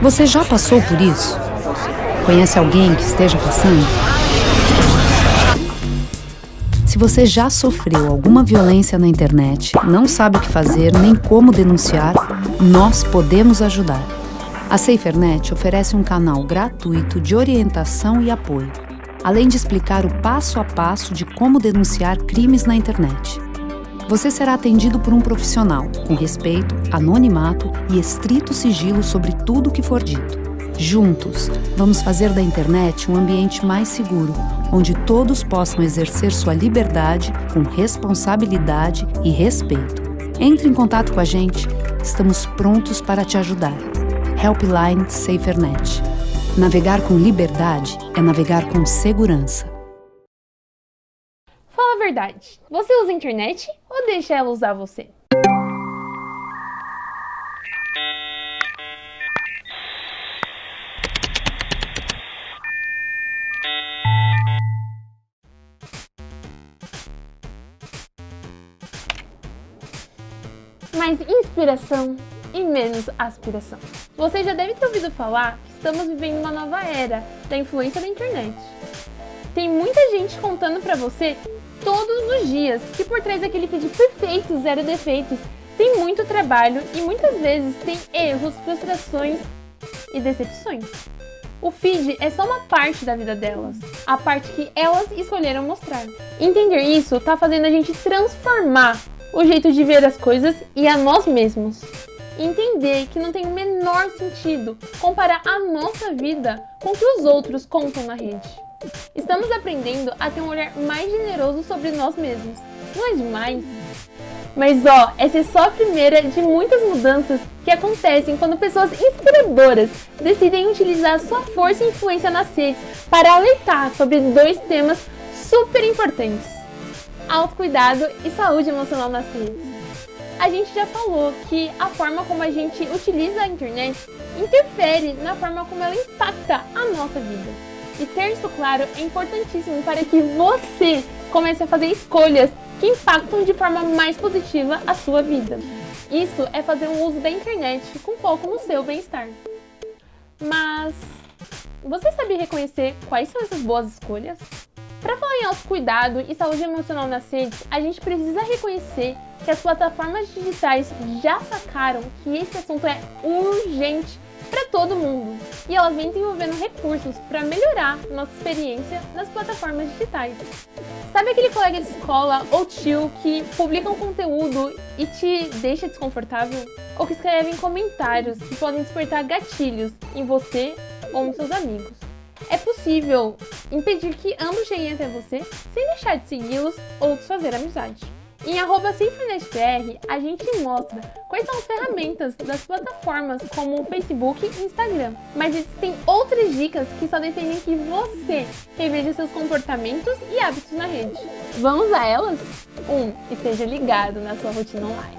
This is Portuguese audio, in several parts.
Você já passou por isso? Conhece alguém que esteja passando? Se você já sofreu alguma violência na internet, não sabe o que fazer nem como denunciar, nós podemos ajudar. A SaferNet oferece um canal gratuito de orientação e apoio, além de explicar o passo a passo de como denunciar crimes na internet. Você será atendido por um profissional, com respeito, anonimato e estrito sigilo sobre tudo o que for dito. Juntos, vamos fazer da internet um ambiente mais seguro, onde todos possam exercer sua liberdade com responsabilidade e respeito. Entre em contato com a gente, estamos prontos para te ajudar. Helpline SaferNet. Navegar com liberdade é navegar com segurança. Fala a verdade, você usa a internet ou deixa ela usar você? Mais inspiração e menos aspiração. Você já deve ter ouvido falar que estamos vivendo uma nova era da influência da internet. Tem muita gente contando pra você todos os dias que por trás daquele feed perfeito, zero defeitos, tem muito trabalho e muitas vezes tem erros, frustrações e decepções. O feed é só uma parte da vida delas, a parte que elas escolheram mostrar. Entender isso tá fazendo a gente transformar o jeito de ver as coisas e a nós mesmos. Entender que não tem o menor sentido comparar a nossa vida com o que os outros contam na rede. Estamos aprendendo a ter um olhar mais generoso sobre nós mesmos. Não é demais? Mas essa é só a primeira de muitas mudanças que acontecem quando pessoas inspiradoras decidem utilizar sua força e influência nas redes para alertar sobre dois temas super importantes: autocuidado e saúde emocional nas redes. A gente já falou que a forma como a gente utiliza a internet interfere na forma como ela impacta a nossa vida. E ter isso claro é importantíssimo para que você comece a fazer escolhas que impactam de forma mais positiva a sua vida. Isso é fazer um uso da internet com foco no seu bem-estar. Mas você sabe reconhecer quais são essas boas escolhas? Para falar em autocuidado e saúde emocional nas redes, a gente precisa reconhecer que as plataformas digitais já sacaram que esse assunto é urgente para todo mundo e elas vêm desenvolvendo recursos para melhorar nossa experiência nas plataformas digitais. Sabe aquele colega de escola ou tio que publica um conteúdo e te deixa desconfortável? Ou que escreve comentários que podem despertar gatilhos em você ou nos seus amigos? É possível impedir que ambos cheguem até você sem deixar de segui-los ou desfazer amizade. Em @SaferNetBR, a gente mostra quais são as ferramentas das plataformas como o Facebook e Instagram. Mas existem outras dicas que só defendem que você reveja seus comportamentos e hábitos na rede. Vamos a elas? 1. Esteja ligado na sua rotina online.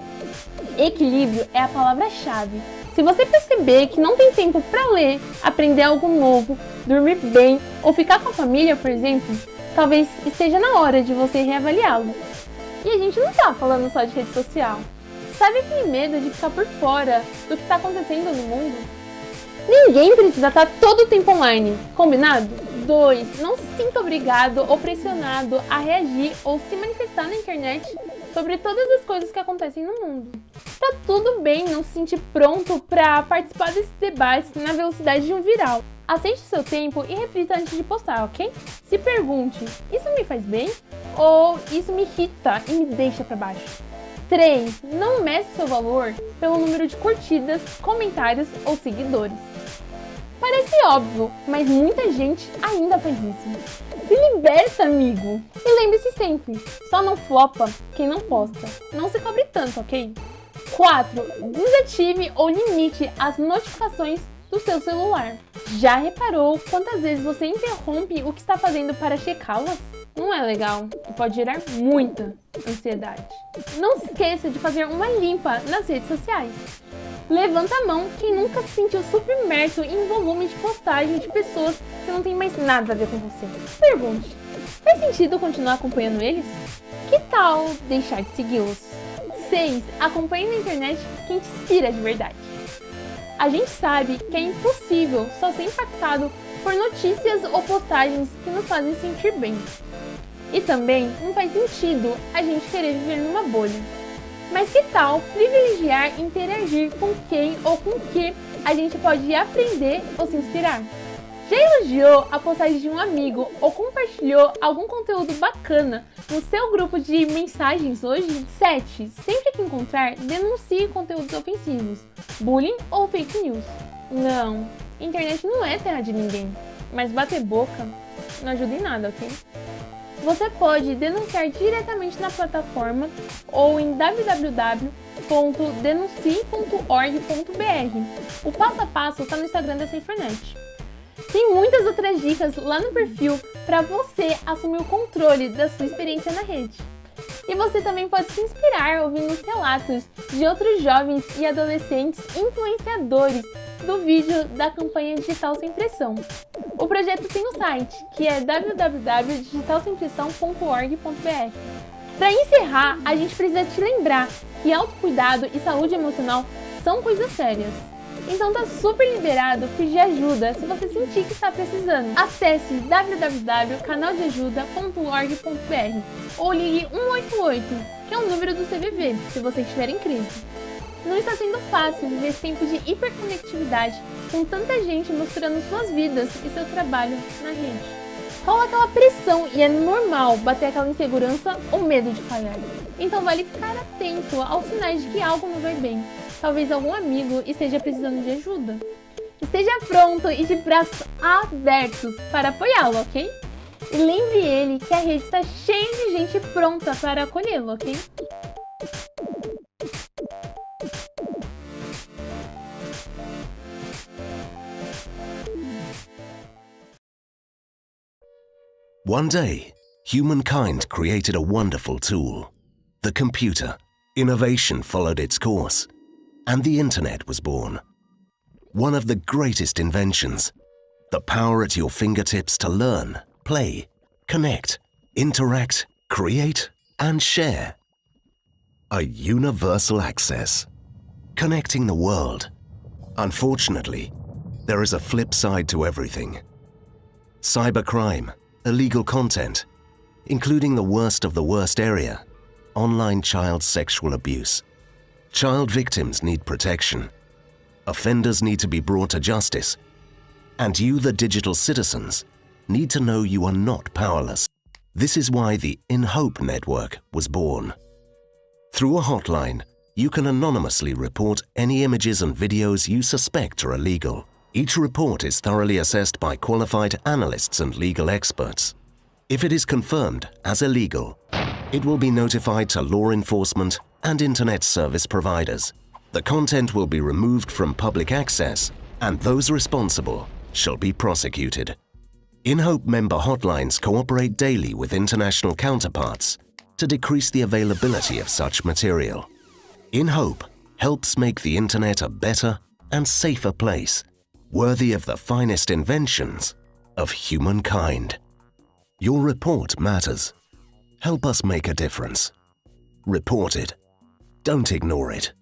Equilíbrio é a palavra-chave. Se você perceber que não tem tempo para ler, aprender algo novo, dormir bem ou ficar com a família, por exemplo, talvez esteja na hora de você reavaliá-lo. E a gente não tá falando só de rede social. Sabe aquele medo de ficar por fora do que está acontecendo no mundo? Ninguém precisa estar todo o tempo online, combinado? 2. Não se sinta obrigado ou pressionado a reagir ou se manifestar na internet sobre todas as coisas que acontecem no mundo. Tá tudo bem não se sentir pronto para participar desses debates na velocidade de um viral. Aceite o seu tempo e reflita antes de postar, ok? Se pergunte, isso me faz bem? Ou isso me irrita e me deixa para baixo? 3. Não meça seu valor pelo número de curtidas, comentários ou seguidores. Parece óbvio, mas muita gente ainda faz isso. Se liberta, amigo! E lembre-se sempre, só não flopa quem não posta. Não se cobre tanto, ok? 4. Desative ou limite as notificações do seu celular. Já reparou quantas vezes você interrompe o que está fazendo para checá-las? Não é legal e pode gerar muita ansiedade. Não se esqueça de fazer uma limpa nas redes sociais. Levanta a mão quem nunca se sentiu submerso em volume de postagem de pessoas que não tem mais nada a ver com você. Pergunte, faz sentido continuar acompanhando eles? Que tal deixar de segui-los? 6. Acompanhe na internet quem te inspira de verdade. A gente sabe que é impossível só ser impactado por notícias ou postagens que nos fazem sentir bem. E também não faz sentido a gente querer viver numa bolha. Mas que tal privilegiar e interagir com quem ou com o que a gente pode aprender ou se inspirar? Já elogiou a postagem de um amigo ou compartilhou algum conteúdo bacana no seu grupo de mensagens hoje? 7. Sempre que encontrar, denuncie conteúdos ofensivos, bullying ou fake news. Não, internet não é terra de ninguém, mas bater boca não ajuda em nada, ok? Você pode denunciar diretamente na plataforma ou em www.denuncie.org.br. O passo a passo está no Instagram da SaferNet. Tem muitas outras dicas lá no perfil para você assumir o controle da sua experiência na rede. E você também pode se inspirar ouvindo os relatos de outros jovens e adolescentes influenciadores do vídeo da campanha Digital Sem Pressão. O projeto tem um site, que é www.digitalsempressão.org.br. Para encerrar, a gente precisa te lembrar que autocuidado e saúde emocional são coisas sérias. Então tá super liberado pedir ajuda se você sentir que está precisando. Acesse www.canaldeajuda.org.br ou ligue 188, que é o número do CVV, se você estiver em crise. Não está sendo fácil viver esse tempo de hiperconectividade com tanta gente mostrando suas vidas e seu trabalho na rede. Rola aquela pressão e é normal bater aquela insegurança ou medo de falhar. Então vale ficar atento aos sinais de que algo não vai bem. Talvez algum amigo esteja precisando de ajuda. Esteja pronto e de braços abertos para apoiá-lo, ok? E lembre ele que a rede está cheia de gente pronta para acolhê-lo, ok? One day, humankind created a wonderful tool, the computer. Innovation followed its course, and the Internet was born. One of the greatest inventions, the power at your fingertips to learn, play, connect, interact, create, and share. A universal access, connecting the world. Unfortunately, there is a flip side to everything. Cybercrime, illegal content, including the worst of the worst area, online child sexual abuse. Child victims need protection. Offenders need to be brought to justice. And you, the digital citizens, need to know you are not powerless. This is why the In Hope network was born. Through a hotline, you can anonymously report any images and videos you suspect are illegal. Each report is thoroughly assessed by qualified analysts and legal experts. If it is confirmed as illegal, it will be notified to law enforcement and internet service providers. The content will be removed from public access, and those responsible shall be prosecuted. In Hope member hotlines cooperate daily with international counterparts to decrease the availability of such material. In Hope helps make the internet a better and safer place, worthy of the finest inventions of humankind. Your report matters. Help us make a difference. Report it. Don't ignore it.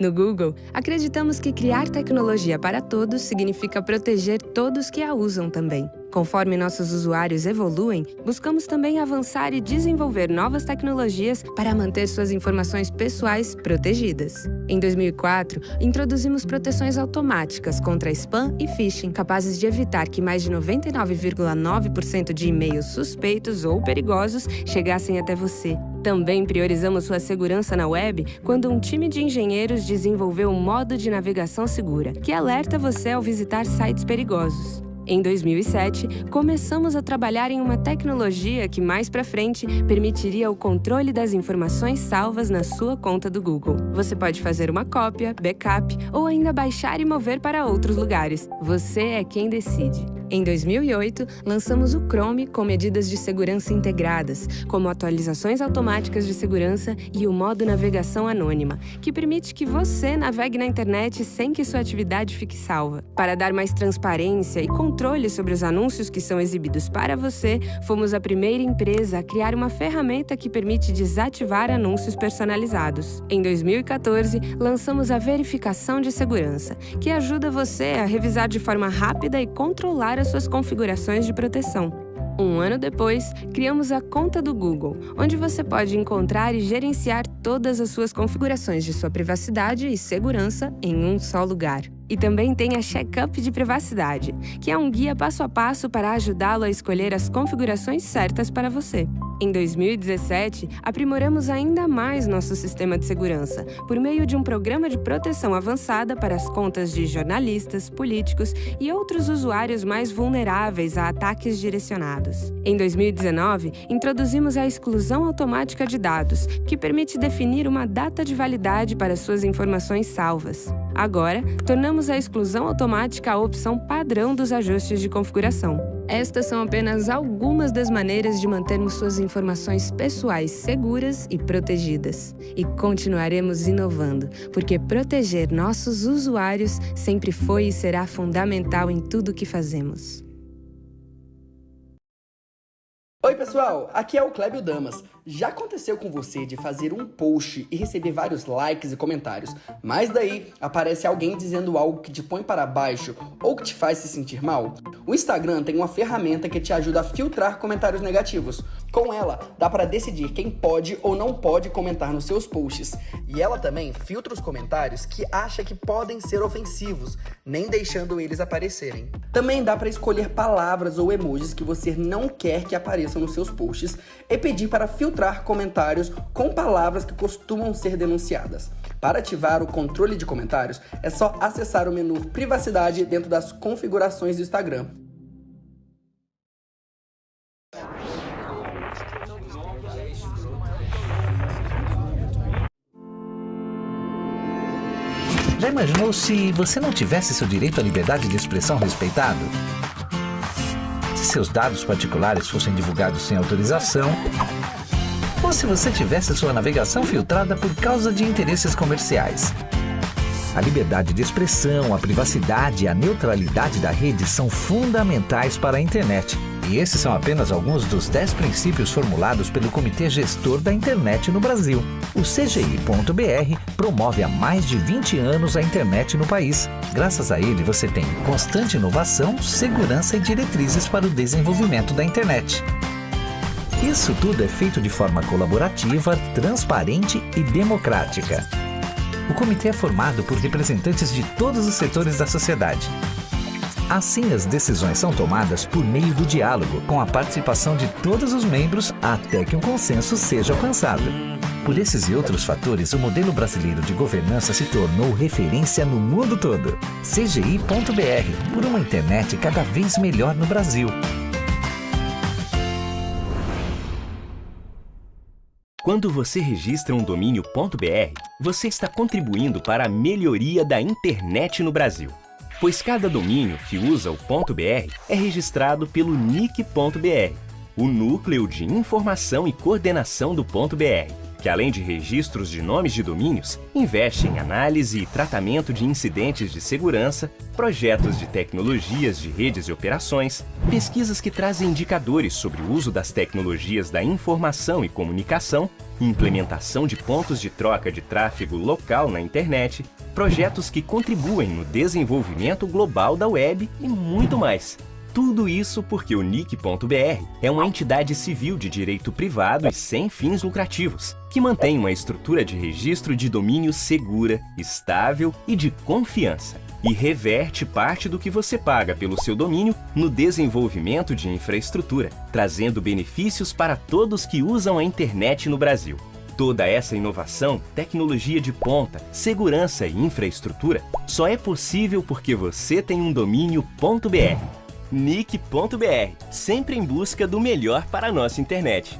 No Google, acreditamos que criar tecnologia para todos significa proteger todos que a usam também. Conforme nossos usuários evoluem, buscamos também avançar e desenvolver novas tecnologias para manter suas informações pessoais protegidas. Em 2004, introduzimos proteções automáticas contra spam e phishing, capazes de evitar que mais de 99,9% de e-mails suspeitos ou perigosos chegassem até você. Também priorizamos sua segurança na web quando um time de engenheiros desenvolveu um modo de navegação segura, que alerta você ao visitar sites perigosos. Em 2007, começamos a trabalhar em uma tecnologia que mais pra frente permitiria o controle das informações salvas na sua conta do Google. Você pode fazer uma cópia, backup ou ainda baixar e mover para outros lugares. Você é quem decide. Em 2008, lançamos o Chrome com medidas de segurança integradas, como atualizações automáticas de segurança e o modo navegação anônima, que permite que você navegue na internet sem que sua atividade fique salva. Para dar mais transparência e controle sobre os anúncios que são exibidos para você, fomos a primeira empresa a criar uma ferramenta que permite desativar anúncios personalizados. Em 2014, lançamos a verificação de segurança, que ajuda você a revisar de forma rápida e controlar as suas configurações de proteção. Um ano depois, criamos a conta do Google, onde você pode encontrar e gerenciar todas as suas configurações de sua privacidade e segurança em um só lugar. E também tem a Checkup de Privacidade, que é um guia passo a passo para ajudá-lo a escolher as configurações certas para você. Em 2017, aprimoramos ainda mais nosso sistema de segurança, por meio de um programa de proteção avançada para as contas de jornalistas, políticos e outros usuários mais vulneráveis a ataques direcionados. Em 2019, introduzimos a exclusão automática de dados, que permite definir uma data de validade para suas informações salvas. Agora, tornamos a exclusão automática a opção padrão dos ajustes de configuração. Estas são apenas algumas das maneiras de mantermos suas informações pessoais seguras e protegidas. E continuaremos inovando, porque proteger nossos usuários sempre foi e será fundamental em tudo o que fazemos. Oi pessoal, aqui é o Clébio Damas. Já aconteceu com você de fazer um post e receber vários likes e comentários, mas daí aparece alguém dizendo algo que te põe para baixo ou que te faz se sentir mal? O Instagram tem uma ferramenta que te ajuda a filtrar comentários negativos. Com ela, dá para decidir quem pode ou não pode comentar nos seus posts. E ela também filtra os comentários que acha que podem ser ofensivos, nem deixando eles aparecerem. Também dá para escolher palavras ou emojis que você não quer que apareçam nos seus posts e pedir para filtrar comentários com palavras que costumam ser denunciadas. Para ativar o controle de comentários, é só acessar o menu Privacidade dentro das configurações do Instagram. Já imaginou se você não tivesse seu direito à liberdade de expressão respeitado? Se seus dados particulares fossem divulgados sem autorização? Ou se você tivesse sua navegação filtrada por causa de interesses comerciais? A liberdade de expressão, a privacidade e a neutralidade da rede são fundamentais para a internet. E esses são apenas alguns dos 10 princípios formulados pelo Comitê Gestor da Internet no Brasil. O CGI.br promove há mais de 20 anos a internet no país. Graças a ele, você tem constante inovação, segurança e diretrizes para o desenvolvimento da internet. Isso tudo é feito de forma colaborativa, transparente e democrática. O comitê é formado por representantes de todos os setores da sociedade. Assim, as decisões são tomadas por meio do diálogo, com a participação de todos os membros até que um consenso seja alcançado. Por esses e outros fatores, o modelo brasileiro de governança se tornou referência no mundo todo. CGI.br, por uma internet cada vez melhor no Brasil. Quando você registra um domínio .br, você está contribuindo para a melhoria da internet no Brasil. Pois cada domínio que usa o .br é registrado pelo NIC.br, o Núcleo de Informação e Coordenação do .br. que além de registros de nomes de domínios, investe em análise e tratamento de incidentes de segurança, projetos de tecnologias de redes e operações, pesquisas que trazem indicadores sobre o uso das tecnologias da informação e comunicação, implementação de pontos de troca de tráfego local na internet, projetos que contribuem no desenvolvimento global da web e muito mais. Tudo isso porque o NIC.br é uma entidade civil de direito privado e sem fins lucrativos, que mantém uma estrutura de registro de domínio segura, estável e de confiança, e reverte parte do que você paga pelo seu domínio no desenvolvimento de infraestrutura, trazendo benefícios para todos que usam a internet no Brasil. Toda essa inovação, tecnologia de ponta, segurança e infraestrutura só é possível porque você tem um domínio .br. NIC.br, sempre em busca do melhor para a nossa internet.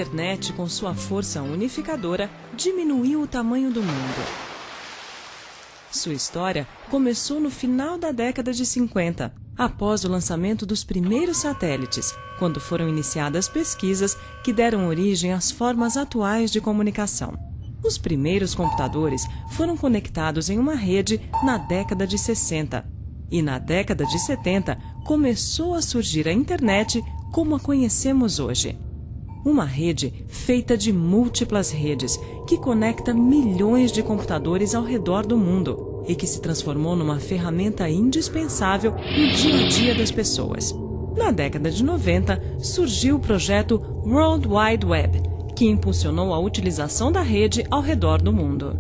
internet, com sua força unificadora, diminuiu o tamanho do mundo. Sua história começou no final da década de 50, após o lançamento dos primeiros satélites, quando foram iniciadas pesquisas que deram origem às formas atuais de comunicação. Os primeiros computadores foram conectados em uma rede na década de 60. E na década de 70 começou a surgir a internet como a conhecemos hoje. Uma rede feita de múltiplas redes que conecta milhões de computadores ao redor do mundo e que se transformou numa ferramenta indispensável no dia a dia das pessoas. Na década de 90 surgiu o projeto World Wide Web, que impulsionou a utilização da rede ao redor do mundo.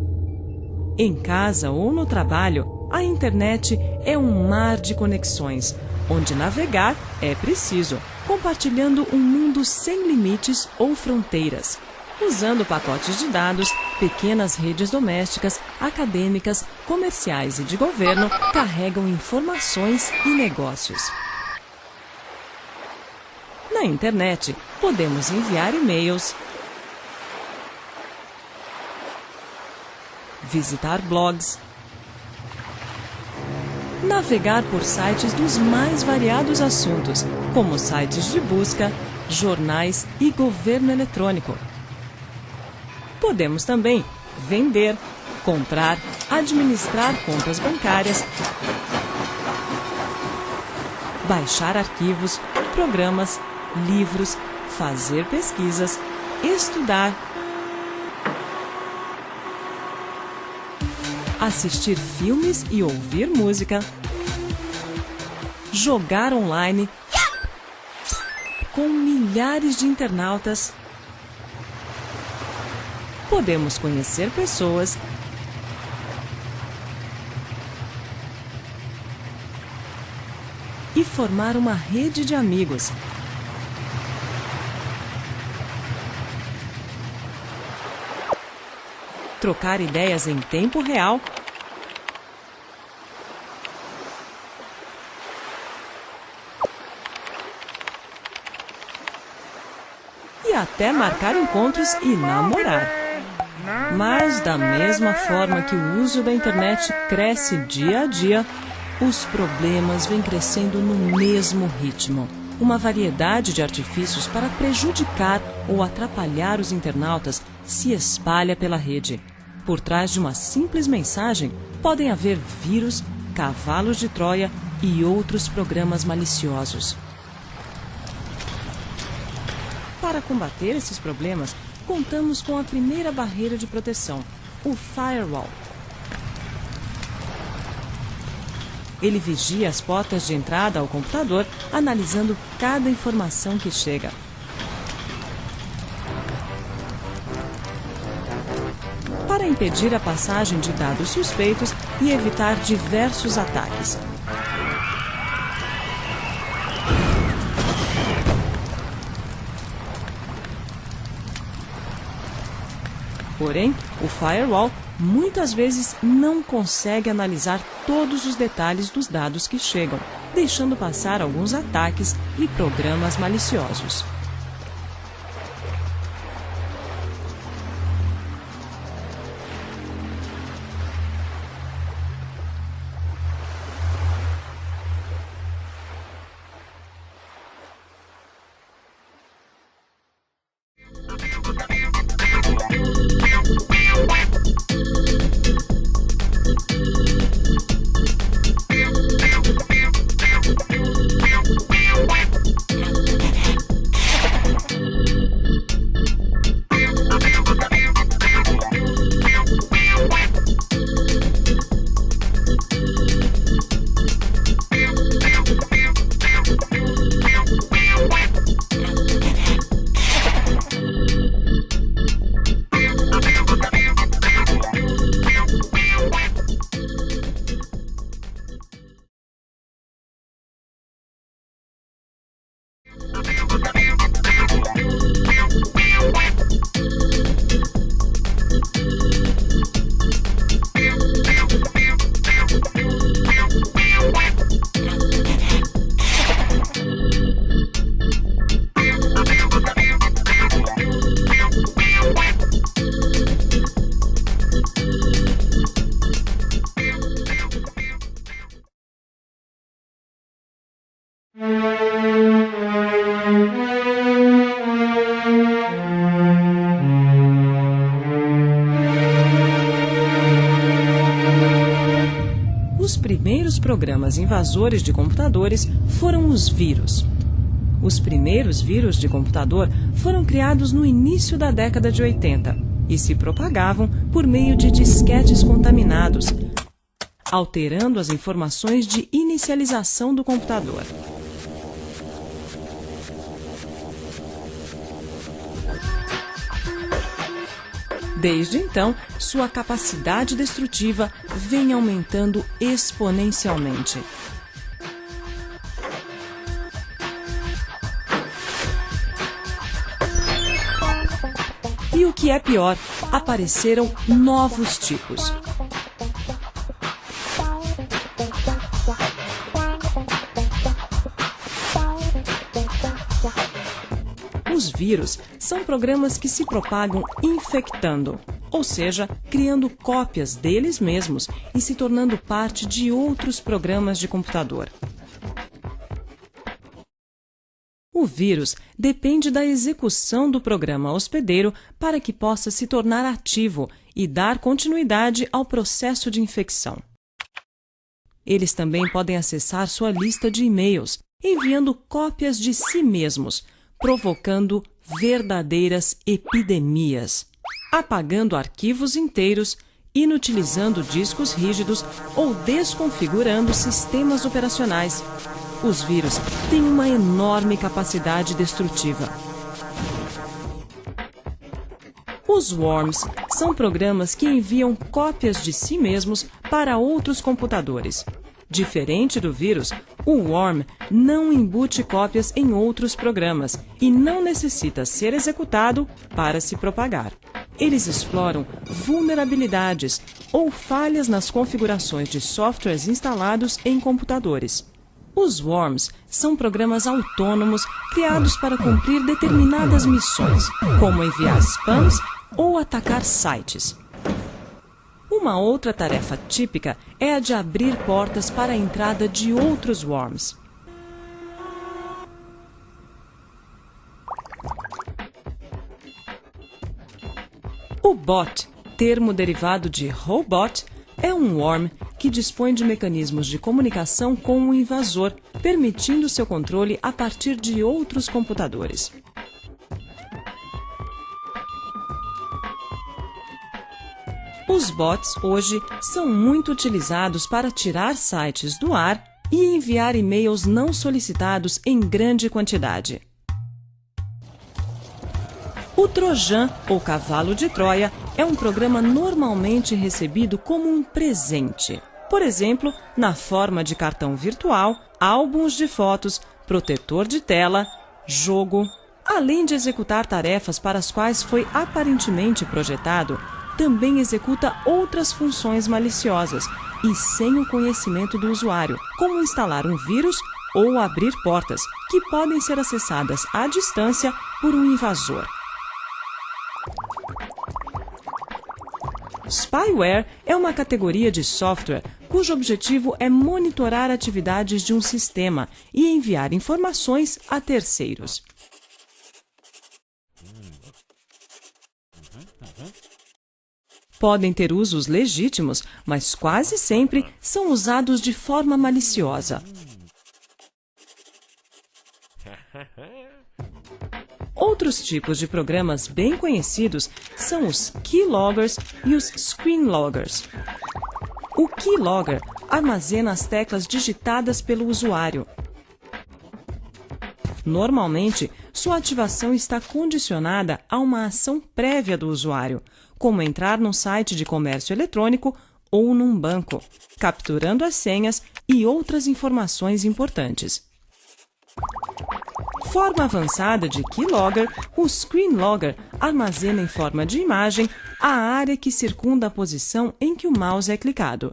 Em casa ou no trabalho, a internet é um mar de conexões, onde navegar é preciso, compartilhando um mundo sem limites ou fronteiras. Usando pacotes de dados, pequenas redes domésticas, acadêmicas, comerciais e de governo carregam informações e negócios. Na internet, podemos enviar e-mails, visitar blogs, navegar por sites dos mais variados assuntos, como sites de busca, jornais e governo eletrônico. Podemos também vender, comprar, administrar contas bancárias, baixar arquivos, programas, livros, fazer pesquisas, estudar, assistir filmes e ouvir música, jogar online com milhares de internautas. Podemos conhecer pessoas, e formar uma rede de amigos. Trocar ideias em tempo real. E até marcar encontros e namorar. Mas, da mesma forma que o uso da internet cresce dia a dia, os problemas vêm crescendo no mesmo ritmo. Uma variedade de artifícios para prejudicar ou atrapalhar os internautas se espalha pela rede. Por trás de uma simples mensagem, podem haver vírus, cavalos de Troia e outros programas maliciosos. Para combater esses problemas, contamos com a primeira barreira de proteção, o firewall. Ele vigia as portas de entrada ao computador, analisando cada informação que chega. Para impedir a passagem de dados suspeitos e evitar diversos ataques. Porém, o firewall muitas vezes não consegue analisar todos os detalhes dos dados que chegam, deixando passar alguns ataques e programas maliciosos. primeiros programas invasores de computadores foram os vírus. Os primeiros vírus de computador foram criados no início da década de 80 e se propagavam por meio de disquetes contaminados, alterando as informações de inicialização do computador. Desde então, sua capacidade destrutiva vem aumentando exponencialmente. E o que é pior, apareceram novos tipos. Os vírus são programas que se propagam infectando, ou seja, criando cópias deles mesmos e se tornando parte de outros programas de computador. O vírus depende da execução do programa hospedeiro para que possa se tornar ativo e dar continuidade ao processo de infecção. Eles também podem acessar sua lista de e-mails, enviando cópias de si mesmos, provocando verdadeiras epidemias, apagando arquivos inteiros, inutilizando discos rígidos ou desconfigurando sistemas operacionais. Os vírus têm uma enorme capacidade destrutiva. Os worms são programas que enviam cópias de si mesmos para outros computadores. Diferente do vírus, o worm não embute cópias em outros programas e não necessita ser executado para se propagar. Eles exploram vulnerabilidades ou falhas nas configurações de softwares instalados em computadores. Os worms são programas autônomos criados para cumprir determinadas missões, como enviar spams ou atacar sites. Uma outra tarefa típica é a de abrir portas para a entrada de outros worms. O bot, termo derivado de robot, é um worm que dispõe de mecanismos de comunicação com o invasor, permitindo seu controle a partir de outros computadores. Os bots hoje são muito utilizados para tirar sites do ar e enviar e-mails não solicitados em grande quantidade. O Trojan, ou cavalo de Troia, é um programa normalmente recebido como um presente. Por exemplo, na forma de cartão virtual, álbuns de fotos, protetor de tela, jogo. Além de executar tarefas para as quais foi aparentemente projetado, também executa outras funções maliciosas e sem o conhecimento do usuário, como instalar um vírus ou abrir portas, que podem ser acessadas à distância por um invasor. Spyware é uma categoria de software cujo objetivo é monitorar atividades de um sistema e enviar informações a terceiros. Podem ter usos legítimos, mas quase sempre são usados de forma maliciosa. Outros tipos de programas bem conhecidos são os keyloggers e os screenloggers. O keylogger armazena as teclas digitadas pelo usuário. Normalmente, sua ativação está condicionada a uma ação prévia do usuário, como entrar num site de comércio eletrônico ou num banco, capturando as senhas e outras informações importantes. Forma avançada de keylogger, o screenlogger armazena em forma de imagem a área que circunda a posição em que o mouse é clicado.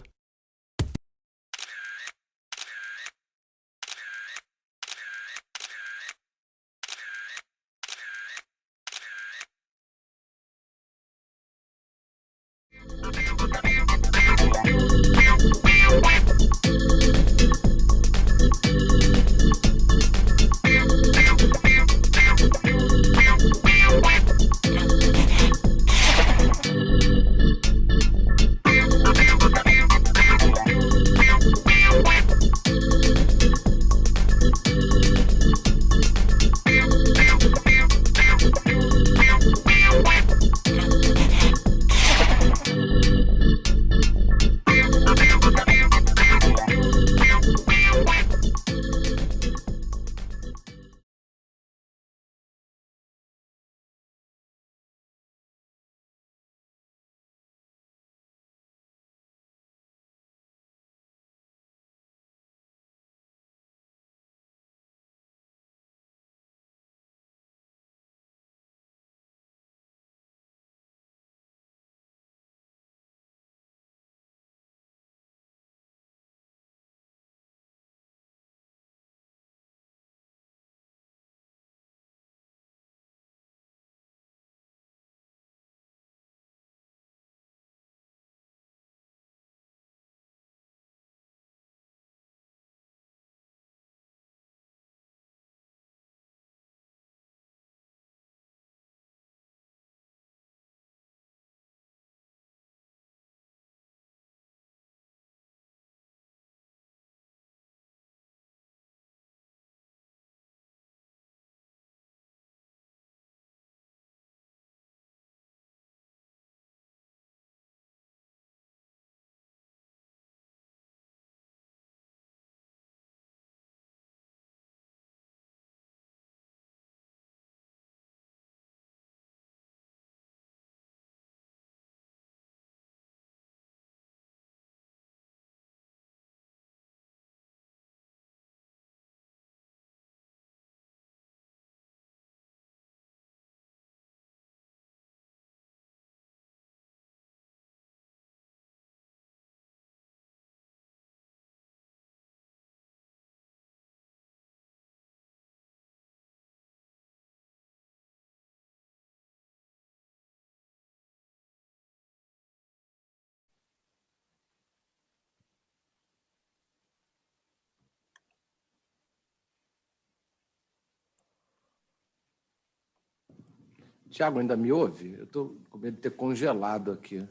Tiago, ainda me ouve? Eu estou com medo de ter congelado aqui.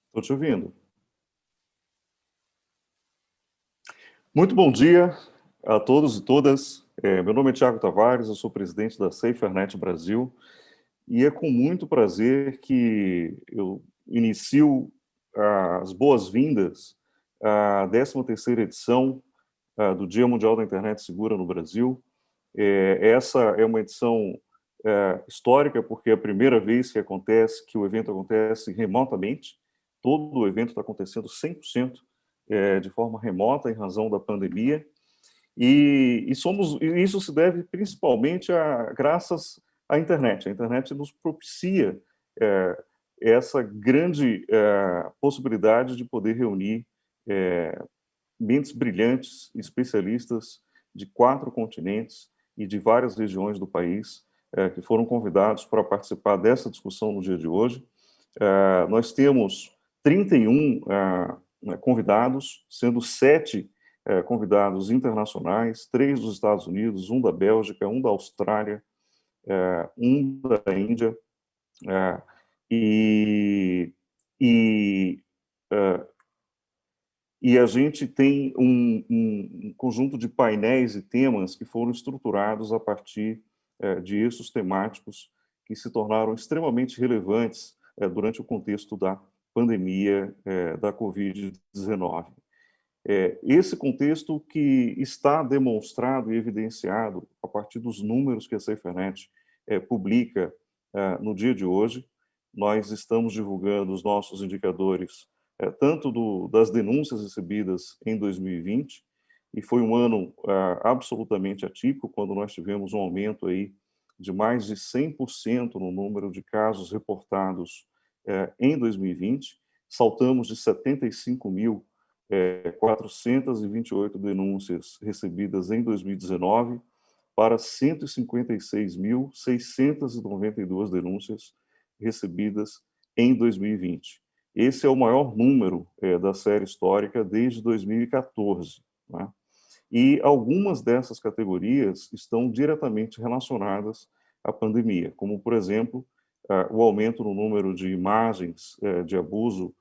Estou te ouvindo. Muito bom dia a todos e todas. Meu nome é Tiago Tavares, eu sou presidente da SaferNet Brasil e é com muito prazer que eu inicio as boas-vindas à 13ª edição do Dia Mundial da Internet Segura no Brasil. Essa é uma edição histórica porque é a primeira vez que o evento acontece remotamente. Todo o evento está acontecendo 100% de forma remota em razão da pandemia. E isso se deve principalmente graças à internet. A internet nos propicia essa grande possibilidade de poder reunir mentes brilhantes, especialistas de 4 continentes e de várias regiões do país que foram convidados para participar dessa discussão no dia de hoje. Nós temos 31 convidados, sendo 7 convidados internacionais, 3 dos Estados Unidos, 1 da Bélgica, 1 da Austrália, 1 da Índia, e a gente tem um conjunto de painéis e temas que foram estruturados a partir de eixos temáticos que se tornaram extremamente relevantes durante o contexto da pandemia da Covid-19. Esse contexto que está demonstrado e evidenciado a partir dos números que a SaferNet publica no dia de hoje. Nós estamos divulgando os nossos indicadores tanto das denúncias recebidas em 2020, e foi um ano absolutamente atípico, quando nós tivemos um aumento aí de mais de 100% no número de casos reportados em 2020, saltamos de 75.428 denúncias recebidas em 2019 para 156.692 denúncias recebidas em 2020. Esse é o maior número da série histórica desde 2014. Né? E algumas dessas categorias estão diretamente relacionadas à pandemia, como, por exemplo, o aumento no número de imagens de abuso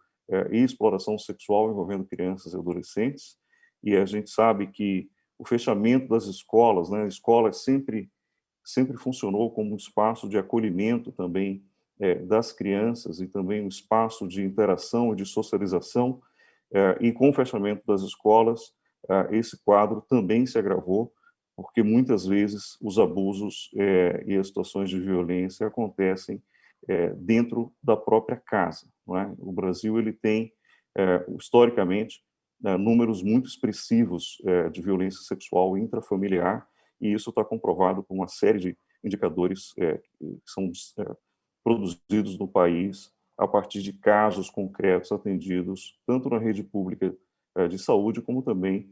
e exploração sexual envolvendo crianças e adolescentes. E a gente sabe que o fechamento das escolas, né, a escola sempre funcionou como um espaço de acolhimento também das crianças e também um espaço de interação e de socialização, e com o fechamento das escolas, esse quadro também se agravou, porque muitas vezes os abusos e as situações de violência acontecem dentro da própria casa. Não é? O Brasil ele tem, historicamente, números muito expressivos de violência sexual intrafamiliar, e isso está comprovado por uma série de indicadores que são produzidos no país a partir de casos concretos atendidos tanto na rede pública de saúde, como também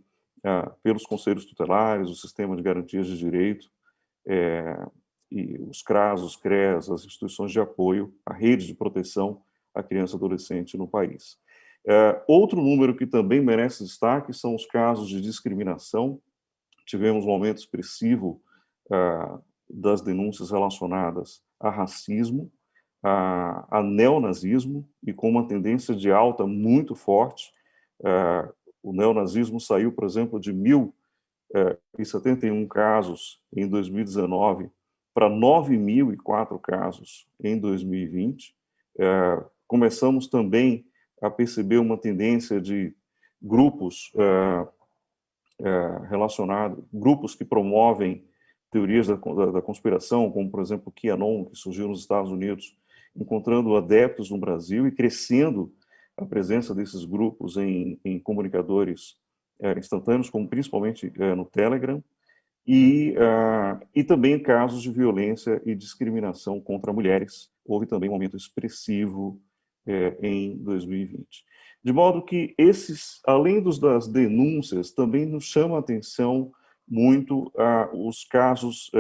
pelos conselhos tutelares, o sistema de garantias de direito, e os CRAS, os CREAS, as instituições de apoio, a rede de proteção à criança e adolescente no país. Outro número que também merece destaque são os casos de discriminação. Tivemos um aumento expressivo das denúncias relacionadas a racismo, a neonazismo, e com uma tendência de alta muito forte. O neonazismo saiu, por exemplo, de 1.071 casos em 2019 para 9.004 casos em 2020. Começamos também a perceber uma tendência de grupos grupos que promovem teorias da conspiração, como, por exemplo, o QAnon, que surgiu nos Estados Unidos, encontrando adeptos no Brasil e crescendo a presença desses grupos em comunicadores instantâneos, como principalmente no Telegram, e também casos de violência e discriminação contra mulheres. Houve também um aumento expressivo em 2020. De modo que além das denúncias, também nos chama a atenção muito os casos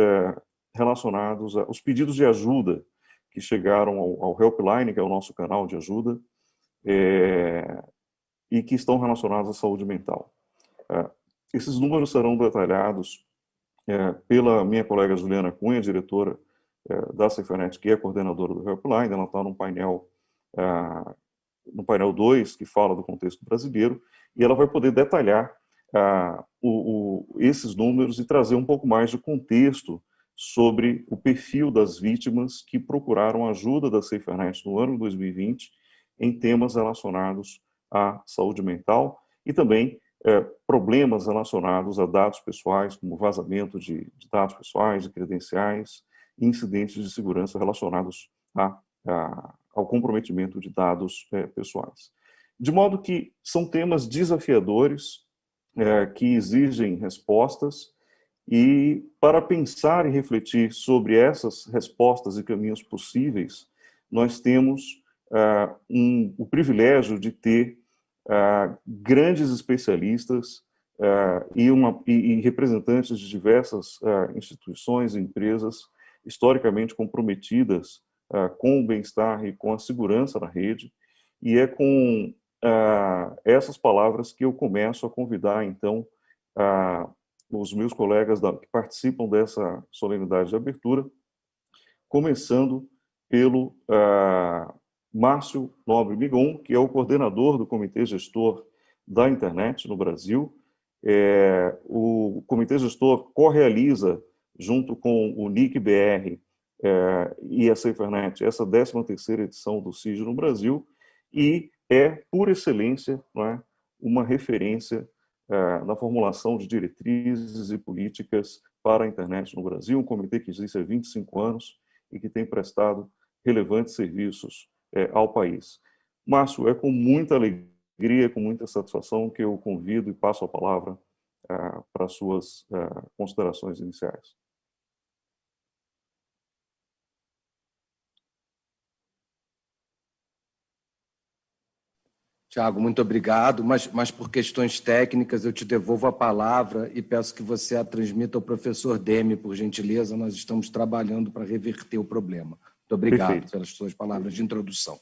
relacionados aos pedidos de ajuda que chegaram ao Helpline, que é o nosso canal de ajuda, e que estão relacionados à saúde mental. Esses números serão detalhados pela minha colega Juliana Cunha, diretora da SaferNet, que é coordenadora do Helpline. Ela está no painel 2, que fala do contexto brasileiro, e ela vai poder detalhar esses números e trazer um pouco mais de contexto sobre o perfil das vítimas que procuraram ajuda da SaferNet no ano 2020 em temas relacionados à saúde mental e também problemas relacionados a dados pessoais, como vazamento de dados pessoais, de credenciais, e incidentes de segurança relacionados ao comprometimento de dados pessoais. De modo que são temas desafiadores, que exigem respostas, e para pensar e refletir sobre essas respostas e caminhos possíveis, nós temos o privilégio de ter grandes especialistas e representantes de diversas instituições e empresas historicamente comprometidas com o bem-estar e com a segurança na rede, e é com essas palavras que eu começo a convidar, então, os meus colegas que participam dessa solenidade de abertura, começando pelo Márcio Nobre Migon, que é o coordenador do Comitê Gestor da Internet no Brasil. O Comitê Gestor co-realiza, junto com o NIC.br e a SaferNet, essa 13ª edição do CIG no Brasil, e é, por excelência, não é, uma referência na formulação de diretrizes e políticas para a internet no Brasil, um comitê que existe há 25 anos e que tem prestado relevantes serviços ao país. Márcio, é com muita alegria, com muita satisfação que eu convido e passo a palavra para as suas considerações iniciais. Tiago, muito obrigado, mas por questões técnicas eu te devolvo a palavra e peço que você a transmita ao professor Demi, por gentileza. Nós estamos trabalhando para reverter o problema. Muito obrigado. Perfeito. Pelas suas palavras de introdução.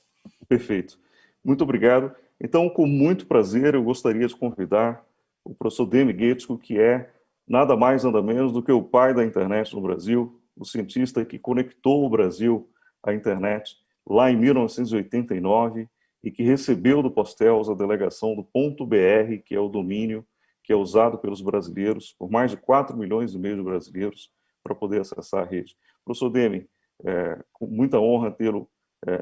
Perfeito. Muito obrigado. Então, com muito prazer, eu gostaria de convidar o professor Demi Guettico, que é nada mais, nada menos do que o pai da internet no Brasil, o cientista que conectou o Brasil à internet lá em 1989, e que recebeu do Postel a delegação do Ponto BR, que é o domínio que é usado pelos brasileiros, por mais de 4,5 milhões de brasileiros, para poder acessar a rede. Professor Demi, com muita honra tê-lo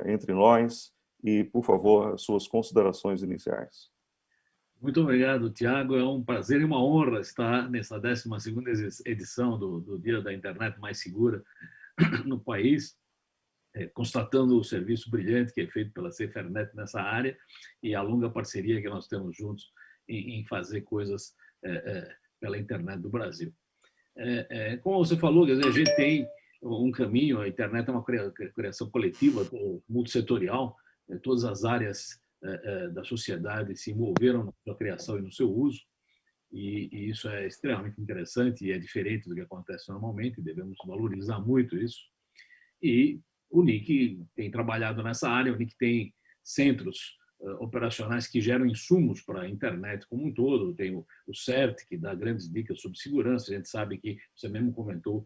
entre nós, e, por favor, as suas considerações iniciais. Muito obrigado, Tiago. É um prazer e uma honra estar nessa 12ª edição do Dia da Internet Mais Segura no país, constatando o serviço brilhante que é feito pela SaferNet nessa área e a longa parceria que nós temos juntos em fazer coisas pela internet do Brasil. Como você falou, quer dizer, a gente tem um caminho, a internet é uma criação coletiva, multissetorial, todas as áreas da sociedade se envolveram na sua criação e no seu uso, e isso é extremamente interessante e é diferente do que acontece normalmente, devemos valorizar muito isso. E o NIC tem trabalhado nessa área, o NIC tem centros operacionais que geram insumos para a internet como um todo, tem o CERT, que dá grandes dicas sobre segurança, a gente sabe que, você mesmo comentou,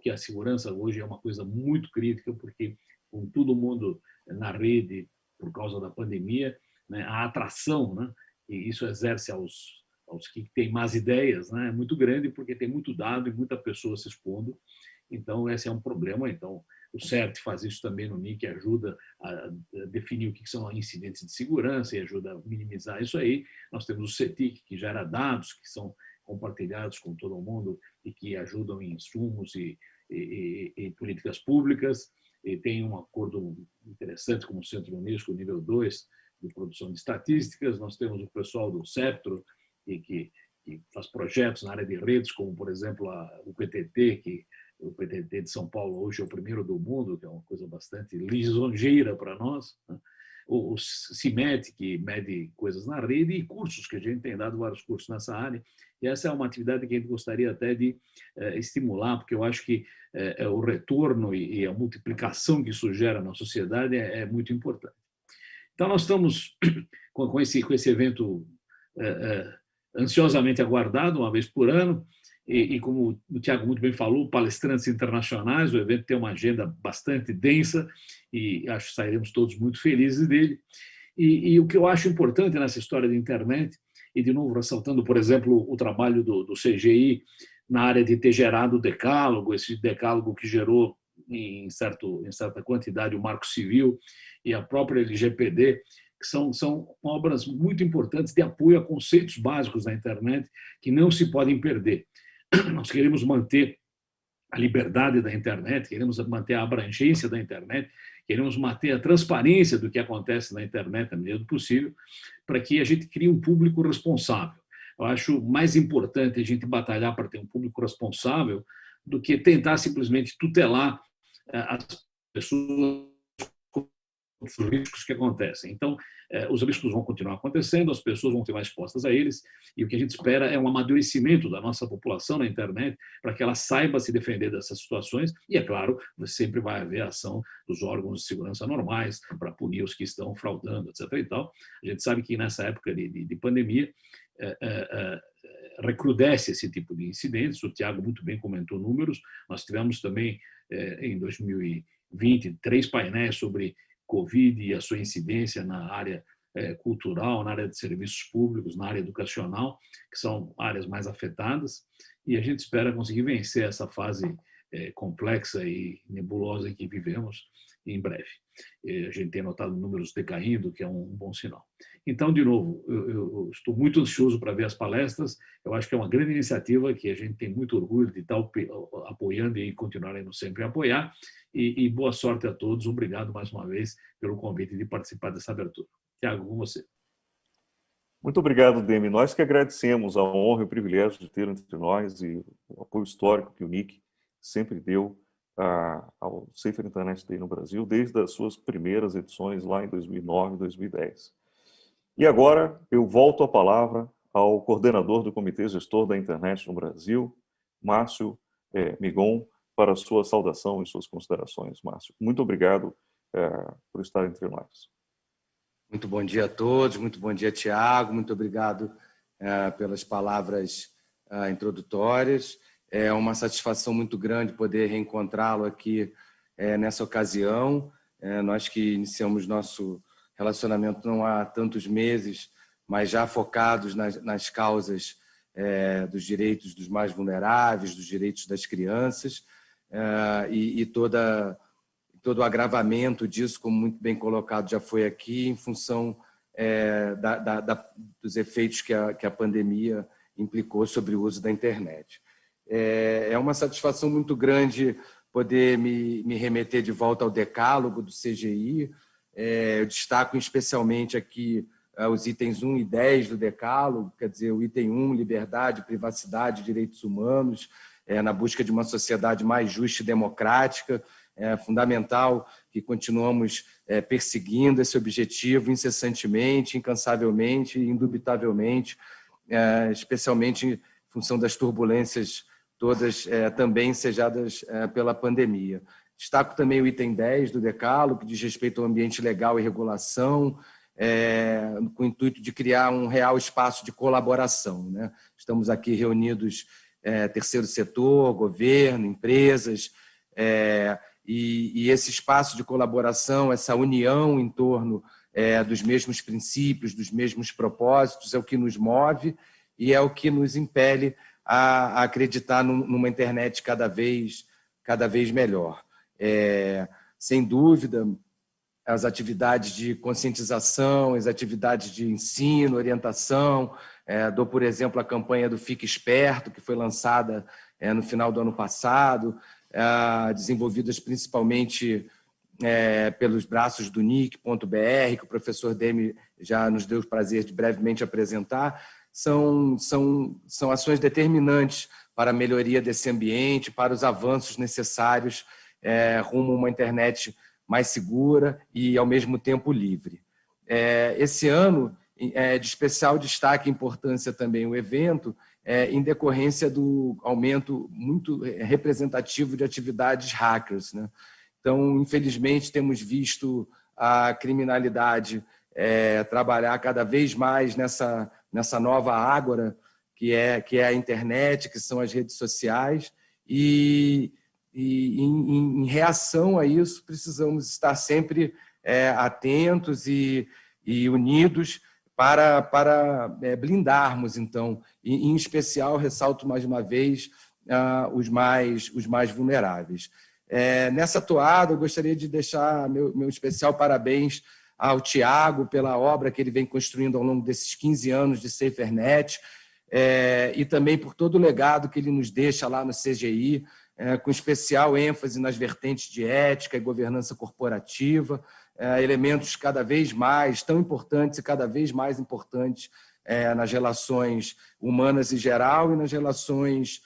que a segurança hoje é uma coisa muito crítica, porque com todo mundo na rede, por causa da pandemia, né, a atração, né, que isso exerce aos que têm más ideias, né, é muito grande, porque tem muito dado e muita pessoa se expondo, então esse é um problema. Então o CERT faz isso também no NIC, ajuda a definir o que são incidentes de segurança e ajuda a minimizar isso aí. Nós temos o CETIC, que gera dados que são compartilhados com todo mundo e que ajudam em insumos e políticas públicas. E tem um acordo interessante com o Centro Unesco, nível 2, de produção de estatísticas. Nós temos o pessoal do CEPTRO, que faz projetos na área de redes, como, por exemplo, o PTT, que o PTT de São Paulo hoje é o primeiro do mundo, que é uma coisa bastante lisonjeira para nós, né? O CIMET, que mede coisas na rede, e cursos, que a gente tem dado vários cursos nessa área. E essa é uma atividade que a gente gostaria até de estimular, porque eu acho que o retorno e a multiplicação que isso gera na sociedade é muito importante. Então, nós estamos com esse evento ansiosamente aguardado, uma vez por ano, e como o Tiago muito bem falou, palestrantes internacionais. O evento tem uma agenda bastante densa e acho que sairemos todos muito felizes dele. E o que eu acho importante nessa história da internet, e de novo ressaltando, por exemplo, o trabalho do CGI na área de ter gerado o decálogo, esse decálogo que gerou em certa quantidade o Marco Civil e a própria LGPD, que são obras muito importantes de apoio a conceitos básicos da internet que não se podem perder. Nós queremos manter a liberdade da internet, queremos manter a abrangência da internet, queremos manter a transparência do que acontece na internet na medida do possível, para que a gente crie um público responsável. Eu acho mais importante a gente batalhar para ter um público responsável do que tentar simplesmente tutelar as pessoas os riscos que acontecem. Então, os riscos vão continuar acontecendo, as pessoas vão ter mais expostas a eles, e o que a gente espera é um amadurecimento da nossa população na internet para que ela saiba se defender dessas situações, e, é claro, sempre vai haver a ação dos órgãos de segurança normais para punir os que estão fraudando, etc. E tal. A gente sabe que nessa época de pandemia, recrudesce esse tipo de incidentes. O Tiago muito bem comentou números. Nós tivemos também, em 2020, 3 painéis sobre Covid e a sua incidência na área cultural, na área de serviços públicos, na área educacional, que são áreas mais afetadas, e a gente espera conseguir vencer essa fase complexa e nebulosa em que vivemos em breve. A gente tem notado números decaindo, que é um bom sinal. Então, de novo, eu estou muito ansioso para ver as palestras. Eu acho que é uma grande iniciativa que a gente tem muito orgulho de estar apoiando e continuaremos sempre a apoiar. E boa sorte a todos. Obrigado mais uma vez pelo convite de participar dessa abertura. Tiago, com você. Muito obrigado, Demi. Nós que agradecemos a honra e o privilégio de ter entre nós e o apoio histórico que o NIC sempre deu ao SaferNet Day no Brasil, desde as suas primeiras edições lá em 2009 e 2010. E agora eu volto a palavra ao coordenador do Comitê Gestor da Internet no Brasil, Márcio Migon, para a sua saudação e suas considerações. Márcio, muito obrigado por estar entre nós. Muito bom dia a todos, muito bom dia, Tiago, muito obrigado pelas palavras introdutórias. É uma satisfação muito grande poder reencontrá-lo aqui nessa ocasião. Nós que iniciamos nosso relacionamento não há tantos meses, mas já focados nas causas dos direitos dos mais vulneráveis, dos direitos das crianças, e todo o agravamento disso, como muito bem colocado, já foi aqui, em função dos efeitos que a pandemia implicou sobre o uso da internet. É uma satisfação muito grande poder me remeter de volta ao decálogo do CGI. Eu destaco especialmente aqui os itens 1 e 10 do decálogo, quer dizer, o item 1, liberdade, privacidade, direitos humanos, na busca de uma sociedade mais justa e democrática. É fundamental que continuamos perseguindo esse objetivo incessantemente, incansavelmente, indubitavelmente, especialmente em função das turbulências todas também ensejadas pela pandemia. Destaco também o item 10 do decálogo, que diz respeito ao ambiente legal e regulação, com o intuito de criar um real espaço de colaboração, né? Estamos aqui reunidos terceiro setor, governo, empresas, e esse espaço de colaboração, essa união em torno dos mesmos princípios, dos mesmos propósitos, é o que nos move e é o que nos impele a acreditar numa internet cada vez melhor. Sem dúvida, as atividades de conscientização, as atividades de ensino, orientação, dou, por exemplo, a campanha do Fique Esperto, que foi lançada no final do ano passado, desenvolvidas principalmente pelos braços do NIC.br, que o professor Demi já nos deu o prazer de brevemente apresentar. São ações determinantes para a melhoria desse ambiente, para os avanços necessários rumo a uma internet mais segura e, ao mesmo tempo, livre. Esse ano, de especial destaque e importância também o evento, em decorrência do aumento muito representativo de atividades hackers, né? Então, infelizmente, temos visto a criminalidade trabalhar cada vez mais nessa nova ágora que é a internet, que são as redes sociais, e em reação a isso, precisamos estar sempre atentos e unidos para blindarmos, então, e, em especial, ressalto mais uma vez, os mais vulneráveis. Nessa toada, eu gostaria de deixar meu especial parabéns ao Tiago pela obra que ele vem construindo ao longo desses 15 anos de SaferNet, e também por todo o legado que ele nos deixa lá no CGI, com especial ênfase nas vertentes de ética e governança corporativa, elementos cada vez mais tão importantes e cada vez mais importantes nas relações humanas em geral e nas relações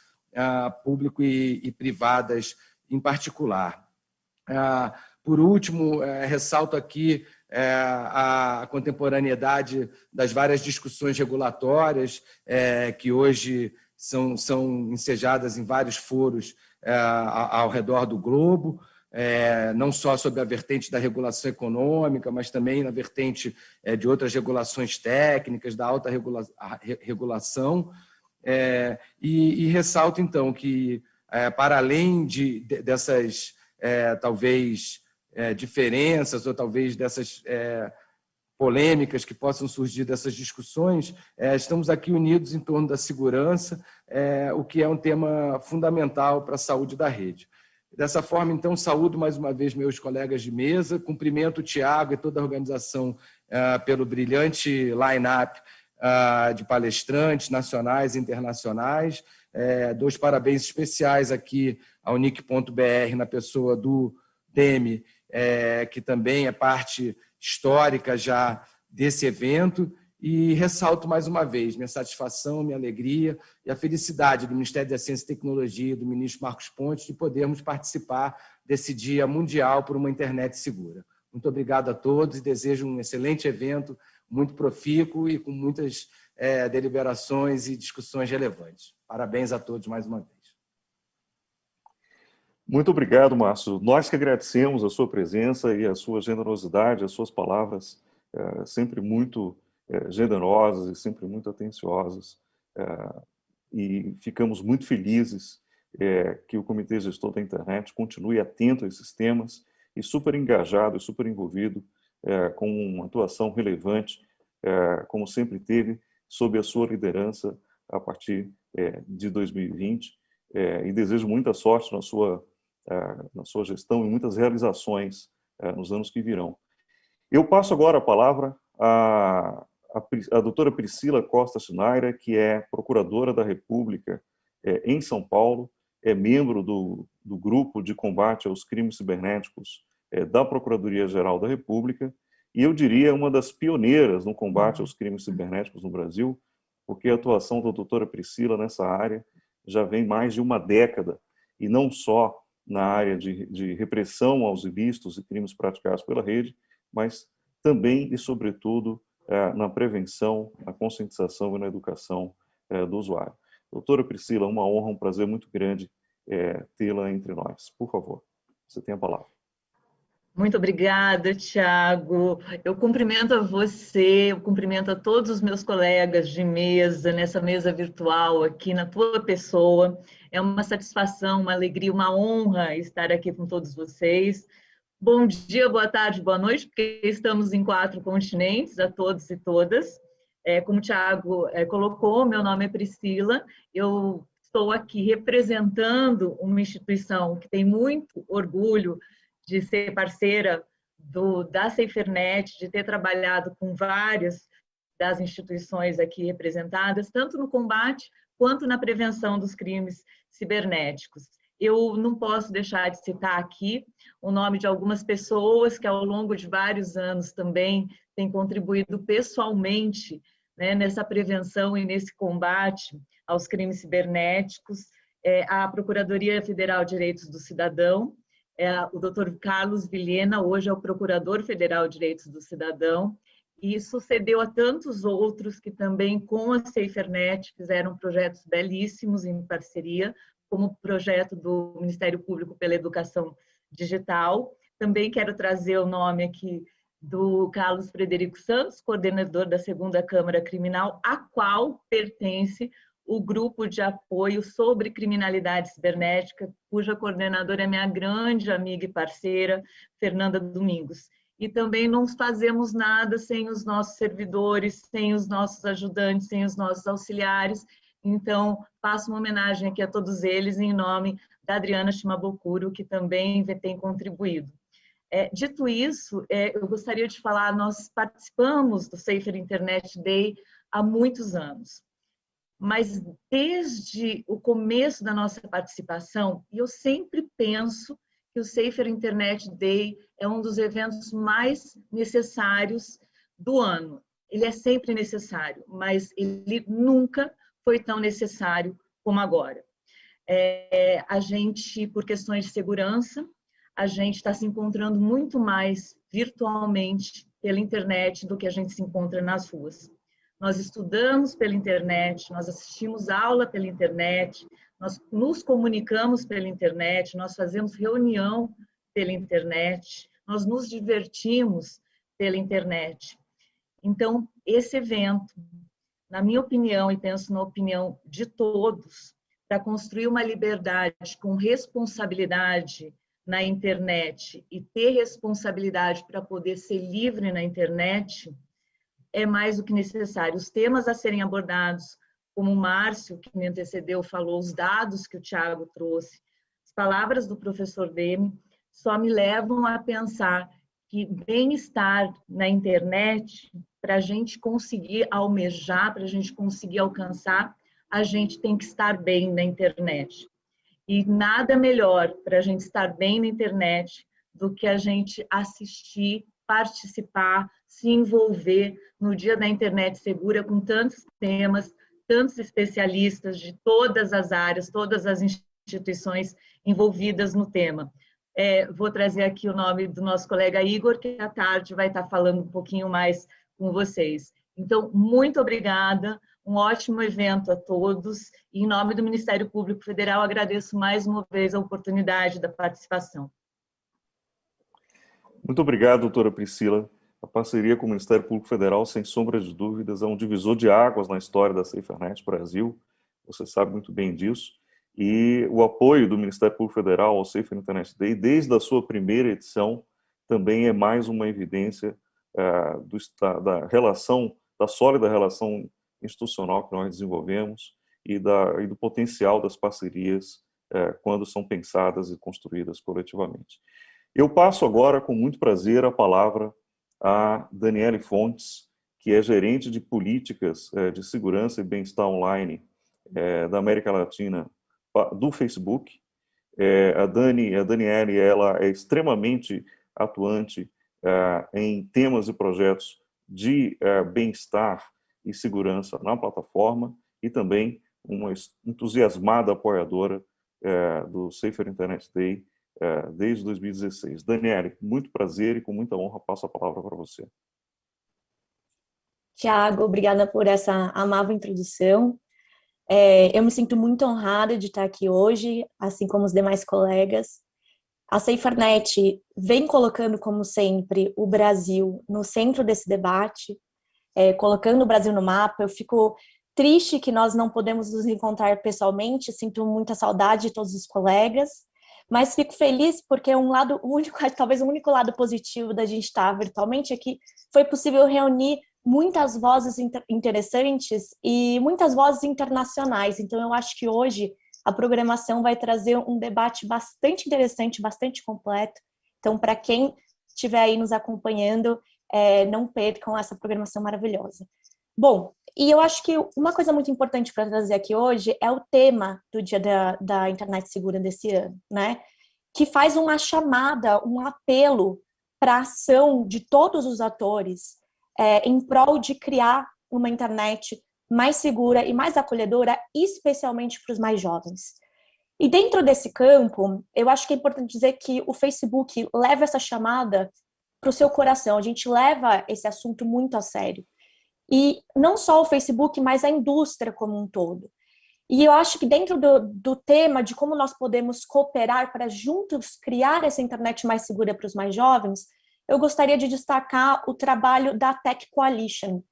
público e privadas em particular. Por último, ressalto aqui a contemporaneidade das várias discussões regulatórias que hoje são ensejadas em vários foros ao redor do globo, não só sobre a vertente da regulação econômica, mas também na vertente de outras regulações técnicas, da alta regulação. E ressalto, então, que, para além dessas, talvez, diferenças ou talvez dessas polêmicas que possam surgir dessas discussões, estamos aqui unidos em torno da segurança, o que é um tema fundamental para a saúde da rede. Dessa forma, então, saúdo mais uma vez meus colegas de mesa, cumprimento o Tiago e toda a organização pelo brilhante line-up de palestrantes nacionais e internacionais. Dou os parabéns especiais aqui ao NIC.br, na pessoa do Demi, que também é parte histórica já desse evento, e ressalto mais uma vez minha satisfação, minha alegria e a felicidade do Ministério da Ciência e Tecnologia e do ministro Marcos Pontes de podermos participar desse Dia Mundial por uma Internet Segura. Muito obrigado a todos e desejo um excelente evento, muito profícuo e com muitas deliberações e discussões relevantes. Parabéns a todos mais uma vez. Muito obrigado, Márcio. Nós que agradecemos a sua presença e a sua generosidade, as suas palavras sempre muito generosas e sempre muito atenciosas. E ficamos muito felizes que o Comitê Gestor da Internet continue atento a esses temas e super engajado e super envolvido com uma atuação relevante, como sempre teve, sob a sua liderança a partir de 2020. E desejo muita sorte na sua gestão e muitas realizações nos anos que virão. Eu passo agora a palavra à doutora Priscila Costa Schneider, que é procuradora da República em São Paulo, é membro do Grupo de Combate aos Crimes Cibernéticos da Procuradoria-Geral da República, e eu diria uma das pioneiras no combate aos crimes cibernéticos no Brasil, porque a atuação da doutora Priscila nessa área já vem mais de uma década, e não só na área de repressão aos ilícitos e crimes praticados pela rede, mas também e, sobretudo, na prevenção, na conscientização e na educação do usuário. Doutora Priscila, uma honra, um prazer muito grande tê-la entre nós. Por favor, você tem a palavra. Muito obrigada, Tiago. Eu cumprimento a você, eu cumprimento a todos os meus colegas de mesa, nessa mesa virtual aqui na tua pessoa. É uma satisfação, uma alegria, uma honra estar aqui com todos vocês. Bom dia, boa tarde, boa noite, porque estamos em 4 continentes, a todos e todas. Como o Tiago colocou, meu nome é Priscila, eu estou aqui representando uma instituição que tem muito orgulho de ser parceira da SaferNet, de ter trabalhado com várias das instituições aqui representadas, tanto no combate quanto na prevenção dos crimes cibernéticos. Eu não posso deixar de citar aqui o nome de algumas pessoas que, ao longo de vários anos, também têm contribuído pessoalmente, né, nessa prevenção e nesse combate aos crimes cibernéticos. A Procuradoria Federal de Direitos do Cidadão, o Dr. Carlos Vilhena, hoje é o Procurador Federal de Direitos do Cidadão, e sucedeu a tantos outros que também, com a SaferNet, fizeram projetos belíssimos em parceria, como o projeto do Ministério Público pela Educação Digital. Também quero trazer o nome aqui do Carlos Frederico Santos, coordenador da 2ª Câmara Criminal, a qual pertence o grupo de apoio sobre criminalidade cibernética, cuja coordenadora é minha grande amiga e parceira, Fernanda Domingos. E também não fazemos nada sem os nossos servidores, sem os nossos ajudantes, sem os nossos auxiliares. Então, faço uma homenagem aqui a todos eles em nome da Adriana Shimabukuro, que também tem contribuído. Dito isso, eu gostaria de falar, nós participamos do Safer Internet Day há muitos anos. Mas desde o começo da nossa participação, eu sempre penso que o Safer Internet Day é um dos eventos mais necessários do ano. Ele é sempre necessário, mas ele nunca foi tão necessário como agora. A gente, por questões de segurança, a gente está se encontrando muito mais virtualmente pela internet do que a gente se encontra nas ruas. Nós estudamos pela internet, nós assistimos aula pela internet, nós nos comunicamos pela internet, nós fazemos reunião pela internet, nós nos divertimos pela internet. Então, esse evento, na minha opinião, e penso na opinião de todos, para construir uma liberdade com responsabilidade na internet e ter responsabilidade para poder ser livre na internet, é mais do que necessário. Os temas a serem abordados, como o Márcio, que me antecedeu, falou, os dados que o Tiago trouxe, as palavras do professor Demi, só me levam a pensar que bem-estar na internet, para a gente conseguir almejar, para a gente conseguir alcançar, a gente tem que estar bem na internet. E nada melhor para a gente estar bem na internet do que a gente assistir, participar, se envolver no Dia da Internet Segura com tantos temas, tantos especialistas de todas as áreas, todas as instituições envolvidas no tema. Vou trazer aqui o nome do nosso colega Igor, que à tarde vai estar falando um pouquinho mais com vocês. Então, muito obrigada, um ótimo evento a todos, e em nome do Ministério Público Federal, agradeço mais uma vez a oportunidade da participação. Muito obrigado, doutora Priscila. A parceria com o Ministério Público Federal, sem sombra de dúvidas, é um divisor de águas na história da SaferNet Brasil. Você sabe muito bem disso. E o apoio do Ministério Público Federal ao Safer Internet Day, desde a sua primeira edição, também é mais uma evidência da sólida relação institucional que nós desenvolvemos e do potencial das parcerias quando são pensadas e construídas coletivamente. Eu passo agora, com muito prazer, a palavra a Daniele Fontes, que é gerente de políticas de segurança e bem-estar online da América Latina do Facebook. A Daniele, ela é extremamente atuante em temas e projetos de bem-estar e segurança na plataforma e também uma entusiasmada apoiadora do Safer Internet Day desde 2016. Daniele, muito prazer e com muita honra passo a palavra para você. Tiago, obrigada por essa amável introdução. Eu me sinto muito honrada de estar aqui hoje, assim como os demais colegas. A SaferNet vem colocando, como sempre, o Brasil no centro desse debate, colocando o Brasil no mapa. Eu fico triste que nós não podemos nos encontrar pessoalmente, sinto muita saudade de todos os colegas, mas fico feliz porque talvez o único lado positivo da gente estar virtualmente é que foi possível reunir muitas vozes interessantes e muitas vozes internacionais. Então, eu acho que hoje a programação vai trazer um debate bastante interessante, bastante completo. Então, para quem estiver aí nos acompanhando, não percam essa programação maravilhosa. Bom, e eu acho que uma coisa muito importante para trazer aqui hoje é o tema do Dia da Internet Segura desse ano, né? Que faz uma chamada, um apelo para a ação de todos os atores em prol de criar uma internet mais segura e mais acolhedora, especialmente para os mais jovens. E dentro desse campo, eu acho que é importante dizer que o Facebook leva essa chamada para o seu coração. A gente leva esse assunto muito a sério. E não só o Facebook, mas a indústria como um todo. E eu acho que dentro do tema de como nós podemos cooperar para juntos criar essa internet mais segura para os mais jovens, eu gostaria de destacar o trabalho da Tech Coalition.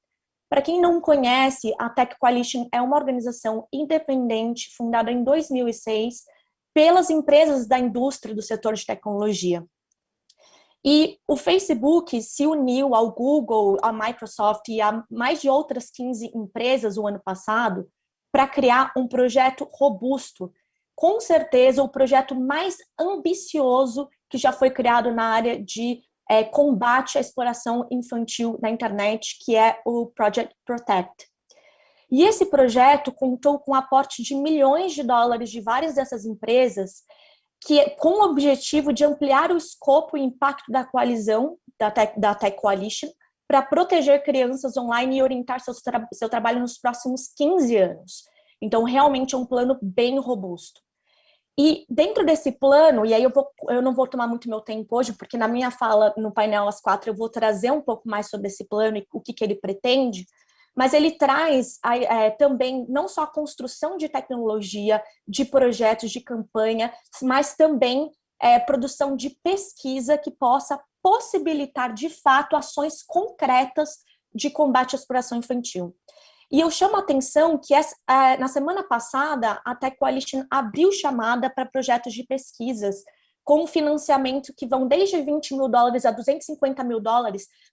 Para quem não conhece, a Tech Coalition é uma organização independente fundada em 2006 pelas empresas da indústria do setor de tecnologia. E o Facebook se uniu ao Google, à Microsoft e a mais de outras 15 empresas o ano passado para criar um projeto robusto, com certeza o projeto mais ambicioso que já foi criado na área de combate à exploração infantil na internet, que é o Project Protect. E esse projeto contou com o aporte de milhões de dólares de várias dessas empresas, com o objetivo de ampliar o escopo e impacto da coalizão, da Tech Coalition, para proteger crianças online e orientar seu trabalho nos próximos 15 anos. Então, realmente é um plano bem robusto. E dentro desse plano, e aí eu não vou tomar muito meu tempo hoje, porque na minha fala no painel às 4 eu vou trazer um pouco mais sobre esse plano e o que ele pretende, mas ele traz também não só a construção de tecnologia, de projetos, de campanha, mas também produção de pesquisa que possa possibilitar, de fato, ações concretas de combate à exploração infantil. E eu chamo a atenção que na semana passada a Tech Coalition abriu chamada para projetos de pesquisas com financiamento que vão desde $20 mil a $250 mil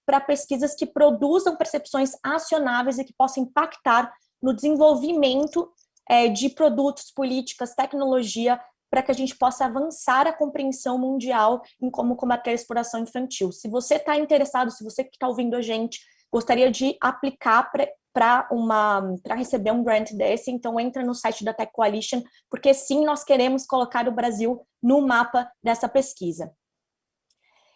para pesquisas que produzam percepções acionáveis e que possam impactar no desenvolvimento de produtos, políticas, tecnologia, para que a gente possa avançar a compreensão mundial em como combater a exploração infantil. Se você está interessado, se você que está ouvindo a gente gostaria de aplicar para receber um grant desse, então entra no site da Tech Coalition, porque sim, nós queremos colocar o Brasil no mapa dessa pesquisa.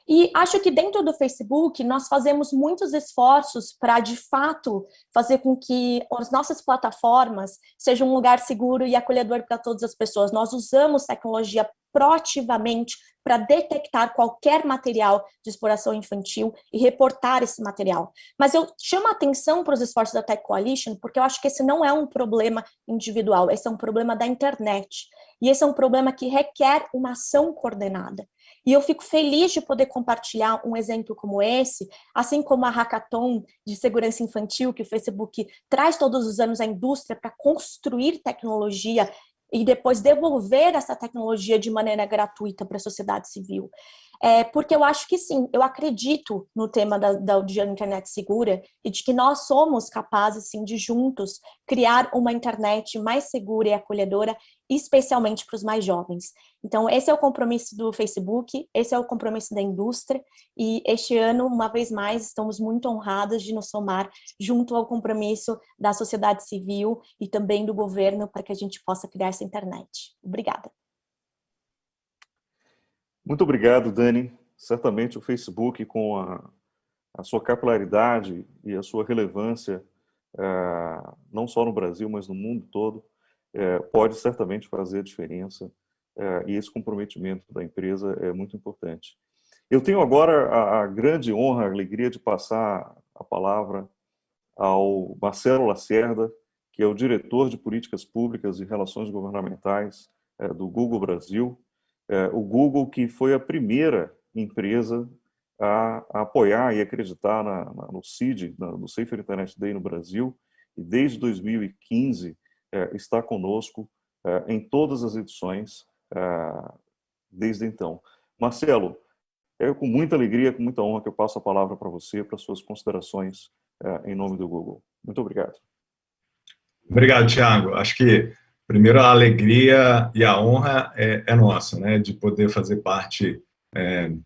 E acho que dentro do Facebook nós fazemos muitos esforços para, de fato, fazer com que as nossas plataformas sejam um lugar seguro e acolhedor para todas as pessoas. Nós usamos tecnologia proativamente para detectar qualquer material de exploração infantil e reportar esse material. Mas eu chamo a atenção para os esforços da Tech Coalition, porque eu acho que esse não é um problema individual, esse é um problema da internet. E esse é um problema que requer uma ação coordenada. E eu fico feliz de poder compartilhar um exemplo como esse, assim como a Hackathon de segurança infantil, que o Facebook traz todos os anos à indústria para construir tecnologia e depois devolver essa tecnologia de maneira gratuita para a sociedade civil. Porque eu acho que sim, eu acredito no tema da Internet Segura e de que nós somos capazes, sim, de juntos criar uma internet mais segura e acolhedora, especialmente para os mais jovens. Então, esse é o compromisso do Facebook, esse é o compromisso da indústria, e este ano, uma vez mais, estamos muito honrados de nos somar junto ao compromisso da sociedade civil e também do governo para que a gente possa criar essa internet. Obrigada. Muito obrigado, Dani. Certamente o Facebook, com a sua capilaridade e a sua relevância, não só no Brasil, mas no mundo todo, pode certamente fazer a diferença, e esse comprometimento da empresa é muito importante. Eu tenho agora a grande honra, a alegria de passar a palavra ao Marcelo Lacerda, que é o diretor de Políticas Públicas e Relações Governamentais do Google Brasil. O Google, que foi a primeira empresa a apoiar e acreditar no CID, no Safer Internet Day no Brasil, e desde 2015 está conosco em todas as edições desde então. Marcelo, é com muita alegria, com muita honra que eu passo a palavra para você, para suas considerações em nome do Google. Muito obrigado. Obrigado, Thiago. Acho que primeiro, a alegria e a honra é nossa, né, de poder fazer parte,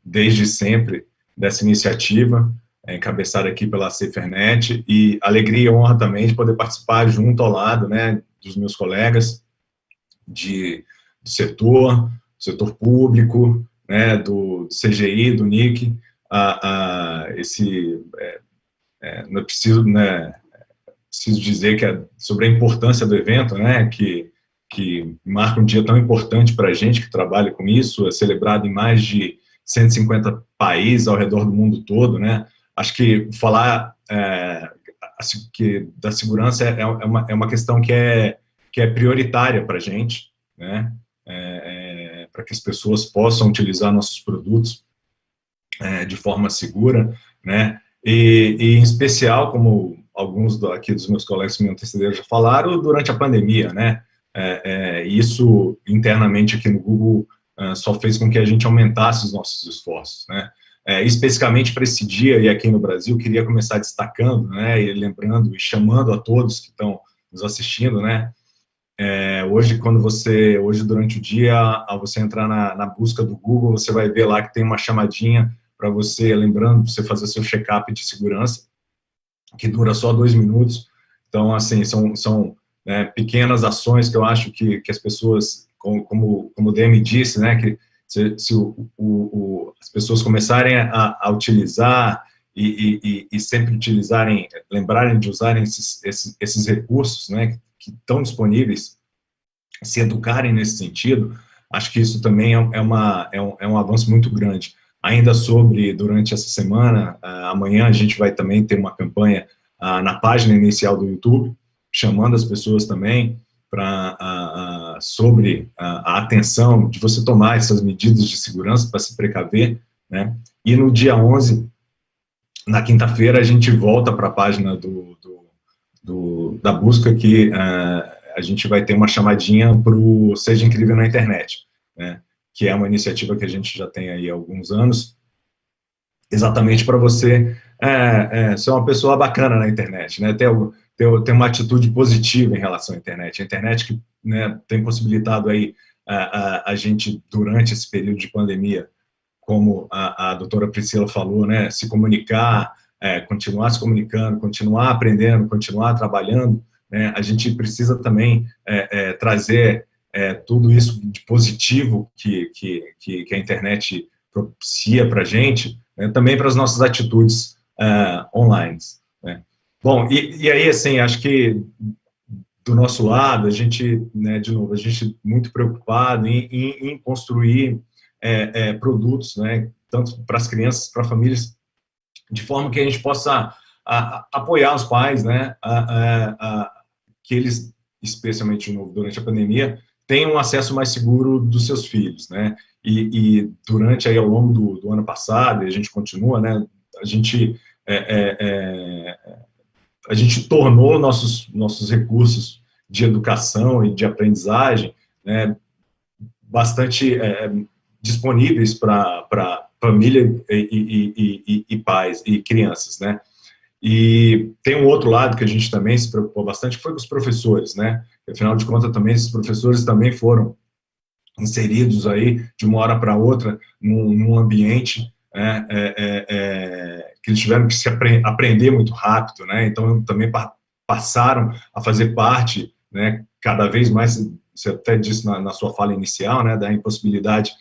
desde sempre, dessa iniciativa, encabeçada aqui pela SaferNet, e alegria e honra também de poder participar junto ao lado, né, dos meus colegas do setor público, né, do CGI, do NIC, não preciso, né, preciso dizer que sobre a importância do evento, né, que marca um dia tão importante para a gente que trabalha com isso, é celebrado em mais de 150 países ao redor do mundo todo, né. Acho que falar que da segurança é uma questão que é prioritária para a gente, né, para que as pessoas possam utilizar nossos produtos de forma segura, né, e em especial, como alguns aqui dos meus colegas que me antecederam já falaram, durante a pandemia, né? Isso internamente aqui no Google só fez com que a gente aumentasse os nossos esforços, né? Especificamente para esse dia, e aqui no Brasil, queria começar destacando, né, e lembrando e chamando a todos que estão nos assistindo, né? Hoje durante o dia, ao você entrar na busca do Google, você vai ver lá que tem uma chamadinha para você, lembrando, para você fazer seu check-up de segurança, que dura só 2 minutos. Então, assim, são pequenas ações que eu acho que as pessoas, como o DM disse, né, que se as pessoas começarem a utilizar e sempre lembrarem de usarem esses recursos, né, que estão disponíveis, se educarem nesse sentido, acho que isso também é um avanço muito grande. Ainda durante essa semana, amanhã a gente vai também ter uma campanha na página inicial do YouTube, chamando as pessoas também sobre a atenção de você tomar essas medidas de segurança para se precaver, né? E no dia 11, na quinta-feira, a gente volta para a página da busca, que a gente vai ter uma chamadinha para o Seja Incrível na Internet, né? Que é uma iniciativa que a gente já tem aí há alguns anos, exatamente para você ser uma pessoa bacana na internet, né? Ter uma atitude positiva em relação à internet. A internet que, né, tem possibilitado aí a gente, durante esse período de pandemia, como a doutora Priscila falou, né, se comunicar, continuar se comunicando, continuar aprendendo, continuar trabalhando, né? A gente precisa também trazer tudo isso de positivo que a internet propicia para a gente, né, também para as nossas atitudes online, né? Bom, e aí, assim, acho que do nosso lado, a gente, né, de novo, a gente muito preocupado em construir produtos, né, tanto para as crianças, para famílias, de forma que a gente possa apoiar os pais, né, que eles, especialmente de novo, durante a pandemia, tenham um acesso mais seguro dos seus filhos, né? E durante aí, ao longo do ano passado, e a gente continua, né, a gente tornou nossos recursos de educação e de aprendizagem, né, bastante disponíveis para família e pais e crianças, né? E tem um outro lado que a gente também se preocupou bastante, que foi com os professores, né? Afinal de contas, também esses professores também foram inseridos aí de uma hora para outra num ambiente que eles tiveram que se aprender muito rápido, né? Então também passaram a fazer parte, né, cada vez mais, você até disse na sua fala inicial, né, da impossibilidade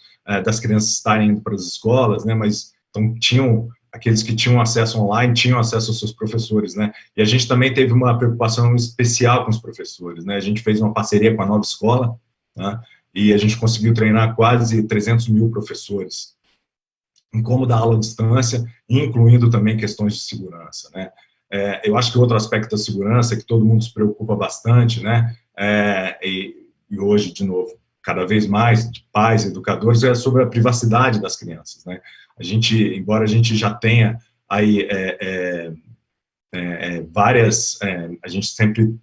das crianças estarem indo para as escolas, né? Mas então aqueles que tinham acesso online tinham acesso aos seus professores, né? E a gente também teve uma preocupação especial com os professores, né? A gente fez uma parceria com a Nova Escola, né? E a gente conseguiu treinar quase 300 mil professores em como dar aula à distância, incluindo também questões de segurança, né? Eu acho que outro aspecto da segurança que todo mundo se preocupa bastante, né? E hoje, de novo, cada vez mais, de pais, educadores, é sobre a privacidade das crianças, né? Embora a gente já tenha aí a gente sempre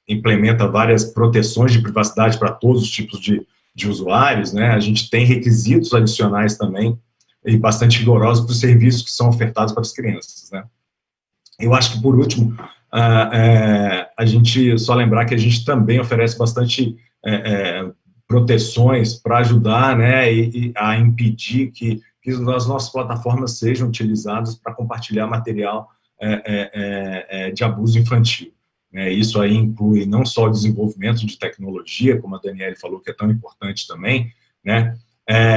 implementa várias proteções de privacidade para todos os tipos de usuários, né? A gente tem requisitos adicionais também, e bastante rigorosos para os serviços que são ofertados para as crianças, né? Eu acho que, por último, a gente só lembrar que a gente também oferece bastante proteções para ajudar, né, e a impedir que as nossas plataformas sejam utilizadas para compartilhar material de abuso infantil. Isso aí inclui não só o desenvolvimento de tecnologia, como a Daniele falou, que é tão importante também, né,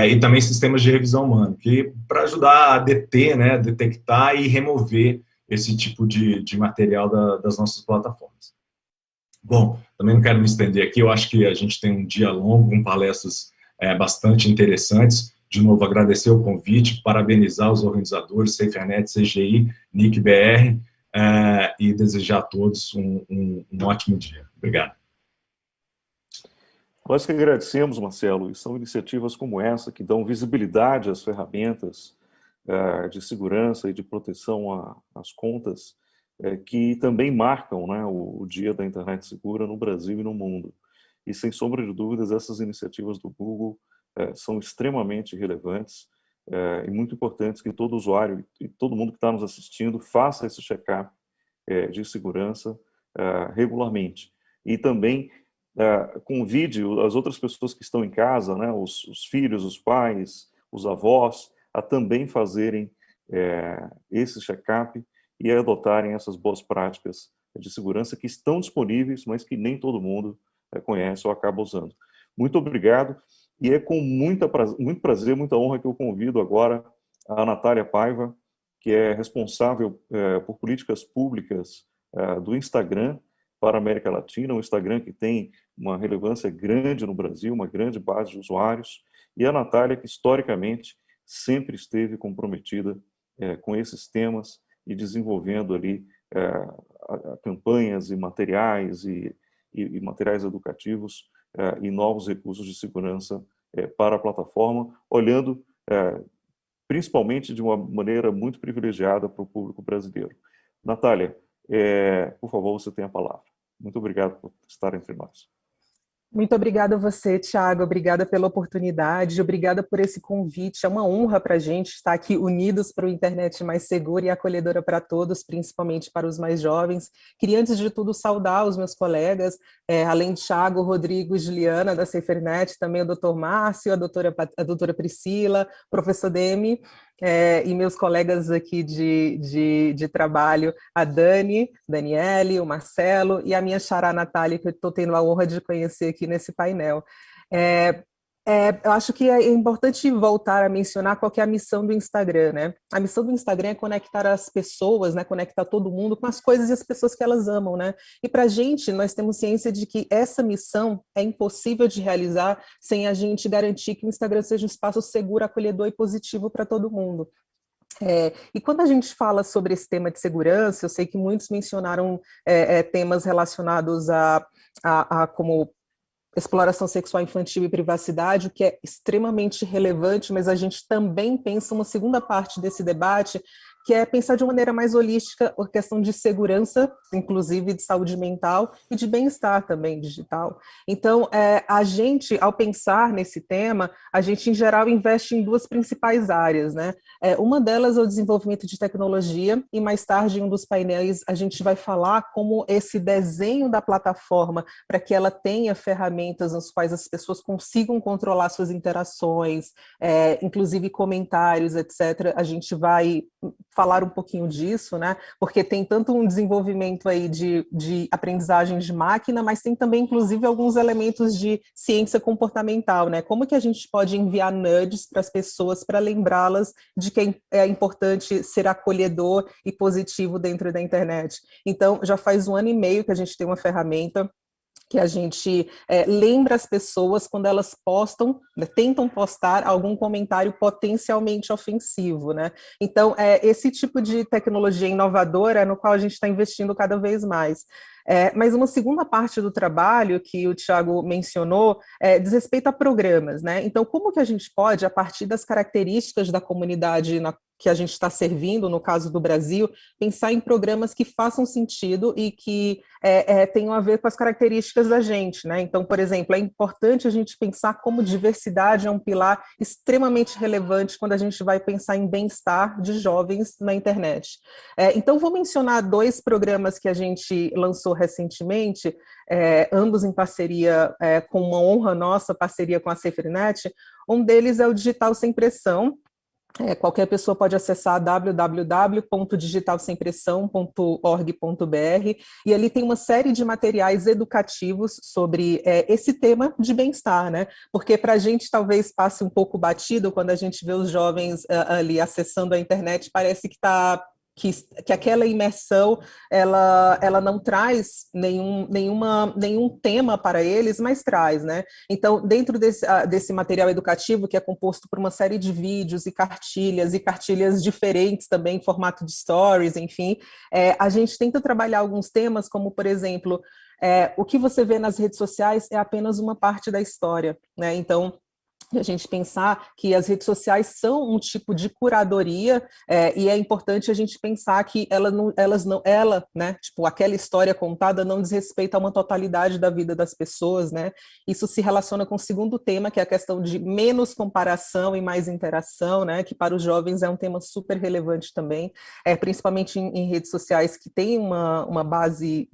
e também sistemas de revisão humana, que para ajudar a deter, né, detectar e remover esse tipo de material das nossas plataformas. Bom, também não quero me estender aqui, eu acho que a gente tem um dia longo, com palestras bastante interessantes. De novo, agradecer o convite, parabenizar os organizadores, SaferNet, CGI, NIC.br, e desejar a todos um ótimo dia. Obrigado. Nós que agradecemos, Marcelo, e são iniciativas como essa que dão visibilidade às ferramentas de segurança e de proteção às contas que também marcam, né, o Dia da Internet Segura no Brasil e no mundo. E, sem sombra de dúvidas, essas iniciativas do Google são extremamente relevantes e muito importantes que todo usuário e todo mundo que está nos assistindo faça esse check-up de segurança regularmente. E também convide as outras pessoas que estão em casa, né, os filhos, os pais, os avós, a também fazerem esse check-up e a adotarem essas boas práticas de segurança que estão disponíveis, mas que nem todo mundo conhece ou acaba usando. Muito obrigado, e é com muito prazer, muita honra que eu convido agora a Natália Paiva, que é responsável por políticas públicas do Instagram para a América Latina, um Instagram que tem uma relevância grande no Brasil, uma grande base de usuários, e a Natália, que historicamente sempre esteve comprometida com esses temas e desenvolvendo ali campanhas e materiais e materiais educativos e novos recursos de segurança para a plataforma, olhando principalmente de uma maneira muito privilegiada para o público brasileiro. Natália, por favor, você tem a palavra. Muito obrigado por estar entre nós. Muito obrigada a você, Thiago. Obrigada pela oportunidade, obrigada por esse convite. É uma honra para a gente estar aqui unidos para uma internet mais segura e acolhedora para todos, principalmente para os mais jovens. Queria, antes de tudo, saudar os meus colegas, além de Thiago, Rodrigo e Juliana, da SaferNet, também o Dr. Márcio, a doutora Priscila, o professor Demi, e meus colegas aqui de trabalho, a Daniele, o Marcelo e a minha xará Natália, que eu estou tendo a honra de conhecer aqui nesse painel. Eu acho que é importante voltar a mencionar qual que é a missão do Instagram, né? A missão do Instagram é conectar as pessoas, né? Conectar todo mundo com as coisas e as pessoas que elas amam, né? E para a gente, nós temos ciência de que essa missão é impossível de realizar sem a gente garantir que o Instagram seja um espaço seguro, acolhedor e positivo para todo mundo. E quando a gente fala sobre esse tema de segurança, eu sei que muitos mencionaram temas relacionados a como exploração sexual infantil e privacidade, o que é extremamente relevante, mas a gente também pensa uma segunda parte desse debate, que é pensar de uma maneira mais holística a questão de segurança, inclusive de saúde mental, e de bem-estar também digital. Então, a gente, ao pensar nesse tema, a gente, em geral, investe em duas principais áreas, né? Uma delas é o desenvolvimento de tecnologia, e mais tarde, em um dos painéis, a gente vai falar como esse desenho da plataforma, para que ela tenha ferramentas nas quais as pessoas consigam controlar suas interações, inclusive comentários, etc. A gente vai falar um pouquinho disso, né? Porque tem tanto um desenvolvimento aí de aprendizagem de máquina, mas tem também, inclusive, alguns elementos de ciência comportamental, né? Como que a gente pode enviar nudges para as pessoas para lembrá-las de que é importante ser acolhedor e positivo dentro da internet. Então, já faz 1 ano e meio que a gente tem uma ferramenta que a gente lembra as pessoas quando elas postam, né, tentam postar algum comentário potencialmente ofensivo, né? Então, esse tipo de tecnologia inovadora no qual a gente está investindo cada vez mais. Mas uma segunda parte do trabalho que o Thiago mencionou diz respeito a programas, né? Então, como que a gente pode, a partir das características da comunidade que a gente está servindo, no caso do Brasil, pensar em programas que façam sentido e que tenham a ver com as características da gente, né? Então, por exemplo, é importante a gente pensar como diversidade é um pilar extremamente relevante quando a gente vai pensar em bem-estar de jovens na internet. Então, vou mencionar 2 programas que a gente lançou recentemente, ambos em parceria, com uma honra nossa, parceria com a SaferNet. Um deles é o Digital Sem Pressão. Qualquer pessoa pode acessar www.digitalsempressão.org.br e ali tem uma série de materiais educativos sobre esse tema de bem-estar, né? Porque para a gente talvez passe um pouco batido quando a gente vê os jovens ali acessando a internet, parece que que aquela imersão ela não traz nenhum tema para eles, mas traz, né? Então, dentro desse material educativo, que é composto por uma série de vídeos e cartilhas diferentes também, em formato de stories, enfim, a gente tenta trabalhar alguns temas, como, por exemplo, o que você vê nas redes sociais é apenas uma parte da história, né? Então, E a gente pensar que as redes sociais são um tipo de curadoria, e é importante a gente pensar que né, tipo, aquela história contada não diz respeito a uma totalidade da vida das pessoas, né? Isso se relaciona com o segundo tema, que é a questão de menos comparação e mais interação, né? Que para os jovens é um tema super relevante também, principalmente em redes sociais que tem uma base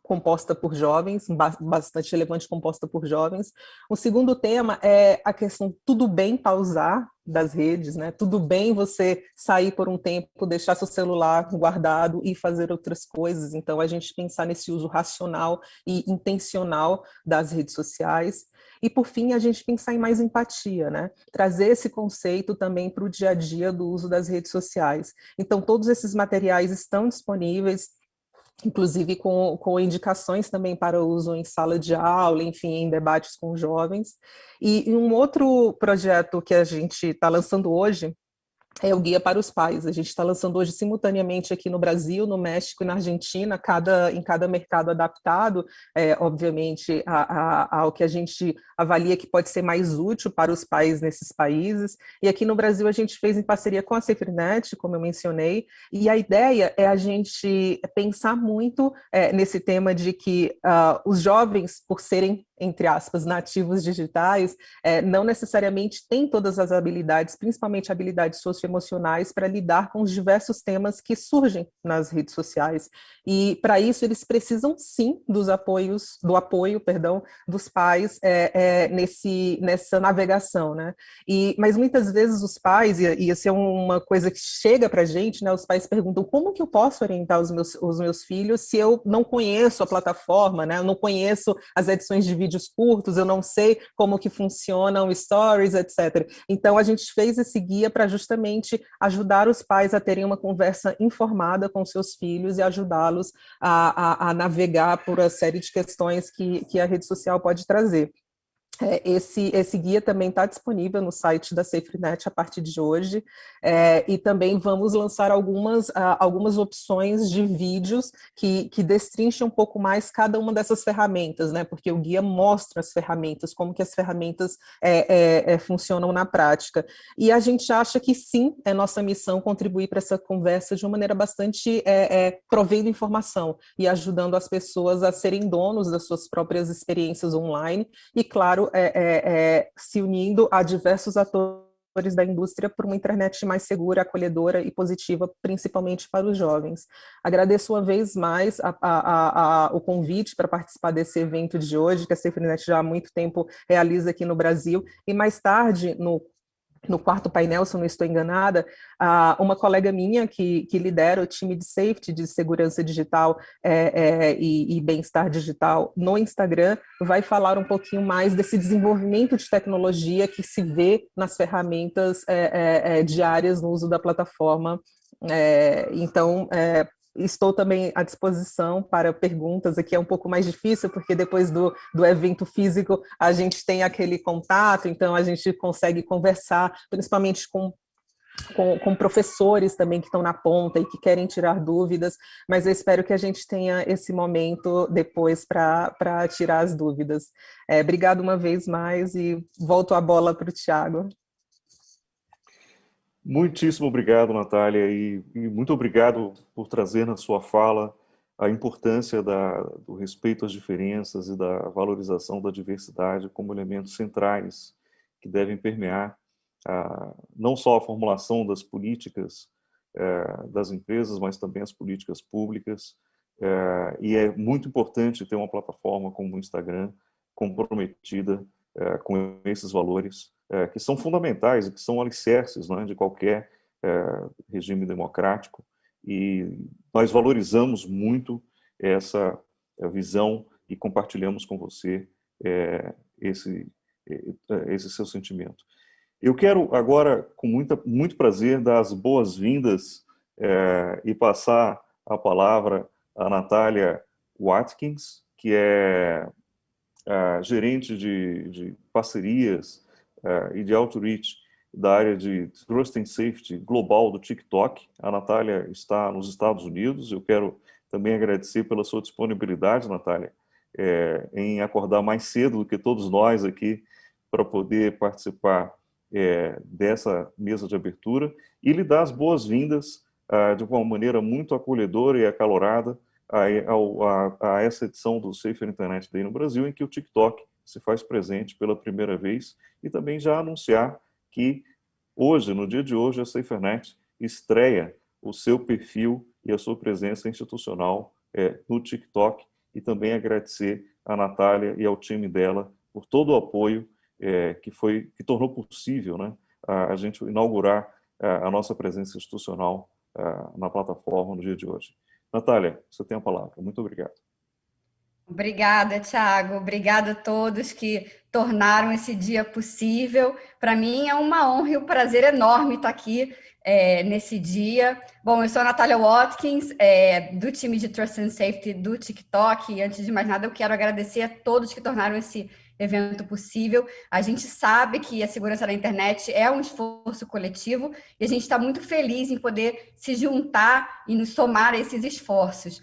composta por jovens, bastante relevante, composta por jovens. O segundo tema é a questão tudo bem pausar das redes, né? Tudo bem você sair por um tempo, deixar seu celular guardado e fazer outras coisas. Então, a gente pensar nesse uso racional e intencional das redes sociais. E, por fim, a gente pensar em mais empatia, né? Trazer esse conceito também para o dia a dia do uso das redes sociais. Então, todos esses materiais estão disponíveis, inclusive com indicações também para uso em sala de aula, enfim, em debates com jovens. E um outro projeto que a gente está lançando hoje é o Guia para os Pais. A gente está lançando hoje simultaneamente aqui no Brasil, no México e na Argentina, em cada mercado adaptado, obviamente, ao que a gente avalia que pode ser mais útil para os pais nesses países. E aqui no Brasil a gente fez em parceria com a SaferNet, como eu mencionei, e a ideia é a gente pensar muito nesse tema de que os jovens, por serem, entre aspas, nativos digitais, não necessariamente têm todas as habilidades, principalmente habilidades socioemocionais, para lidar com os diversos temas que surgem nas redes sociais. E, para isso, eles precisam, sim, do apoio dos pais nessa navegação, né? Mas, muitas vezes, os pais, e isso é uma coisa que chega para a gente, né? Os pais perguntam como que eu posso orientar os meus filhos se eu não conheço a plataforma, né? Eu não conheço as edições de vídeos curtos, eu não sei como que funcionam stories, etc. Então, a gente fez esse guia para justamente ajudar os pais a terem uma conversa informada com seus filhos e ajudá-los a navegar por uma série de questões que a rede social pode trazer. Esse guia também está disponível no site da SaferNet a partir de hoje, e também vamos lançar algumas opções de vídeos que destrincham um pouco mais cada uma dessas ferramentas, né? Porque o guia mostra as ferramentas, como que as ferramentas funcionam na prática. E a gente acha que sim, é nossa missão contribuir para essa conversa de uma maneira bastante provendo informação e ajudando as pessoas a serem donos das suas próprias experiências online e, claro, se unindo a diversos atores da indústria por uma internet mais segura, acolhedora e positiva, principalmente para os jovens. Agradeço uma vez mais o convite para participar desse evento de hoje, que a SaferNet já há muito tempo realiza aqui no Brasil, e mais tarde, no quarto painel, se eu não estou enganada, uma colega minha que lidera o time de safety, de segurança digital e bem-estar digital no Instagram, vai falar um pouquinho mais desse desenvolvimento de tecnologia que se vê nas ferramentas diárias no uso da plataforma. Então, estou também à disposição para perguntas. Aqui é um pouco mais difícil, porque depois do evento físico a gente tem aquele contato, então a gente consegue conversar, principalmente com professores também que estão na ponta e que querem tirar dúvidas, mas eu espero que a gente tenha esse momento depois para tirar as dúvidas. Obrigado uma vez mais e volto a bola para o Thiago. Muitíssimo obrigado, Natália, e muito obrigado por trazer na sua fala a importância do respeito às diferenças e da valorização da diversidade como elementos centrais que devem permear não só a formulação das políticas das empresas, mas também as políticas públicas. E é muito importante ter uma plataforma como o Instagram comprometida com esses valores, que são fundamentais e que são alicerces, né, de qualquer regime democrático, e nós valorizamos muito essa visão e compartilhamos com você esse seu sentimento. Eu quero agora, com muito prazer, dar as boas-vindas e passar a palavra à Natália Watkins, que é gerente de parcerias e de outreach da área de Trust and Safety global do TikTok. A Natália está nos Estados Unidos. Eu quero também agradecer pela sua disponibilidade, Natália, em acordar mais cedo do que todos nós aqui para poder participar dessa mesa de abertura e lhe dar as boas-vindas de uma maneira muito acolhedora e acalorada a essa edição do Safer Internet Day no Brasil, em que o TikTok se faz presente pela primeira vez, e também já anunciar que hoje, no dia de hoje, a SaferNet estreia o seu perfil e a sua presença institucional no TikTok, e também agradecer a Natália e ao time dela por todo o apoio que tornou possível, né, a gente inaugurar a nossa presença institucional na plataforma no dia de hoje. Natália, você tem a palavra. Muito obrigado. Obrigada, Thiago. Obrigada a todos que tornaram esse dia possível. Para mim é uma honra e um prazer enorme estar aqui nesse dia. Bom, eu sou a Natália Watkins, do time de Trust and Safety do TikTok. E antes de mais nada, eu quero agradecer a todos que tornaram esse evento possível. A gente sabe que a segurança da internet é um esforço coletivo e a gente está muito feliz em poder se juntar e nos somar a esses esforços.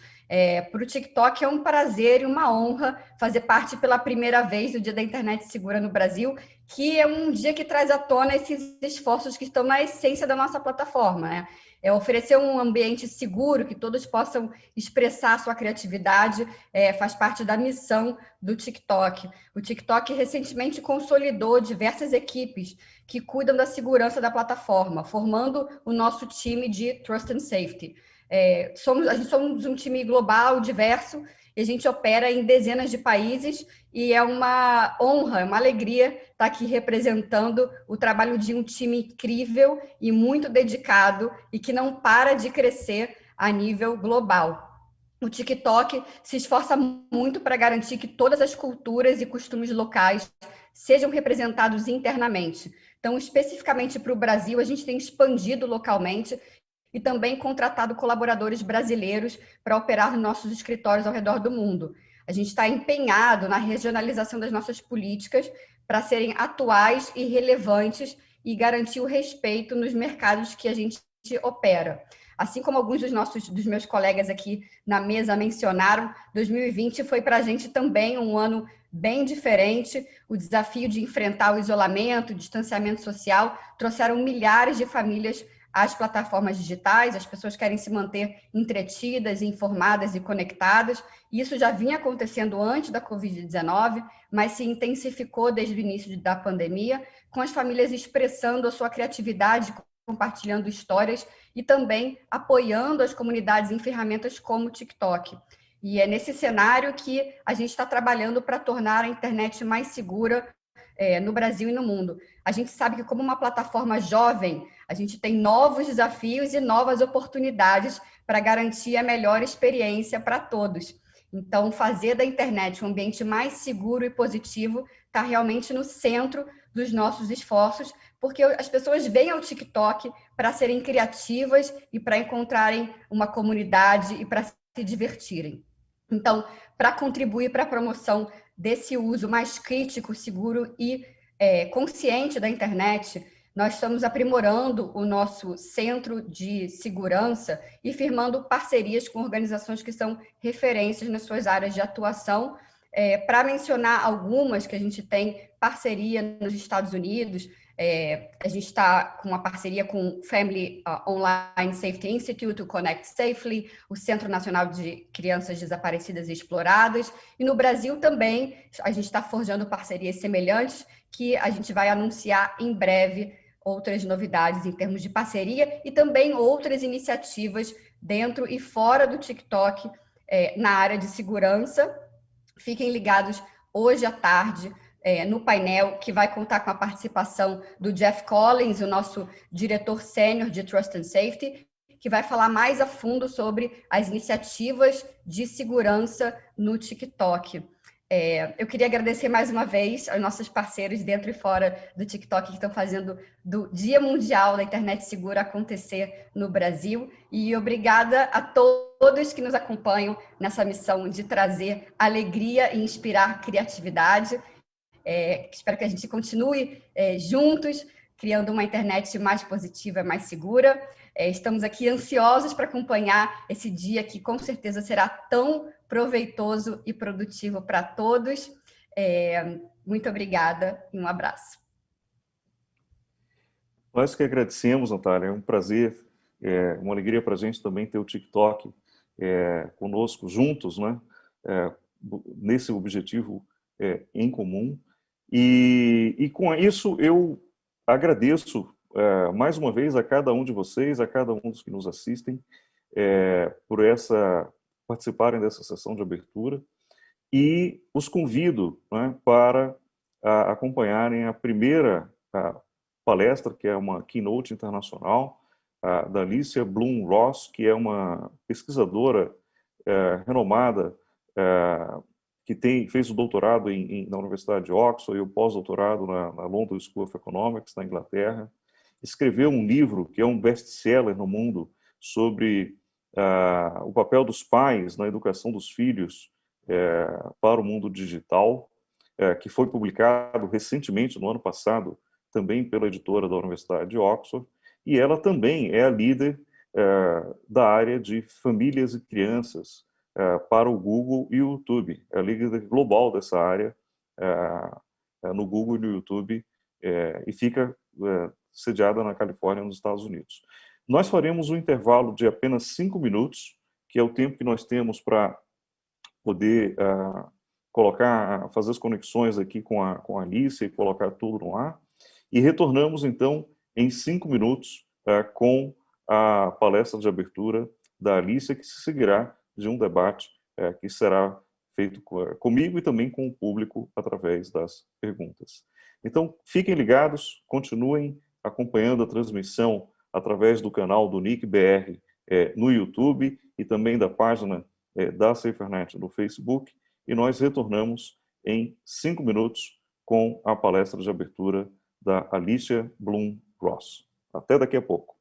Para o TikTok é um prazer e uma honra fazer parte pela primeira vez do Dia da Internet Segura no Brasil, que é um dia que traz à tona esses esforços que estão na essência da nossa plataforma, né? Oferecer um ambiente seguro, que todos possam expressar a sua criatividade, faz parte da missão do TikTok. O TikTok recentemente consolidou diversas equipes que cuidam da segurança da plataforma, formando o nosso time de Trust and Safety. A gente somos um time global, diverso, e a gente opera em dezenas de países, e é uma honra, é uma alegria estar aqui representando o trabalho de um time incrível e muito dedicado e que não para de crescer a nível global. O TikTok se esforça muito para garantir que todas as culturas e costumes locais sejam representados internamente. Então, especificamente para o Brasil, a gente tem expandido localmente e também contratado colaboradores brasileiros para operar nos nossos escritórios ao redor do mundo. A gente está empenhado na regionalização das nossas políticas para serem atuais e relevantes e garantir o respeito nos mercados que a gente opera. Assim como alguns dos meus colegas aqui na mesa mencionaram, 2020 foi para a gente também um ano bem diferente. O desafio de enfrentar o isolamento, o distanciamento social, trouxeram milhares de famílias às plataformas digitais. As pessoas querem se manter entretidas, informadas e conectadas. Isso já vinha acontecendo antes da Covid-19, mas se intensificou desde o início da pandemia, com as famílias expressando a sua criatividade, compartilhando histórias e também apoiando as comunidades em ferramentas como o TikTok. E é nesse cenário que a gente está trabalhando para tornar a internet mais segura no Brasil e no mundo. A gente sabe que, como uma plataforma jovem, a gente tem novos desafios e novas oportunidades para garantir a melhor experiência para todos. Então, fazer da internet um ambiente mais seguro e positivo está realmente no centro dos nossos esforços, porque as pessoas vêm ao TikTok para serem criativas e para encontrarem uma comunidade e para se divertirem. Então, para contribuir para a promoção desse uso mais crítico, seguro e consciente da internet, nós estamos aprimorando o nosso centro de segurança e firmando parcerias com organizações que são referências nas suas áreas de atuação. Para mencionar algumas que a gente tem parceria nos Estados Unidos, a gente está com uma parceria com o Family Online Safety Institute, o Connect Safely, o Centro Nacional de Crianças Desaparecidas e Exploradas, e no Brasil também a gente está forjando parcerias semelhantes, que a gente vai anunciar em breve outras novidades em termos de parceria e também outras iniciativas dentro e fora do TikTok na área de segurança. Fiquem ligados hoje à tarde no painel, que vai contar com a participação do Jeff Collins, o nosso diretor sênior de Trust and Safety, que vai falar mais a fundo sobre as iniciativas de segurança no TikTok. Eu queria agradecer mais uma vez aos nossos parceiros dentro e fora do TikTok que estão fazendo do Dia Mundial da Internet Segura acontecer no Brasil, e obrigada a todos que nos acompanham nessa missão de trazer alegria e inspirar criatividade. Espero que a gente continue juntos, criando uma internet mais positiva, mais segura. Estamos aqui ansiosos para acompanhar esse dia que com certeza será tão proveitoso e produtivo para todos. Muito obrigada e um abraço. Nós que agradecemos, Natália, é um prazer, uma alegria para a gente também ter o TikTok conosco, juntos, né? Nesse objetivo em comum. E com isso eu agradeço mais uma vez a cada um de vocês, a cada um dos que nos assistem, por participarem dessa sessão de abertura, e os convido, né, para acompanharem a primeira palestra, que é uma keynote internacional, da Alicia Bloom Ross, que é uma pesquisadora renomada, que fez o doutorado na Universidade de Oxford e o pós-doutorado na London School of Economics, na Inglaterra. Escreveu um livro que é um best-seller no mundo sobre o papel dos pais na educação dos filhos para o mundo digital, que foi publicado recentemente, no ano passado, também pela editora da Universidade de Oxford, e ela também é a líder da área de famílias e crianças para o Google e o YouTube. É a líder global dessa área no Google e no YouTube, e fica sediada na Califórnia, nos Estados Unidos. Nós faremos um intervalo de apenas 5 minutos, que é o tempo que nós temos para poder fazer as conexões aqui com a Alice e colocar tudo no ar. E retornamos, então, em 5 minutos com a palestra de abertura da Alice, que se seguirá de um debate que será feito comigo e também com o público através das perguntas. Então, fiquem ligados, continuem acompanhando a transmissão através do canal do NIC.br no YouTube e também da página da SaferNet no Facebook, e nós retornamos em 5 minutos com a palestra de abertura da Alicia Bloom Ross. Até daqui a pouco.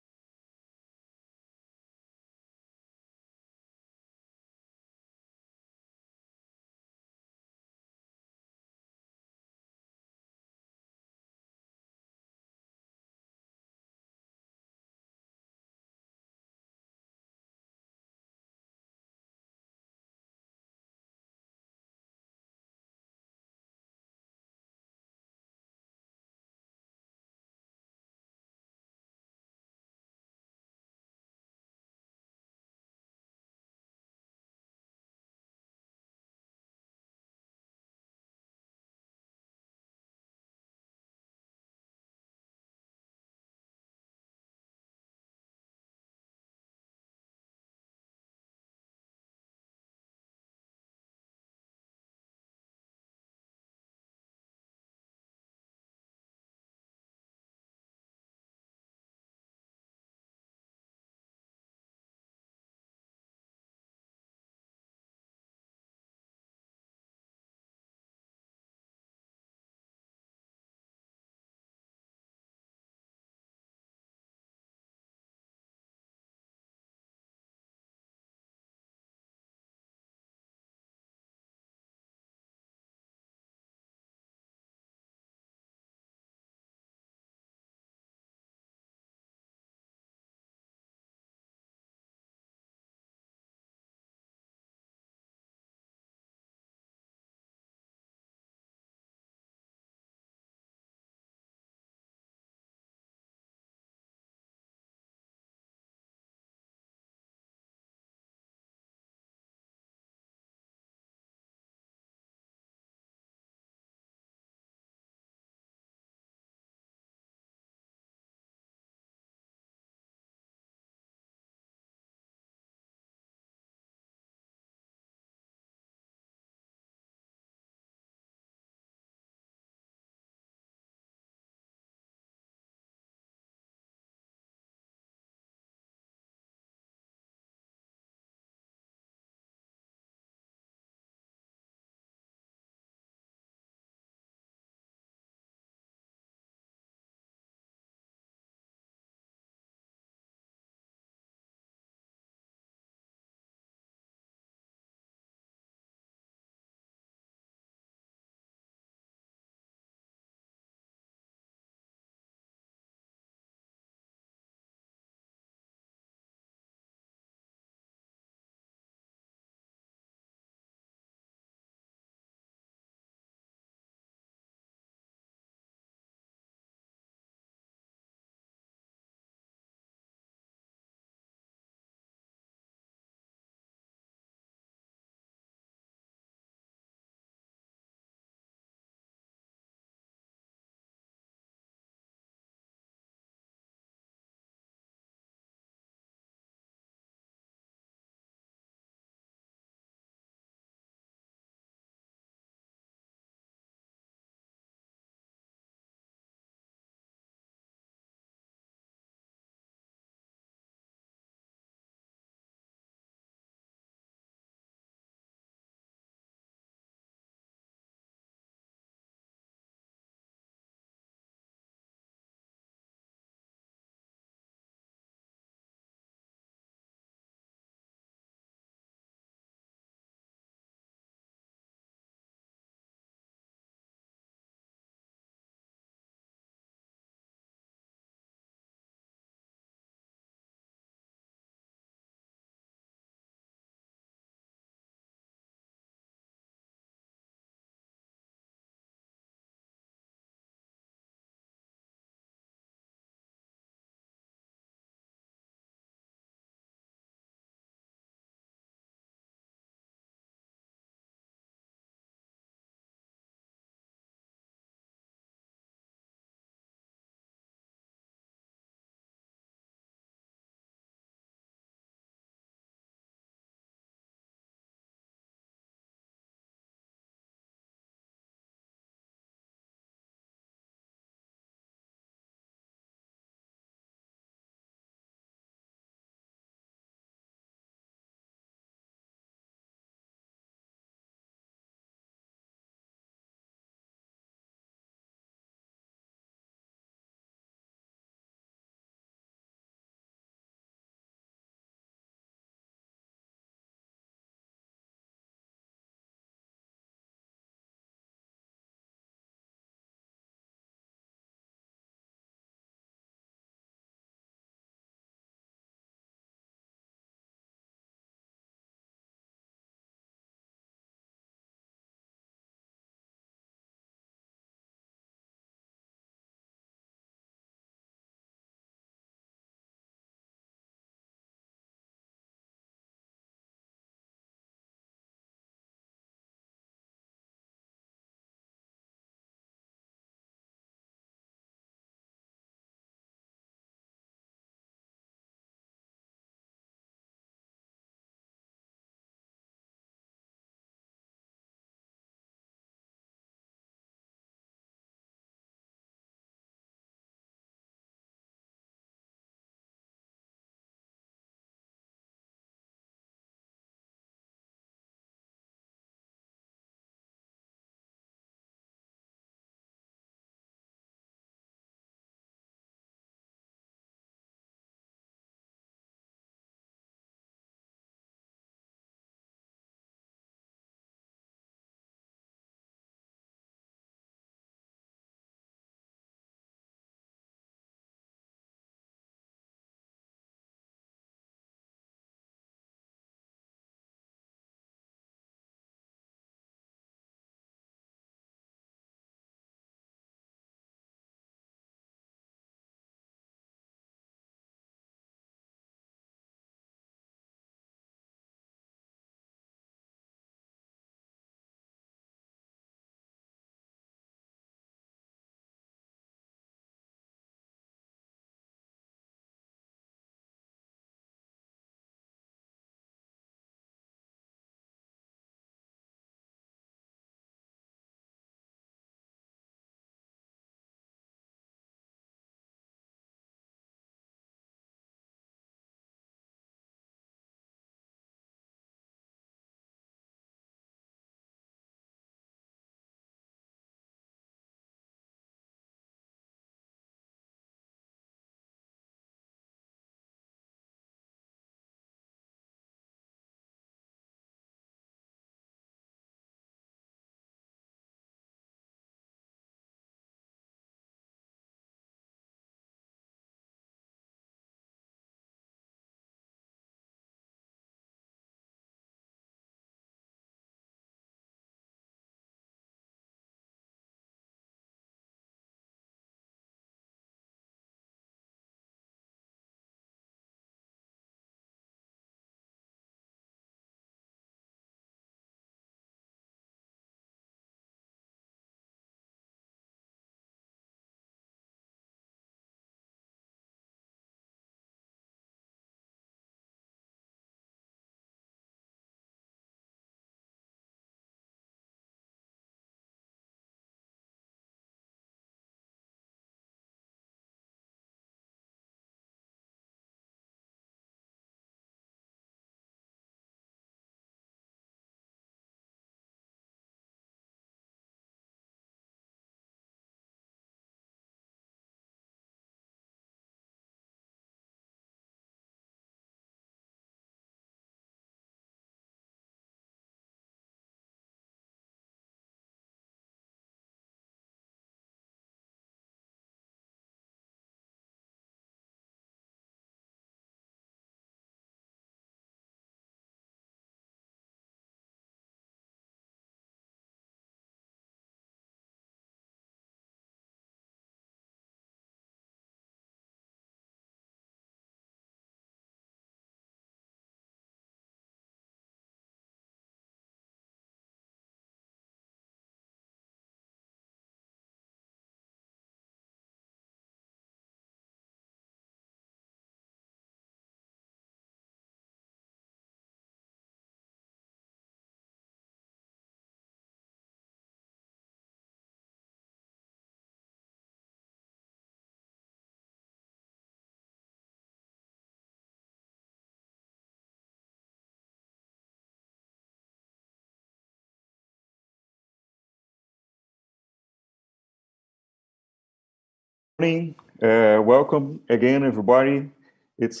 Morning. Welcome again, everybody. It's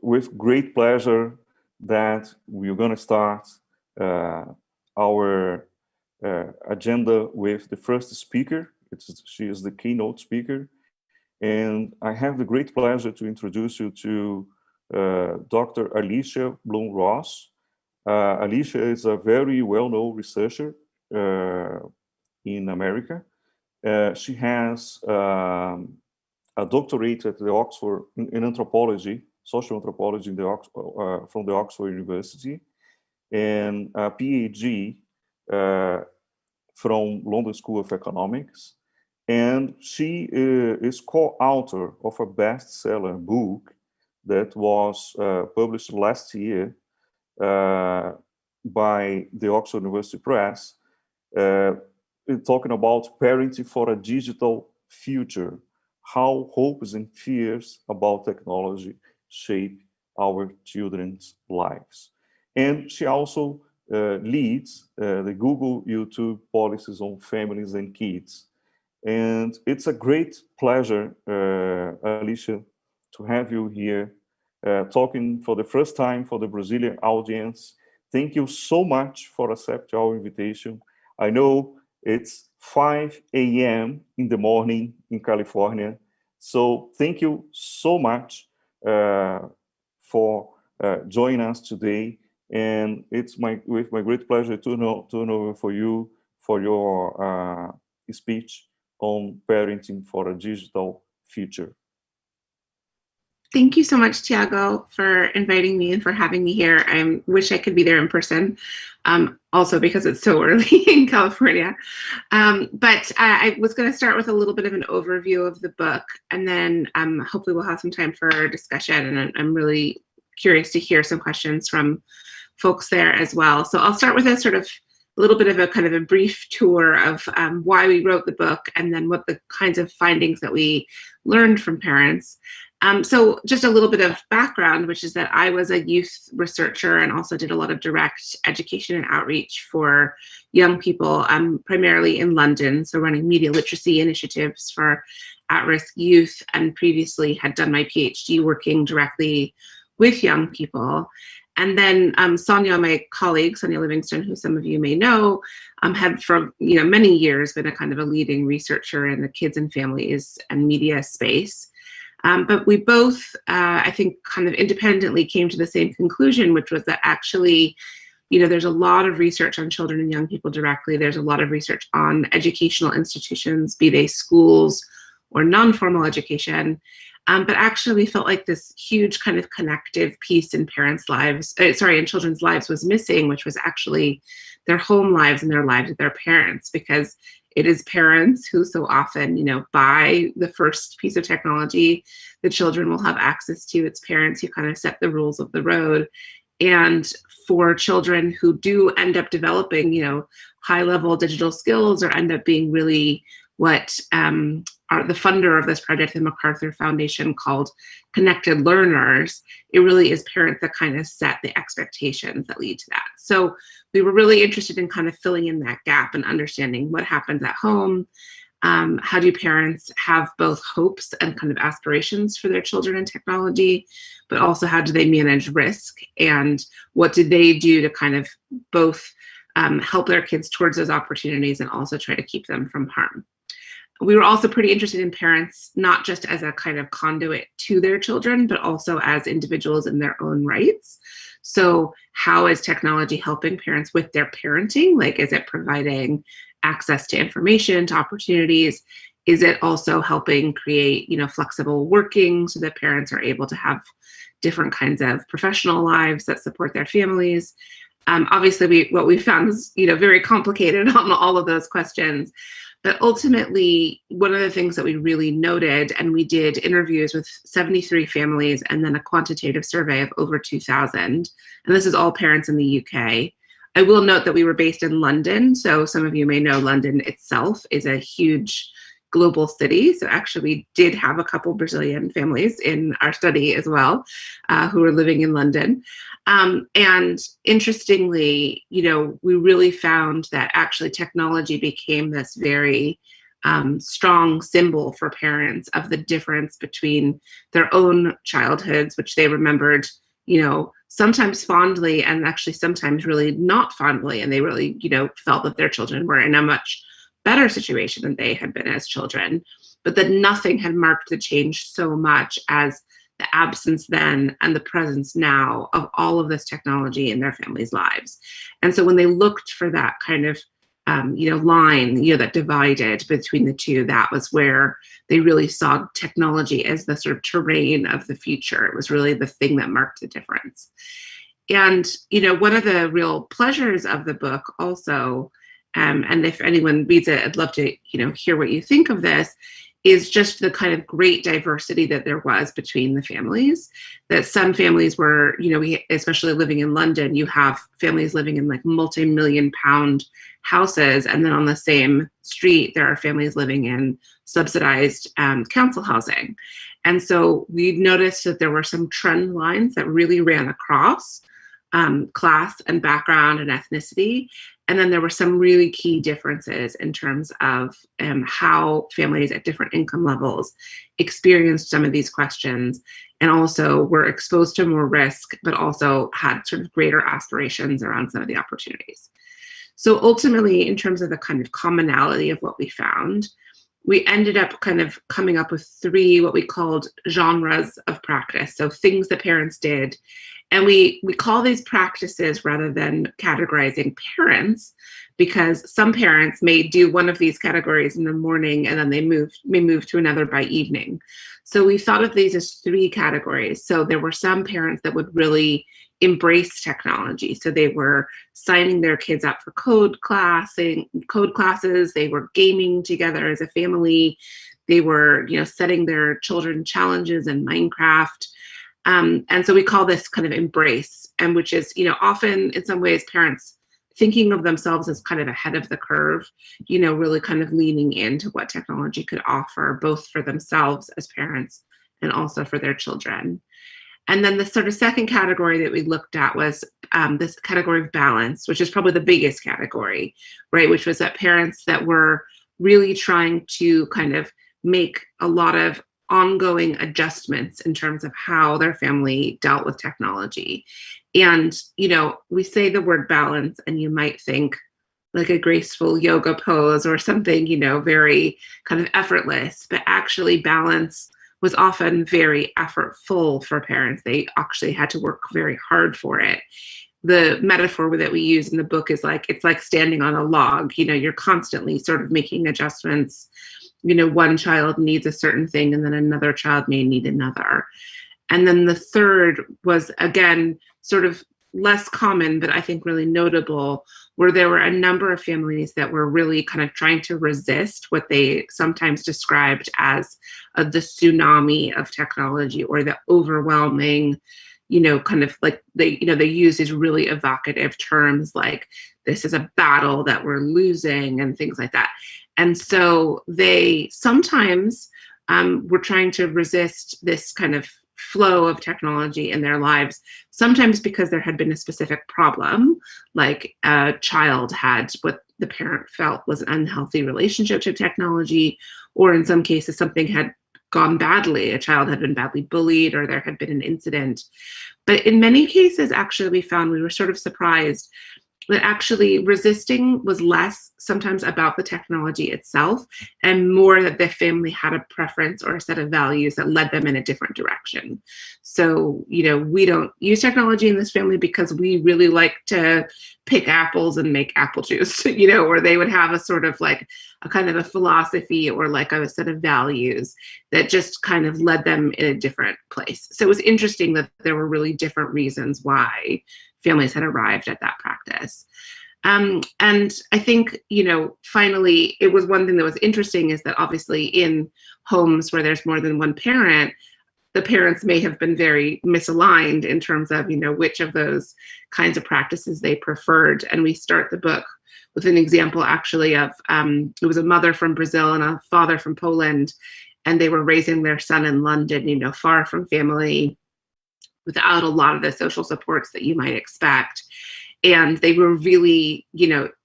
with great pleasure that we're going to start our agenda with the first speaker. She is the keynote speaker. And I have the great pleasure to introduce you to Dr. Alicia Bloom-Ross. Alicia is a very well-known researcher in America. She has a doctorate at the Oxford in anthropology, social anthropology from the Oxford University, and a PhD from London School of Economics. And she is co-author of a bestseller book that was published last year by the Oxford University Press, talking about parenting for a digital future, how hopes and fears about technology shape our children's lives. And she also leads the Google YouTube policies on families and kids. And it's a great pleasure, Alicia, to have you here talking for the first time for the Brazilian audience. Thank you so much for accepting our invitation. I know it's 5 a.m. in the morning in California. So thank you so much for joining us today. And it's with my great pleasure to turn over for you for your speech on parenting for a digital future. Thank you so much, Tiago, for inviting me and for having me here. I wish I could be there in person, also because it's so early in California. But I was going to start with a little bit of an overview of the book, and then hopefully we'll have some time for discussion. And I'm really curious to hear some questions from folks there as well. So I'll start with a sort of a little bit of a kind of a brief tour of why we wrote the book, and then what the kinds of findings that we learned from parents. So just a little bit of background, which is that I was a youth researcher and also did a lot of direct education and outreach for young people, primarily in London, so running media literacy initiatives for at-risk youth, and previously had done my PhD working directly with young people. And then Sonia, my colleague, Sonia Livingston, who some of you may know, had for many years been a kind of a leading researcher in the kids and families and media space. But we both, I think, kind of independently came to the same conclusion, which was that actually, there's a lot of research on children and young people directly. There's a lot of research on educational institutions, be they schools or non-formal education. But actually, we felt like this huge kind of connective piece in parents' lives, in children's lives was missing, which was actually their home lives and their lives with their parents, because it is parents who so often, buy the first piece of technology the children will have access to. It's parents who kind of set the rules of the road. And for children who do end up developing, high-level digital skills, or end up being really what are the funder of this project, the MacArthur Foundation, called connected learners, it really is parents that kind of set the expectations that lead to that. So we were really interested in kind of filling in that gap and understanding what happens at home. How do parents have both hopes and kind of aspirations for their children in technology, but also how do they manage risk, and what do they do to kind of both help their kids towards those opportunities and also try to keep them from harm. We were also pretty interested in parents, not just as a kind of conduit to their children, but also as individuals in their own rights. So how is technology helping parents with their parenting? Like, is it providing access to information, to opportunities? Is it also helping create, flexible working so that parents are able to have different kinds of professional lives that support their families? Obviously, what we found is, very complicated on all of those questions. But ultimately, one of the things that we really noted, and we did interviews with 73 families and then a quantitative survey of over 2,000, and this is all parents in the UK. I will note that we were based in London, so some of you may know London itself is a huge global city. So actually we did have a couple Brazilian families in our study as well, who were living in London. And interestingly, we really found that actually technology became this very strong symbol for parents of the difference between their own childhoods, which they remembered, sometimes fondly and actually sometimes really not fondly. And they really, felt that their children were in a much better situation than they had been as children, but that nothing had marked the change so much as the absence then and the presence now of all of this technology in their families' lives. And so when they looked for that kind of line, that divided between the two, that was where they really saw technology as the sort of terrain of the future. It was really the thing that marked the difference. And, one of the real pleasures of the book also, and if anyone reads it, I'd love to, hear what you think of this, is just the kind of great diversity that there was between the families. That some families were, especially living in London, you have families living in like multi-million pound houses, and then on the same street, there are families living in subsidized council housing. And so we noticed that there were some trend lines that really ran across class and background and ethnicity. And then there were some really key differences in terms of how families at different income levels experienced some of these questions, and also were exposed to more risk, but also had sort of greater aspirations around some of the opportunities. So ultimately, in terms of the kind of commonality of what we found, we ended up kind of coming up with 3 what we called genres of practice. So things that parents did. And we call these practices rather than categorizing parents, because some parents may do one of these categories in the morning and then they may move to another by evening. So we thought of these as 3 categories. So there were some parents that would really embrace technology. So they were signing their kids up for code classes. They were gaming together as a family. They were, setting their children challenges in Minecraft. And so we call this kind of embrace, and which is, often in some ways parents thinking of themselves as kind of ahead of the curve, really kind of leaning into what technology could offer, both for themselves as parents and also for their children. And then the sort of second category that we looked at was this category of balance, which is probably the biggest category, right? Which was that parents that were really trying to kind of make a lot of ongoing adjustments in terms of how their family dealt with technology. And, we say the word balance and you might think like a graceful yoga pose or something, very kind of effortless, but actually balance was often very effortful for parents. They actually had to work very hard for it. The metaphor that we use in the book is like, it's like standing on a log, you're constantly sort of making adjustments. One child needs a certain thing and then another child may need another. And then the third was, again, sort of less common, but I think really notable, where there were a number of families that were really kind of trying to resist what they sometimes described as the tsunami of technology, or the overwhelming, kind of like they use these really evocative terms like, this is a battle that we're losing and things like that. And so they sometimes were trying to resist this kind of flow of technology in their lives, sometimes because there had been a specific problem, like a child had what the parent felt was an unhealthy relationship to technology, or in some cases something had gone badly, a child had been badly bullied, or there had been an incident. But in many cases, actually, we were sort of surprised that actually resisting was less sometimes about the technology itself, and more that the family had a preference or a set of values that led them in a different direction. So, we don't use technology in this family because we really like to pick apples and make apple juice, or they would have a sort of like a kind of a philosophy or like a set of values that just kind of led them in a different place. So it was interesting that there were really different reasons why families had arrived at that practice. And I think, finally, it was one thing that was interesting is that obviously in homes where there's more than one parent, the parents may have been very misaligned in terms of, which of those kinds of practices they preferred. And we start the book with an example actually of, it was a mother from Brazil and a father from Poland, and they were raising their son in London, far from family, without a lot of the social supports that you might expect. And they were really,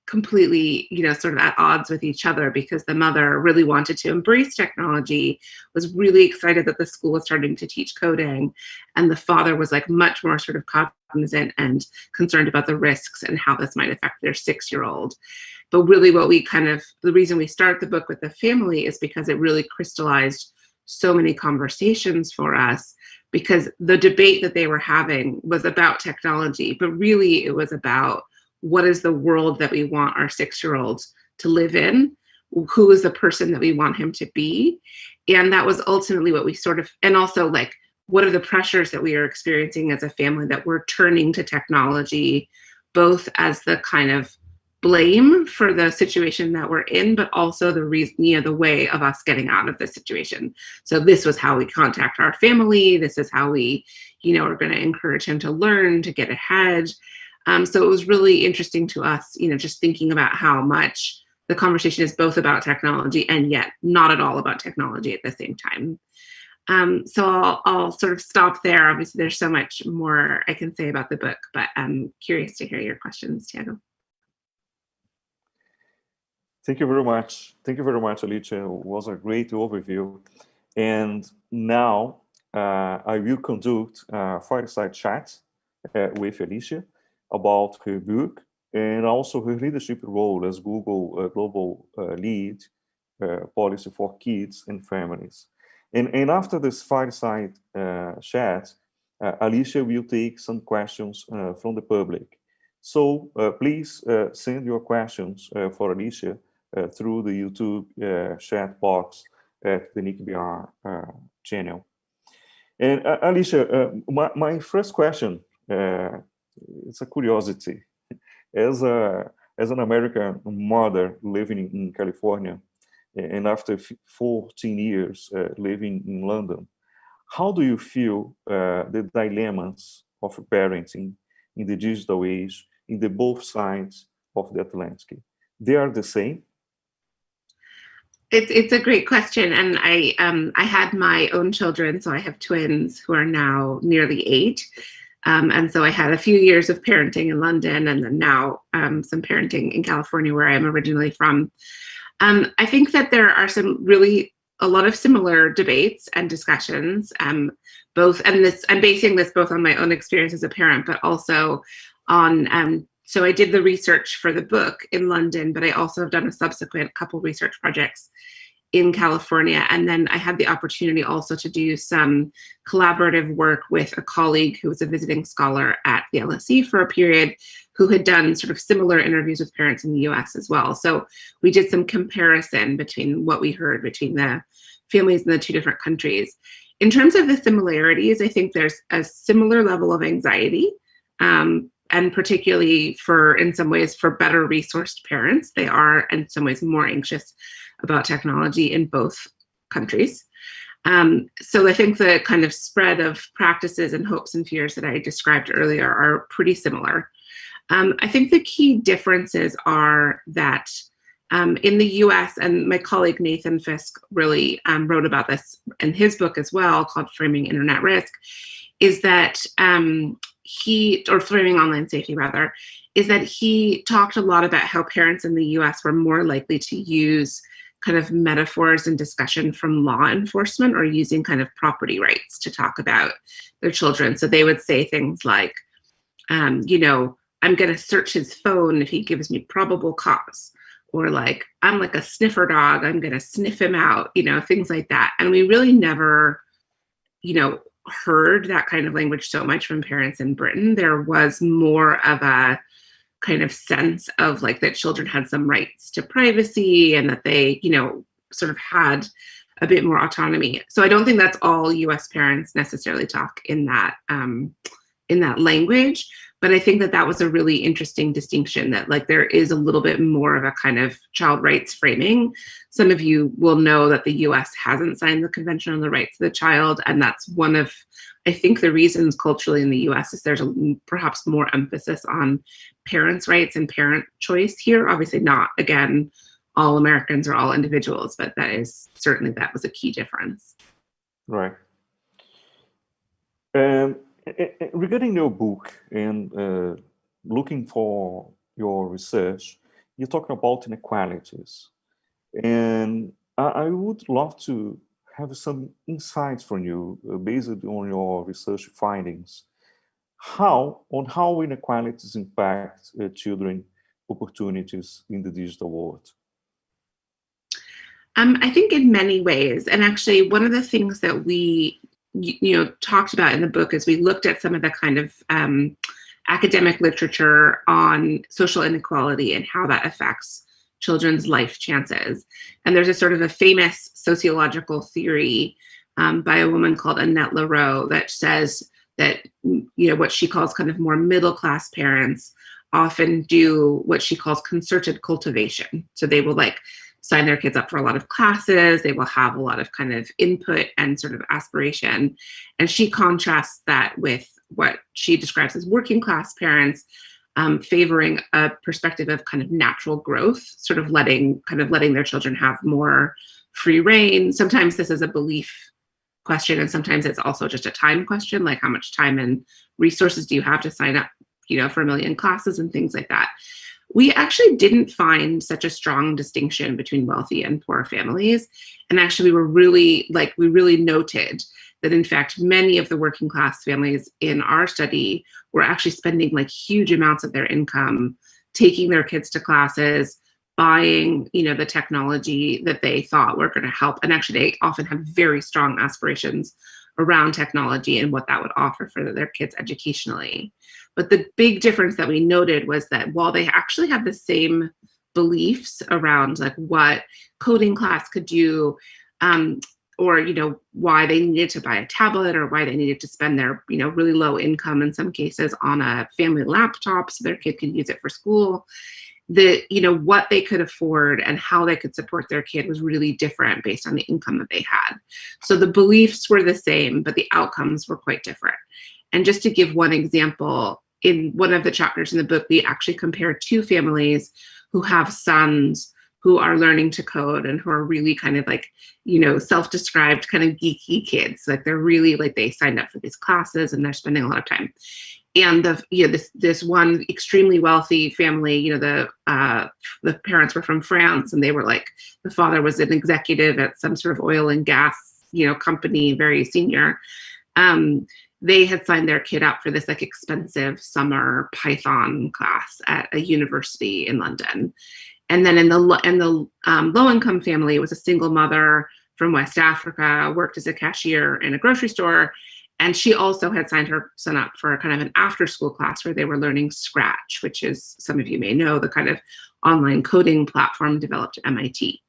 completely, sort of at odds with each other, because the mother really wanted to embrace technology, was really excited that the school was starting to teach coding, and the father was like much more sort of cognizant and concerned about the risks and how this might affect their 6-year-old. But really the reason we start the book with the family is because it really crystallized so many conversations for us, because the debate that they were having was about technology, but really it was about what is the world that we want our 6-year-olds to live in? Who is the person that we want him to be? And that was ultimately what we and also like, what are the pressures that we are experiencing as a family that we're turning to technology, both as the kind of blame for the situation that we're in, but also the reason, the way of us getting out of this situation. So this was how we contact our family. This is how we, are going to encourage him to learn, to get ahead. So it was really interesting to us, just thinking about how much the conversation is both about technology and yet not at all about technology at the same time. So I'll sort of stop there. Obviously, there's so much more I can say about the book, but I'm curious to hear your questions, Tiago. Thank you very much. Thank you very much, Alicia. It was a great overview. And now I will conduct a fireside chat with Alicia about her book and also her leadership role as Google Global Lead Policy for Kids and Families. And after this fireside chat, Alicia will take some questions from the public. So please send your questions for Alicia through the YouTube chat box at the NIC.br channel. And Alicia, my first question, it's a curiosity. As an American mother living in California, and after 14 years living in London, how do you feel the dilemmas of parenting in the digital age in the both sides of the Atlantic? They are the same? It's a great question, and I had my own children, so I have twins who are now nearly 8. And so I had a few years of parenting in London, and then now some parenting in California, where I'm originally from. I think that there are a lot of similar debates and discussions, I'm basing this both on my own experience as a parent, but also on, so I did the research for the book in London, but I also have done a subsequent couple research projects in California. And then I had the opportunity also to do some collaborative work with a colleague who was a visiting scholar at the LSE for a period, who had done sort of similar interviews with parents in the US as well. So we did some comparison between what we heard between the families in the 2 different countries. In terms of the similarities, I think there's a similar level of anxiety, and particularly in some ways, for better resourced parents. They are in some ways more anxious about technology in both countries. So I think the kind of spread of practices and hopes and fears that I described earlier are pretty similar. I think the key differences are that in the US, and my colleague Nathan Fisk really wrote about this in his book as well, called Framing Internet Risk, is that Framing Online Safety rather, is that he talked a lot about how parents in the US were more likely to use kind of metaphors and discussion from law enforcement, or using kind of property rights to talk about their children. So they would say things like, I'm going to search his phone if he gives me probable cause, or like, I'm like a sniffer dog, I'm going to sniff him out, things like that. And we really never, heard that kind of language so much from parents in Britain. There was more of a kind of sense of like that children had some rights to privacy, and that they, sort of had a bit more autonomy. So I don't think that's all US parents necessarily talk in that language, but I think that was a really interesting distinction, that like there is a little bit more of a kind of child rights framing. Some of you will know that the US hasn't signed the Convention on the Rights of the Child, and that's one of, I think, the reasons culturally in the US is there's perhaps more emphasis on parents' rights and parent choice here. Obviously not, again, all Americans or all individuals, but that was a key difference. Right. Regarding your book and looking for your research, you're talking about inequalities. And I would love to have some insights from you based on your research findings. How inequalities impact children opportunities in the digital world? I think in many ways, and actually one of the things that we talked about in the book is we looked at some of the kind of academic literature on social inequality and how that affects children's life chances. And there's a sort of a famous sociological theory by a woman called Annette Lareau that says that what she calls kind of more middle-class parents often do what she calls concerted cultivation. So they will like sign their kids up for a lot of classes, they will have a lot of kind of input and sort of aspiration. And she contrasts that with what she describes as working class parents, favoring a perspective of kind of natural growth, sort of letting their children have more free reign. Sometimes this is a belief question, and sometimes it's also just a time question, like how much time and resources do you have to sign up, for a million classes and things like that. We actually didn't find such a strong distinction between wealthy and poor families. And actually we really noted that in fact, many of the working class families in our study were actually spending like huge amounts of their income, taking their kids to classes, buying, the technology that they thought were going to help. And actually they often have very strong aspirations around technology and what that would offer for their kids educationally. But the big difference that we noted was that while they actually had the same beliefs around like what coding class could do, or why they needed to buy a tablet or why they needed to spend their really low income in some cases on a family laptop so their kid could use it for school, what they could afford and how they could support their kid was really different based on the income that they had. So the beliefs were the same, but the outcomes were quite different. And just to give one example, in one of the chapters in the book, we actually compare two families who have sons who are learning to code and who are really kind of like, self-described kind of geeky kids. Like they're really like, they signed up for these classes and they're spending a lot of time. And this one extremely wealthy family, the parents were from France, and they were like, the father was an executive at some sort of oil and gas, company, very senior. They had signed their kid up for this like expensive summer Python class at a university in London. And then in the low-income family, it was a single mother from West Africa, worked as a cashier in a grocery store. And she also had signed her son up for kind of an after-school class where they were learning Scratch, which is, some of you may know, the kind of online coding platform developed at MIT.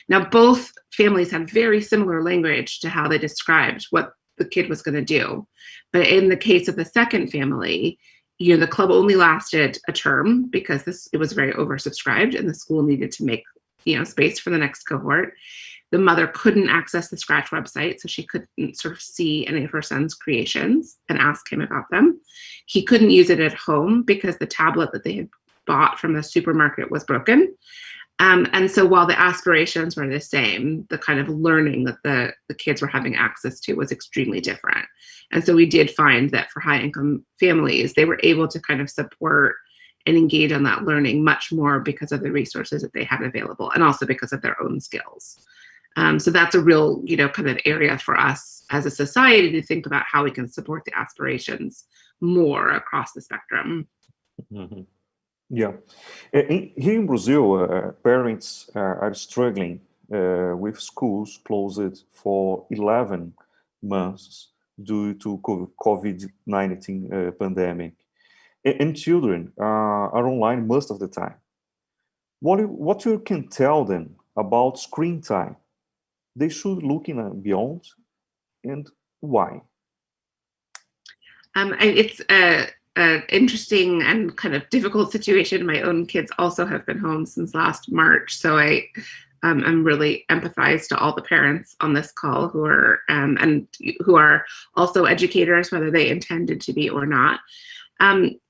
Now, both families had very similar language to how they described what the kid was going to do. But in the case of the second family, the club only lasted a term because it was very oversubscribed and the school needed to make, space for the next cohort. The mother couldn't access the Scratch website, so she couldn't sort of see any of her son's creations and ask him about them. He couldn't use it at home because the tablet that they had bought from the supermarket was broken. And so while the aspirations were the same, the kind of learning that the kids were having access to was extremely different. And so we did find that for high income families, they were able to kind of support and engage on that learning much more because of the resources that they had available and also because of their own skills. So that's a real, kind of area for us as a society to think about how we can support the aspirations more across the spectrum. Mm-hmm. Yeah. Here in Brazil, parents are struggling with schools closed for 11 months due to COVID-19 pandemic. And children are online most of the time. What you can tell them about screen time? They should look beyond, and why? It's an interesting and kind of difficult situation. My own kids also have been home since last March, so I'm really empathize to all the parents on this call who are and who are also educators, whether they intended to be or not.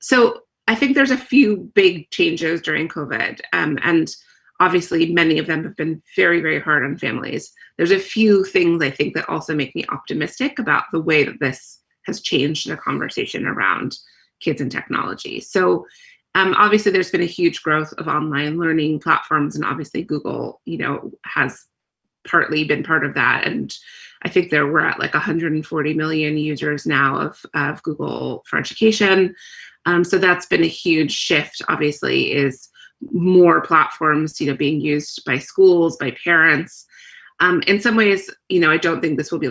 So I think there's a few big changes during COVID, and obviously many of them have been very, very hard on families. There's a few things I think that also make me optimistic about the way that this has changed the conversation around kids and technology. So Obviously, there's been a huge growth of online learning platforms, and obviously Google, has partly been part of that. And I think we're at like 140 million users now of Google for Education. So that's been a huge shift, obviously, is more platforms, being used by schools, by parents. In some ways, I don't think this will be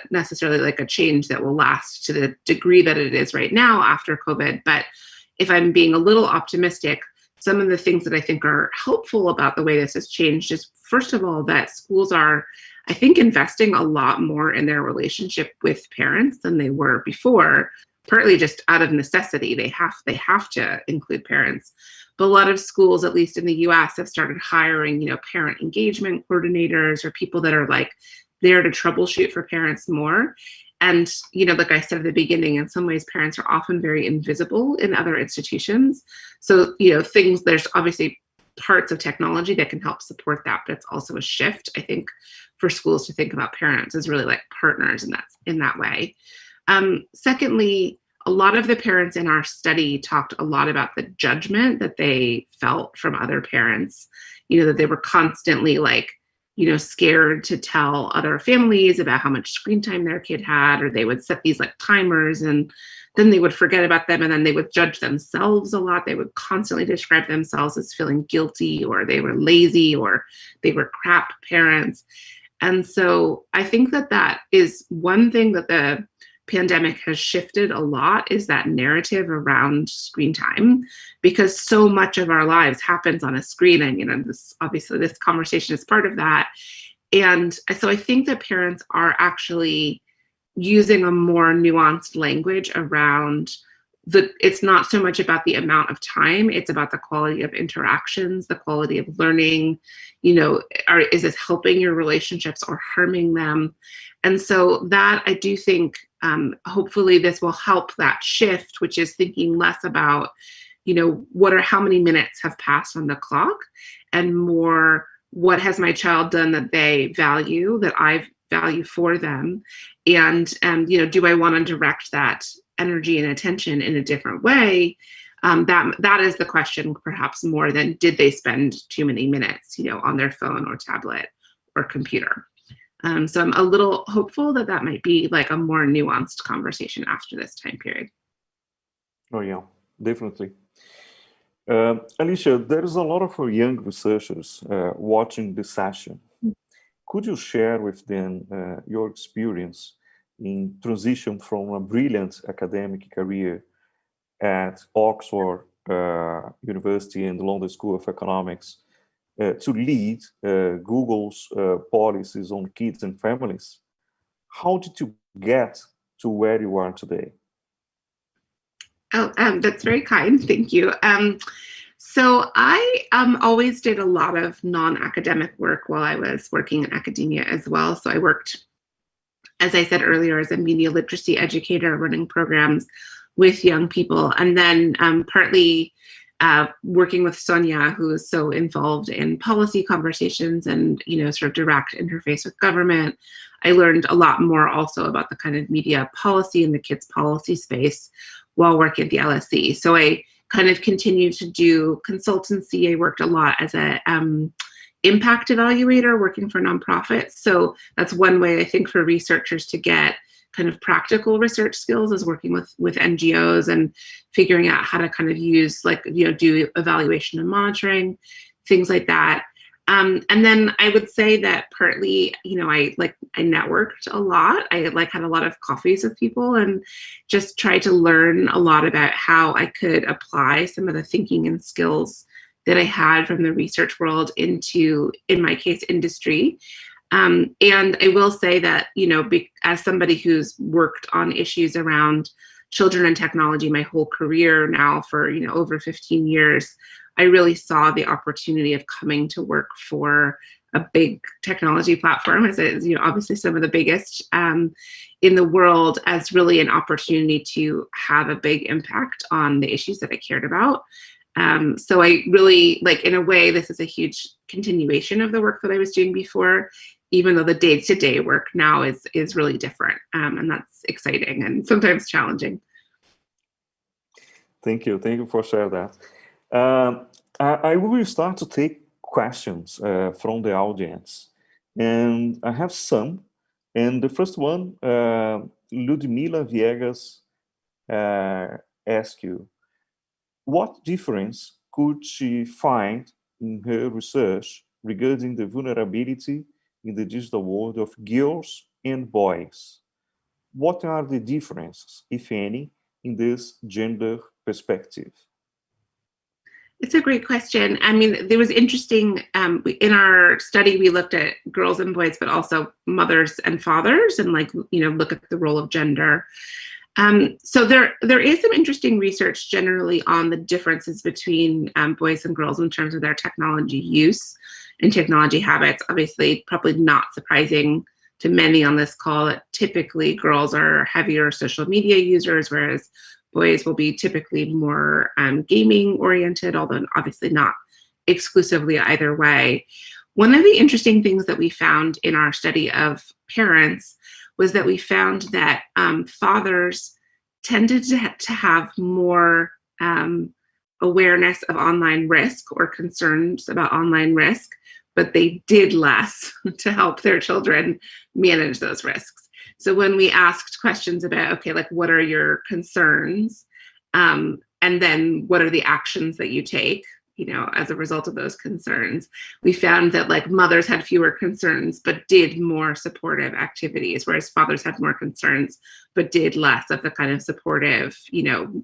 necessarily like a change that will last to the degree that it is right now after COVID. But if I'm being a little optimistic, some of the things that I think are helpful about the way this has changed is, first of all, that schools are, I think, investing a lot more in their relationship with parents than they were before, partly just out of necessity. They have to include parents. But a lot of schools, at least in the US, have started hiring, parent engagement coordinators or people that are there to troubleshoot for parents more. And, like I said at the beginning, in some ways, parents are often very invisible in other institutions. So, there's obviously parts of technology that can help support that, but it's also a shift, I think, for schools to think about parents as really like partners in that way. Secondly, a lot of the parents in our study talked a lot about the judgment that they felt from other parents, that they were constantly scared to tell other families about how much screen time their kid had, or they would set these timers and then they would forget about them, and then they would judge themselves a lot. They would constantly describe themselves as feeling guilty, or they were lazy, or they were crap parents. And so I think that is one thing that the pandemic has shifted a lot, is that narrative around screen time, because so much of our lives happens on a screen, and this conversation is part of that. And so I think that parents are actually using a more nuanced language around it's not so much about the amount of time, it's about the quality of interactions, the quality of learning. Is this helping your relationships or harming them? And so that, I do think, hopefully this will help that shift, which is thinking less about, how many minutes have passed on the clock, and more, what has my child done that they value, that I value for them? And, do I want to direct that energy and attention in a different way? That is the question, perhaps more than did they spend too many minutes, on their phone or tablet or computer. So I'm a little hopeful that might be a more nuanced conversation after this time period. Oh yeah, definitely. Alicia, there is a lot of young researchers watching this session. Could you share with them your experience in transition from a brilliant academic career at Oxford University and the London School of Economics to lead Google's policies on kids and families? How did you get to where you are today? Oh, that's very kind. Thank you. So I always did a lot of non-academic work while I was working in academia as well. So I worked, as I said earlier, as a media literacy educator, running programs with young people, and then partly working with Sonia, who is so involved in policy conversations and sort of direct interface with government. I learned a lot more also about the kind of media policy and the kids policy space while working at the LSE. So I kind of continued to do consultancy. I worked a lot as a impact evaluator working for nonprofits. So that's one way I think for researchers to get kind of practical research skills, is working with NGOs and figuring out how to kind of use do evaluation and monitoring, things like that. And then I would say that partly, I networked a lot. I had a lot of coffees with people and just tried to learn a lot about how I could apply some of the thinking and skills that I had from the research world into, in my case, industry. And I will say that, as somebody who's worked on issues around children and technology my whole career now for, over 15 years, I really saw the opportunity of coming to work for a big technology platform, as it is, obviously some of the biggest in the world, as really an opportunity to have a big impact on the issues that I cared about. So I really, in a way, this is a huge continuation of the work that I was doing before, even though the day-to-day work now is really different. And that's exciting and sometimes challenging. Thank you for sharing that. I will start to take questions from the audience, and I have some. And the first one, Ludmila Viegas asks you, what difference could she find in her research regarding the vulnerability in the digital world of girls and boys? What are the differences, if any, in this gender perspective? It's a great question. I mean, there was interesting, in our study, we looked at girls and boys, but also mothers and fathers, and look at the role of gender. So there is some interesting research generally on the differences between boys and girls in terms of their technology use and technology habits. Obviously, probably not surprising to many on this call that typically girls are heavier social media users, whereas boys will be typically more gaming oriented, although obviously not exclusively either way. One of the interesting things that we found in our study of parents was that we found that fathers tended to have more awareness of online risk or concerns about online risk, but they did less to help their children manage those risks. So when we asked questions about, okay, like what are your concerns? And then what are the actions that you take, as a result of those concerns, we found that mothers had fewer concerns, but did more supportive activities, whereas fathers had more concerns, but did less of the kind of supportive,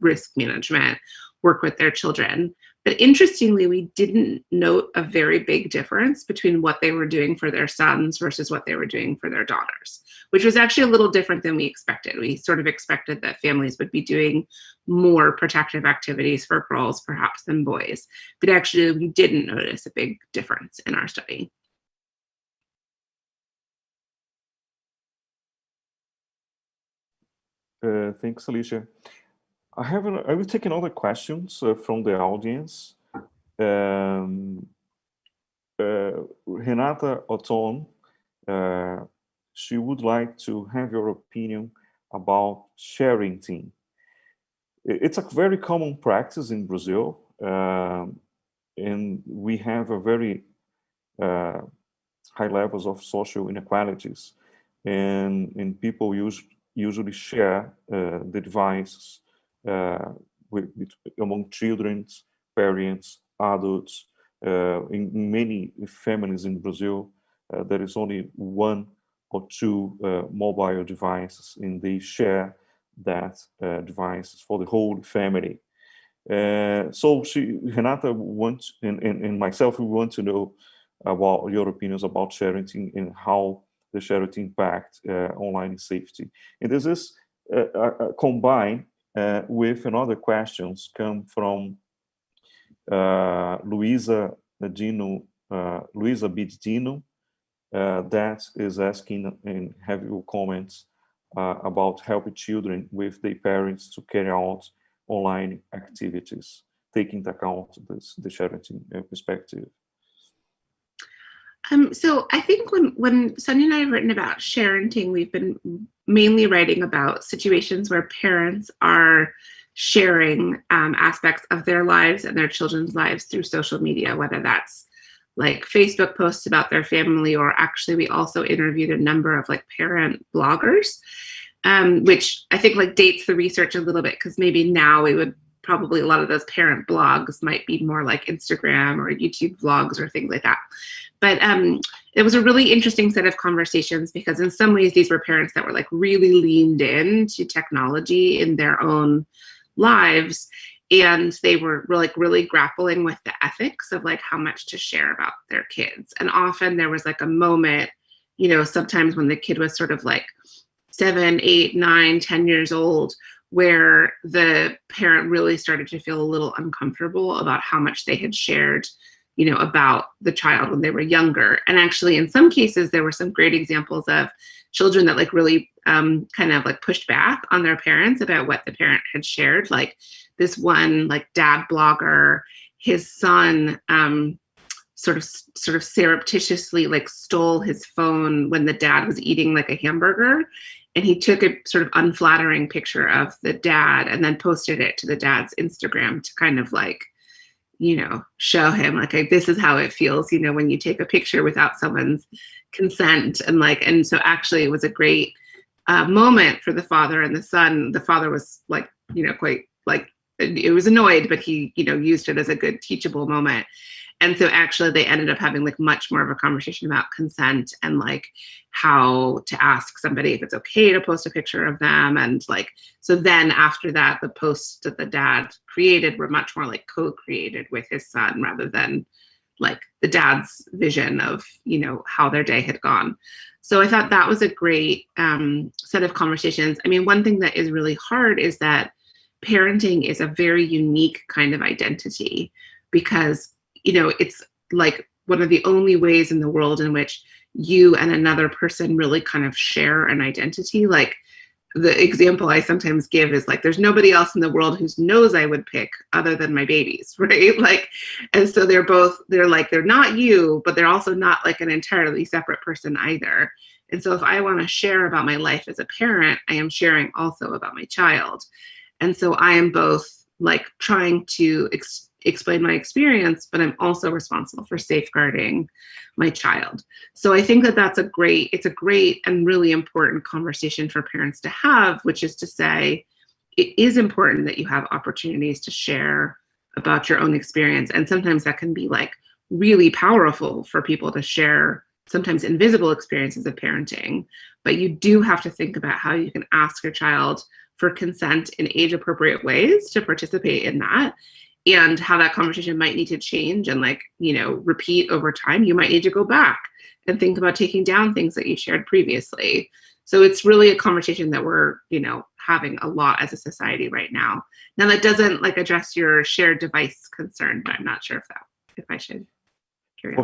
risk management work with their children. But interestingly, we didn't note a very big difference between what they were doing for their sons versus what they were doing for their daughters, which was actually a little different than we expected. We sort of expected that families would be doing more protective activities for girls, perhaps, than boys. But actually, we didn't notice a big difference in our study. Thanks, Alicia. I will take another questions from the audience. Renata Oton, she would like to have your opinion about sharing team. It's a very common practice in Brazil, and we have a very high levels of social inequalities, and people usually share the devices among children, parents, adults. In many families in Brazil, there is only one or two mobile devices, and they share that devices for the whole family. So Renata wants, and myself, we want to know about your opinions about sharing and how the sharing impact online safety. And this is combined with another questions come from Luisa Bidino, that is asking and have your comments about helping children with their parents to carry out online activities, taking into account the sharing perspective. So I think when Sonia and I have written about sharenting, we've been mainly writing about situations where parents are sharing aspects of their lives and their children's lives through social media, whether that's like Facebook posts about their family, or actually we also interviewed a number of parent bloggers, which I think dates the research a little bit, because maybe now we would probably, a lot of those parent blogs might be more like Instagram or YouTube vlogs or things like that. But it was a really interesting set of conversations, because in some ways these were parents that were really leaned into technology in their own lives, and they were really grappling with the ethics of how much to share about their kids. And often there was a moment, sometimes when the kid was sort of 7, 8, 9, 10 years old, where the parent really started to feel a little uncomfortable about how much they had shared about the child when they were younger. And actually, in some cases, there were some great examples of children that really kind of pushed back on their parents about what the parent had shared. Like this one dad blogger, his son sort of surreptitiously stole his phone when the dad was eating a hamburger, and he took a sort of unflattering picture of the dad and then posted it to the dad's Instagram to kind of show him like, this is how it feels, when you take a picture without someone's consent. And so actually it was a great moment for the father and the son. The father was like, quite like, it was annoyed, but he, used it as a good teachable moment. And so actually they ended up having like much more of a conversation about consent and like how to ask somebody if it's okay to post a picture of them. And like, so then after that, the posts that the dad created were much more like co-created with his son rather than like the dad's vision of, how their day had gone. So I thought that was a great set of conversations. I mean, one thing that is really hard is that parenting is a very unique kind of identity because it's like one of the only ways in the world in which you and another person really kind of share an identity. Like the example I sometimes give is like, there's nobody else in the world whose nose I would pick other than my babies, right? Like, and so they're not you, but they're also not like an entirely separate person either. And so if I want to share about my life as a parent, I am sharing also about my child. And so I am both like trying to explain my experience, but I'm also responsible for safeguarding my child. So I think that it's a great and really important conversation for parents to have, which is to say, it is important that you have opportunities to share about your own experience. And sometimes that can be like really powerful for people to share sometimes invisible experiences of parenting, but you do have to think about how you can ask your child for consent in age appropriate ways to participate in that, and how that conversation might need to change and like, repeat over time. You might need to go back and think about taking down things that you shared previously. So it's really a conversation that we're, having a lot as a society right now. Now that doesn't like address your shared device concern, but I'm not sure if I should carry on.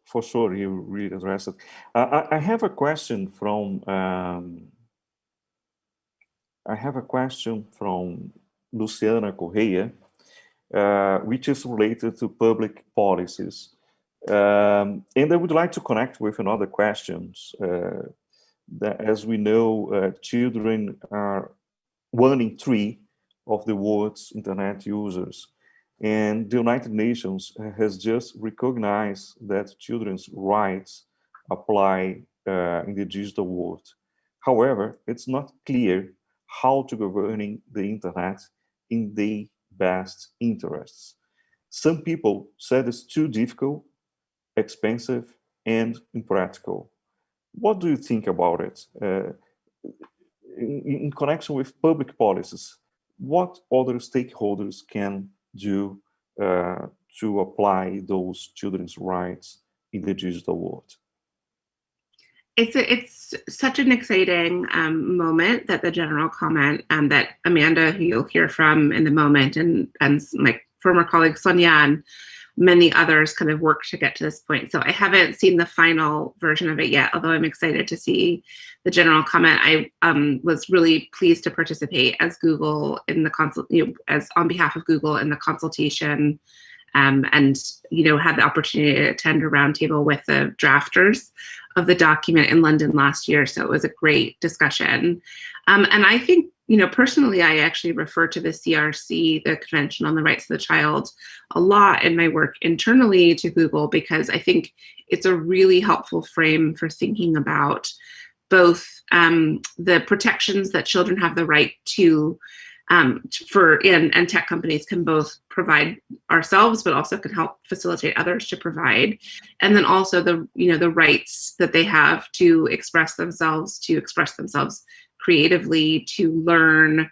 For sure, you really addressed it. I have a question from Luciana Correia, which is related to public policies. And I would like to connect with another questions. That, as we know, children are 1 in 3 of the world's internet users. And the United Nations has just recognized that children's rights apply in the digital world. However, it's not clear how to govern the internet in their best interests. Some people said it's too difficult, expensive, and impractical. What do you think about it? In connection with public policies, what other stakeholders can do to apply those children's rights in the digital world? It's such an exciting moment that the general comment that Amanda, who you'll hear from in the moment, and my former colleague Sonia and many others kind of worked to get to this point. So I haven't seen the final version of it yet, although I'm excited to see the general comment. I was really pleased to participate as Google in the as on behalf of Google in the consultation, and had the opportunity to attend a roundtable with the drafters of the document in London last year. So it was a great discussion. And I think, personally, I actually refer to the CRC, the Convention on the Rights of the Child, a lot in my work internally to Google, because I think it's a really helpful frame for thinking about both the protections that children have the right to, and tech companies can both provide ourselves, but also can help facilitate others to provide. And then also the rights that they have to express themselves creatively, to learn,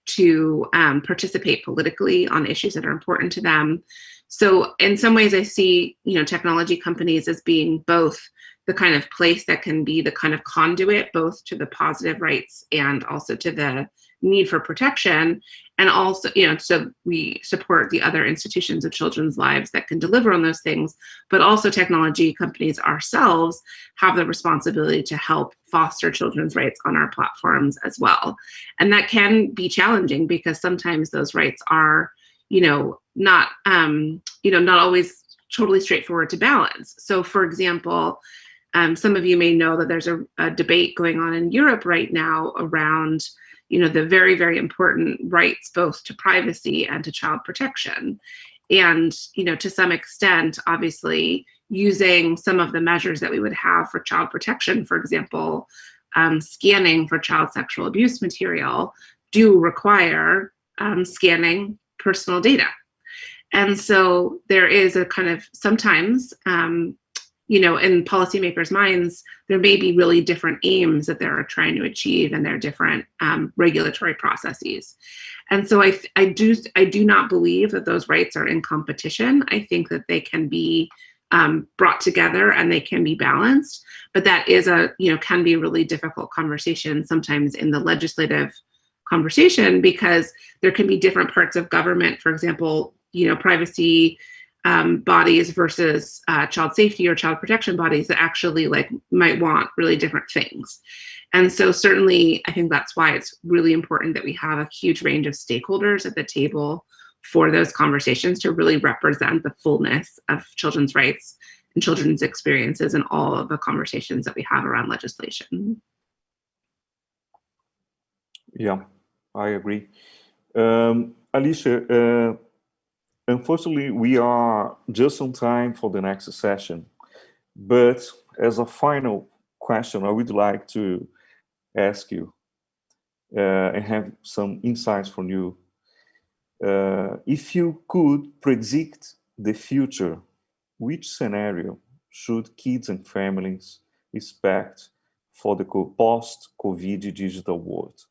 to participate politically on issues that are important to them. So in some ways I see, technology companies as being both the kind of place that can be the kind of conduit, both to the positive rights and also to the need for protection. And also, so we support the other institutions of children's lives that can deliver on those things, but also technology companies ourselves have the responsibility to help foster children's rights on our platforms as well. And that can be challenging because sometimes those rights are, not always totally straightforward to balance. So for example, some of you may know that there's a debate going on in Europe right now around the very, very important rights both to privacy and to child protection. and, to some extent, obviously, using some of the measures that we would have for child protection, for example, scanning for child sexual abuse material, do require scanning personal data. And so there is a kind of sometimes, in policymakers' minds, there may be really different aims that they're trying to achieve, and there are different regulatory processes. And so I do not believe that those rights are in competition. I think that they can be brought together and they can be balanced, but that is can be a really difficult conversation sometimes in the legislative conversation, because there can be different parts of government, for example, privacy bodies versus child safety or child protection bodies that actually might want really different things. And so certainly I think that's why it's really important that we have a huge range of stakeholders at the table for those conversations to really represent the fullness of children's rights and children's experiences in all of the conversations that we have around legislation. Yeah, I agree. Alicia, unfortunately, we are just on time for the next session. But as a final question, I would like to ask you and have some insights from you. If you could predict the future, which scenario should kids and families expect for the post-COVID digital world?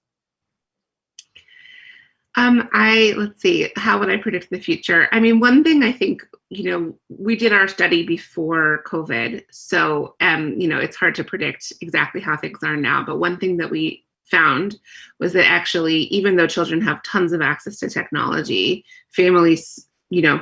Let's see, how would I predict the future? I mean, one thing I think, we did our study before COVID, so, it's hard to predict exactly how things are now, but one thing that we found was that actually, even though children have tons of access to technology, families,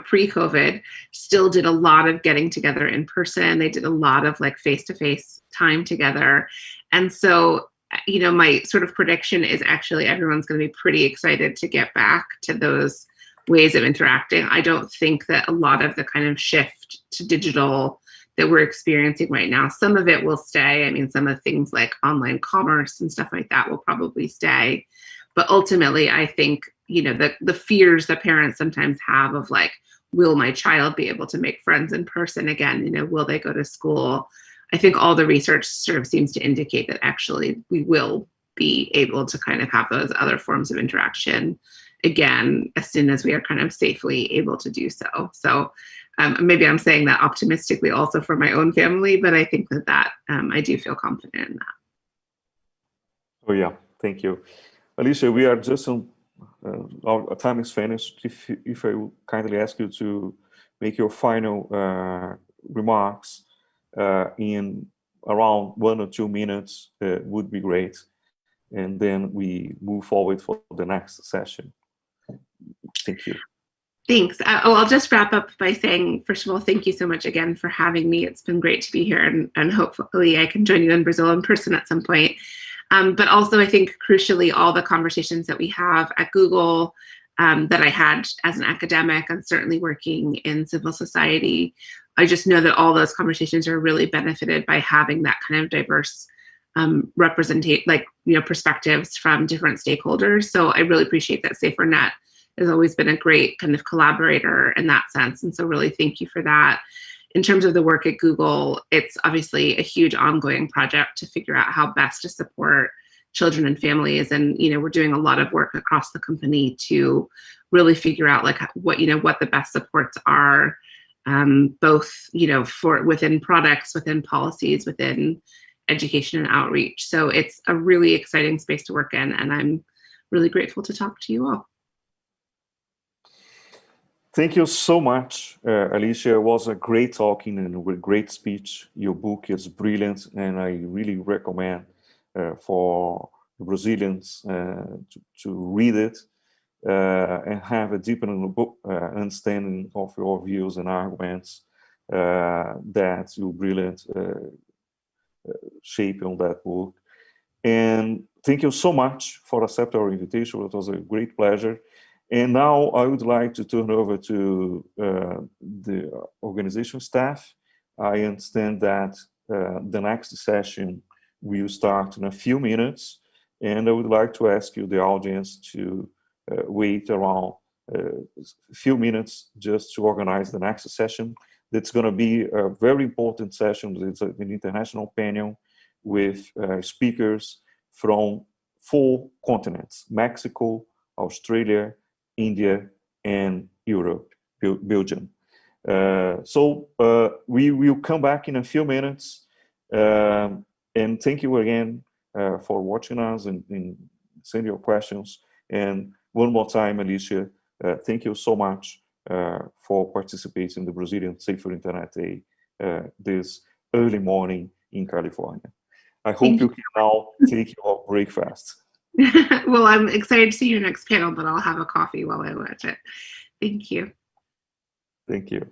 pre-COVID still did a lot of getting together in person. They did a lot of face-to-face time together. And so, my sort of prediction is actually everyone's going to be pretty excited to get back to those ways of interacting. I don't think that a lot of the kind of shift to digital that we're experiencing right now, some of it will stay. I mean, some of the things like online commerce and stuff like that will probably stay. But ultimately, I think, the fears that parents sometimes have of will my child be able to make friends in person again? Will they go to school? I think all the research sort of seems to indicate that actually we will be able to kind of have those other forms of interaction again as soon as we are kind of safely able to do so. So maybe I'm saying that optimistically also for my own family, but I think that I do feel confident in that. Oh yeah, thank you. Alicia, we are just on, our time is finished. If I will kindly ask you to make your final remarks in around 1 or 2 minutes would be great. And then we move forward for the next session. Thank you. Thanks. I'll just wrap up by saying, first of all, thank you so much again for having me. It's been great to be here, and hopefully I can join you in Brazil in person at some point. But also, I think crucially, all the conversations that we have at Google that I had as an academic and certainly working in civil society, I just know that all those conversations are really benefited by having that kind of diverse perspectives from different stakeholders. So I really appreciate that SaferNet has always been a great kind of collaborator in that sense. And so really thank you for that. In terms of the work at Google, it's obviously a huge ongoing project to figure out how best to support children and families. And, we're doing a lot of work across the company to really figure out what the best supports are, both, for within products, within policies, within education and outreach. So it's a really exciting space to work in, and I'm really grateful to talk to you all. Thank you so much, Alicia. It was a great talking and a great speech. Your book is brilliant, and I really recommend for Brazilians to read it and have a deeper understanding of your views and arguments that you brilliant shape on that book. And thank you so much for accepting our invitation. It was a great pleasure. And now I would like to turn over to the organization staff. I understand that the next session will start in a few minutes, and I would like to ask you, the audience, to wait around few minutes just to organize the next session. That's going to be a very important session. It's an international panel with speakers from 4 continents: Mexico, Australia, India, and Europe, Belgium. So we will come back in a few minutes. And thank you again for watching us and send your questions. And one more time, Alicia, thank you so much for participating in the Brazilian Safer Internet Day this early morning in California. I hope you can now take your breakfast. Well, I'm excited to see your next panel, but I'll have a coffee while I watch it. Thank you. Thank you.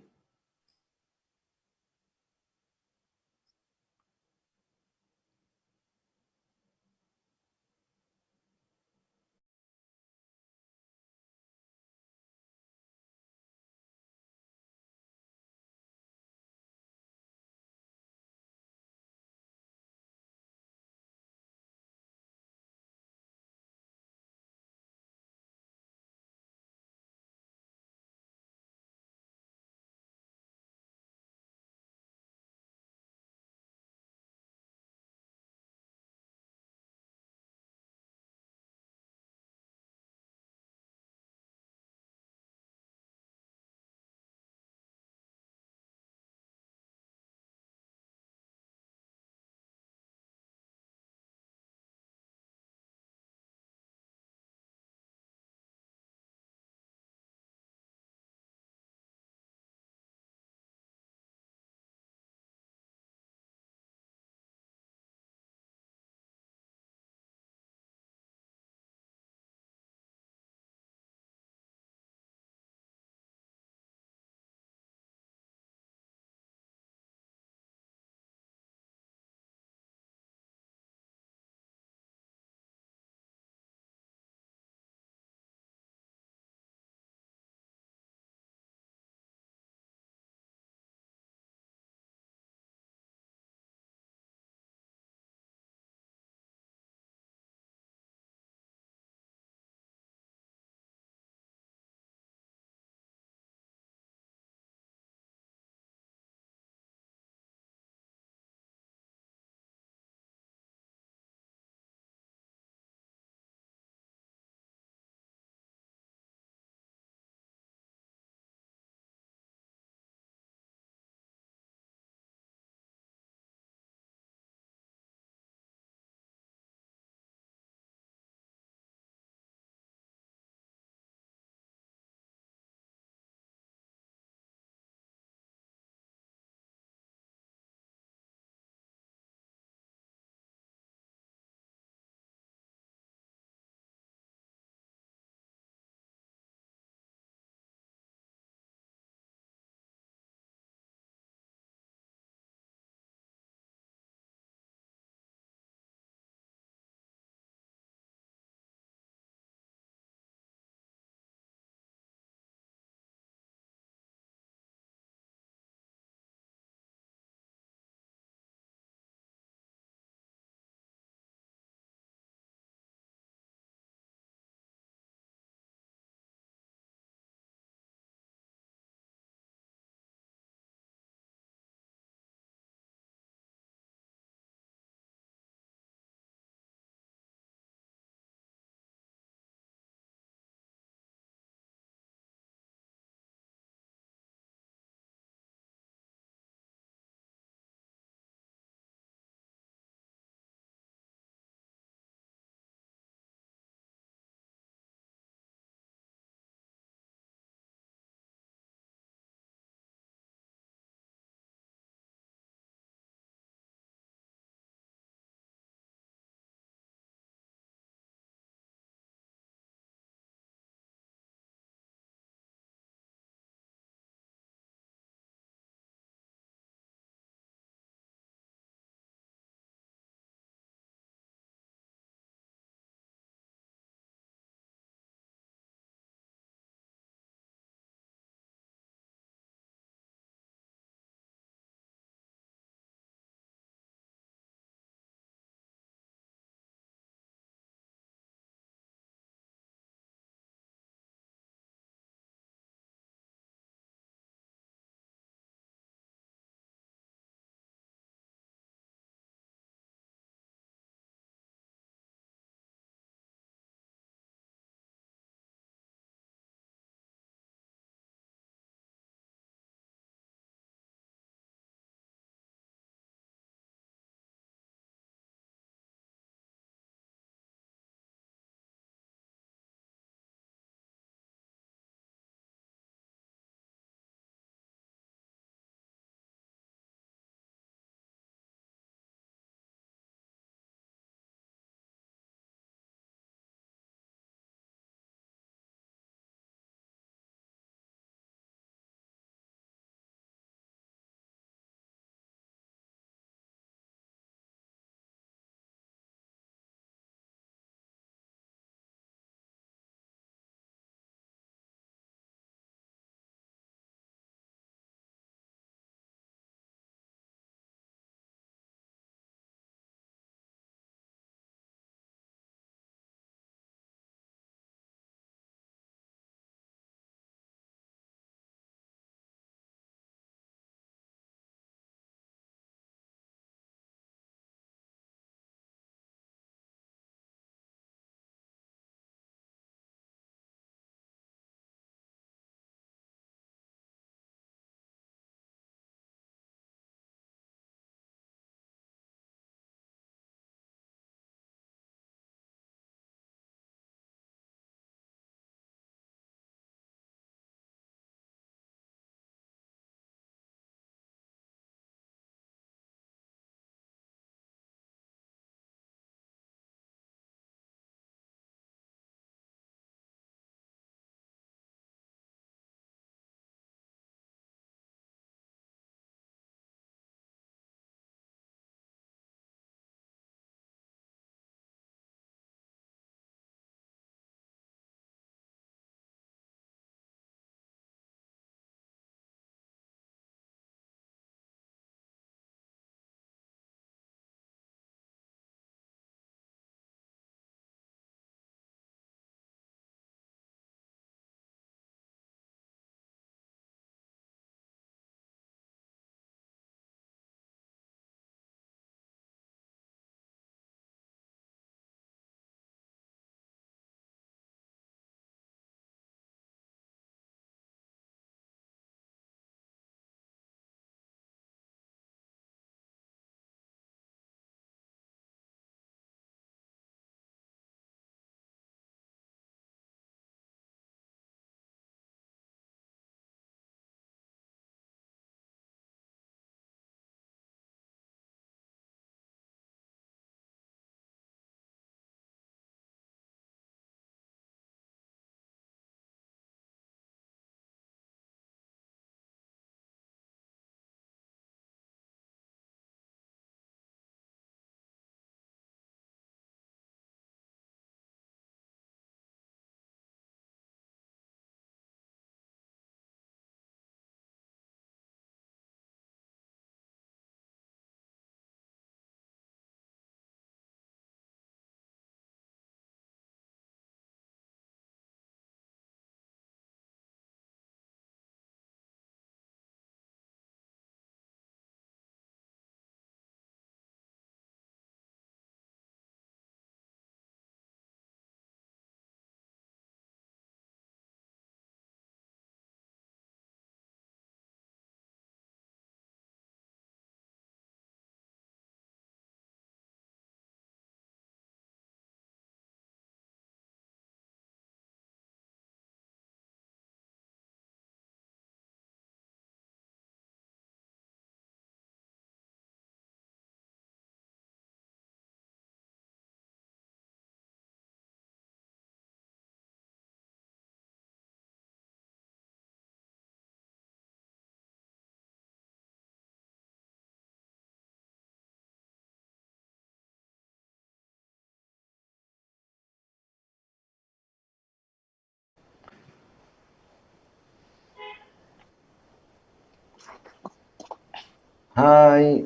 Hi,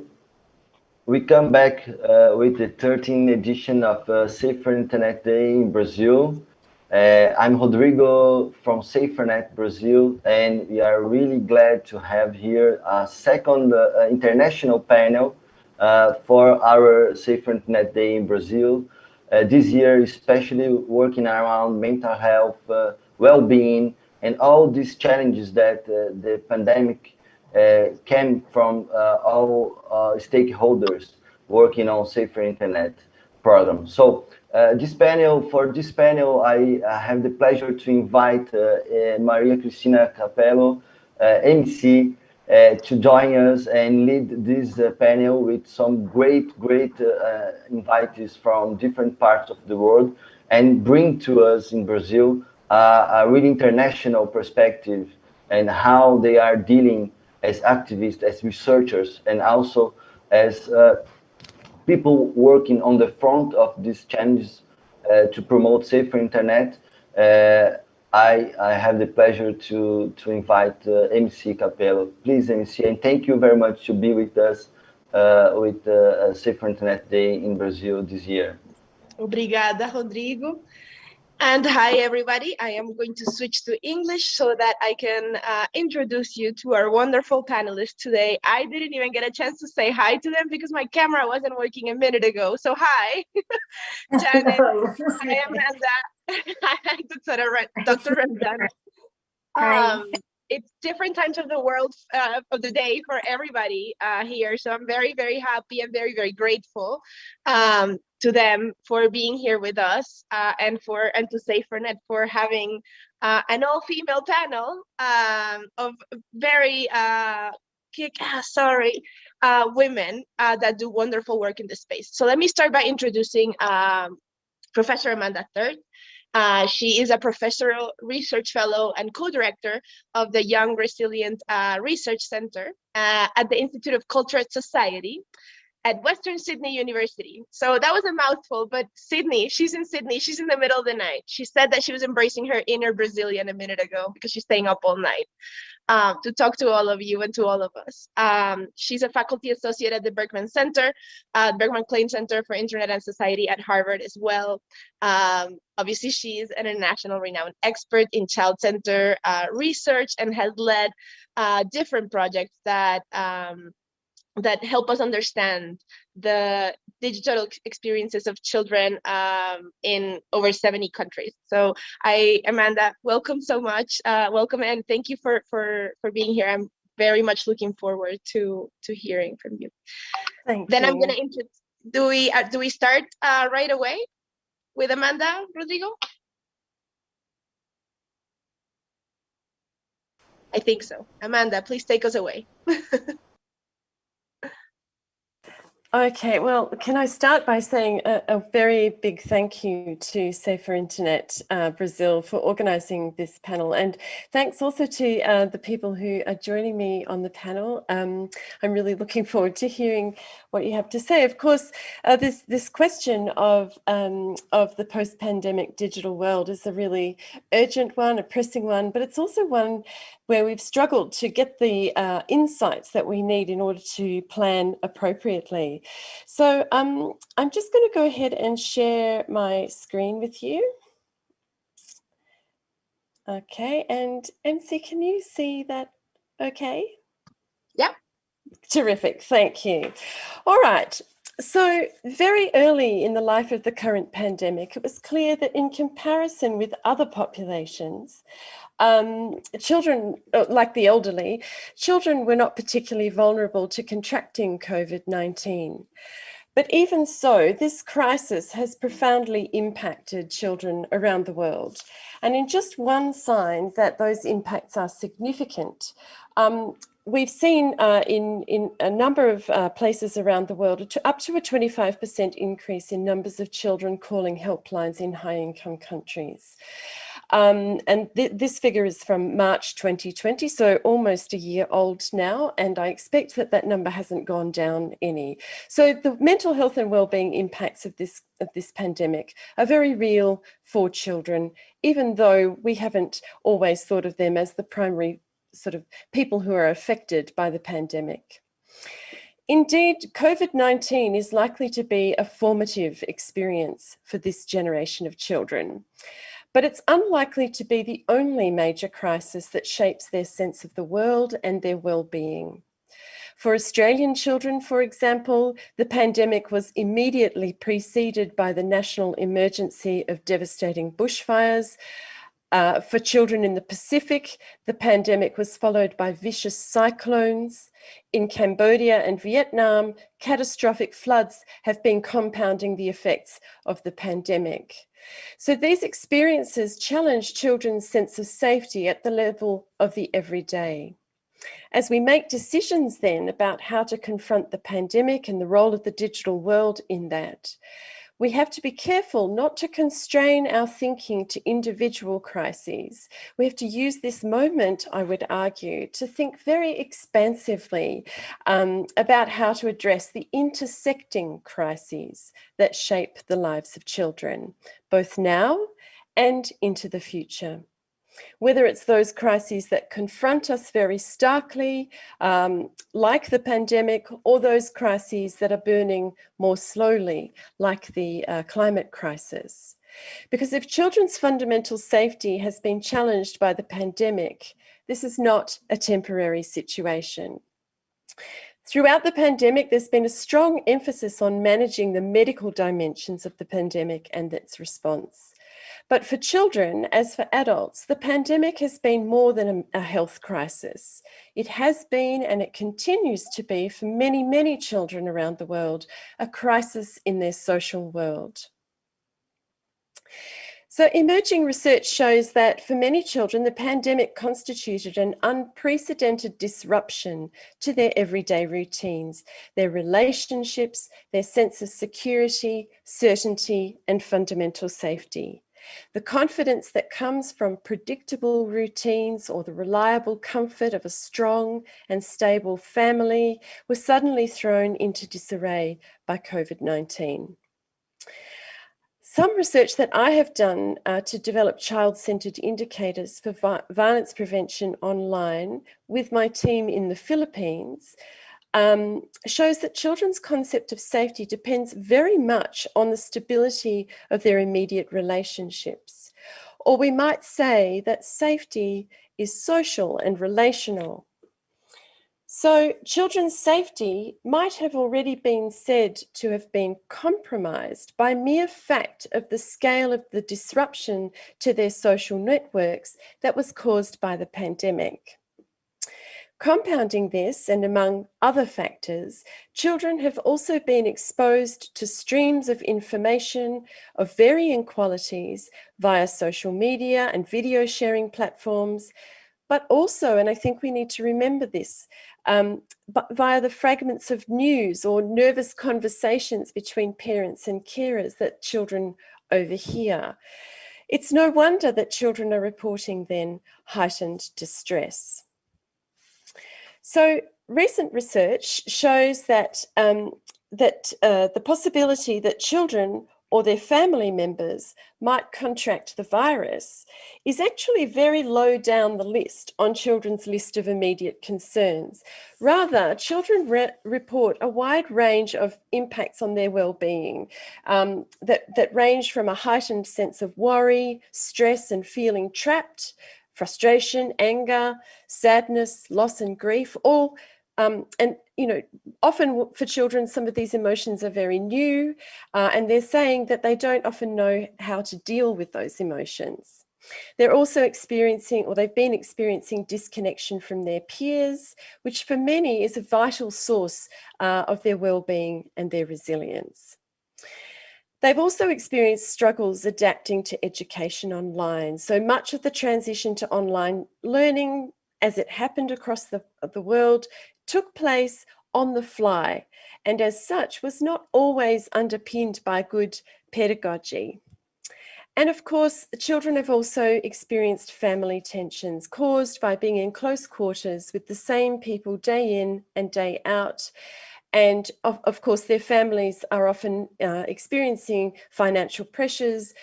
we come back with the 13th edition of Safer Internet Day in Brazil. I'm Rodrigo from SaferNet Brasil, and we are really glad to have here a second international panel for our Safer Internet Day in Brazil. This year, especially working around mental health, well-being, and all these challenges that the pandemic came from all stakeholders working on Safer Internet program. So for this panel, I have the pleasure to invite Maria Cristina Capello, MC, to join us and lead this panel with some great invitees from different parts of the world and bring to us in Brazil a really international perspective and how they are dealing as activists, as researchers, and also as people working on the front of these challenges to promote safer internet. I have the pleasure to invite MC Capello. Please, MC, and thank you very much to be with us with Safer Internet Day in Brazil this year. Obrigada, Rodrigo. And hi, everybody. I am going to switch to English so that I can introduce you to our wonderful panelists today. I didn't even get a chance to say hi to them because my camera wasn't working a minute ago. So hi, Janet. Hi, Amanda. Hi, Dr. Ramdan. It's different times of the world, of the day for everybody here. So I'm very, very happy and very, very grateful to them for being here with us and to SaferNet for having an all-female panel of very women that do wonderful work in this space. So let me start by introducing Professor Amanda Third. She is a professorial research fellow and co-director of the Young Resilient Research Center at the Institute of Culture and Society at Western Sydney University. So that was a mouthful, but Sydney, she's in the middle of the night. She said that she was embracing her inner Brazilian a minute ago because she's staying up all night to talk to all of you and to all of us. She's a faculty associate at the Berkman Center, Berkman Klein Center for Internet and Society at Harvard as well. Obviously, she's an international renowned expert in child center research and has led different projects that help us understand the digital experiences of children in over 70 countries. So Amanda, welcome so much. Welcome and thank you for being here. I'm very much looking forward to hearing from you. Thank then you. I'm going to introduce, do we start right away with Amanda, Rodrigo? I think so. Amanda, please take us away. Okay, well, can I start by saying a very big thank you to Safer Internet Brazil for organising this panel, and thanks also to the people who are joining me on the panel. I'm really looking forward to hearing what you have to say. Of course, this question of the post-pandemic digital world is a really urgent one, a pressing one, but it's also one where we've struggled to get the insights that we need in order to plan appropriately. So I'm just going to go ahead and share my screen with you. Okay, and MC, can you see that okay? Yeah. Terrific, thank you. All right. So very early in the life of the current pandemic, it was clear that in comparison with other populations, children, like the elderly, children were not particularly vulnerable to contracting COVID-19. But even so, this crisis has profoundly impacted children around the world. And in just one sign that those impacts are significant, we've seen in a number of places around the world up to a 25% increase in numbers of children calling helplines in high-income countries. And this figure is from March 2020, so almost a year old now, and I expect that that number hasn't gone down any. So the mental health and well-being impacts of this pandemic are very real for children, even though we haven't always thought of them as the primary sort of people who are affected by the pandemic. Indeed, COVID-19 is likely to be a formative experience for this generation of children, but it's unlikely to be the only major crisis that shapes their sense of the world and their well-being. For Australian children, for example, the pandemic was immediately preceded by the national emergency of devastating bushfires. For children in the Pacific, the pandemic was followed by vicious cyclones. In Cambodia and Vietnam, catastrophic floods have been compounding the effects of the pandemic. So these experiences challenge children's sense of safety at the level of the everyday. As we make decisions then about how to confront the pandemic and the role of the digital world in that, we have to be careful not to constrain our thinking to individual crises. We have to use this moment, I would argue, to think very expansively about how to address the intersecting crises that shape the lives of children, both now and into the future. Whether it's those crises that confront us very starkly, like the pandemic, or those crises that are burning more slowly, like the climate crisis. Because if children's fundamental safety has been challenged by the pandemic, this is not a temporary situation. Throughout the pandemic, there's been a strong emphasis on managing the medical dimensions of the pandemic and its response. But for children, as for adults, the pandemic has been more than a health crisis. It has been, and it continues to be, for many, many children around the world, a crisis in their social world. So emerging research shows that for many children, the pandemic constituted an unprecedented disruption to their everyday routines, their relationships, their sense of security, certainty, and fundamental safety. The confidence that comes from predictable routines or the reliable comfort of a strong and stable family was suddenly thrown into disarray by COVID-19. Some research that I have done to develop child-centered indicators for violence prevention online with my team in the Philippines shows that children's concept of safety depends very much on the stability of their immediate relationships. Or we might say that safety is social and relational. So children's safety might have already been said to have been compromised by mere fact of the scale of the disruption to their social networks that was caused by the pandemic. Compounding this, and among other factors, children have also been exposed to streams of information of varying qualities via social media and video sharing platforms, but also, and I think we need to remember this, via the fragments of news or nervous conversations between parents and carers that children overhear. It's no wonder that children are reporting then heightened distress. So recent research shows that, the possibility that children or their family members might contract the virus is actually very low down the list on children's list of immediate concerns. Rather, children report a wide range of impacts on their well-being that range from a heightened sense of worry, stress and feeling trapped, frustration, anger, sadness, loss and grief, all and often for children, some of these emotions are very new and they're saying that they don't often know how to deal with those emotions. They're also experiencing, or they've been experiencing, disconnection from their peers, which for many is a vital source of their well-being and their resilience. They've also experienced struggles adapting to education online. So much of the transition to online learning, as it happened across the world, took place on the fly, and as such was not always underpinned by good pedagogy. And of course, children have also experienced family tensions caused by being in close quarters with the same people day in and day out. And of course, their families are often experiencing financial pressures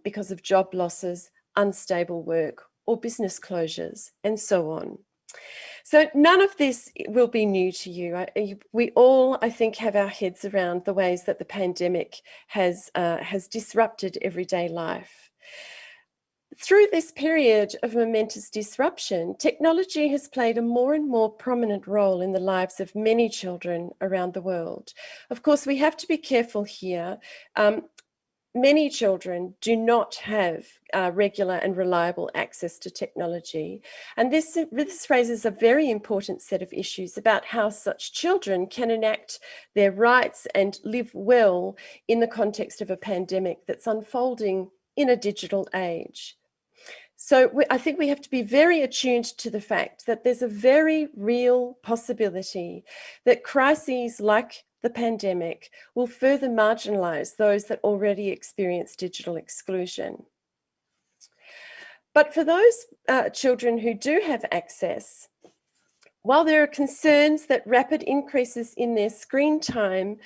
because of job losses, unstable work, or business closures, and so on. So none of this will be new to you. We all, I think, have our heads around the ways that the pandemic has disrupted everyday life. Through this period of momentous disruption, technology has played a more and more prominent role in the lives of many children around the world. Of course, we have to be careful here. Many children do not have regular and reliable access to technology. And this raises a very important set of issues about how such children can enact their rights and live well in the context of a pandemic that's unfolding in a digital age. So I think we have to be very attuned to the fact that there's a very real possibility that crises like the pandemic will further marginalize those that already experience digital exclusion. But for those children who do have access, while there are concerns that rapid increases in their screen time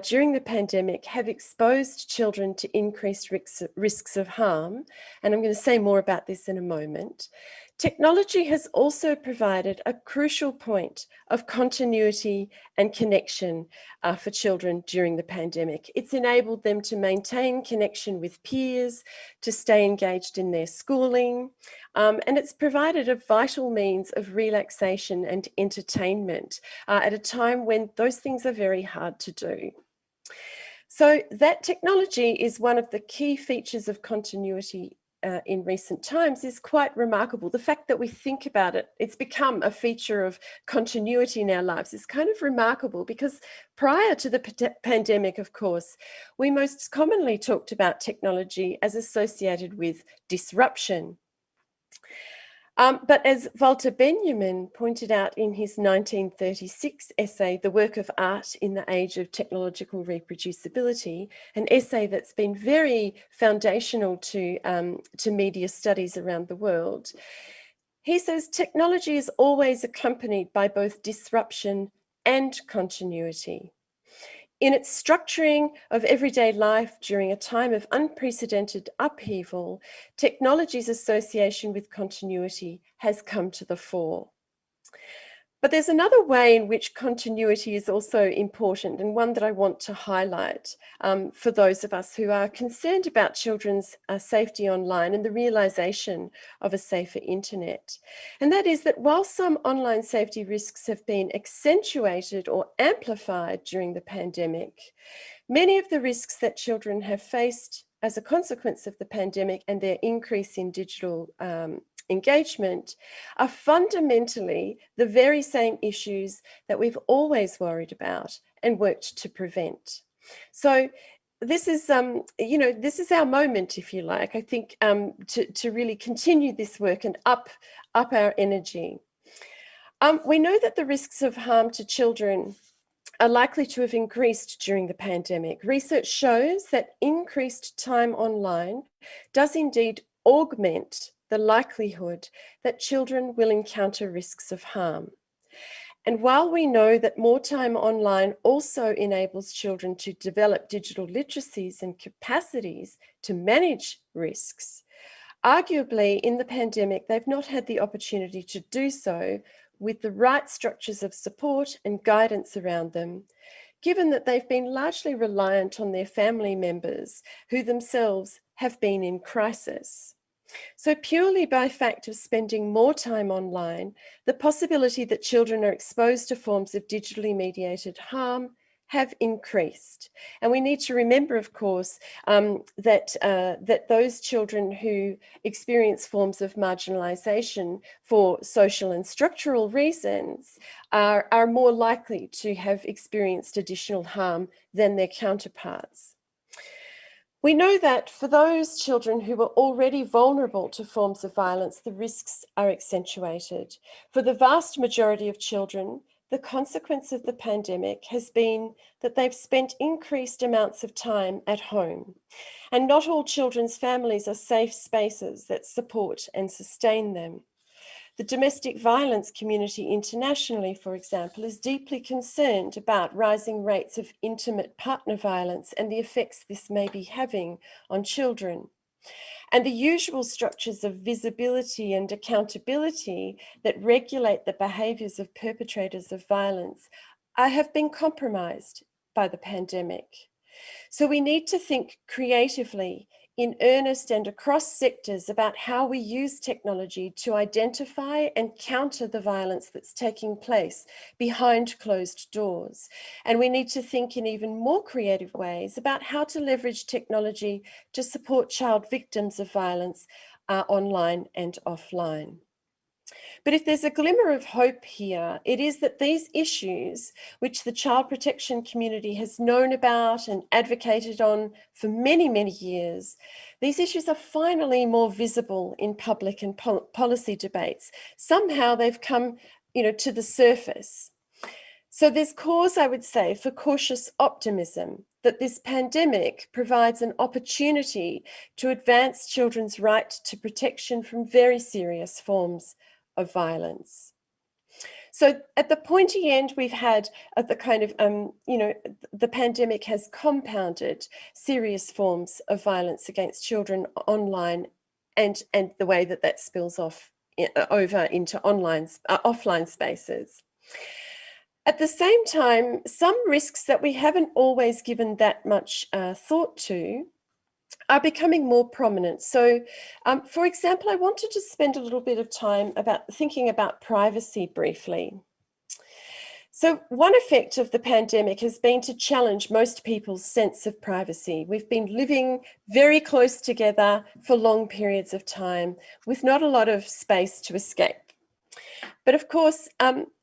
during the pandemic have exposed children to increased risks of harm, and I'm going to say more about this in a moment, technology has also provided a crucial point of continuity and connection for children during the pandemic. It's enabled them to maintain connection with peers, to stay engaged in their schooling, and it's provided a vital means of relaxation and entertainment at a time when those things are very hard to do. So that technology is one of the key features of continuity in recent times is quite remarkable. The fact that we think about it, it's become a feature of continuity in our lives is kind of remarkable because prior to the pandemic, of course, we most commonly talked about technology as associated with disruption. But as Walter Benjamin pointed out in his 1936 essay, The Work of Art in the Age of Technological Reproducibility, an essay that's been very foundational to media studies around the world, he says technology is always accompanied by both disruption and continuity. In its structuring of everyday life during a time of unprecedented upheaval, technology's association with continuity has come to the fore. But there's another way in which continuity is also important, and one that I want to highlight for those of us who are concerned about children's safety online and the realization of a safer internet. And that is that while some online safety risks have been accentuated or amplified during the pandemic, many of the risks that children have faced as a consequence of the pandemic and their increase in digital engagement are fundamentally the very same issues that we've always worried about and worked to prevent. So this is, this is our moment, if you like, I think, to really continue this work and up our energy. We know that the risks of harm to children are likely to have increased during the pandemic. Research shows that increased time online does indeed augment the likelihood that children will encounter risks of harm. And while we know that more time online also enables children to develop digital literacies and capacities to manage risks, arguably in the pandemic, they've not had the opportunity to do so with the right structures of support and guidance around them, given that they've been largely reliant on their family members who themselves have been in crisis. So purely by fact of spending more time online, the possibility that children are exposed to forms of digitally mediated harm have increased. And we need to remember, of course, that those children who experience forms of marginalization for social and structural reasons are more likely to have experienced additional harm than their counterparts. We know that for those children who were already vulnerable to forms of violence, the risks are accentuated. For the vast majority of children, the consequence of the pandemic has been that they've spent increased amounts of time at home. And not all children's families are safe spaces that support and sustain them. The domestic violence community internationally, for example, is deeply concerned about rising rates of intimate partner violence and the effects this may be having on children. And the usual structures of visibility and accountability that regulate the behaviours of perpetrators of violence have been compromised by the pandemic. So we need to think creatively, in earnest and across sectors, about how we use technology to identify and counter the violence that's taking place behind closed doors. And we need to think in even more creative ways about how to leverage technology to support child victims of violence online and offline. But if there's a glimmer of hope here, it is that these issues, which the child protection community has known about and advocated on for many, many years, these issues are finally more visible in public and policy debates. Somehow they've come, to the surface. So there's cause, I would say, for cautious optimism that this pandemic provides an opportunity to advance children's right to protection from very serious forms of violence. So at the pointy end, we've had the kind of, the pandemic has compounded serious forms of violence against children online, and the way that spills off over into offline spaces. At the same time, some risks that we haven't always given that much thought to are becoming more prominent. So, for example, I wanted to spend a little bit of time thinking about privacy briefly. So one effect of the pandemic has been to challenge most people's sense of privacy. We've been living very close together for long periods of time with not a lot of space to escape. But of course,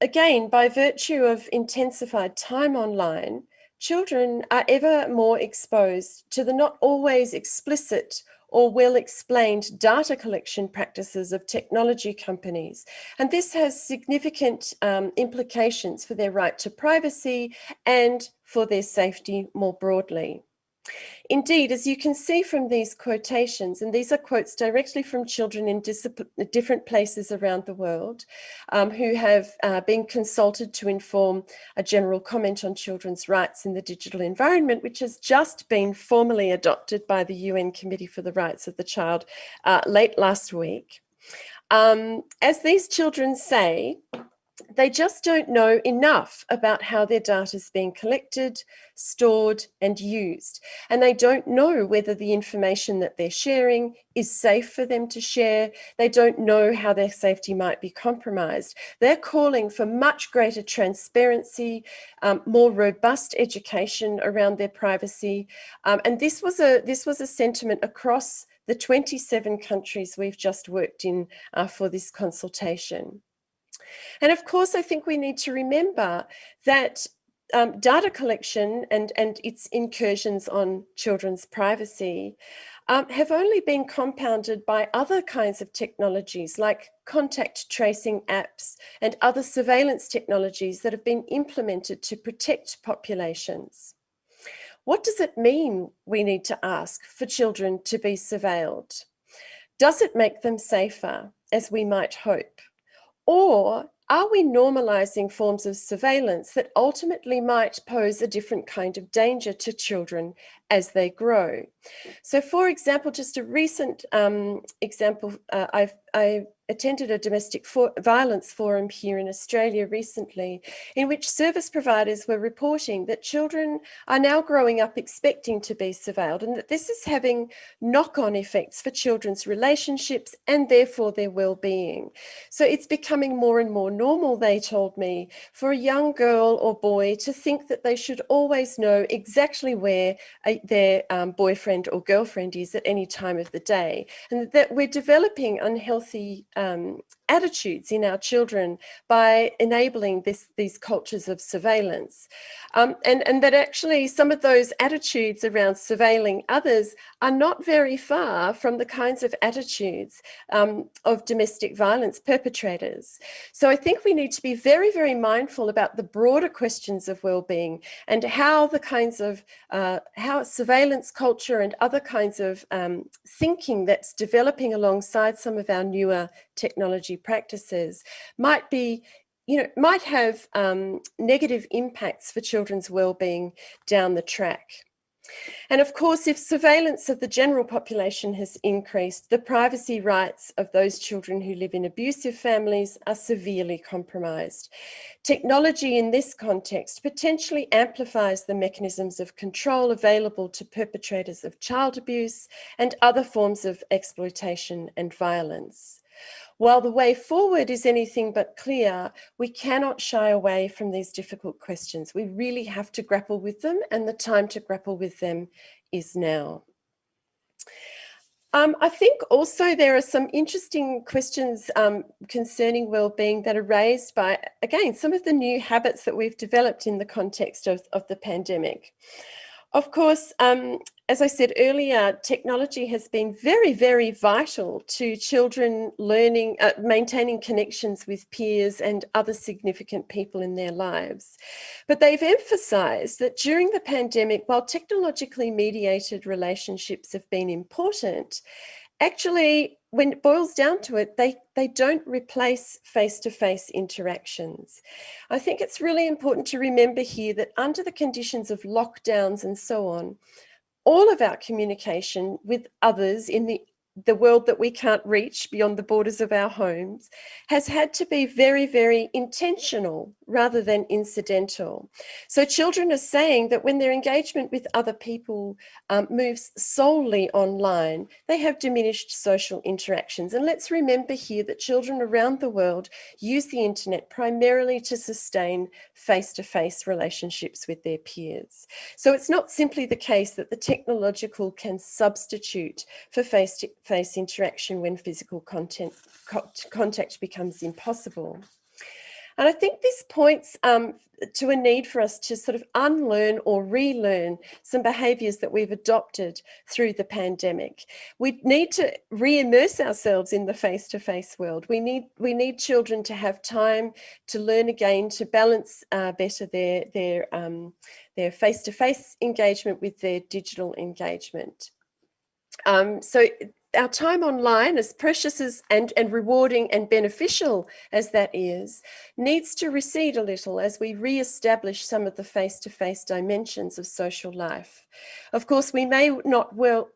again, by virtue of intensified time online, children are ever more exposed to the not always explicit or well-explained data collection practices of technology companies. And this has significant implications for their right to privacy and for their safety more broadly. Indeed, as you can see from these quotations, and these are quotes directly from children in different places around the world who have been consulted to inform a general comment on children's rights in the digital environment, which has just been formally adopted by the UN Committee for the Rights of the Child late last week. As these children say, they just don't know enough about how their data is being collected, stored, and used. And they don't know whether the information that they're sharing is safe for them to share. They don't know how their safety might be compromised. They're calling for much greater transparency, more robust education around their privacy. And this was a sentiment across the 27 countries we've just worked in for this consultation. And of course, I think we need to remember that data collection and its incursions on children's privacy have only been compounded by other kinds of technologies like contact tracing apps and other surveillance technologies that have been implemented to protect populations. What does it mean, we need to ask, for children to be surveilled? Does it make them safer, as we might hope? Or are we normalizing forms of surveillance that ultimately might pose a different kind of danger to children as they grow? So, for example, just a recent example, I attended a domestic violence forum here in Australia recently, in which service providers were reporting that children are now growing up expecting to be surveilled, and that this is having knock-on effects for children's relationships and therefore their well-being. So it's becoming more and more normal, they told me, for a young girl or boy to think that they should always know exactly where their boyfriend or girlfriend is at any time of the day, and that we're developing unhealthy attitudes in our children by enabling these cultures of surveillance. And that actually some of those attitudes around surveilling others are not very far from the kinds of attitudes of domestic violence perpetrators. So I think we need to be very, very mindful about the broader questions of well-being and how the kinds of, how surveillance culture and other kinds of thinking that's developing alongside some of our newer technology practices might have negative impacts for children's well-being down the track. And of course, if surveillance of the general population has increased, the privacy rights of those children who live in abusive families are severely compromised. Technology in this context potentially amplifies the mechanisms of control available to perpetrators of child abuse and other forms of exploitation and violence. While the way forward is anything but clear, we cannot shy away from these difficult questions. We really have to grapple with them, and the time to grapple with them is now. I think also there are some interesting questions concerning wellbeing that are raised by, again, some of the new habits that we've developed in the context of the pandemic. Of course, as I said earlier, technology has been very, very vital to children learning, maintaining connections with peers and other significant people in their lives. But they've emphasised that during the pandemic, while technologically mediated relationships have been important, actually, when it boils down to it, they don't replace face-to-face interactions. I think it's really important to remember here that under the conditions of lockdowns and so on, all of our communication with others in the world that we can't reach beyond the borders of our homes has had to be very, very intentional rather than incidental. So children are saying that when their engagement with other people moves solely online, they have diminished social interactions. And let's remember here that children around the world use the internet primarily to sustain face-to-face relationships with their peers. So it's not simply the case that the technological can substitute for face-to-face interaction when physical contact becomes impossible. And I think this points to a need for us to sort of unlearn or relearn some behaviours that we've adopted through the pandemic. We need to re-immerse ourselves in the face-to-face world. We need children to have time to learn again, to balance better their face-to-face engagement with their digital engagement. So our time online, as precious as and rewarding and beneficial as that is, needs to recede a little as we re-establish some of the face-to-face dimensions of social life. Of course, we may well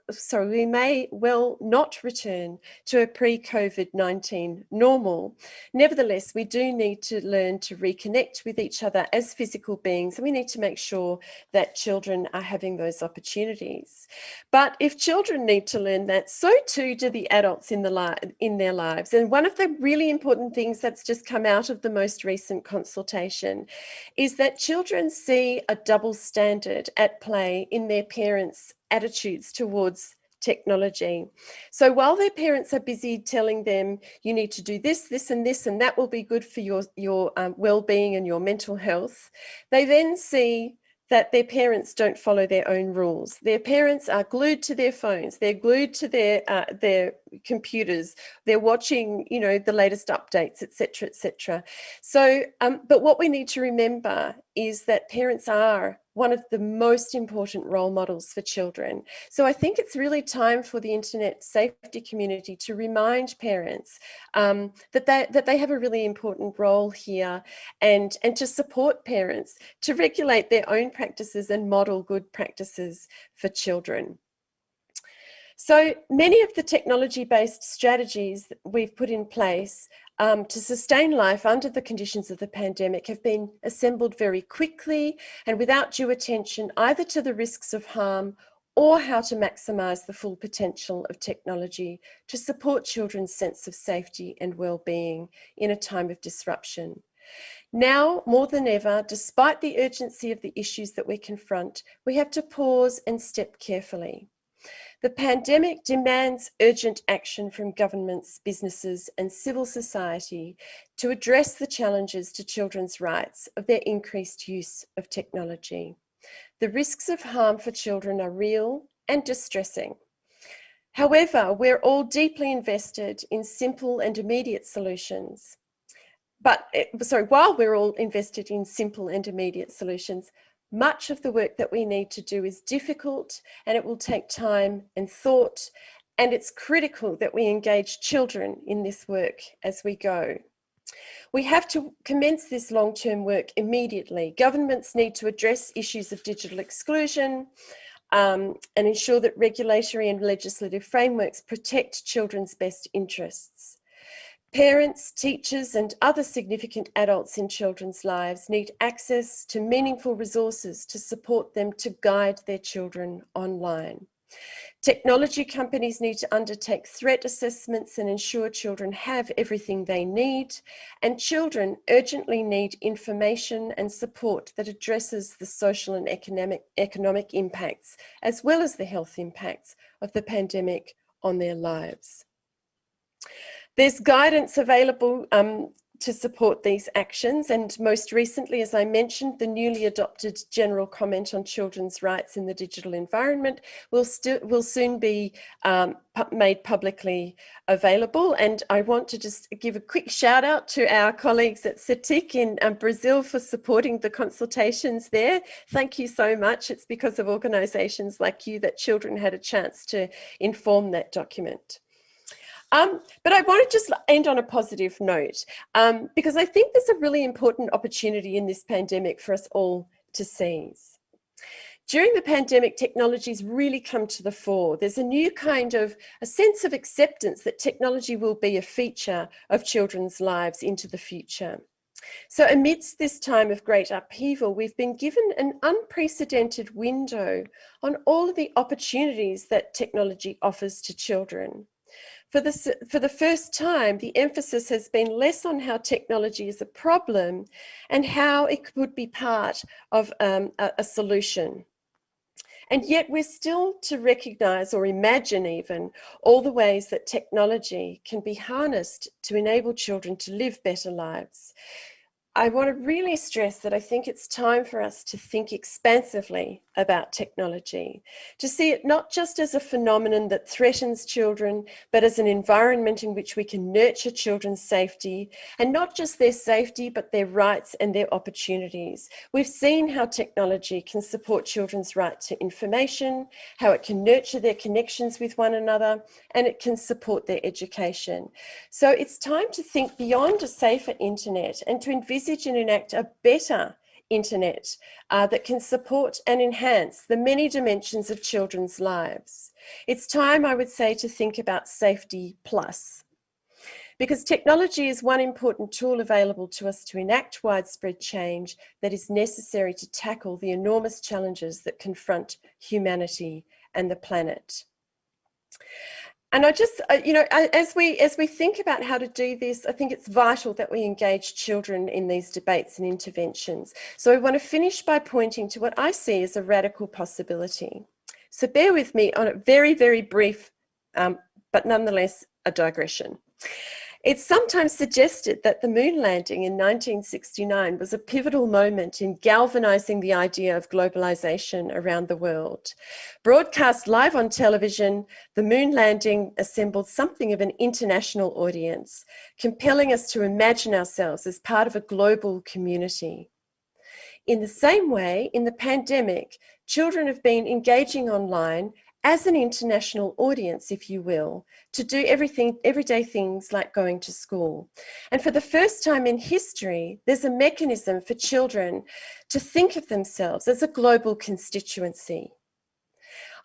not return to a pre-COVID-19 normal. Nevertheless, we do need to learn to reconnect with each other as physical beings, and we need to make sure that children are having those opportunities. But if children need to learn that, so too do the adults in their lives. And one of the really important things that's just come out of the most recent consultation is that children see a double standard at play in their parents' attitudes towards technology. So while their parents are busy telling them you need to do this, this and this, and that will be good for your well-being and your mental health, they then see that their parents don't follow their own rules. Their parents are glued to their phones. They're glued to their computers. They're watching, the latest updates, etc., etc. So, but what we need to remember is that parents are one of the most important role models for children. So I think it's really time for the internet safety community to remind parents that they have a really important role here, and to support parents to regulate their own practices and model good practices for children. So many of the technology-based strategies that we've put in place to sustain life under the conditions of the pandemic have been assembled very quickly and without due attention either to the risks of harm or how to maximise the full potential of technology to support children's sense of safety and well-being in a time of disruption. Now, more than ever, despite the urgency of the issues that we confront, we have to pause and step carefully. The pandemic demands urgent action from governments, businesses, and civil society to address the challenges to children's rights of their increased use of technology. The risks of harm for children are real and distressing. However, we're all deeply invested in simple and immediate solutions. While we're all invested in simple and immediate solutions, much of the work that we need to do is difficult, and it will take time and thought, and it's critical that we engage children in this work as we go. We have to commence this long-term work immediately. Governments need to address issues of digital exclusion, and ensure that regulatory and legislative frameworks protect children's best interests. Parents, teachers, and other significant adults in children's lives need access to meaningful resources to support them to guide their children online. Technology companies need to undertake threat assessments and ensure children have everything they need, and children urgently need information and support that addresses the social and economic impacts, as well as the health impacts of the pandemic on their lives. There's guidance available to support these actions, and most recently, as I mentioned, the newly adopted General Comment on Children's Rights in the Digital Environment will soon be made publicly available. And I want to just give a quick shout out to our colleagues at CETIC in Brazil for supporting the consultations there. Thank you so much. It's because of organisations like you that children had a chance to inform that document. But I want to just end on a positive note, because I think there's a really important opportunity in this pandemic for us all to seize. During the pandemic, technology's really come to the fore. There's a new kind of a sense of acceptance that technology will be a feature of children's lives into the future. So amidst this time of great upheaval, we've been given an unprecedented window on all of the opportunities that technology offers to children. For the first time, the emphasis has been less on how technology is a problem and how it could be part of a solution. And yet we're still to recognise or imagine even all the ways that technology can be harnessed to enable children to live better lives. I want to really stress that I think it's time for us to think expansively about technology, to see it not just as a phenomenon that threatens children, but as an environment in which we can nurture children's safety, and not just their safety, but their rights and their opportunities. We've seen how technology can support children's right to information, how it can nurture their connections with one another, and it can support their education. So it's time to think beyond a safer internet and to envisage and enact a better internet that can support and enhance the many dimensions of children's lives. It's time, I would say, to think about safety plus. Because technology is one important tool available to us to enact widespread change that is necessary to tackle the enormous challenges that confront humanity and the planet. And I just, as we think about how to do this, I think it's vital that we engage children in these debates and interventions. So I want to finish by pointing to what I see as a radical possibility. So bear with me on a very, very brief, but nonetheless a digression. It's sometimes suggested that the moon landing in 1969 was a pivotal moment in galvanizing the idea of globalization around the world. Broadcast live on television, the moon landing assembled something of an international audience, compelling us to imagine ourselves as part of a global community. In the same way, in the pandemic, children have been engaging online as an international audience, if you will, to do everyday things like going to school. And for the first time in history, there's a mechanism for children to think of themselves as a global constituency.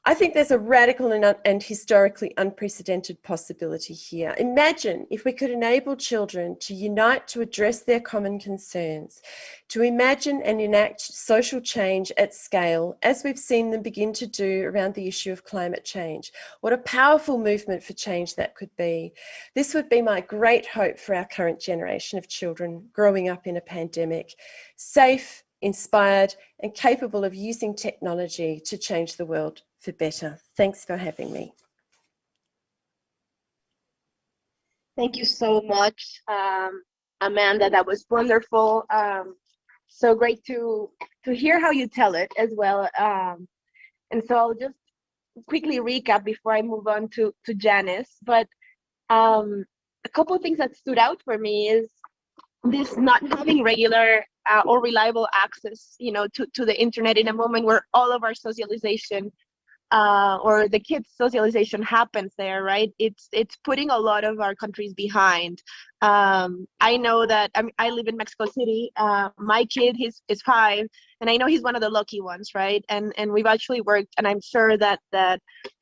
I think there's a radical and historically unprecedented possibility here. Imagine if we could enable children to unite to address their common concerns, to imagine and enact social change at scale, as we've seen them begin to do around the issue of climate change. What a powerful movement for change that could be. This would be my great hope for our current generation of children growing up in a pandemic, safe, inspired, and capable of using technology to change the world for better. Thanks for having me. Thank you so much, Amanda. That was wonderful. So great to hear how you tell it as well. And so I'll just quickly recap before I move on to Janice. But a couple of things that stood out for me is this not having regular or reliable access, to the internet in a moment where all of our socialization or the kids' socialization happens there, right? It's putting a lot of our countries behind. I know that I live in Mexico City. My kid, is 5, and I know he's one of the lucky ones, right? And we've actually worked, and I'm sure that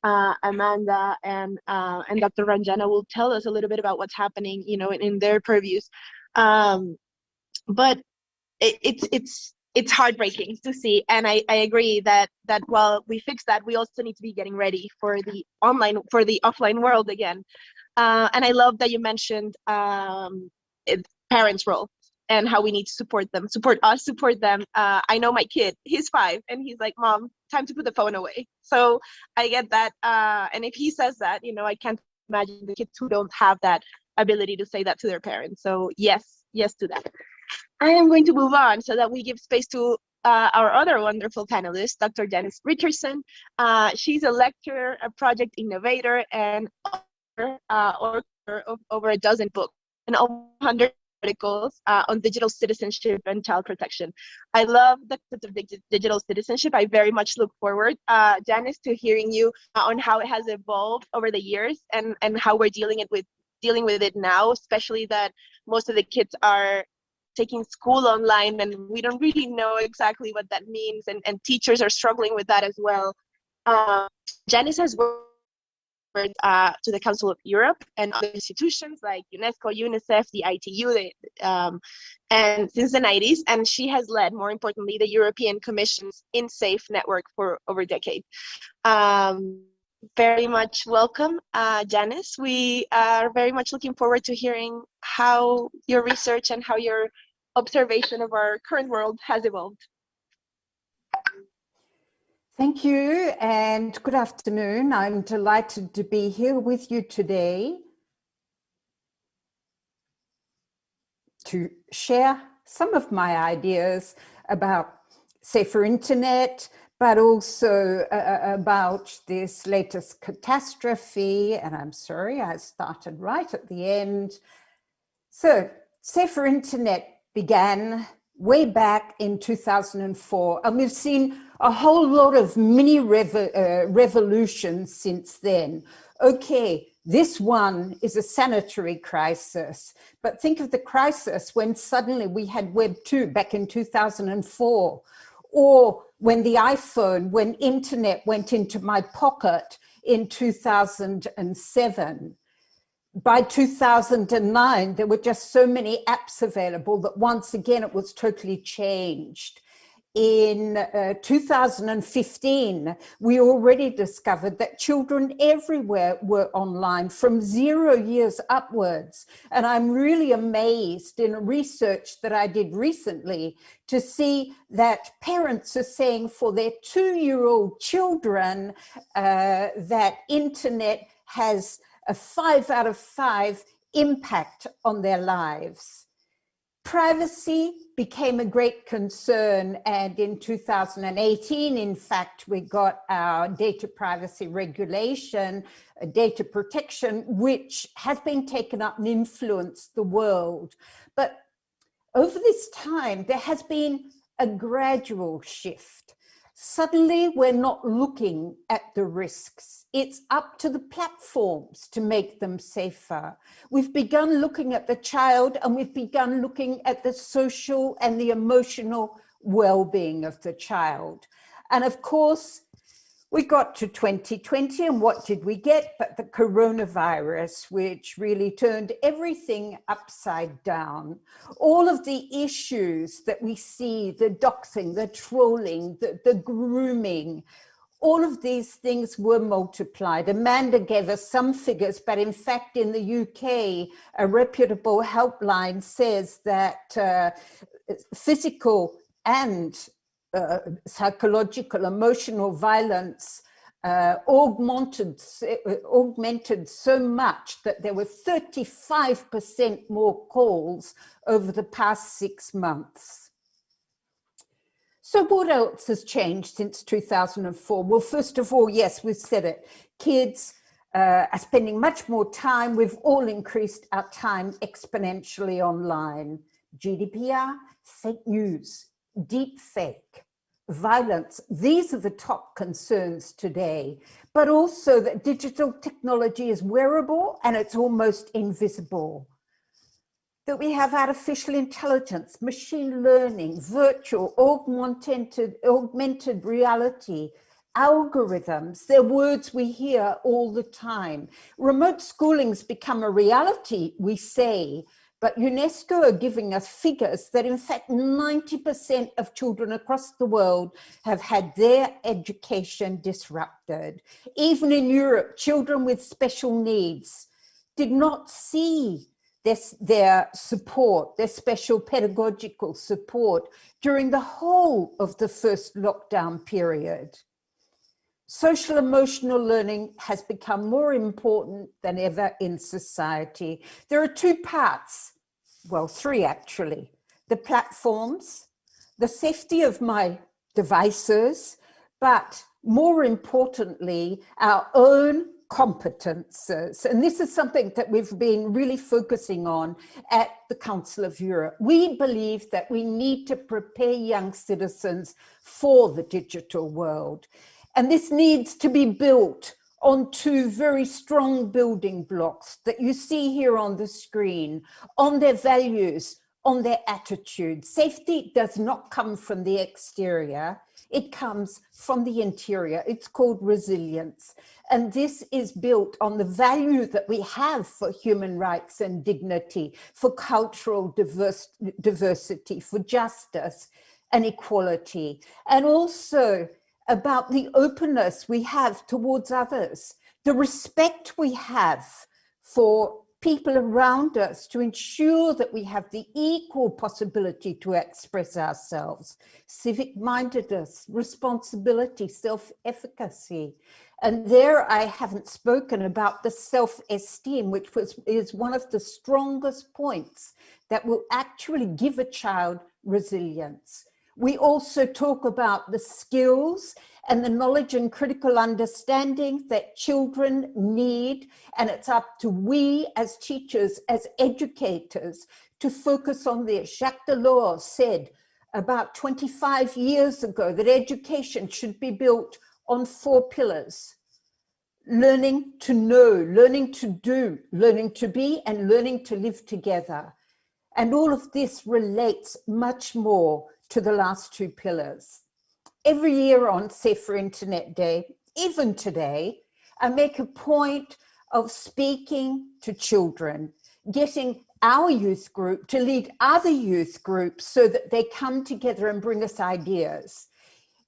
Amanda and Dr. Ranjana will tell us a little bit about what's happening, in their purviews. But it's heartbreaking to see, and I agree that while we fix that, we also need to be getting ready for the offline world again. And I love that you mentioned parents' role and how we need to support them, support them. I know my kid, he's 5, and he's like, "Mom, time to put the phone away." So I get that, and if he says that, I can't imagine the kids who don't have that ability to say that to their parents. So yes to that. I am going to move on so that we give space to our other wonderful panelist, Dr. Janice Richardson. She's a lecturer, a project innovator, and author of over a dozen books and over 100 articles on digital citizenship and child protection. I love the concept of digital citizenship. I very much look forward, Janice, to hearing you on how it has evolved over the years and how we're dealing with it now, especially that most of the kids are taking school online, and we don't really know exactly what that means, and teachers are struggling with that as well. Janice has worked to the Council of Europe and other institutions like UNESCO, UNICEF, the ITU, and since the 90s, and she has led, more importantly, the European Commission's InSafe network for over a decade. Very much welcome, Janice. We are very much looking forward to hearing how your research and how your observation of our current world has evolved. Thank you, and good afternoon. I'm delighted to be here with you today to share some of my ideas about safer internet, but also about this latest catastrophe. And I'm sorry, I started right at the end. So, safer internet began way back in 2004, and we've seen a whole lot of mini revolutions since then. Okay, this one is a sanitary crisis, but think of the crisis when suddenly we had Web 2 back in 2004, or when the iPhone, when internet went into my pocket in 2007. By 2009, there were just so many apps available that once again, it was totally changed. In 2015, we already discovered that children everywhere were online from 0 years upwards. And I'm really amazed in research that I did recently to see that parents are saying for their 2-year-old children that internet has a 5 out of 5 impact on their lives. Privacy became a great concern, and in 2018, in fact, we got our data privacy regulation, data protection, which has been taken up and influenced the world. But over this time, there has been a gradual shift. Suddenly, we're not looking at the risks. It's up to the platforms to make them safer. We've begun looking at the child, and we've begun looking at the social and the emotional well-being of the child. And of course, we got to 2020, and what did we get but the coronavirus, which really turned everything upside down. All of the issues that we see, the doxing, the trolling, the grooming, all of these things were multiplied. Amanda gave us some figures, but in fact, in the UK, a reputable helpline says that physical and psychological, emotional violence augmented so much that there were 35% more calls over the past 6 months. So what else has changed since 2004? Well, first of all, yes, we've said it. Kids are spending much more time. We've all increased our time exponentially online. GDPR, fake news, deep fake, violence. These are the top concerns today, but also that digital technology is wearable and it's almost invisible. That we have artificial intelligence, machine learning, virtual, augmented reality, algorithms. They're words we hear all the time. Remote schooling's become a reality, we say, but UNESCO are giving us figures that in fact 90% of children across the world have had their education disrupted. Even in Europe, children with special needs did not see their support, their special pedagogical support during the whole of the first lockdown period. Social emotional learning has become more important than ever in society. There are two parts, well, three actually. The platforms, the safety of my devices, but more importantly, our own competences. And this is something that we've been really focusing on at the Council of Europe. We believe that we need to prepare young citizens for the digital world. And this needs to be built on two very strong building blocks that you see here on the screen, on their values, on their attitudes. Safety does not come from the exterior. It comes from the interior. It's called resilience. And this is built on the value that we have for human rights and dignity, for cultural diversity, for justice and equality, and also about the openness we have towards others, the respect we have for people around us to ensure that we have the equal possibility to express ourselves, civic-mindedness, responsibility, self-efficacy. And there I haven't spoken about the self-esteem, which is one of the strongest points that will actually give a child resilience. We also talk about the skills and the knowledge and critical understanding that children need, and it's up to we as teachers, as educators, to focus on this. Jacques Delors said about 25 years ago that education should be built on 4 pillars: learning to know, learning to do, learning to be, and learning to live together. And all of this relates much more to the last 2 pillars. Every year on Safer Internet Day, even today, I make a point of speaking to children, getting our youth group to lead other youth groups so that they come together and bring us ideas.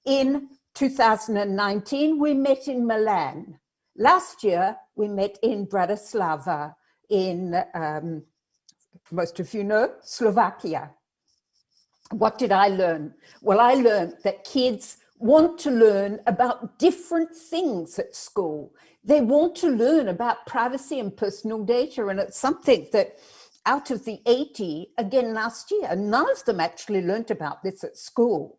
In 2019, we met in Milan. Last year, we met in Bratislava, in, most of you know, Slovakia. What did I learn? Well, I learned that kids want to learn about different things at school. They want to learn about privacy and personal data, and it's something that out of the 80, again last year, none of them actually learned about this at school.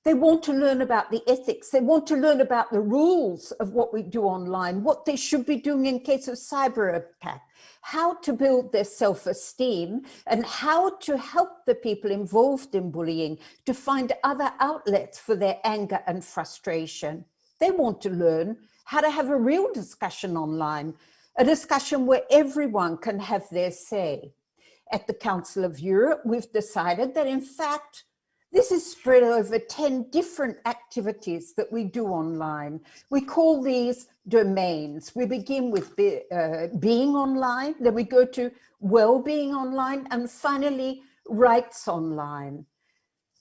They want to learn about the ethics. They want to learn about the rules of what we do online, what they should be doing in case of cyber attack, how to build their self-esteem, and how to help the people involved in bullying to find other outlets for their anger and frustration. They want to learn how to have a real discussion online, a discussion where everyone can have their say. At the Council of Europe, we've decided that, in fact, this is spread over 10 different activities that we do online. We call these domains. We begin with being online, then we go to well-being online, and finally, rights online.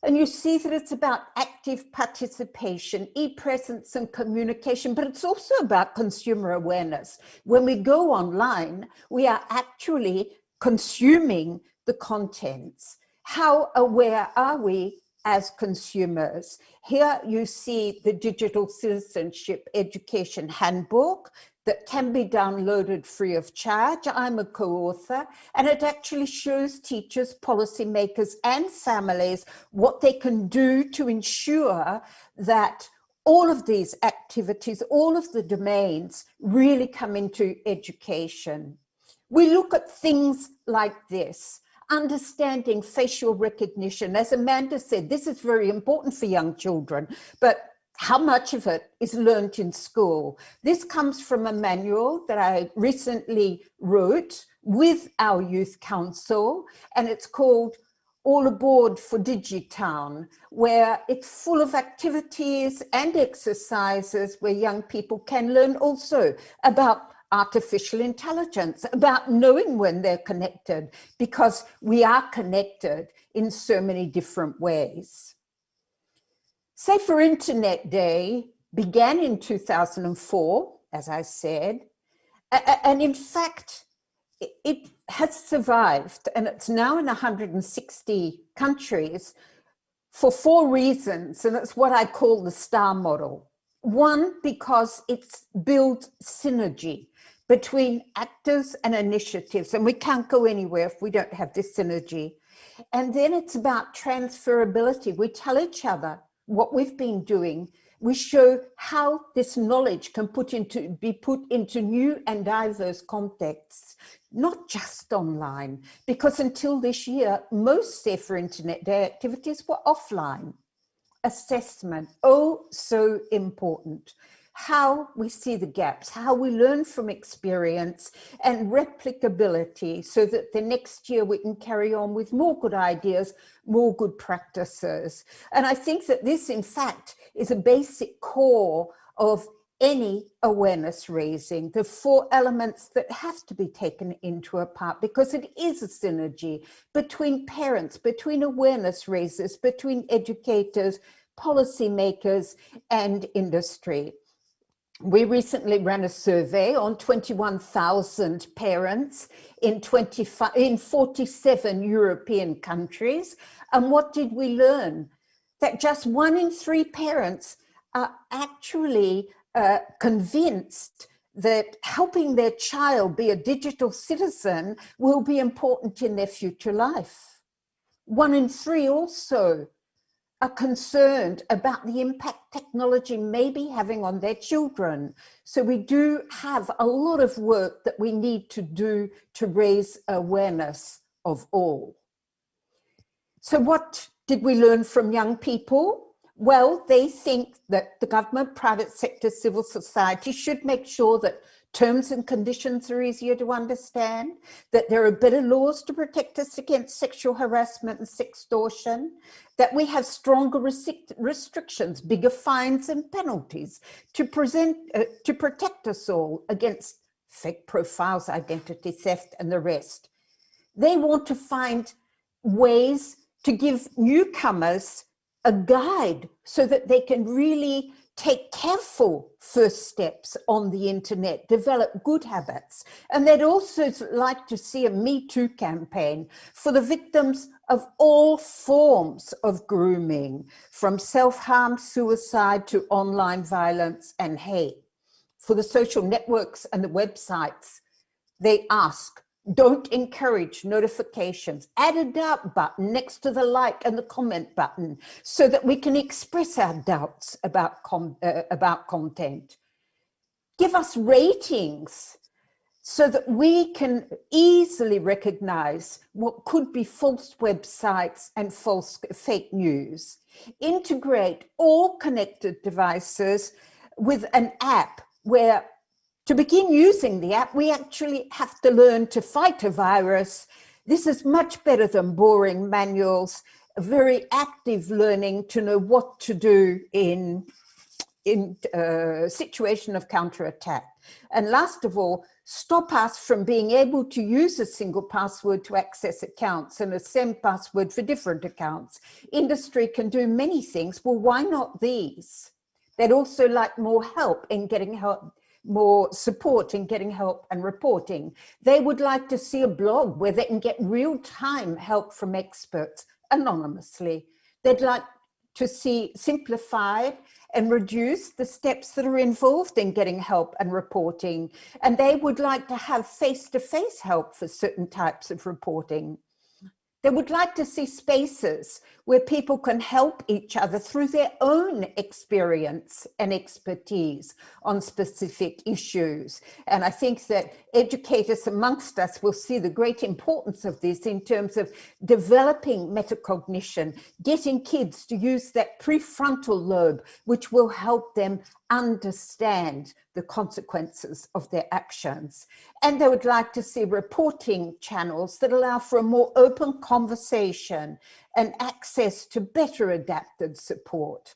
And you see that it's about active participation, e-presence and communication, but it's also about consumer awareness. When we go online, we are actually consuming the contents. How aware are we as consumers? Here you see the Digital Citizenship Education Handbook that can be downloaded free of charge. I'm a co-author, and it actually shows teachers, policymakers, and families what they can do to ensure that all of these activities, all of the domains really come into education. We look at things like this. understanding facial recognition. As Amanda said, this is very important for young children, but how much of it is learnt in school? This comes from a manual that I recently wrote with our youth council, and it's called All Aboard for Digitown, where it's full of activities and exercises where young people can learn also about artificial intelligence, about knowing when they're connected, because we are connected in so many different ways. Safer Internet Day began in 2004, as I said, and in fact, it has survived, and it's now in 160 countries for 4 reasons, and it's what I call the STAR model. One, because it's built synergy between actors and initiatives, and we can't go anywhere if we don't have this synergy. And then it's about transferability. We tell each other what we've been doing. We show how this knowledge can be put into new and diverse contexts, not just online, because until this year, most Safer Internet Day activities were offline. Assessment, oh, so important. How we see the gaps, how we learn from experience, and replicability, so that the next year we can carry on with more good ideas, more good practices. And I think that this, in fact, is a basic core of any awareness raising, the 4 elements that have to be taken into account, because it is a synergy between parents, between awareness raisers, between educators, policymakers, and industry. We recently ran a survey on 21,000 parents in 47 European countries. And what did we learn? That just 1 in 3 parents are actually convinced that helping their child be a digital citizen will be important in their future life. 1 in 3 also are concerned about the impact technology may be having on their children. So we do have a lot of work that we need to do to raise awareness of all. So what did we learn from young people? Well, they think that the government, private sector, civil society should make sure that terms and conditions are easier to understand, that there are better laws to protect us against sexual harassment and sextortion, that we have stronger restrictions, bigger fines and penalties to protect us all against fake profiles, identity theft, and the rest. They want to find ways to give newcomers a guide so that they can really take careful first steps on the internet, develop good habits. And they'd also like to see a Me Too campaign for the victims of all forms of grooming, from self-harm, suicide, to online violence and hate. For the social networks and the websites, they ask, don't encourage notifications. Add a doubt button next to the like and the comment button so that we can express our doubts about content. Give us ratings so that we can easily recognize what could be false websites and fake news. Integrate all connected devices with an app where, to begin using the app, we actually have to learn to fight a virus. This is much better than boring manuals, very active learning to know what to do in a situation of counterattack. And last of all, stop us from being able to use a single password to access accounts and a same password for different accounts. Industry can do many things. Well, why not these? They'd also like more help in getting help, more support in getting help and reporting. They would like to see a blog where they can get real-time help from experts anonymously. They'd like to see simplified and reduce the steps that are involved in getting help and reporting. And they would like to have face-to-face help for certain types of reporting. They would like to see spaces where people can help each other through their own experience and expertise on specific issues. And I think that educators amongst us will see the great importance of this in terms of developing metacognition, getting kids to use that prefrontal lobe, which will help them understand the consequences of their actions. And they would like to see reporting channels that allow for a more open conversation and access to better adapted support.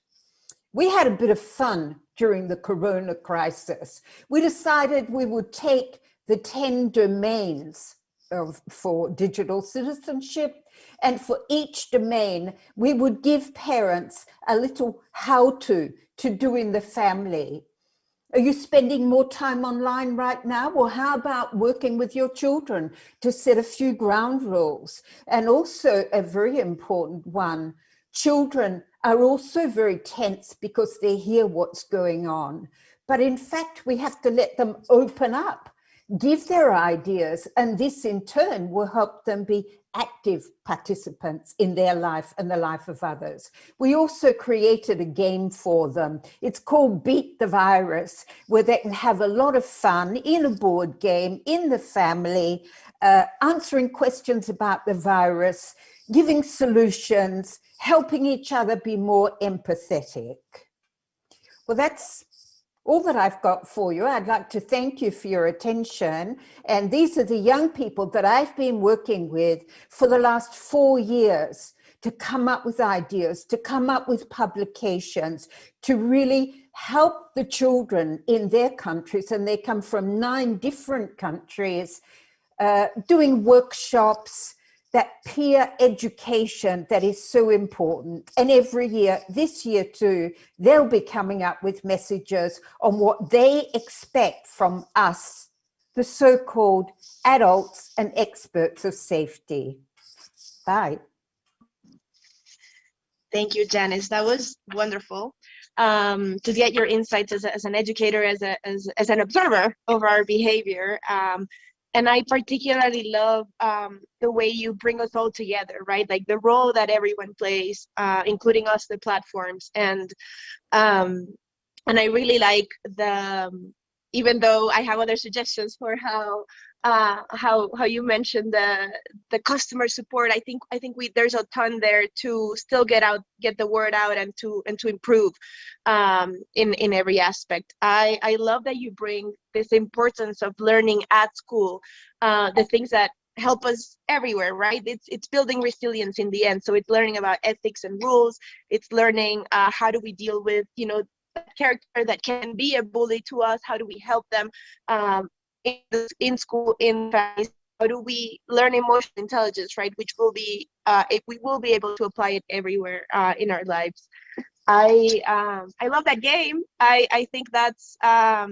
We had a bit of fun during the corona crisis. We decided we would take the 10 domains for digital citizenship, and for each domain, we would give parents a little how-to do in the family. Are you spending more time online right now? Well, how about working with your children to set a few ground rules? And also a very important one, children are also very tense because they hear what's going on. But in fact, we have to let them open up, give their ideas, and this in turn will help them be active participants in their life and the life of others. We also created a game for them. It's called Beat the Virus, where they can have a lot of fun in a board game, in the family, answering questions about the virus, giving solutions, helping each other be more empathetic. Well, that's all that I've got for you. I'd like to thank you for your attention. And these are the young people that I've been working with for the last 4 years to come up with ideas, to come up with publications, to really help the children in their countries. And they come from 9 different countries, doing workshops, that peer education that is so important. And every year, this year too, they'll be coming up with messages on what they expect from us, the so-called adults and experts of safety. Bye. Thank you, Janice. That was wonderful. To get your insights as an educator, as an observer of our behavior. And I particularly love the way you bring us all together, right? Like the role that everyone plays, including us, the platforms. And I really like even though I have other suggestions for how you mentioned the customer support, I think there's a ton there to still get the word out and to improve in every aspect. I love that you bring this importance of learning at school, the things that help us everywhere, right? It's building resilience in the end. So it's learning about ethics and rules. It's learning how do we deal with, character that can be a bully to us. How do we help them in school, in families? How do we learn emotional intelligence, right? Which will be, we will be able to apply it everywhere in our lives. I love that game. I think that's a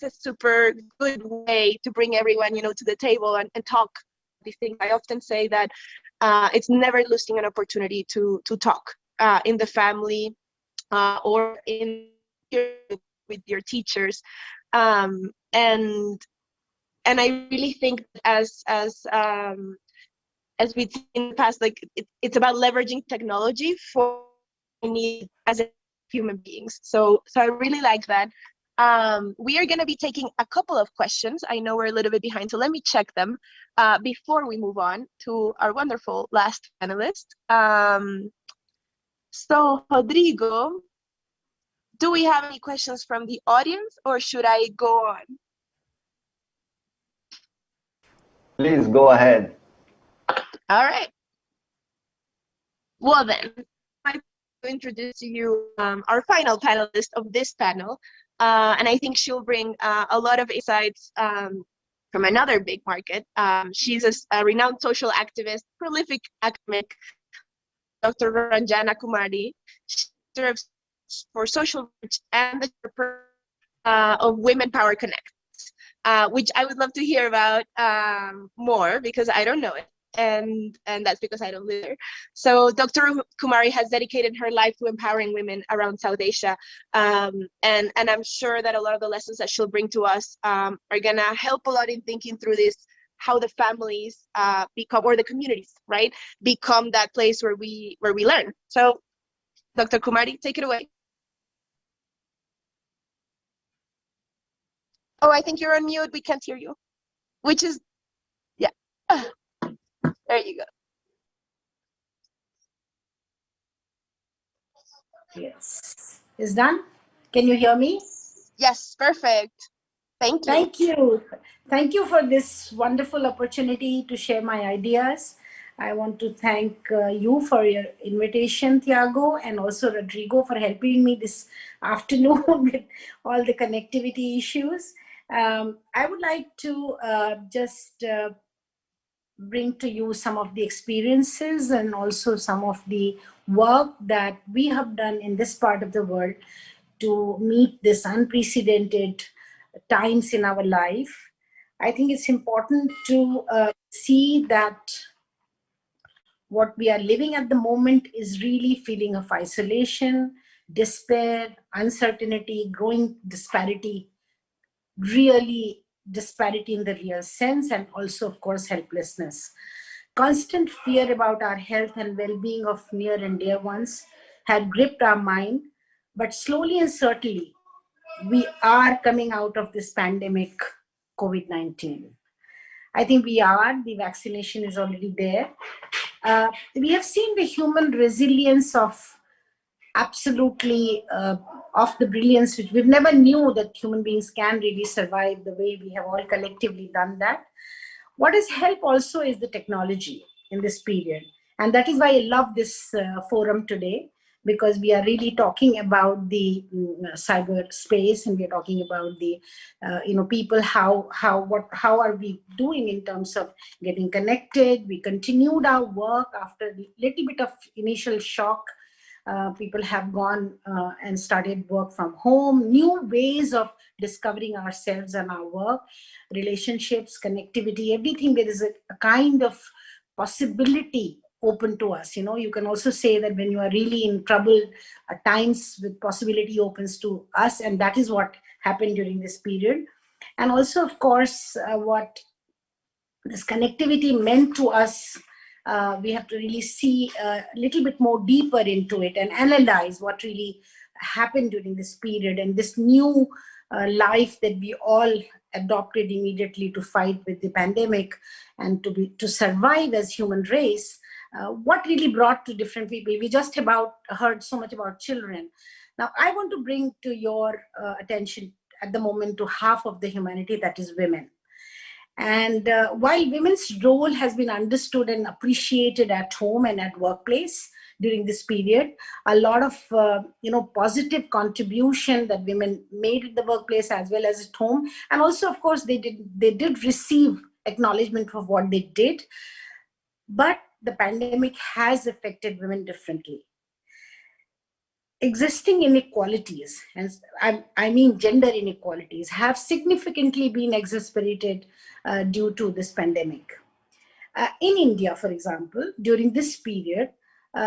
super good way to bring everyone, to the table and talk these things. I often say that it's never losing an opportunity to talk in the family or with your teachers, and I really think as we've seen in the past, like it's about leveraging technology for need as human beings. So I really like that. We are going to be taking a couple of questions. I know we're a little bit behind, so let me check them before we move on to our wonderful last panelist. So Rodrigo, do we have any questions from the audience, or should I go on? Please go ahead. All right. Well then, I'd like to introduce to you our final panelist of this panel. And I think she'll bring a lot of insights from another big market. She's a renowned social activist, prolific academic, Dr. Ranjana Kumari. She serves for social research and the of Women Power Connect, which I would love to hear about more, because I don't know it. And that's because I don't live there. So Dr. Kumari has dedicated her life to empowering women around South Asia. And I'm sure that a lot of the lessons that she'll bring to us are gonna help a lot in thinking through this how the families become, or the communities, right, become that place where we learn. So, Dr. Kumari, take it away. Oh, I think you're on mute. We can't hear you. Which is, yeah. There you go. Yes. Is done? Can you hear me? Yes, perfect. Thank you. Thank you. Thank you for this wonderful opportunity to share my ideas. I want to thank you for your invitation, Thiago, and also Rodrigo for helping me this afternoon with all the connectivity issues. I would like to just bring to you some of the experiences and also some of the work that we have done in this part of the world to meet this unprecedented times in our life. I think it's important to see that what we are living at the moment is really feeling of isolation, despair, uncertainty, growing disparity, really disparity in the real sense, and also, of course, helplessness. Constant fear about our health and well-being of near and dear ones had gripped our mind, but slowly and certainly, we are coming out of this pandemic, COVID-19. I think we are. The vaccination is already there. We have seen the human resilience of absolutely of the brilliance, which we've never knew that human beings can really survive the way we have all collectively done that. What has helped also is the technology in this period. And that is why I love this forum today, because we are really talking about the cyber space, and we are talking about the people, how are we doing in terms of getting connected. We continued our work after a little bit of initial shock. People have gone and started work from home, new ways of discovering ourselves and our work, relationships, connectivity, everything. There is a kind of possibility open to us. You can also say that when you are really in trouble, at times with possibility opens to us, and that is what happened during this period. And also, of course, what this connectivity meant to us, we have to really see a little bit more deeper into it and analyze what really happened during this period and this new life that we all adopted immediately to fight with the pandemic and to survive as human race. What really brought to different people. We just heard so much about children. Now, I want to bring to your attention at the moment to half of the humanity, that is women. And while women's role has been understood and appreciated at home and at workplace during this period, a lot of positive contribution that women made at the workplace as well as at home, and also, of course, they did receive acknowledgement for what they did. But the pandemic has affected women differently. Existing inequalities, and I mean gender inequalities, have significantly been exacerbated due to this pandemic. In India, for example, during this period,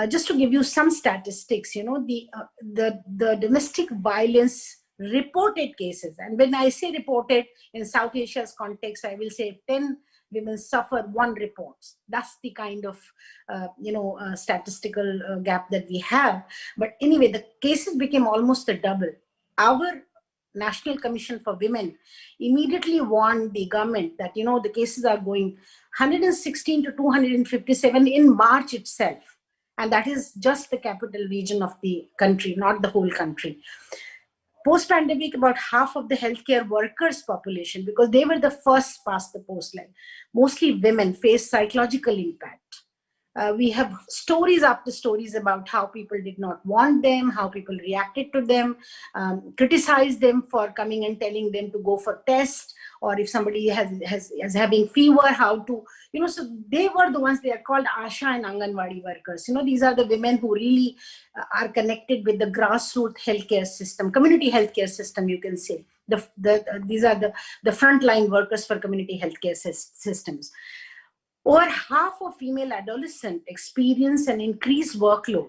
just to give you some statistics, the domestic violence reported cases, and when I say reported in South Asia's context, I will say 10 women suffer 1 report. That's the kind of statistical gap that we have. But anyway, the cases became almost a double. Our National Commission for Women immediately warned the government that the cases are going 116 to 257 in March itself, and that is just the capital region of the country, not the whole country. Post-pandemic, about half of the healthcare workers' population, because they were the first past the post line, mostly women, face psychological impact. We have stories after stories about how people did not want them, how people reacted to them, criticized them for coming and telling them to go for tests, or if somebody has having fever, how to, so they were the ones, they are called Asha and Anganwadi workers. These are the women who really are connected with the grassroots healthcare system, community healthcare system, you can say. These are the frontline workers for community healthcare systems. Over half of female adolescents experience an increased workload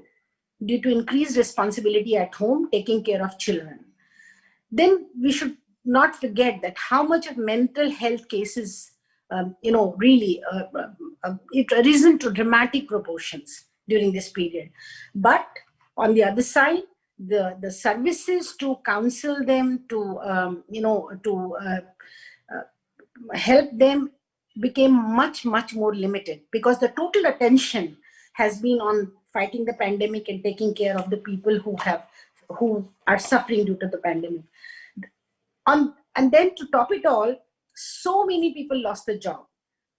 due to increased responsibility at home, taking care of children. Then we should not forget that how much of mental health cases really it risen to dramatic proportions during this period. But on the other side, the services to counsel them, to help them became much more limited, because the total attention has been on fighting the pandemic and taking care of the people who are suffering due to the pandemic. And then to top it all, so many people lost their job.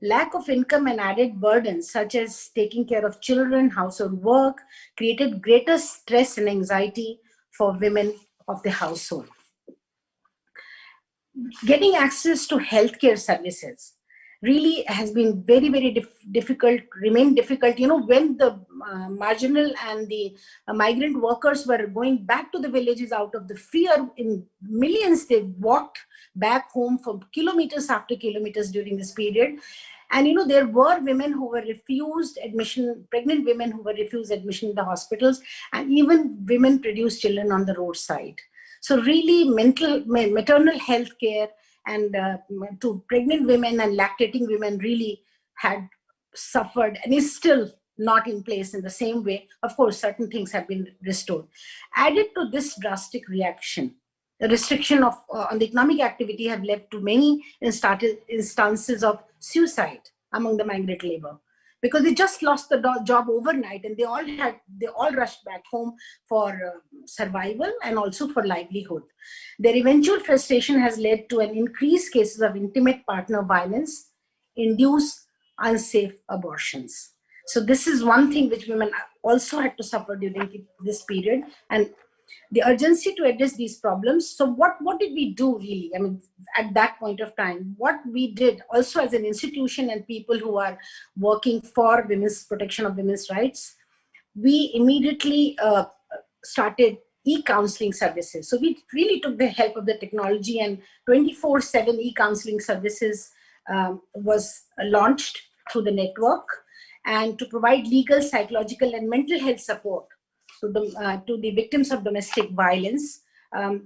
Lack of income and added burdens such as taking care of children, household work, created greater stress and anxiety for women of the household. Getting access to healthcare services really has been very difficult, remained difficult. When the marginal and the migrant workers were going back to the villages out of the fear, in millions, they walked back home for kilometers after kilometers during this period. And there were women who were refused admission, pregnant women who were refused admission in the hospitals, and even women produced children on the roadside. So really maternal health care and to pregnant women and lactating women really had suffered, and is still not in place in the same way. Of course, certain things have been restored. Added to this drastic reaction, the restriction on the economic activity have led to many instances of suicide among the migrant labor, because they just lost the job overnight, and they all rushed back home for survival and also for livelihood. Their eventual frustration has led to an increased cases of intimate partner violence, induced unsafe abortions. So this is one thing which women also had to suffer during this period, and the urgency to address these problems. So what did we do really? I mean, at that point of time, what we did also as an institution and people who are working for women's protection of women's rights, we immediately started e-counseling services. So we really took the help of the technology, and 24/7 e-counseling services was launched through the network, and to provide legal, psychological, and mental health support to the victims of domestic violence.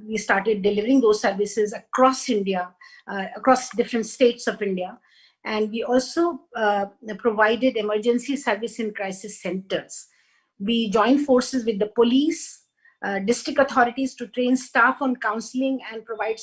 We started delivering those services across India, across different states of India. And we also provided emergency service in crisis centers. We joined forces with the police, district authorities to train staff on counseling and provide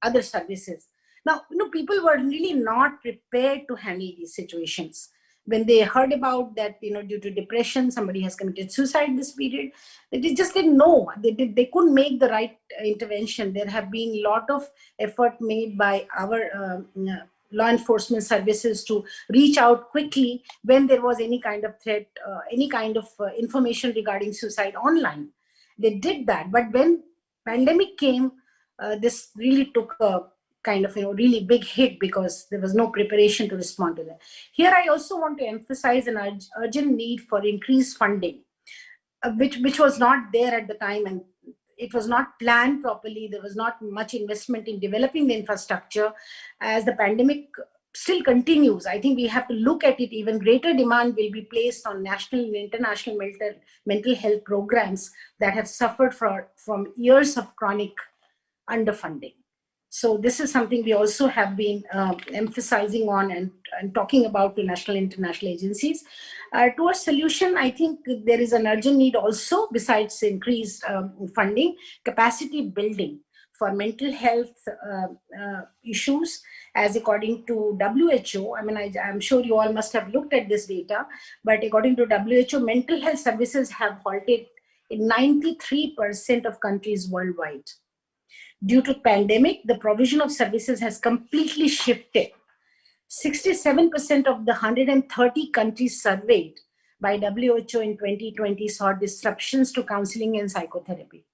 other services. Now, people were really not prepared to handle these situations. When they heard about that, due to depression, somebody has committed suicide this period, they just didn't know. They couldn't make the right intervention. There have been a lot of effort made by our law enforcement services to reach out quickly when there was any kind of threat, any kind of information regarding suicide online. They did that. But when pandemic came, this really took a kind of really big hit, because there was no preparation to respond to that. Here I also want to emphasize an urgent need for increased funding, which was not there at the time, and it was not planned properly. There was not much investment in developing the infrastructure. As the pandemic still continues, I think we have to look at it. Even greater demand will be placed on national and international mental health programs that have suffered from years of chronic underfunding. So this is something we also have been emphasizing on and talking about to national and international agencies. To a solution, I think there is an urgent need also, besides increased funding, capacity building for mental health issues, as according to WHO. I mean, I'm sure you all must have looked at this data, but according to WHO, mental health services have halted in 93% of countries worldwide. Due to pandemic, the provision of services has completely shifted. 67% of the 130 countries surveyed by WHO in 2020 saw disruptions to counseling and psychotherapy.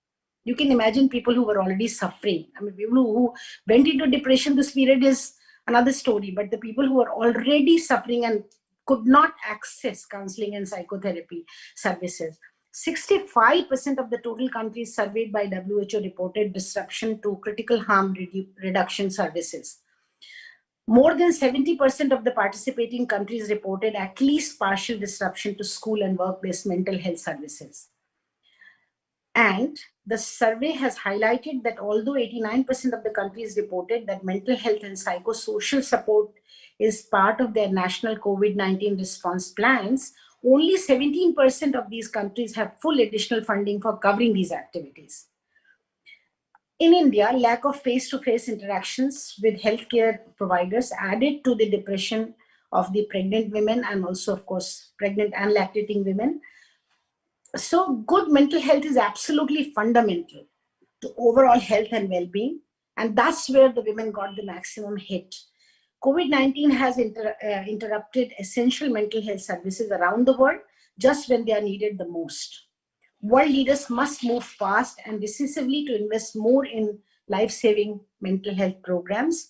You can imagine people who were already suffering. I mean, people who went into depression this period is another story, but the people who were already suffering and could not access counseling and psychotherapy services. 65% of the total countries surveyed by WHO reported disruption to critical harm reduction services. More than 70% of the participating countries reported at least partial disruption to school and work-based mental health services. And the survey has highlighted that although 89% of the countries reported that mental health and psychosocial support is part of their national COVID-19 response plans, only 17% of these countries have full additional funding for covering these activities. In India, lack of face-to-face interactions with healthcare providers added to the depression of the pregnant women and also, of course, pregnant and lactating women. So good mental health is absolutely fundamental to overall health and well-being, and that's where the women got the maximum hit. COVID-19 has interrupted essential mental health services around the world just when they are needed the most. World leaders must move fast and decisively to invest more in life-saving mental health programs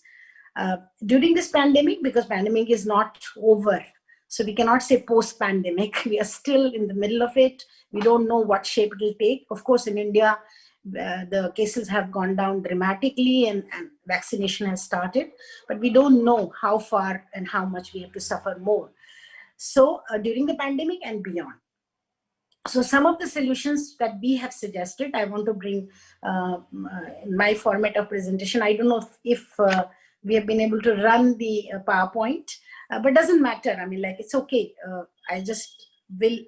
during this pandemic, because pandemic is not over. So we cannot say post-pandemic. We are still in the middle of it. We don't know what shape it will take. Of course, in India, the cases have gone down dramatically and vaccination has started, but we don't know how far and how much we have to suffer more. So during the pandemic and beyond. So some of the solutions that we have suggested, I want to bring in my format of presentation. I don't know if we have been able to run the PowerPoint, but doesn't matter. I mean, like, it's okay. I just will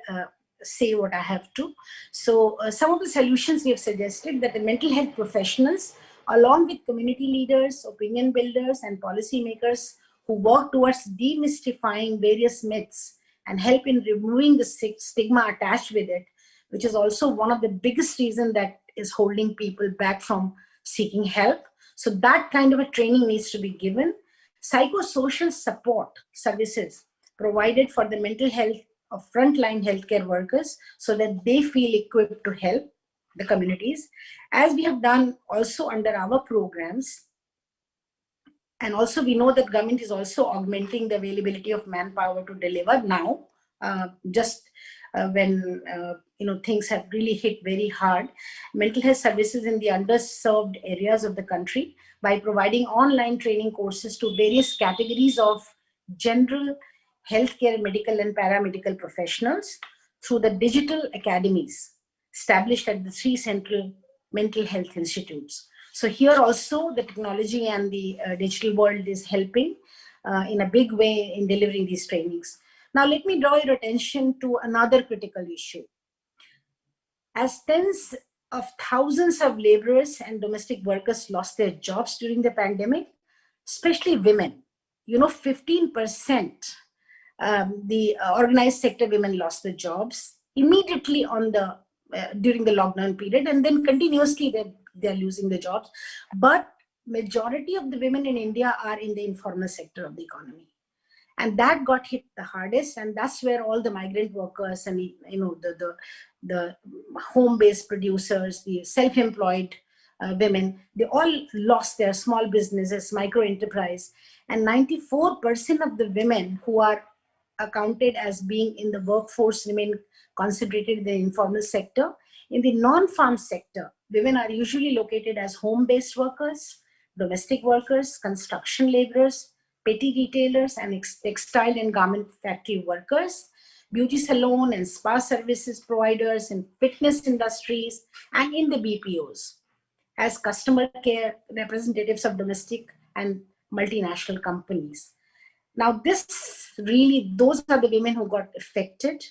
say what I have to. So some of the solutions we have suggested that the mental health professionals, along with community leaders, opinion builders, and policymakers who work towards demystifying various myths and help in removing the stigma attached with it, which is also one of the biggest reasons that is holding people back from seeking help. So that kind of a training needs to be given. Psychosocial support services provided for the mental health of frontline healthcare workers so that they feel equipped to help the communities, as we have done also under our programs. And also we know that government is also augmenting the availability of manpower to deliver now, when things have really hit very hard, mental health services in the underserved areas of the country by providing online training courses to various categories of general healthcare, medical and paramedical professionals through the digital academies established at the 3 central mental health institutes. So here also the technology and the digital world is helping in a big way in delivering these trainings. Now let me draw your attention to another critical issue. As tens of thousands of laborers and domestic workers lost their jobs during the pandemic, especially women, 15% the organized sector women lost their jobs immediately on the during the lockdown period, and then continuously they're losing the jobs. But majority of the women in India are in the informal sector of the economy, and that got hit the hardest. And that's where all the migrant workers and the home-based producers, the self-employed women, they all lost their small businesses, micro enterprise, and 94% of the women who are accounted as being in the workforce remain concentrated in the informal sector. In the non-farm sector, women are usually located as home-based workers, domestic workers, construction laborers, petty retailers, and textile and garment factory workers, beauty salon and spa services providers in fitness industries, and in the BPOs as customer care representatives of domestic and multinational companies. Now those are the women who got affected,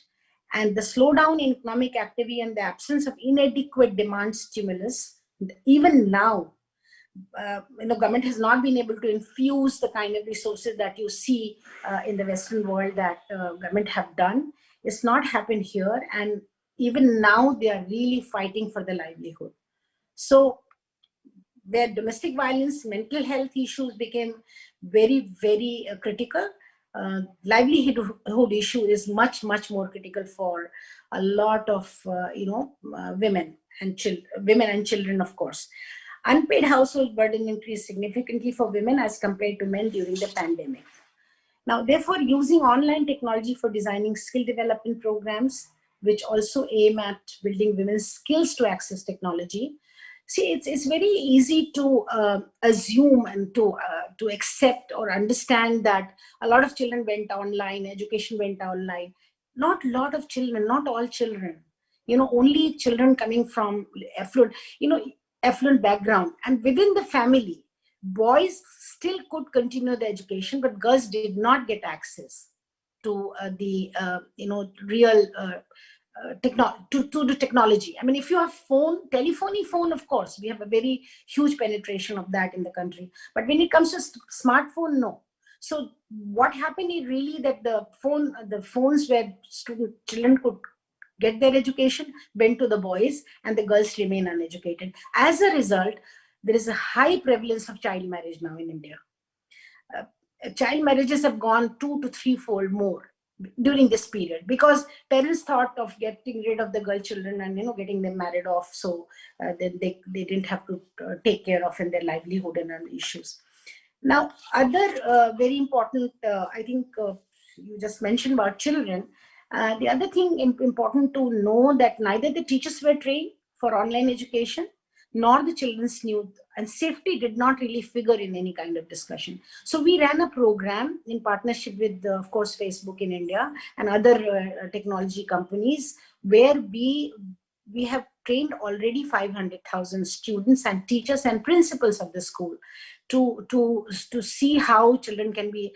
and the slowdown in economic activity and the absence of inadequate demand stimulus, even now, government has not been able to infuse the kind of resources that you see in the Western world that government have done. It's not happened here, and even now they are really fighting for the livelihood. So where domestic violence, mental health issues became very, very critical, livelihood issue is much, much more critical for a lot of women and children, of course. Unpaid household burden increased significantly for women as compared to men during the pandemic. Now, therefore, using online technology for designing skill development programs, which also aim at building women's skills to access technology. See, it's very easy to assume and to accept or understand that a lot of children went online, education went online. Not a lot of children, not all children. Only children coming from affluent background, and within the family, boys still could continue the education, but girls did not get access to the real to the technology. I mean, if you have telephony phone, of course, we have a very huge penetration of that in the country. But when it comes to smartphone, no. So what happened is really that the phones where children could get their education went to the boys, and the girls remain uneducated. As a result, there is a high prevalence of child marriage now in India. Child marriages have gone 2 to 3-fold more during this period, because parents thought of getting rid of the girl children and getting them married off, so then they didn't have to take care of in their livelihood and other issues. Now, other very important, I think you just mentioned about children. The other thing important to know that neither the teachers were trained for online education, nor the children's knew, and safety did not really figure in any kind of discussion. So we ran a program in partnership with, of course, Facebook in India and other technology companies, where we have trained already 500,000 students and teachers and principals of the school to see how children can be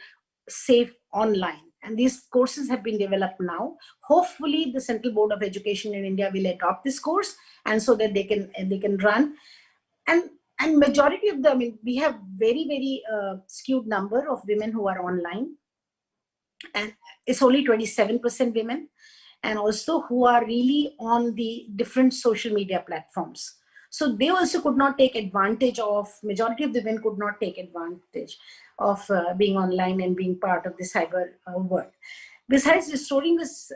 safe online. And these courses have been developed now. Hopefully, the Central Board of Education in India will adopt this course, and so that they can run. And majority of them, I mean, we have very, very skewed number of women who are online, and it's only 27% women, and also who are really on the different social media platforms. So they also could not take advantage of, majority of the women could not take advantage of being online and being part of the cyber world. Besides restoring this,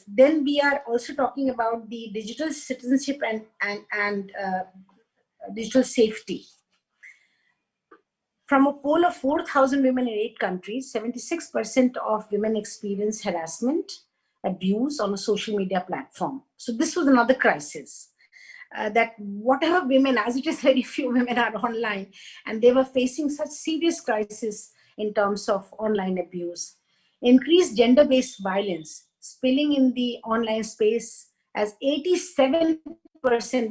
then we are also talking about the digital citizenship and digital safety. From a poll of 4,000 women in 8 countries, 76% of women experience harassment, abuse on a social media platform. So this was another crisis. That whatever women, as it is very few women are online, and they were facing such serious crisis in terms of online abuse. Increased gender-based violence spilling in the online space, as 87%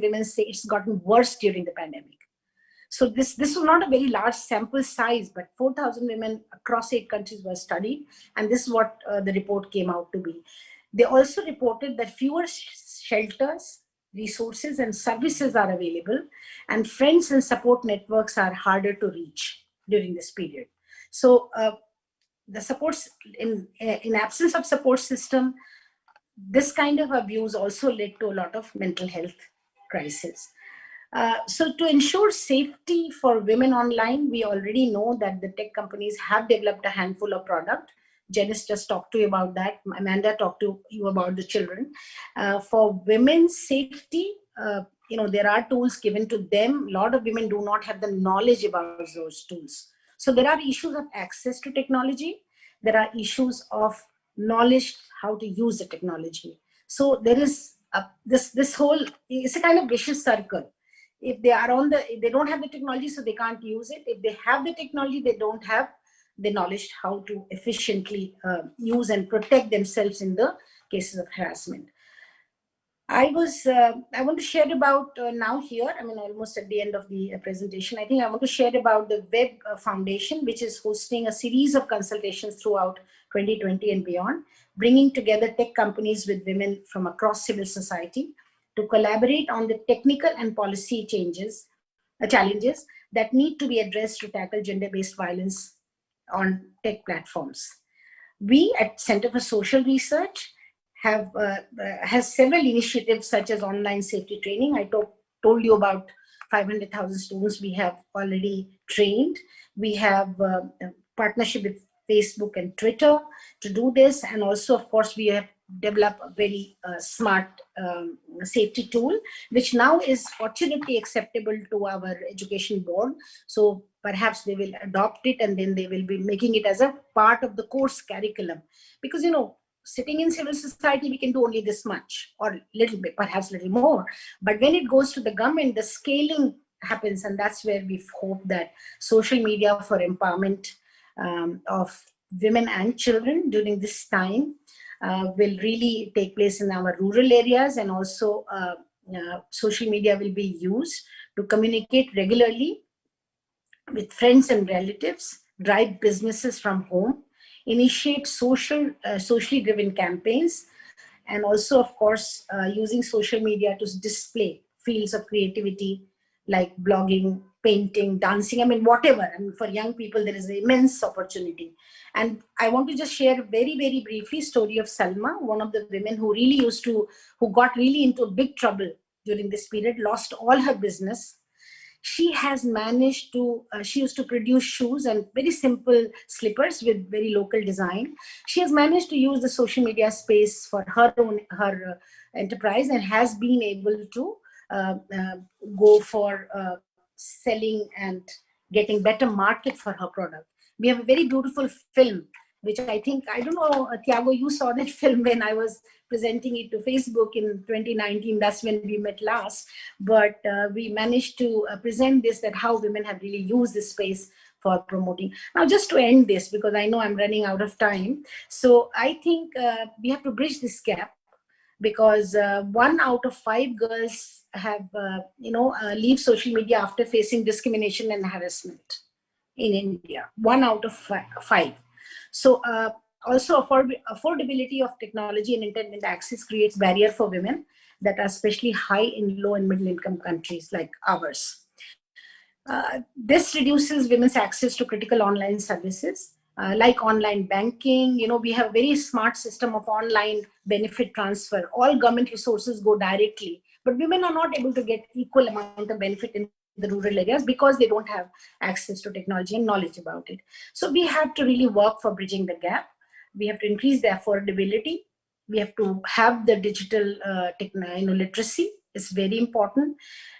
women say it's gotten worse during the pandemic. So this was not a very large sample size, but 4,000 women across 8 countries were studied, and this is what the report came out to be. They also reported that fewer shelters, resources and services are available, and friends and support networks are harder to reach during this period. So the supports, in absence of support system, this kind of abuse also led to a lot of mental health crisis. So to ensure safety for women online, we already know that the tech companies have developed a handful of products. Janice just talked to you about that. Amanda talked to you about the children. For women's safety, there are tools given to them. A lot of women do not have the knowledge about those tools. So there are issues of access to technology. There are issues of knowledge how to use the technology. So there is this whole, it's a kind of vicious circle. If they are they don't have the technology, so they can't use it. If they have the technology, they don't have the knowledge how to efficiently use and protect themselves in the cases of harassment. I want to share about now here, I mean, almost at the end of the presentation, I think I want to share about the Web Foundation, which is hosting a series of consultations throughout 2020 and beyond, bringing together tech companies with women from across civil society to collaborate on the technical and policy challenges that need to be addressed to tackle gender-based violence on tech platforms. We at Center for Social Research has several initiatives such as online safety training. I told you about 500,000 students we have already trained. We have a partnership with Facebook and Twitter to do this. And also, of course, we have developed a very smart safety tool, which now is fortunately acceptable to our education board. So perhaps they will adopt it, and then they will be making it as a part of the course curriculum. Because, sitting in civil society, we can do only this much, or little bit, perhaps little more. But when it goes to the government, the scaling happens, and that's where we hope that social media for empowerment of women and children during this time will really take place in our rural areas, and also social media will be used to communicate regularly with friends and relatives, drive businesses from home, initiate socially driven campaigns, and also, of course, using social media to display fields of creativity like blogging, painting, dancing, I mean, whatever. I mean, for young people, there is immense opportunity. And I want to just share very, very briefly story of Salma, one of the women who really who got really into big trouble during this period, lost all her business. She has managed to, she used to produce shoes and very simple slippers with very local design. She has managed to use the social media space for her enterprise, and has been able to go for selling and getting better market for her product. We have a very beautiful film, which I think, I don't know, Tiago, you saw that film when I was presenting it to Facebook in 2019. That's when we met last. But we managed to present this, that how women have really used this space for promoting. Now, just to end this, because I know I'm running out of time. So I think we have to bridge this gap, because 1 out of 5 girls have, leave social media after facing discrimination and harassment in India. 1 out of 5. So also affordability of technology and internet access creates barrier for women that are especially high in low and middle income countries like ours. This reduces women's access to critical online services like online banking. We have a very smart system of online benefit transfer. All government resources go directly, but women are not able to get equal amount of benefit in the rural areas because they don't have access to technology and knowledge about it. So we have to really work for bridging the gap. We have to increase the affordability. We have to have the digital literacy. It's very important.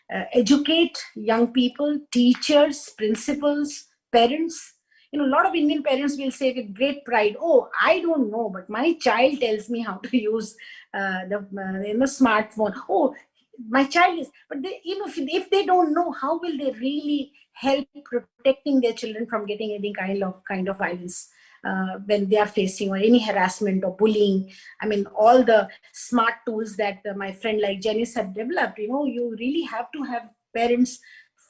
Educate young people, teachers, principals, parents. A lot of Indian parents will say with great pride, "Oh, I don't know, but my child tells me how to use the smartphone. Oh, my child is," but they, if they don't know, how will they really help protecting their children from getting any kind of violence when they are facing, or any harassment or bullying? I mean, all the smart tools that my friend like Janice have developed, you really have to have parents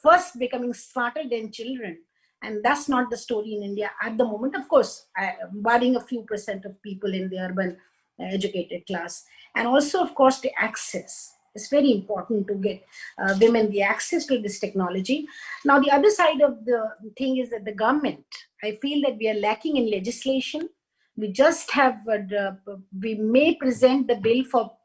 first becoming smarter than children. And that's not the story in India at the moment. Of course, barring a few % of people in the urban educated class. And also, of course, the access. It's very important to get women the access to this technology. Now, the other side of the thing is that the government, I feel that we are lacking in legislation. We just have, we may present the bill for,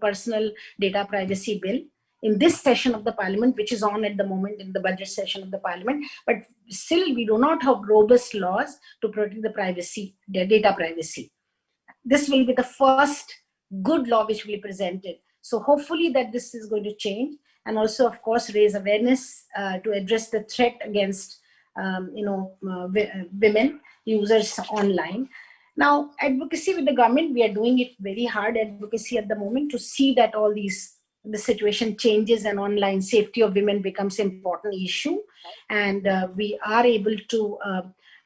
personal data privacy bill in this session of the parliament, which is on at the moment in the budget session of the parliament, but still we do not have robust laws to protect the privacy, the data privacy. This will be the first good law which will be presented. So hopefully that this is going to change, and also, of course, raise awareness to address the threat against, women users online. Now, advocacy with the government, we are doing it very hard advocacy at the moment to see that all the situation changes and online safety of women becomes an important issue, and we are able to.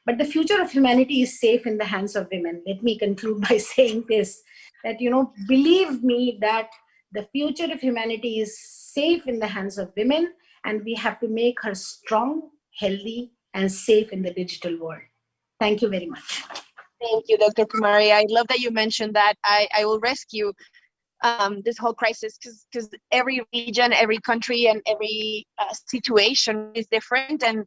But the future of humanity is safe in the hands of women. Let me conclude by saying this: that believe me that the future of humanity is safe in the hands of women, and we have to make her strong, healthy, and safe in the digital world. Thank you very much. Thank you, Dr. Kumari. I love that you mentioned that. I will rescue this whole crisis, because every region, every country, and every situation is different, and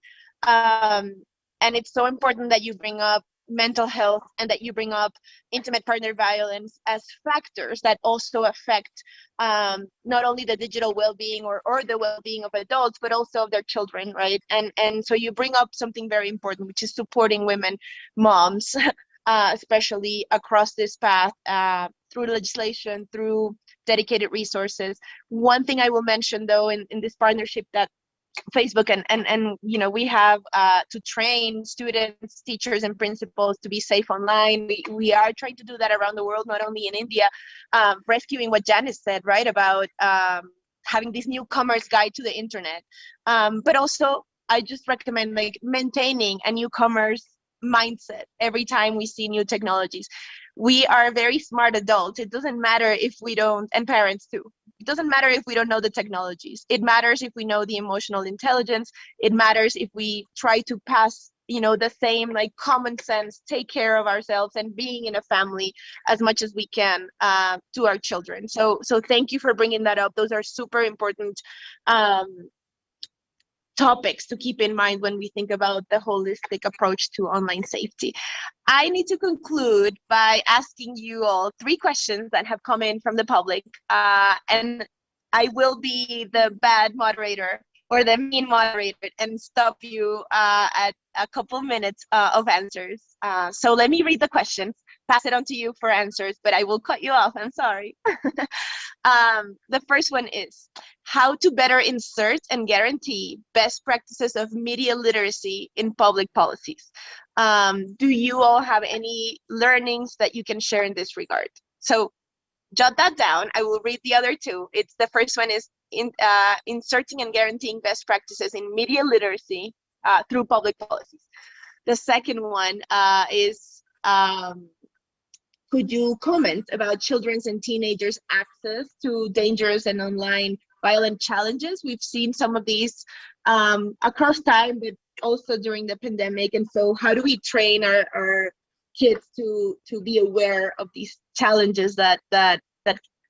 it's so important that you bring up mental health and that you bring up intimate partner violence as factors that also affect not only the digital well-being or the well-being of adults, but also of their children, right? And so you bring up something very important, which is supporting women, moms, especially across this path, through legislation, through dedicated resources. One thing I will mention, though, in this partnership that Facebook and we have to train students, teachers, and principals to be safe online. We are trying to do that around the world, not only in India, rescuing what Janice said, right, about having this newcomer's guide to the internet. But also, I just recommend maintaining a newcomer's mindset every time we see new technologies. We are very smart adults. It doesn't matter if we don't, and parents too. it doesn't matter if we don't know the technologies. It matters if we know the emotional intelligence. It matters if we try to pass, you know, the same like common sense, take care of ourselves and being in a family as much as we can to our children. So thank you for bringing that up. Those are super important topics to keep in mind when we think about the holistic approach to online safety. I need to conclude by asking you all 3 questions that have come in from the public, and I will be the bad moderator or the mean moderator and stop you at a couple minutes of answers. So let me read the questions, pass it on to you for answers, but I will cut you off, I'm sorry. The first one is, how to better insert and guarantee best practices of media literacy in public policies. Do you all have any learnings that you can share in this regard? So jot that down. I will read the other 2. It's the first one is inserting and guaranteeing best practices in media literacy through public policies. The second one is, could you comment about children's and teenagers' access to dangerous and online violent challenges? We've seen some of these across time, but also during the pandemic. And so how do we train our kids to be aware of these challenges that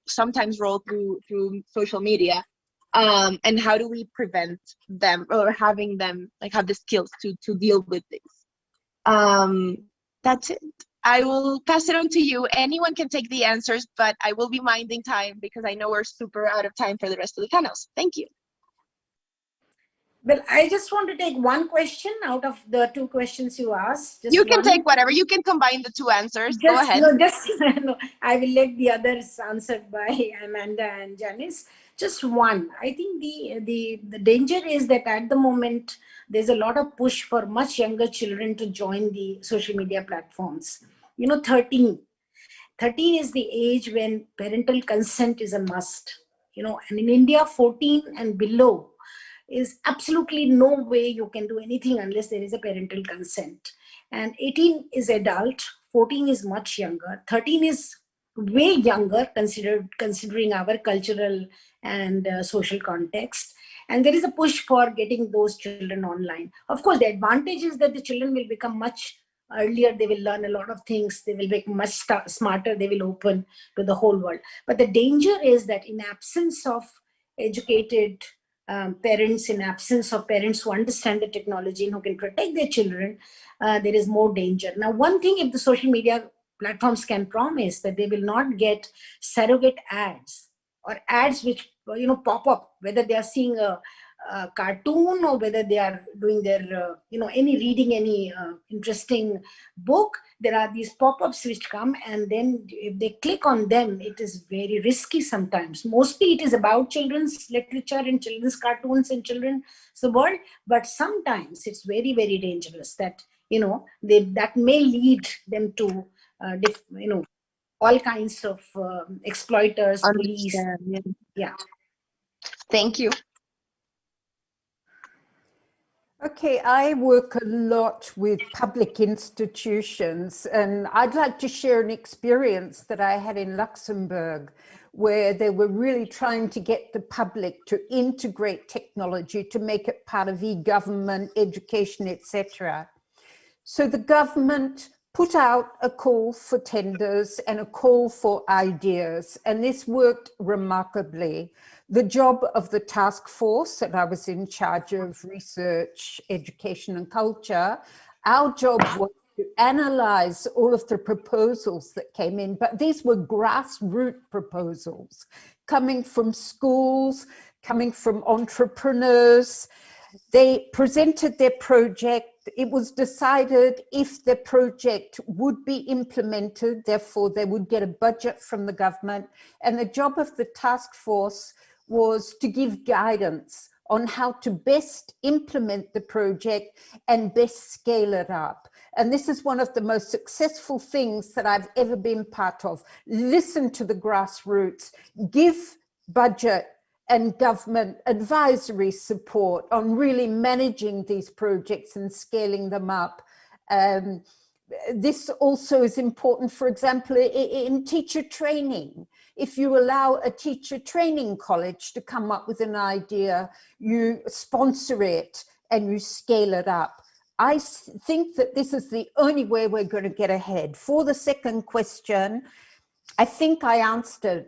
sometimes roll through social media? And how do we prevent them, or having them like have the skills to deal with this? That's it. I will pass it on to you. Anyone can take the answers, but I will be minding time because I know we're super out of time for the rest of the panels. Thank you. Well, I just want to take one question out of the 2 questions you asked. You can take whatever. You can combine the 2 answers. Go ahead. No, I will let the others answered by Amanda and Janice. Just one. I think the danger is that at the moment, there's a lot of push for much younger children to join the social media platforms. 13 is the age when parental consent is a must. And in India, 14 and below is absolutely no way you can do anything unless there is a parental consent. And 18 is adult, 14 is much younger, 13 is way younger considering our cultural and social context. And there is a push for getting those children online. Of course, the advantage is that the children will become much earlier, they will learn a lot of things, they will become much smarter, they will open to the whole world. But the danger is that in absence of educated parents, in absence of parents who understand the technology and who can protect their children, there is more danger. Now, one thing if the social media platforms can promise that they will not get surrogate ads or ads which pop up, whether they are seeing a cartoon or whether they are doing their reading any interesting book, there are these pop-ups which come, and then if they click on them, it is very risky sometimes. Mostly it is about children's literature and children's cartoons and children's world, but sometimes it's very, very dangerous that that may lead them to all kinds of exploiters, police. Yeah. Thank you. Okay, I work a lot with public institutions, and I'd like to share an experience that I had in Luxembourg, where they were really trying to get the public to integrate technology to make it part of e-government, education, etc. So the government put out a call for tenders and a call for ideas, and this worked remarkably. The job of the task force that I was in charge of, research, education and culture, our job was to analyze all of the proposals that came in, but these were grassroots proposals coming from schools, coming from entrepreneurs. They presented their project. It was decided if the project would be implemented, therefore they would get a budget from the government. And the job of the task force was to give guidance on how to best implement the project and best scale it up. And this is one of the most successful things that I've ever been part of. Listen to the grassroots, give budget and government advisory support on really managing these projects and scaling them up. this also is important, for example, in teacher training. If you allow a teacher training college to come up with an idea, you sponsor it and you scale it up. I think that this is the only way we're going to get ahead. For the second question, I think I answered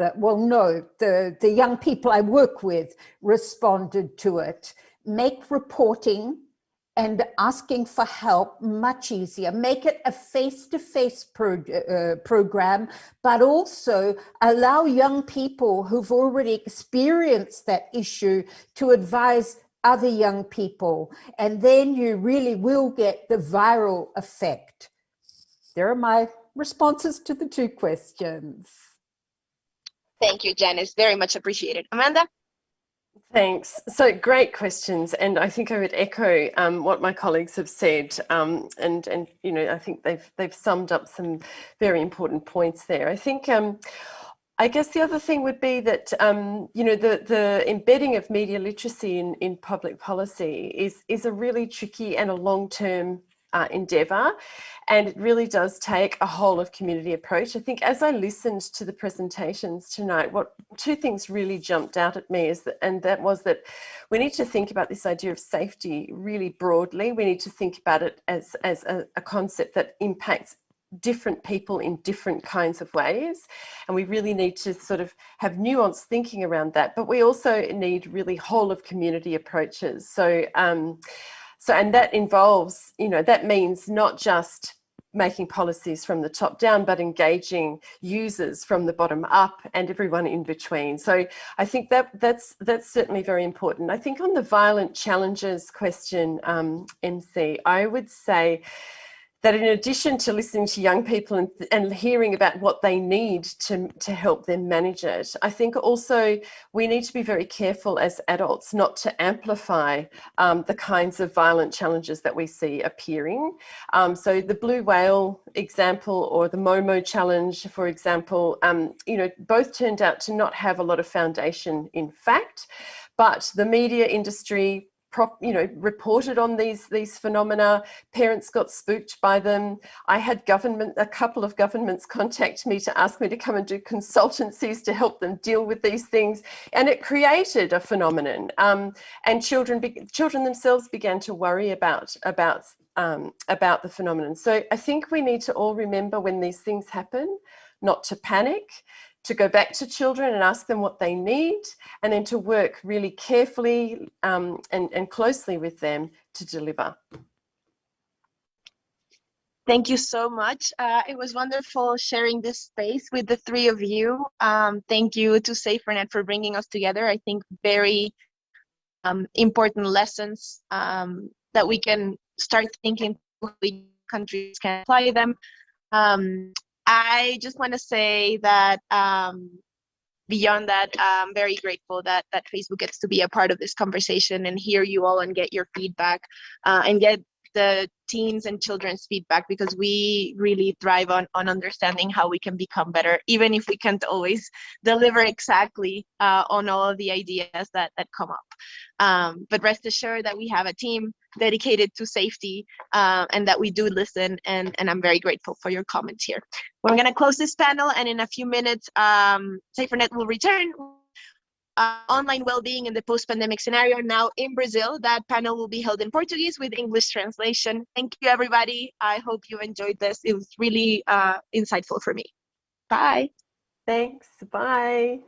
it. Well, no, the young people I work with responded to it. Make reporting and asking for help much easier. Make it a face-to-face program, but also allow young people who've already experienced that issue to advise other young people. And then you really will get the viral effect. There are my responses to the 2 questions. Thank you, Janice. Very much appreciated. Amanda? Thanks. So great questions, and I think I would echo what my colleagues have said, and you know, I think they've summed up some very important points there. I think I guess the other thing would be that you know, the embedding of media literacy in public policy is a really tricky and a long-term endeavour, and it really does take a whole of community approach. I think as I listened to the presentations tonight, what 2 things really jumped out at me is that was that we need to think about this idea of safety really broadly. We need to think about it as a concept that impacts different people in different kinds of ways, and we really need to sort of have nuanced thinking around that, but we also need really whole of community approaches. So and that involves, you know, that means not just making policies from the top down, but engaging users from the bottom up and everyone in between. So I think that's certainly very important. I think on the violent challenges question, MC, I would say that in addition to listening to young people and hearing about what they need to help them manage it, I think also we need to be very careful as adults not to amplify the kinds of violent challenges that we see appearing. So the blue whale example or the Momo challenge, for example, you know, both turned out to not have a lot of foundation in fact, but the media industry reported on these phenomena. Parents got spooked by them. I had a couple of governments contact me to ask me to come and do consultancies to help them deal with these things, and it created a phenomenon. And children themselves began to worry about the phenomenon. So I think we need to all remember when these things happen, not to panic, to go back to children and ask them what they need, and then to work really carefully and closely with them to deliver. Thank you so much. It was wonderful sharing this space with the 3 of you. Thank you to SaferNet for bringing us together. I think very important lessons that we can start thinking how countries can apply them. I just want to say that beyond that, I'm very grateful that Facebook gets to be a part of this conversation and hear you all and get your feedback and get the teens and children's feedback, because we really thrive on understanding how we can become better, even if we can't always deliver exactly on all of the ideas that come up. But rest assured that we have a team dedicated to safety and that we do listen, and I'm very grateful for your comments here. We're going to close this panel, and in a few minutes, SaferNet will return. Online well-being in the post-pandemic scenario now in Brazil. That panel will be held in Portuguese with English translation. Thank you, everybody. I hope you enjoyed this. It was really insightful for me. Bye. Thanks. Bye.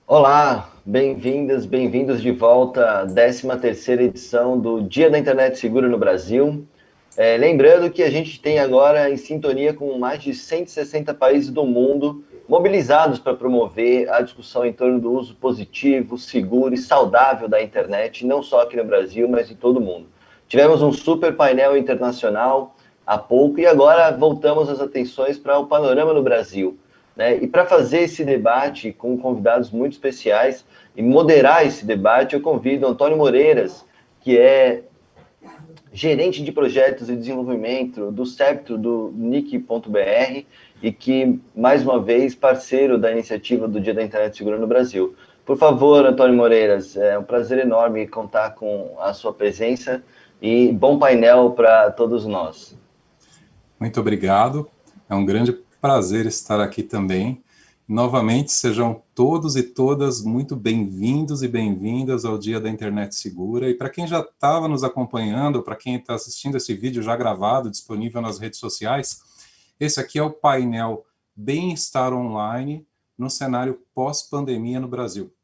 Olá, bem-vindas, bem-vindos de volta à 13ª edição do Dia da Internet Segura no Brasil. Lembrando que a gente tem agora em sintonia com mais de 160 países do mundo mobilizados para promover a discussão em torno do uso positivo, seguro e saudável da internet, não só aqui no Brasil, mas em todo o mundo. Tivemos um super painel internacional há pouco e agora voltamos as atenções para o panorama no Brasil. E para fazer esse debate com convidados muito especiais e moderar esse debate, eu convido Antônio Moreiras, que é gerente de projetos e desenvolvimento do CEPTO do NIC.br e que, mais uma vez, parceiro da iniciativa do Dia da Internet Segura no Brasil. Por favor, Antônio Moreiras, é um prazer enorme contar com a sua presença e bom painel para todos nós. Muito obrigado, é um grande prazer estar aqui também. Novamente, sejam todos e todas muito bem-vindos e bem-vindas ao Dia da Internet Segura. E para quem já estava nos acompanhando, para quem está assistindo esse vídeo já gravado, disponível nas redes sociais, esse aqui é o painel Bem-estar Online no cenário pós-pandemia no Brasil.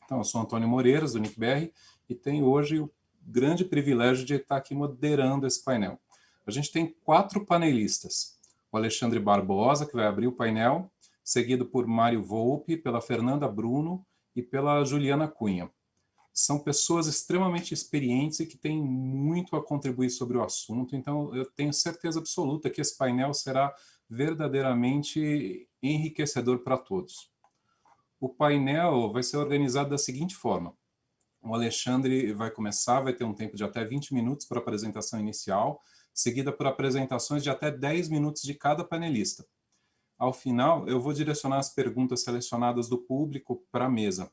Então, eu sou Antônio Moreiras, do NIC.br, e tenho hoje o grande privilégio de estar aqui moderando esse painel. A gente tem 4 panelistas. O Alexandre Barbosa, que vai abrir o painel, seguido por Mário Volpe, pela Fernanda Bruno e pela Juliana Cunha. São pessoas extremamente experientes e que têm muito a contribuir sobre o assunto, então eu tenho certeza absoluta que esse painel será verdadeiramente enriquecedor para todos. O painel vai ser organizado da seguinte forma. O Alexandre vai começar, vai ter um tempo de até 20 minutos para a apresentação inicial, seguida por apresentações de até 10 minutos de cada panelista. Ao final, eu vou direcionar as perguntas selecionadas do público para a mesa.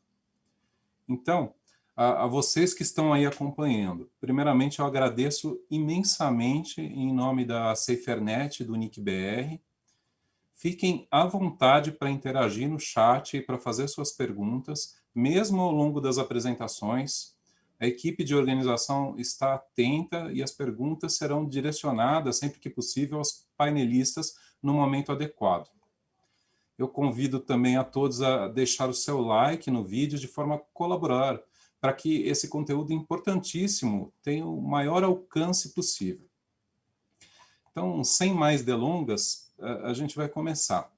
Então, a vocês que estão aí acompanhando, primeiramente eu agradeço imensamente em nome da SaferNet, do NIC.br. Fiquem à vontade para interagir no chat e para fazer suas perguntas, mesmo ao longo das apresentações. A equipe de organização está atenta e as perguntas serão direcionadas, sempre que possível, aos painelistas no momento adequado. Eu convido também a todos a deixar o seu like no vídeo de forma a colaborar, para que esse conteúdo importantíssimo tenha o maior alcance possível. Então, sem mais delongas, a gente vai começar.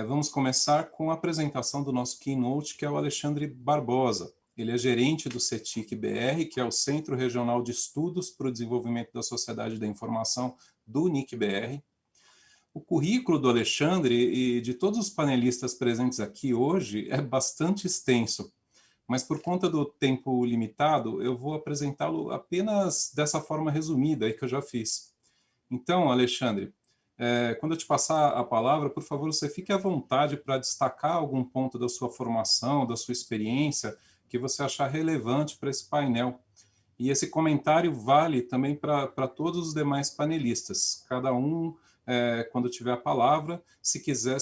Vamos começar com a apresentação do nosso keynote, que é o Alexandre Barbosa. Ele é gerente do CGI.br, que é o Centro Regional de Estudos para o Desenvolvimento da Sociedade da Informação do NIC.br. O currículo do Alexandre e de todos os panelistas presentes aqui hoje é bastante extenso, mas por conta do tempo limitado, eu vou apresentá-lo apenas dessa forma resumida aí que eu já fiz. Então, Alexandre, quando eu te passar a palavra, por favor, você fique à vontade para destacar algum ponto da sua formação, da sua experiência, que você achar relevante para esse painel. E esse comentário vale também para todos os demais panelistas. Cada um, quando tiver a palavra, se quiser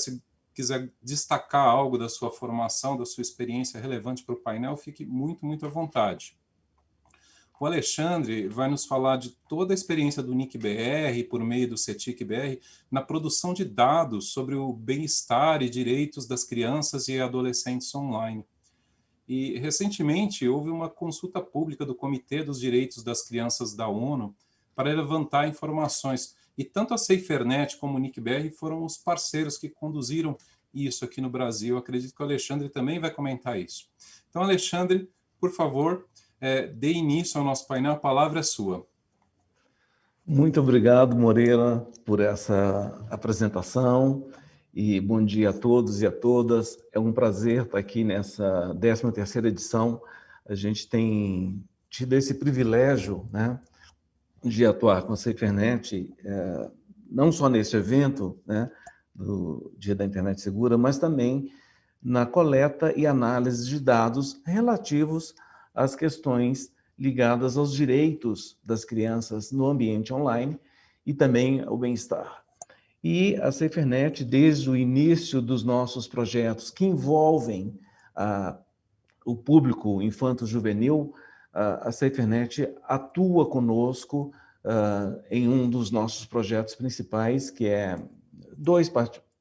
destacar algo da sua formação, da sua experiência relevante para o painel, fique muito, muito à vontade. O Alexandre vai nos falar de toda a experiência do NIC.br, por meio do CGI.br, na produção de dados sobre o bem-estar e direitos das crianças e adolescentes online. E, recentemente, houve uma consulta pública do Comitê dos Direitos das Crianças da ONU para levantar informações. E tanto a SaferNet como o NIC.br foram os parceiros que conduziram isso aqui no Brasil. Eu acredito que o Alexandre também vai comentar isso. Então, Alexandre, por favor, dê início ao nosso painel. A palavra é sua. Muito obrigado, Moreira, por essa apresentação. E bom dia a todos e a todas. É um prazer estar aqui nessa 13ª edição. A gente tem tido esse privilégio, né, de atuar com a SaferNet, não só nesse evento, né, do Dia da Internet Segura, mas também na coleta e análise de dados relativos às questões ligadas aos direitos das crianças no ambiente online e também ao bem-estar. E a SaferNet, desde o início dos nossos projetos que envolvem o público infanto-juvenil, a SaferNet atua conosco em um dos nossos projetos principais, que é 2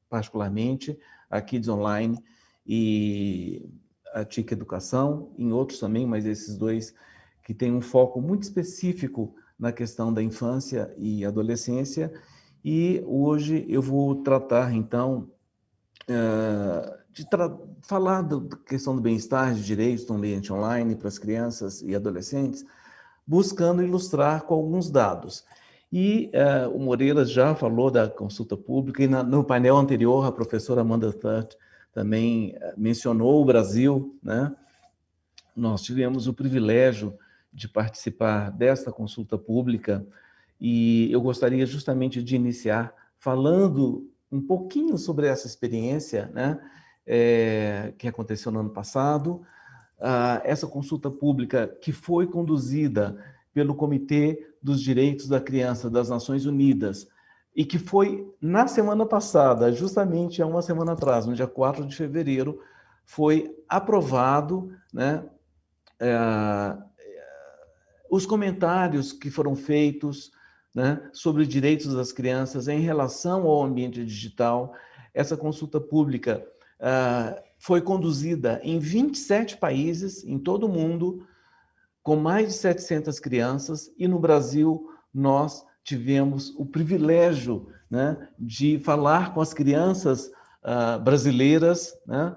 particularmente, a Kids Online e a TIC Educação, em outros também, mas esses dois que têm um foco muito específico na questão da infância e adolescência. E hoje eu vou tratar, então, falar da questão do bem-estar, de direitos no ambiente online para as crianças e adolescentes, buscando ilustrar com alguns dados. E o Moreira já falou da consulta pública, e no painel anterior a professora Amanda Thurt também mencionou o Brasil, né? Nós tivemos o privilégio de participar desta consulta pública e eu gostaria justamente de iniciar falando um pouquinho sobre essa experiência, né? Que aconteceu no ano passado. Essa consulta pública que foi conduzida pelo Comitê dos Direitos da Criança das Nações Unidas e que foi na semana passada, justamente há uma semana atrás, no dia 4 de fevereiro, foi aprovado, né, os comentários que foram feitos, né, sobre os direitos das crianças em relação ao ambiente digital. Essa consulta pública foi conduzida em 27 países, em todo o mundo, com mais de 700 crianças, e no Brasil nós tivemos o privilégio, né, de falar com as crianças brasileiras, né,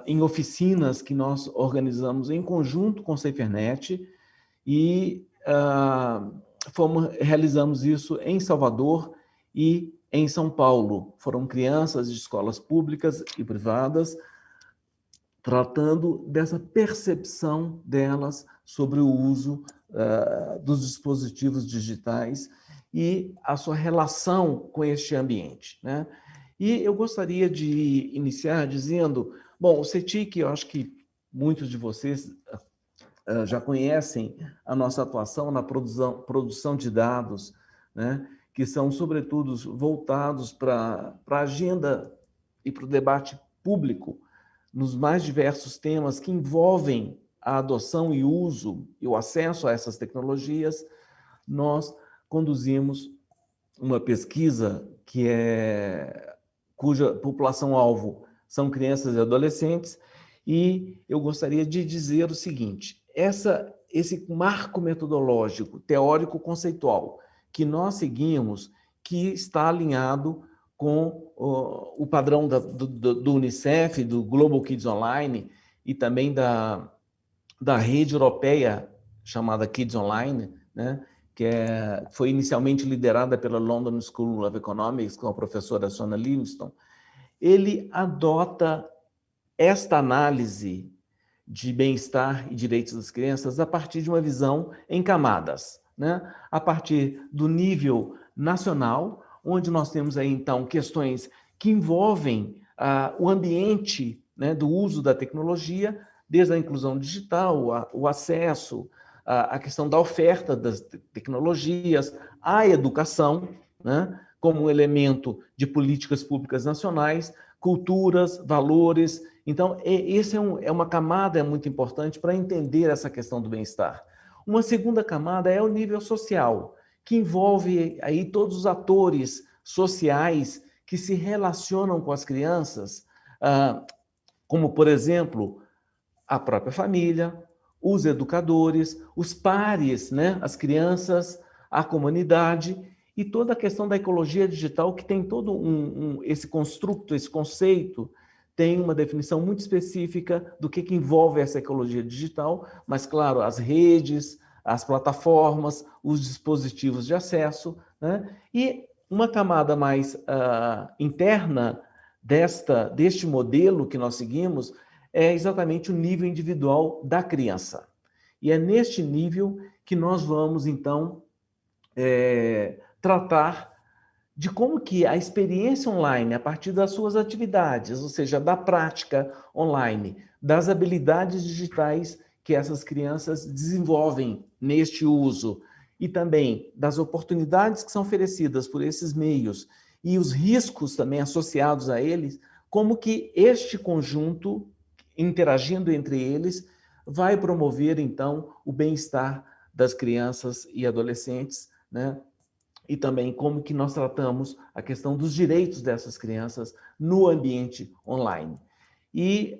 em oficinas que nós organizamos em conjunto com o SaferNet, e realizamos isso em Salvador e em São Paulo. Foram crianças de escolas públicas e privadas, tratando dessa percepção delas sobre o uso dos dispositivos digitais e a sua relação com este ambiente, né? E eu gostaria de iniciar dizendo, bom, o CETIC, eu acho que muitos de vocês já conhecem a nossa atuação na produção de dados, né, que são, sobretudo, voltados para a agenda e para o debate público nos mais diversos temas que envolvem a adoção e uso e o acesso a essas tecnologias. Nós conduzimos uma pesquisa cuja população-alvo são crianças e adolescentes, e eu gostaria de dizer o seguinte: esse marco metodológico, teórico-conceitual que nós seguimos, que está alinhado com o padrão do UNICEF, do Global Kids Online e também da rede europeia chamada Kids Online, né, que foi inicialmente liderada pela London School of Economics, com a professora Sona Livingston. Ele adota esta análise de bem-estar e direitos das crianças a partir de uma visão em camadas, né? A partir do nível nacional, onde nós temos aí, então, questões que envolvem o ambiente, né, do uso da tecnologia, desde a inclusão digital, o acesso, a questão da oferta das tecnologias, a educação, né, como um elemento de políticas públicas nacionais, culturas, valores. Então, essa é uma camada muito importante para entender essa questão do bem-estar. Uma segunda camada é o nível social, que envolve aí todos os atores sociais que se relacionam com as crianças, como, por exemplo, a própria família, os educadores, os pares, né, as crianças, a comunidade, e toda a questão da ecologia digital, que tem todo esse construto, esse conceito, tem uma definição muito específica do que envolve essa ecologia digital, mas, claro, as redes, as plataformas, os dispositivos de acesso, né? E uma camada mais interna deste modelo que nós seguimos é exatamente o nível individual da criança. E é neste nível que nós vamos, então, tratar de como que a experiência online, a partir das suas atividades, ou seja, da prática online, das habilidades digitais que essas crianças desenvolvem neste uso, e também das oportunidades que são oferecidas por esses meios e os riscos também associados a eles, como que este conjunto, interagindo entre eles, vai promover, então, o bem-estar das crianças e adolescentes, né? E também como que nós tratamos a questão dos direitos dessas crianças no ambiente online. E,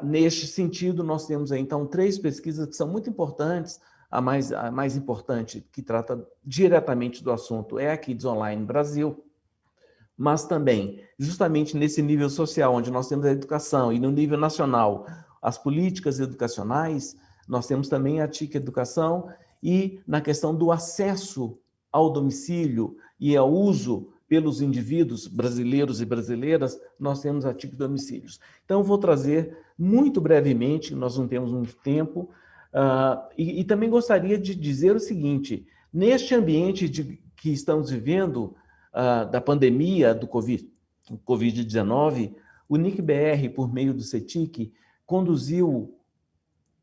neste sentido, nós temos aí, então, 3 pesquisas que são muito importantes. A mais importante, que trata diretamente do assunto, é a Kids Online Brasil, mas também, justamente nesse nível social, onde nós temos a educação, e no nível nacional, as políticas educacionais, nós temos também a TIC Educação, e na questão do acesso ao domicílio e ao uso pelos indivíduos brasileiros e brasileiras, nós temos a TIC Domicílios. Então, eu vou trazer muito brevemente, nós não temos muito tempo, e também gostaria de dizer o seguinte: neste ambiente que estamos vivendo, da pandemia do Covid-19, o NIC.br, por meio do CETIC, conduziu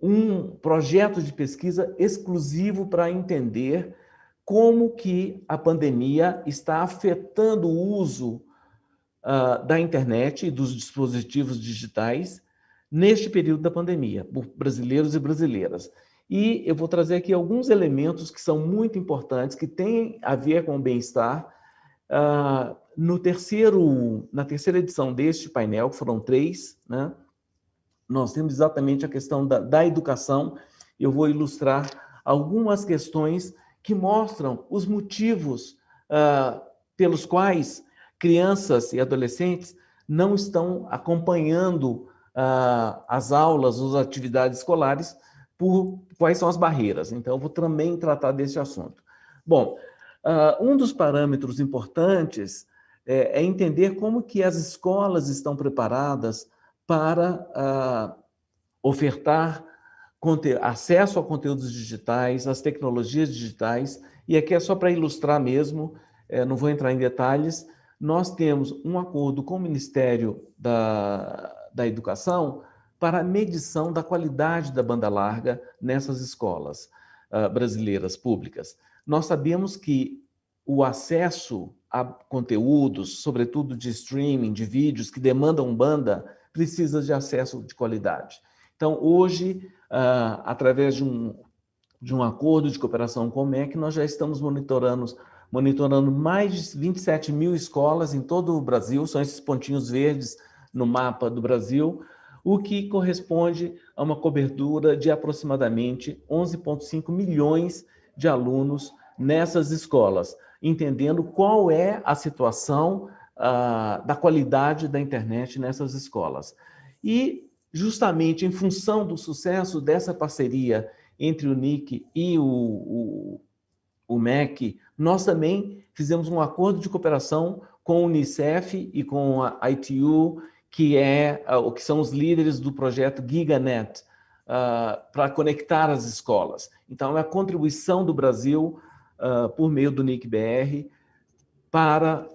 um projeto de pesquisa exclusivo para entender como que a pandemia está afetando o uso da internet e dos dispositivos digitais neste período da pandemia, por brasileiros e brasileiras. E eu vou trazer aqui alguns elementos que são muito importantes, que têm a ver com o bem-estar. Na terceira edição deste painel, que foram 3, né, nós temos exatamente a questão da educação. Eu vou ilustrar algumas questões que mostram os motivos pelos quais crianças e adolescentes não estão acompanhando as aulas, as atividades escolares, por quais são as barreiras. Então, eu vou também tratar desse assunto. Bom, um dos parâmetros importantes é entender como que as escolas estão preparadas para ofertar acesso a conteúdos digitais, às tecnologias digitais, e aqui é só para ilustrar mesmo, não vou entrar em detalhes. Nós temos um acordo com o Ministério da Educação para a medição da qualidade da banda larga nessas escolas brasileiras públicas. Nós sabemos que o acesso a conteúdos, sobretudo de streaming, de vídeos que demandam banda, precisa de acesso de qualidade. Então, hoje, através de um acordo de cooperação com o MEC, nós já estamos monitorando mais de 27 mil escolas em todo o Brasil, são esses pontinhos verdes no mapa do Brasil, o que corresponde a uma cobertura de aproximadamente 11,5 milhões de alunos nessas escolas, entendendo qual é a situação da qualidade da internet nessas escolas. E, justamente em função do sucesso dessa parceria entre o NIC e o MEC, nós também fizemos um acordo de cooperação com o Unicef e com a ITU, que são os líderes do projeto GigaNet, para conectar as escolas. Então, é a contribuição do Brasil, por meio do NIC.br, para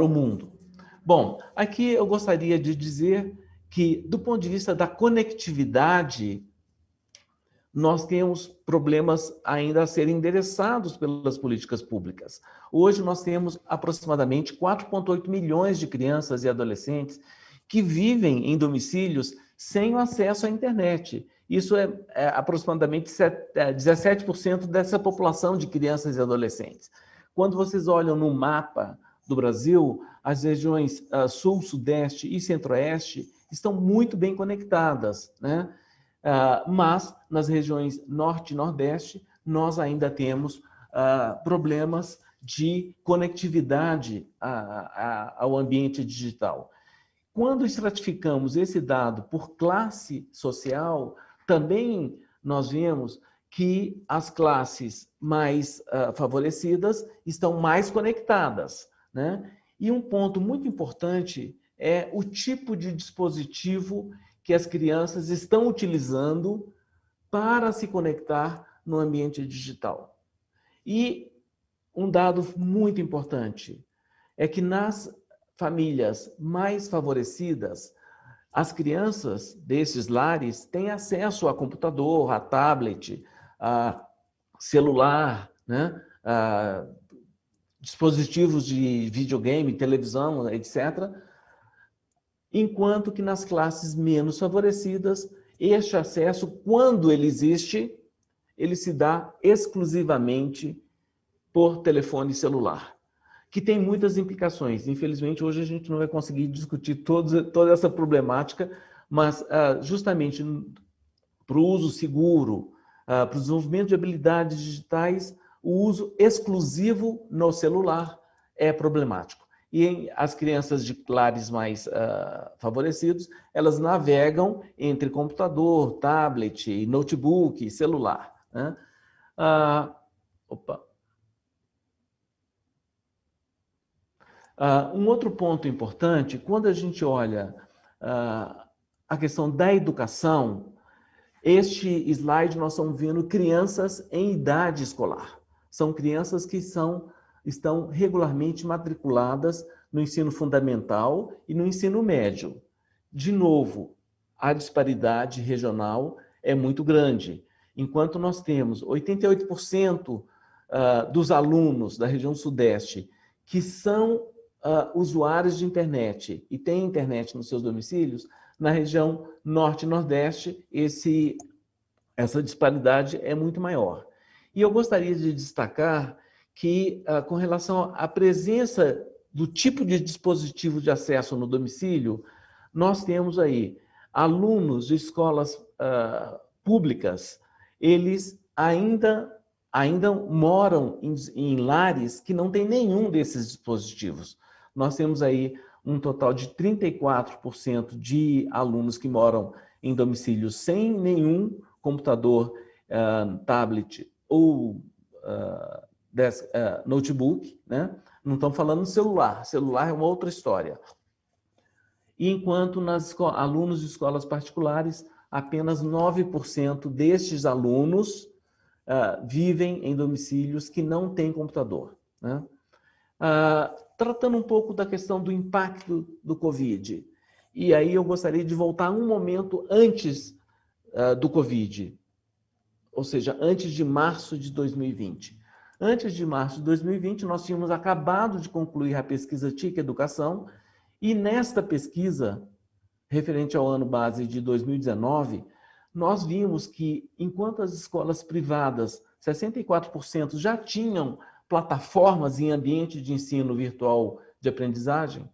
o mundo. Bom, aqui eu gostaria de dizer que, do ponto de vista da conectividade, nós temos problemas ainda a serem endereçados pelas políticas públicas. Hoje nós temos aproximadamente 4,8 milhões de crianças e adolescentes que vivem em domicílios sem o acesso à internet. Isso é aproximadamente 17% dessa população de crianças e adolescentes. Quando vocês olham no mapa do Brasil, as regiões sul, sudeste e centro-oeste estão muito bem conectadas, né? Mas nas regiões norte e nordeste, nós ainda temos problemas de conectividade ao ambiente digital. Quando estratificamos esse dado por classe social, também nós vemos que as classes mais favorecidas estão mais conectadas, né? E um ponto muito importante é o tipo de dispositivo que as crianças estão utilizando para se conectar no ambiente digital. E um dado muito importante é que nas famílias mais favorecidas, as crianças desses lares têm acesso a computador, a tablet, a celular, né? A dispositivos de videogame, televisão, etc., enquanto que nas classes menos favorecidas, este acesso, quando ele existe, ele se dá exclusivamente por telefone celular. que tem muitas implicações. Infelizmente, hoje a gente não vai conseguir discutir toda essa problemática, mas justamente para o uso seguro, para o desenvolvimento de habilidades digitais, o uso exclusivo no celular é problemático. E as crianças de lares mais favorecidos, elas navegam entre computador, tablet, notebook, celular, né? Um outro ponto importante, quando a gente olha a questão da educação, este slide nós estamos vendo crianças em idade escolar. São crianças que estão regularmente matriculadas no ensino fundamental e no ensino médio. De novo, a disparidade regional é muito grande. Enquanto nós temos 88% dos alunos da região sudeste que são usuários de internet e têm internet nos seus domicílios, na região norte e nordeste essa disparidade é muito maior. E eu gostaria de destacar que, com relação à presença do tipo de dispositivo de acesso no domicílio, nós temos aí alunos de escolas públicas, eles ainda moram em lares que não tem nenhum desses dispositivos. Nós temos aí um total de 34% de alunos que moram em domicílios sem nenhum computador, tablet ou notebook, né? Não estamos falando de celular. Celular é uma outra história. E enquanto alunos de escolas particulares, apenas 9% destes alunos vivem em domicílios que não têm computador, né? Tratando um pouco da questão do impacto do Covid. E aí eu gostaria de voltar um momento antes do Covid, ou seja, antes de março de 2020. Antes de março de 2020, nós tínhamos acabado de concluir a pesquisa TIC Educação, e nesta pesquisa, referente ao ano base de 2019, nós vimos que, enquanto as escolas privadas, 64% já tinham plataformas em ambiente de ensino virtual de aprendizagem,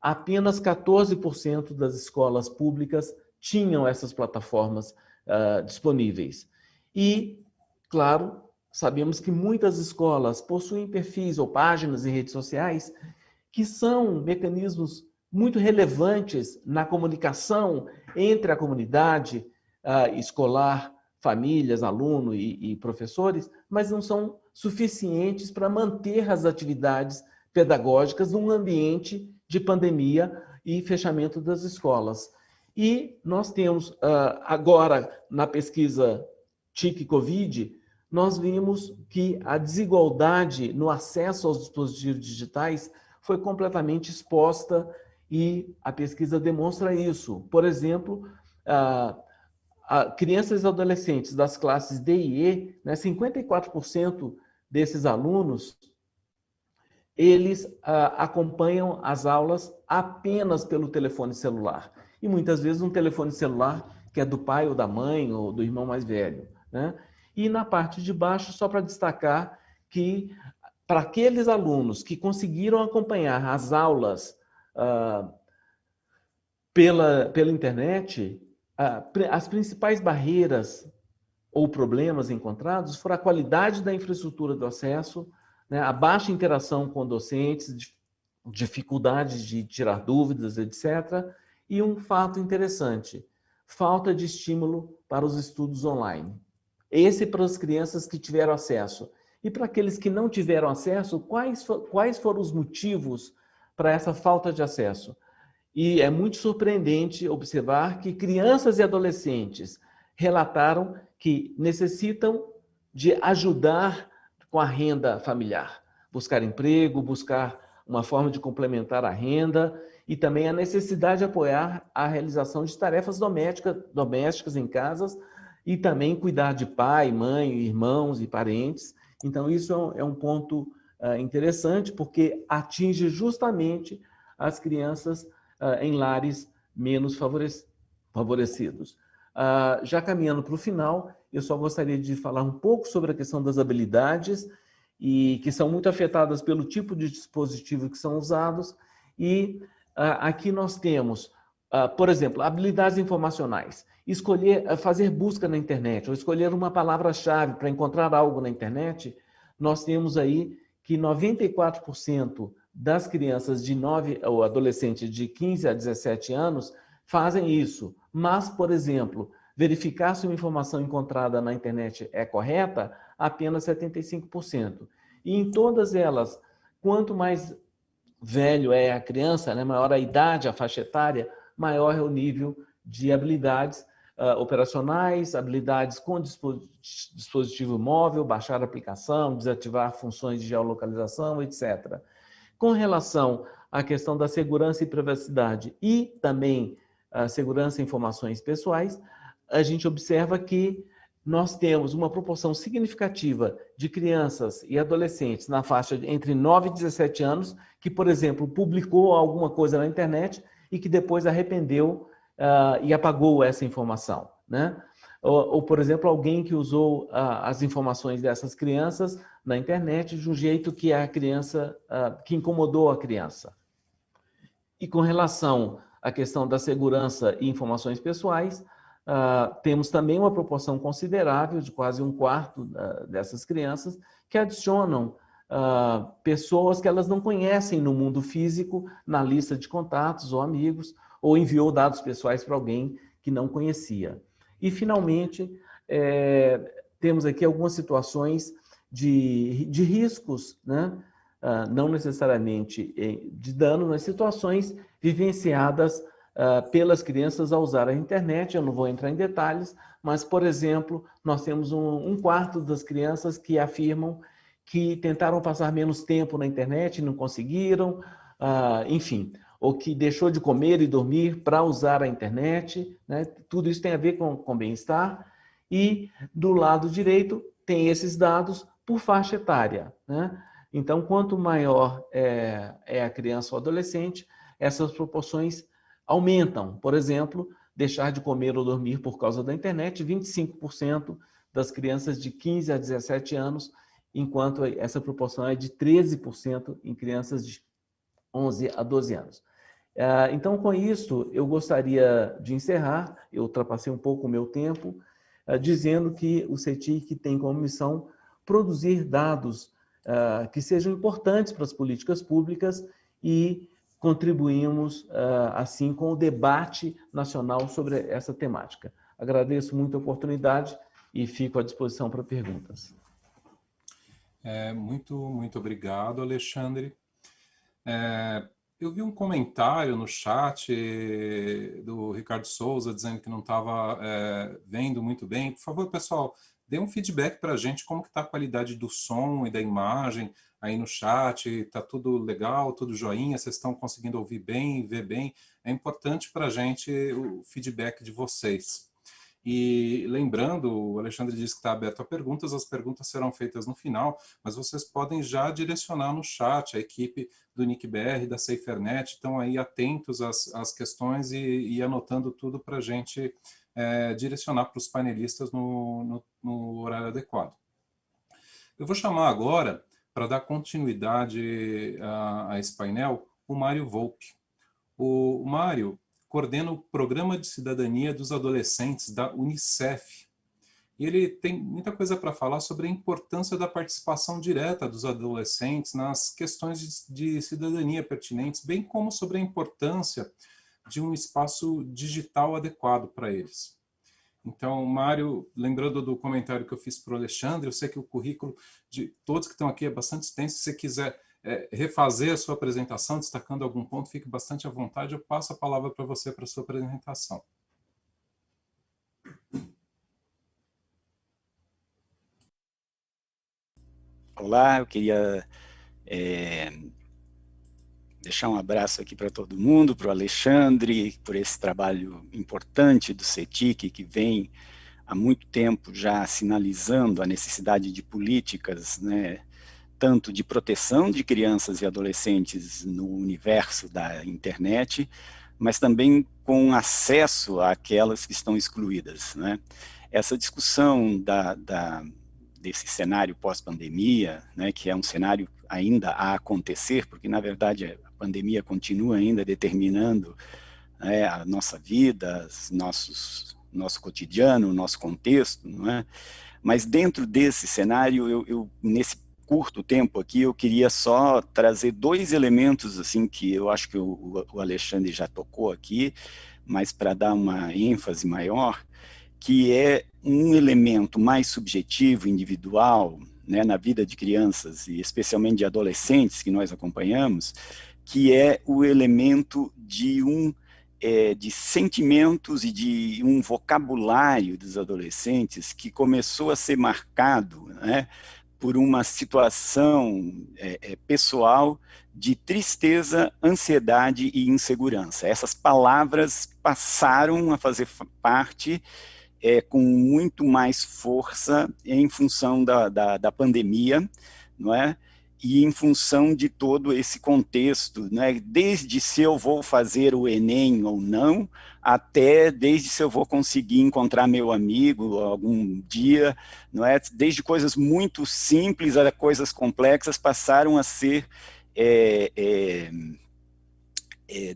apenas 14% das escolas públicas tinham essas plataformas disponíveis. E, claro, sabemos que muitas escolas possuem perfis ou páginas em redes sociais que são mecanismos muito relevantes na comunicação entre a comunidade escolar, famílias, alunos e professores, mas não são suficientes para manter as atividades pedagógicas num ambiente de pandemia e fechamento das escolas. E nós temos agora, na pesquisa TIC-Covid, nós vimos que a desigualdade no acesso aos dispositivos digitais foi completamente exposta e a pesquisa demonstra isso. Por exemplo, crianças e adolescentes das classes D e E, né, 54% desses alunos, eles acompanham as aulas apenas pelo telefone celular. E muitas vezes um telefone celular que é do pai ou da mãe ou do irmão mais velho, né? E na parte de baixo, só para destacar que para aqueles alunos que conseguiram acompanhar as aulas pela internet, as principais barreiras ou problemas encontrados foram a qualidade da infraestrutura do acesso, né, a baixa interação com docentes, dificuldades de tirar dúvidas, etc. E um fato interessante, falta de estímulo para os estudos online. Esse para as crianças que tiveram acesso. E para aqueles que não tiveram acesso, quais foram os motivos para essa falta de acesso? E é muito surpreendente observar que crianças e adolescentes relataram que necessitam de ajudar com a renda familiar, buscar emprego, buscar uma forma de complementar a renda e também a necessidade de apoiar a realização de tarefas domésticas em casas e também cuidar de pai, mãe, irmãos e parentes. Então, isso é um ponto interessante, porque atinge justamente as crianças em lares menos favorecidos. Já caminhando para o final, eu só gostaria de falar um pouco sobre a questão das habilidades e que são muito afetadas pelo tipo de dispositivo que são usados. E aqui nós temos, por exemplo, habilidades informacionais. Fazer busca na internet, ou escolher uma palavra-chave para encontrar algo na internet. Nós temos aí que 94% das crianças ou adolescentes de 15 a 17 anos fazem isso. Mas, por exemplo, verificar se uma informação encontrada na internet é correta, apenas 75%. E em todas elas, quanto mais velho é a criança, né, maior a idade, a faixa etária, maior é o nível de habilidades operacionais, habilidades com dispositivo móvel, baixar a aplicação, desativar funções de geolocalização, etc. Com relação à questão da segurança e privacidade e também a segurança e informações pessoais, a gente observa que nós temos uma proporção significativa de crianças e adolescentes na faixa entre 9 e 17 anos que, por exemplo, publicou alguma coisa na internet e que depois arrependeu e apagou essa informação, né? Ou, por exemplo, alguém que usou as informações dessas crianças na internet de um jeito que que incomodou a criança. E com relação à questão da segurança e informações pessoais, temos também uma proporção considerável, de quase 1/4 dessas crianças, que adicionam pessoas que elas não conhecem no mundo físico na lista de contatos ou amigos, ou enviou dados pessoais para alguém que não conhecia. E, finalmente, temos aqui algumas situações de riscos, né? Não necessariamente de dano, mas situações vivenciadas pelas crianças ao usar a internet. Eu não vou entrar em detalhes, mas, por exemplo, nós temos 1/4 das crianças que afirmam que tentaram passar menos tempo na internet e não conseguiram, enfim, ou que deixou de comer e dormir para usar a internet, né? Tudo isso tem a ver com bem-estar. E do lado direito tem esses dados por faixa etária, né? Então, quanto maior é a criança ou adolescente, essas proporções aumentam. Por exemplo, deixar de comer ou dormir por causa da internet, 25% das crianças de 15 a 17 anos, enquanto essa proporção é de 13% em crianças de 11 a 12 anos. Então, com isso, eu gostaria de encerrar, eu ultrapassei um pouco o meu tempo, dizendo que o CETIC tem como missão produzir dados que sejam importantes para as políticas públicas e contribuímos, assim, com o debate nacional sobre essa temática. Agradeço muito a oportunidade e fico à disposição para perguntas. Muito obrigado, Alexandre. Eu vi um comentário no chat do Ricardo Souza dizendo que não estava vendo muito bem. Por favor, pessoal, dê um feedback para a gente como que está a qualidade do som e da imagem aí no chat. Está tudo legal, tudo joinha? Vocês estão conseguindo ouvir bem, ver bem? É importante para a gente o feedback de vocês. E lembrando, o Alexandre disse que está aberto a perguntas, as perguntas serão feitas no final, mas vocês podem já direcionar no chat, a equipe do NIC.br, da SaferNet, estão aí atentos às questões e anotando tudo para a gente direcionar para os panelistas no horário adequado. Eu vou chamar agora, para dar continuidade a esse painel, o Mário Volpe. O Mário coordena o Programa de Cidadania dos Adolescentes da Unicef. E ele tem muita coisa para falar sobre a importância da participação direta dos adolescentes nas questões de cidadania pertinentes, bem como sobre a importância de um espaço digital adequado para eles. Então, Mário, lembrando do comentário que eu fiz para o Alexandre, eu sei que o currículo de todos que estão aqui é bastante extenso. Se você quiser refazer a sua apresentação, destacando algum ponto, fique bastante à vontade. Eu passo a palavra para você para a sua apresentação. Olá, eu queria deixar um abraço aqui para todo mundo, para o Alexandre, por esse trabalho importante do CETIC, que vem há muito tempo já sinalizando a necessidade de políticas, né, tanto de proteção de crianças e adolescentes no universo da internet, mas também com acesso àquelas que estão excluídas, né? Essa discussão da desse cenário pós-pandemia, né, que é um cenário ainda a acontecer, porque, na verdade, a pandemia continua ainda determinando, né, a nossa vida, nosso cotidiano, nosso contexto, não é? Mas dentro desse cenário, nesse curto tempo aqui, eu queria só trazer 2 elementos assim que eu acho que o Alexandre já tocou aqui, mas para dar uma ênfase maior, que é um elemento mais subjetivo, individual, né, na vida de crianças e especialmente de adolescentes que nós acompanhamos, que é o elemento de sentimentos e de um vocabulário dos adolescentes que começou a ser marcado, né, por uma situação pessoal de tristeza, ansiedade e insegurança. Essas palavras passaram a fazer parte com muito mais força em função da pandemia, não é? E em função de todo esse contexto, né? Desde se eu vou fazer o Enem ou não, até desde se eu vou conseguir encontrar meu amigo algum dia, não é? Desde coisas muito simples a coisas complexas passaram a ser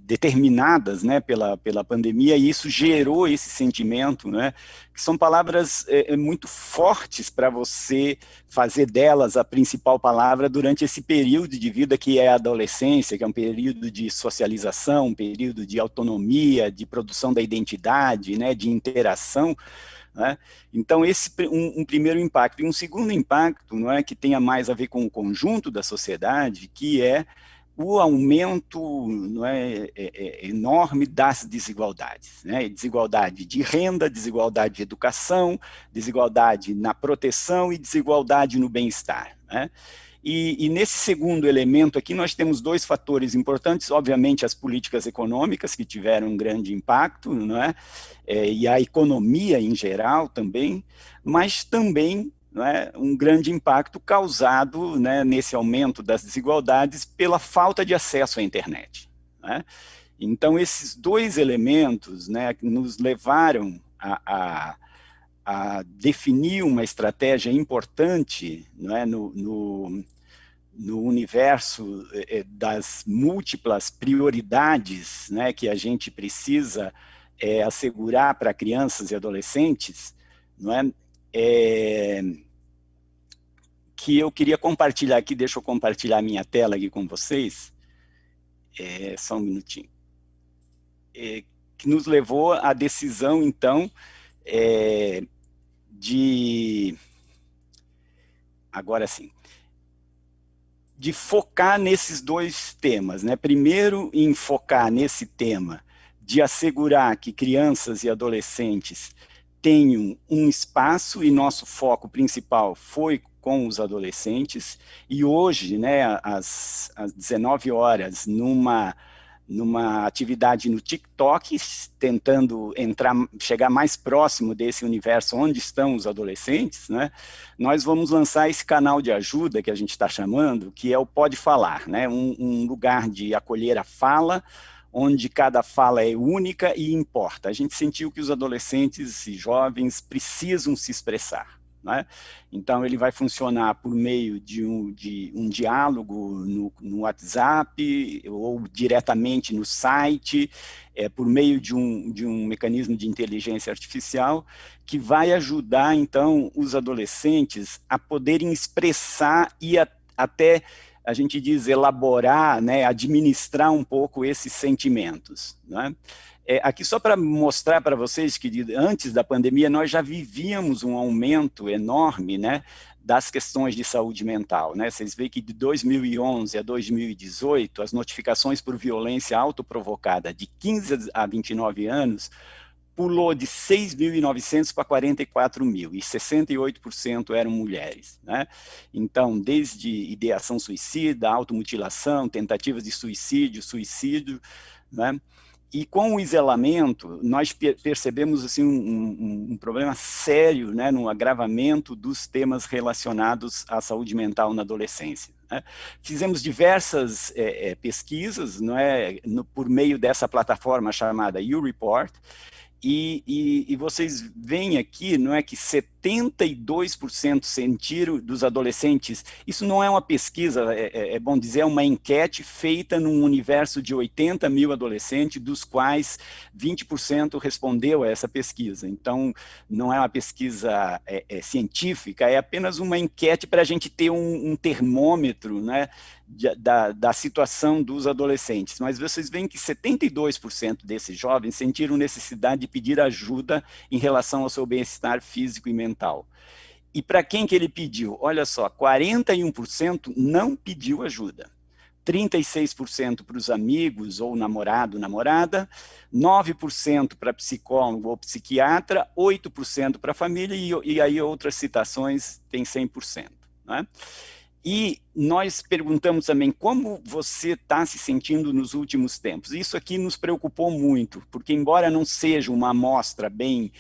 determinadas, né, pela pandemia, e isso gerou esse sentimento, né, que são palavras muito fortes para você fazer delas a principal palavra durante esse período de vida que é a adolescência, que é um período de socialização, um período de autonomia, de produção da identidade, né, de interação, né? Então, esse um primeiro impacto. E um segundo impacto, não é, que tenha mais a ver com o conjunto da sociedade, que é o aumento, não é, enorme das desigualdades, né? Desigualdade de renda, desigualdade de educação, desigualdade na proteção e desigualdade no bem-estar, né? E nesse segundo elemento aqui nós temos 2 fatores importantes, obviamente as políticas econômicas que tiveram um grande impacto, não é? E a economia em geral também, mas também, não é, um grande impacto causado, né, nesse aumento das desigualdades pela falta de acesso à internet, né? Então, esses 2 elementos, né, nos levaram a definir uma estratégia importante, não é, no universo das múltiplas prioridades, né, que a gente precisa assegurar para crianças e adolescentes, não é? Que eu queria compartilhar aqui, deixa eu compartilhar minha tela aqui com vocês, só um minutinho, que nos levou à decisão, então, agora sim, de focar nesses 2 temas, né? Primeiro, em focar nesse tema de assegurar que crianças e adolescentes tenham um espaço, e nosso foco principal foi com os adolescentes, e hoje, né, às 19 horas, numa atividade no TikTok, tentando chegar mais próximo desse universo onde estão os adolescentes, né, nós vamos lançar esse canal de ajuda que a gente está chamando, que é o Pode Falar, né, um lugar de acolher a fala, onde cada fala é única e importa. A gente sentiu que os adolescentes e jovens precisam se expressar, né? Então, ele vai funcionar por meio de um diálogo no WhatsApp, ou diretamente no site, por meio de um mecanismo de inteligência artificial, que vai ajudar, então, os adolescentes a poderem expressar e até, a gente diz, elaborar, né, administrar um pouco esses sentimentos, né? Aqui só para mostrar para vocês que antes da pandemia nós já vivíamos um aumento enorme, né, das questões de saúde mental, né? Vocês veem que de 2011 a 2018 as notificações por violência autoprovocada de 15 a 29 anos pulou de 6.900 para 44.000, e 68% eram mulheres, né? Então, desde ideação suicida, automutilação, tentativas de suicídio, né? E com o isolamento, nós percebemos assim, um problema sério, né, no agravamento dos temas relacionados à saúde mental na adolescência, né? Fizemos diversas pesquisas, não é, por meio dessa plataforma chamada YouReport, e vocês veem aqui, não é, que 72% sentiram dos adolescentes. Isso não é uma pesquisa, é bom dizer, é uma enquete feita num universo de 80 mil adolescentes, dos quais 20% respondeu a essa pesquisa. Então, não é uma pesquisa científica, é apenas uma enquete para a gente ter um termômetro, né, da situação dos adolescentes. Mas vocês veem que 72% desses jovens sentiram necessidade de pedir ajuda em relação ao seu bem-estar físico e mental. E para quem que ele pediu? Olha só, 41% não pediu ajuda. 36% para os amigos ou namorado, namorada, 9% para psicólogo ou psiquiatra, 8% para a família e aí outras citações tem 100%. Né? E nós perguntamos também como você está se sentindo nos últimos tempos. Isso aqui nos preocupou muito, porque embora não seja uma amostra bem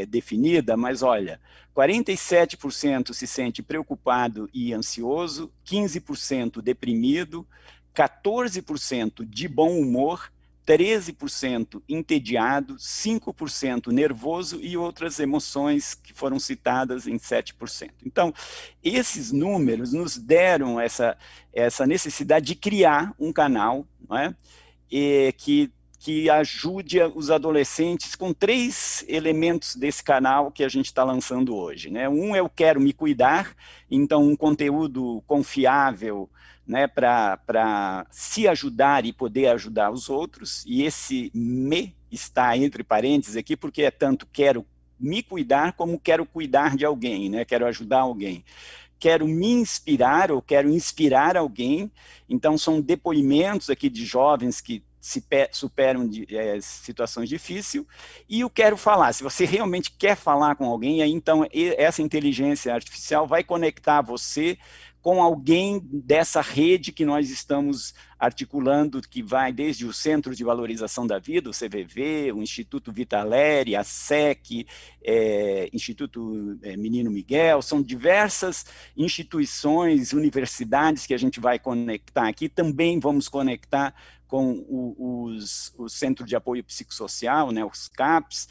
definida, mas olha, 47% se sente preocupado e ansioso, 15% deprimido, 14% de bom humor, 13% entediado, 5% nervoso e outras emoções que foram citadas em 7%. Então, esses números nos deram essa necessidade de criar um canal, não é? Que ajude os adolescentes com 3 elementos desse canal que a gente está lançando hoje. Né? Um é o Quero Me Cuidar, então um conteúdo confiável, né, para se ajudar e poder ajudar os outros, e esse me está entre parênteses aqui, porque é tanto quero me cuidar como quero cuidar de alguém, né? Quero ajudar alguém. Quero me inspirar ou quero inspirar alguém, então são depoimentos aqui de jovens que superam situações difíceis, e eu quero falar, se você realmente quer falar com alguém, aí então essa inteligência artificial vai conectar você com alguém dessa rede que nós estamos articulando, que vai desde o Centro de Valorização da Vida, o CVV, o Instituto Vitaleri, a SEC, Instituto Menino Miguel, são diversas instituições, universidades que a gente vai conectar aqui, também vamos conectar com o Centro de Apoio Psicossocial, né, os CAPs,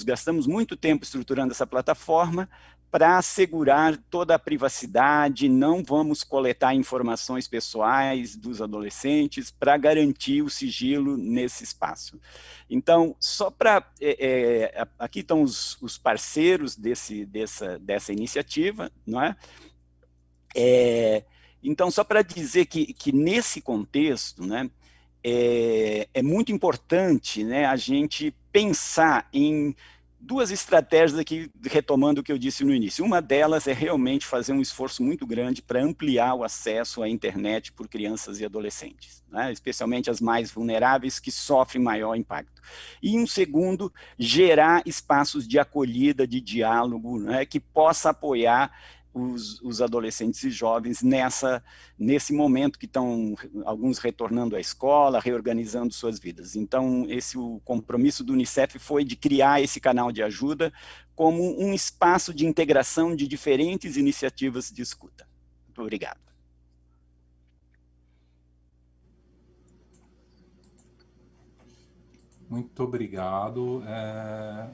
gastamos muito tempo estruturando essa plataforma para assegurar toda a privacidade, não vamos coletar informações pessoais dos adolescentes para garantir o sigilo nesse espaço. Então, só para... aqui estão os parceiros dessa iniciativa, não é? Então, só para dizer que nesse contexto, né, é muito importante, né, a gente pensar em 2 estratégias aqui, retomando o que eu disse no início. Uma delas é realmente fazer um esforço muito grande para ampliar o acesso à internet por crianças e adolescentes, né, especialmente as mais vulneráveis, que sofrem maior impacto. E um segundo, gerar espaços de acolhida, de diálogo, né, que possa apoiar os adolescentes e jovens nesse momento que estão alguns retornando à escola, reorganizando suas vidas. Então, o compromisso do Unicef foi de criar esse canal de ajuda como um espaço de integração de diferentes iniciativas de escuta. Muito obrigado. Muito obrigado,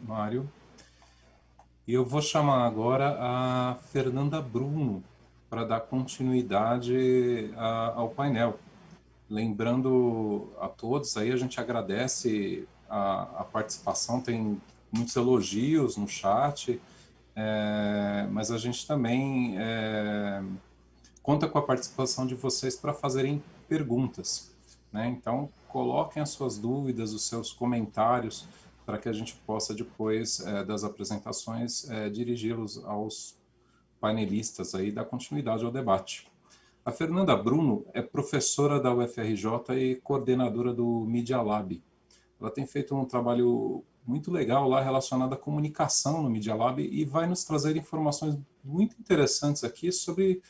Mário. E eu vou chamar agora a Fernanda Bruno para dar continuidade ao painel. Lembrando a todos, aí a gente agradece a participação, tem muitos elogios no chat, mas a gente também conta com a participação de vocês para fazerem perguntas, né? Então, coloquem as suas dúvidas, os seus comentários, para que a gente possa, depois das apresentações, dirigi-los aos painelistas aí, dar continuidade ao debate. A Fernanda Bruno é professora da UFRJ e coordenadora do Media Lab. Ela tem feito um trabalho muito legal lá relacionado à comunicação no Media Lab e vai nos trazer informações muito interessantes aqui sobre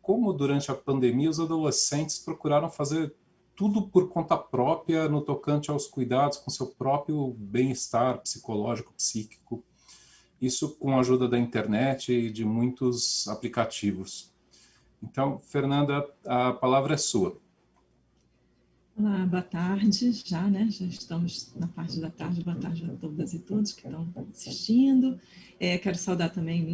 como, durante a pandemia, os adolescentes procuraram fazer tudo por conta própria no tocante aos cuidados com seu próprio bem-estar psicológico, psíquico. Isso com a ajuda da internet e de muitos aplicativos. Então, Fernanda, a palavra é sua. Olá, boa tarde, já estamos na parte da tarde. Boa tarde a todas e todos que estão assistindo. Quero saudar também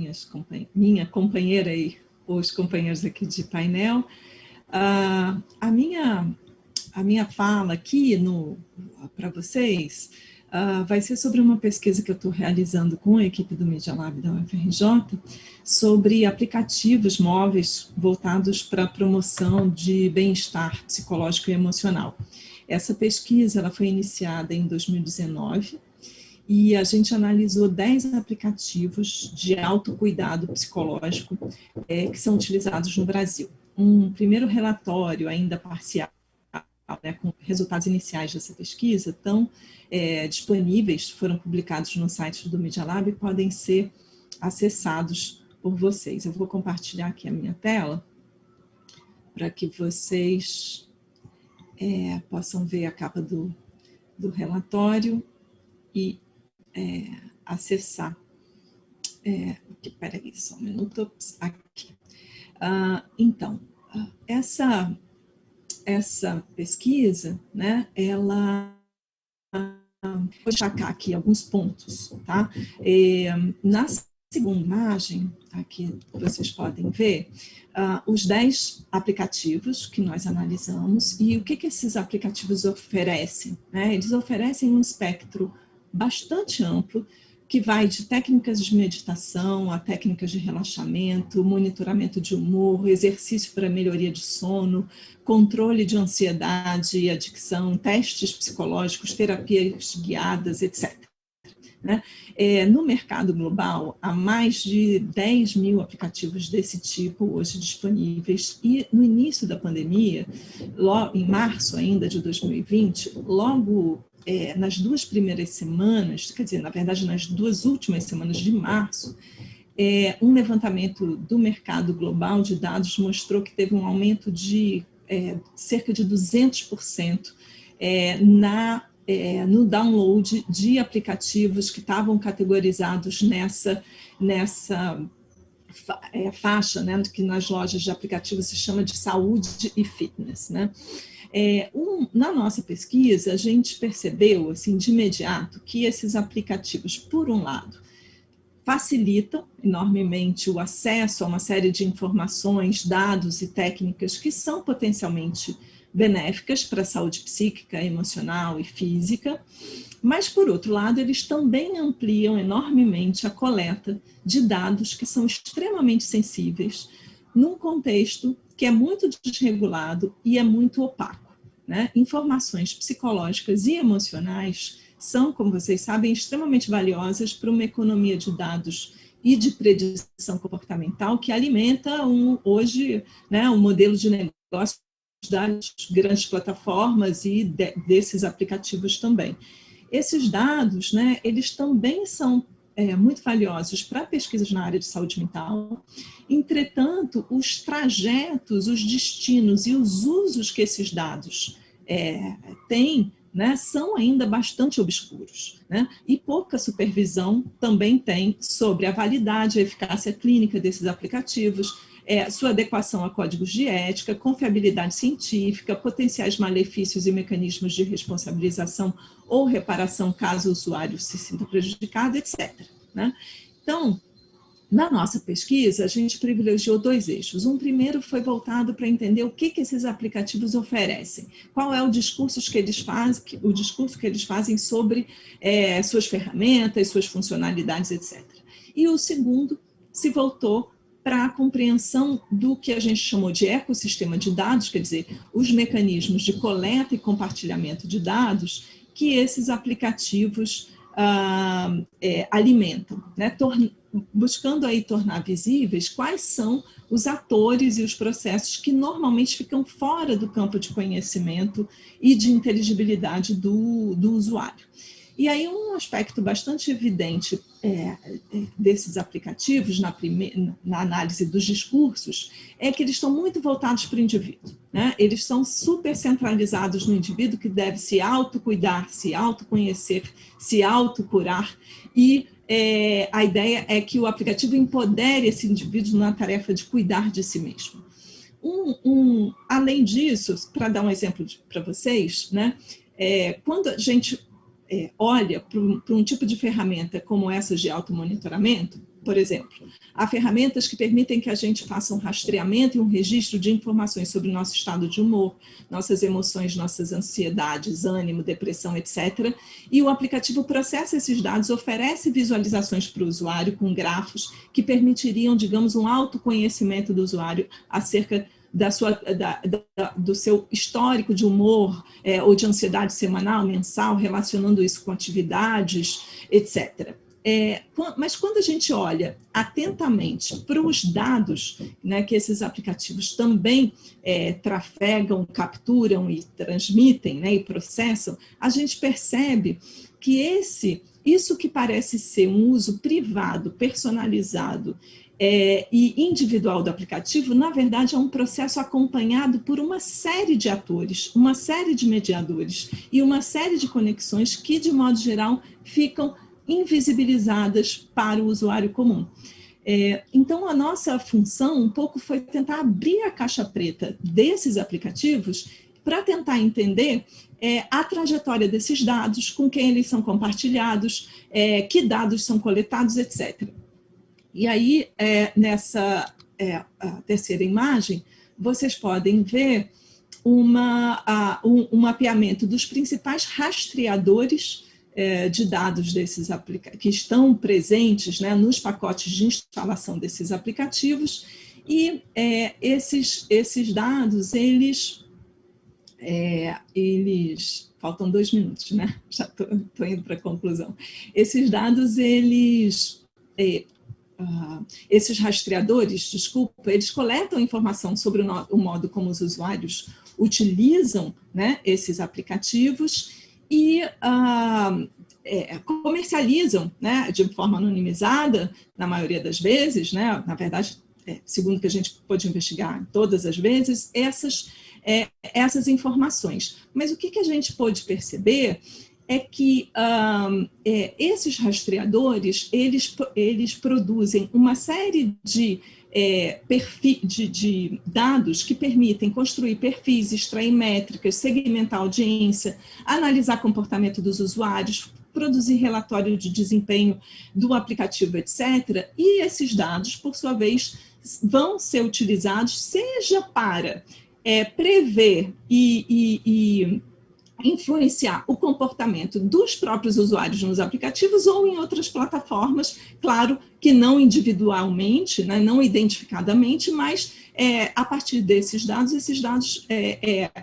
minha companheira e os companheiros aqui de painel. A minha fala aqui para vocês vai ser sobre uma pesquisa que eu estou realizando com a equipe do Media Lab da UFRJ sobre aplicativos móveis voltados para a promoção de bem-estar psicológico e emocional. Essa pesquisa ela foi iniciada em 2019 e a gente analisou 10 aplicativos de autocuidado psicológico que são utilizados no Brasil. Um primeiro relatório ainda parcial, com resultados iniciais dessa pesquisa, estão disponíveis, foram publicados no site do Media Lab e podem ser acessados por vocês. Eu vou compartilhar aqui a minha tela para que vocês possam ver a capa do relatório e acessar. Espera aí, só um minuto. Aqui. Então, essa pesquisa, né, ela... Vou destacar aqui alguns pontos, tá? Na segunda imagem, aqui vocês podem ver os 10 aplicativos que nós analisamos e o que esses aplicativos oferecem, né? Eles oferecem um espectro bastante amplo que vai de técnicas de meditação a técnicas de relaxamento, monitoramento de humor, exercício para melhoria de sono, controle de ansiedade e adicção, testes psicológicos, terapias guiadas, etc. Né? No mercado global, há mais de 10 mil aplicativos desse tipo hoje disponíveis e no início da pandemia, em março ainda de 2020, logo nas 2 primeiras semanas, quer dizer, na verdade, nas 2 últimas semanas de março, um levantamento do mercado global de dados mostrou que teve um aumento de cerca de 200% no download de aplicativos que estavam categorizados nessa faixa, né, que nas lojas de aplicativos se chama de saúde e fitness, né? Na nossa pesquisa, a gente percebeu, assim, de imediato, que esses aplicativos, por um lado, facilitam enormemente o acesso a uma série de informações, dados e técnicas que são potencialmente benéficas para a saúde psíquica, emocional e física, mas, por outro lado, eles também ampliam enormemente a coleta de dados que são extremamente sensíveis num contexto que é muito desregulado e é muito opaco, né? Informações psicológicas e emocionais são, como vocês sabem, extremamente valiosas para uma economia de dados e de predição comportamental que alimenta hoje, né, um modelo de negócio das grandes plataformas e desses aplicativos também. Esses dados, né, eles também são muito valiosos para pesquisas na área de saúde mental. Entretanto, os trajetos, os destinos e os usos que esses dados têm, né, são ainda bastante obscuros, né? E pouca supervisão também tem sobre a validade e a eficácia clínica desses aplicativos, sua adequação a códigos de ética, confiabilidade científica, potenciais malefícios e mecanismos de responsabilização ou reparação caso o usuário se sinta prejudicado, etc. Né? Então, na nossa pesquisa, a gente privilegiou 2 eixos. Um primeiro foi voltado para entender o que esses aplicativos oferecem, qual é o discurso que eles fazem sobre suas ferramentas, suas funcionalidades, etc. E o segundo se voltou para a compreensão do que a gente chamou de ecossistema de dados, quer dizer, os mecanismos de coleta e compartilhamento de dados que esses aplicativos alimentam, né? Buscando aí tornar visíveis quais são os atores e os processos que normalmente ficam fora do campo de conhecimento e de inteligibilidade do usuário. E aí um aspecto bastante evidente desses aplicativos, na análise dos discursos, é que eles estão muito voltados para o indivíduo, né? Eles são super centralizados no indivíduo que deve se autocuidar, se autoconhecer, se autocurar e a ideia é que o aplicativo empodere esse indivíduo na tarefa de cuidar de si mesmo. Além disso, para dar um exemplo para vocês, né, quando a gente olha para um tipo de ferramenta como essas de automonitoramento, por exemplo, há ferramentas que permitem que a gente faça um rastreamento e um registro de informações sobre o nosso estado de humor, nossas emoções, nossas ansiedades, ânimo, depressão, etc. E o aplicativo processa esses dados, oferece visualizações para o usuário com grafos que permitiriam, digamos, um autoconhecimento do usuário acerca do seu histórico de humor ou de ansiedade semanal, mensal, relacionando isso com atividades, etc. Mas quando a gente olha atentamente para os dados, né, que esses aplicativos também trafegam, capturam e transmitem, né, e processam, a gente percebe que isso que parece ser um uso privado, personalizado e individual do aplicativo, na verdade é um processo acompanhado por uma série de atores, uma série de mediadores e uma série de conexões que, de modo geral, ficam invisibilizadas para o usuário comum. Então, a nossa função um pouco foi tentar abrir a caixa preta desses aplicativos para tentar entender a trajetória desses dados, com quem eles são compartilhados, que dados são coletados, etc. E aí, nessa terceira imagem, vocês podem ver um mapeamento dos principais rastreadores de dados desses que estão presentes, né, nos pacotes de instalação desses aplicativos, e esses dados, eles faltam 2 minutos, né? Já estou indo para a conclusão. Esses dados, esses rastreadores, desculpa, eles coletam informação sobre o modo como os usuários utilizam, né, esses aplicativos e comercializam, né, de forma anonimizada, na maioria das vezes, né, na verdade, segundo o que a gente pôde investigar todas as vezes, essas informações. Mas o que a gente pôde perceber é que esses rastreadores, eles produzem uma série de dados que permitem construir perfis, extrair métricas, segmentar a audiência, analisar comportamento dos usuários, produzir relatório de desempenho do aplicativo, etc. E esses dados, por sua vez, vão ser utilizados seja para prever e influenciar o comportamento dos próprios usuários nos aplicativos ou em outras plataformas, claro que não individualmente, né, não identificadamente, mas a partir desses dados,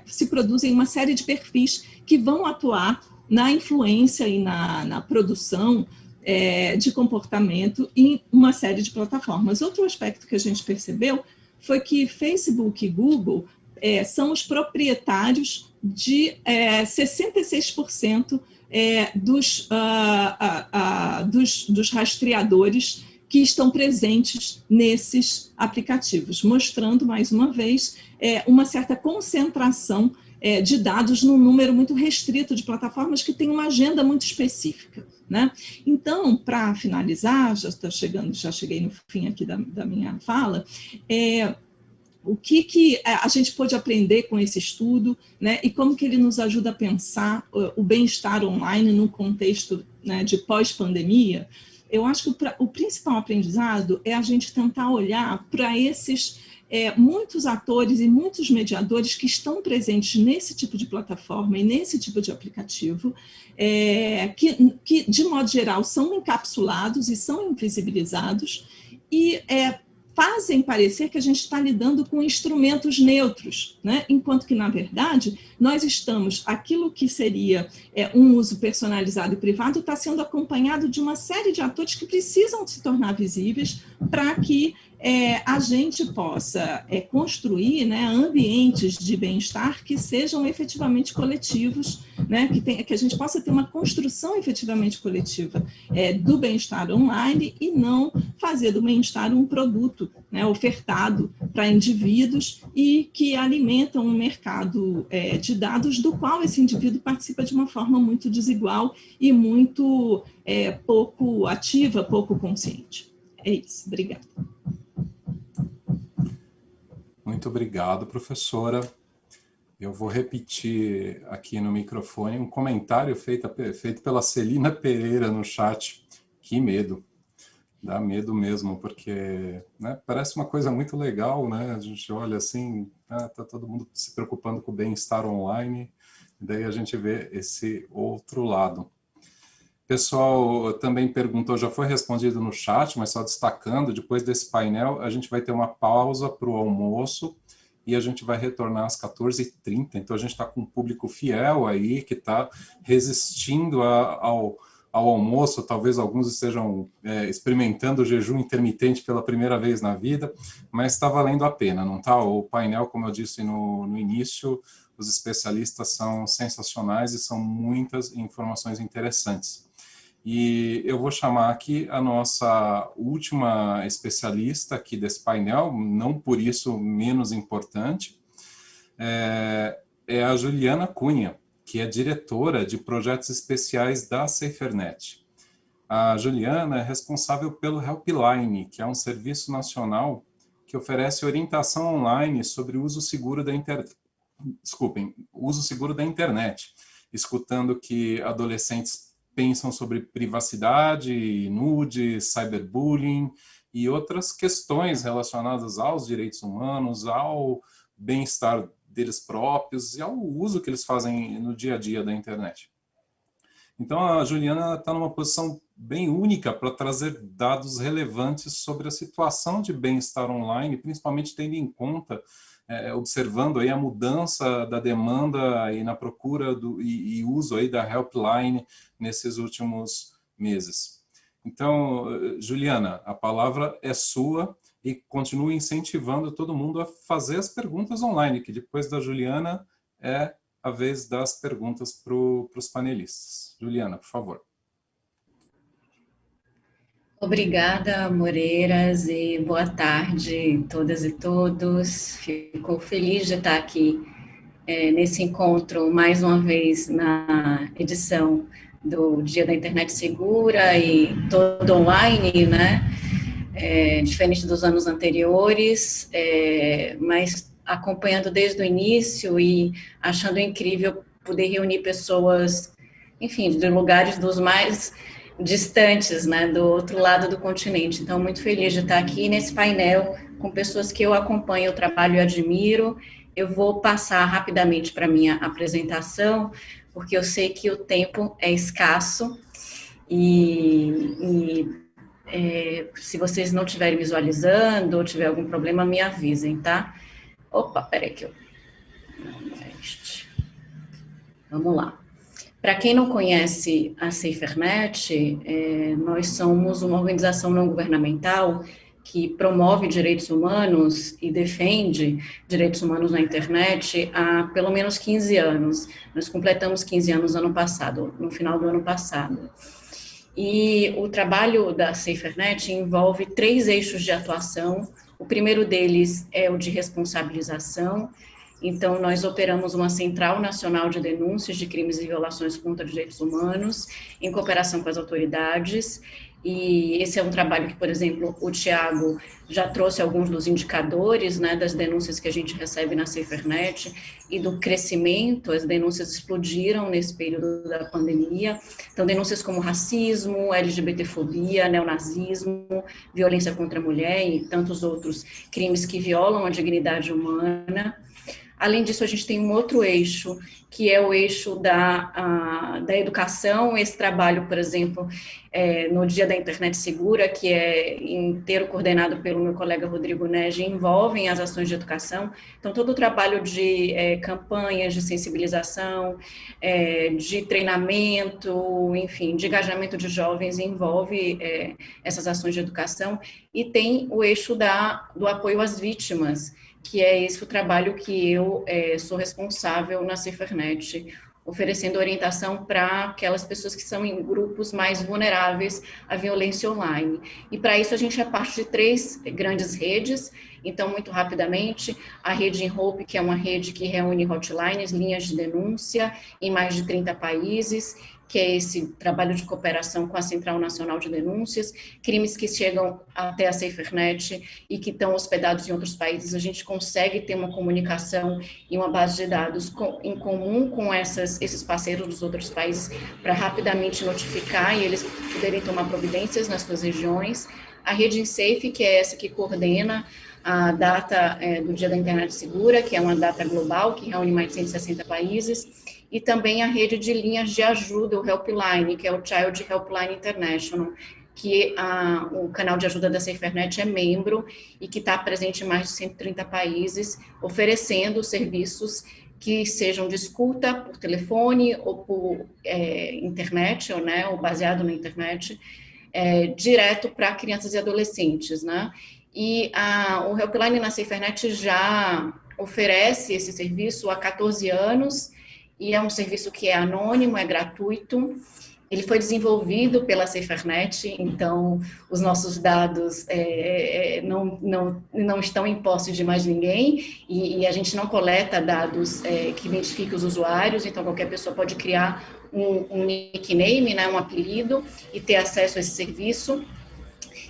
se produzem uma série de perfis que vão atuar na influência e na produção de comportamento em uma série de plataformas. Outro aspecto que a gente percebeu foi que Facebook e Google são os proprietários de 66% dos rastreadores que estão presentes nesses aplicativos, mostrando, mais uma vez, uma certa concentração de dados num número muito restrito de plataformas que tem uma agenda muito específica, né? Então, para finalizar, já cheguei no fim aqui da minha fala, o que a gente pôde aprender com esse estudo, né, e como que ele nos ajuda a pensar o bem-estar online num contexto, né, de pós-pandemia. Eu acho que o principal aprendizado é a gente tentar olhar para esses muitos atores e muitos mediadores que estão presentes nesse tipo de plataforma e nesse tipo de aplicativo, que de modo geral, são encapsulados e são invisibilizados e fazem parecer que a gente está lidando com instrumentos neutros, né? Enquanto que, na verdade, nós estamos, aquilo que seria um uso personalizado e privado está sendo acompanhado de uma série de atores que precisam se tornar visíveis para que a gente possa construir, né, ambientes de bem-estar que sejam efetivamente coletivos, né, que a gente possa ter uma construção efetivamente coletiva do bem-estar online e não fazer do bem-estar um produto, né, ofertado para indivíduos e que alimentam um mercado de dados do qual esse indivíduo participa de uma forma muito desigual e muito pouco ativa, pouco consciente. É isso, obrigada. Muito obrigado, professora. Eu vou repetir aqui no microfone um comentário feito pela Celina Pereira no chat. Que medo. Dá medo mesmo, porque, né, parece uma coisa muito legal, né? A gente olha assim, tá todo mundo se preocupando com o bem-estar online, e daí a gente vê esse outro lado. Pessoal também perguntou, já foi respondido no chat, mas só destacando, depois desse painel a gente vai ter uma pausa para o almoço e a gente vai retornar às 14h30, então a gente está com um público fiel aí, que está resistindo ao almoço, talvez alguns estejam experimentando o jejum intermitente pela primeira vez na vida, mas está valendo a pena, não está? O painel, como eu disse no início, os especialistas são sensacionais e são muitas informações interessantes. E eu vou chamar aqui a nossa última especialista aqui desse painel, não por isso menos importante, é a Juliana Cunha, que é diretora de projetos especiais da SaferNet. A Juliana é responsável pelo Helpline, que é um serviço nacional que oferece orientação online sobre o uso seguro da internet. Uso seguro da internet, escutando que adolescentes pensam sobre privacidade, nudes, cyberbullying e outras questões relacionadas aos direitos humanos, ao bem-estar deles próprios e ao uso que eles fazem no dia a dia da internet. Então a Juliana está numa posição bem única para trazer dados relevantes sobre a situação de bem-estar online, principalmente tendo em conta, observando aí a mudança da demanda e na procura e uso aí da helpline nesses últimos meses. Então, Juliana, a palavra é sua. E continue incentivando todo mundo a fazer as perguntas online, que depois da Juliana é a vez das perguntas para os panelistas. Juliana, por favor. Obrigada, Moreiras, e boa tarde a todas e todos. Fico feliz de estar aqui nesse encontro, mais uma vez, na edição do Dia da Internet Segura e todo online, né? Diferente dos anos anteriores, mas acompanhando desde o início e achando incrível poder reunir pessoas, enfim, de lugares dos mais distantes, né, do outro lado do continente. Então, muito feliz de estar aqui nesse painel com pessoas que eu acompanho o trabalho e admiro. Eu vou passar rapidamente para a minha apresentação, porque eu sei que o tempo é escasso se vocês não estiverem visualizando ou tiver algum problema, me avisem, tá? Opa, peraí que eu... Vamos lá. Para quem não conhece a SaferNet, nós somos uma organização não governamental que promove direitos humanos e defende direitos humanos na internet há pelo menos 15 anos. Nós completamos 15 anos ano passado, no final do ano passado. E o trabalho da SaferNet envolve 3 eixos de atuação. O primeiro deles é o de responsabilização. Então, nós operamos uma Central Nacional de Denúncias de Crimes e Violações contra Direitos Humanos, em cooperação com as autoridades. E esse é um trabalho que, por exemplo, o Tiago já trouxe alguns dos indicadores, né, das denúncias que a gente recebe na SaferNet e do crescimento. As denúncias explodiram nesse período da pandemia. Então, denúncias como racismo, LGBTfobia, neonazismo, violência contra a mulher e tantos outros crimes que violam a dignidade humana. Além disso, a gente tem um outro eixo, que é o eixo da educação. Esse trabalho, por exemplo, no Dia da Internet Segura, que é inteiro coordenado pelo meu colega Rodrigo Nege, envolvem as ações de educação. Então, todo o trabalho de campanhas de sensibilização, de treinamento, enfim, de engajamento de jovens envolve essas ações de educação. E tem o eixo do apoio às vítimas, que é esse o trabalho que eu sou responsável na SaferNet, oferecendo orientação para aquelas pessoas que são em grupos mais vulneráveis à violência online. E para isso a gente é parte de 3 grandes redes. Então, muito rapidamente, a rede em Hope, que é uma rede que reúne hotlines, linhas de denúncia em mais de 30 países, que é esse trabalho de cooperação com a Central Nacional de Denúncias, crimes que chegam até a SaferNet e que estão hospedados em outros países. A gente consegue ter uma comunicação e uma base de dados em comum com esses parceiros dos outros países para rapidamente notificar e eles poderem tomar providências nas suas regiões. A rede InSafe, que é essa que coordena a data do Dia da Internet Segura, que é uma data global, que reúne mais de 160 países, e também a rede de linhas de ajuda, o Helpline, que é o Child Helpline International, que o canal de ajuda da SaferNet é membro e que está presente em mais de 130 países, oferecendo serviços que sejam de escuta por telefone ou por internet, ou baseado na internet, direto para crianças e adolescentes, né? E o Helpline na SaferNet já oferece esse serviço há 14 anos, e é um serviço que é anônimo, é gratuito. Ele foi desenvolvido pela SaferNet, então os nossos dados não estão em posse de mais ninguém, e a gente não coleta dados que identifiquem os usuários, então qualquer pessoa pode criar um nickname, né, um apelido, e ter acesso a esse serviço.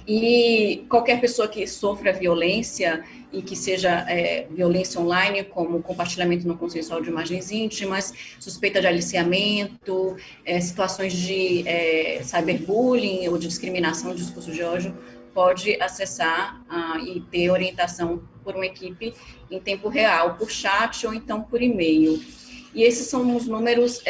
E qualquer pessoa que sofra violência, e que seja violência online, como compartilhamento não consensual de imagens íntimas, suspeita de aliciamento, situações de cyberbullying ou de discriminação, discurso de ódio, pode acessar e ter orientação por uma equipe em tempo real, por chat ou então por e-mail. E esses são os números,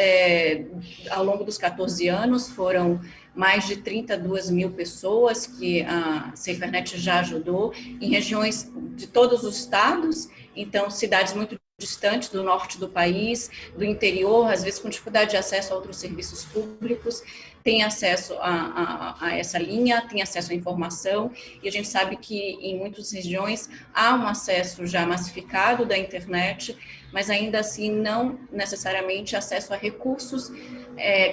ao longo dos 14 anos, foram mais de 32 mil pessoas que a SaferNet já ajudou, em regiões de todos os estados, então cidades muito distantes do norte do país, do interior, às vezes com dificuldade de acesso a outros serviços públicos, tem acesso a essa linha, tem acesso à informação, e a gente sabe que em muitas regiões há um acesso já massificado da internet, mas ainda assim não necessariamente acesso a recursos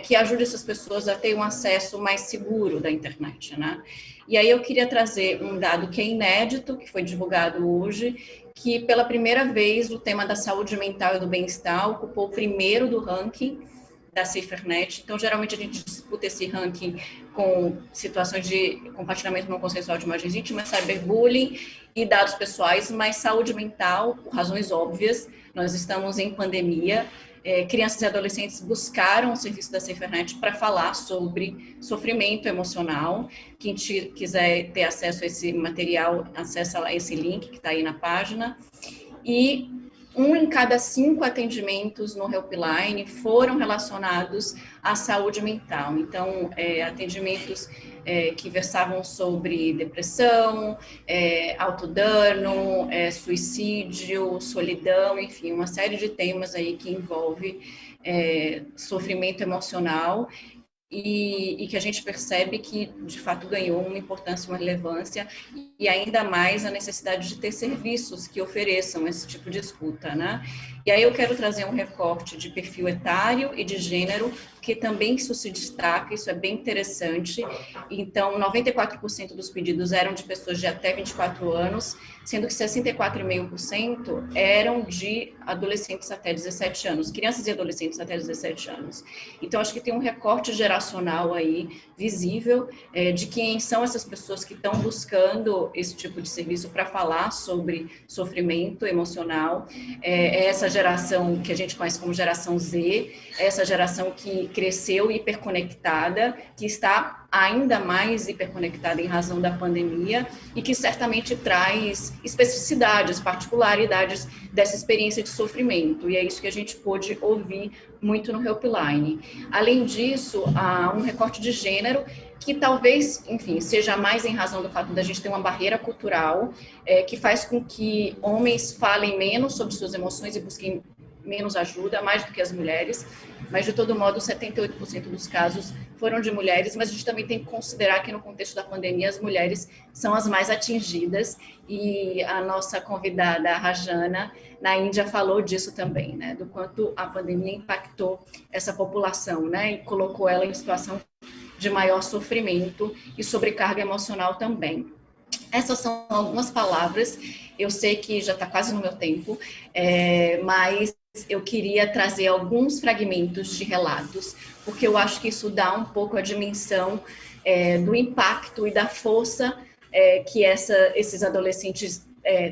que ajudem essas pessoas a ter um acesso mais seguro da internet, né? E aí eu queria trazer um dado que é inédito, que foi divulgado hoje, que pela primeira vez o tema da saúde mental e do bem-estar ocupou o primeiro do ranking da SaferNet. Então, geralmente a gente disputa esse ranking com situações de compartilhamento não consensual de imagens íntimas, cyberbullying e dados pessoais, mas saúde mental, por razões óbvias, nós estamos em pandemia, crianças e adolescentes buscaram o serviço da SaferNet para falar sobre sofrimento emocional. Quem quiser ter acesso a esse material, acessa esse link que está aí na página. E 1 em cada 5 atendimentos no Helpline foram relacionados à saúde mental. Então, atendimentos que versavam sobre depressão, autodano, suicídio, solidão, enfim, uma série de temas aí que envolve sofrimento emocional. E que a gente percebe que, de fato, ganhou uma importância, uma relevância, e ainda mais a necessidade de ter serviços que ofereçam esse tipo de escuta, né? E aí eu quero trazer um recorte de perfil etário e de gênero, que também isso se destaca, isso é bem interessante. Então, 94% dos pedidos eram de pessoas de até 24 anos, sendo que 64,5% eram de adolescentes até 17 anos, crianças e adolescentes até 17 anos. Então, acho que tem um recorte geracional aí, visível, de quem são essas pessoas que estão buscando esse tipo de serviço para falar sobre sofrimento emocional. Essa geração que a gente conhece como geração Z, essa geração que cresceu hiperconectada, que está ainda mais hiperconectada em razão da pandemia e que certamente traz especificidades, particularidades dessa experiência de sofrimento, e é isso que a gente pôde ouvir muito no Helpline. Além disso, há um recorte de gênero que talvez, enfim, seja mais em razão do fato da gente ter uma barreira cultural que faz com que homens falem menos sobre suas emoções e busquem menos ajuda, mais do que as mulheres, mas de todo modo 78% dos casos foram de mulheres, mas a gente também tem que considerar que no contexto da pandemia as mulheres são as mais atingidas, e a nossa convidada, a Rajana, na Índia falou disso também, né, do quanto a pandemia impactou essa população, né, e colocou ela em situação de maior sofrimento e sobrecarga emocional também. Essas são algumas palavras, eu sei que já está quase no meu tempo, mas eu queria trazer alguns fragmentos de relatos, porque eu acho que isso dá um pouco a dimensão do impacto e da força que esses adolescentes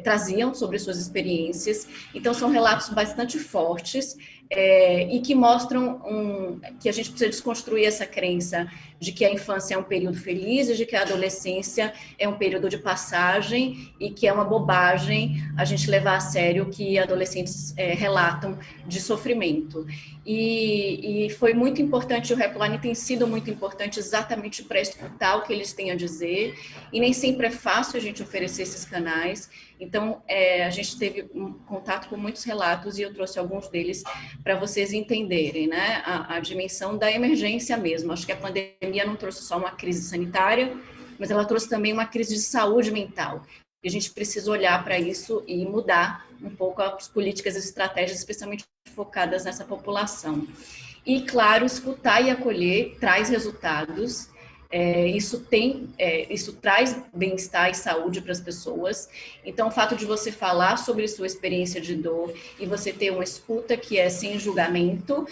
traziam sobre suas experiências. Então, são relatos bastante fortes e que mostram que a gente precisa desconstruir essa crença de que a infância é um período feliz e de que a adolescência é um período de passagem e que é uma bobagem a gente levar a sério o que adolescentes relatam de sofrimento. E foi muito importante, o Repline tem sido muito importante exatamente para escutar o que eles têm a dizer, e nem sempre é fácil a gente oferecer esses canais. Então, a gente teve um contato com muitos relatos e eu trouxe alguns deles para vocês entenderem, né, a dimensão da emergência mesmo. Acho que a pandemia não trouxe só uma crise sanitária, mas ela trouxe também uma crise de saúde mental. E a gente precisa olhar para isso e mudar um pouco as políticas e estratégias, especialmente focadas nessa população. E, claro, escutar e acolher traz resultados. Isso traz bem-estar e saúde para as pessoas. Então, o fato de você falar sobre sua experiência de dor e você ter uma escuta que é sem julgamento,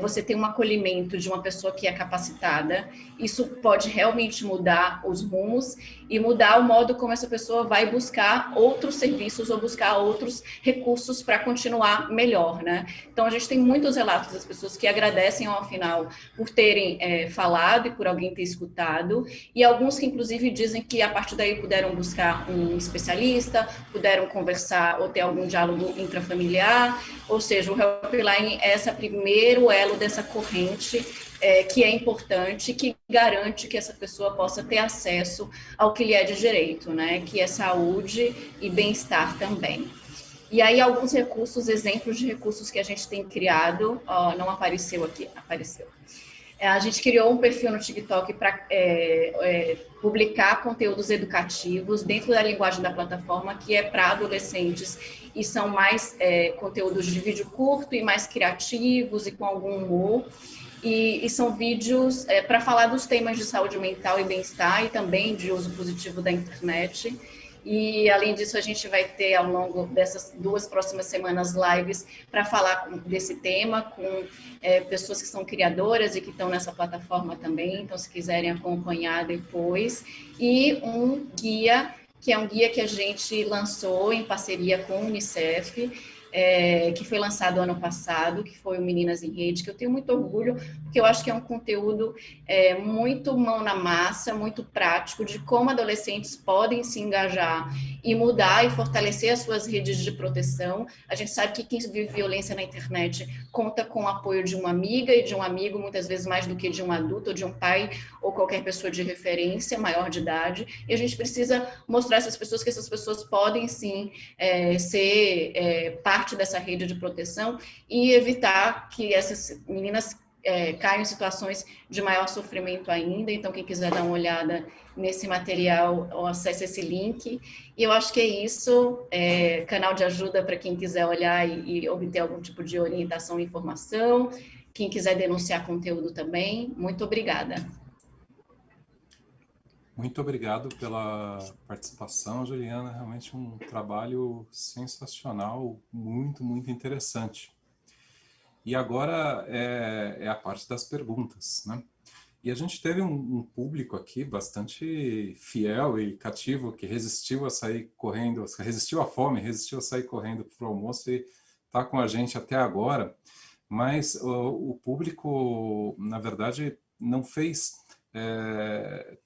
você ter um acolhimento de uma pessoa que é capacitada, isso pode realmente mudar os rumos e mudar o modo como essa pessoa vai buscar outros serviços ou buscar outros recursos para continuar melhor, né? Então, a gente tem muitos relatos das pessoas que agradecem ao final por terem falado e por alguém ter escutado, e alguns que, inclusive, dizem que a partir daí puderam buscar um especialista, puderam conversar ou ter algum diálogo intrafamiliar, ou seja, o Helpline é esse primeiro elo dessa corrente que é importante, que garante que essa pessoa possa ter acesso ao que lhe é de direito, né? Que é saúde e bem-estar também. E aí, alguns recursos, exemplos de recursos que a gente tem criado, não apareceu aqui, apareceu. A gente criou um perfil no TikTok para publicar conteúdos educativos dentro da linguagem da plataforma, que é para adolescentes, e são mais conteúdos de vídeo curto e mais criativos e com algum humor. E são vídeos para falar dos temas de saúde mental e bem-estar e também de uso positivo da internet. E, além disso, a gente vai ter, ao longo dessas 2 próximas semanas, lives para falar desse tema com pessoas que são criadoras e que estão nessa plataforma também, então, se quiserem acompanhar depois. E um guia, que é um guia que a gente lançou em parceria com o Unicef, que foi lançado ano passado, que foi o Meninas em Rede, que eu tenho muito orgulho, porque eu acho que é um conteúdo muito mão na massa, muito prático, de como adolescentes podem se engajar e mudar e fortalecer as suas redes de proteção. A gente sabe que quem vive violência na internet conta com o apoio de uma amiga e de um amigo, muitas vezes mais do que de um adulto, ou de um pai, ou qualquer pessoa de referência, maior de idade, e a gente precisa mostrar a essas pessoas que essas pessoas podem, sim, ser parte dessa rede de proteção e evitar que essas meninas caiam em situações de maior sofrimento ainda. Então, quem quiser dar uma olhada nesse material, acesse esse link. E eu acho que é isso, canal de ajuda para quem quiser olhar e obter algum tipo de orientação e informação. Quem quiser denunciar conteúdo também, muito obrigada. Muito obrigado pela participação, Juliana. Realmente um trabalho sensacional, muito, muito interessante. E agora é a parte das perguntas, né? E a gente teve um público aqui bastante fiel e cativo, que resistiu a sair correndo, resistiu à fome, resistiu a sair correndo para o almoço e está com a gente até agora. Mas o público, na verdade, não fez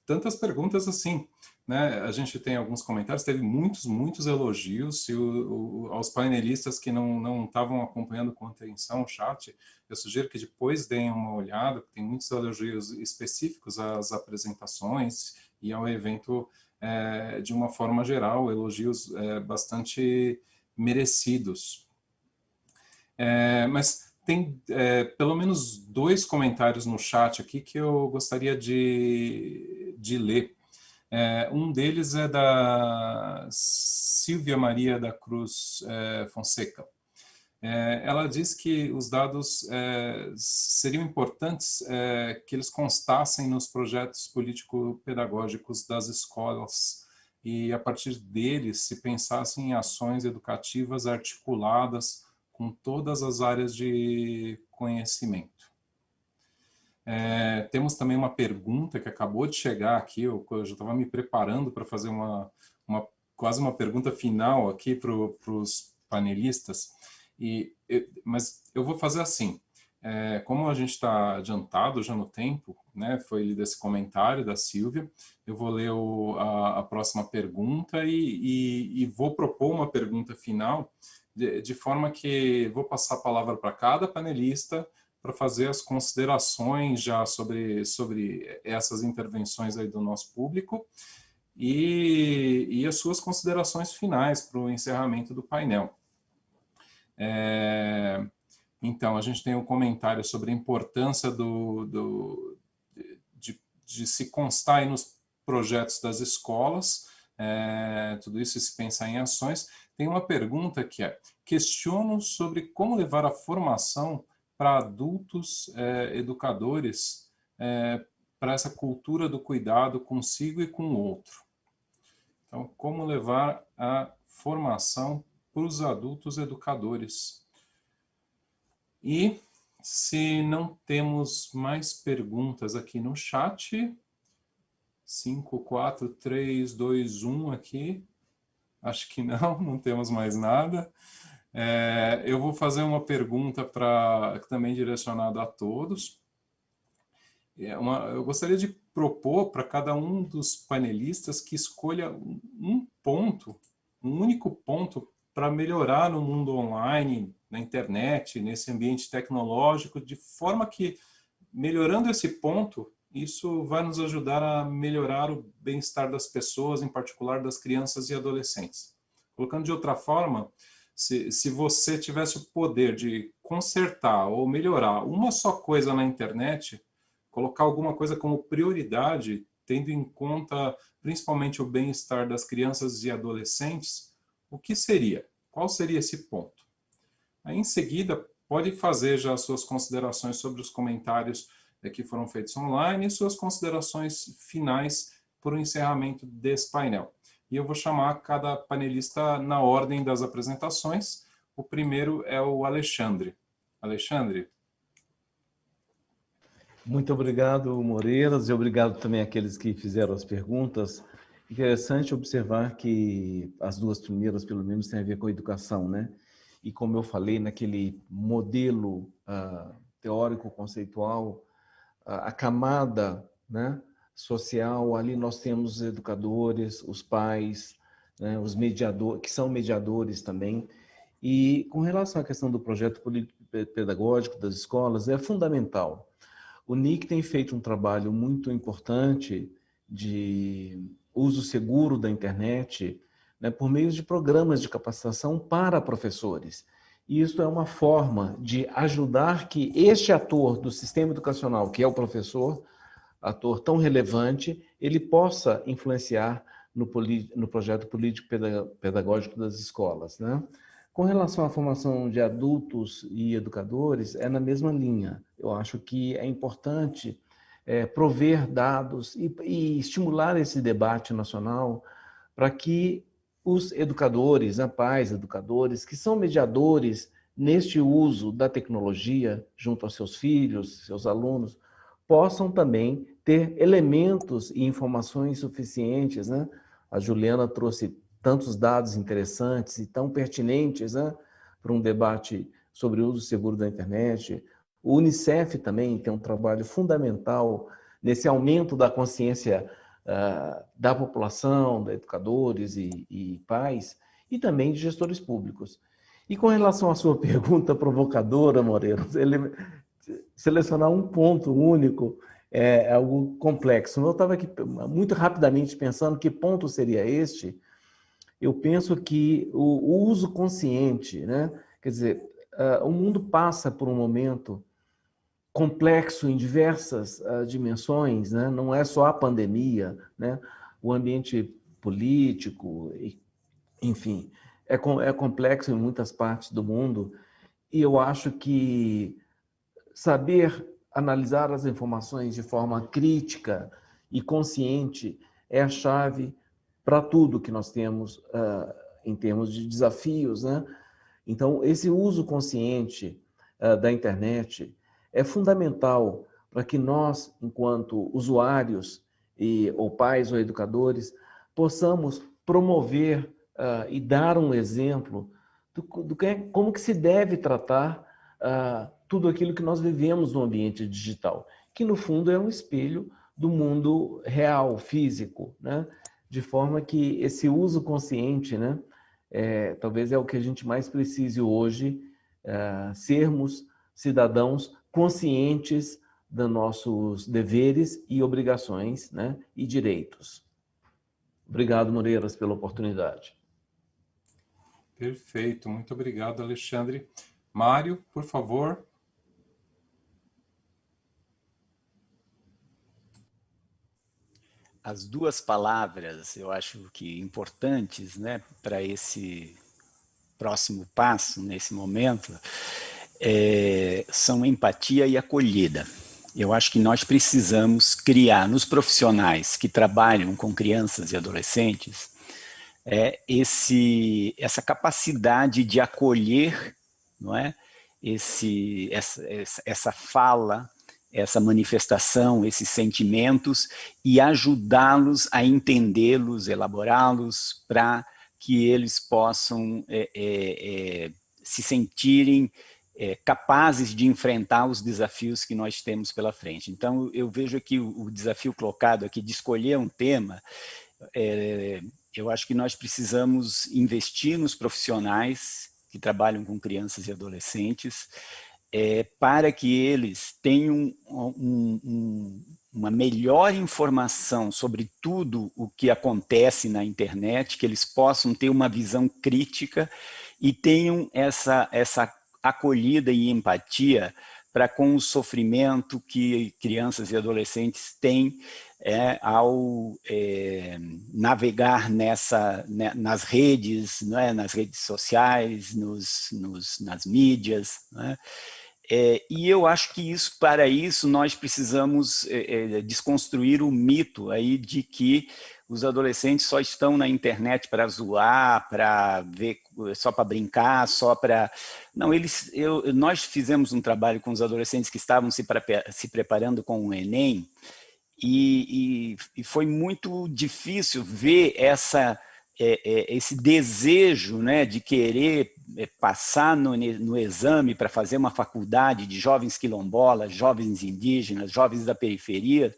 tantas perguntas assim, né? A gente tem alguns comentários, teve muitos elogios, e aos painelistas que não estavam acompanhando com atenção o chat, eu sugiro que depois deem uma olhada, porque tem muitos elogios específicos às apresentações e ao evento de uma forma geral, elogios bastante merecidos. Mas tem pelo menos 2 comentários no chat aqui que eu gostaria de ler. Um deles é da Silvia Maria da Cruz Fonseca. Ela diz que os dados seriam importantes que eles constassem nos projetos político-pedagógicos das escolas e, a partir deles, se pensassem em ações educativas articuladas com com todas as áreas de conhecimento. Temos também uma pergunta que acabou de chegar aqui, eu já estava me preparando para fazer quase uma pergunta final aqui para os panelistas, mas eu vou fazer assim, como a gente está adiantado já no tempo, né, foi lido esse comentário da Silvia, eu vou ler a próxima pergunta e vou propor uma pergunta final, de forma que vou passar a palavra para cada panelista para fazer as considerações já sobre essas intervenções aí do nosso público e as suas considerações finais para o encerramento do painel. Então, a gente tem um comentário sobre a importância de se constar aí nos projetos das escolas, tudo isso se pensar em ações. Tem uma pergunta que questiono sobre como levar a formação para adultos educadores para essa cultura do cuidado consigo e com o outro. Então, como levar a formação para os adultos educadores. E se não temos mais perguntas aqui no chat, 5, 4, 3, 2, 1 aqui, acho que não temos mais nada. Eu vou fazer uma pergunta também direcionada a todos. Eu gostaria de propor para cada um dos panelistas que escolha um único ponto para melhorar no mundo online, na internet, nesse ambiente tecnológico, de forma que, melhorando esse ponto, isso vai nos ajudar a melhorar o bem-estar das pessoas, em particular das crianças e adolescentes. Colocando de outra forma, se você tivesse o poder de consertar ou melhorar uma só coisa na internet, colocar alguma coisa como prioridade, tendo em conta principalmente o bem-estar das crianças e adolescentes, o que seria? Qual seria esse ponto? Aí, em seguida, pode fazer já as suas considerações sobre os comentários que foram feitos online e suas considerações finais para o encerramento desse painel. E eu vou chamar cada panelista na ordem das apresentações. O primeiro é o Alexandre. Alexandre. Muito obrigado, Moreiras, e obrigado também àqueles que fizeram as perguntas. Interessante observar que as duas primeiras, pelo menos, têm a ver com a educação, né? E como eu falei, naquele modelo teórico-conceitual, a camada, né, social, ali nós temos os educadores, os pais, né, os mediadores, que são mediadores também. E com relação à questão do projeto pedagógico das escolas, é fundamental. O NIC tem feito um trabalho muito importante de uso seguro da internet, né, por meio de programas de capacitação para professores. E isso é uma forma de ajudar que este ator do sistema educacional, que é o professor, ator tão relevante, ele possa influenciar no projeto político-pedagógico das escolas, né? Com relação à formação de adultos e educadores, é na mesma linha. Eu acho que é importante prover dados e estimular esse debate nacional para que os educadores, pais, educadores, que são mediadores neste uso da tecnologia junto aos seus filhos, seus alunos, possam também ter elementos e informações suficientes, né? A Juliana trouxe tantos dados interessantes e tão pertinentes, né, para um debate sobre o uso seguro da internet. O Unicef também tem um trabalho fundamental nesse aumento da consciência da população, de educadores e pais, e também de gestores públicos. E com relação à sua pergunta provocadora, Moreira, selecionar um ponto único é algo complexo. Eu estava aqui muito rapidamente pensando que ponto seria este. Eu penso que o uso consciente, né? Quer dizer, o mundo passa por um momento complexo em diversas dimensões, né? Não é só a pandemia, né? O ambiente político, enfim, é complexo em muitas partes do mundo, e eu acho que saber analisar as informações de forma crítica e consciente é a chave para tudo que nós temos em termos de desafios, né? Então, esse uso consciente da internet é fundamental para que nós, enquanto usuários, ou pais ou educadores, possamos promover e dar um exemplo como que se deve tratar tudo aquilo que nós vivemos no ambiente digital, que no fundo é um espelho do mundo real, físico, né? De forma que esse uso consciente, né, talvez é o que a gente mais precise hoje, sermos cidadãos conscientes dos nossos deveres e obrigações, né, e direitos. Obrigado, Moreiras, pela oportunidade. Perfeito, muito obrigado, Alexandre. Mário, por favor. As duas palavras, eu acho que importantes, né, para esse próximo passo, nesse momento, são empatia e acolhida. Eu acho que nós precisamos criar nos profissionais que trabalham com crianças e adolescentes essa capacidade de acolher, não é? Essa fala, essa manifestação, esses sentimentos e ajudá-los a entendê-los, elaborá-los para que eles possam se sentirem capazes de enfrentar os desafios que nós temos pela frente. Então, eu vejo aqui o desafio colocado aqui de escolher um tema. Eu acho que nós precisamos investir nos profissionais que trabalham com crianças e adolescentes, para que eles tenham uma melhor informação sobre tudo o que acontece na internet, que eles possam ter uma visão crítica e tenham essa acolhida e empatia para com o sofrimento que crianças e adolescentes têm ao navegar nas redes, nas redes sociais, nas mídias, né? E eu acho que para isso nós precisamos desconstruir o mito aí de que os adolescentes só estão na internet para zoar, para ver, só para brincar, só para... Não, nós fizemos um trabalho com os adolescentes que estavam se preparando com o Enem, e foi muito difícil ver esse desejo, né, de querer passar no exame para fazer uma faculdade de jovens quilombolas, jovens indígenas, jovens da periferia,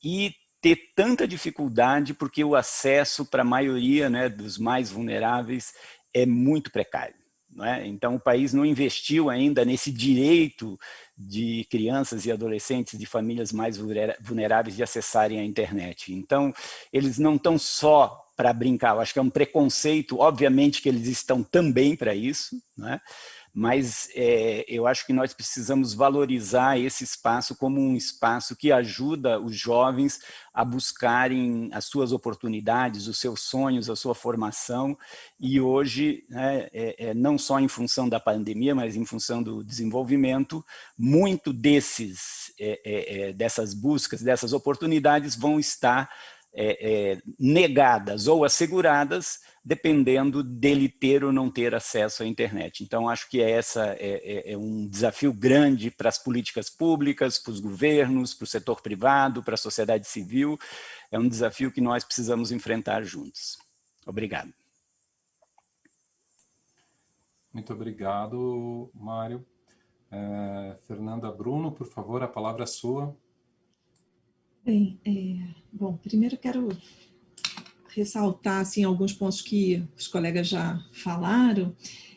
e ter tanta dificuldade porque o acesso para a maioria, né, dos mais vulneráveis é muito precário. Não é? Então, o país não investiu ainda nesse direito de crianças e adolescentes de famílias mais vulneráveis de acessarem a internet. Então, eles não estão só para brincar, eu acho que é um preconceito, obviamente que eles estão também para isso, né? Mas eu acho que nós precisamos valorizar esse espaço como um espaço que ajuda os jovens a buscarem as suas oportunidades, os seus sonhos, a sua formação, e hoje, né, não só em função da pandemia, mas em função do desenvolvimento, muito dessas buscas, dessas oportunidades vão estar negadas ou asseguradas, dependendo dele ter ou não ter acesso à internet. Então, acho que é um desafio grande para as políticas públicas, para os governos, para o setor privado, para a sociedade civil. É um desafio que nós precisamos enfrentar juntos. Obrigado. Muito obrigado, Mário. Fernanda Bruno, por favor, a palavra é sua. Bem, bom, primeiro quero ressaltar assim, alguns pontos que os colegas já falaram,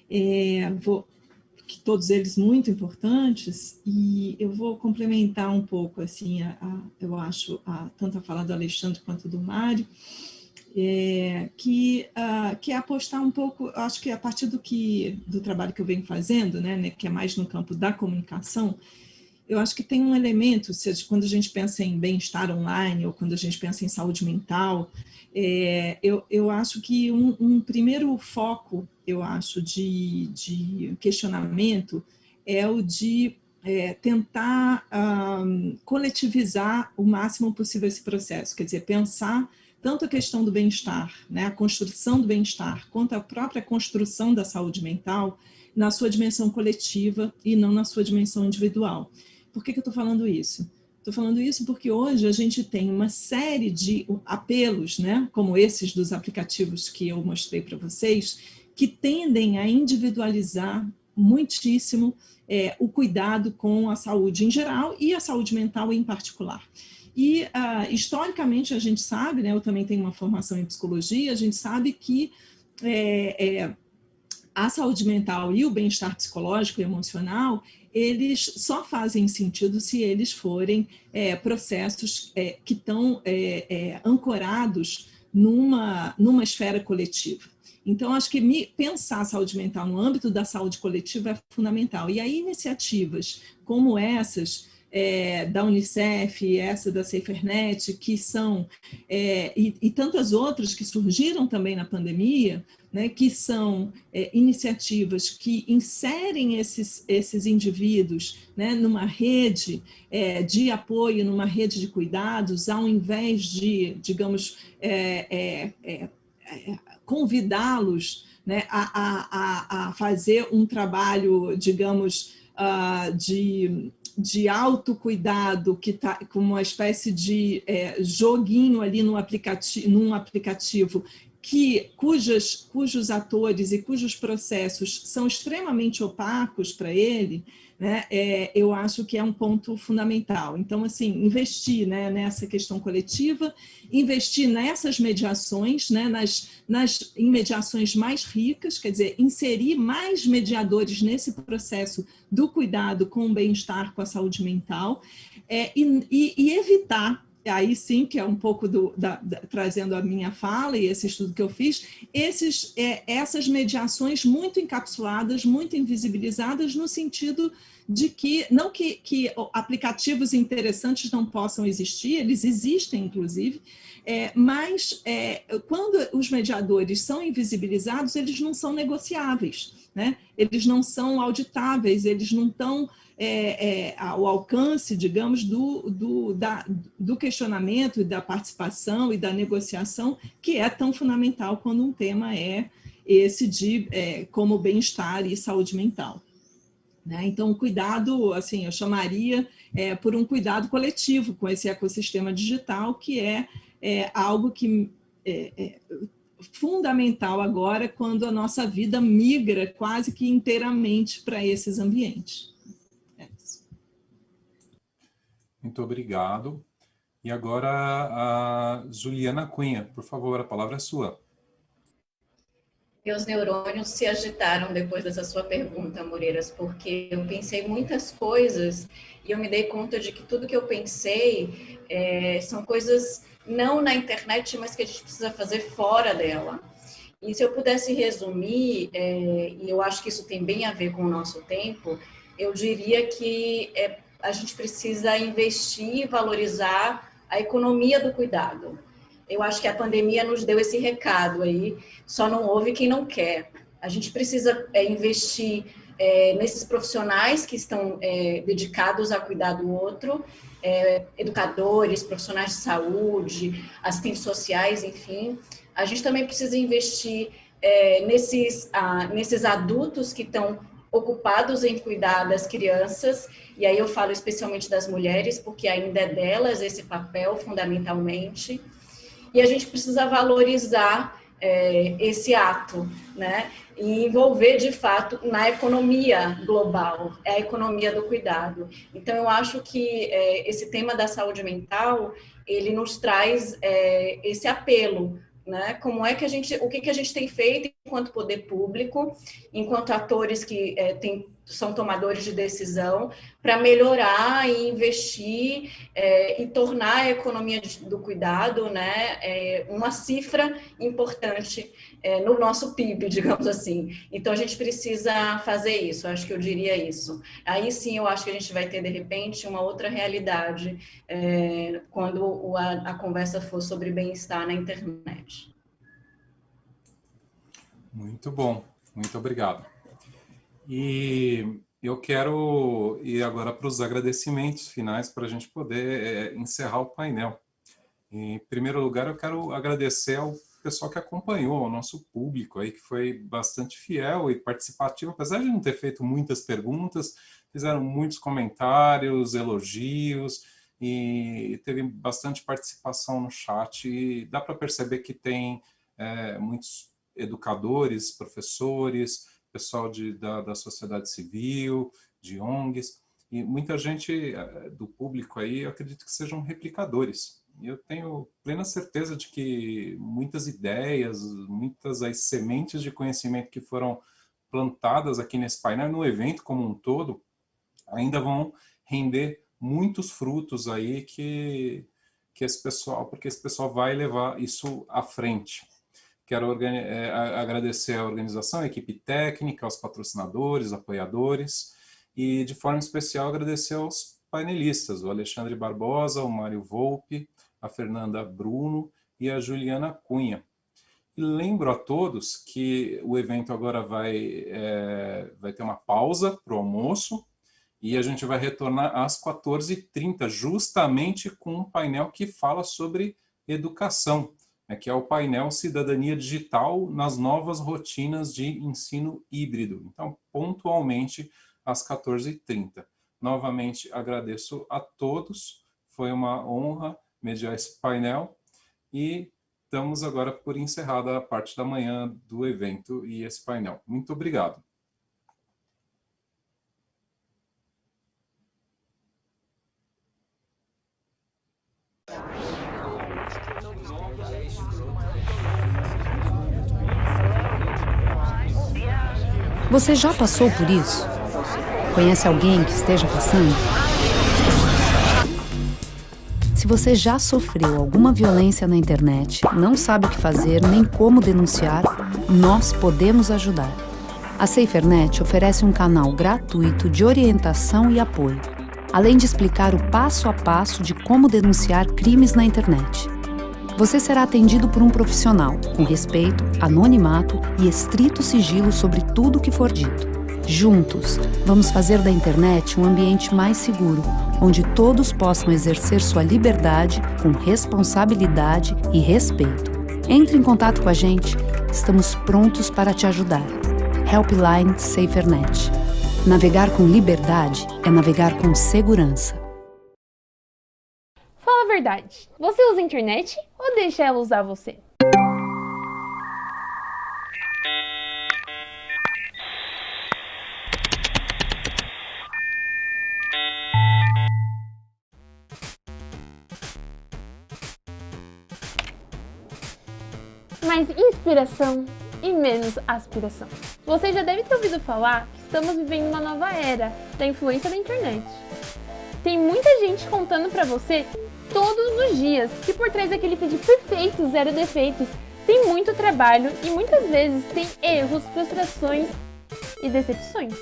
que todos eles muito importantes, e eu vou complementar um pouco, assim, eu acho, tanto a fala do Alexandre quanto do Mário, que é apostar um pouco, acho que a partir do trabalho que eu venho fazendo, né, que é mais no campo da comunicação, eu acho que tem um elemento, quando a gente pensa em bem-estar online ou quando a gente pensa em saúde mental, eu acho que um primeiro foco, eu acho, de questionamento é o de coletivizar o máximo possível esse processo, quer dizer, pensar tanto a questão do bem-estar, né, a construção do bem-estar, quanto a própria construção da saúde mental na sua dimensão coletiva e não na sua dimensão individual. Por que eu estou falando isso? Estou falando isso porque hoje a gente tem uma série de apelos, né, como esses dos aplicativos que eu mostrei para vocês, que tendem a individualizar muitíssimo o cuidado com a saúde em geral e a saúde mental em particular. E, historicamente, a gente sabe, né, eu também tenho uma formação em psicologia, a gente sabe que a saúde mental e o bem-estar psicológico e emocional, eles só fazem sentido se eles forem processos que estão ancorados numa esfera coletiva. Então, acho que pensar a saúde mental no âmbito da saúde coletiva é fundamental. E aí, iniciativas como essas da Unicef, essa da SaferNet, que são, e tantas outras que surgiram também na pandemia, né, que são iniciativas que inserem esses indivíduos, né, numa rede de apoio, numa rede de cuidados, ao invés de, digamos, convidá-los, né, a fazer um trabalho, digamos, de autocuidado, que está com uma espécie de joguinho ali num aplicativo, cujos atores e cujos processos são extremamente opacos para ele, né, eu acho que é um ponto fundamental. Então, assim, investir, né, nessa questão coletiva, investir nessas mediações, né, em mediações mais ricas, quer dizer, inserir mais mediadores nesse processo do cuidado com o bem-estar, com a saúde mental, e evitar, aí sim, que é um pouco trazendo a minha fala e esse estudo que eu fiz, essas mediações muito encapsuladas, muito invisibilizadas, no sentido de que, não que aplicativos interessantes não possam existir, eles existem, inclusive, mas quando os mediadores são invisibilizados, eles não são negociáveis, né? Eles não são auditáveis, eles não estão ao alcance, digamos, do questionamento e da participação e da negociação, que é tão fundamental quando um tema é esse de como bem-estar e saúde mental. Né? Então, o cuidado, assim, eu chamaria por um cuidado coletivo com esse ecossistema digital, que é algo que fundamental agora, quando a nossa vida migra quase que inteiramente para esses ambientes. Muito obrigado. E agora a Juliana Cunha, por favor, a palavra é sua. Meus neurônios se agitaram depois dessa sua pergunta, Moreiras, porque eu pensei muitas coisas e eu me dei conta de que tudo que eu pensei são coisas não na internet, mas que a gente precisa fazer fora dela. E se eu pudesse resumir, e eu acho que isso tem bem a ver com o nosso tempo, eu diria que a gente precisa investir e valorizar a economia do cuidado. Eu acho que a pandemia nos deu esse recado aí, só não ouve quem não quer. A gente precisa investir nesses profissionais que estão dedicados a cuidar do outro, educadores, profissionais de saúde, assistentes sociais, enfim. A gente também precisa investir nesses adultos que estão ocupados em cuidar das crianças, e aí eu falo especialmente das mulheres, porque ainda é delas esse papel, fundamentalmente. E a gente precisa valorizar esse ato, né? E envolver, de fato, na economia global, a economia do cuidado. Então, eu acho que esse tema da saúde mental, ele nos traz esse apelo, né? Como é que o que a gente tem feito enquanto poder público, enquanto atores que são tomadores de decisão, para melhorar e investir e tornar a economia do cuidado, né, uma cifra importante no nosso PIB, digamos assim. Então, a gente precisa fazer isso, acho que eu diria isso. Aí sim, eu acho que a gente vai ter, de repente, uma outra realidade quando a conversa for sobre bem-estar na internet. Muito bom, muito obrigado. E eu quero ir agora para os agradecimentos finais para a gente poder encerrar o painel. Em primeiro lugar, eu quero agradecer ao pessoal que acompanhou, ao nosso público aí, que foi bastante fiel e participativo, apesar de não ter feito muitas perguntas, fizeram muitos comentários, elogios, e teve bastante participação no chat, e dá para perceber que tem muitos educadores, professores, pessoal da sociedade civil, de ONGs, e muita gente do público aí, eu acredito que sejam replicadores. Eu tenho plena certeza de que muitas ideias, muitas as sementes de conhecimento que foram plantadas aqui nesse painel, no evento como um todo, ainda vão render muitos frutos aí porque esse pessoal vai levar isso à frente. Quero agradecer à organização, à equipe técnica, aos patrocinadores, apoiadores, e de forma especial agradecer aos painelistas, o Alexandre Barbosa, o Mário Volpe, a Fernanda Bruno e a Juliana Cunha. E lembro a todos que o evento agora vai ter uma pausa para o almoço, e a gente vai retornar às 14h30, justamente com um painel que fala sobre educação, que é o painel Cidadania Digital nas novas rotinas de ensino híbrido. Então, pontualmente, às 14h30. Novamente, agradeço a todos, foi uma honra mediar esse painel, e damos agora por encerrada a parte da manhã do evento e esse painel. Muito obrigado. Você já passou por isso? Conhece alguém que esteja passando? Se você já sofreu alguma violência na internet, não sabe o que fazer nem como denunciar, nós podemos ajudar. A SaferNet oferece um canal gratuito de orientação e apoio, além de explicar o passo a passo de como denunciar crimes na internet. Você será atendido por um profissional, com respeito, anonimato e estrito sigilo sobre tudo o que for dito. Juntos, vamos fazer da internet um ambiente mais seguro, onde todos possam exercer sua liberdade com responsabilidade e respeito. Entre em contato com a gente, estamos prontos para te ajudar. Helpline SaferNet. Navegar com liberdade é navegar com segurança. Fala a verdade, você usa a internet ou deixa ela usar você? Mais inspiração e menos aspiração. Você já deve ter ouvido falar que estamos vivendo uma nova era da influência da internet. Tem muita gente contando pra você todos os dias que por trás daquele feed perfeito, zero defeitos, tem muito trabalho e muitas vezes tem erros, frustrações e decepções.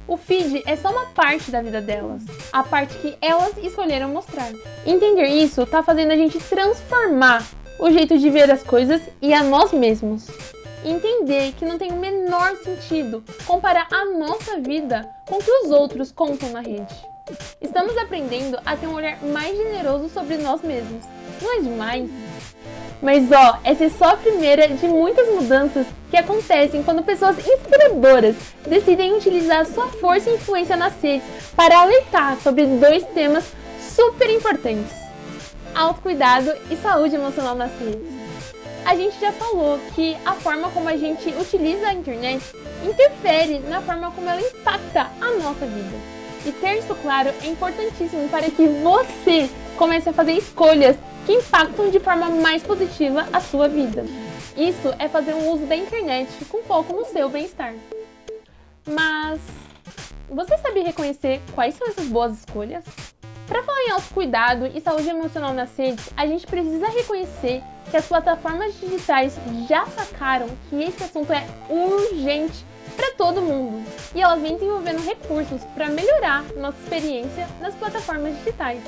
O feed é só uma parte da vida delas, a parte que elas escolheram mostrar. Entender isso tá fazendo a gente transformar o jeito de ver as coisas e a nós mesmos. Entender que não tem o menor sentido comparar a nossa vida com o que os outros contam na rede. Estamos aprendendo a ter um olhar mais generoso sobre nós mesmos. Não é demais? Mas essa é só a primeira de muitas mudanças que acontecem quando pessoas inspiradoras decidem utilizar sua força e influência nas redes para alertar sobre dois temas super importantes: autocuidado e saúde emocional nas redes. A gente já falou que a forma como a gente utiliza a internet interfere na forma como ela impacta a nossa vida. E ter isso claro é importantíssimo para que você comece a fazer escolhas que impactam de forma mais positiva a sua vida. Isso é fazer um uso da internet com foco no seu bem-estar. Mas você sabe reconhecer quais são essas boas escolhas? Para falar em autocuidado e saúde emocional nas redes, a gente precisa reconhecer que as plataformas digitais já sacaram que esse assunto é urgente para todo mundo, e elas vêm desenvolvendo recursos para melhorar nossa experiência nas plataformas digitais.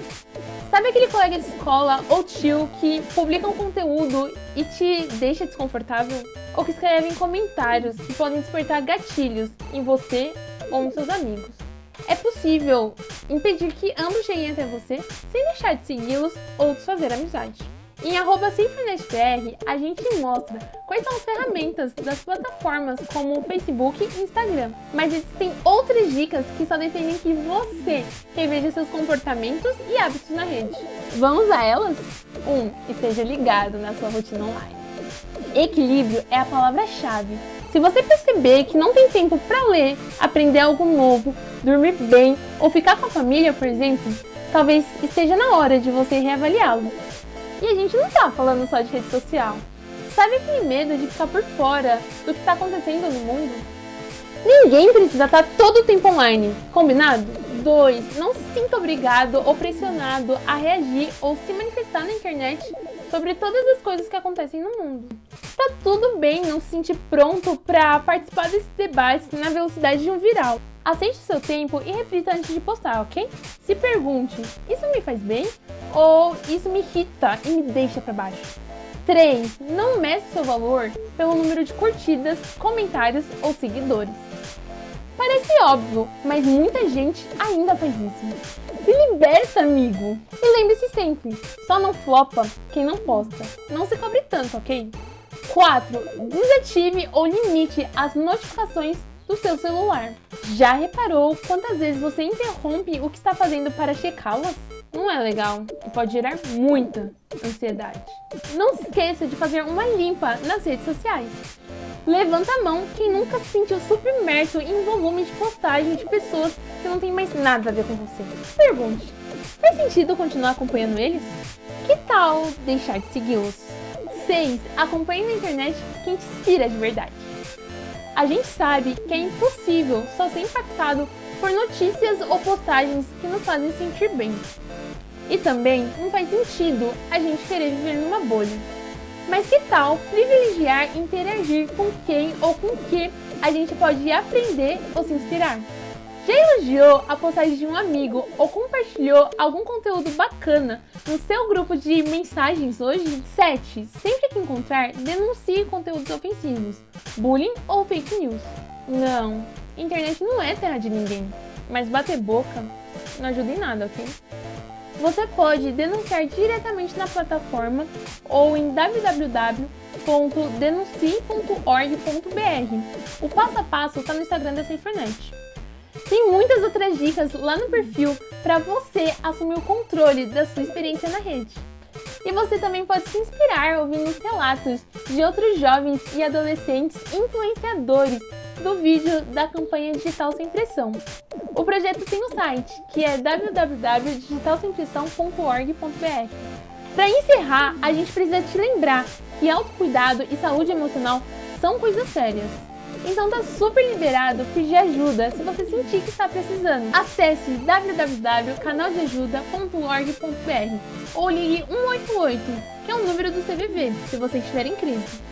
Sabe aquele colega de escola ou tio que publica um conteúdo e te deixa desconfortável? Ou que escrevem comentários que podem despertar gatilhos em você ou nos seus amigos? É possível impedir que ambos cheguem até você sem deixar de segui-los ou desfazer a amizade. Em @SaferNetBR, a gente mostra quais são as ferramentas das plataformas como o Facebook e Instagram. Mas existem outras dicas que só dependem que você reveja seus comportamentos e hábitos na rede. Vamos a elas? 1. Esteja ligado na sua rotina online. Equilíbrio é a palavra-chave. Se você perceber que não tem tempo para ler, aprender algo novo, dormir bem ou ficar com a família, por exemplo, talvez esteja na hora de você reavaliá-lo. E a gente não tá falando só de rede social. Sabe aquele medo de ficar por fora do que está acontecendo no mundo? Ninguém precisa estar todo o tempo online, combinado? 2. Não se sinta obrigado ou pressionado a reagir ou se manifestar na internet sobre todas as coisas que acontecem no mundo. Tá tudo bem não se sentir pronto para participar desses debates na velocidade de um viral. Aceite seu tempo e reflita antes de postar, ok? Se pergunte, isso me faz bem? Ou isso me irrita e me deixa para baixo? 3. Não meça seu valor pelo número de curtidas, comentários ou seguidores. Parece óbvio, mas muita gente ainda faz isso. Se liberta, amigo! E lembre-se sempre, só não flopa quem não posta. Não se cobre tanto, ok? 4. Desative ou limite as notificações do seu celular. Já reparou quantas vezes você interrompe o que está fazendo para checá-las? Não é legal e pode gerar muita ansiedade. Não se esqueça de fazer uma limpa nas redes sociais. Levanta a mão quem nunca se sentiu submerso em volume de postagem de pessoas que não tem mais nada a ver com você. Pergunte, faz sentido continuar acompanhando eles? Que tal deixar de segui-los? 6. Acompanhe na internet quem te inspira de verdade. A gente sabe que é impossível só ser impactado por notícias ou postagens que nos fazem sentir bem. E também não faz sentido a gente querer viver numa bolha. Mas que tal privilegiar e interagir com quem ou com o que a gente pode aprender ou se inspirar? Já elogiou a postagem de um amigo ou compartilhou algum conteúdo bacana no seu grupo de mensagens hoje? 7. Sempre que encontrar, denuncie conteúdos ofensivos, bullying ou fake news. Não, internet não é terra de ninguém, mas bater boca não ajuda em nada, ok? Você pode denunciar diretamente na plataforma ou em www.denuncie.org.br. O passo a passo está no Instagram da SaferNet. Tem muitas outras dicas lá no perfil para você assumir o controle da sua experiência na rede. E você também pode se inspirar ouvindo os relatos de outros jovens e adolescentes influenciadores do vídeo da campanha Digital Sem Pressão. O projeto tem um site, que é www.digitalsempressão.org.br. Para encerrar, a gente precisa te lembrar que autocuidado e saúde emocional são coisas sérias. Então tá super liberado pedir ajuda se você sentir que está precisando. Acesse www.canaldeajuda.org.br ou ligue 188, que é o número do CVV, se você estiver em crise.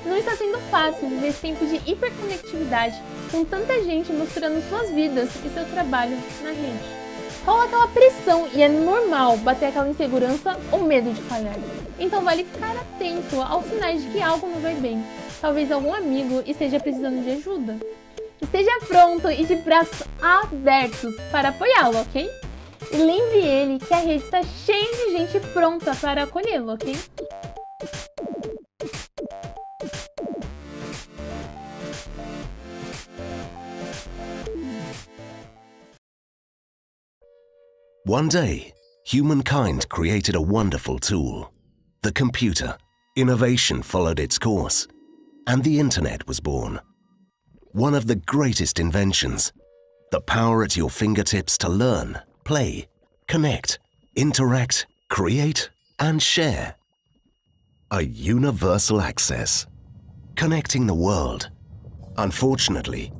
Não está sendo fácil viver esse tempo de hiperconectividade com tanta gente mostrando suas vidas e seu trabalho na rede. Rola aquela pressão e é normal bater aquela insegurança ou medo de falhar. Então vale ficar atento aos sinais de que algo não vai bem. Talvez algum amigo esteja precisando de ajuda. Esteja pronto e de braços abertos para apoiá-lo, ok? E lembre ele que a rede está cheia de gente pronta para acolhê-lo, ok? One day, humankind created a wonderful tool, the computer. Innovation followed its course, and the internet was born. One of the greatest inventions, the power at your fingertips to learn, play, connect, interact, create, and share. A universal access, connecting the world. Unfortunately,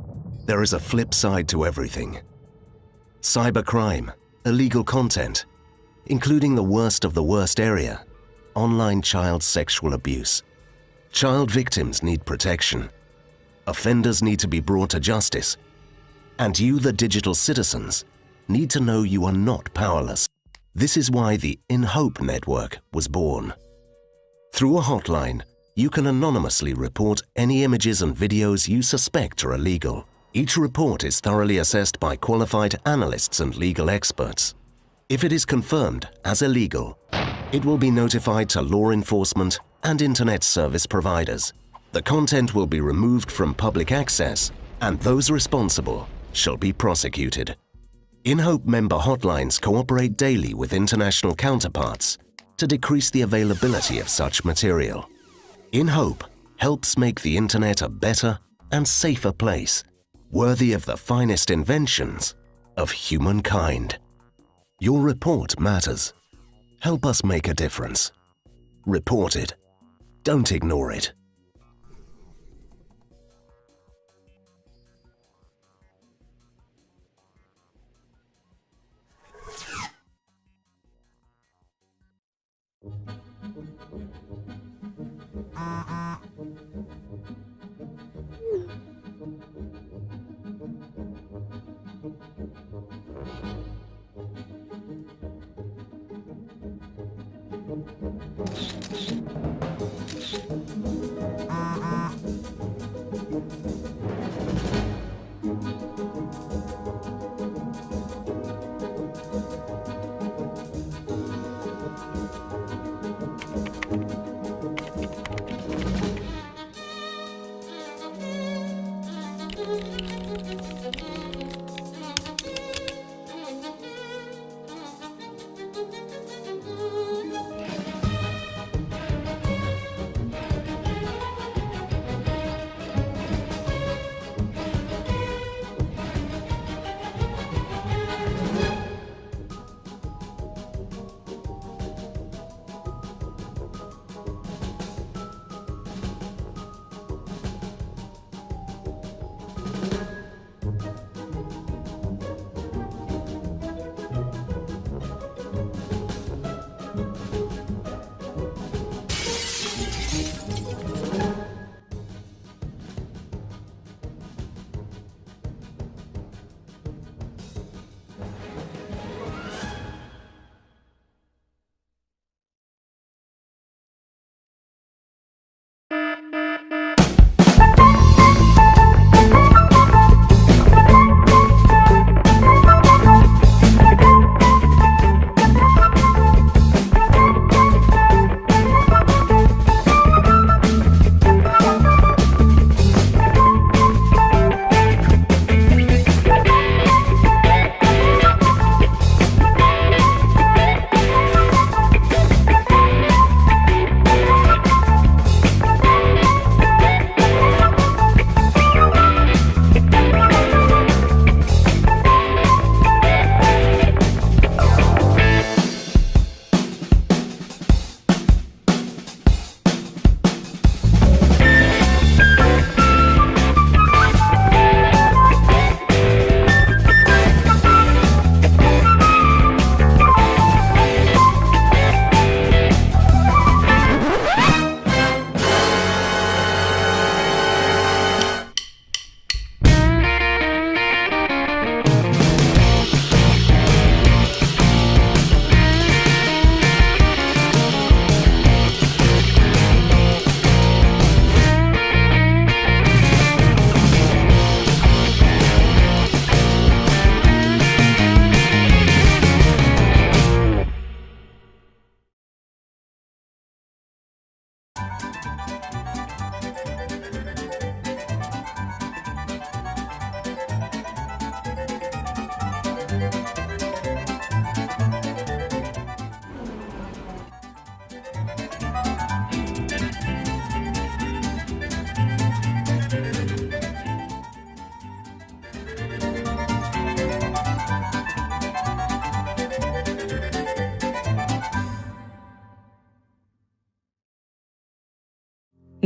there is a flip side to everything. Cybercrime, illegal content, including the worst of the worst area, online child sexual abuse. Child victims need protection. Offenders need to be brought to justice. And you, the digital citizens, need to know you are not powerless. This is why the In Hope network was born. Through a hotline, you can anonymously report any images and videos you suspect are illegal. Each report is thoroughly assessed by qualified analysts and legal experts. If it is confirmed as illegal, It will be notified to law enforcement and internet service providers. The content will be removed from public access, and those responsible shall be prosecuted. InHope member hotlines cooperate daily with international counterparts to decrease the availability of such material. InHope helps make the internet a better and safer place, worthy of the finest inventions of humankind. Your report matters. Help us make a difference. Report it. Don't ignore it.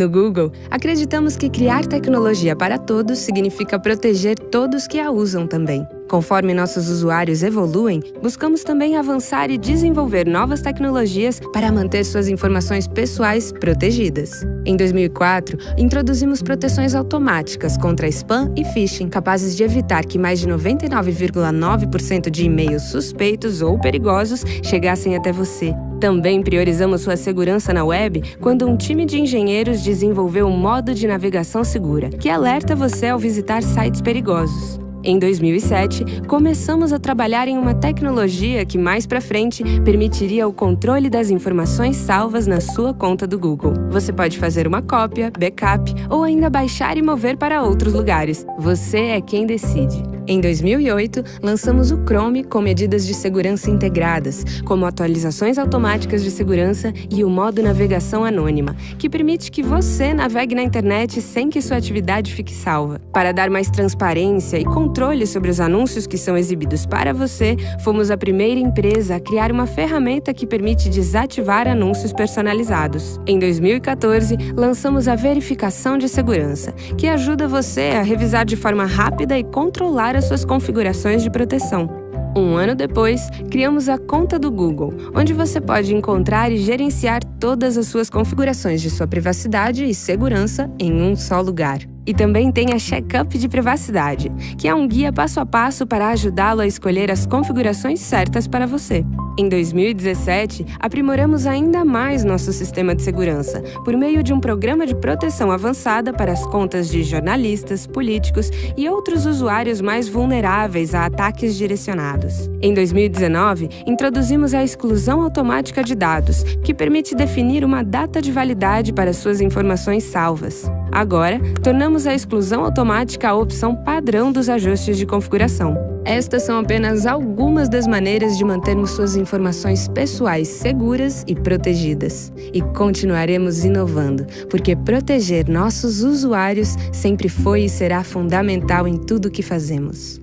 No Google, acreditamos que criar tecnologia para todos significa proteger todos que a usam também. Conforme nossos usuários evoluem, buscamos também avançar e desenvolver novas tecnologias para manter suas informações pessoais protegidas. Em 2004, introduzimos proteções automáticas contra spam e phishing, capazes de evitar que mais de 99,9% de e-mails suspeitos ou perigosos chegassem até você. Também priorizamos sua segurança na web quando um time de engenheiros desenvolveu um modo de navegação segura, que alerta você ao visitar sites perigosos. Em 2007, começamos a trabalhar em uma tecnologia que mais pra frente permitiria o controle das informações salvas na sua conta do Google. Você pode fazer uma cópia, backup ou ainda baixar e mover para outros lugares. Você é quem decide. Em 2008, lançamos o Chrome com medidas de segurança integradas, como atualizações automáticas de segurança e o modo navegação anônima, que permite que você navegue na internet sem que sua atividade fique salva. Para dar mais transparência e controle sobre os anúncios que são exibidos para você, fomos a primeira empresa a criar uma ferramenta que permite desativar anúncios personalizados. Em 2014, lançamos a verificação de segurança, que ajuda você a revisar de forma rápida e controlar as suas configurações de proteção. Um ano depois, criamos a conta do Google, onde você pode encontrar e gerenciar todas as suas configurações de sua privacidade e segurança em um só lugar. E também tem a Checkup de Privacidade, que é um guia passo a passo para ajudá-lo a escolher as configurações certas para você. Em 2017, aprimoramos ainda mais nosso sistema de segurança, por meio de um programa de proteção avançada para as contas de jornalistas, políticos e outros usuários mais vulneráveis a ataques direcionados. Em 2019, introduzimos a exclusão automática de dados, que permite definir uma data de validade para suas informações salvas. Agora, tornamos a exclusão automática a opção padrão dos ajustes de configuração. Estas são apenas algumas das maneiras de mantermos suas informações pessoais seguras e protegidas. E continuaremos inovando, porque proteger nossos usuários sempre foi e será fundamental em tudo o que fazemos.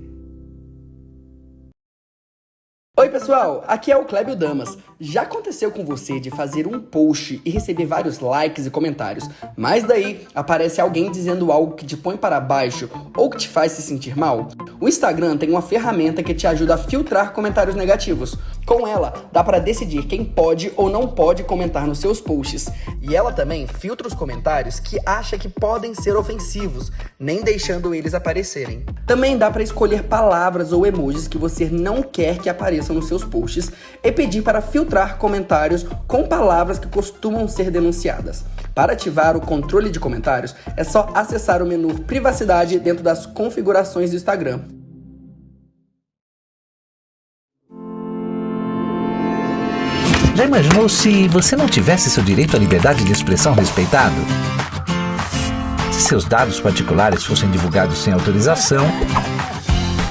Oi pessoal, aqui é o Clébio Damas. Já aconteceu com você de fazer um post e receber vários likes e comentários, mas daí aparece alguém dizendo algo que te põe para baixo ou que te faz se sentir mal? O Instagram tem uma ferramenta que te ajuda a filtrar comentários negativos. Com ela, dá para decidir quem pode ou não pode comentar nos seus posts. E ela também filtra os comentários que acha que podem ser ofensivos, nem deixando eles aparecerem. Também dá para escolher palavras ou emojis que você não quer que apareçam nos seus posts e pedir para filtrar comentários com palavras que costumam ser denunciadas. Para ativar o controle de comentários, é só acessar o menu Privacidade dentro das configurações do Instagram. Já imaginou se você não tivesse seu direito à liberdade de expressão respeitado? Se seus dados particulares fossem divulgados sem autorização?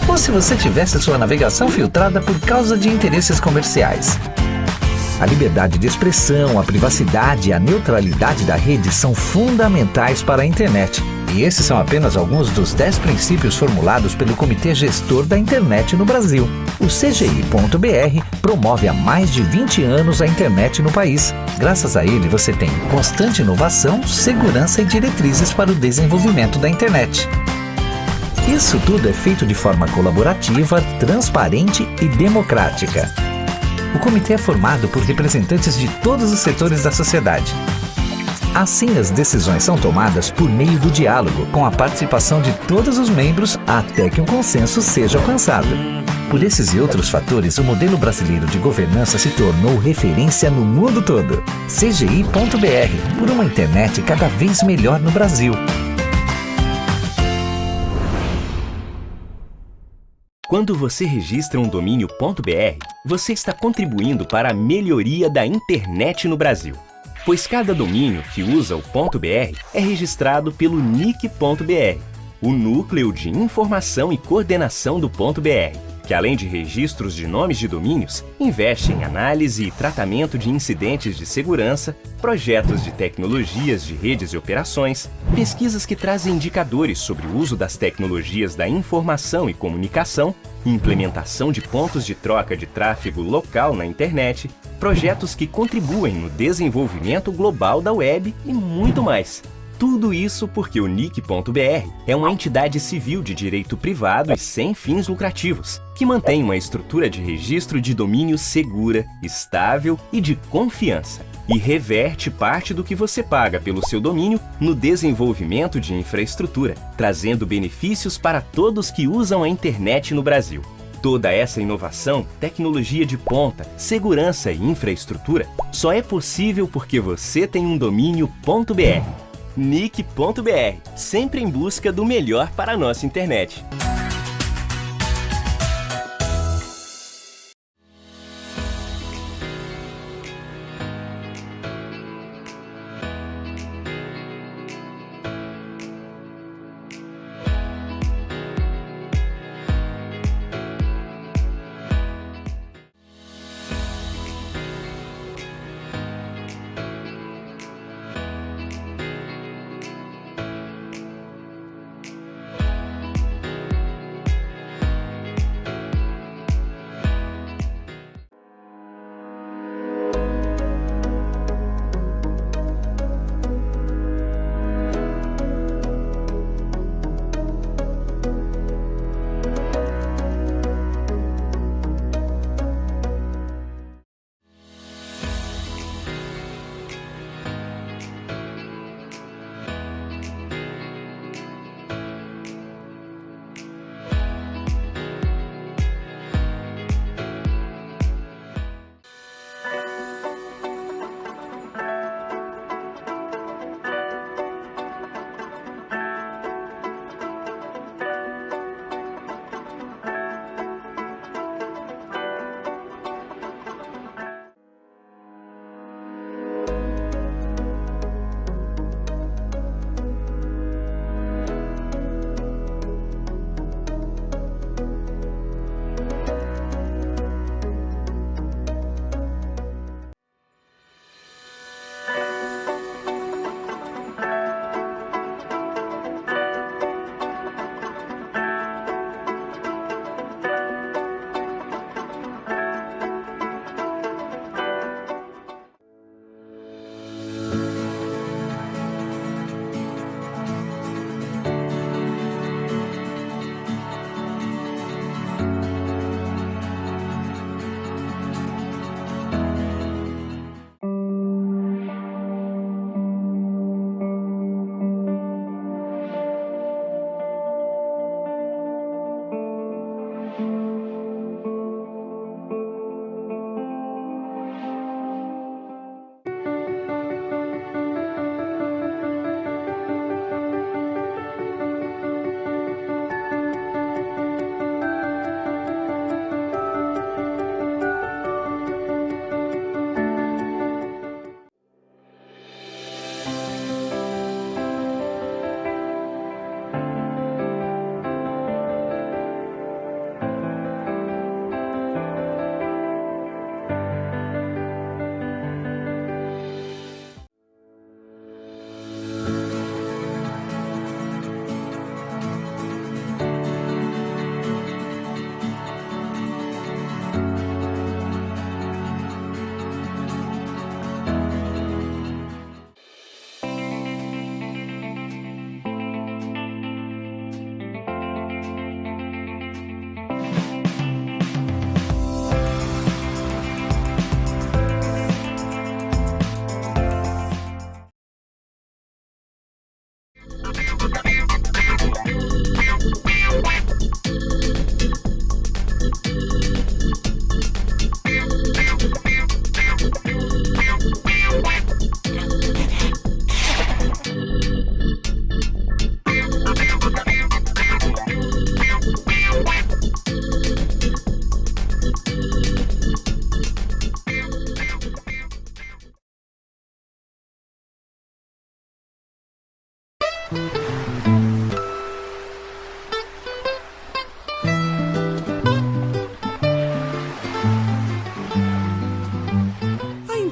Ou se você tivesse sua navegação filtrada por causa de interesses comerciais? A liberdade de expressão, a privacidade e a neutralidade da rede são fundamentais para a internet. E esses são apenas alguns dos 10 princípios formulados pelo Comitê Gestor da Internet no Brasil. O CGI.br promove há mais de 20 anos a internet no país. Graças a ele, você tem constante inovação, segurança e diretrizes para o desenvolvimento da internet. Isso tudo é feito de forma colaborativa, transparente e democrática. O comitê é formado por representantes de todos os setores da sociedade. Assim, as decisões são tomadas por meio do diálogo, com a participação de todos os membros até que um consenso seja alcançado. Por esses e outros fatores, o modelo brasileiro de governança se tornou referência no mundo todo. CGI.br, por uma internet cada vez melhor no Brasil. Quando você registra um domínio .br, você está contribuindo para a melhoria da internet no Brasil. Pois cada domínio que usa o .br é registrado pelo NIC.br, o Núcleo de Informação e Coordenação do .br, que além de registros de nomes de domínios, investe em análise e tratamento de incidentes de segurança, projetos de tecnologias de redes e operações, pesquisas que trazem indicadores sobre o uso das tecnologias da informação e comunicação, implementação de pontos de troca de tráfego local na internet, projetos que contribuem no desenvolvimento global da web e muito mais. Tudo isso porque o NIC.br é uma entidade civil de direito privado e sem fins lucrativos, que mantém uma estrutura de registro de domínio segura, estável e de confiança, e reverte parte do que você paga pelo seu domínio no desenvolvimento de infraestrutura, trazendo benefícios para todos que usam a internet no Brasil. Toda essa inovação, tecnologia de ponta, segurança e infraestrutura só é possível porque você tem um domínio .br. NIC.br, sempre em busca do melhor para a nossa internet.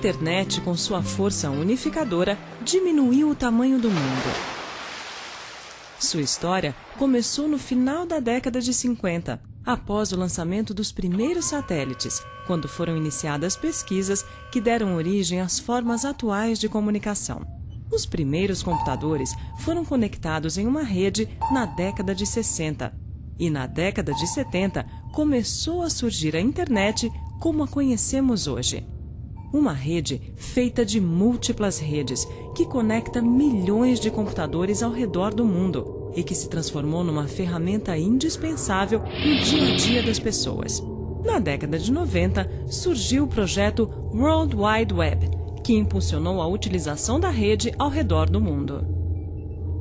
internet, com sua força unificadora, diminuiu o tamanho do mundo. Sua história começou no final da década de 50, após o lançamento dos primeiros satélites, quando foram iniciadas pesquisas que deram origem às formas atuais de comunicação. Os primeiros computadores foram conectados em uma rede na década de 60. E na década de 70 começou a surgir a internet como a conhecemos hoje. Uma rede feita de múltiplas redes que conecta milhões de computadores ao redor do mundo e que se transformou numa ferramenta indispensável no dia a dia das pessoas. Na década de 90 surgiu o projeto World Wide Web, que impulsionou a utilização da rede ao redor do mundo.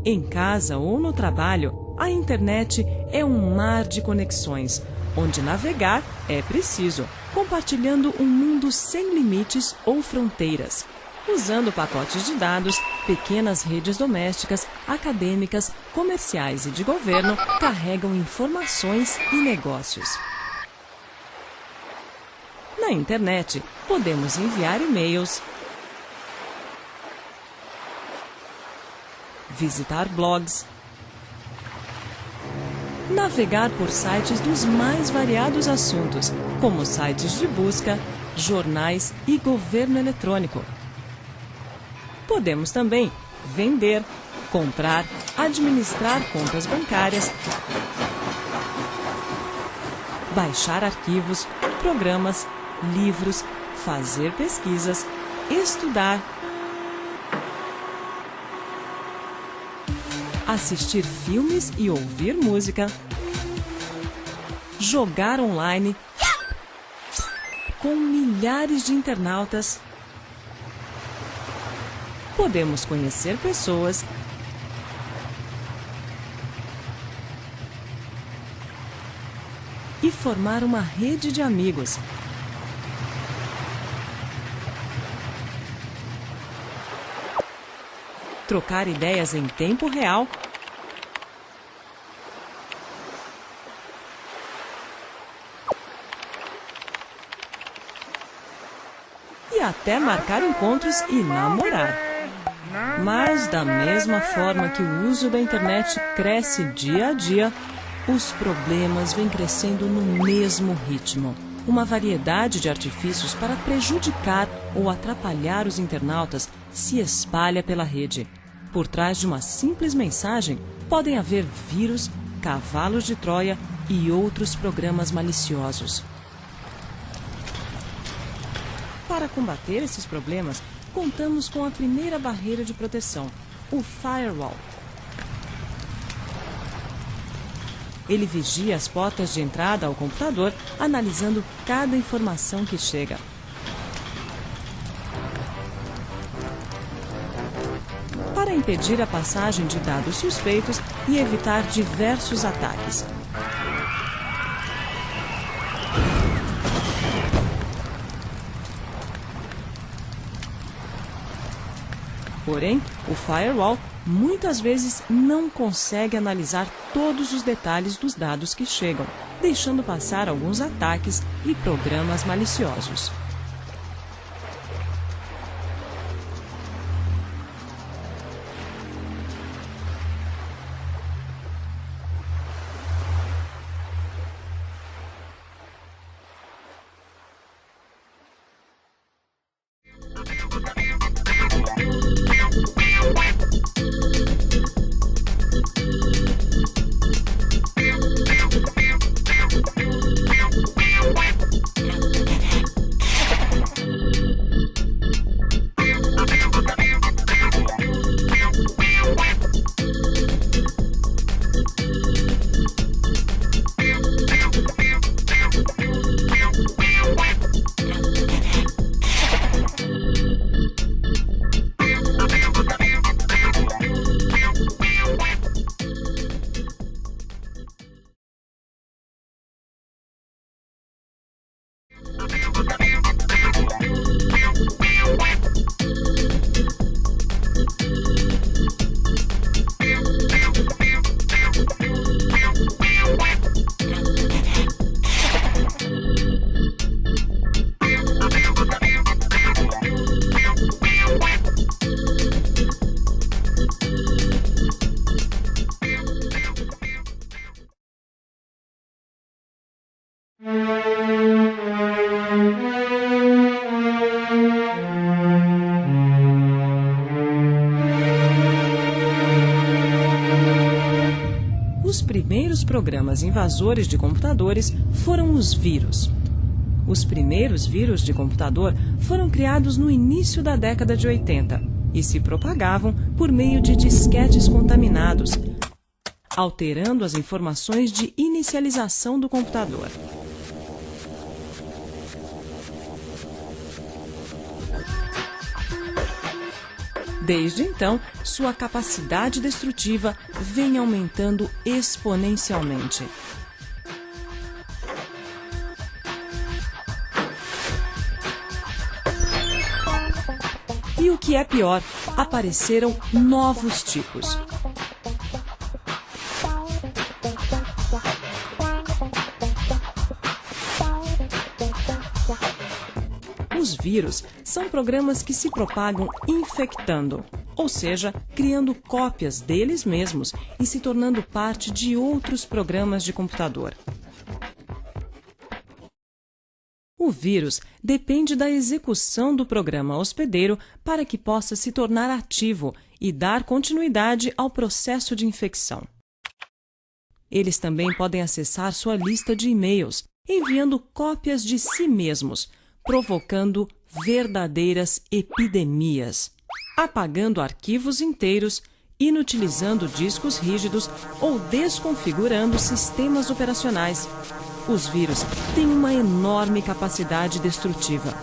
Em casa ou no trabalho, a internet é um mar de conexões, onde navegar é preciso, compartilhando um mundo sem limites ou fronteiras, usando pacotes de dados, pequenas redes domésticas, acadêmicas, comerciais e de governo carregam informações e negócios. Na internet, podemos enviar e-mails, visitar blogs, navegar por sites dos mais variados assuntos, como sites de busca, jornais e governo eletrônico. Podemos também vender, comprar, administrar contas bancárias, baixar arquivos, programas, livros, fazer pesquisas, estudar, assistir filmes e ouvir música, jogar online com milhares de internautas. Podemos conhecer pessoas e formar uma rede de amigos. Trocar ideias em tempo real e até marcar encontros e namorar. Mas, da mesma forma que o uso da internet cresce dia a dia, os problemas vêm crescendo no mesmo ritmo. Uma variedade de artifícios para prejudicar ou atrapalhar os internautas se espalha pela rede. Por trás de uma simples mensagem, podem haver vírus, cavalos de Troia e outros programas maliciosos. Para combater esses problemas, contamos com a primeira barreira de proteção, o firewall. Ele vigia as portas de entrada ao computador, analisando cada informação que chega. Para impedir a passagem de dados suspeitos e evitar diversos ataques. Porém, o firewall muitas vezes não consegue analisar todos os detalhes dos dados que chegam, deixando passar alguns ataques e programas maliciosos. programas invasores de computadores foram os vírus. Os primeiros vírus de computador foram criados no início da década de 80 e se propagavam por meio de disquetes contaminados, alterando as informações de inicialização do computador. Desde então, sua capacidade destrutiva vem aumentando exponencialmente. E o que é pior, apareceram novos tipos. Os vírus são programas que se propagam infectando, ou seja, criando cópias deles mesmos e se tornando parte de outros programas de computador. O vírus depende da execução do programa hospedeiro para que possa se tornar ativo e dar continuidade ao processo de infecção. Eles também podem acessar sua lista de e-mails, enviando cópias de si mesmos, provocando verdadeiras epidemias, apagando arquivos inteiros, inutilizando discos rígidos ou desconfigurando sistemas operacionais. Os vírus têm uma enorme capacidade destrutiva.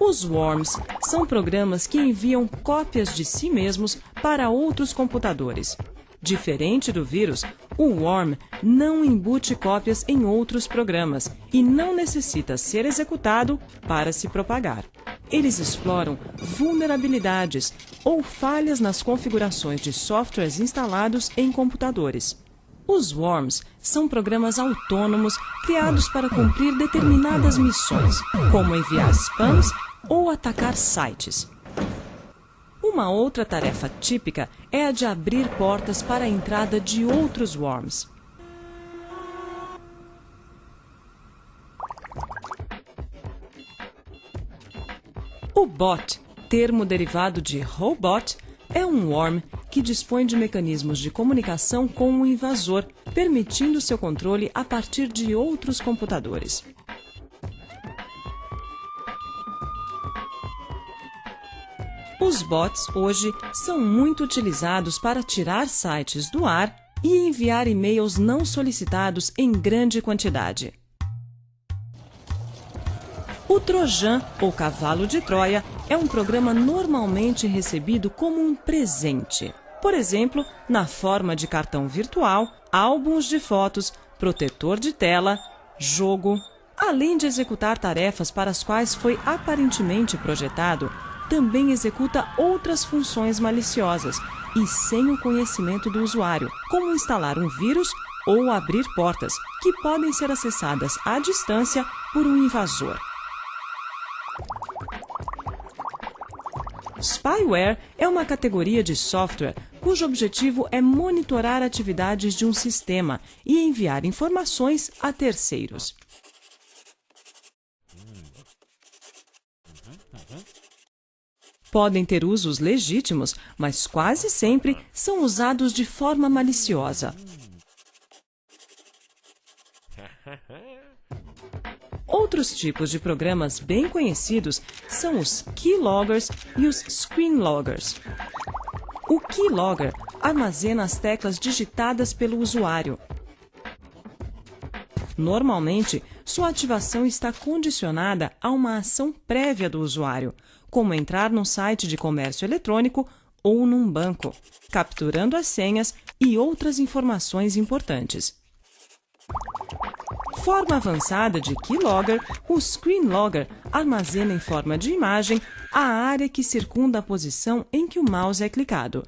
Os worms são programas que enviam cópias de si mesmos para outros computadores. Diferente do vírus, o worm não embute cópias em outros programas e não necessita ser executado para se propagar. Eles exploram vulnerabilidades ou falhas nas configurações de softwares instalados em computadores. Os worms são programas autônomos criados para cumprir determinadas missões, como enviar spams ou atacar sites. Uma outra tarefa típica é a de abrir portas para a entrada de outros worms. O bot, termo derivado de robot, é um worm que dispõe de mecanismos de comunicação com o invasor, permitindo seu controle a partir de outros computadores. Os bots hoje são muito utilizados para tirar sites do ar e enviar e-mails não solicitados em grande quantidade. O Trojan, ou cavalo de Troia, é um programa normalmente recebido como um presente. Por exemplo, na forma de cartão virtual, álbuns de fotos, protetor de tela, jogo. Além de executar tarefas para as quais foi aparentemente projetado, também executa outras funções maliciosas e sem o conhecimento do usuário, como instalar um vírus ou abrir portas, que podem ser acessadas à distância por um invasor. Spyware é uma categoria de software cujo objetivo é monitorar atividades de um sistema e enviar informações a terceiros. Podem ter usos legítimos, mas quase sempre são usados de forma maliciosa. Outros tipos de programas bem conhecidos são os keyloggers e os screenloggers. O keylogger armazena as teclas digitadas pelo usuário. Normalmente, sua ativação está condicionada a uma ação prévia do usuário, como entrar num site de comércio eletrônico ou num banco, capturando as senhas e outras informações importantes. Forma avançada de keylogger, o screenlogger armazena em forma de imagem a área que circunda a posição em que o mouse é clicado.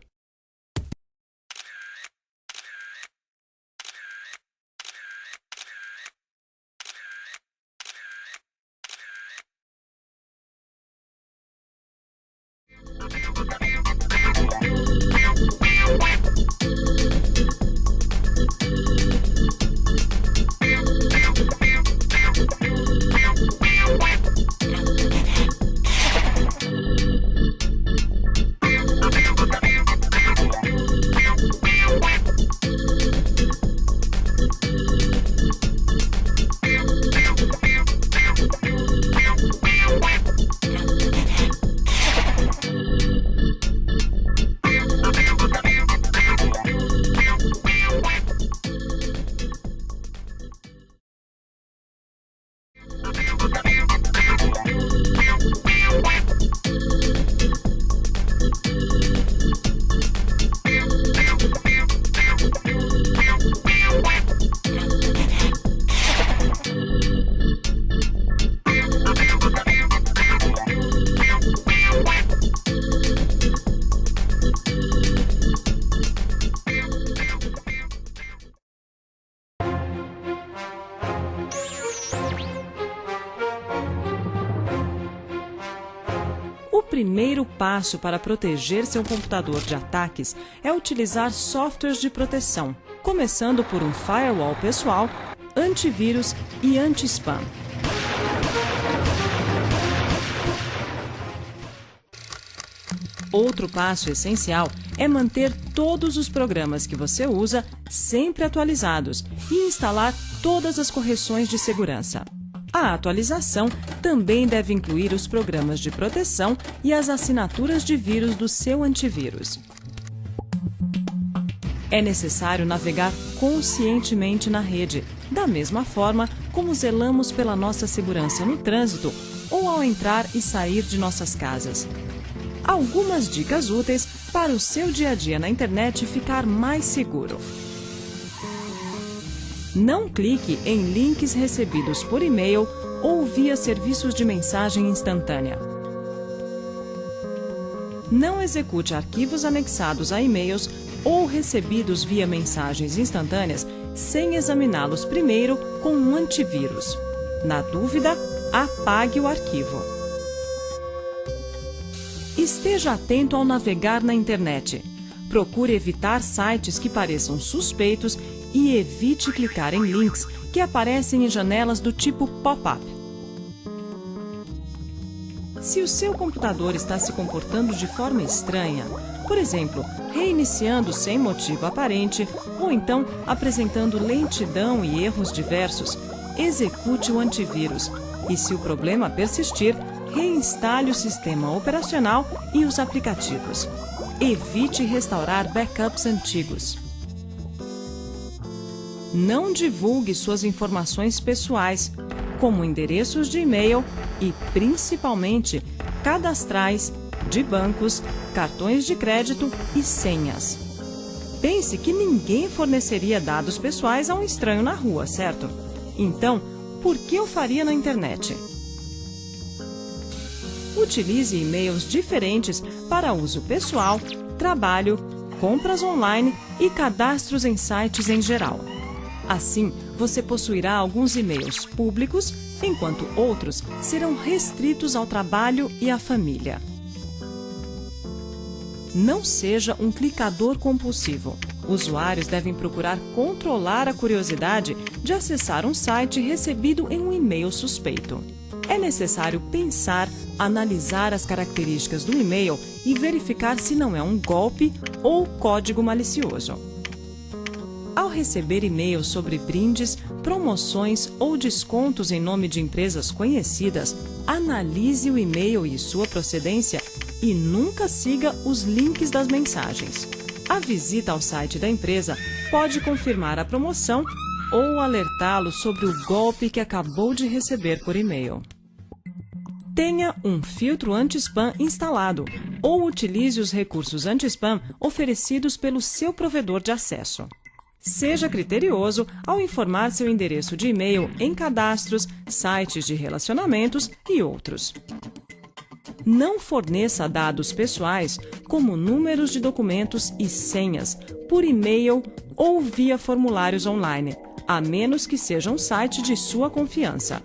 primeiro passo para proteger seu computador de ataques é utilizar softwares de proteção, começando por um firewall pessoal, antivírus e anti-spam. Outro passo essencial é manter todos os programas que você usa sempre atualizados e instalar todas as correções de segurança. A atualização também deve incluir os programas de proteção e as assinaturas de vírus do seu antivírus. É necessário navegar conscientemente na rede, da mesma forma como zelamos pela nossa segurança no trânsito ou ao entrar e sair de nossas casas. Algumas dicas úteis para o seu dia a dia na internet ficar mais seguro. Não clique em links recebidos por e-mail ou via serviços de mensagem instantânea. Não execute arquivos anexados a e-mails ou recebidos via mensagens instantâneas sem examiná-los primeiro com um antivírus. Na dúvida, apague o arquivo. Esteja atento ao navegar na internet. Procure evitar sites que pareçam suspeitos e evite clicar em links que aparecem em janelas do tipo pop-up. Se o seu computador está se comportando de forma estranha, por exemplo, reiniciando sem motivo aparente ou então apresentando lentidão e erros diversos, execute o antivírus e, se o problema persistir, reinstale o sistema operacional e os aplicativos. Evite restaurar backups antigos. Não divulgue suas informações pessoais, como endereços de e-mail e, principalmente, cadastrais, de bancos, cartões de crédito e senhas. Pense que ninguém forneceria dados pessoais a um estranho na rua, certo? Então, por que eu faria na internet? Utilize e-mails diferentes para uso pessoal, trabalho, compras online e cadastros em sites em geral. Assim, você possuirá alguns e-mails públicos, enquanto outros serão restritos ao trabalho e à família. Não seja um clicador compulsivo. Usuários devem procurar controlar a curiosidade de acessar um site recebido em um e-mail suspeito. É necessário pensar, analisar as características do e-mail e verificar se não é um golpe ou código malicioso. Ao receber e-mails sobre brindes, promoções ou descontos em nome de empresas conhecidas, analise o e-mail e sua procedência e nunca siga os links das mensagens. A visita ao site da empresa pode confirmar a promoção ou alertá-lo sobre o golpe que acabou de receber por e-mail. Tenha um filtro anti-spam instalado ou utilize os recursos anti-spam oferecidos pelo seu provedor de acesso. Seja criterioso ao informar seu endereço de e-mail em cadastros, sites de relacionamentos e outros. Não forneça dados pessoais, como números de documentos e senhas, por e-mail ou via formulários online, a menos que seja um site de sua confiança.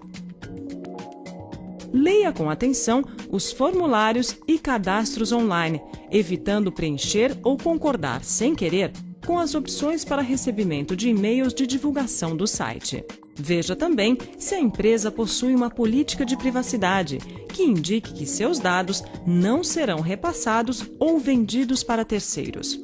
Leia com atenção os formulários e cadastros online, evitando preencher ou concordar sem querer com as opções para recebimento de e-mails de divulgação do site. Veja também se a empresa possui uma política de privacidade, que indique que seus dados não serão repassados ou vendidos para terceiros.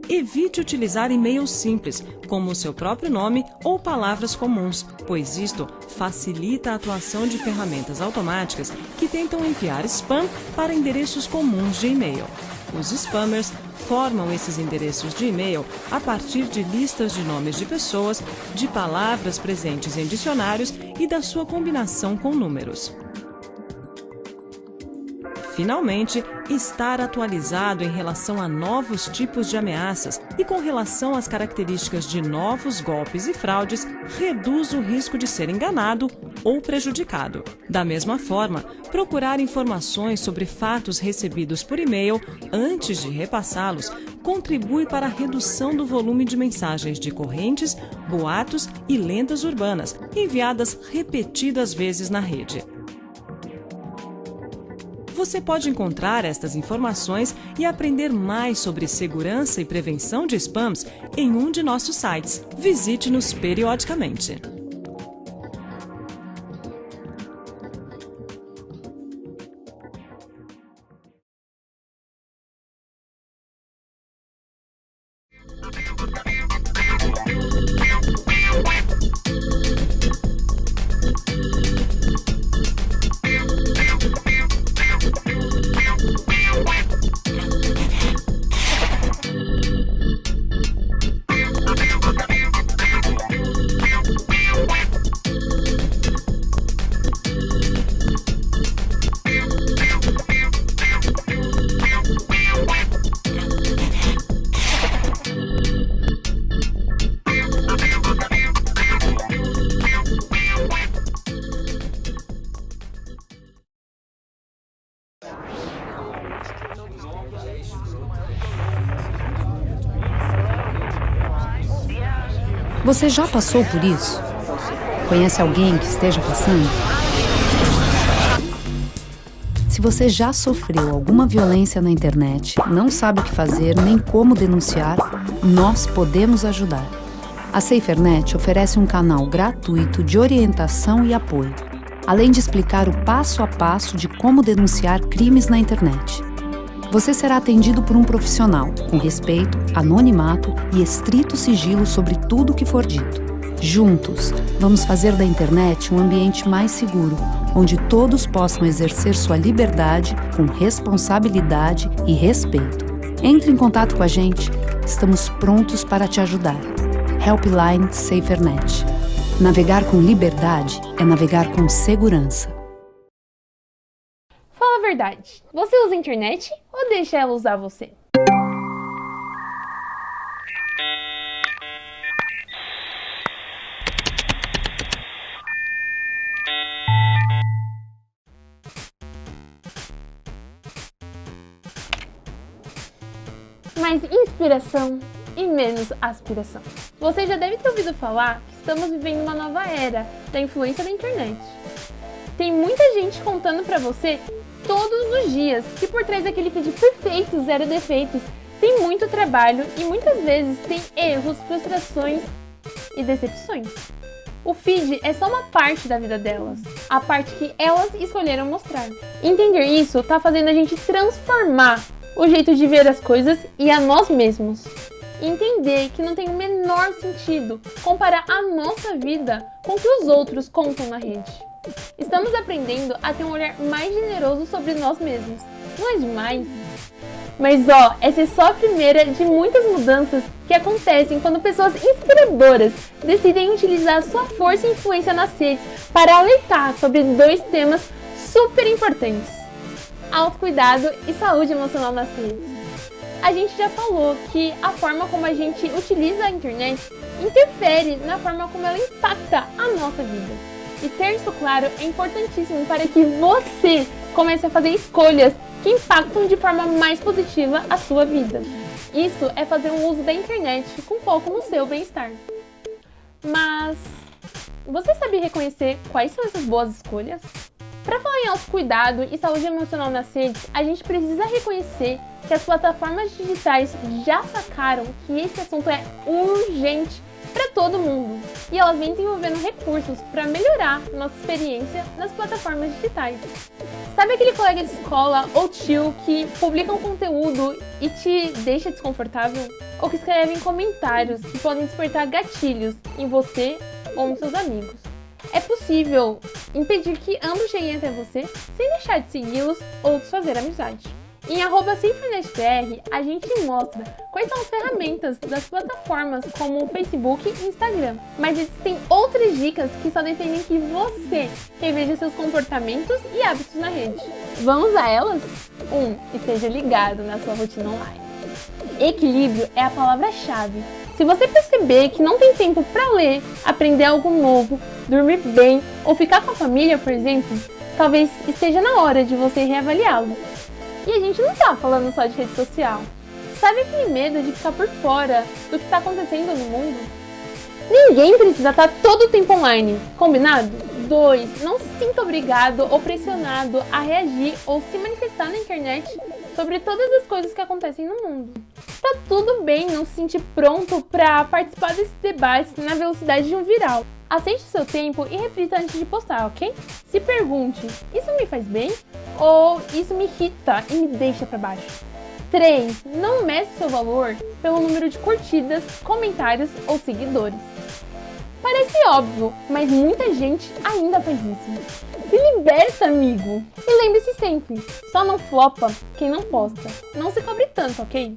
Evite utilizar e-mails simples, como o seu próprio nome ou palavras comuns, pois isto facilita a atuação de ferramentas automáticas que tentam enviar spam para endereços comuns de e-mail. Os spammers formam esses endereços de e-mail a partir de listas de nomes de pessoas, de palavras presentes em dicionários e da sua combinação com números. Finalmente, estar atualizado em relação a novos tipos de ameaças e com relação às características de novos golpes e fraudes reduz o risco de ser enganado ou prejudicado. Da mesma forma, procurar informações sobre fatos recebidos por e-mail antes de repassá-los contribui para a redução do volume de mensagens de correntes, boatos e lendas urbanas enviadas repetidas vezes na rede. Você pode encontrar estas informações e aprender mais sobre segurança e prevenção de spams em um de nossos sites. Visite-nos periodicamente. Você já passou por isso? Conhece alguém que esteja passando? Se você já sofreu alguma violência na internet, não sabe o que fazer nem como denunciar, nós podemos ajudar. A SaferNet oferece um canal gratuito de orientação e apoio, além de explicar o passo a passo de como denunciar crimes na internet. Você será atendido por um profissional, com respeito, anonimato e estrito sigilo sobre tudo o que for dito. Juntos, vamos fazer da internet um ambiente mais seguro, onde todos possam exercer sua liberdade com responsabilidade e respeito. Entre em contato com a gente, estamos prontos para te ajudar. Helpline SaferNet. Navegar com liberdade é navegar com segurança. Fala a verdade, você usa a internet ou deixa ela usar você? Mais inspiração e menos aspiração. Você já deve ter ouvido falar que estamos vivendo uma nova era da influência da internet. Tem muita gente contando pra você todos os dias que por trás daquele feed perfeito, zero defeitos, tem muito trabalho e muitas vezes tem erros, frustrações e decepções. O feed é só uma parte da vida delas, a parte que elas escolheram mostrar. Entender isso tá fazendo a gente transformar o jeito de ver as coisas e a nós mesmos. Entender que não tem o menor sentido comparar a nossa vida com o que os outros contam na rede. Estamos aprendendo a ter um olhar mais generoso sobre nós mesmos. Não é demais? Mas essa é só a primeira de muitas mudanças que acontecem quando pessoas inspiradoras decidem utilizar sua força e influência nas redes para alertar sobre dois temas super importantes: autocuidado e saúde emocional nas redes. A gente já falou que a forma como a gente utiliza a internet interfere na forma como ela impacta a nossa vida. E ter isso claro é importantíssimo para que você comece a fazer escolhas que impactam de forma mais positiva a sua vida. Isso é fazer um uso da internet com foco no seu bem-estar. Mas você sabe reconhecer quais são essas boas escolhas? Para falar em autocuidado e saúde emocional nas redes, a gente precisa reconhecer que as plataformas digitais já sacaram que esse assunto é urgente para todo mundo e elas vêm desenvolvendo recursos para melhorar nossa experiência nas plataformas digitais. Sabe aquele colega de escola ou tio que publica um conteúdo e te deixa desconfortável? Ou que escreve comentários que podem despertar gatilhos em você ou nos seus amigos? É possível impedir que ambos cheguem até você sem deixar de segui-los ou desfazer amizade. Em @SaferNetBR, a gente mostra quais são as ferramentas das plataformas como o Facebook e Instagram. Mas existem outras dicas que só defendem que você reveja seus comportamentos e hábitos na rede. Vamos a elas? 1. Esteja ligado na sua rotina online. Equilíbrio é a palavra-chave. Se você perceber que não tem tempo para ler, aprender algo novo, dormir bem ou ficar com a família, por exemplo, talvez esteja na hora de você reavaliá-lo. E a gente não tá falando só de rede social. Sabe aquele medo de ficar por fora do que tá acontecendo no mundo? Ninguém precisa estar todo o tempo online, combinado? 2. Não se sinta obrigado ou pressionado a reagir ou se manifestar na internet sobre todas as coisas que acontecem no mundo. Tá tudo bem não se sentir pronto para participar desse debate na velocidade de um viral. Aceite seu tempo e reflita antes de postar, ok? Se pergunte, isso me faz bem? Ou isso me irrita e me deixa para baixo? 3. Não meça seu valor pelo número de curtidas, comentários ou seguidores. Parece óbvio, mas muita gente ainda faz isso. Se liberta, amigo! E lembre-se sempre, só não flopa quem não posta. Não se cobre tanto, ok?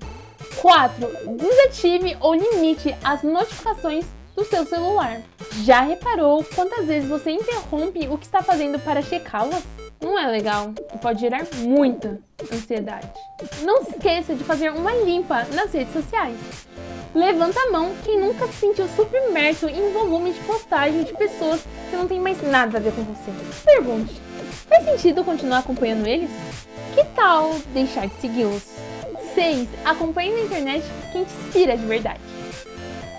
4. Desative ou limite as notificações do seu celular. Já reparou quantas vezes você interrompe o que está fazendo para checá-las? Não é legal e pode gerar muita ansiedade. Não se esqueça de fazer uma limpa nas redes sociais. Levanta a mão quem nunca se sentiu submerso em um volume de postagem de pessoas que não tem mais nada a ver com você. Pergunte, faz sentido continuar acompanhando eles? Que tal deixar de segui-los? 6. Acompanhe na internet quem te inspira de verdade.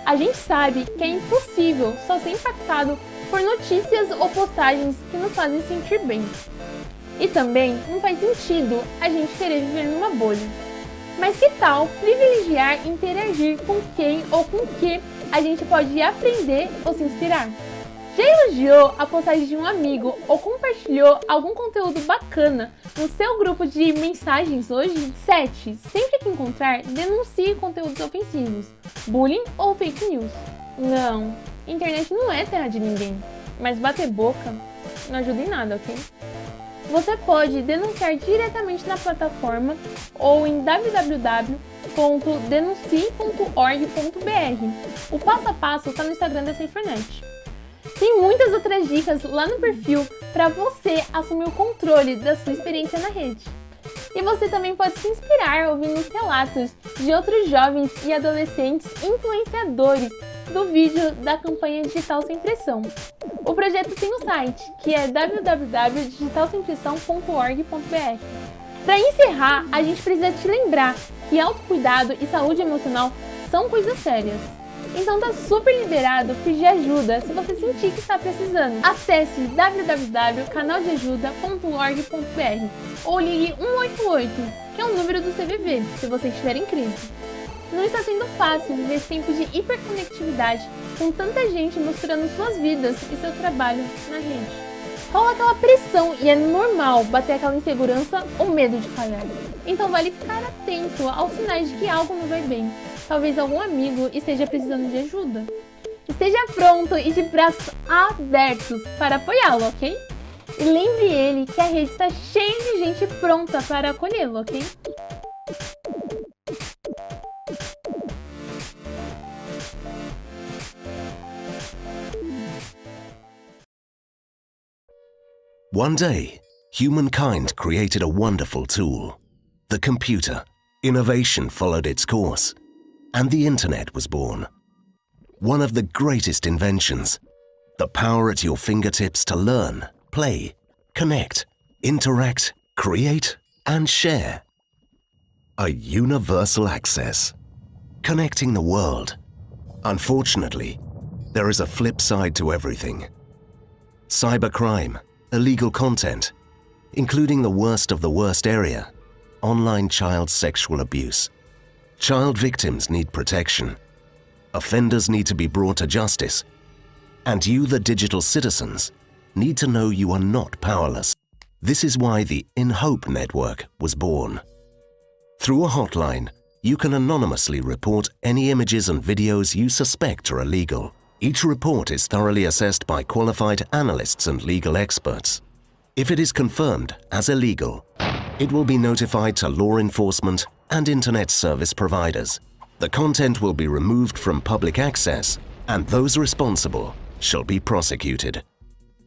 A gente sabe que é impossível só ser impactado por notícias ou postagens que nos fazem sentir bem. E também não faz sentido a gente querer viver numa bolha. Mas que tal privilegiar e interagir com quem ou com o que a gente pode aprender ou se inspirar? Já elogiou a postagem de um amigo ou compartilhou algum conteúdo bacana no seu grupo de mensagens hoje? 7. Sempre que encontrar, denuncie conteúdos ofensivos, bullying ou fake news. Não, internet não é terra de ninguém, mas bater boca não ajuda em nada, ok? Você pode denunciar diretamente na plataforma ou em www.denuncie.org.br. O passo a passo está no Instagram da SaferNet. Tem muitas outras dicas lá no perfil para você assumir o controle da sua experiência na rede. E você também pode se inspirar ouvindo os relatos de outros jovens e adolescentes influenciadores do vídeo da campanha Digital Sem Pressão. O projeto tem um site, que é www.digitalsempressão.org.br. Para encerrar, a gente precisa te lembrar que autocuidado e saúde emocional são coisas sérias. Então tá super liberado pedir ajuda se você sentir que está precisando. Acesse www.canaldeajuda.org.br ou ligue 188, que é o número do CVV, se você estiver em crise. Não está sendo fácil viver esse tempo de hiperconectividade com tanta gente mostrando suas vidas e seu trabalho na rede. Rola aquela pressão e é normal bater aquela insegurança ou medo de falhar. Então vale ficar atento aos sinais de que algo não vai bem. Talvez algum amigo esteja precisando de ajuda. Esteja pronto e de braços abertos para apoiá-lo, ok? E lembre ele que a rede está cheia de gente pronta para acolhê-lo, ok? One day, humankind created a wonderful tool. The computer. Innovation followed its course, and the Internet was born. One of the greatest inventions. The power at your fingertips to learn, play, connect, interact, create, and share. A universal access. Connecting the world. Unfortunately, there is a flip side to everything. Cybercrime, illegal content, including the worst of the worst area, online child sexual abuse. Child victims need protection. Offenders need to be brought to justice. And you, the digital citizens, need to know you are not powerless. This is why the In Hope network was born. Through a hotline, you can anonymously report any images and videos you suspect are illegal. Each report is thoroughly assessed by qualified analysts and legal experts. If it is confirmed as illegal, it will be notified to law enforcement and internet service providers. The content will be removed from public access, and those responsible shall be prosecuted.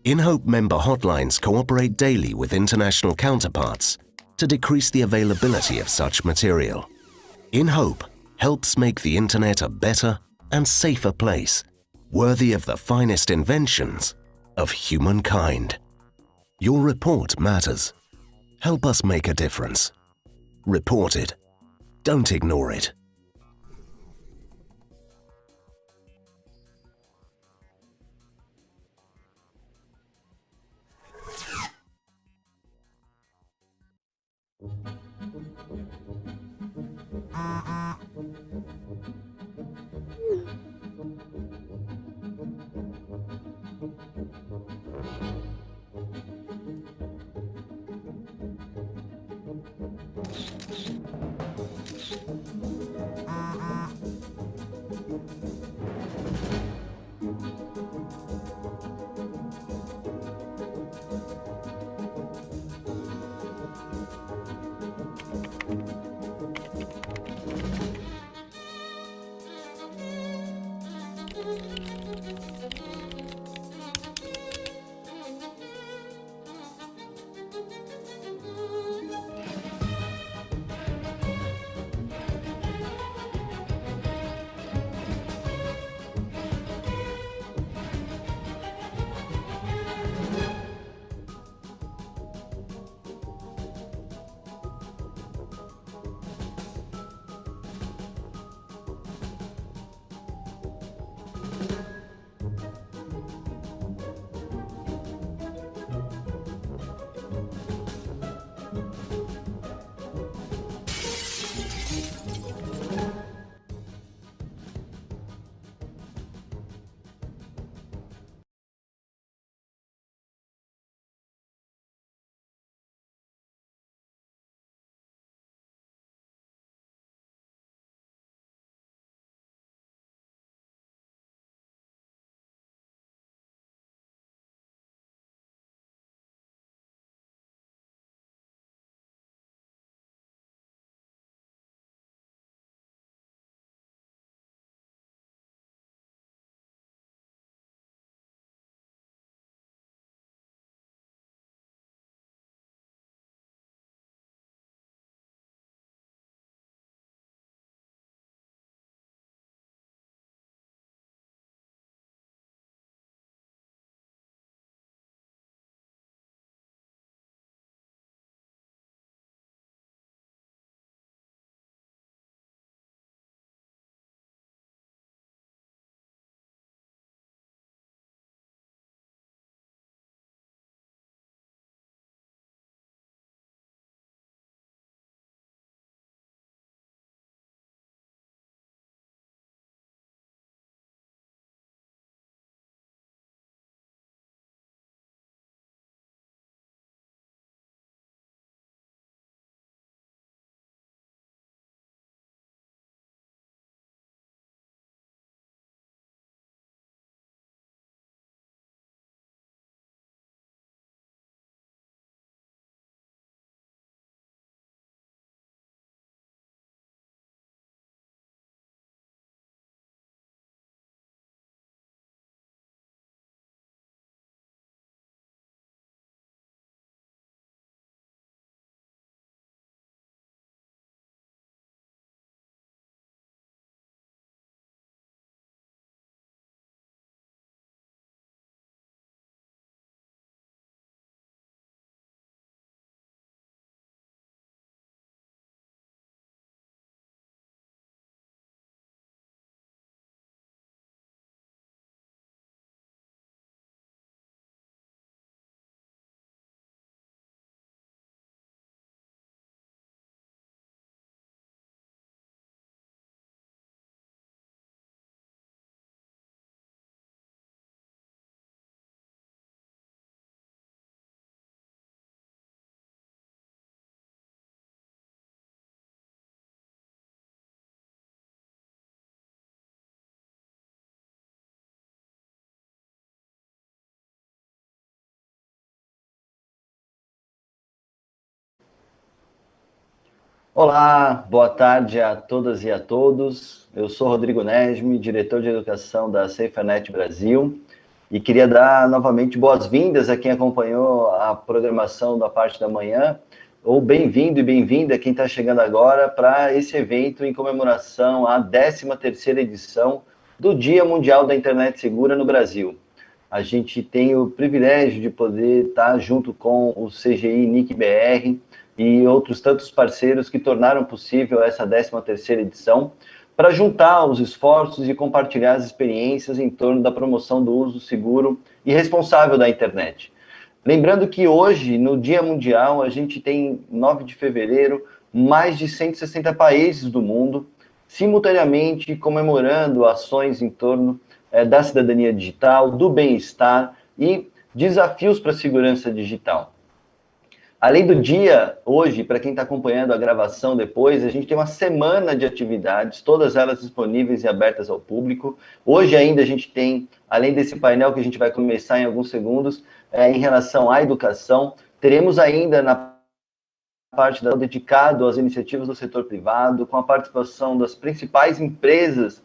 In-Hope member hotlines cooperate daily with international counterparts to decrease the availability of such material. In-Hope helps make the internet a better and safer place, worthy of the finest inventions of humankind. Your report matters. Help us make a difference. Report it. Don't ignore it. Olá, boa tarde a todas e a todos. Eu sou Rodrigo Nesme, diretor de educação da SaferNet Brasil, e queria dar novamente boas-vindas a quem acompanhou a programação da parte da manhã, ou bem-vindo e bem-vinda quem está chegando agora para esse evento em comemoração à 13ª edição do Dia Mundial da Internet Segura no Brasil. A gente tem o privilégio de poder estar junto com o CGI, NIC.br e outros tantos parceiros que tornaram possível essa 13ª edição, para juntar os esforços e compartilhar as experiências em torno da promoção do uso seguro e responsável da internet. Lembrando que hoje, no Dia Mundial, a gente tem, 9 de fevereiro, mais de 160 países do mundo, simultaneamente comemorando ações em torno da cidadania digital, do bem-estar e desafios para a segurança digital. Além do dia, hoje, para quem está acompanhando a gravação depois, a gente tem uma semana de atividades, todas elas disponíveis e abertas ao público. Hoje ainda a gente tem, além desse painel que a gente vai começar em alguns segundos, em relação à educação, teremos ainda na parte dedicado às iniciativas do setor privado, com a participação das principais empresas,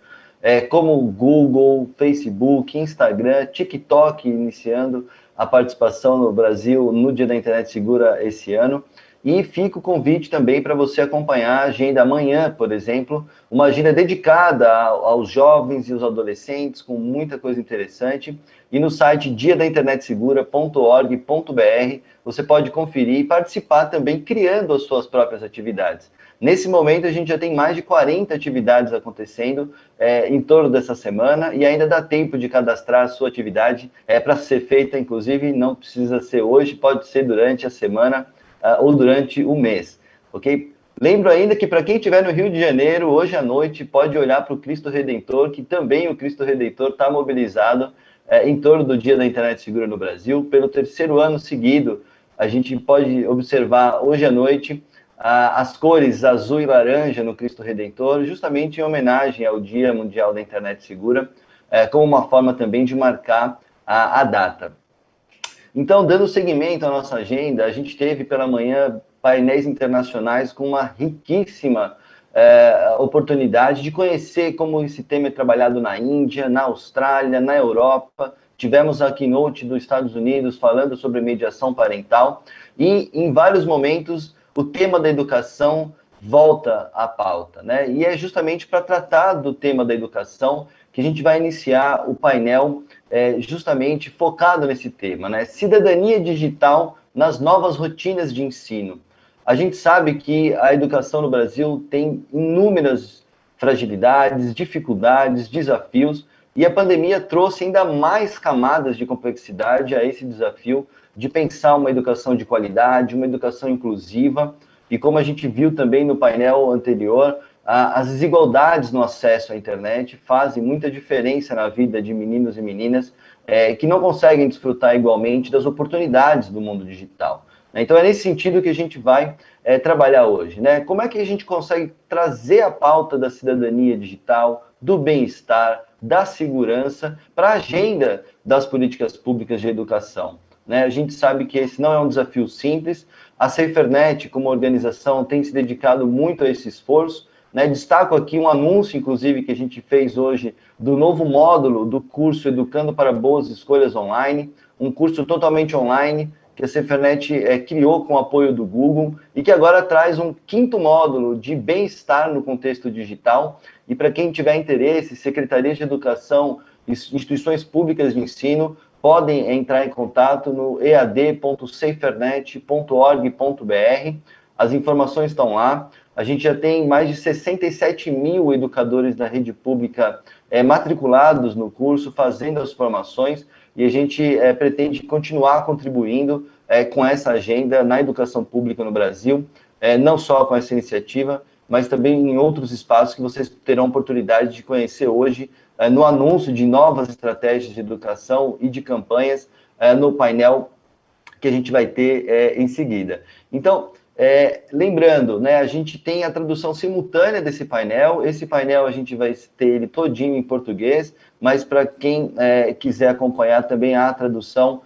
como Google, Facebook, Instagram, TikTok, iniciando a participação no Brasil no Dia da Internet Segura esse ano. E fica o convite também para você acompanhar a agenda amanhã, por exemplo, uma agenda dedicada aos jovens e aos adolescentes, com muita coisa interessante. E no site diadainternetsegura.org.br você pode conferir e participar também criando as suas próprias atividades. Nesse momento, a gente já tem mais de 40 atividades acontecendo em torno dessa semana e ainda dá tempo de cadastrar a sua atividade para ser feita, inclusive, não precisa ser hoje, pode ser durante a semana ou durante o mês, ok? Lembro ainda que para quem estiver no Rio de Janeiro, hoje à noite, pode olhar para o Cristo Redentor, que também o Cristo Redentor está mobilizado em torno do Dia da Internet Segura no Brasil. Pelo 3º ano seguido, a gente pode observar hoje à noite as cores azul e laranja no Cristo Redentor, justamente em homenagem ao Dia Mundial da Internet Segura, como uma forma também de marcar a data. Então, dando seguimento à nossa agenda, a gente teve pela manhã painéis internacionais com uma riquíssima oportunidade de conhecer como esse tema é trabalhado na Índia, na Austrália, na Europa. Tivemos a keynote dos Estados Unidos falando sobre mediação parental e, em vários momentos, o tema da educação volta à pauta, né? E é justamente para tratar do tema da educação que a gente vai iniciar o painel justamente focado nesse tema, né? Cidadania digital nas novas rotinas de ensino. A gente sabe que a educação no Brasil tem inúmeras fragilidades, dificuldades, desafios, e a pandemia trouxe ainda mais camadas de complexidade a esse desafio de pensar uma educação de qualidade, uma educação inclusiva, e como a gente viu também no painel anterior, as desigualdades no acesso à internet fazem muita diferença na vida de meninos e meninas que não conseguem desfrutar igualmente das oportunidades do mundo digital. Então é nesse sentido que a gente vai trabalhar hoje, né? Como é que a gente consegue trazer a pauta da cidadania digital, do bem-estar, da segurança para a agenda das políticas públicas de educação? Né? A gente sabe que esse não é um desafio simples. A SaferNet, como organização, tem se dedicado muito a esse esforço. Né? Destaco aqui um anúncio, inclusive, que a gente fez hoje do novo módulo do curso Educando para Boas Escolhas Online, um curso totalmente online que a SaferNet criou com o apoio do Google e que agora traz um 5º módulo de bem-estar no contexto digital. E para quem tiver interesse, secretarias de educação, instituições públicas de ensino, podem entrar em contato no ead.safernet.org.br. As informações estão lá. A gente já tem mais de 67 mil educadores da rede pública matriculados no curso, fazendo as formações, e a gente pretende continuar contribuindo com essa agenda na educação pública no Brasil, não só com essa iniciativa, mas também em outros espaços que vocês terão oportunidade de conhecer hoje, no anúncio de novas estratégias de educação e de campanhas no painel que a gente vai ter em seguida. Então, lembrando, né, a gente tem a tradução simultânea desse painel. Esse painel a gente vai ter ele todinho em português, mas para quem quiser acompanhar também há a tradução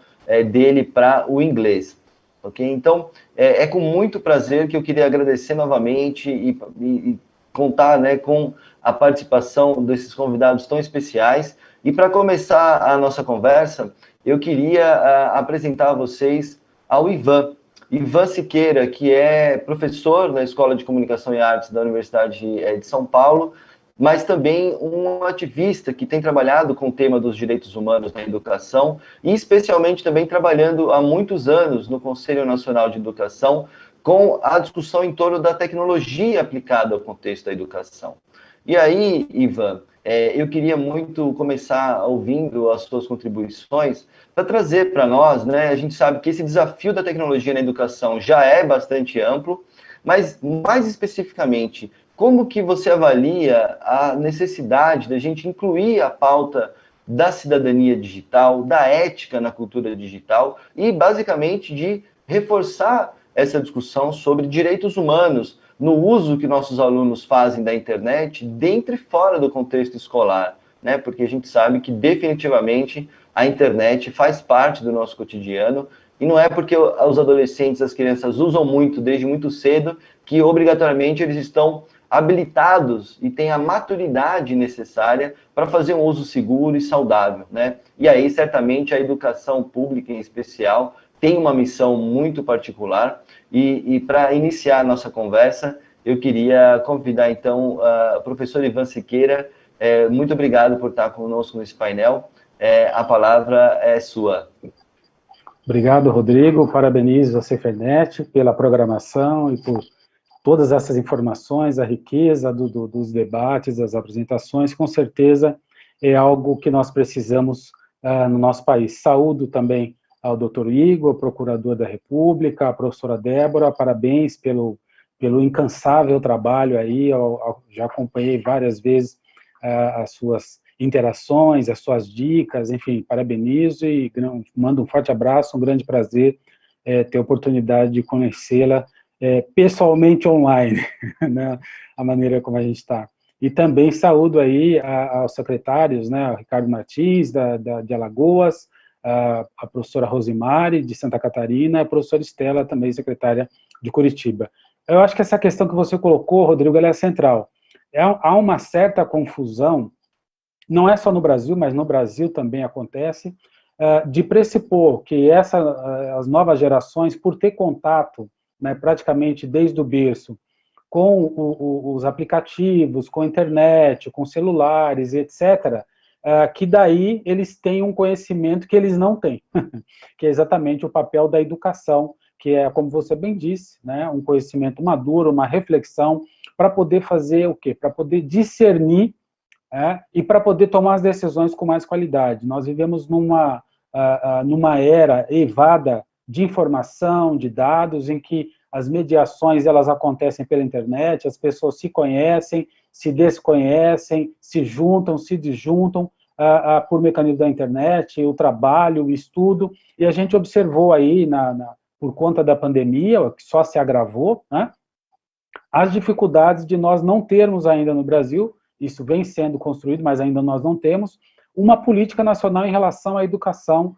dele para o inglês. ok? Então, é com muito prazer que eu queria agradecer novamente e contar, né, com a participação desses convidados tão especiais. E para começar a nossa conversa, eu queria apresentar a vocês ao Ivan Siqueira, que é professor na Escola de Comunicação e Artes da Universidade de São Paulo, mas também um ativista que tem trabalhado com o tema dos direitos humanos na educação e especialmente também trabalhando há muitos anos no Conselho Nacional de Educação com a discussão em torno da tecnologia aplicada ao contexto da educação. E aí, Ivan, eu queria muito começar ouvindo as suas contribuições para trazer para nós, né, a gente sabe que esse desafio da tecnologia na educação já é bastante amplo, mas mais especificamente, como que você avalia a necessidade da gente incluir a pauta da cidadania digital, da ética na cultura digital e, basicamente, de reforçar essa discussão sobre direitos humanos no uso que nossos alunos fazem da internet dentro e fora do contexto escolar, né? Porque a gente sabe que definitivamente a internet faz parte do nosso cotidiano e não é porque os adolescentes, as crianças usam muito desde muito cedo que obrigatoriamente eles estão habilitados e têm a maturidade necessária para fazer um uso seguro e saudável, né? E aí, certamente, a educação pública, em especial, tem uma missão muito particular. E para iniciar a nossa conversa, eu queria convidar, então, o professor Ivan Siqueira. Muito obrigado por estar conosco nesse painel. A palavra é sua. Obrigado, Rodrigo. Parabenizo a SaferNet pela programação e por todas essas informações, a riqueza dos debates, das apresentações, com certeza é algo que nós precisamos no nosso país. Saúdo também ao Dr. Igor, procurador da República, a professora Débora, parabéns pelo incansável trabalho aí, já acompanhei várias vezes as suas interações, as suas dicas, enfim, parabenizo e mando um forte abraço, um grande prazer ter a oportunidade de conhecê-la pessoalmente online, né, a maneira como a gente está. E também saúdo aí aos secretários, né, o Ricardo Martins, de Alagoas, a professora Rosimari, de Santa Catarina, a professora Estela, também secretária de Curitiba. Eu acho que essa questão que você colocou, Rodrigo, ela é central. Há uma certa confusão, não é só no Brasil, mas no Brasil também acontece, de pressupor que as novas gerações, por ter contato, né, praticamente desde o berço, com os aplicativos, com a internet, com celulares, etc., que daí eles têm um conhecimento que eles não têm, que é exatamente o papel da educação, que é, como você bem disse, né, um conhecimento maduro, uma reflexão, para poder fazer o quê? Para poder discernir e para poder tomar as decisões com mais qualidade. Nós vivemos numa era eivada de informação, de dados, em que as mediações elas acontecem pela internet, as pessoas se conhecem, se desconhecem, se juntam, se disjuntam por mecanismo da internet, o trabalho, o estudo, e a gente observou aí, por conta da pandemia, que só se agravou, né, as dificuldades de nós não termos ainda no Brasil, isso vem sendo construído, mas ainda nós não temos, uma política nacional em relação à educação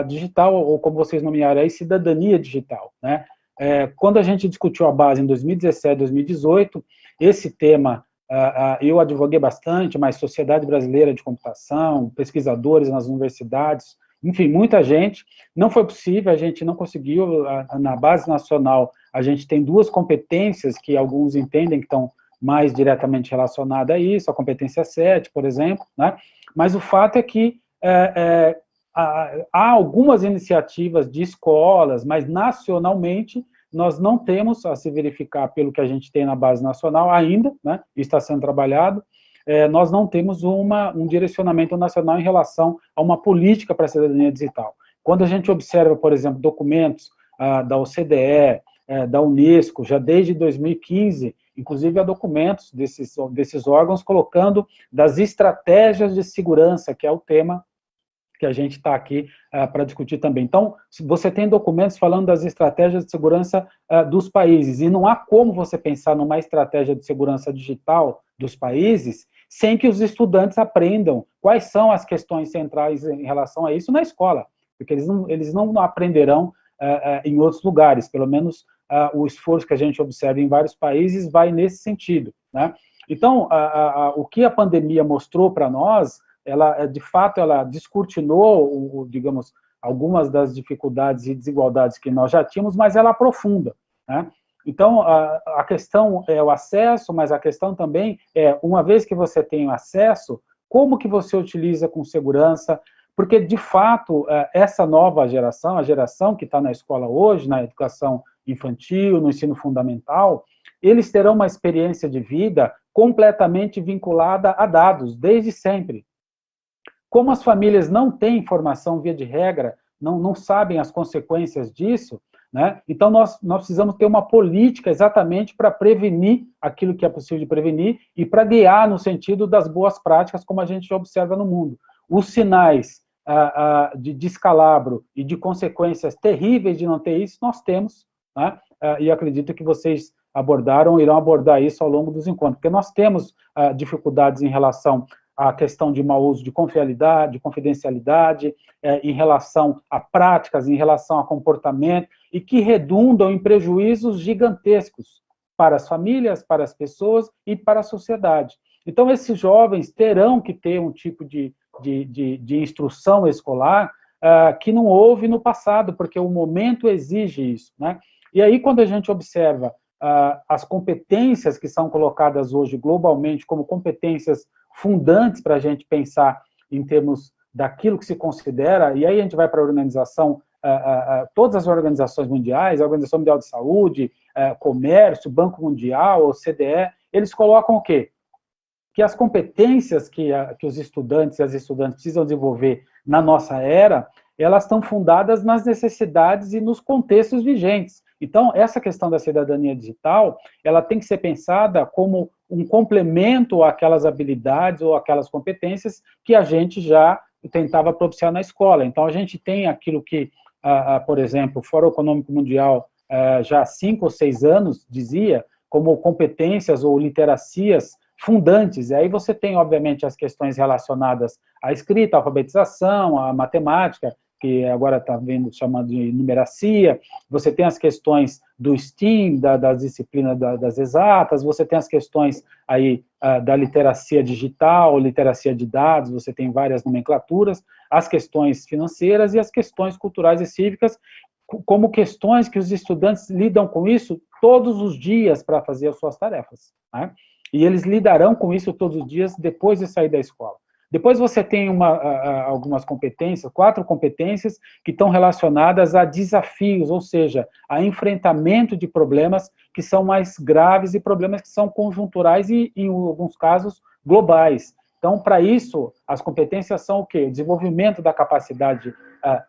digital, ou como vocês nomearam aí, cidadania digital, né? Quando a gente discutiu a base em 2017, 2018, esse tema eu advoguei bastante, mas Sociedade Brasileira de Computação, pesquisadores nas universidades, enfim, muita gente, não foi possível, a gente não conseguiu, na base nacional, a gente tem duas competências que alguns entendem que estão mais diretamente relacionadas a isso, a competência 7, por exemplo, né? Mas o fato é que há algumas iniciativas de escolas, mas nacionalmente nós não temos, a se verificar pelo que a gente tem na base nacional ainda, né, está sendo trabalhado, nós não temos um direcionamento nacional em relação a uma política para a cidadania digital. Quando a gente observa, por exemplo, documentos da OCDE, da Unesco, já desde 2015, inclusive há documentos desses órgãos colocando das estratégias de segurança, que é o tema que a gente está aqui para discutir também. Então, você tem documentos falando das estratégias de segurança dos países, e não há como você pensar numa estratégia de segurança digital dos países sem que os estudantes aprendam quais são as questões centrais em relação a isso na escola, porque eles não aprenderão em outros lugares, pelo menos o esforço que a gente observa em vários países vai nesse sentido, né? Então, o que a pandemia mostrou para nós, de fato, ela descortinou, digamos, algumas das dificuldades e desigualdades que nós já tínhamos, mas ela aprofunda, né? Então, a questão é o acesso, mas a questão também é, uma vez que você tem o acesso, como que você utiliza com segurança? Porque, de fato, essa nova geração, a geração que está na escola hoje, na educação infantil, no ensino fundamental, eles terão uma experiência de vida completamente vinculada a dados, desde sempre. Como as famílias não têm informação, via de regra, não sabem as consequências disso, né? Então, nós precisamos ter uma política exatamente para prevenir aquilo que é possível de prevenir e para guiar no sentido das boas práticas, como a gente observa no mundo. Os sinais de descalabro e de consequências terríveis de não ter isso, nós temos, né? E acredito que vocês irão abordar isso ao longo dos encontros, porque nós temos dificuldades em relação à questão de mau uso de confidencialidade, em relação a práticas, em relação a comportamento, e que redundam em prejuízos gigantescos para as famílias, para as pessoas e para a sociedade. Então, esses jovens terão que ter um tipo de instrução escolar que não houve no passado, porque o momento exige isso, né? E aí, quando a gente observa as competências que são colocadas hoje globalmente como competências fundantes para a gente pensar em termos daquilo que se considera, e aí a gente vai para a organização, todas as organizações mundiais, a Organização Mundial de Saúde, Comércio, Banco Mundial, OCDE, eles colocam o quê? Que as competências que os estudantes e as estudantes precisam desenvolver na nossa era, elas estão fundadas nas necessidades e nos contextos vigentes. Então, essa questão da cidadania digital, ela tem que ser pensada como um complemento àquelas habilidades ou àquelas competências que a gente já tentava propiciar na escola. Então, a gente tem aquilo que, por exemplo, o Fórum Econômico Mundial, já há 5 ou 6 anos, dizia, como competências ou literacias fundantes. E aí você tem, obviamente, as questões relacionadas à escrita, à alfabetização, à matemática, que agora está chamando de numeracia, você tem as questões do STEAM, das disciplinas das exatas, você tem as questões aí da literacia digital, literacia de dados, você tem várias nomenclaturas, as questões financeiras e as questões culturais e cívicas, como questões que os estudantes lidam com isso todos os dias para fazer as suas tarefas, né? E eles lidarão com isso todos os dias depois de sair da escola. Depois você tem algumas competências, 4 competências que estão relacionadas a desafios, ou seja, a enfrentamento de problemas que são mais graves e problemas que são conjunturais e, em alguns casos, globais. Então, para isso, as competências são o quê? O desenvolvimento da capacidade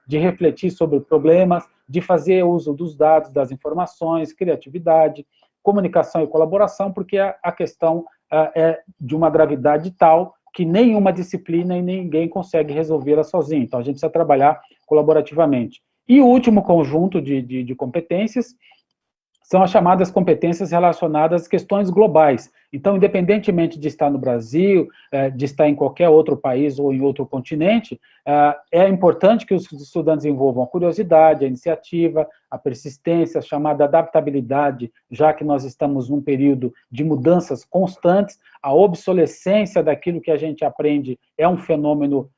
de refletir sobre problemas, de fazer uso dos dados, das informações, criatividade, comunicação e colaboração, porque a questão é de uma gravidade tal que nenhuma disciplina e ninguém consegue resolvê-la sozinho. Então, a gente precisa trabalhar colaborativamente. E o último conjunto de competências são as chamadas competências relacionadas às questões globais. Então, independentemente de estar no Brasil, de estar em qualquer outro país ou em outro continente, é importante que os estudantes envolvam a curiosidade, a iniciativa, a persistência, a chamada adaptabilidade, já que nós estamos num período de mudanças constantes, a obsolescência daquilo que a gente aprende é um fenômeno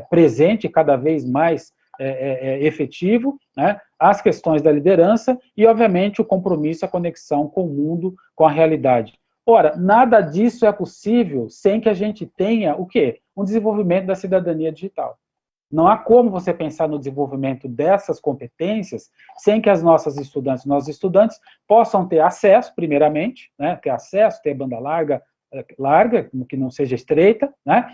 presente, cada vez mais efetivo, né? As questões da liderança e, obviamente, o compromisso, a conexão com o mundo, com a realidade. Ora, nada disso é possível sem que a gente tenha o quê? Um desenvolvimento da cidadania digital. Não há como você pensar no desenvolvimento dessas competências sem que as nossas estudantes, nossos estudantes, possam ter acesso, primeiramente, né? Ter acesso, ter banda larga, que não seja estreita, né?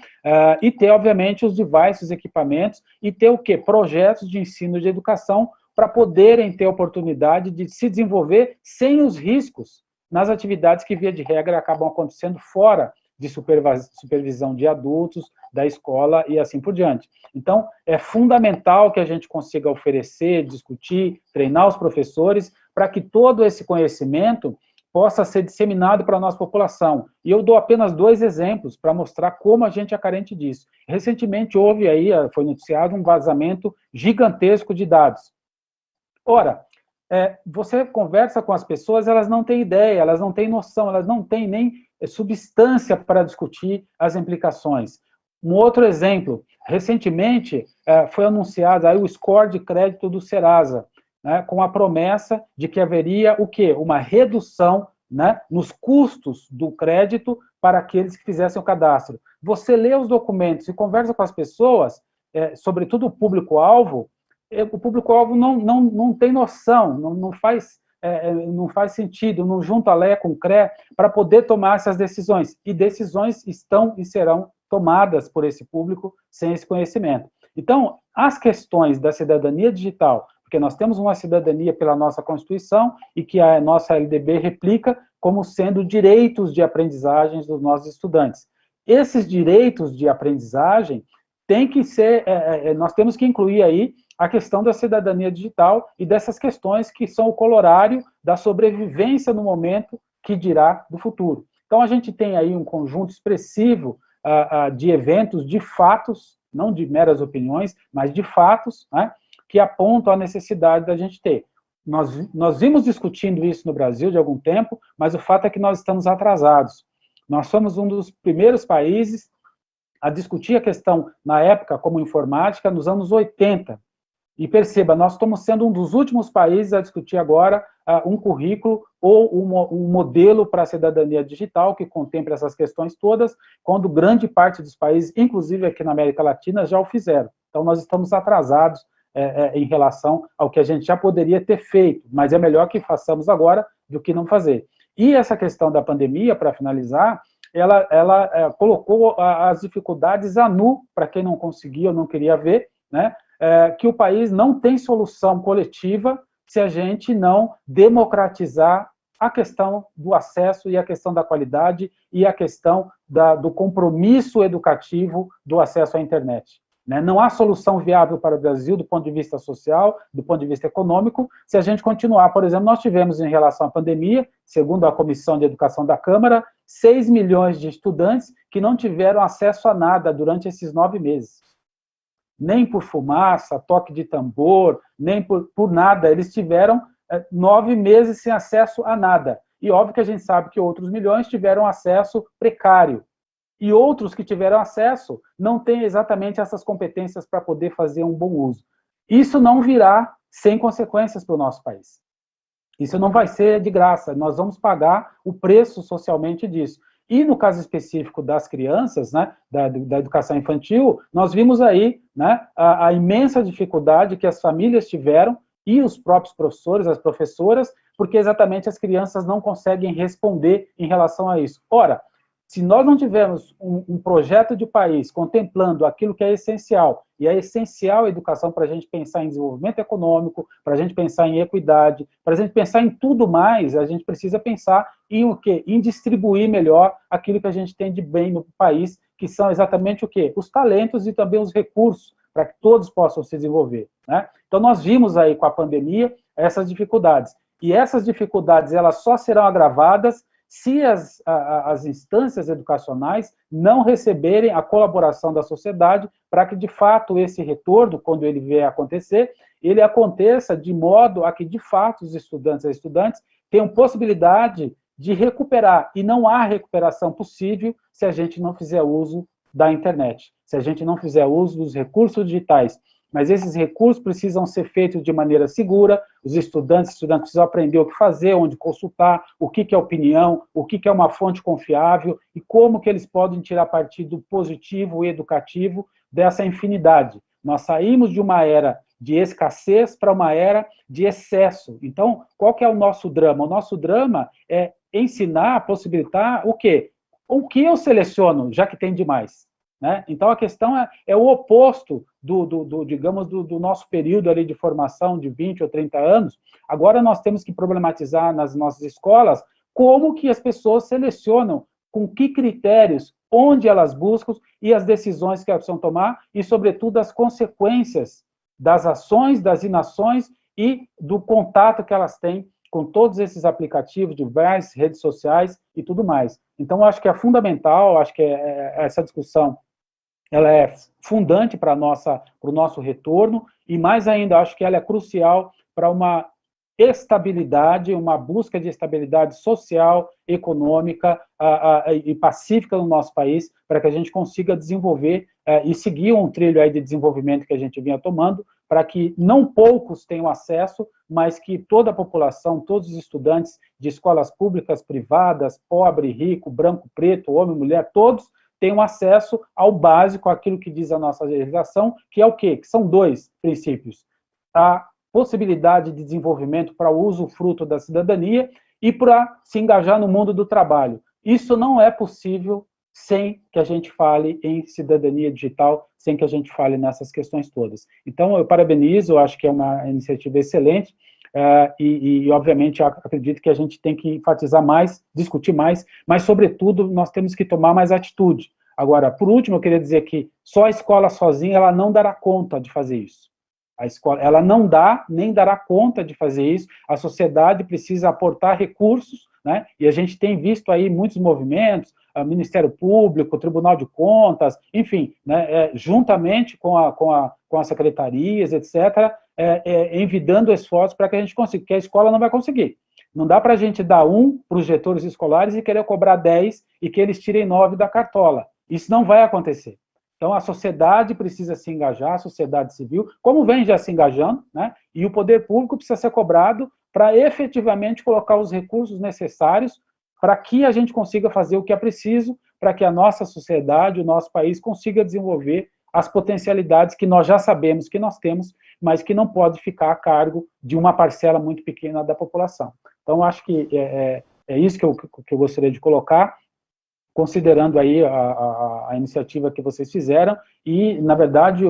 E ter, obviamente, os devices, os equipamentos, e ter o quê? Projetos de ensino de educação para poderem ter a oportunidade de se desenvolver sem os riscos nas atividades que, via de regra, acabam acontecendo fora de supervisão de adultos, da escola e assim por diante. Então, é fundamental que a gente consiga oferecer, discutir, treinar os professores para que todo esse conhecimento possa ser disseminado para a nossa população. E eu dou apenas 2 exemplos para mostrar como a gente é carente disso. Recentemente houve aí, foi noticiado um vazamento gigantesco de dados. Ora, você conversa com as pessoas, elas não têm ideia, elas não têm noção, elas não têm nem substância para discutir as implicações. Um outro exemplo, recentemente foi anunciado aí o score de crédito do Serasa, né, com a promessa de que haveria o quê? Uma redução, né, nos custos do crédito para aqueles que fizessem o cadastro. Você lê os documentos e conversa com as pessoas, sobretudo o público-alvo não tem noção, não faz sentido, não junta Lé com Cré para poder tomar essas decisões. E decisões estão e serão tomadas por esse público sem esse conhecimento. Então, as questões da cidadania digital, porque nós temos uma cidadania pela nossa Constituição e que a nossa LDB replica como sendo direitos de aprendizagem dos nossos estudantes. Esses direitos de aprendizagem têm que ser, nós temos que incluir aí a questão da cidadania digital e dessas questões que são o colorário da sobrevivência no momento que dirá do futuro. Então, a gente tem aí um conjunto expressivo de eventos, de fatos, não de meras opiniões, mas de fatos, né, que apontam a necessidade da gente ter. Nós vimos discutindo isso no Brasil de algum tempo, mas o fato é que nós estamos atrasados. Nós somos um dos primeiros países a discutir a questão, na época, como informática, nos anos 80. E perceba, nós estamos sendo um dos últimos países a discutir agora um currículo ou um modelo para a cidadania digital que contemple essas questões todas, quando grande parte dos países, inclusive aqui na América Latina, já o fizeram. Então, nós estamos atrasados em relação ao que a gente já poderia ter feito, mas é melhor que façamos agora do que não fazer. E essa questão da pandemia, para finalizar, ela colocou as dificuldades a nu, para quem não conseguia ou não queria ver, né, que o país não tem solução coletiva se a gente não democratizar a questão do acesso e a questão da qualidade e a questão do compromisso educativo do acesso à internet. Né? Não há solução viável para o Brasil do ponto de vista social, do ponto de vista econômico, se a gente continuar. Por exemplo, nós tivemos, em relação à pandemia, segundo a Comissão de Educação da Câmara, 6 milhões de estudantes que não tiveram acesso a nada durante esses 9 meses. Nem por fumaça, toque de tambor, nem por nada. Eles tiveram 9 meses sem acesso a nada. E óbvio que a gente sabe que outros milhões tiveram acesso precário. E outros que tiveram acesso não têm exatamente essas competências para poder fazer um bom uso. Isso não virá sem consequências para o nosso país. Isso não vai ser de graça, nós vamos pagar o preço socialmente disso. E no caso específico das crianças, né, da educação infantil, nós vimos aí, né, a imensa dificuldade que as famílias tiveram e os próprios professores, as professoras, porque exatamente as crianças não conseguem responder em relação a isso. Ora, se nós não tivermos um projeto de país contemplando aquilo que é essencial, e é essencial a educação para a gente pensar em desenvolvimento econômico, para a gente pensar em equidade, para a gente pensar em tudo mais, a gente precisa pensar em o quê? Em distribuir melhor aquilo que a gente tem de bem no país, que são exatamente o quê? Os talentos e também os recursos, para que todos possam se desenvolver. Né? Então, nós vimos aí com a pandemia essas dificuldades. E essas dificuldades, elas só serão agravadas se as instâncias educacionais não receberem a colaboração da sociedade para que, de fato, esse retorno, quando ele vier a acontecer, ele aconteça de modo a que, de fato, os estudantes e as estudantes tenham possibilidade de recuperar. E não há recuperação possível se a gente não fizer uso da internet, se a gente não fizer uso dos recursos digitais. Mas esses recursos precisam ser feitos de maneira segura, os estudantes precisam aprender o que fazer, onde consultar, o que é opinião, o que é uma fonte confiável, e como que eles podem tirar partido positivo e educativo dessa infinidade. Nós saímos de uma era de escassez para uma era de excesso. Então, qual que é o nosso drama? O nosso drama é ensinar, possibilitar o quê? O que eu seleciono, já que tem demais? Né? Então, a questão é o oposto do nosso período ali de formação de 20 ou 30 anos. Agora nós temos que problematizar nas nossas escolas como que as pessoas selecionam, com que critérios, onde elas buscam e as decisões que elas precisam tomar e, sobretudo, as consequências das ações, das inações e do contato que elas têm com todos esses aplicativos, diversas redes sociais e tudo mais. Então, eu acho que é fundamental, acho que essa discussão ela é fundante para o nosso retorno, e mais ainda, acho que ela é crucial para uma estabilidade, uma busca de estabilidade social, econômica e pacífica no nosso país, para que a gente consiga desenvolver e seguir um trilho aí de desenvolvimento que a gente vinha tomando, para que não poucos tenham acesso, mas que toda a população, todos os estudantes de escolas públicas, privadas, pobre, rico, branco, preto, homem, mulher, todos tenham acesso ao básico, aquilo que diz a nossa legislação, que é o quê? Que são 2 princípios. A possibilidade de desenvolvimento para o usufruto da cidadania e para se engajar no mundo do trabalho. Isso não é possível sem que a gente fale em cidadania digital, sem que a gente fale nessas questões todas. Então, eu parabenizo, eu acho que é uma iniciativa excelente, e obviamente, acredito que a gente tem que enfatizar mais, discutir mais, mas, sobretudo, nós temos que tomar mais atitude. Agora, por último, eu queria dizer que só a escola sozinha, ela não dará conta de fazer isso. A escola, ela não dá, nem dará conta de fazer isso, a sociedade precisa aportar recursos, né? E a gente tem visto aí muitos movimentos, o Ministério Público, o Tribunal de Contas, enfim, né, juntamente com as secretarias, etc., envidando esforços para que a gente consiga, porque a escola não vai conseguir. Não dá para a gente dar 1 para os gestores escolares e querer cobrar 10 e que eles tirem 9 da cartola. Isso não vai acontecer. Então, a sociedade precisa se engajar, a sociedade civil, como vem já se engajando, né? E o poder público precisa ser cobrado para efetivamente colocar os recursos necessários para que a gente consiga fazer o que é preciso para que a nossa sociedade, o nosso país, consiga desenvolver as potencialidades que nós já sabemos que nós temos, mas que não pode ficar a cargo de uma parcela muito pequena da população. Então, acho que é isso que eu gostaria de colocar, considerando aí a iniciativa que vocês fizeram, e, na verdade,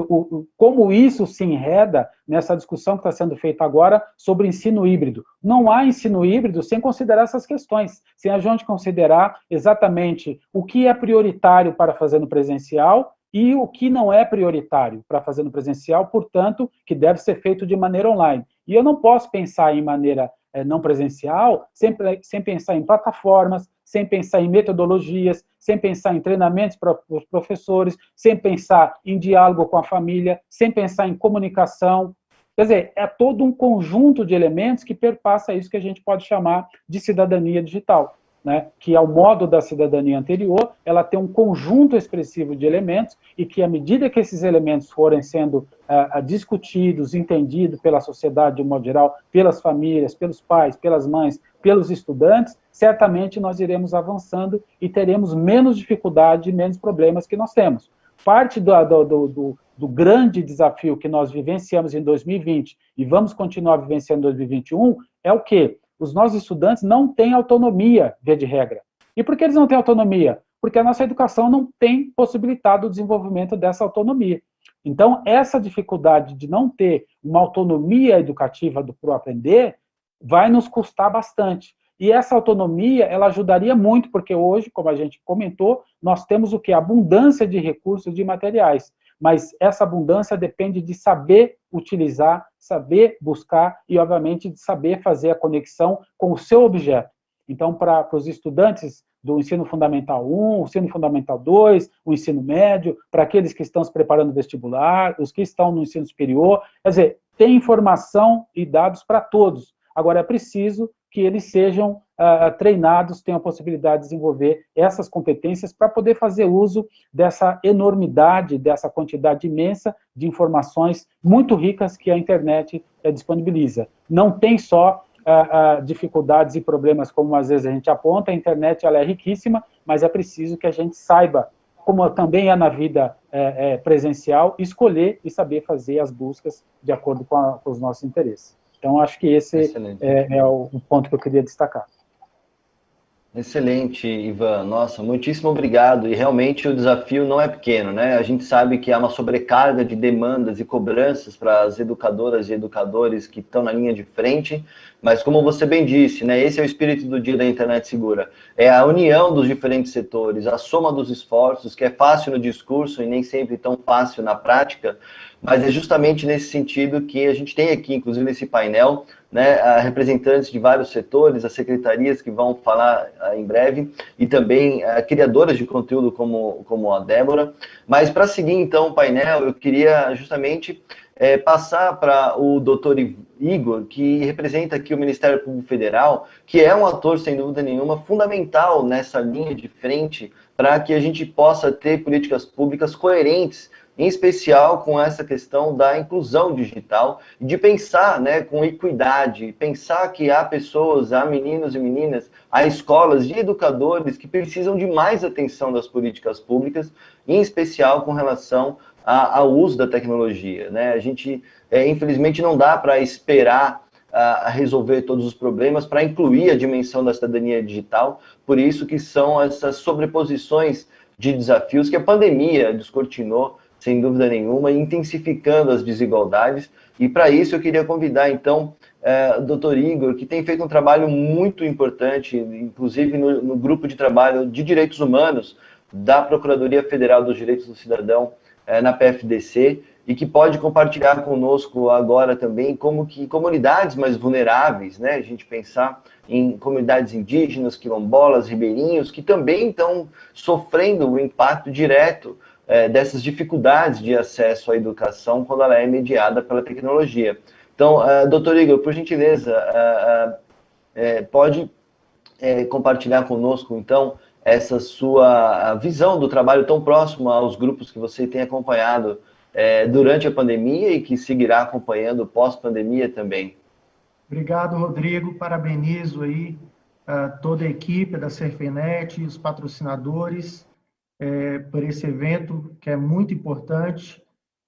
como isso se enreda nessa discussão que está sendo feita agora sobre ensino híbrido. Não há ensino híbrido sem considerar essas questões, sem a gente considerar exatamente o que é prioritário para fazer no presencial e o que não é prioritário para fazer no presencial, portanto, que deve ser feito de maneira online. E eu não posso pensar em maneira não presencial sem pensar em plataformas, sem pensar em metodologias, sem pensar em treinamentos para os professores, sem pensar em diálogo com a família, sem pensar em comunicação. Quer dizer, é todo um conjunto de elementos que perpassa isso que a gente pode chamar de cidadania digital, né? Que, ao modo da cidadania anterior, ela tem um conjunto expressivo de elementos e que, à medida que esses elementos forem sendo discutidos, entendidos pela sociedade de um modo geral, pelas famílias, pelos pais, pelas mães, pelos estudantes, certamente nós iremos avançando e teremos menos dificuldade e menos problemas que nós temos. Parte do grande desafio que nós vivenciamos em 2020 e vamos continuar vivenciando em 2021 é o quê? Os nossos estudantes não têm autonomia, via de regra. E por que eles não têm autonomia? Porque a nossa educação não tem possibilitado o desenvolvimento dessa autonomia. Então, essa dificuldade de não ter uma autonomia educativa para aprender vai nos custar bastante. E essa autonomia, ela ajudaria muito, porque hoje, como a gente comentou, nós temos o quê? Abundância de recursos, de materiais. Mas essa abundância depende de saber utilizar, saber buscar e, obviamente, de saber fazer a conexão com o seu objeto. Então, para os estudantes do ensino fundamental 1, o ensino fundamental 2, o ensino médio, para aqueles que estão se preparando no vestibular, os que estão no ensino superior, quer dizer, tem informação e dados para todos. Agora, é preciso que eles sejam treinados, tenham a possibilidade de desenvolver essas competências para poder fazer uso dessa enormidade, dessa quantidade imensa de informações muito ricas que a internet disponibiliza. Não tem só dificuldades e problemas como às vezes a gente aponta, a internet ela é riquíssima, mas é preciso que a gente saiba, como também é na vida presencial, escolher e saber fazer as buscas de acordo com os nossos interesses. Então, acho que esse é o ponto que eu queria destacar. Excelente, Ivan. Nossa, muitíssimo obrigado. E realmente o desafio não é pequeno, né? A gente sabe que há uma sobrecarga de demandas e cobranças para as educadoras e educadores que estão na linha de frente, mas como você bem disse, né? Esse é o espírito do Dia da Internet Segura. É a união dos diferentes setores, a soma dos esforços, que é fácil no discurso e nem sempre tão fácil na prática, mas é justamente nesse sentido que a gente tem aqui, inclusive nesse painel, né, representantes de vários setores, as secretarias que vão falar em breve, e também criadoras de conteúdo como a Débora. Mas para seguir, então, o painel, eu queria justamente passar para o doutor Igor, que representa aqui o Ministério Público Federal, que é um ator, sem dúvida nenhuma, fundamental nessa linha de frente para que a gente possa ter políticas públicas coerentes, em especial com essa questão da inclusão digital, de pensar, né, com equidade, pensar que há pessoas, há meninos e meninas, há escolas e educadores que precisam de mais atenção das políticas públicas, em especial com relação ao uso da tecnologia, né? A gente, infelizmente, não dá para esperar a resolver todos os problemas para incluir a dimensão da cidadania digital, por isso que são essas sobreposições de desafios que a pandemia descortinou, sem dúvida nenhuma, intensificando as desigualdades, e para isso eu queria convidar, então, o doutor Igor, que tem feito um trabalho muito importante, inclusive no grupo de trabalho de direitos humanos da Procuradoria Federal dos Direitos do Cidadão, na PFDC, e que pode compartilhar conosco agora também como que comunidades mais vulneráveis, né, a gente pensar em comunidades indígenas, quilombolas, ribeirinhos, que também estão sofrendo o impacto direto dessas dificuldades de acesso à educação quando ela é mediada pela tecnologia. Então, doutor Igor, por gentileza, pode compartilhar conosco, então, essa sua visão do trabalho tão próximo aos grupos que você tem acompanhado durante a pandemia e que seguirá acompanhando pós-pandemia também. Obrigado, Rodrigo. Parabenizo aí toda a equipe da SaferNet, os patrocinadores, por esse evento que é muito importante.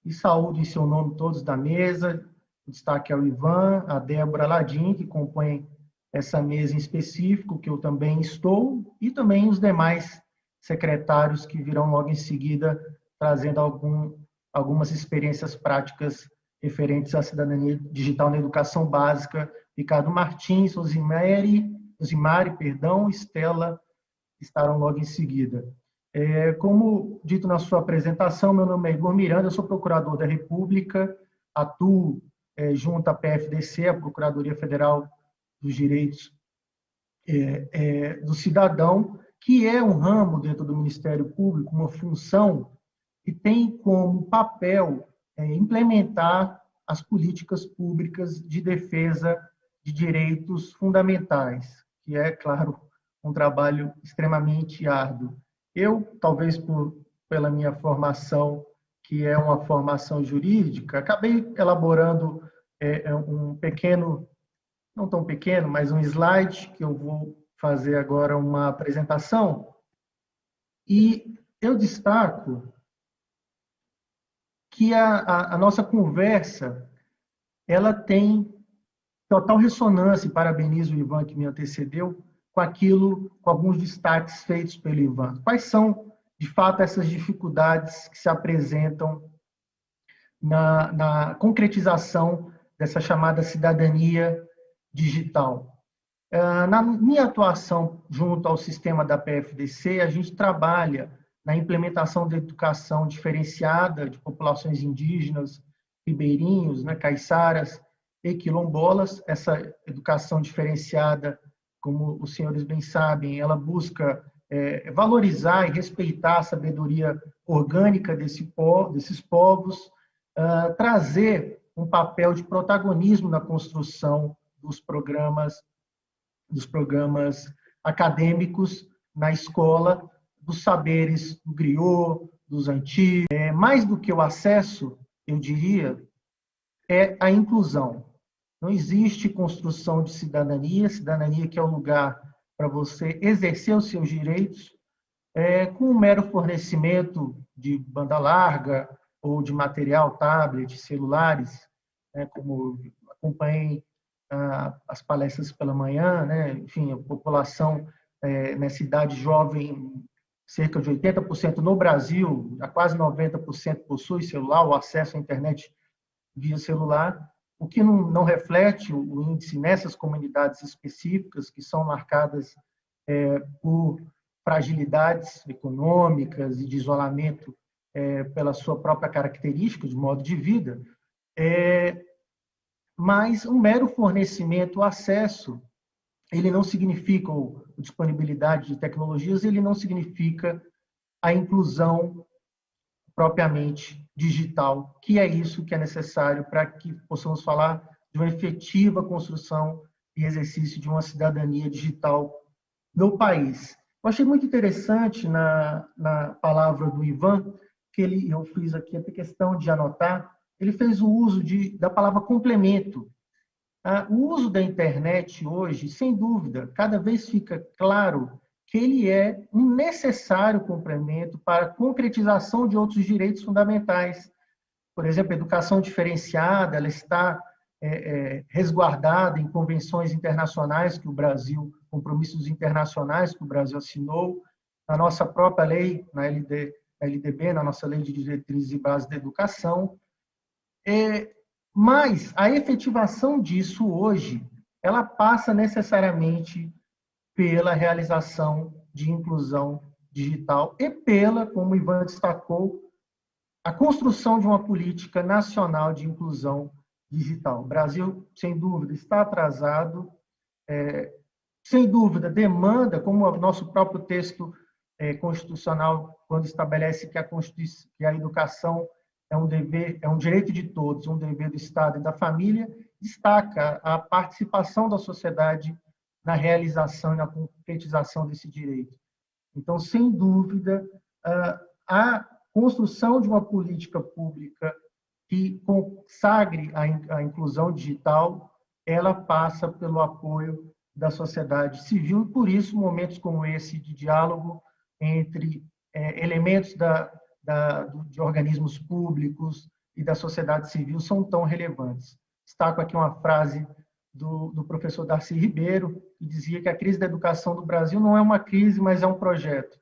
E saúde em seu nome todos da mesa. Destaque ao Ivan, a Débora Ladim, que compõem essa mesa em específico, que eu também estou, e também os demais secretários que virão logo em seguida, trazendo algumas experiências práticas referentes à cidadania digital na educação básica. Ricardo Martins, Osimari, Estela, estarão logo em seguida. Como dito na sua apresentação, meu nome é Igor Miranda, eu sou procurador da República, atuo junto à PFDC, a Procuradoria Federal dos Direitos do Cidadão, que é um ramo dentro do Ministério Público, uma função que tem como papel implementar as políticas públicas de defesa de direitos fundamentais, que é, claro, um trabalho extremamente árduo. Eu, talvez pela minha formação, que é uma formação jurídica, acabei elaborando um pequeno, não tão pequeno, mas um slide, que eu vou fazer agora uma apresentação, e eu destaco que a nossa conversa ela tem total ressonância, e parabenizo o Ivan que me antecedeu, com alguns destaques feitos pelo Ivan. Quais são, de fato, essas dificuldades que se apresentam na concretização dessa chamada cidadania digital? Na minha atuação junto ao sistema da PFDC, a gente trabalha na implementação da educação diferenciada de populações indígenas, ribeirinhos, né, caiçaras e quilombolas. Essa educação diferenciada, como os senhores bem sabem, ela busca valorizar e respeitar a sabedoria orgânica desses povos, trazer um papel de protagonismo na construção dos programas acadêmicos na escola, dos saberes do griot, dos antigos. Mais do que o acesso, eu diria, é a inclusão. Não existe construção de cidadania que é o lugar para você exercer os seus direitos com um mero fornecimento de banda larga ou de material, tablet, celulares, como acompanhei as palestras pela manhã, né? Enfim, a população nessa idade jovem, cerca de 80% no Brasil, a quase 90% possui celular, o acesso à internet via celular, o que não reflete o índice nessas comunidades específicas que são marcadas por fragilidades econômicas e de isolamento pela sua própria característica de modo de vida, mas um mero fornecimento, o acesso, ele não significa, ou disponibilidade de tecnologias, ele não significa a inclusão propriamente digital, que é isso que é necessário para que possamos falar de uma efetiva construção e exercício de uma cidadania digital no país. Eu achei muito interessante na palavra do Ivan, que eu fiz aqui a questão de anotar, ele fez o uso da palavra complemento. O uso da internet hoje, sem dúvida, cada vez fica claro que ele é um necessário complemento para a concretização de outros direitos fundamentais. Por exemplo, a educação diferenciada, ela está resguardada em convenções internacionais que o Brasil, compromissos internacionais que o Brasil assinou, na nossa própria lei, na LDB, na nossa Lei de Diretrizes e Bases da Educação. Mas a efetivação disso hoje, ela passa necessariamente pela realização de inclusão digital e pela, como o Ivan destacou, a construção de uma política nacional de inclusão digital. O Brasil, sem dúvida, está atrasado, sem dúvida, demanda, como o nosso próprio texto constitucional, quando estabelece que a educação é um dever, é um direito de todos, um dever do Estado e da família, destaca a participação da sociedade na realização e na concretização desse direito. Então, sem dúvida, a construção de uma política pública que consagre a inclusão digital, ela passa pelo apoio da sociedade civil, e por isso momentos como esse de diálogo entre elementos de organismos públicos e da sociedade civil são tão relevantes. Destaco aqui uma frase do professor Darcy Ribeiro, que dizia que a crise da educação do Brasil não é uma crise, mas é um projeto.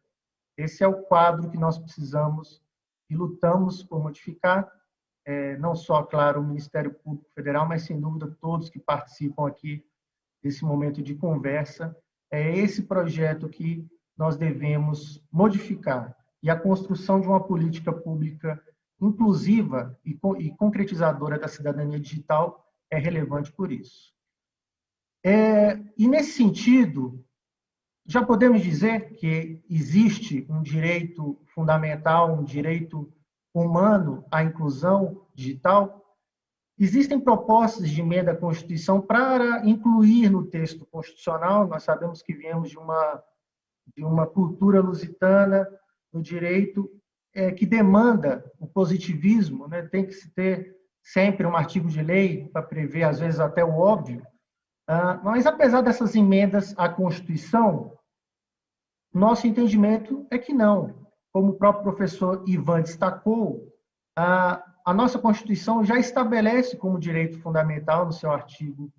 Esse é o quadro que nós precisamos e lutamos por modificar, não só, claro, o Ministério Público Federal, mas, sem dúvida, todos que participam aqui desse momento de conversa. É esse projeto que nós devemos modificar, e a construção de uma política pública inclusiva e concretizadora da cidadania digital é relevante por isso. E, nesse sentido, já podemos dizer que existe um direito fundamental, um direito humano à inclusão digital. Existem propostas de emenda à Constituição para incluir no texto constitucional. Nós sabemos que viemos de uma cultura lusitana no direito que demanda o positivismo, né? Tem que se ter sempre um artigo de lei para prever, às vezes, até o óbvio. Mas, apesar dessas emendas à Constituição, nosso entendimento é que não. Como o próprio professor Ivan destacou, a nossa Constituição já estabelece como direito fundamental, no seu artigo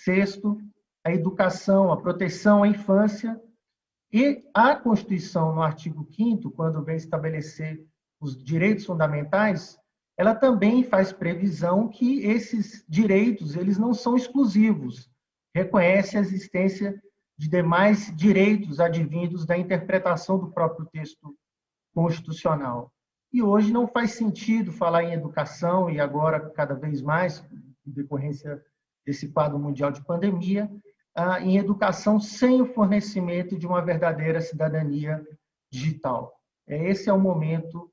6º, a educação, a proteção à infância, e a Constituição, no artigo 5º, quando vem estabelecer os direitos fundamentais, ela também faz previsão que esses direitos eles não são exclusivos, reconhece a existência de demais direitos advindos da interpretação do próprio texto constitucional. E hoje não faz sentido falar em educação, e agora cada vez mais, em decorrência desse quadro mundial de pandemia, em educação sem o fornecimento de uma verdadeira cidadania digital. Esse é o momento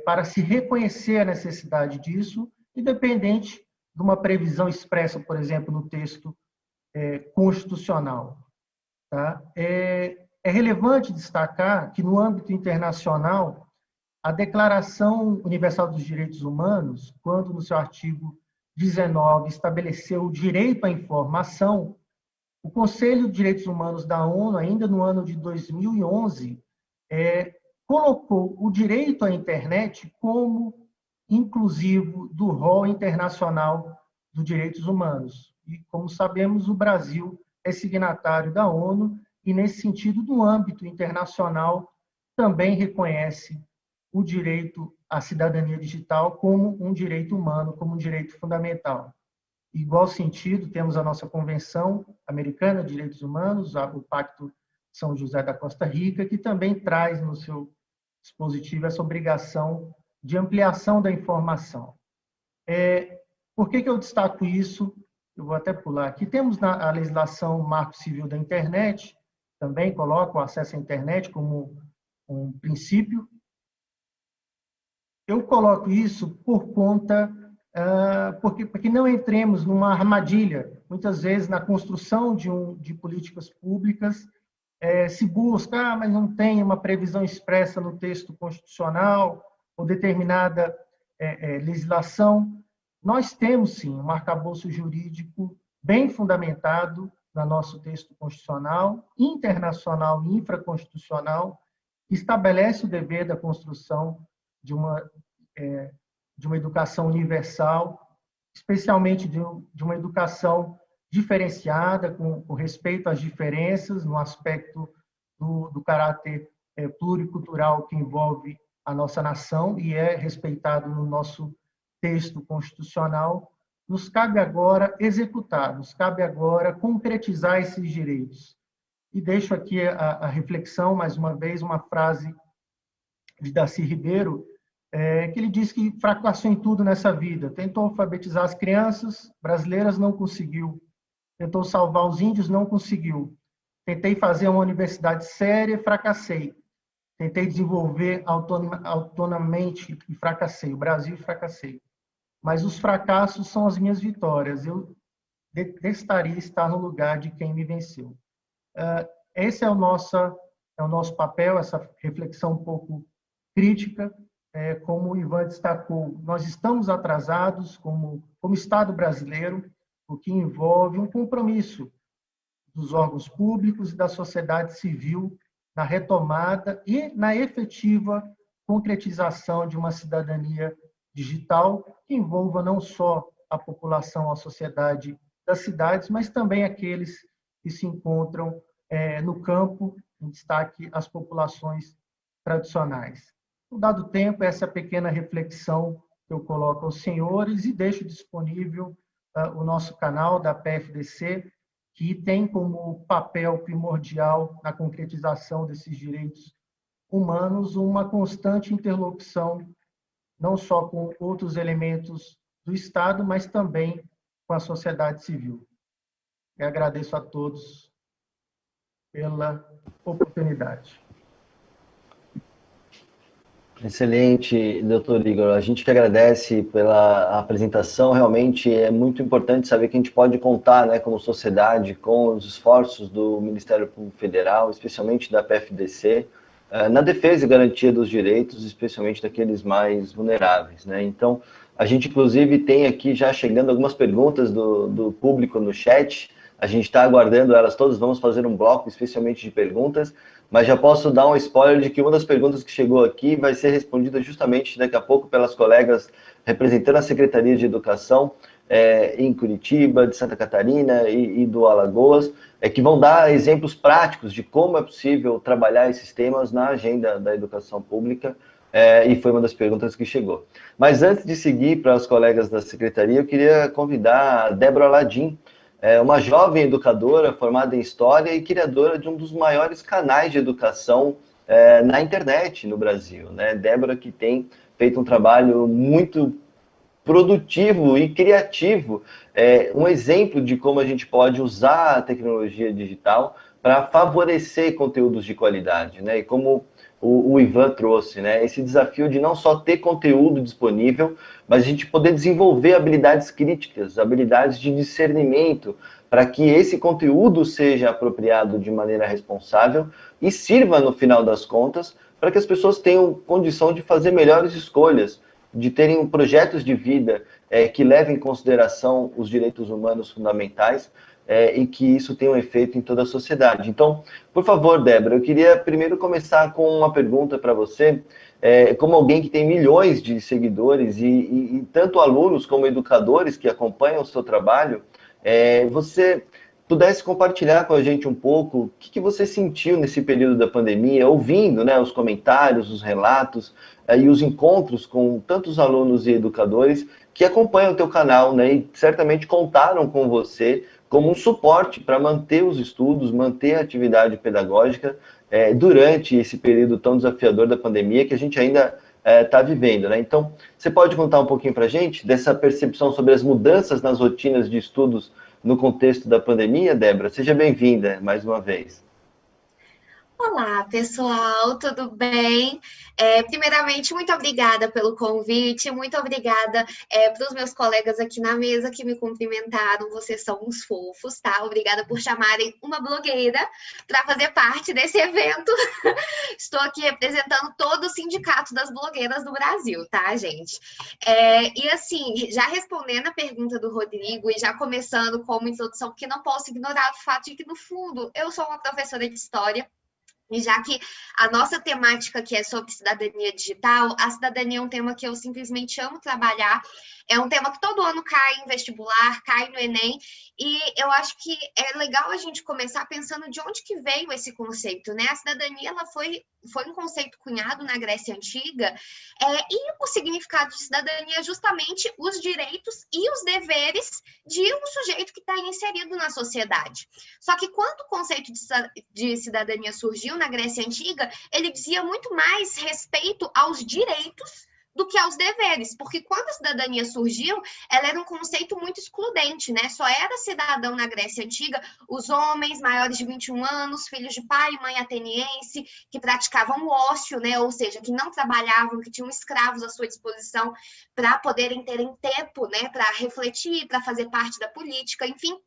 para se reconhecer a necessidade disso, independente de uma previsão expressa, por exemplo, no texto constitucional. Tá? É relevante destacar que, no âmbito internacional, a Declaração Universal dos Direitos Humanos, quando no seu artigo 19 estabeleceu o direito à informação, o Conselho de Direitos Humanos da ONU, ainda no ano de 2011, colocou o direito à internet como inclusivo do rol internacional dos direitos humanos. E, como sabemos, o Brasil é signatário da ONU e, nesse sentido, no âmbito internacional, também reconhece o direito à cidadania digital como um direito humano, como um direito fundamental. Em igual sentido, temos a nossa Convenção Americana de Direitos Humanos, o Pacto São José da Costa Rica, que também traz no seu dispositivo essa obrigação de ampliação da informação. Por que eu destaco isso? Eu vou até pular aqui. Temos a legislação Marco Civil da Internet, também coloca o acesso à internet como um princípio. Eu coloco isso por conta, porque não entremos numa armadilha. Muitas vezes, na construção de políticas públicas, se busca, mas não tem uma previsão expressa no texto constitucional ou determinada legislação. Nós temos, sim, um arcabouço jurídico bem fundamentado no nosso texto constitucional, internacional e infraconstitucional, que estabelece o dever da construção de uma educação universal, especialmente de uma educação diferenciada, com respeito às diferenças, no aspecto do caráter pluricultural que envolve a nossa nação e é respeitado no nosso texto constitucional. Nos cabe agora executar, nos cabe agora concretizar esses direitos. E deixo aqui a reflexão, mais uma vez, uma frase de Darcy Ribeiro, que ele diz que fracassou em tudo nessa vida. Tentou alfabetizar as crianças brasileiras, não conseguiu. Tentou salvar os índios, não conseguiu. Tentei fazer uma universidade séria, fracassei. Tentei desenvolver autonomamente e fracassei. O Brasil, fracassei. Mas os fracassos são as minhas vitórias. Eu detestaria estar no lugar de quem me venceu. Esse é o nosso papel, essa reflexão um pouco crítica. Como o Ivan destacou, nós estamos atrasados como Estado brasileiro, o que envolve um compromisso dos órgãos públicos e da sociedade civil na retomada e na efetiva concretização de uma cidadania digital que envolva não só a população, a sociedade das cidades, mas também aqueles que se encontram no campo, em destaque as populações tradicionais. No dado tempo, essa pequena reflexão que eu coloco aos senhores e deixo disponível o nosso canal da PFDC, que tem como papel primordial na concretização desses direitos humanos uma constante interlocução, não só com outros elementos do Estado, mas também com a sociedade civil. Eu agradeço a todos pela oportunidade. Excelente, doutor Igor. A gente que agradece pela apresentação. Realmente é muito importante saber que a gente pode contar, né, como sociedade, com os esforços do Ministério Público Federal, especialmente da PFDC, na defesa e garantia dos direitos, especialmente daqueles mais vulneráveis, né? Então, a gente, inclusive, tem aqui já chegando algumas perguntas do público no chat. A gente está aguardando elas todas. Vamos fazer um bloco especialmente de perguntas, mas já posso dar um spoiler de que uma das perguntas que chegou aqui vai ser respondida justamente daqui a pouco pelas colegas representando a Secretaria de Educação em Curitiba, de Santa Catarina e do Alagoas, que vão dar exemplos práticos de como é possível trabalhar esses temas na agenda da educação pública, e foi uma das perguntas que chegou. Mas antes de seguir para as colegas da Secretaria, eu queria convidar a Débora Ladim, uma jovem educadora formada em História e criadora de um dos maiores canais de educação na internet no Brasil, né? Débora, que tem feito um trabalho muito produtivo e criativo, um exemplo de como a gente pode usar a tecnologia digital para favorecer conteúdos de qualidade, né? E como o Ivan trouxe, né? Esse desafio de não só ter conteúdo disponível, mas a gente poder desenvolver habilidades críticas, habilidades de discernimento, para que esse conteúdo seja apropriado de maneira responsável e sirva, no final das contas, para que as pessoas tenham condição de fazer melhores escolhas, de terem projetos de vida que levem em consideração os direitos humanos fundamentais, e que isso tenha um efeito em toda a sociedade. Então, por favor, Débora, eu queria primeiro começar com uma pergunta para você, como alguém que tem milhões de seguidores e tanto alunos como educadores que acompanham o seu trabalho, você pudesse compartilhar com a gente um pouco o que você sentiu nesse período da pandemia, ouvindo, né, os comentários, os relatos e os encontros com tantos alunos e educadores que acompanham o teu canal, né, e certamente contaram com você como um suporte para manter os estudos, manter a atividade pedagógica durante esse período tão desafiador da pandemia que a gente ainda está vivendo, né? Então, você pode contar um pouquinho para a gente dessa percepção sobre as mudanças nas rotinas de estudos no contexto da pandemia, Débora? Seja bem-vinda mais uma vez. Olá, pessoal, tudo bem? Primeiramente, muito obrigada pelo convite, muito obrigada para os meus colegas aqui na mesa que me cumprimentaram, vocês são uns fofos, tá? Obrigada por chamarem uma blogueira para fazer parte desse evento. Estou aqui representando todo o sindicato das blogueiras do Brasil, tá, gente? E assim, já respondendo a pergunta do Rodrigo e já começando com uma introdução, porque não posso ignorar o fato de que, no fundo, eu sou uma professora de história. E já que a nossa temática aqui é sobre cidadania digital, a cidadania é um tema que eu simplesmente amo trabalhar, é um tema que todo ano cai em vestibular, cai no Enem, e eu acho que é legal a gente começar pensando de onde que veio esse conceito, né? A cidadania, ela foi um conceito cunhado na Grécia Antiga, e o significado de cidadania é justamente os direitos e os deveres de um sujeito que está inserido na sociedade. Só que quando o conceito de cidadania surgiu na Grécia Antiga, ele dizia muito mais respeito aos direitos do que aos deveres, porque quando a cidadania surgiu, ela era um conceito muito excludente, né? Só era cidadão na Grécia Antiga os homens maiores de 21 anos, filhos de pai e mãe ateniense, que praticavam o ócio, né? Ou seja, que não trabalhavam, que tinham escravos à sua disposição para poderem terem tempo, né? Para refletir, para fazer parte da política, enfim.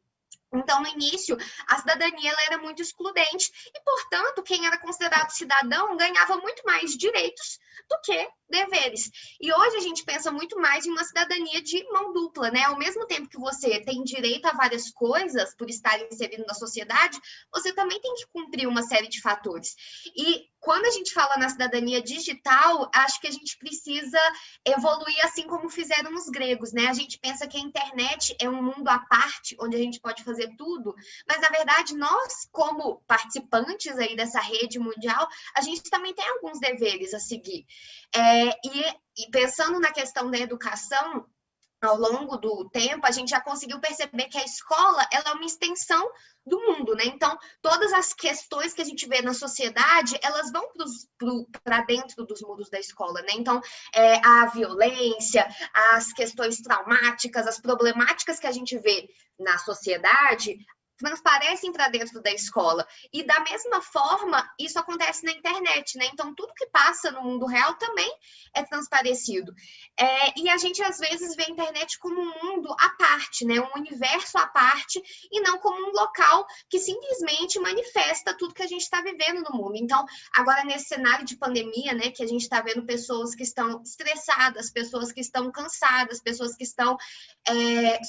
Então, no início, a cidadania ela era muito excludente e, portanto, quem era considerado cidadão ganhava muito mais direitos do que deveres. E hoje a gente pensa muito mais em uma cidadania de mão dupla, né? Ao mesmo tempo que você tem direito a várias coisas por estar inserido na sociedade, você também tem que cumprir uma série de fatores. E quando a gente fala na cidadania digital, acho que a gente precisa evoluir assim como fizeram os gregos, né? A gente pensa que a internet é um mundo à parte, onde a gente pode fazer tudo, mas, na verdade, nós, como participantes aí dessa rede mundial, a gente também tem alguns deveres a seguir. E pensando na questão da educação, ao longo do tempo, a gente já conseguiu perceber que a escola ela é uma extensão do mundo, né? Então, todas as questões que a gente vê na sociedade, elas vão para dentro dos muros da escola, né? Então, a violência, as questões traumáticas, as problemáticas que a gente vê na sociedade transparecem para dentro da escola. E, da mesma forma, isso acontece na internet, né? Então, tudo que passa no mundo real também é transparecido. E a gente, às vezes, vê a internet como um mundo à parte, né? Um universo à parte, e não como um local que simplesmente manifesta tudo que a gente está vivendo no mundo. Então, agora, nesse cenário de pandemia, né? Que a gente está vendo pessoas que estão estressadas, pessoas que estão cansadas, pessoas que estão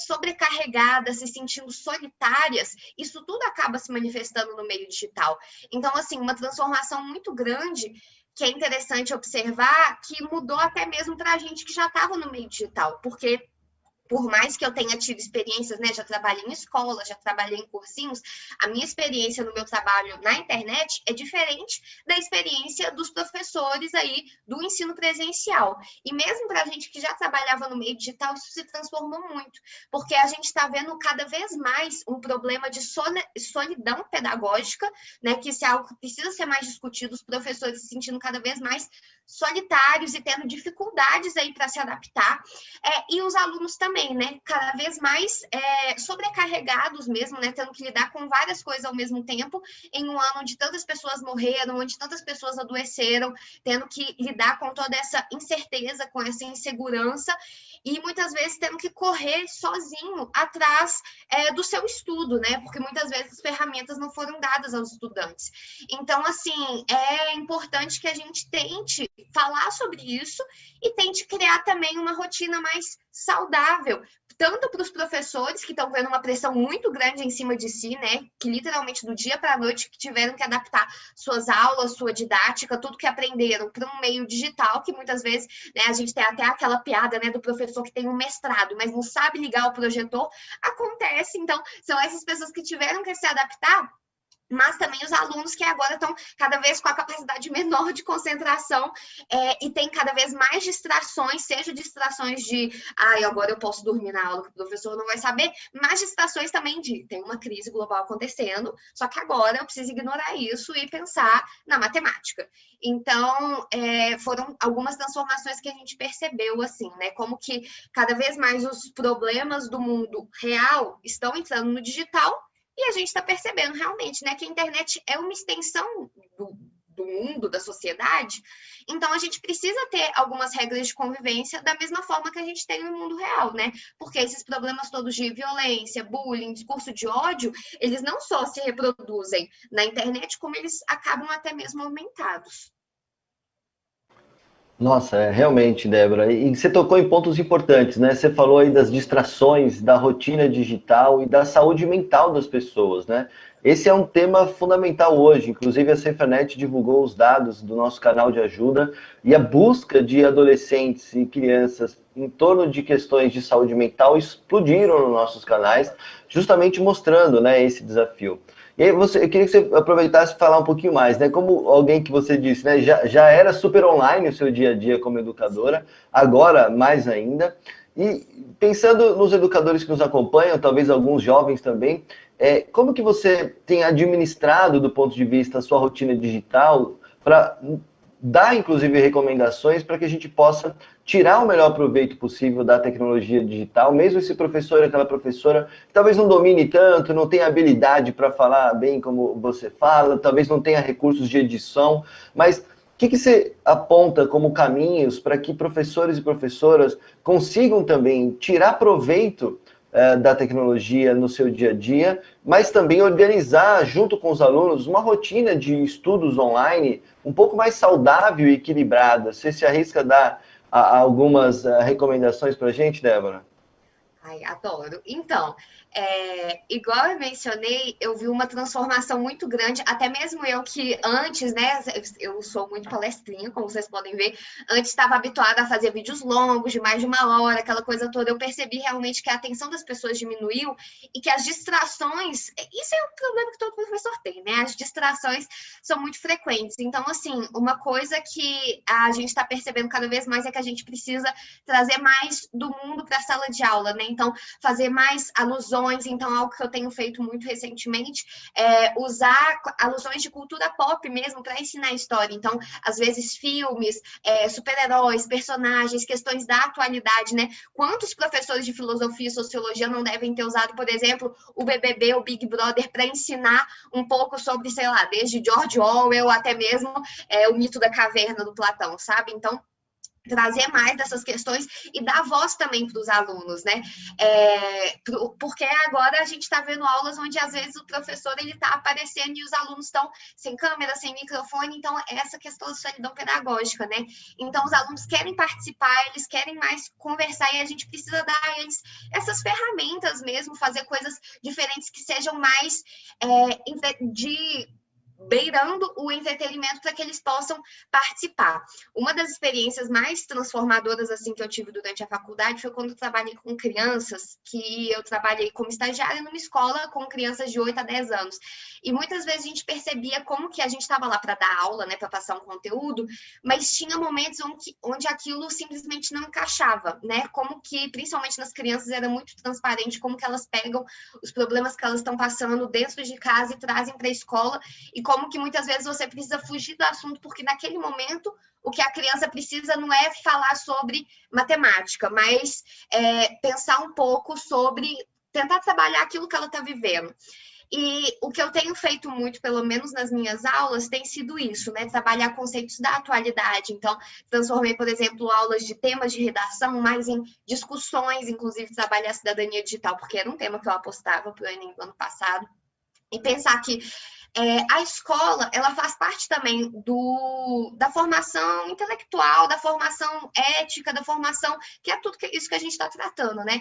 sobrecarregadas, se sentindo solitárias, isso tudo acaba se manifestando no meio digital. Então, assim, uma transformação muito grande que é interessante observar que mudou até mesmo para a gente que já estava no meio digital, porque por mais que eu tenha tido experiências, né, já trabalhei em escola, já trabalhei em cursinhos, a minha experiência no meu trabalho na internet é diferente da experiência dos professores aí do ensino presencial. E mesmo para a gente que já trabalhava no meio digital, isso se transformou muito, porque a gente está vendo cada vez mais um problema de solidão pedagógica, né, que isso é algo que precisa ser mais discutido, os professores se sentindo cada vez mais solitários e tendo dificuldades aí para se adaptar, e os alunos também, né, cada vez mais sobrecarregados mesmo, né, tendo que lidar com várias coisas ao mesmo tempo, em um ano onde tantas pessoas morreram, onde tantas pessoas adoeceram, tendo que lidar com toda essa incerteza, com essa insegurança, e muitas vezes tendo que correr sozinho atrás do seu estudo, né, porque muitas vezes as ferramentas não foram dadas aos estudantes. Então, assim, é importante que a gente tente falar sobre isso e tente criar também uma rotina mais saudável, tanto para os professores que estão vendo uma pressão muito grande em cima de si, né, que literalmente do dia para a noite que tiveram que adaptar suas aulas, sua didática, tudo que aprenderam para um meio digital, que muitas vezes, né, a gente tem até aquela piada, né, do professor que tem um mestrado, mas não sabe ligar o projetor, acontece. Então, são essas pessoas que tiveram que se adaptar, mas também os alunos que agora estão cada vez com a capacidade menor de concentração e tem cada vez mais distrações, seja distrações de agora eu posso dormir na aula que o professor não vai saber, mas distrações também de tem uma crise global acontecendo, só que agora eu preciso ignorar isso e pensar na matemática. Então, foram algumas transformações que a gente percebeu, assim, né? Como que cada vez mais os problemas do mundo real estão entrando no digital, E a gente está percebendo realmente, né, que a internet é uma extensão do mundo, da sociedade, então a gente precisa ter algumas regras de convivência da mesma forma que a gente tem no mundo real, né? Porque esses problemas todos de violência, bullying, discurso de ódio, eles não só se reproduzem na internet, como eles acabam até mesmo aumentados. Nossa, realmente, Débora. E você tocou em pontos importantes, né? Você falou aí das distrações, da rotina digital e da saúde mental das pessoas, né? Esse é um tema fundamental hoje. Inclusive, a SaferNet divulgou os dados do nosso canal de ajuda e a busca de adolescentes e crianças em torno de questões de saúde mental explodiram nos nossos canais, justamente mostrando, né, esse desafio. E aí eu queria que você aproveitasse e falar um pouquinho mais, né? Como alguém que você disse, né? Já era super online o seu dia a dia como educadora, agora mais ainda. E pensando nos educadores que nos acompanham, talvez alguns jovens também, como que você tem administrado, do ponto de vista da sua rotina digital, para dar, inclusive, recomendações para que a gente possa tirar o melhor proveito possível da tecnologia digital, mesmo esse professor, aquela professora, que talvez não domine tanto, não tenha habilidade para falar bem como você fala, talvez não tenha recursos de edição, mas o que você aponta como caminhos para que professores e professoras consigam também tirar proveito da tecnologia no seu dia a dia, mas também organizar, junto com os alunos, uma rotina de estudos online um pouco mais saudável e equilibrada? Você se arrisca a dar algumas recomendações para a gente, Débora? Ai, adoro. Então, igual eu mencionei, eu vi uma transformação muito grande, até mesmo eu que antes, né, eu sou muito palestrinha, como vocês podem ver, antes estava habituada a fazer vídeos longos, de mais de 1 hora, aquela coisa toda, eu percebi realmente que a atenção das pessoas diminuiu e que as distrações, isso é um problema que todo professor tem, né, as distrações são muito frequentes, então, assim, uma coisa que a gente está percebendo cada vez mais é que a gente precisa trazer mais do mundo para a sala de aula, né, então, fazer mais alusões. Então, algo que eu tenho feito muito recentemente é usar alusões de cultura pop mesmo para ensinar a história. Então, às vezes, filmes, super-heróis, personagens, questões da atualidade, né? Quantos professores de filosofia e sociologia não devem ter usado, por exemplo, o BBB, o Big Brother, para ensinar um pouco sobre, sei lá, desde George Orwell até mesmo o mito da caverna do Platão, sabe? Então, trazer mais dessas questões e dar voz também para os alunos, né? Porque agora a gente está vendo aulas onde, às vezes, o professor está aparecendo e os alunos estão sem câmera, sem microfone, então essa questão da solidão pedagógica, né? Então, os alunos querem participar, eles querem mais conversar e a gente precisa dar a eles essas ferramentas mesmo, fazer coisas diferentes que sejam mais beirando o entretenimento para que eles possam participar. Uma das experiências mais transformadoras assim que eu tive durante a faculdade foi quando eu trabalhei com crianças, que eu trabalhei como estagiária numa escola com crianças de 8 a 10 anos. E muitas vezes a gente percebia como que a gente estava lá para dar aula, né, para passar um conteúdo, mas tinha momentos onde aquilo simplesmente não encaixava, né? Como que, principalmente nas crianças, era muito transparente como que elas pegam os problemas que elas estão passando dentro de casa e trazem para a escola, e como que muitas vezes você precisa fugir do assunto, porque naquele momento o que a criança precisa não é falar sobre matemática, mas pensar um pouco sobre tentar trabalhar aquilo que ela está vivendo. E o que eu tenho feito muito, pelo menos nas minhas aulas, tem sido isso, né? Trabalhar conceitos da atualidade. Então, transformei, por exemplo, aulas de temas de redação mais em discussões, inclusive trabalhar a cidadania digital, porque era um tema que eu apostava para o Enem do ano passado. E pensar que a escola, ela faz parte também da formação intelectual, da formação ética, da formação, que é tudo isso que a gente está tratando, né?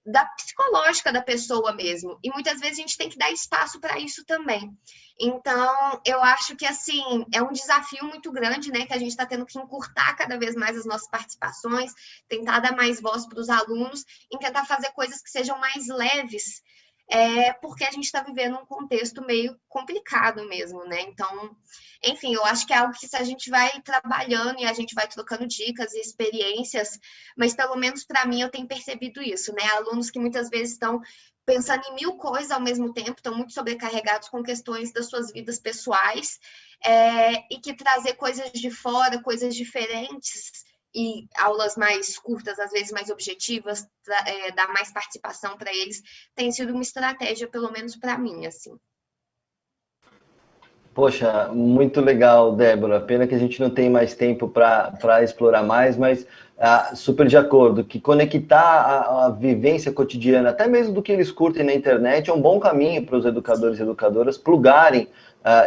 Da psicológica da pessoa mesmo. E muitas vezes a gente tem que dar espaço para isso também. Então, eu acho que, assim, é um desafio muito grande, né? Que a gente está tendo que encurtar cada vez mais as nossas participações, tentar dar mais voz para os alunos e tentar fazer coisas que sejam mais leves, porque a gente está vivendo um contexto meio complicado mesmo, né? Então, enfim, eu acho que é algo que a gente vai trabalhando e a gente vai trocando dicas e experiências, mas pelo menos para mim eu tenho percebido isso, né? Alunos que muitas vezes estão pensando em 1000 coisas ao mesmo tempo, estão muito sobrecarregados com questões das suas vidas pessoais, e que trazer coisas de fora, coisas diferentes, e aulas mais curtas, às vezes mais objetivas, dar mais participação para eles, tem sido uma estratégia, pelo menos para mim, assim. Poxa, muito legal, Débora. Pena que a gente não tem mais tempo para explorar mais, mas super de acordo, que conectar a vivência cotidiana, até mesmo do que eles curtem na internet, é um bom caminho para os educadores e educadoras plugarem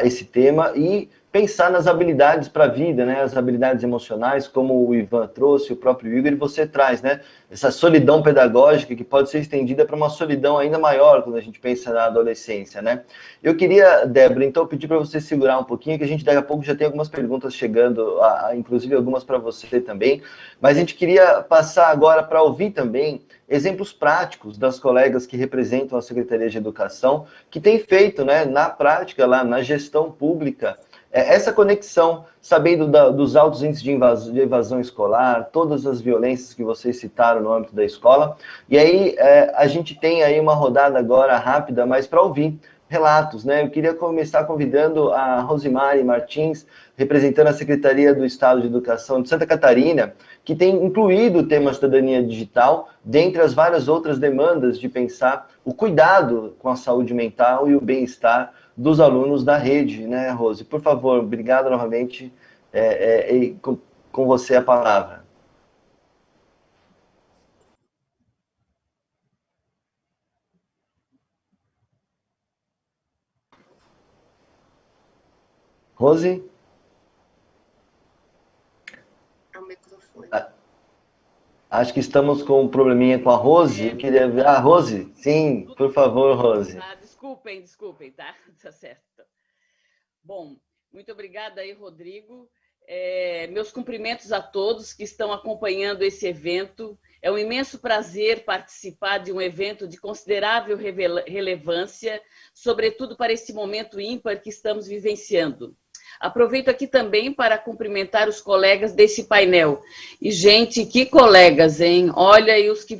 esse tema e pensar nas habilidades para a vida, né? As habilidades emocionais, como o Ivan trouxe, o próprio Igor, e você traz, né? Essa solidão pedagógica que pode ser estendida para uma solidão ainda maior quando a gente pensa na adolescência, né? Eu queria, Débora, então pedir para você segurar um pouquinho, que a gente daqui a pouco já tem algumas perguntas chegando, inclusive algumas para você também, mas a gente queria passar agora para ouvir também exemplos práticos das colegas que representam a Secretaria de Educação, que tem feito, né, na prática, lá na gestão pública, essa conexão, sabendo dos altos índices de evasão escolar, todas as violências que vocês citaram no âmbito da escola. E aí, a gente tem aí uma rodada agora rápida, mas para ouvir relatos, né? Eu queria começar convidando a Rosimari Martins, representando a Secretaria do Estado de Educação de Santa Catarina, que tem incluído o tema cidadania digital, dentre as várias outras demandas de pensar o cuidado com a saúde mental e o bem-estar dos alunos da rede, né, Rose? Por favor, obrigado novamente, com você a palavra. Rose? É o microfone. Acho que estamos com um probleminha com a Rose. Eu queria ver. Rose? Sim, por favor, Rose. Desculpem, tá? Tá certo. Bom, muito obrigada aí, Rodrigo. Meus cumprimentos a todos que estão acompanhando esse evento. É um imenso prazer participar de um evento de considerável relevância, sobretudo para esse momento ímpar que estamos vivenciando. Aproveito aqui também para cumprimentar os colegas desse painel. E, gente, que colegas, hein? Olha aí os que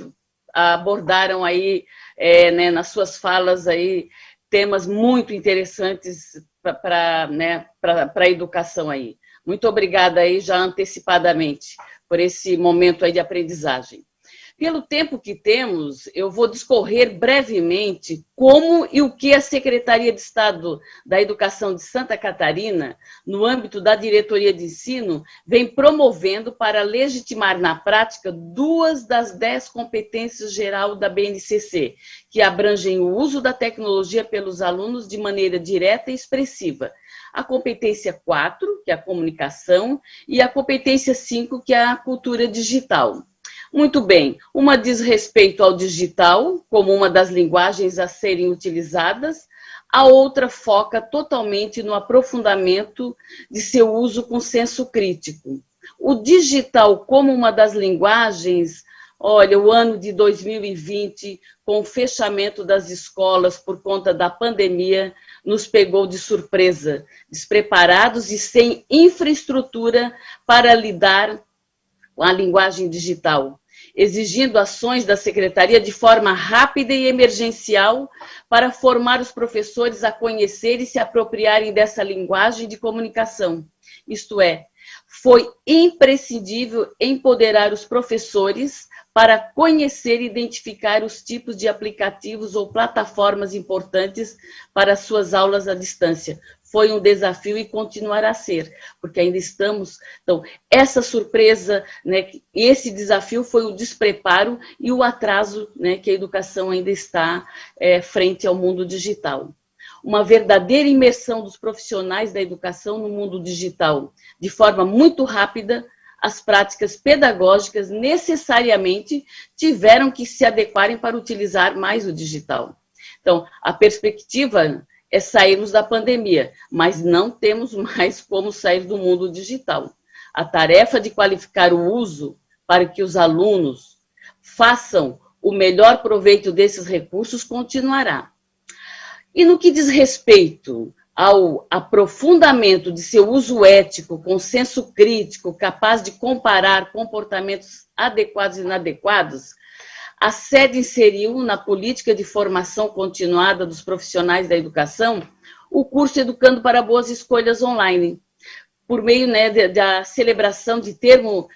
abordaram aí, né, nas suas falas aí, temas muito interessantes para a educação aí. Muito obrigada aí já antecipadamente por esse momento aí de aprendizagem. Pelo tempo que temos, eu vou discorrer brevemente como e o que a Secretaria de Estado da Educação de Santa Catarina, no âmbito da Diretoria de Ensino, vem promovendo para legitimar na prática 2 das 10 competências geral da BNCC, que abrangem o uso da tecnologia pelos alunos de maneira direta e expressiva. A competência 4, que é a comunicação, e a competência 5, que é a cultura digital. Muito bem, uma diz respeito ao digital, como uma das linguagens a serem utilizadas, a outra foca totalmente no aprofundamento de seu uso com senso crítico. O digital como uma das linguagens, olha, o ano de 2020, com o fechamento das escolas por conta da pandemia, nos pegou de surpresa, despreparados e sem infraestrutura para lidar com a linguagem digital, exigindo ações da Secretaria de forma rápida e emergencial para formar os professores a conhecer e se apropriarem dessa linguagem de comunicação. Isto é, foi imprescindível empoderar os professores para conhecer e identificar os tipos de aplicativos ou plataformas importantes para suas aulas à distância. Foi um desafio e continuará a ser, porque ainda estamos... Então, essa surpresa, né, esse desafio foi o despreparo e o atraso, né, que a educação ainda está frente ao mundo digital. Uma verdadeira imersão dos profissionais da educação no mundo digital, de forma muito rápida. As práticas pedagógicas necessariamente tiveram que se adequarem para utilizar mais o digital. Então, a perspectiva é sairmos da pandemia, mas não temos mais como sair do mundo digital. A tarefa de qualificar o uso para que os alunos façam o melhor proveito desses recursos continuará. E no que diz respeito ao aprofundamento de seu uso ético, com senso crítico, capaz de comparar comportamentos adequados e inadequados, a sede inseriu na política de formação continuada dos profissionais da educação o curso Educando para Boas Escolhas Online, por meio, né, da celebração de termo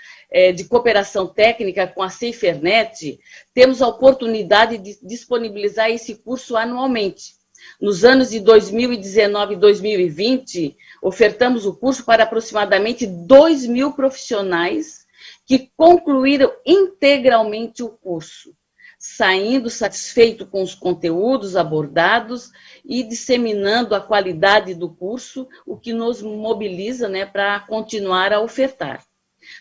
de cooperação técnica com a SaferNet, temos a oportunidade de disponibilizar esse curso anualmente. Nos anos de 2019 e 2020, ofertamos o curso para aproximadamente 2.000 profissionais que concluíram integralmente o curso, saindo satisfeito com os conteúdos abordados e disseminando a qualidade do curso, o que nos mobiliza, né, para continuar a ofertar.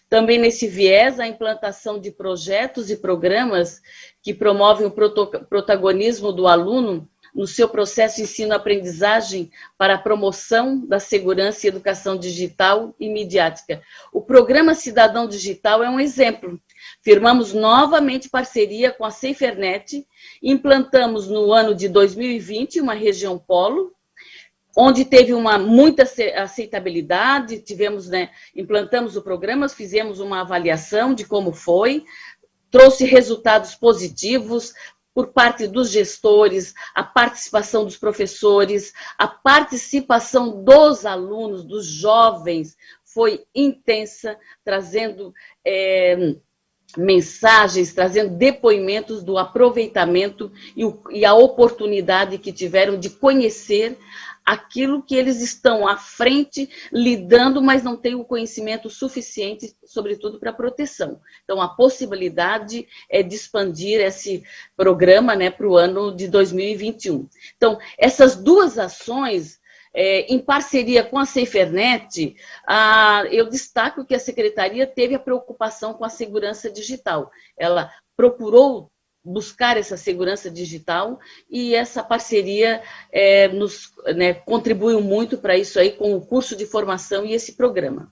Também nesse viés, a implantação de projetos e programas que promovem o protagonismo do aluno no seu processo de ensino-aprendizagem para a promoção da segurança e educação digital e midiática. O Programa Cidadão Digital é um exemplo. Firmamos novamente parceria com a SaferNet, implantamos no ano de 2020 uma região polo, onde teve muita aceitabilidade, implantamos o programa, fizemos uma avaliação de como foi, trouxe resultados positivos por parte dos gestores, a participação dos professores, a participação dos alunos, dos jovens, foi intensa, trazendo mensagens, trazendo depoimentos do aproveitamento e a oportunidade que tiveram de conhecer aquilo que eles estão à frente lidando, mas não têm o conhecimento suficiente, sobretudo para proteção. Então, a possibilidade é de expandir esse programa, né, para o ano de 2021. Então, essas duas ações, em parceria com a SaferNet, eu destaco que a Secretaria teve a preocupação com a segurança digital. Ela procurou buscar essa segurança digital e essa parceria nos contribuiu muito para isso aí com o curso de formação e esse programa.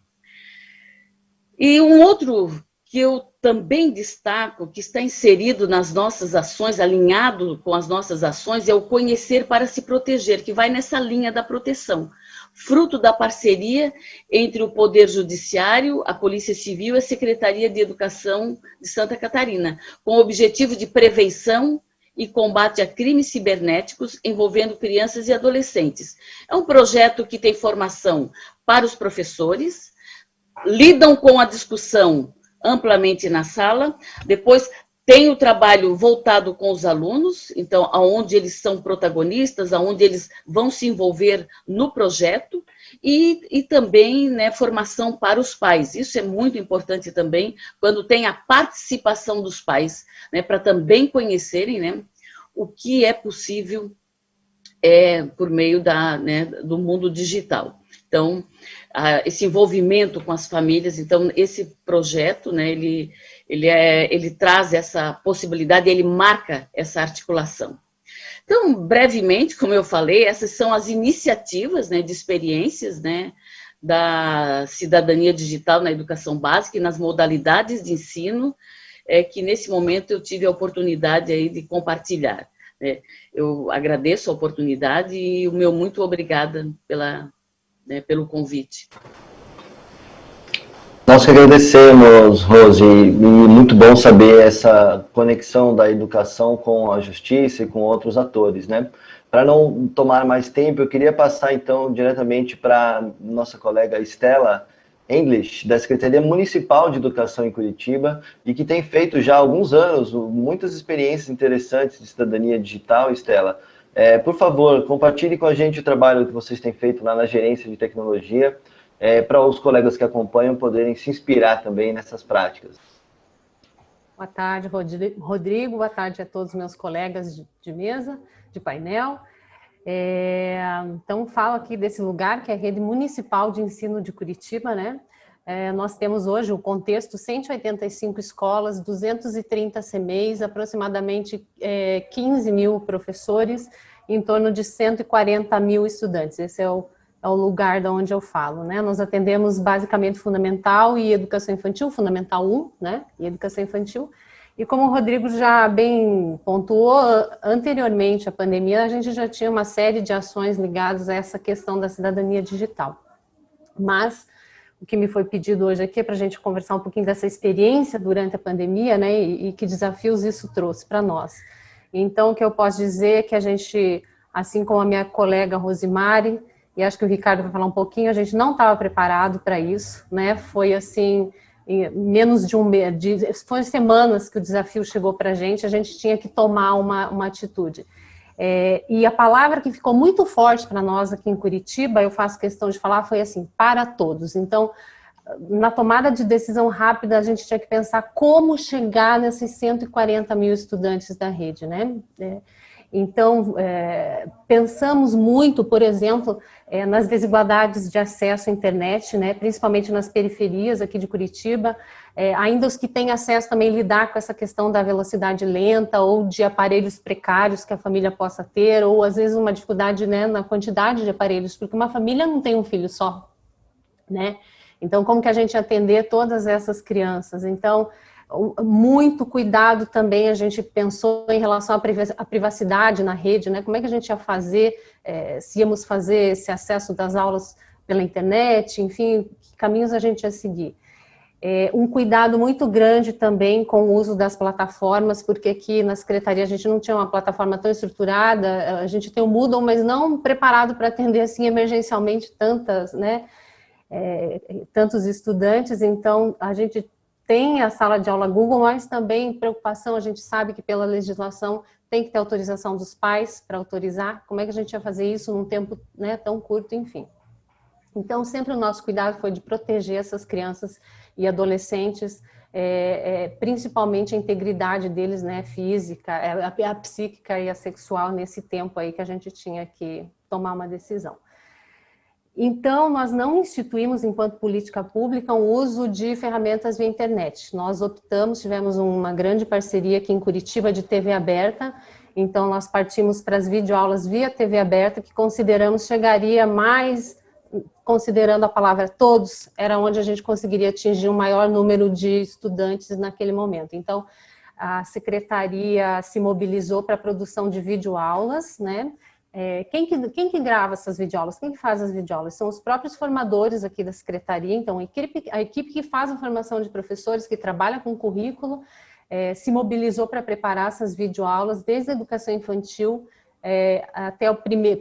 E um outro que eu também destaco, que está inserido nas nossas ações, alinhado com as nossas ações, é o conhecer para se proteger, que vai nessa linha da proteção, fruto da parceria entre o Poder Judiciário, a Polícia Civil e a Secretaria de Educação de Santa Catarina, com o objetivo de prevenção e combate a crimes cibernéticos envolvendo crianças e adolescentes. É um projeto que tem formação para os professores, lidam com a discussão amplamente na sala, depois tem o trabalho voltado com os alunos, então, aonde eles são protagonistas, aonde eles vão se envolver no projeto, e também, né, formação para os pais. Isso é muito importante também, quando tem a participação dos pais, né, para também conhecerem, né, o que é possível por meio do mundo digital. Então, esse envolvimento com as famílias, então, esse projeto, né, ele traz essa possibilidade, ele marca essa articulação. Então, brevemente, como eu falei, essas são as iniciativas, né, de experiências, né, da cidadania digital na educação básica e nas modalidades de ensino, que nesse momento eu tive a oportunidade aí de compartilhar. Né. Eu agradeço a oportunidade e o meu muito obrigada pelo convite. Nós que agradecemos, Rose, e muito bom saber essa conexão da educação com a justiça e com outros atores, né? Para não tomar mais tempo, eu queria passar então diretamente para nossa colega Estela English, da Secretaria Municipal de Educação em Curitiba, e que tem feito já há alguns anos muitas experiências interessantes de cidadania digital. Estela, por favor, compartilhe com a gente o trabalho que vocês têm feito lá na gerência de tecnologia, para os colegas que acompanham poderem se inspirar também nessas práticas. Boa tarde, Rodrigo. Boa tarde a todos os meus colegas de mesa, de painel. Então, falo aqui desse lugar, que é a Rede Municipal de Ensino de Curitiba, né? Nós temos hoje o contexto 185 escolas, 230 CMEs, aproximadamente 15 mil professores, em torno de 140 mil estudantes. Esse é o lugar de onde eu falo, né? Nós atendemos basicamente fundamental e educação infantil, fundamental 1, né? E educação infantil. E como o Rodrigo já bem pontuou, anteriormente à pandemia, a gente já tinha uma série de ações ligadas a essa questão da cidadania digital. Mas o que me foi pedido hoje aqui é para a gente conversar um pouquinho dessa experiência durante a pandemia, né? E que desafios isso trouxe para nós. Então, o que eu posso dizer é que a gente, assim como a minha colega Rosimari, e acho que o Ricardo vai falar um pouquinho, a gente não estava preparado para isso, né? Foi assim, em menos de um mês, foi semanas que o desafio chegou para a gente tinha que tomar uma atitude. E a palavra que ficou muito forte para nós aqui em Curitiba, eu faço questão de falar, foi assim, para todos. Então, na tomada de decisão rápida, a gente tinha que pensar como chegar nesses 140 mil estudantes da rede, né? Então, pensamos muito, por exemplo, nas desigualdades de acesso à internet, né? Principalmente nas periferias aqui de Curitiba, ainda os que têm acesso também lidar com essa questão da velocidade lenta ou de aparelhos precários que a família possa ter, ou às vezes uma dificuldade, né, na quantidade de aparelhos, porque uma família não tem um filho só, né? Então, como que a gente atender todas essas crianças? Então, muito cuidado também a gente pensou em relação à privacidade na rede, né? Como é que a gente ia fazer, se íamos fazer esse acesso das aulas pela internet, enfim, que caminhos a gente ia seguir. Um cuidado muito grande também com o uso das plataformas, porque aqui na Secretaria a gente não tinha uma plataforma tão estruturada, a gente tem o Moodle, mas não preparado para atender assim emergencialmente tantas, né? Tantos estudantes, então a gente tem a sala de aula Google, mas também preocupação, a gente sabe que pela legislação tem que ter autorização dos pais para autorizar, como é que a gente ia fazer isso num tempo, né, tão curto, enfim. Então sempre o nosso cuidado foi de proteger essas crianças e adolescentes, principalmente a integridade deles, né, física, a psíquica e a sexual nesse tempo aí que a gente tinha que tomar uma decisão. Então, nós não instituímos, enquanto política pública, o uso de ferramentas via internet. Nós optamos, tivemos uma grande parceria aqui em Curitiba de TV aberta, então nós partimos para as videoaulas via TV aberta, que consideramos chegaria mais, considerando a palavra todos, era onde a gente conseguiria atingir um maior número de estudantes naquele momento. Então, a secretaria se mobilizou para a produção de videoaulas, né? Quem que grava essas videoaulas? Quem que faz as videoaulas? São os próprios formadores aqui da secretaria, então a equipe que faz a formação de professores, que trabalha com currículo, se mobilizou para preparar essas videoaulas, desde a educação infantil até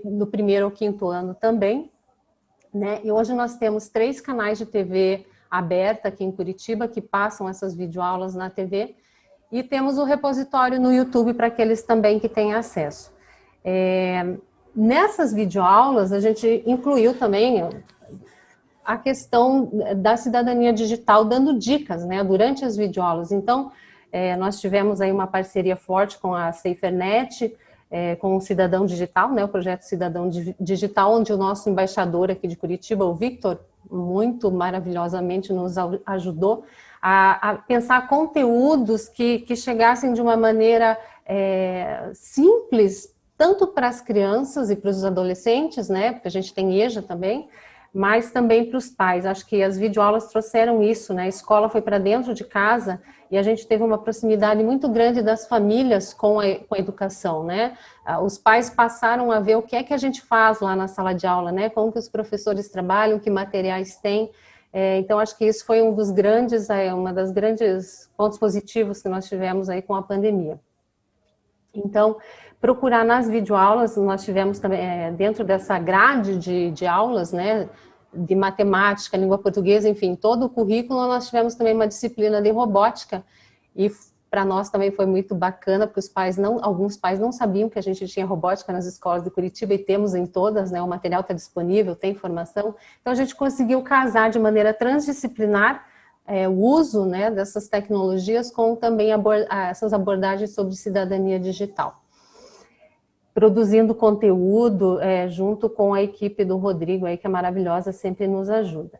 no primeiro ou quinto ano também, né? E hoje nós temos 3 canais de TV aberta aqui em Curitiba, que passam essas videoaulas na TV, e temos o repositório no YouTube para aqueles também que têm acesso. Nessas videoaulas, a gente incluiu também a questão da cidadania digital, dando dicas, né, durante as videoaulas. Então, nós tivemos aí uma parceria forte com a SaferNet, com o Cidadão Digital, né, o projeto Cidadão Digital, onde o nosso embaixador aqui de Curitiba, o Victor, muito maravilhosamente nos ajudou a pensar conteúdos que chegassem de uma maneira simples, tanto para as crianças e para os adolescentes, né, porque a gente tem EJA também, mas também para os pais. Acho que as videoaulas trouxeram isso, né, a escola foi para dentro de casa e a gente teve uma proximidade muito grande das famílias com a educação, né, os pais passaram a ver o que é que a gente faz lá na sala de aula, né, como que os professores trabalham, que materiais têm, então acho que isso foi uma das grandes pontos positivos que nós tivemos aí com a pandemia. Então, procurar nas videoaulas, nós tivemos também, dentro dessa grade de aulas, né, de matemática, língua portuguesa, enfim, todo o currículo, nós tivemos também uma disciplina de robótica, e para nós também foi muito bacana, porque alguns pais não sabiam que a gente tinha robótica nas escolas de Curitiba, e temos em todas, né, o material está disponível, tem informação, então a gente conseguiu casar de maneira transdisciplinar o uso, né, dessas tecnologias com também essas abordagens sobre cidadania digital. Produzindo conteúdo junto com a equipe do Rodrigo, aí, que é maravilhosa, sempre nos ajuda.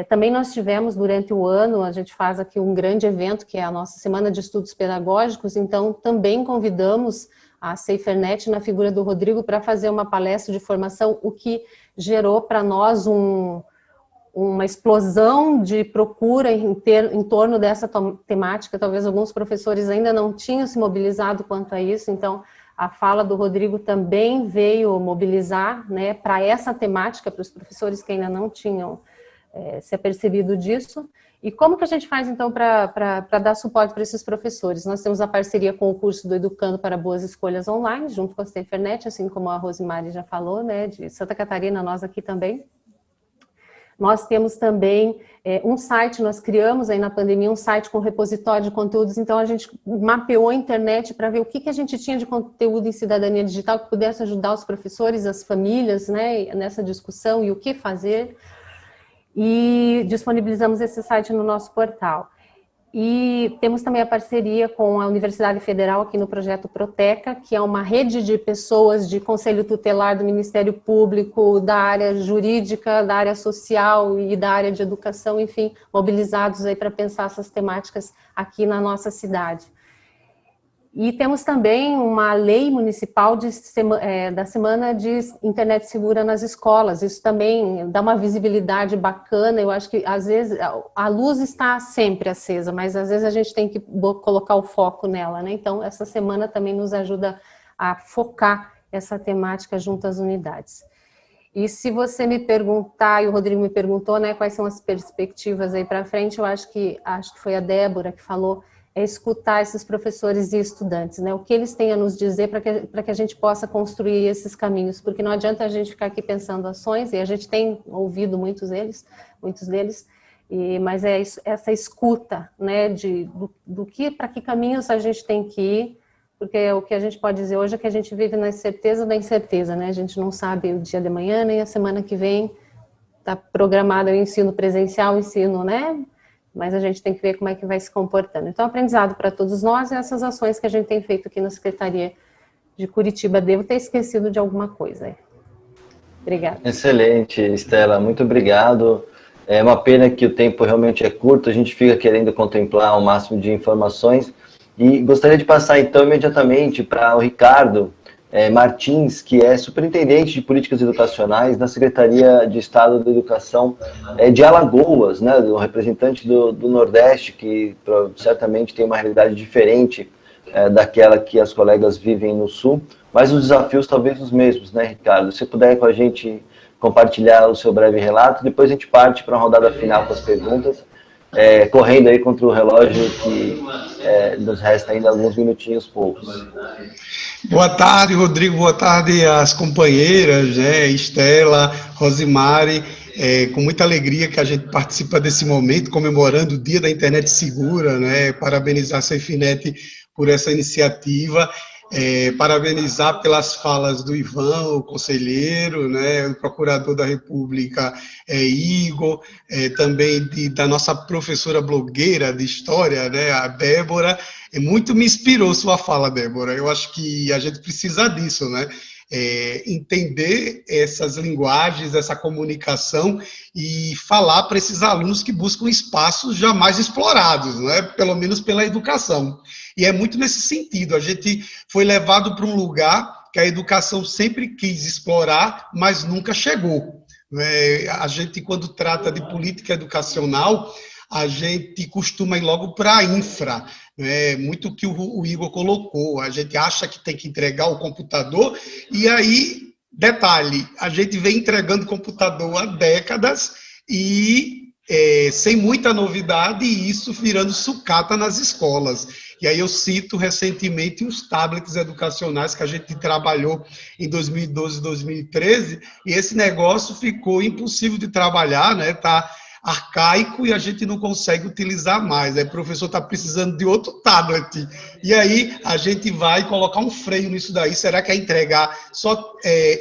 Também nós tivemos, durante o ano, a gente faz aqui um grande evento, que é a nossa Semana de Estudos Pedagógicos, então também convidamos a SaferNet, na figura do Rodrigo, para fazer uma palestra de formação, o que gerou para nós uma explosão de procura em torno dessa temática. Talvez alguns professores ainda não tinham se mobilizado quanto a isso, então a fala do Rodrigo também veio mobilizar, né, para essa temática, para os professores que ainda não tinham se apercebido disso. E como que a gente faz, então, para dar suporte para esses professores? Nós temos a parceria com o curso do Educando para Boas Escolhas Online, junto com a SaferNet, assim como a Rosemary já falou, né, de Santa Catarina, nós aqui também. Nós temos também um site, nós criamos aí na pandemia um site com repositório de conteúdos, então a gente mapeou a internet para ver o que a gente tinha de conteúdo em cidadania digital que pudesse ajudar os professores, as famílias, né, nessa discussão e o que fazer, e disponibilizamos esse site no nosso portal. E temos também a parceria com a Universidade Federal aqui no projeto Proteca, que é uma rede de pessoas de conselho tutelar do Ministério Público, da área jurídica, da área social e da área de educação, enfim, mobilizados aí para pensar essas temáticas aqui na nossa cidade. E temos também uma lei municipal da Semana de Internet Segura nas escolas. Isso também dá uma visibilidade bacana. Eu acho que, às vezes, a luz está sempre acesa, mas, às vezes, a gente tem que colocar o foco nela, né? Então, essa semana também nos ajuda a focar essa temática junto às unidades. E se você me perguntar, e o Rodrigo me perguntou, né, quais são as perspectivas aí para frente, eu acho que foi a Débora que falou, é escutar esses professores e estudantes, né? O que eles têm a nos dizer para que a gente possa construir esses caminhos, porque não adianta a gente ficar aqui pensando ações, e a gente tem ouvido muitos deles, mas é essa escuta, né, para que caminhos a gente tem que ir, porque o que a gente pode dizer hoje é que a gente vive na certeza da incerteza, né? A gente não sabe o dia de amanhã, nem a semana que vem, está programado o ensino presencial, né? Mas a gente tem que ver como é que vai se comportando. Então, aprendizado para todos nós e essas ações que a gente tem feito aqui na Secretaria de Curitiba. Devo ter esquecido de alguma coisa aí. Obrigada. Excelente, Estela, muito obrigado. É uma pena que o tempo realmente é curto, a gente fica querendo contemplar o máximo de informações. E gostaria de passar, então, imediatamente para o Ricardo Martins, que é superintendente de políticas educacionais na Secretaria de Estado da Educação de Alagoas, né, o representante do Nordeste, que certamente tem uma realidade diferente daquela que as colegas vivem no Sul, mas os desafios talvez os mesmos, né, Ricardo? Se puder com a gente compartilhar o seu breve relato, depois a gente parte para a rodada final com as perguntas, correndo aí contra o relógio que nos resta ainda alguns minutinhos poucos. Boa tarde, Rodrigo, boa tarde às companheiras, né, Estela, Rosimari, com muita alegria que a gente participa desse momento, comemorando o Dia da Internet Segura, né, parabenizar a SaferNet por essa iniciativa, parabenizar pelas falas do Ivan, o conselheiro, né, o procurador da República, Igor, também da nossa professora blogueira de História, né, a Débora. Muito me inspirou sua fala, Débora. Eu acho que a gente precisa disso, né? Entender essas linguagens, essa comunicação e falar para esses alunos que buscam espaços jamais explorados, né? Pelo menos pela educação. E é muito nesse sentido, a gente foi levado para um lugar que a educação sempre quis explorar, mas nunca chegou. A gente, quando trata de política educacional, a gente costuma ir logo para a infra, muito que o Igor colocou, a gente acha que tem que entregar o computador, e aí, detalhe, a gente vem entregando computador há décadas e sem muita novidade, e isso virando sucata nas escolas. E aí eu cito recentemente os tablets educacionais que a gente trabalhou em 2012, 2013, e esse negócio ficou impossível de trabalhar, né? Tá arcaico e a gente não consegue utilizar mais. Aí o professor está precisando de outro tablet. E aí a gente vai colocar um freio nisso daí. Será que é entregar só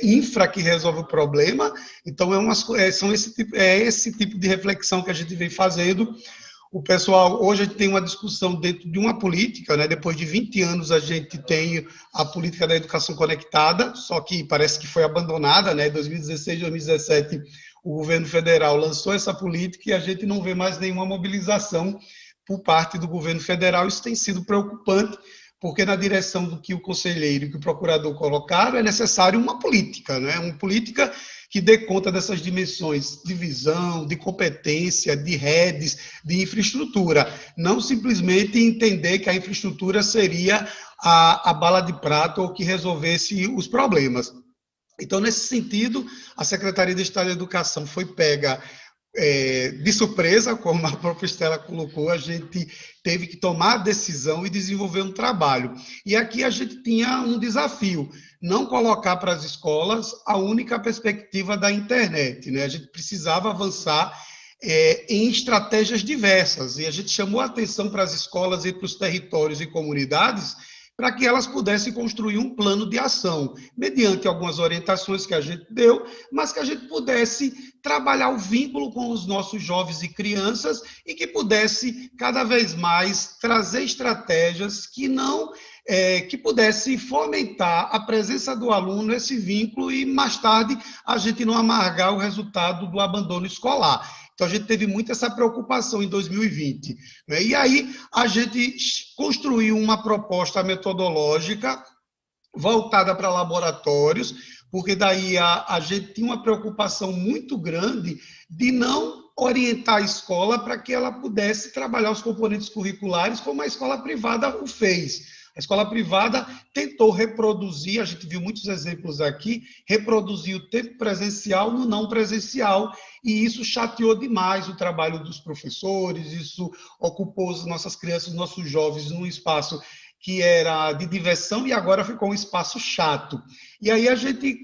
infra que resolve o problema? Então esse tipo de reflexão que a gente vem fazendo. O pessoal, hoje a gente tem uma discussão dentro de uma política, né? Depois de 20 anos a gente tem a política da educação conectada, só que parece que foi abandonada, né? 2016, 2017, o governo federal lançou essa política e a gente não vê mais nenhuma mobilização por parte do governo federal. Isso tem sido preocupante, porque na direção do que o conselheiro e que o procurador colocaram, é necessário uma política, né? Uma política que dê conta dessas dimensões de visão, de competência, de redes, de infraestrutura. Não simplesmente entender que a infraestrutura seria a bala de prata ou que resolvesse os problemas. Então, nesse sentido, a Secretaria de Estado da Educação foi pega de surpresa, como a própria Estela colocou, a gente teve que tomar a decisão e desenvolver um trabalho. E aqui a gente tinha um desafio, não colocar para as escolas a única perspectiva da internet, né? A gente precisava avançar em estratégias diversas, e a gente chamou a atenção para as escolas e para os territórios e comunidades para que elas pudessem construir um plano de ação, mediante algumas orientações que a gente deu, mas que a gente pudesse trabalhar o vínculo com os nossos jovens e crianças e que pudesse, cada vez mais, trazer estratégias que pudesse fomentar a presença do aluno, esse vínculo, e mais tarde a gente não amargar o resultado do abandono escolar. Então, a gente teve muito essa preocupação em 2020. Né? E aí, a gente construiu uma proposta metodológica voltada para laboratórios, porque daí a gente tinha uma preocupação muito grande de não orientar a escola para que ela pudesse trabalhar os componentes curriculares como a escola privada o fez. A escola privada tentou reproduzir, a gente viu muitos exemplos aqui, reproduzir o tempo presencial no não presencial, e isso chateou demais o trabalho dos professores, isso ocupou as nossas crianças, os nossos jovens num espaço que era de diversão e agora ficou um espaço chato. E aí a gente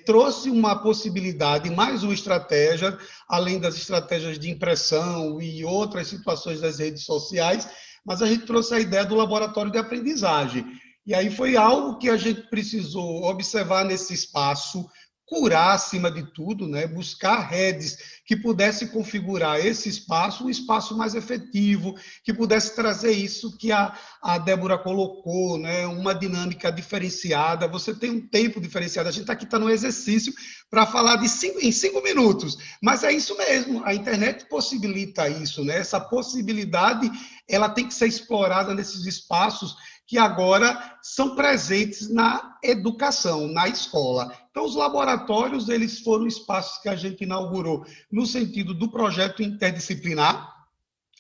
trouxe uma possibilidade, mais uma estratégia, além das estratégias de impressão e outras situações das redes sociais, mas a gente trouxe a ideia do laboratório de aprendizagem. E aí foi algo que a gente precisou observar nesse espaço, curar acima de tudo, né? Buscar redes que pudessem configurar esse espaço, um espaço mais efetivo, que pudesse trazer isso que a Débora colocou, né? Uma dinâmica diferenciada, você tem um tempo diferenciado, a gente aqui está no exercício para falar em 5 minutos, mas é isso mesmo, a internet possibilita isso, né? Essa possibilidade, ela tem que ser explorada nesses espaços que agora são presentes na educação, na escola. Então, os laboratórios, eles foram espaços que a gente inaugurou no sentido do projeto interdisciplinar,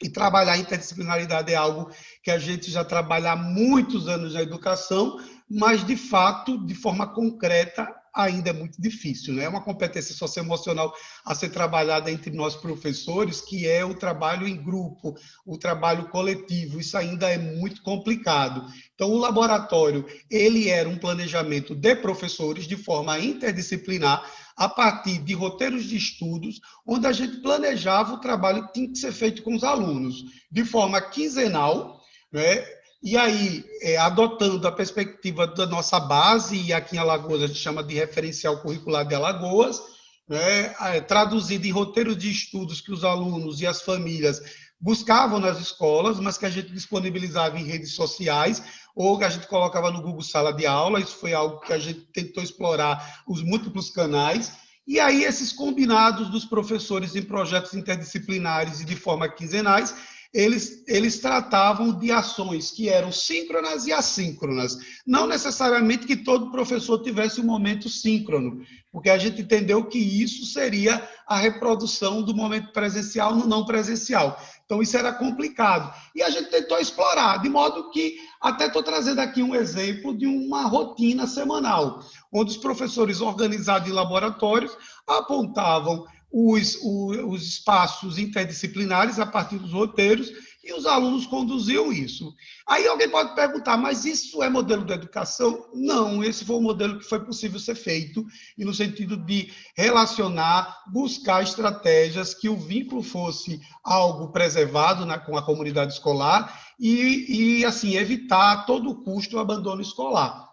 e trabalhar a interdisciplinaridade é algo que a gente já trabalha há muitos anos na educação, mas, de fato, de forma concreta, ainda é muito difícil, né? É uma competência socioemocional a ser trabalhada entre nós professores, que é o trabalho em grupo, o trabalho coletivo. Isso ainda é muito complicado. Então, o laboratório, ele era um planejamento de professores de forma interdisciplinar, a partir de roteiros de estudos, onde a gente planejava o trabalho que tinha que ser feito com os alunos, de forma quinzenal, né? E aí, adotando a perspectiva da nossa base, e aqui em Alagoas a gente chama de referencial curricular de Alagoas, né, traduzido em roteiros de estudos que os alunos e as famílias buscavam nas escolas, mas que a gente disponibilizava em redes sociais, ou que a gente colocava no Google Sala de Aula. Isso foi algo que a gente tentou explorar os múltiplos canais. E aí, esses combinados dos professores em projetos interdisciplinares e de forma quinzenais, eles tratavam de ações que eram síncronas e assíncronas. Não necessariamente que todo professor tivesse um momento síncrono, porque a gente entendeu que isso seria a reprodução do momento presencial no não presencial. Então, isso era complicado. E a gente tentou explorar, de modo que, até estou trazendo aqui um exemplo de uma rotina semanal, onde os professores organizados em laboratórios apontavam os espaços interdisciplinares a partir dos roteiros, e os alunos conduziam isso. Aí alguém pode perguntar, mas isso é modelo de educação? Não, esse foi o modelo que foi possível ser feito, e no sentido de relacionar, buscar estratégias que o vínculo fosse algo preservado com a comunidade escolar e assim, evitar a todo custo o abandono escolar.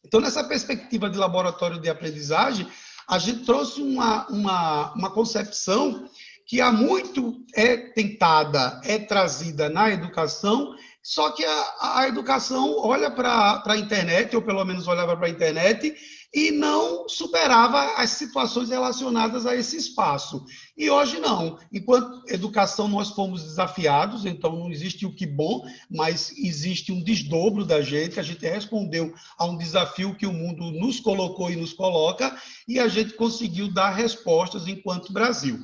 Então, nessa perspectiva de laboratório de aprendizagem, a gente trouxe uma concepção que há muito é tentada, é trazida na educação, só que a educação olha para a internet, ou pelo menos olhava para a internet, e não superava as situações relacionadas a esse espaço. E hoje não. Enquanto educação, nós fomos desafiados, então não existe o que bom, mas existe um desdobro da gente. A gente respondeu a um desafio que o mundo nos colocou e nos coloca, e a gente conseguiu dar respostas enquanto Brasil.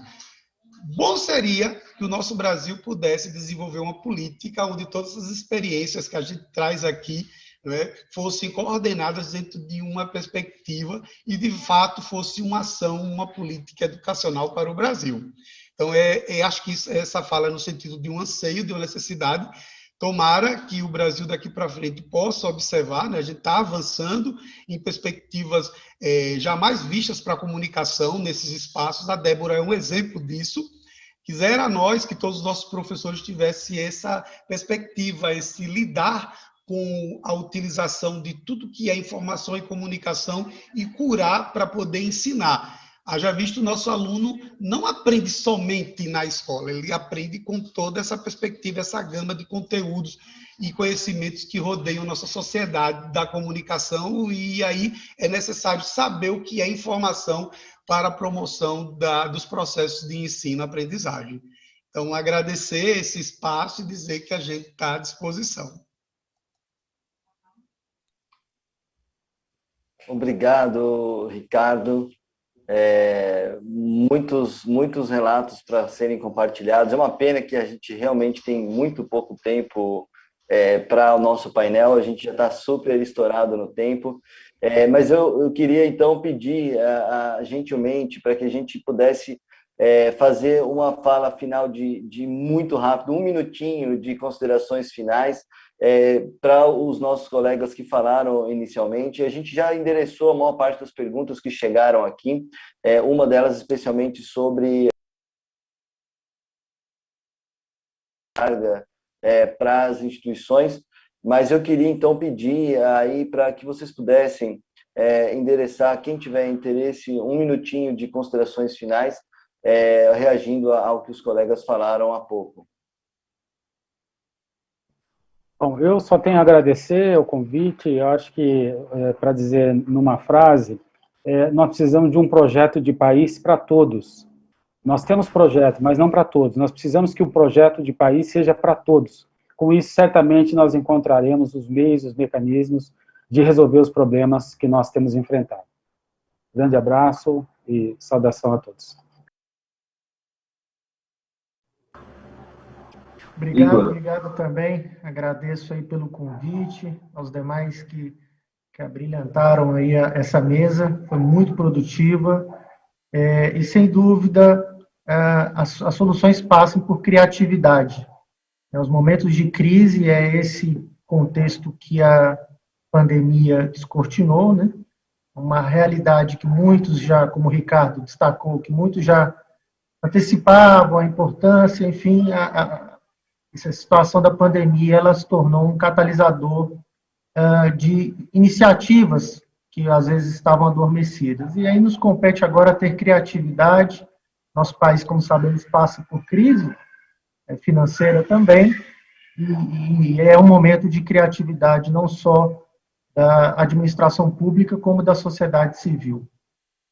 Bom seria que o nosso Brasil pudesse desenvolver uma política onde todas as experiências que a gente traz aqui, né, fossem coordenadas dentro de uma perspectiva e, de fato, fosse uma ação, uma política educacional para o Brasil. Então, acho que essa fala é no sentido de um anseio, de uma necessidade. Tomara que o Brasil daqui para frente possa observar, né? A gente está avançando em perspectivas jamais vistas para a comunicação nesses espaços. A Débora é um exemplo disso. Quisera nós que todos os nossos professores tivessem essa perspectiva, esse lidar com a utilização de tudo que é informação e comunicação e curar para poder ensinar. Haja visto, o nosso aluno não aprende somente na escola, ele aprende com toda essa perspectiva, essa gama de conteúdos e conhecimentos que rodeiam nossa sociedade da comunicação, e aí é necessário saber o que é informação para a promoção dos processos de ensino-aprendizagem. Então, agradecer esse espaço e dizer que a gente está à disposição. Obrigado, Ricardo. Muitos relatos para serem compartilhados. É uma pena que a gente realmente tem muito pouco tempo para o nosso painel, a gente já está super estourado no tempo, mas eu queria então pedir gentilmente para que a gente pudesse fazer uma fala final de muito rápido, 1 minutinho de considerações finais, para os nossos colegas que falaram inicialmente. A gente já endereçou a maior parte das perguntas que chegaram aqui, uma delas especialmente sobre carga para as instituições, mas eu queria então pedir aí para que vocês pudessem endereçar, quem tiver interesse, 1 minutinho de considerações finais, reagindo ao que os colegas falaram há pouco. Bom, eu só tenho a agradecer o convite. Eu acho que, para dizer numa frase, nós precisamos de um projeto de país para todos. Nós temos projeto, mas não para todos. Nós precisamos que o projeto de país seja para todos. Com isso, certamente, nós encontraremos os meios, os mecanismos de resolver os problemas que nós temos enfrentado. Grande abraço e saudação a todos. Obrigado também, agradeço aí pelo convite, aos demais que abrilhantaram aí essa mesa, foi muito produtiva, e sem dúvida as soluções passam por criatividade. Os momentos de crise é esse contexto que a pandemia descortinou, né? Uma realidade que muitos já, como o Ricardo destacou, que muitos já antecipavam a importância, enfim, essa situação da pandemia, ela se tornou um catalisador de iniciativas que às vezes estavam adormecidas. E aí nos compete agora ter criatividade. Nosso país, como sabemos, passa por crise financeira também, e é um momento de criatividade não só da administração pública, como da sociedade civil.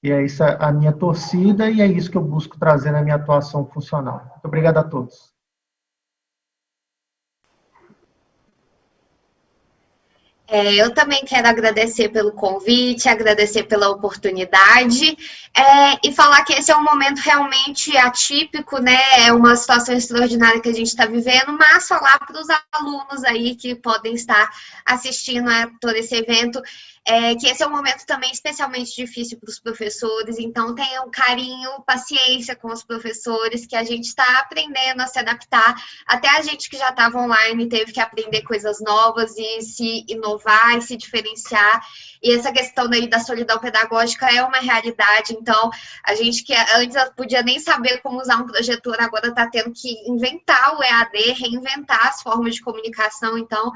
E é isso a minha torcida, e é isso que eu busco trazer na minha atuação funcional. Muito obrigado a todos. Eu também quero agradecer pelo convite, agradecer pela oportunidade, e falar que esse é um momento realmente atípico, né? É uma situação extraordinária que a gente está vivendo, mas falar para os alunos aí que podem estar assistindo a todo esse evento, que esse é um momento também especialmente difícil para os professores, então tenham carinho, paciência com os professores, que a gente está aprendendo a se adaptar, até a gente que já estava online teve que aprender coisas novas e se inovar e se diferenciar, e essa questão daí da solidão pedagógica é uma realidade, então a gente que antes podia nem saber como usar um projetor, agora está tendo que inventar o EAD, reinventar as formas de comunicação, então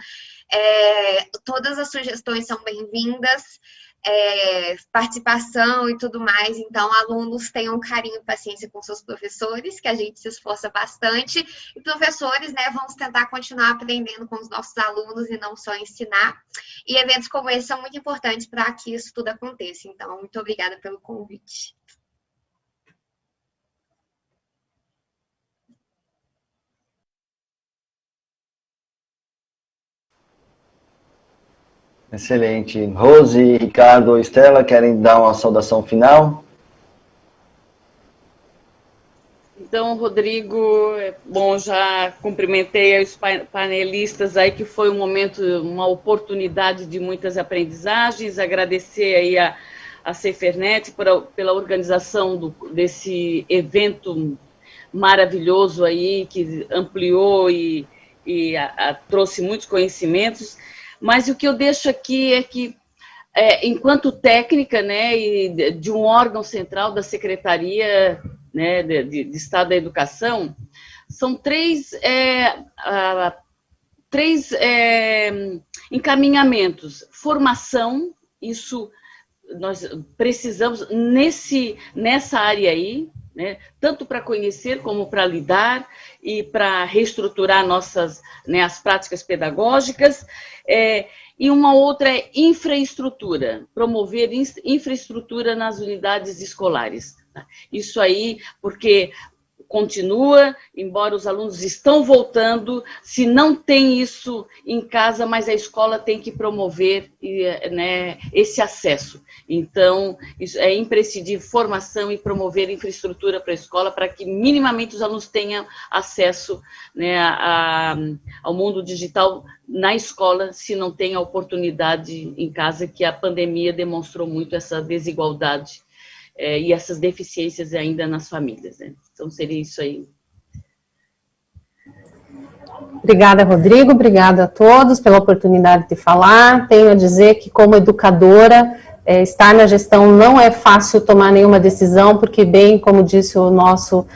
todas as sugestões são bem-vindas, participação e tudo mais, então alunos tenham carinho e paciência com seus professores, que a gente se esforça bastante, e professores, né, vamos tentar continuar aprendendo com os nossos alunos e não só ensinar, e eventos como esse são muito importantes para que isso tudo aconteça, então muito obrigada pelo convite. Excelente. Rose, Ricardo, Estela, querem dar uma saudação final? Então, Rodrigo, bom, já cumprimentei os panelistas aí, que foi um momento, uma oportunidade de muitas aprendizagens, agradecer aí a SaferNet pela organização desse evento maravilhoso aí, que ampliou e trouxe muitos conhecimentos, mas o que eu deixo aqui é que, enquanto técnica, né, e de um órgão central da Secretaria, né, de Estado da Educação, são três encaminhamentos. Formação, isso nós precisamos nessa área aí, né, tanto para conhecer como para lidar e para reestruturar as práticas pedagógicas, e uma outra é infraestrutura, promover infraestrutura nas unidades escolares. Tá? Isso aí, porque continua, embora os alunos estão voltando, se não tem isso em casa, mas a escola tem que promover, né, esse acesso. Então, isso é imprescindível, formação e promover infraestrutura para a escola, para que minimamente os alunos tenham acesso, né, ao mundo digital na escola, se não tem a oportunidade em casa, que a pandemia demonstrou muito essa desigualdade e essas deficiências ainda nas famílias, né? Então, seria isso aí. Obrigada, Rodrigo. Obrigada a todos pela oportunidade de falar. Tenho a dizer que, como educadora, estar na gestão não é fácil tomar nenhuma decisão, porque, bem como disse o nosso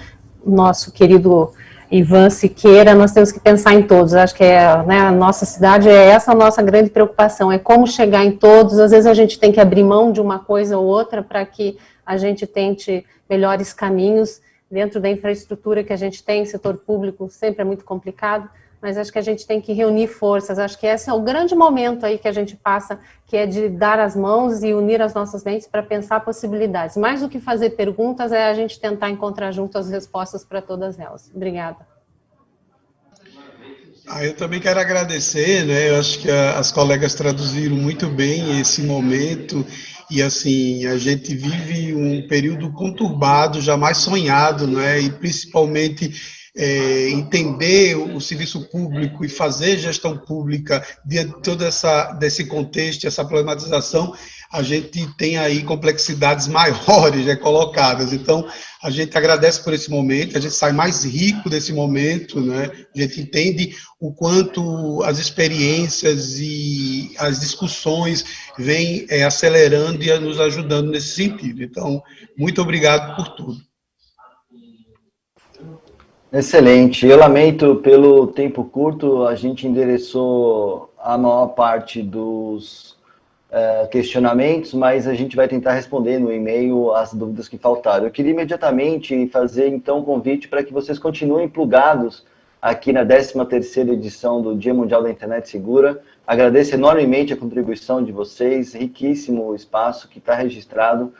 querido Ivan Siqueira, nós temos que pensar em todos. Acho que né, a nossa cidade é essa a nossa grande preocupação, é como chegar em todos. Às vezes a gente tem que abrir mão de uma coisa ou outra para que a gente tente melhores caminhos dentro da infraestrutura que a gente tem. Setor público sempre é muito complicado, mas acho que a gente tem que reunir forças. Acho que esse é o grande momento aí que a gente passa, que é de dar as mãos e unir as nossas mentes para pensar possibilidades. Mais do que fazer perguntas, é a gente tentar encontrar junto as respostas para todas elas. Obrigada. Eu também quero agradecer, né? Eu acho que as colegas traduziram muito bem esse momento e, assim, a gente vive um período conturbado, jamais sonhado, né? E principalmente entender o serviço público e fazer gestão pública diante de todo desse contexto, essa problematização, a gente tem aí complexidades maiores, né, colocadas. Então, a gente agradece por esse momento, a gente sai mais rico desse momento, né? A gente entende o quanto as experiências e as discussões vêm acelerando e nos ajudando nesse sentido. Então, muito obrigado por tudo. Excelente. Eu lamento pelo tempo curto, a gente endereçou a maior parte dos questionamentos, mas a gente vai tentar responder no e-mail as dúvidas que faltaram. Eu queria imediatamente fazer, então, um convite para que vocês continuem plugados aqui na 13ª edição do Dia Mundial da Internet Segura. Agradeço enormemente a contribuição de vocês, riquíssimo espaço que está registrado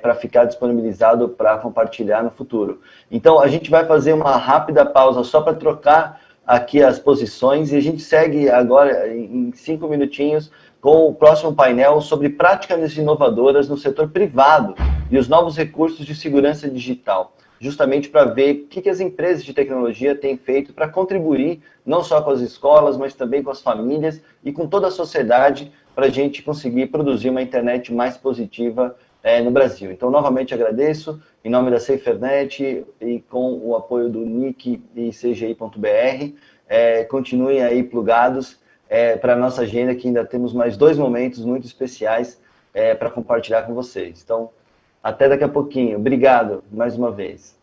para ficar disponibilizado para compartilhar no futuro. Então, a gente vai fazer uma rápida pausa só para trocar aqui as posições e a gente segue agora, em 5 minutinhos, com o próximo painel sobre práticas inovadoras no setor privado e os novos recursos de segurança digital, justamente para ver o que as empresas de tecnologia têm feito para contribuir, não só com as escolas, mas também com as famílias e com toda a sociedade, para a gente conseguir produzir uma internet mais positiva no Brasil. Então, novamente agradeço, em nome da SaferNet e com o apoio do NIC e CGI.br, continuem aí plugados para a nossa agenda, que ainda temos mais 2 momentos muito especiais para compartilhar com vocês. Então, até daqui a pouquinho. Obrigado mais uma vez.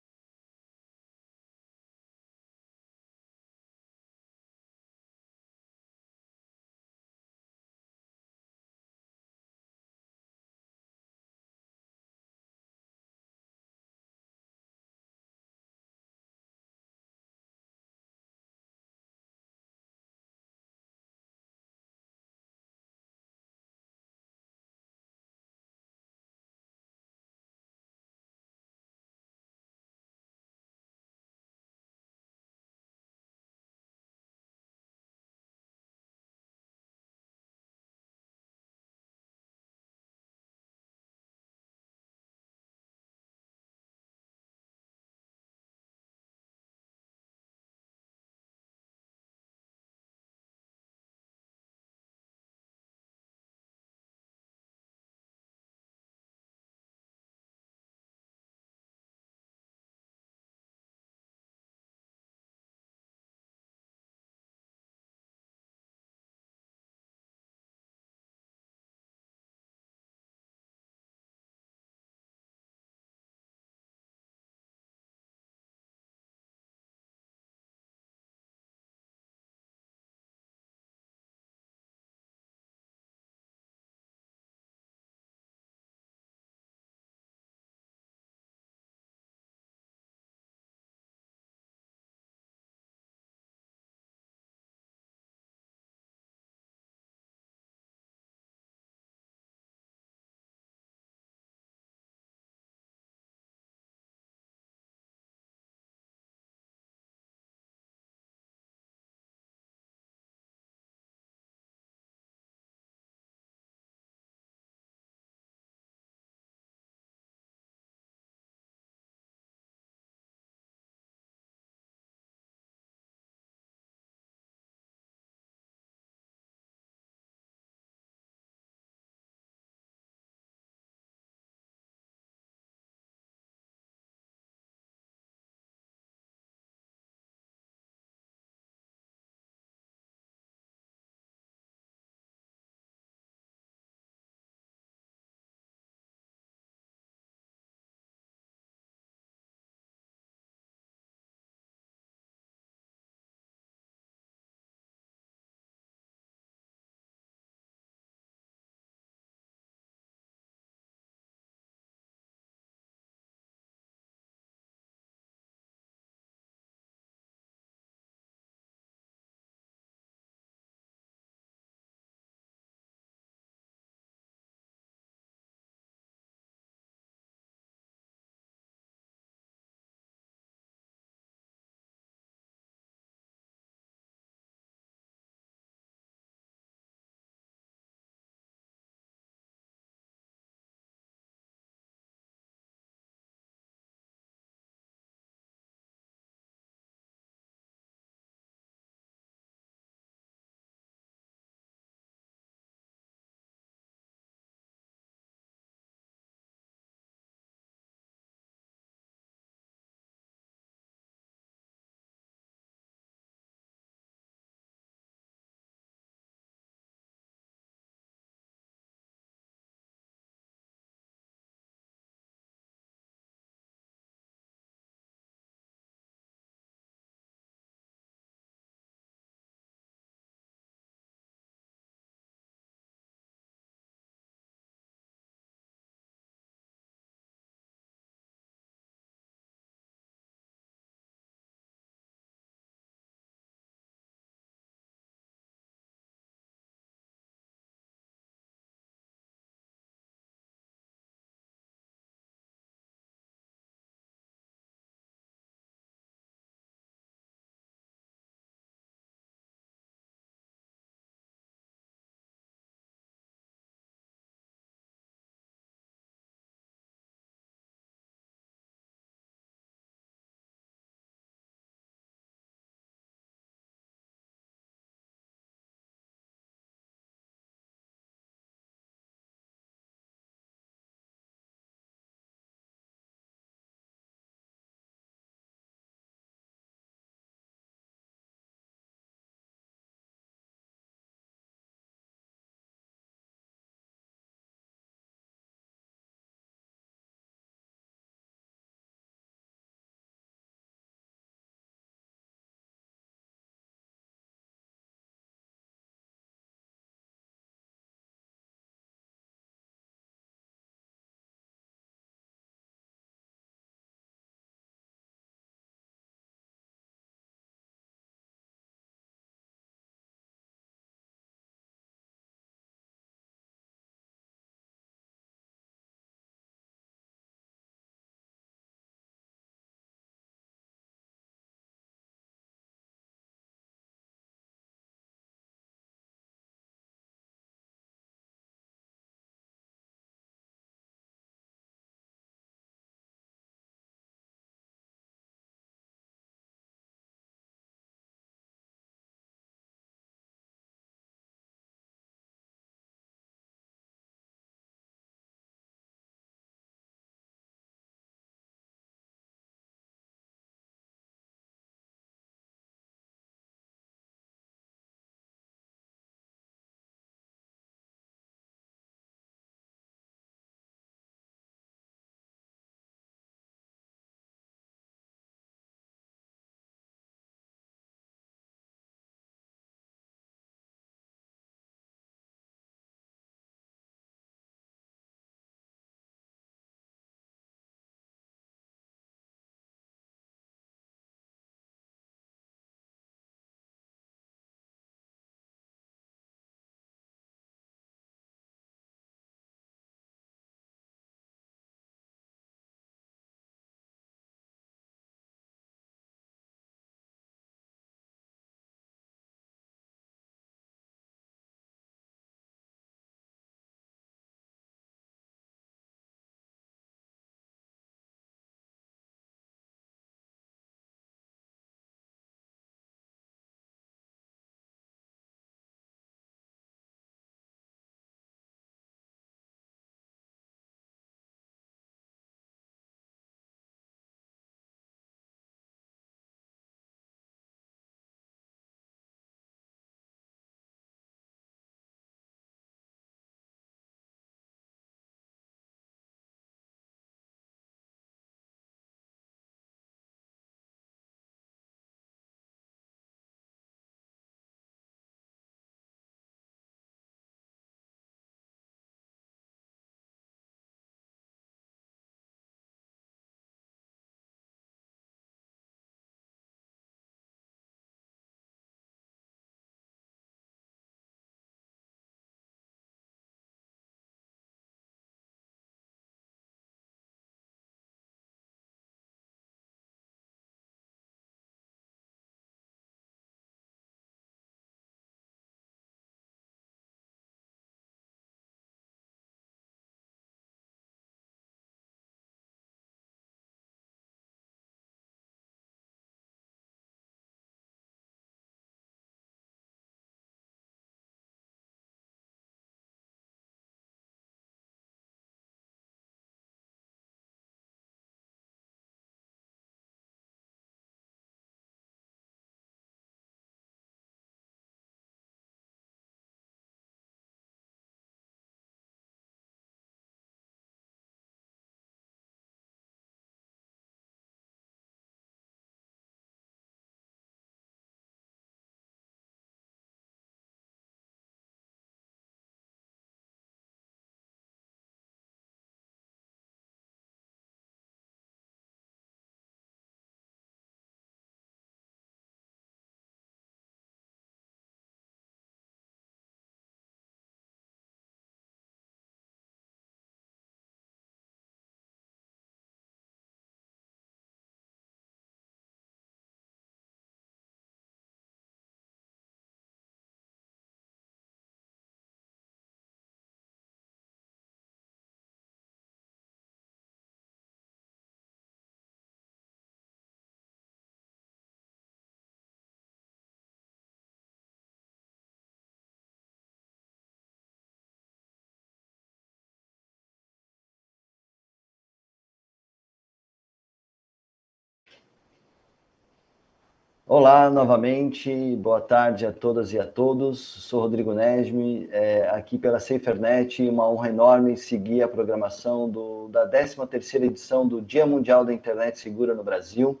Olá, novamente, boa tarde a todas e a todos. Sou Rodrigo Nesme, aqui pela SaferNet, uma honra enorme seguir a programação da 13ª edição do Dia Mundial da Internet Segura no Brasil,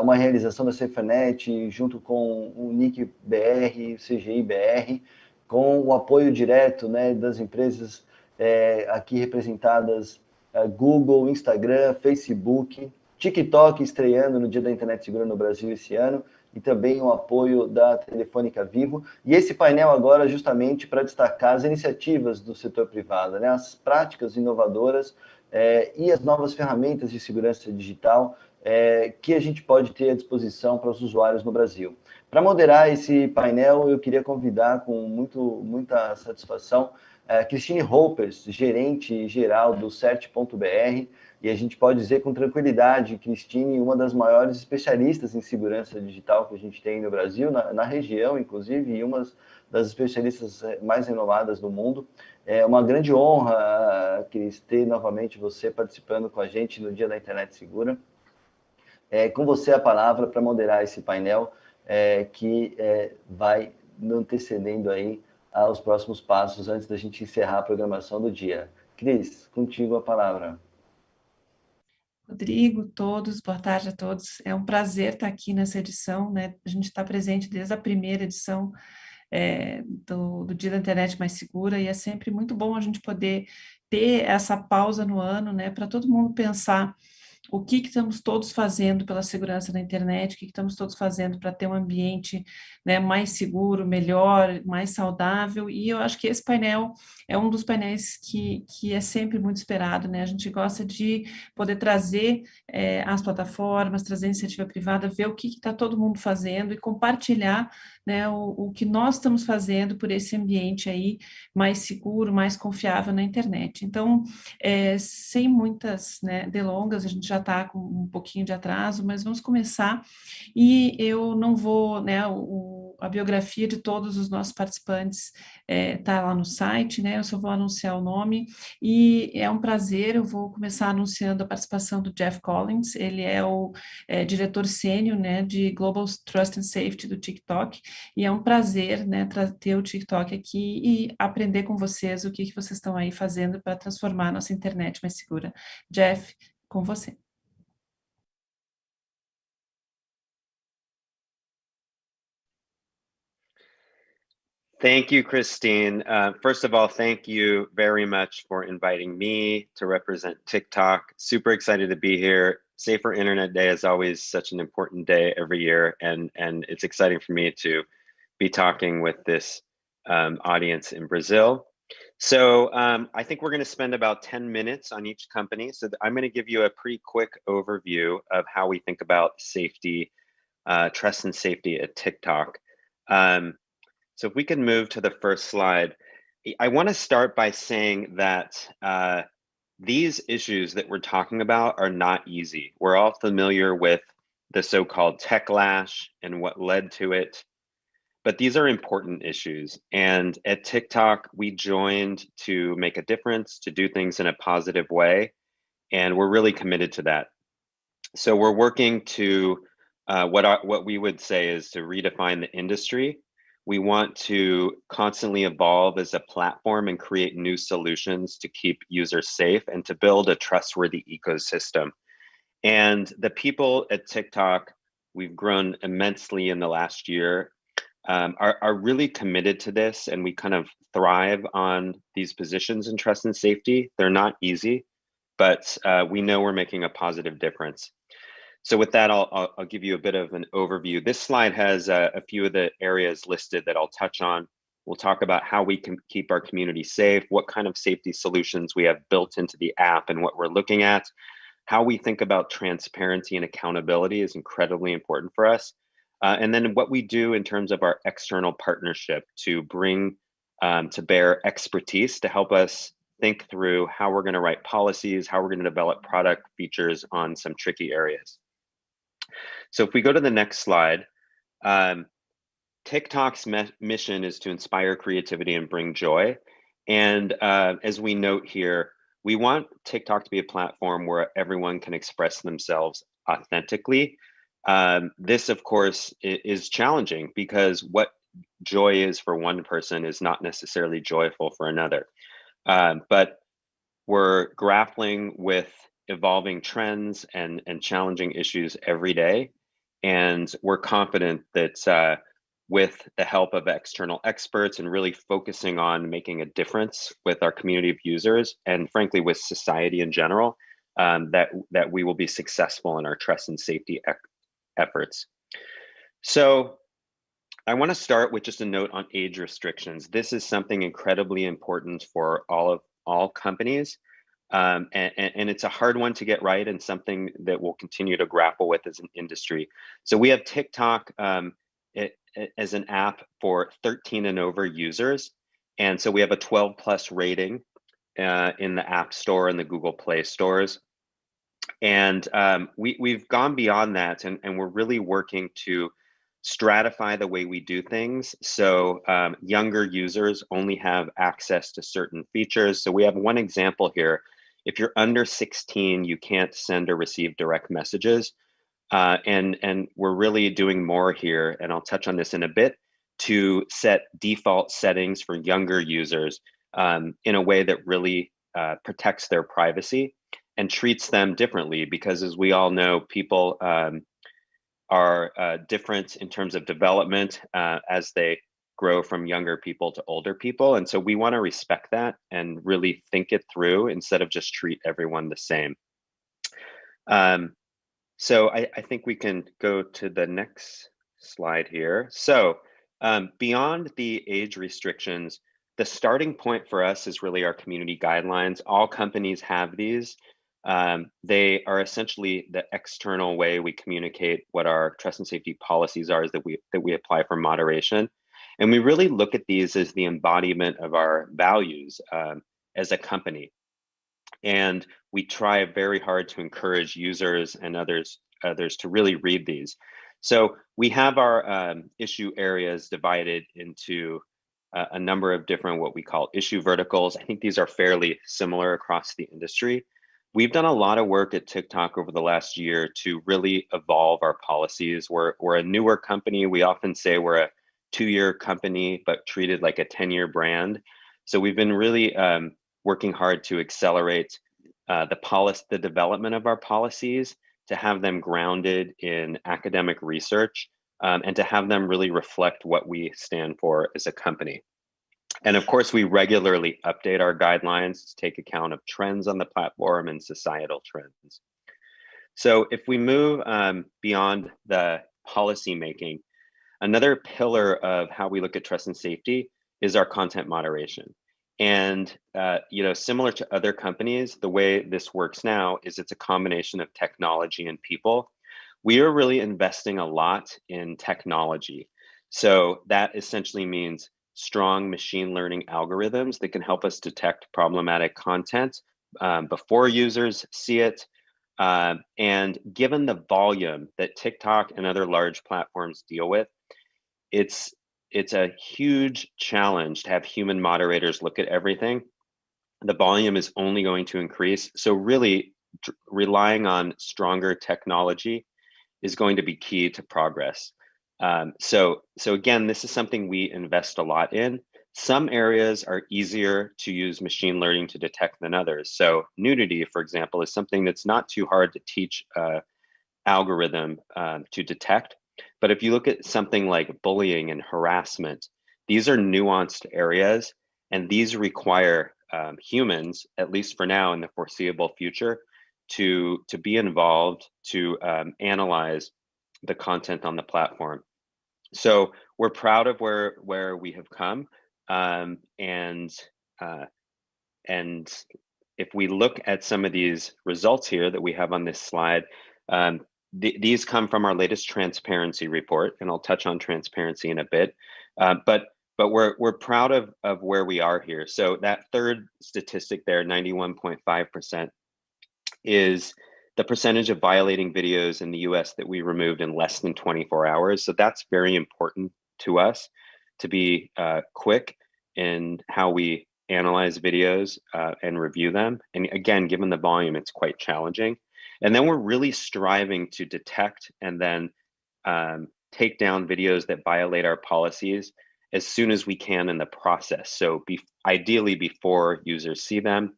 uma realização da SaferNet junto com o NIC.br, CGI.br, com o apoio direto, né, das empresas aqui representadas, Google, Instagram, Facebook, TikTok estreando no Dia da Internet Segura no Brasil esse ano, e também o apoio da Telefônica Vivo. E esse painel agora justamente para destacar as iniciativas do setor privado, né, as práticas inovadoras e as novas ferramentas de segurança digital que a gente pode ter à disposição para os usuários no Brasil. Para moderar esse painel, eu queria convidar com muita satisfação Christine Hoppers, gerente geral do Ponto.br, e a gente pode dizer com tranquilidade, Christine, uma das maiores especialistas em segurança digital que a gente tem no Brasil, na região, inclusive, e uma das especialistas mais renomadas do mundo. É uma grande honra, Cris, ter novamente você participando com a gente no Dia da Internet Segura. Com você a palavra para moderar esse painel, que vai antecedendo aí aos próximos passos antes da gente encerrar a programação do dia. Cris, contigo a palavra. Rodrigo, todos, boa tarde a todos. É um prazer estar aqui nessa edição, né? A gente está presente desde a primeira edição do Dia da Internet Mais Segura, e é sempre muito bom a gente poder ter essa pausa no ano, né? Para todo mundo pensar o que estamos todos fazendo pela segurança da internet, o que estamos todos fazendo para ter um ambiente, né, mais seguro, melhor, mais saudável. E eu acho que esse painel é um dos painéis que é sempre muito esperado, né? A gente gosta de poder trazer as plataformas, trazer a iniciativa privada, ver o que está todo mundo fazendo e compartilhar, né, o que nós estamos fazendo por esse ambiente aí mais seguro, mais confiável na internet. Então, sem muitas, né, delongas, a gente já está com um pouquinho de atraso, mas vamos começar. E eu não vou, né, a biografia de todos os nossos participantes está lá no site, né, eu só vou anunciar o nome, e é um prazer, eu vou começar anunciando a participação do Jeff Collins, ele é o diretor sênior, né, de Global Trust and Safety do TikTok, e é um prazer, né, ter o TikTok aqui e aprender com vocês o que vocês estão aí fazendo para transformar a nossa internet mais segura. Jeff, com você. Thank you, Christine. First of all, thank you very much for inviting me to represent TikTok. Super excited to be here. Safer Internet Day is always such an important day every year, and it's exciting for me to be talking with this audience in Brazil. So I think we're going to spend about 10 minutes on each company. So I'm going to give you a pretty quick overview of how we think about safety, trust and safety at TikTok. So if we can move to the first slide, I want to start by saying that these issues that we're talking about are not easy. We're all familiar with the so-called techlash and what led to it, but these are important issues. And at TikTok, we joined to make a difference, to do things in a positive way, and we're really committed to that. So we're working to what we would say is to redefine the industry. We want to constantly evolve as a platform and create new solutions to keep users safe and to build a trustworthy ecosystem. And the people at TikTok, we've grown immensely in the last year, are really committed to this, and we kind of thrive on these positions in trust and safety. They're not easy, but we know we're making a positive difference. So with that, I'll give you a bit of an overview. This slide has a few of the areas listed that I'll touch on. We'll talk about how we can keep our community safe, what kind of safety solutions we have built into the app and what we're looking at. How we think about transparency and accountability is incredibly important for us. And then what we do in terms of our external partnership to bring to bear expertise to help us think through how we're going to write policies, how we're going to develop product features on some tricky areas. So if we go to the next slide, TikTok's mission is to inspire creativity and bring joy. And as we note here, we want TikTok to be a platform where everyone can express themselves authentically. This, of course, is challenging because what joy is for one person is not necessarily joyful for another. But we're grappling with evolving trends and challenging issues every day. And we're confident that with the help of external experts and really focusing on making a difference with our community of users and frankly with society in general, that we will be successful in our trust and safety efforts. So I want to start with just a note on age restrictions. This is something incredibly important for all companies. And it's a hard one to get right and something that we'll continue to grapple with as an industry. So we have TikTok as an app for 13 and over users. And so we have a 12+ rating in the App Store and the Google Play stores. And we've gone beyond that and we're really working to stratify the way we do things. So younger users only have access to certain features. So we have one example here. If you're under 16, you can't send or receive direct messages. And we're really doing more here, and I'll touch on this in a bit, to set default settings for younger users in a way that really protects their privacy and treats them differently, because as we all know, people are different in terms of development as they grow from younger people to older people. And so we want to respect that and really think it through instead of just treat everyone the same. So I think we can go to the next slide here. So beyond the age restrictions, the starting point for us is really our community guidelines. All companies have these. They are essentially the external way we communicate what our trust and safety policies are, is that we apply for moderation. And we really look at these as the embodiment of our values as a company. And we try very hard to encourage users and others to really read these. So we have our issue areas divided into a number of different what we call issue verticals. I think these are fairly similar across the industry. We've done a lot of work at TikTok over the last year to really evolve our policies. We're a newer company. We often say we're a 2-year company, but treated like a 10-year brand. So we've been really working hard to accelerate the development of our policies, to have them grounded in academic research, and to have them really reflect what we stand for as a company. And of course, we regularly update our guidelines to take account of trends on the platform and societal trends. So if we move beyond the policy making, another pillar of how we look at trust and safety is our content moderation. And similar to other companies, the way this works now is it's a combination of technology and people. We are really investing a lot in technology. So that essentially means strong machine learning algorithms that can help us detect problematic content before users see it. And given the volume that TikTok and other large platforms deal with, it's a huge challenge to have human moderators look at everything. The volume is only going to increase. So really relying on stronger technology is going to be key to progress. So again, this is something we invest a lot in. Some areas are easier to use machine learning to detect than others. So nudity, for example, is something that's not too hard to teach algorithm to detect. But if you look at something like bullying and harassment, these are nuanced areas, and these require humans, at least for now in the foreseeable future, to be involved, to analyze the content on the platform. So we're proud of where we have come, and if we look at some of these results here that we have on this slide, these come from our latest transparency report, and I'll touch on transparency in a bit. But we're proud of where we are here. So that third statistic there, 91.5%, is the percentage of violating videos in the US that we removed in less than 24 hours. So that's very important to us, to be quick in how we analyze videos and review them. And again, given the volume, it's quite challenging. And then we're really striving to detect and then take down videos that violate our policies as soon as we can in the process. So ideally before users see them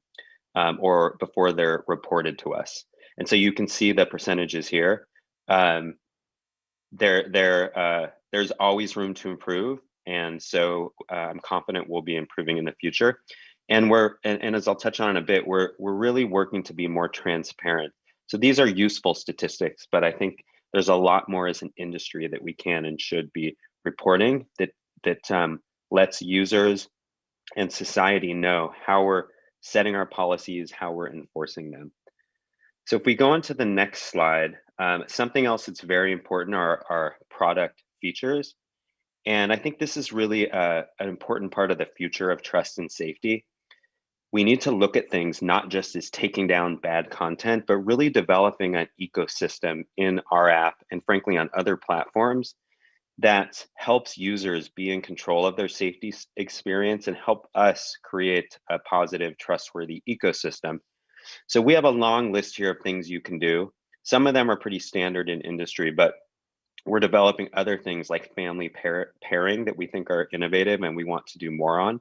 or before they're reported to us. And so you can see the percentages here. There's always room to improve. And so I'm confident we'll be improving in the future. And as I'll touch on in a bit, we're really working to be more transparent. So these are useful statistics, but I think there's a lot more as an industry that we can and should be reporting that lets users and society know how we're setting our policies, how we're enforcing them. So if we go on to the next slide, something else that's very important are our product features. And I think this is really an important part of the future of trust and safety. We need to look at things not just as taking down bad content, but really developing an ecosystem in our app and frankly on other platforms that helps users be in control of their safety experience and help us create a positive, trustworthy ecosystem. So we have a long list here of things you can do. Some of them are pretty standard in industry, but we're developing other things like family pairing that we think are innovative and we want to do more on.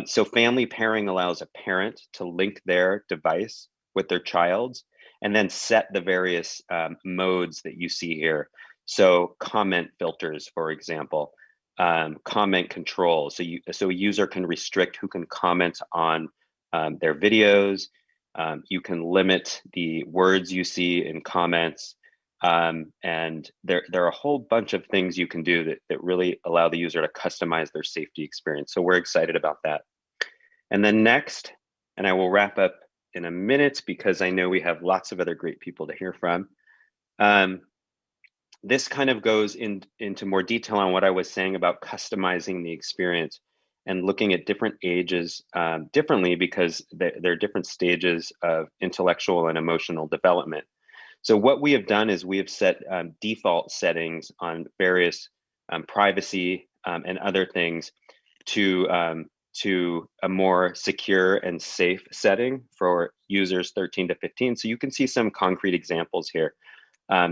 So family pairing allows a parent to link their device with their child's and then set the various modes that you see here. So comment filters, for example, comment control. So a user can restrict who can comment on their videos. You can limit the words you see in comments. And there are a whole bunch of things you can do that really allow the user to customize their safety experience. So we're excited about that. And then next, and I will wrap up in a minute because I know we have lots of other great people to hear from. This kind of goes into more detail on what I was saying about customizing the experience and looking at different ages differently because there are different stages of intellectual and emotional development. So what we have done is we have set default settings on various privacy and other things to a more secure and safe setting for users 13 to 15. So you can see some concrete examples here.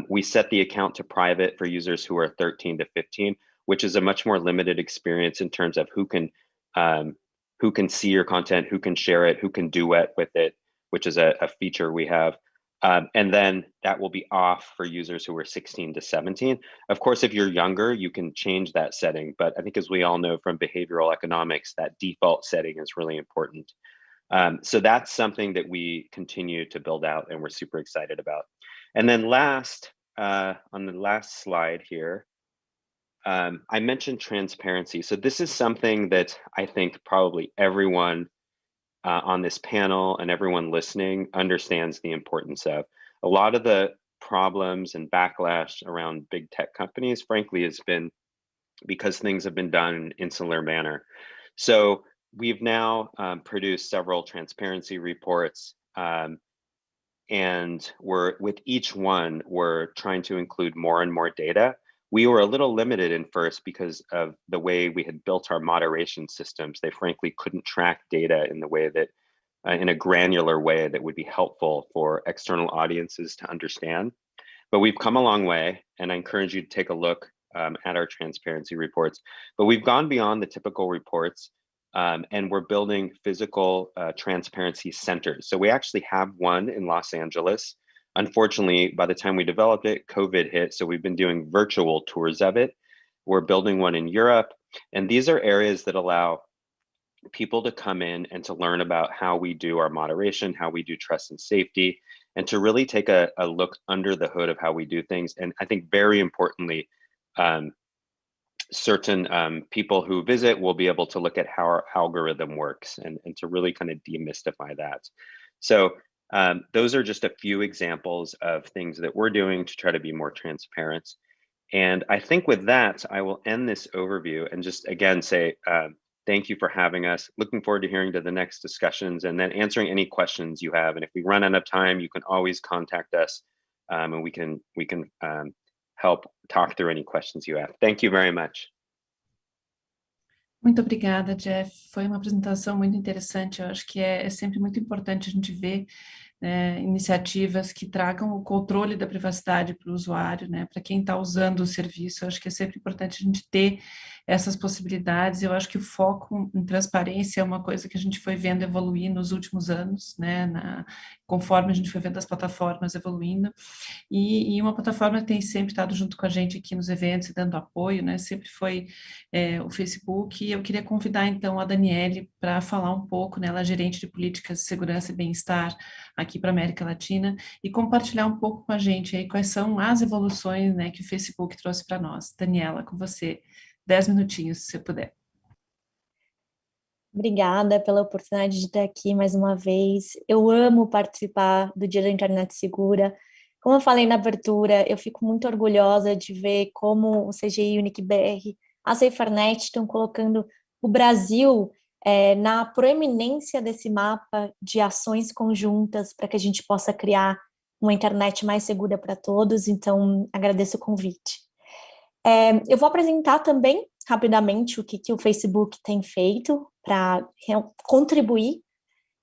We set the account to private for users who are 13 to 15, which is a much more limited experience in terms of who can see your content, who can share it, who can duet with it, which is a feature we have. And then that will be off for users who are 16 to 17. Of course, if you're younger, you can change that setting. But I think as we all know from behavioral economics, that default setting is really important. So that's something that we continue to build out and we're super excited about. And then last, on the last slide here, I mentioned transparency. So this is something that I think probably everyone on this panel and everyone listening understands the importance of. A lot of the problems and backlash around big tech companies, frankly, has been because things have been done in an insular manner. So we've now produced several transparency reports, and with each one, we're trying to include more and more data. We were a little limited in first because of the way we had built our moderation systems. They frankly couldn't track data in the way that, in a granular way that would be helpful for external audiences to understand. But we've come a long way, and I encourage you to take a look at our transparency reports. But we've gone beyond the typical reports, and we're building physical transparency centers. So we actually have one in Los Angeles. Unfortunately, by the time we developed it, COVID hit, so we've been doing virtual tours of it. We're building one in Europe, and these are areas that allow people to come in and to learn about how we do our moderation, how we do trust and safety, and to really take a look under the hood of how we do things. And I think very importantly, certain people who visit will be able to look at how our algorithm works and to really kind of demystify that. So those are just a few examples of things that we're doing to try to be more transparent. And I think with that, I will end this overview and just again say, thank you for having us. Looking forward to hearing to the next discussions and then answering any questions you have. And if we run out of time, you can always contact us and we can help talk through any questions you have. Thank you very much. Muito obrigada, Jeff. Foi uma apresentação muito interessante. Eu acho que é sempre muito importante a gente ver iniciativas que tragam o controle da privacidade para o usuário, né? Para quem está usando o serviço. Eu acho que é sempre importante a gente ter essas possibilidades. Eu acho que o foco em transparência é uma coisa que a gente foi vendo evoluir nos últimos anos, né? Conforme a gente foi vendo as plataformas evoluindo. E uma plataforma que tem sempre estado junto com a gente aqui nos eventos e dando apoio, né? Sempre foi o Facebook. E eu queria convidar, então, a Daniele para falar um pouco, né? Ela é gerente de políticas de segurança e bem-estar aqui para a América Latina, e compartilhar um pouco com a gente aí quais são as evoluções, né, que o Facebook trouxe para nós. Daniela, com você, 10 minutinhos, se você puder. Obrigada pela oportunidade de estar aqui mais uma vez. Eu amo participar do Dia da Internet Segura. Como eu falei na abertura, eu fico muito orgulhosa de ver como o CGI e o NIC.br, a SaferNet estão colocando o Brasil na proeminência desse mapa de ações conjuntas para que a gente possa criar uma internet mais segura para todos. Então, agradeço o convite. Eu vou apresentar também, rapidamente, o que o Facebook tem feito para contribuir,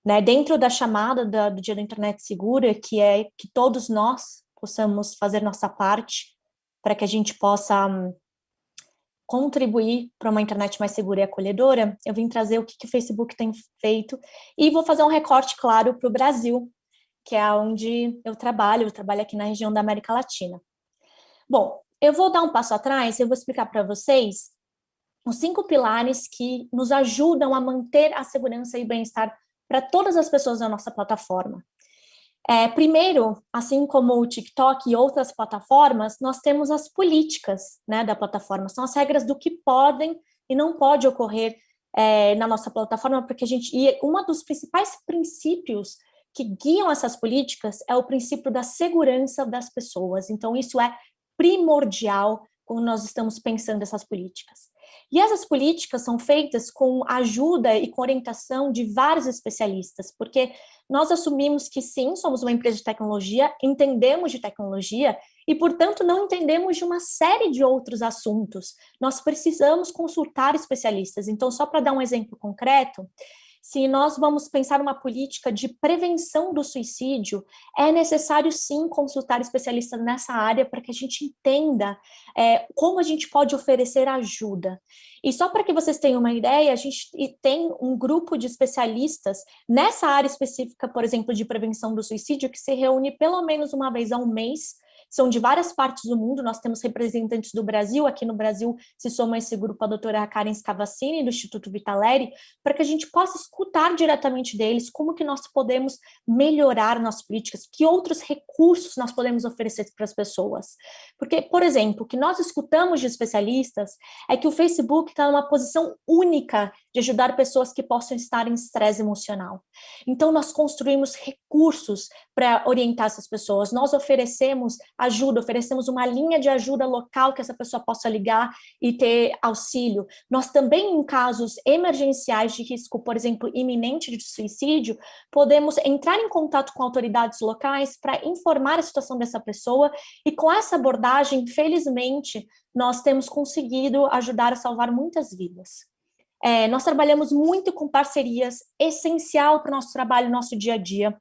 né, dentro da chamada do Dia da Internet Segura, que é que todos nós possamos fazer nossa parte para que a gente possa contribuir para uma internet mais segura e acolhedora. Eu vim trazer o que o Facebook tem feito e vou fazer um recorte, claro, para o Brasil, que é onde eu trabalho aqui na região da América Latina. Bom, eu vou dar um passo atrás, eu vou explicar para vocês os 5 pilares que nos ajudam a manter a segurança e bem-estar para todas as pessoas da nossa plataforma. Primeiro, assim como o TikTok e outras plataformas, nós temos as políticas, né, da plataforma, são as regras do que podem e não pode ocorrer na nossa plataforma, porque um dos principais princípios que guiam essas políticas é o princípio da segurança das pessoas. Então, isso é primordial quando nós estamos pensando essas políticas. E essas políticas são feitas com ajuda e com orientação de vários especialistas, porque nós assumimos que sim, somos uma empresa de tecnologia, entendemos de tecnologia e, portanto, não entendemos de uma série de outros assuntos. Nós precisamos consultar especialistas. Então, só para dar um exemplo concreto, se nós vamos pensar uma política de prevenção do suicídio, é necessário sim consultar especialistas nessa área para que a gente entenda como a gente pode oferecer ajuda. E só para que vocês tenham uma ideia, a gente tem um grupo de especialistas nessa área específica, por exemplo, de prevenção do suicídio, que se reúne pelo menos uma vez ao mês. São de várias partes do mundo, nós temos representantes do Brasil, aqui no Brasil se soma esse grupo a doutora Karen Scavacini, do Instituto Vitaleri, para que a gente possa escutar diretamente deles como que nós podemos melhorar nossas políticas, que outros recursos nós podemos oferecer para as pessoas. Porque, por exemplo, o que nós escutamos de especialistas é que o Facebook está numa posição única de ajudar pessoas que possam estar em estresse emocional. Então, nós construímos recursos para orientar essas pessoas, nós oferecemos uma linha de ajuda local que essa pessoa possa ligar e ter auxílio. Nós também, em casos emergenciais de risco, por exemplo, iminente de suicídio, podemos entrar em contato com autoridades locais para informar a situação dessa pessoa, e com essa abordagem, felizmente, nós temos conseguido ajudar a salvar muitas vidas. Nós trabalhamos muito com parcerias, essencial para o nosso trabalho, nosso dia a dia.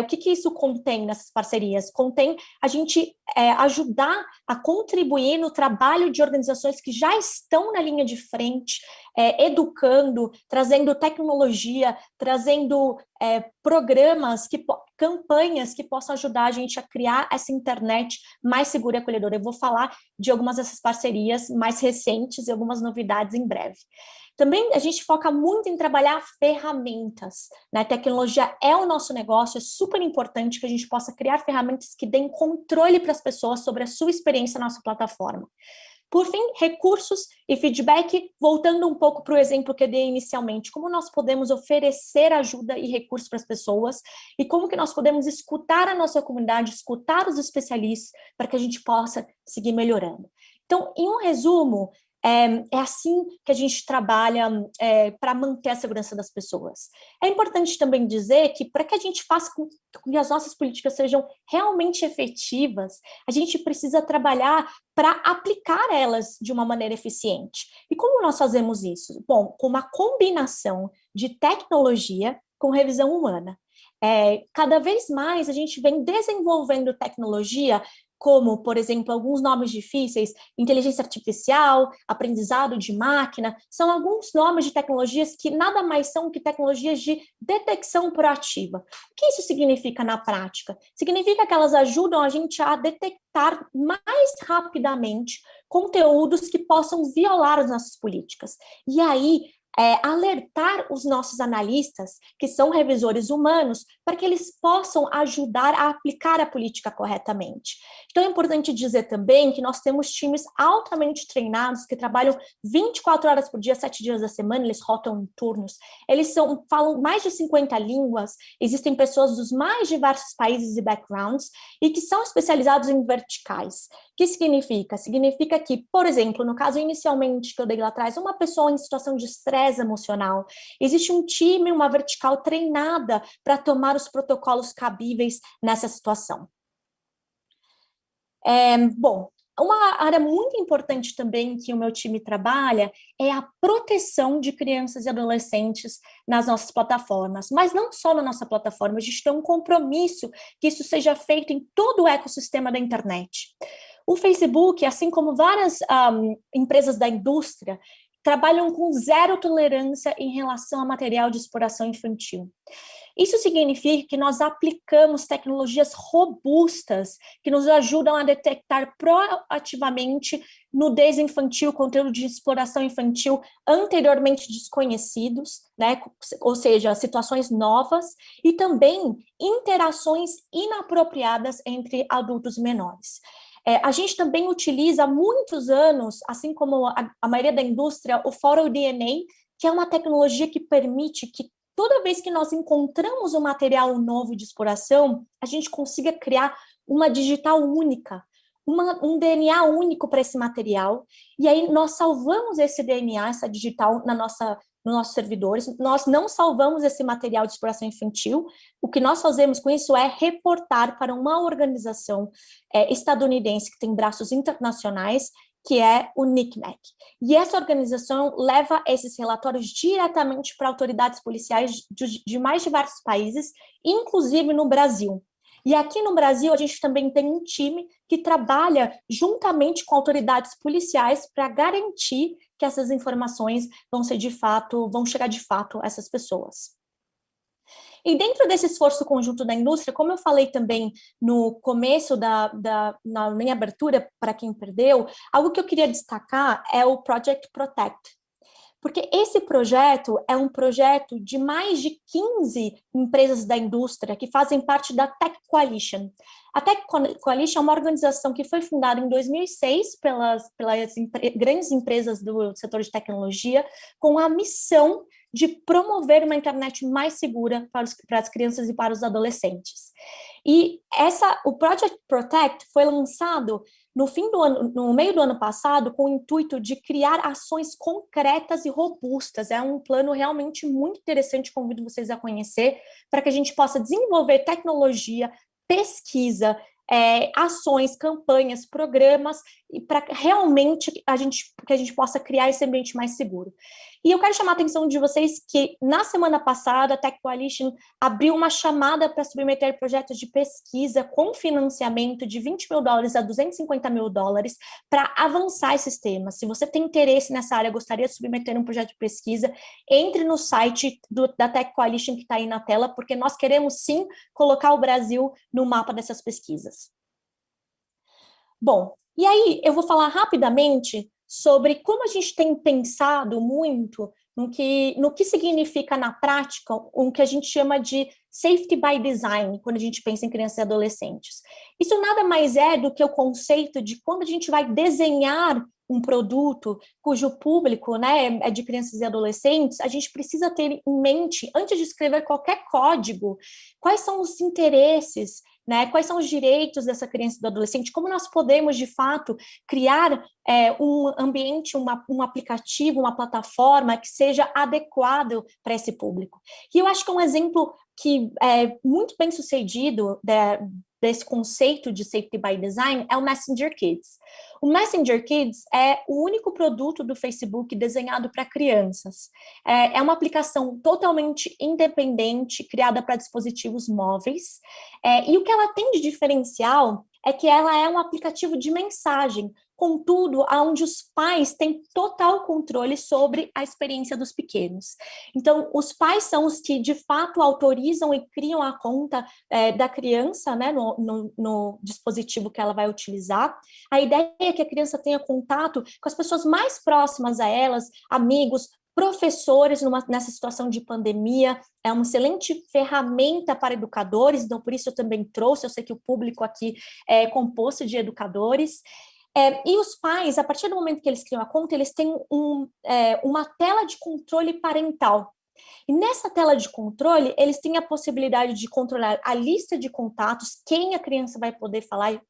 O que isso contém nessas parcerias? Contém a gente ajudar a contribuir no trabalho de organizações que já estão na linha de frente, educando, trazendo tecnologia, trazendo programas, campanhas que possam ajudar a gente a criar essa internet mais segura e acolhedora. Eu vou falar de algumas dessas parcerias mais recentes e algumas novidades em breve. Também a gente foca muito em trabalhar ferramentas, né? Tecnologia é o nosso negócio, é super importante que a gente possa criar ferramentas que deem controle para as pessoas sobre a sua experiência na nossa plataforma. Por fim, recursos e feedback, voltando um pouco para o exemplo que eu dei inicialmente, como nós podemos oferecer ajuda e recursos para as pessoas e como que nós podemos escutar a nossa comunidade, escutar os especialistas para que a gente possa seguir melhorando. Então, em um resumo, É assim que a gente trabalha para manter a segurança das pessoas. É importante também dizer que para que a gente faça com que as nossas políticas sejam realmente efetivas, a gente precisa trabalhar para aplicar elas de uma maneira eficiente. E como nós fazemos isso? Bom, com uma combinação de tecnologia com revisão humana. Cada vez mais a gente vem desenvolvendo tecnologia como, por exemplo, alguns nomes difíceis, inteligência artificial, aprendizado de máquina, são alguns nomes de tecnologias que nada mais são que tecnologias de detecção proativa. O que isso significa na prática? Significa que elas ajudam a gente a detectar mais rapidamente conteúdos que possam violar as nossas políticas. E aí, alertar os nossos analistas, que são revisores humanos, para que eles possam ajudar a aplicar a política corretamente. Então, é importante dizer também que nós temos times altamente treinados, que trabalham 24 horas por dia, 7 dias da semana, eles rotam em turnos, eles falam mais de 50 línguas, existem pessoas dos mais diversos países e backgrounds, e que são especializados em verticais. O que significa? Significa que, por exemplo, no caso inicialmente que eu dei lá atrás, uma pessoa em situação de estresse emocional, existe um time, uma vertical treinada para tomar os protocolos cabíveis nessa situação. Bom, uma área muito importante também que o meu time trabalha é a proteção de crianças e adolescentes nas nossas plataformas, mas não só na nossa plataforma, a gente tem um compromisso que isso seja feito em todo o ecossistema da internet. O Facebook, assim como várias empresas da indústria, trabalham com zero tolerância em relação a material de exploração infantil. Isso significa que nós aplicamos tecnologias robustas que nos ajudam a detectar proativamente nudez infantil, conteúdo de exploração infantil anteriormente desconhecidos, né? Ou seja, situações novas, e também interações inapropriadas entre adultos e menores. A gente também utiliza há muitos anos, assim como a maioria da indústria, o Photo DNA, que é uma tecnologia que permite que toda vez que nós encontramos um material novo de exploração, a gente consiga criar uma digital única, um DNA único para esse material, e aí nós salvamos esse DNA, essa digital, nos nossos servidores. Nós não salvamos esse material de exploração infantil. O que nós fazemos com isso é reportar para uma organização estadunidense que tem braços internacionais, que é o NIC.br. E essa organização leva esses relatórios diretamente para autoridades policiais de mais diversos países, inclusive no Brasil. E aqui no Brasil, a gente também tem um time que trabalha juntamente com autoridades policiais para garantir que essas informações vão chegar de fato a essas pessoas. E dentro desse esforço conjunto da indústria, como eu falei também no começo na minha abertura, para quem perdeu, algo que eu queria destacar é o Project Protect. Porque esse projeto é um projeto de mais de 15 empresas da indústria que fazem parte da Tech Coalition. A Tech Coalition é uma organização que foi fundada em 2006 pelas grandes empresas do setor de tecnologia, com a missão de promover uma internet mais segura para as crianças e para os adolescentes. E o Project Protect foi lançado no meio do ano passado, com o intuito de criar ações concretas e robustas. É um plano realmente muito interessante, convido vocês a conhecer, para que a gente possa desenvolver tecnologia, pesquisa, ações, campanhas, programas, e para realmente que a gente possa criar esse ambiente mais seguro. E eu quero chamar a atenção de vocês que, na semana passada, a Tech Coalition abriu uma chamada para submeter projetos de pesquisa com financiamento de $20 mil a $250 mil para avançar esses temas. Se você tem interesse nessa área, gostaria de submeter um projeto de pesquisa, entre no site da Tech Coalition que está aí na tela, porque nós queremos, sim, colocar o Brasil no mapa dessas pesquisas. Bom, e aí eu vou falar rapidamente sobre como a gente tem pensado muito no que significa na prática o que a gente chama de safety by design, quando a gente pensa em crianças e adolescentes. Isso nada mais é do que o conceito de quando a gente vai desenhar um produto cujo público, né, é de crianças e adolescentes, a gente precisa ter em mente, antes de escrever qualquer código, quais são os interesses né? Quais são os direitos dessa criança e do adolescente? Como nós podemos, de fato, criar um ambiente, um aplicativo, uma plataforma que seja adequado para esse público? E eu acho que um exemplo que é muito bem sucedido desse conceito de Safety by Design é o Messenger Kids. O Messenger Kids é o único produto do Facebook desenhado para crianças. É uma aplicação totalmente independente, criada para dispositivos móveis, e o que ela tem de diferencial é que ela é um aplicativo de mensagem, contudo, onde os pais têm total controle sobre a experiência dos pequenos. Então, os pais são os que, de fato, autorizam e criam a conta da criança, né, no dispositivo que ela vai utilizar. A ideia é que a criança tenha contato com as pessoas mais próximas a elas, amigos, professores nessa situação de pandemia. É uma excelente ferramenta para educadores, então por isso eu também trouxe, eu sei que o público aqui é composto de educadores. E os pais, a partir do momento que eles criam a conta, eles têm uma tela de controle parental. E nessa tela de controle, eles têm a possibilidade de controlar a lista de contatos, quem a criança vai poder falar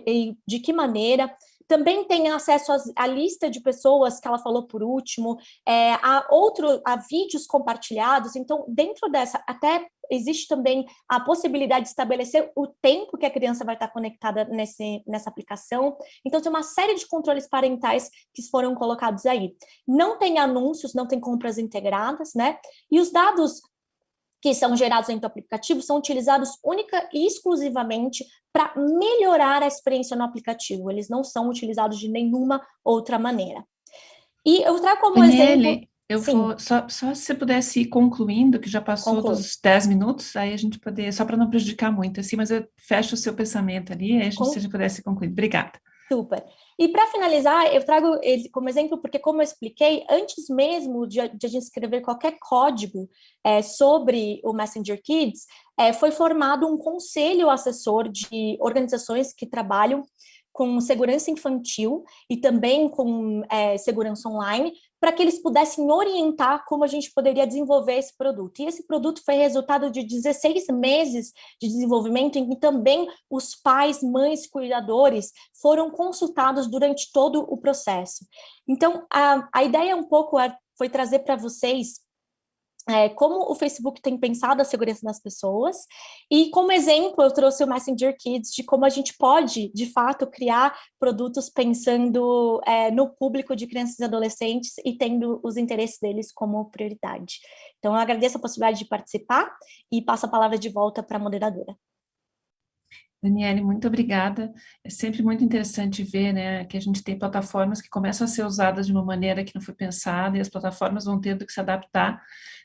e de que maneira. Também tem acesso à lista de pessoas que ela falou por último, a vídeos compartilhados. Então, dentro dessa, até existe também a possibilidade de estabelecer o tempo que a criança vai estar conectada nessa aplicação. Então, tem uma série de controles parentais que foram colocados aí. Não tem anúncios, não tem compras integradas, né? E os dados que são gerados dentro do aplicativo são utilizados única e exclusivamente para melhorar a experiência no aplicativo. Eles não são utilizados de nenhuma outra maneira. E eu trago como exemplo... Eu vou, só se você pudesse ir concluindo, que já passou dos 10 minutos, aí a gente poder, só para não prejudicar muito, assim, mas eu fecho o seu pensamento ali, aí se a gente pudesse concluir. Obrigada. Super. E para finalizar, eu trago ele como exemplo, porque como eu expliquei, antes mesmo de a gente escrever qualquer código sobre o Messenger Kids, foi formado um conselho assessor de organizações que trabalham com segurança infantil e também com segurança online, para que eles pudessem orientar como a gente poderia desenvolver esse produto. E esse produto foi resultado de 16 meses de desenvolvimento, em que também os pais, mães, cuidadores foram consultados durante todo o processo. Então, a ideia um pouco foi trazer para vocês como o Facebook tem pensado a segurança das pessoas, e como exemplo eu trouxe o Messenger Kids, de como a gente pode, de fato, criar produtos pensando no público de crianças e adolescentes e tendo os interesses deles como prioridade. Então, eu agradeço a possibilidade de participar e passo a palavra de volta para a moderadora. Daniele, muito obrigada. É sempre muito interessante ver, né, que a gente tem plataformas que começam a ser usadas de uma maneira que não foi pensada, e as plataformas vão tendo que se adaptar,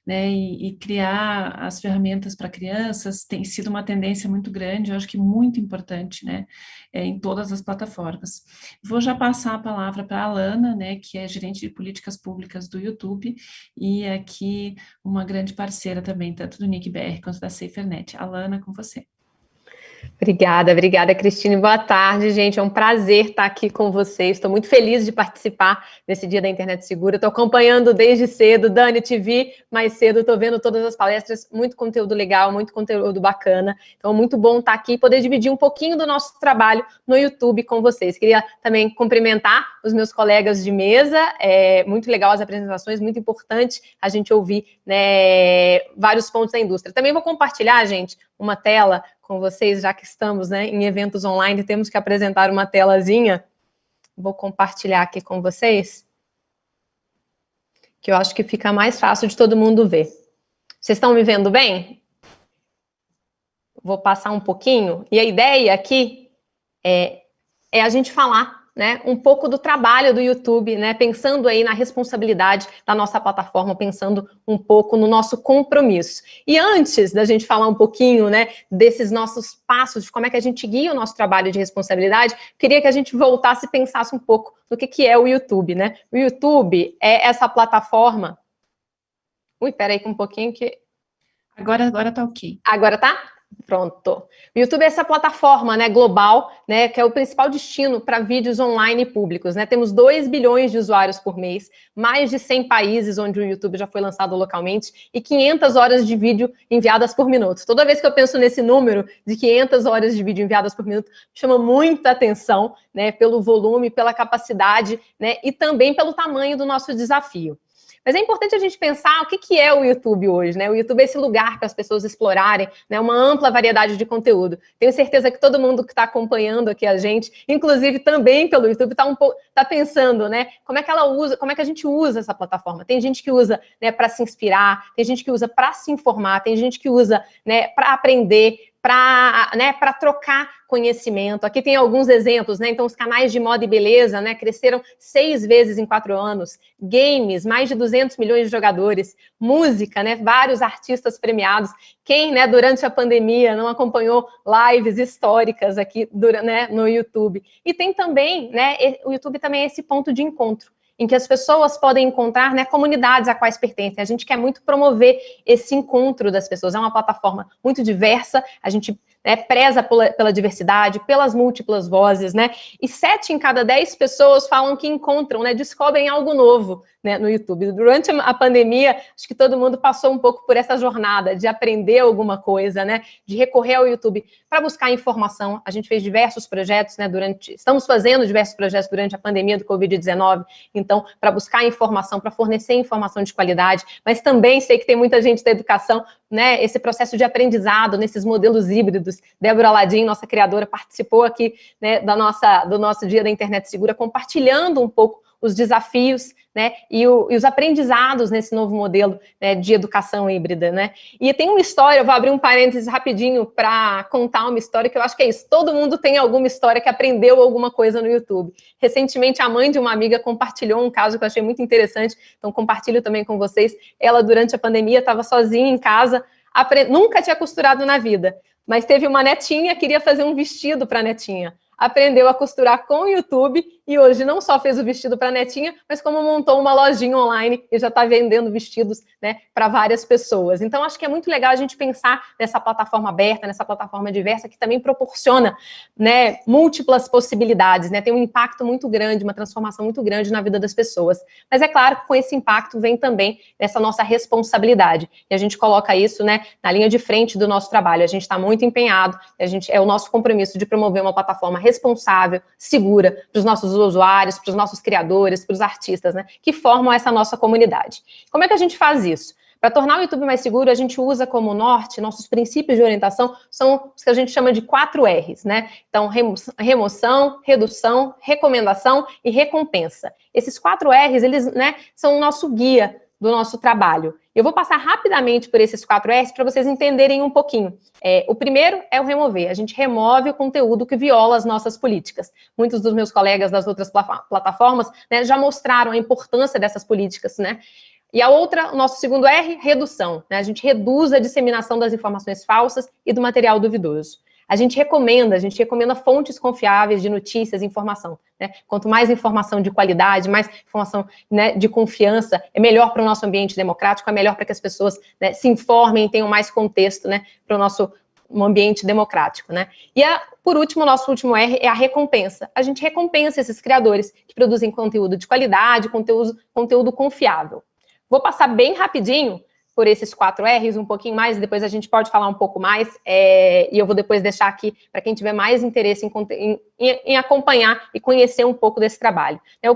né, e criar as ferramentas para crianças. Tem sido uma tendência muito grande, eu acho que muito importante, né, em todas as plataformas. Vou já passar a palavra para a Alana, né, que é gerente de políticas públicas do YouTube, e aqui uma grande parceira também, tanto do NIC.br quanto da SaferNet. Alana, com você. Obrigada, Cristine. Boa tarde, gente. É um prazer estar aqui com vocês. Estou muito feliz de participar desse Dia da Internet Segura. Estou acompanhando desde cedo. Dani, te vi mais cedo. Estou vendo todas as palestras. Muito conteúdo legal, muito conteúdo bacana. Então, muito bom estar aqui e poder dividir um pouquinho do nosso trabalho no YouTube com vocês. Queria também cumprimentar os meus colegas de mesa. É muito legal as apresentações, muito importante a gente ouvir, né, vários pontos da indústria. Também vou compartilhar, gente, uma tela com vocês, já que estamos, né, em eventos online, temos que apresentar uma telazinha. Vou compartilhar aqui com vocês, que eu acho que fica mais fácil de todo mundo ver. Vocês estão me vendo bem? Vou passar um pouquinho, e a ideia aqui é a gente falar, né, um pouco do trabalho do YouTube, né, pensando aí na responsabilidade da nossa plataforma, pensando um pouco no nosso compromisso. E antes da gente falar um pouquinho, né, desses nossos passos, de como é que a gente guia o nosso trabalho de responsabilidade, queria que a gente voltasse e pensasse um pouco no que é o YouTube, né? O YouTube é essa plataforma... Ui, peraí um pouquinho que... Agora tá ok. Agora tá? Pronto. O YouTube é essa plataforma, né, global, né, que é o principal destino para vídeos online públicos, né? Temos 2 bilhões de usuários por mês, mais de 100 países onde o YouTube já foi lançado localmente e 500 horas de vídeo enviadas por minuto. Toda vez que eu penso nesse número de 500 horas de vídeo enviadas por minuto, chama muita atenção, né, pelo volume, pela capacidade, né, e também pelo tamanho do nosso desafio. Mas é importante a gente pensar o que é o YouTube hoje, né? O YouTube é esse lugar para as pessoas explorarem, né, uma ampla variedade de conteúdo. Tenho certeza que todo mundo que está acompanhando aqui a gente, inclusive também pelo YouTube, tá pensando, né, como é que a gente usa essa plataforma. Tem gente que usa, né, para se inspirar, tem gente que usa para se informar, tem gente que usa, né, para aprender, para trocar conhecimento. Aqui tem alguns exemplos, né? Então, os canais de moda e beleza, né, cresceram 6 vezes em 4 anos. Games, mais de 200 milhões de jogadores. Música, né, vários artistas premiados. Quem, né, durante a pandemia não acompanhou lives históricas aqui, né, no YouTube? E tem também, né, o YouTube também é esse ponto de encontro, em que as pessoas podem encontrar, né, comunidades a quais pertencem. A gente quer muito promover esse encontro das pessoas. É uma plataforma muito diversa, a gente, né, preza pela diversidade, pelas múltiplas vozes, né? E 7 em cada 10 pessoas falam que encontram, né, descobrem algo novo, né, no YouTube. Durante a pandemia, acho que todo mundo passou um pouco por essa jornada de aprender alguma coisa, né, de recorrer ao YouTube para buscar informação. A gente fez diversos projetos, né, estamos fazendo diversos projetos durante a pandemia do Covid-19, então, para buscar informação, para fornecer informação de qualidade, mas também sei que tem muita gente da educação, né, esse processo de aprendizado nesses modelos híbridos. Débora Ladim, nossa criadora, participou aqui, né, do nosso Dia da Internet Segura, compartilhando um pouco os desafios, né, e os aprendizados nesse novo modelo, né, de educação híbrida, né. E tem uma história, eu vou abrir um parênteses rapidinho para contar uma história que eu acho que é isso. Todo mundo tem alguma história que aprendeu alguma coisa no YouTube. Recentemente, a mãe de uma amiga compartilhou um caso que eu achei muito interessante, então compartilho também com vocês. Ela, durante a pandemia, estava sozinha em casa, nunca tinha costurado na vida, mas teve uma netinha, queria fazer um vestido para a netinha. Aprendeu a costurar com o YouTube e hoje não só fez o vestido para a netinha, mas como montou uma lojinha online e já está vendendo vestidos, né, para várias pessoas. Então, acho que é muito legal a gente pensar nessa plataforma aberta, nessa plataforma diversa, que também proporciona, né, múltiplas possibilidades, né, tem um impacto muito grande, uma transformação muito grande na vida das pessoas. Mas é claro que com esse impacto vem também essa nossa responsabilidade. E a gente coloca isso, né, na linha de frente do nosso trabalho. A gente está muito empenhado, é o nosso compromisso de promover uma plataforma responsável, segura, para os nossos usuários, para os nossos criadores, para os artistas, né, que formam essa nossa comunidade. Como é que a gente faz isso? Para tornar o YouTube mais seguro, a gente usa como norte, nossos princípios de orientação são os que a gente chama de 4 R's, né? Então, remoção, redução, recomendação e recompensa. Esses 4 R's, eles, né, são o nosso guia do nosso trabalho. Eu vou passar rapidamente por esses 4 R's para vocês entenderem um pouquinho. O primeiro é o remover. A gente remove o conteúdo que viola as nossas políticas. Muitos dos meus colegas das outras plataformas, né, já mostraram a importância dessas políticas, né? E o nosso segundo R, redução, né? A gente reduz a disseminação das informações falsas e do material duvidoso. A gente recomenda fontes confiáveis de notícias e informação, né? Quanto mais informação de qualidade, mais informação, né, de confiança, é melhor para o nosso ambiente democrático, é melhor para que as pessoas, né, se informem, tenham mais contexto, né, para o nosso ambiente democrático, né? E por último, o nosso último R é a recompensa. A gente recompensa esses criadores que produzem conteúdo de qualidade, conteúdo confiável. Vou passar bem rapidinho por esses 4 R's, um pouquinho mais, e depois a gente pode falar um pouco mais, e eu vou depois deixar aqui para quem tiver mais interesse em acompanhar e conhecer um pouco desse trabalho. O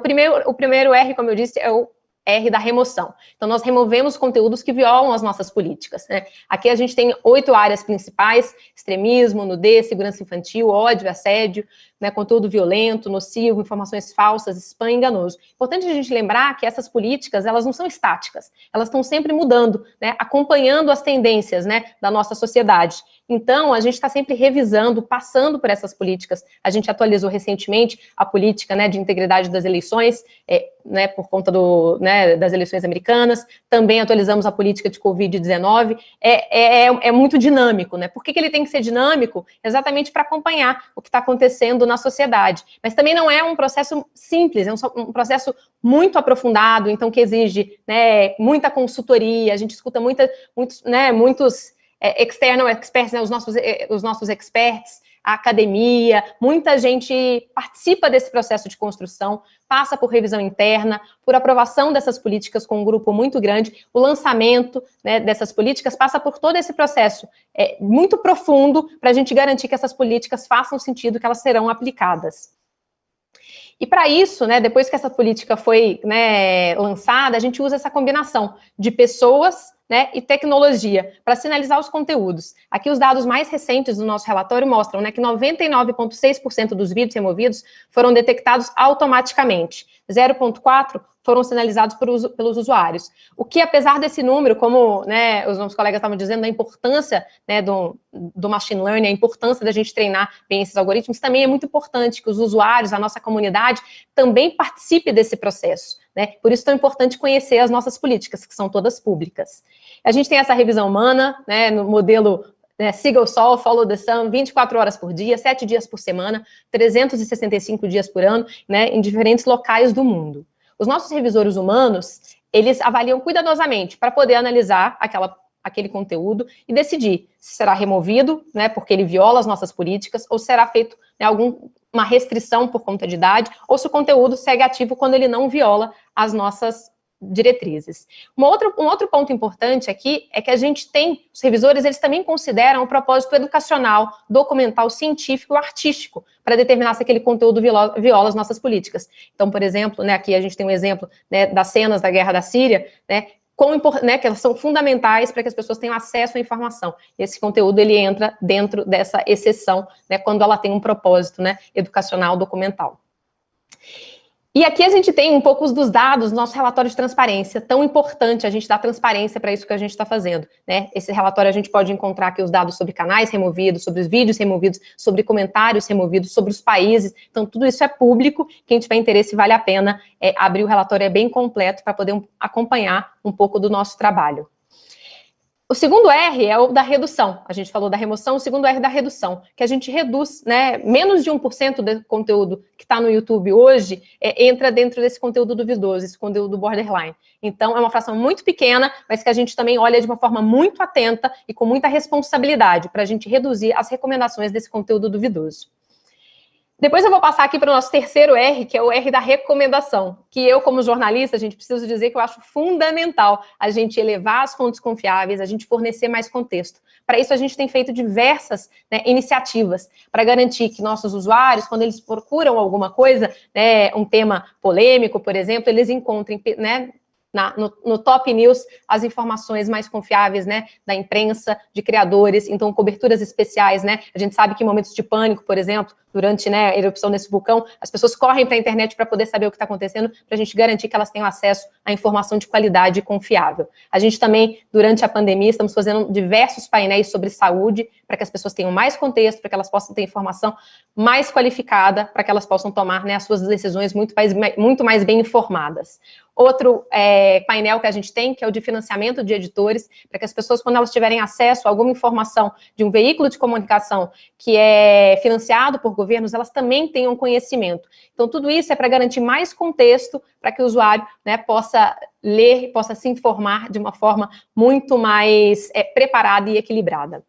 primeiro R, como eu disse, é o R da remoção. Então, nós removemos conteúdos que violam as nossas políticas, né? Aqui a gente tem 8 áreas principais: extremismo, nudez, segurança infantil, ódio, assédio, né, conteúdo violento, nocivo, informações falsas, spam enganoso. Importante a gente lembrar que essas políticas, elas não são estáticas, elas estão sempre mudando, né, acompanhando as tendências, né, da nossa sociedade. Então, a gente está sempre revisando, passando por essas políticas. A gente atualizou recentemente a política, né, de integridade das eleições, né, por conta das eleições americanas. Também atualizamos a política de Covid-19. É muito dinâmico, né? Por que ele tem que ser dinâmico? Exatamente para acompanhar o que está acontecendo na sociedade. Mas também não é um processo simples, é um processo muito aprofundado, então que exige, né, muita consultoria. A gente escuta muitos external experts, né, os nossos experts, a academia, muita gente participa desse processo de construção, passa por revisão interna, por aprovação dessas políticas com um grupo muito grande, o lançamento, né, dessas políticas passa por todo esse processo muito profundo para a gente garantir que essas políticas façam sentido, que elas serão aplicadas. E para isso, né, depois que essa política foi, né, lançada, a gente usa essa combinação de pessoas, né, e tecnologia para sinalizar os conteúdos. Aqui os dados mais recentes do nosso relatório mostram, né, que 99,6% dos vídeos removidos foram detectados automaticamente. 0,4% foram sinalizados pelos usuários. O que, apesar desse número, como, né, os nossos colegas estavam dizendo, a importância, né, do machine learning, a importância da gente treinar bem esses algoritmos, também é muito importante que os usuários, a nossa comunidade, também participe desse processo, né? Por isso é tão importante conhecer as nossas políticas, que são todas públicas. A gente tem essa revisão humana, né, no modelo, né, siga o sol, follow the sun, 24 horas por dia, 7 dias por semana, 365 dias por ano, né, em diferentes locais do mundo. Os nossos revisores humanos, eles avaliam cuidadosamente para poder analisar aquele conteúdo e decidir se será removido, né, porque ele viola as nossas políticas, ou será feito, né, uma restrição por conta de idade, ou se o conteúdo segue ativo quando ele não viola as nossas diretrizes. Um outro ponto importante aqui é que a gente tem, os revisores, eles também consideram o propósito educacional, documental, científico, artístico, para determinar se aquele conteúdo viola as nossas políticas. Então, por exemplo, né, aqui a gente tem um exemplo, né, das cenas da guerra da Síria, né, que elas são fundamentais para que as pessoas tenham acesso à informação. Esse conteúdo, ele entra dentro dessa exceção, né, quando ela tem um propósito, né, educacional, documental. E aqui a gente tem um pouco dos dados do nosso relatório de transparência, tão importante a gente dar transparência para isso que a gente está fazendo, né? Esse relatório a gente pode encontrar aqui os dados sobre canais removidos, sobre os vídeos removidos, sobre comentários removidos, sobre os países, então tudo isso é público, quem tiver interesse vale a pena abrir o relatório, é bem completo para poder acompanhar um pouco do nosso trabalho. O segundo R é o da redução. A gente falou da remoção, o segundo R é da redução, que a gente reduz, né, menos de 1% do conteúdo que está no YouTube hoje entra dentro desse conteúdo duvidoso, esse conteúdo borderline. Então, é uma fração muito pequena, mas que a gente também olha de uma forma muito atenta e com muita responsabilidade para a gente reduzir as recomendações desse conteúdo duvidoso. Depois eu vou passar aqui para o nosso terceiro R, que é o R da recomendação, que eu, como jornalista, a gente precisa dizer que eu acho fundamental a gente elevar as fontes confiáveis, a gente fornecer mais contexto. Para isso, a gente tem feito diversas, né, iniciativas para garantir que nossos usuários, quando eles procuram alguma coisa, né, um tema polêmico, por exemplo, eles encontrem, né, no Top News, as informações mais confiáveis, né, da imprensa, de criadores, então coberturas especiais, né, a gente sabe que em momentos de pânico, por exemplo, durante, né, a erupção desse vulcão, as pessoas correm para a internet para poder saber o que está acontecendo, para a gente garantir que elas tenham acesso à informação de qualidade e confiável. A gente também, durante a pandemia, estamos fazendo diversos painéis sobre saúde, para que as pessoas tenham mais contexto, para que elas possam ter informação mais qualificada, para que elas possam tomar, né, as suas decisões muito mais bem informadas. Outro painel que a gente tem, que é o de financiamento de editores, para que as pessoas, quando elas tiverem acesso a alguma informação de um veículo de comunicação que é financiado por governos, elas também tenham conhecimento. Então, tudo isso é para garantir mais contexto, para que o usuário, né, possa ler, possa se informar de uma forma muito mais preparada e equilibrada.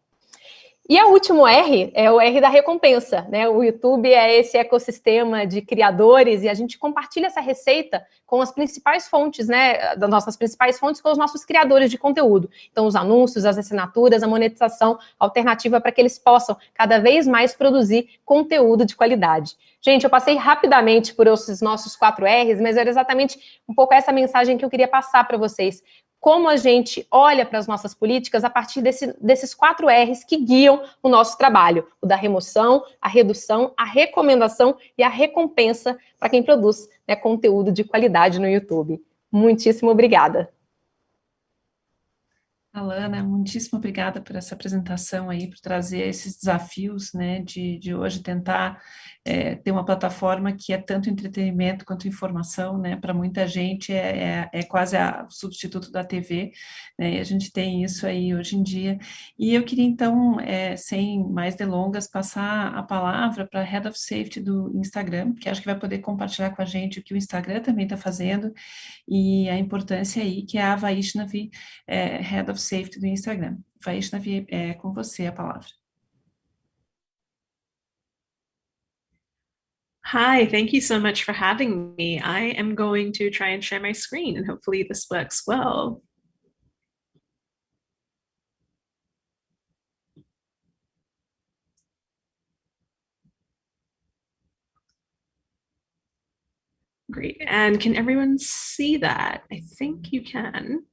E o último R é o R da recompensa, né? O YouTube é esse ecossistema de criadores e a gente compartilha essa receita com as principais fontes, né? Das nossas principais fontes com os nossos criadores de conteúdo. Então, os anúncios, as assinaturas, a monetização alternativa para que eles possam cada vez mais produzir conteúdo de qualidade. Gente, eu passei rapidamente por esses nossos 4 R's, mas era exatamente um pouco essa mensagem que eu queria passar para vocês. Como a gente olha para as nossas políticas a partir desses 4 R's que guiam o nosso trabalho. O da remoção, a redução, a recomendação e a recompensa para quem produz, né, conteúdo de qualidade no YouTube. Muitíssimo obrigada. Alana, muitíssimo obrigada por essa apresentação aí, por trazer esses desafios, né, de hoje tentar ter uma plataforma que é tanto entretenimento quanto informação, né, para muita gente é quase o substituto da TV, né, e a gente tem isso aí hoje em dia. E eu queria então, sem mais delongas, passar a palavra para a Head of Safety do Instagram, que acho que vai poder compartilhar com a gente o que o Instagram também está fazendo, e a importância aí, que é a Vaishnavi, Head of of Safety do Instagram. Vaishna, é com você a palavra. Hi, thank you so much for having me. I am going to try and share my screen, and hopefully this works well. Great, and can everyone see that? I think you can,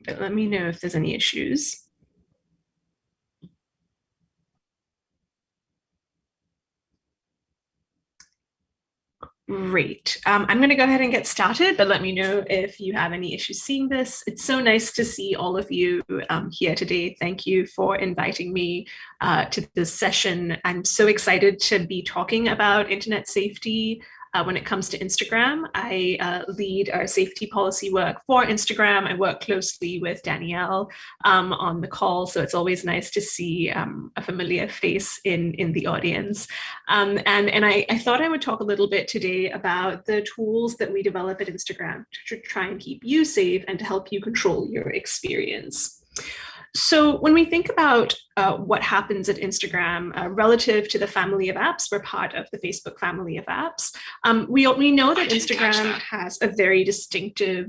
but let me know if there's any issues. Great. I'm going to go ahead and get started, but let me know if you have any issues seeing this. It's so nice to see all of you here today. Thank you for inviting me to this session. I'm so excited to be talking about internet safety. When it comes to Instagram, I lead our safety policy work for Instagram. I work closely with Danielle on the call, so it's always nice to see a familiar face in the audience. And I thought I would talk a little bit today about the tools that we develop at Instagram to try and keep you safe and to help you control your experience. So when we think about what happens at Instagram relative to the family of apps, we're part of the Facebook family of apps. We know that Instagram has a very distinctive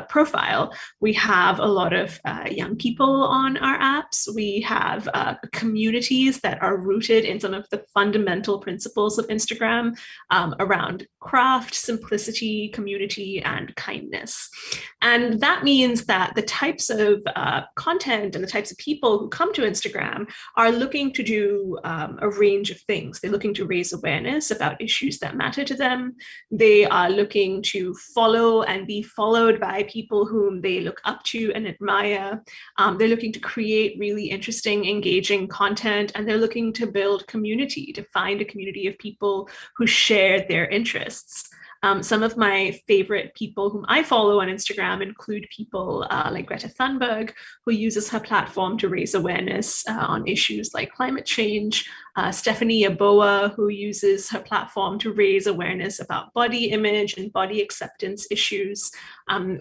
profile. We have a lot of young people on our apps. We have communities that are rooted in some of the fundamental principles of Instagram around craft, simplicity, community, and kindness. And that means that the types of content and the types of people who come to Instagram are looking to do a range of things. They're looking to raise awareness about issues that matter to them. They are looking to follow and be followed by people whom they look up to and admire. They're looking to create really interesting, engaging content, and they're looking to build community, to find a community of people who share their interests. Some of my favorite people whom I follow on Instagram include people like Greta Thunberg, who uses her platform to raise awareness on issues like climate change, Stephanie Yeboah, who uses her platform to raise awareness about body image and body acceptance issues.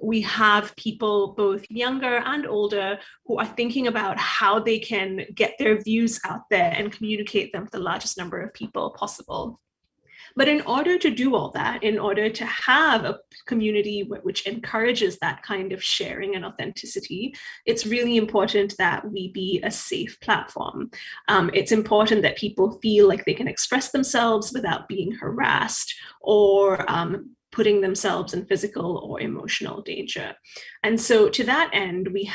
We have people both younger and older who are thinking about how they can get their views out there and communicate them to the largest number of people possible. But in order to do all that, in order to have a community which encourages that kind of sharing and authenticity, it's really important that we be a safe platform. It's important that people feel like they can express themselves without being harassed or putting themselves in physical or emotional danger. And so to that end, we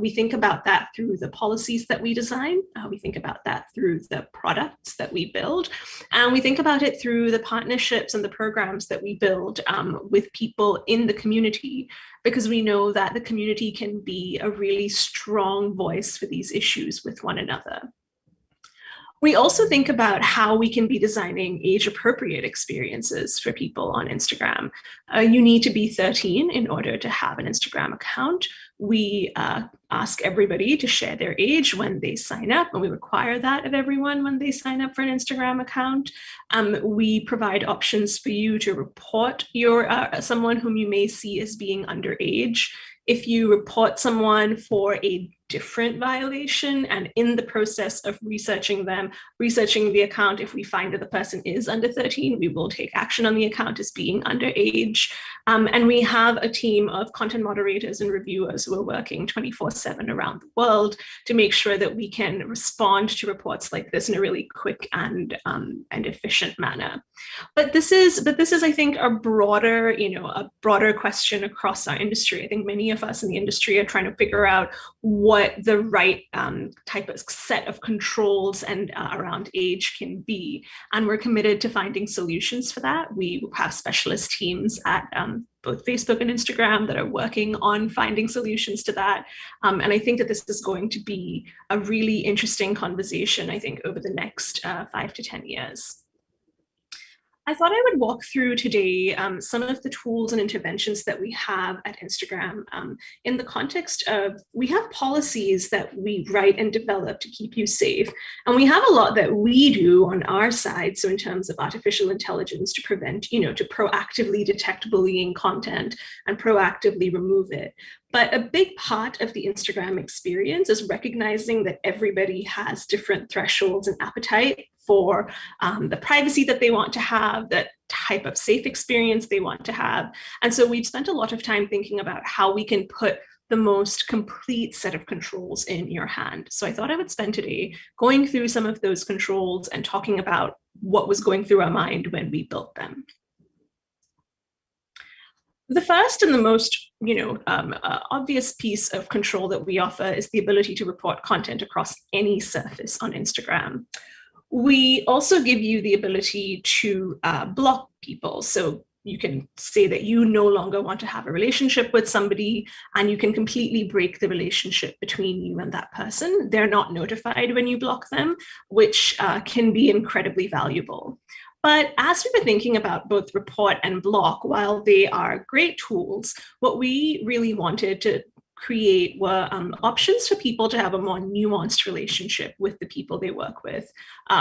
think about that through the policies that we design, we think about that through the products that we build, and we think about it through the partnerships and the programs that we build with people in the community, because we know that the community can be a really strong voice for these issues with one another. We also think about how we can be designing age-appropriate experiences for people on Instagram. You need to be 13 in order to have an Instagram account. We ask everybody to share their age when they sign up, and we require that of everyone when they sign up for an Instagram account. We provide options for you to report someone whom you may see as being underage. If you report someone for a different violation, and in the process of researching the account, if we find that the person is under 13, we will take action on the account as being underage. And we have a team of content moderators and reviewers who are working 24/7 around the world to make sure that we can respond to reports like this in a really quick and efficient manner. But this is, I think, a broader question across our industry. I think many of us in the industry are trying to figure out what the right type of set of controls and around age can be. And we're committed to finding solutions for that. We have specialist teams at both Facebook and Instagram that are working on finding solutions to that. And I think that this is going to be a really interesting conversation, I think, over the next 5 to 10 years. I thought I would walk through today some of the tools and interventions that we have at Instagram in the context of, we have policies that we write and develop to keep you safe. And we have a lot that we do on our side. So in terms of artificial intelligence to prevent, to proactively detect bullying content and proactively remove it. But a big part of the Instagram experience is recognizing that everybody has different thresholds and appetite for the privacy that they want to have, that type of safe experience they want to have. And so we've spent a lot of time thinking about how we can put the most complete set of controls in your hand. So I thought I would spend today going through some of those controls and talking about what was going through our mind when we built them. The first and the most obvious piece of control that we offer is the ability to report content across any surface on Instagram. We also give you the ability to block people. So you can say that you no longer want to have a relationship with somebody, and you can completely break the relationship between you and that person. They're not notified when you block them, which can be incredibly valuable. But as we were thinking about both report and block, while they are great tools, what we really wanted to create were options for people to have a more nuanced relationship with the people they work with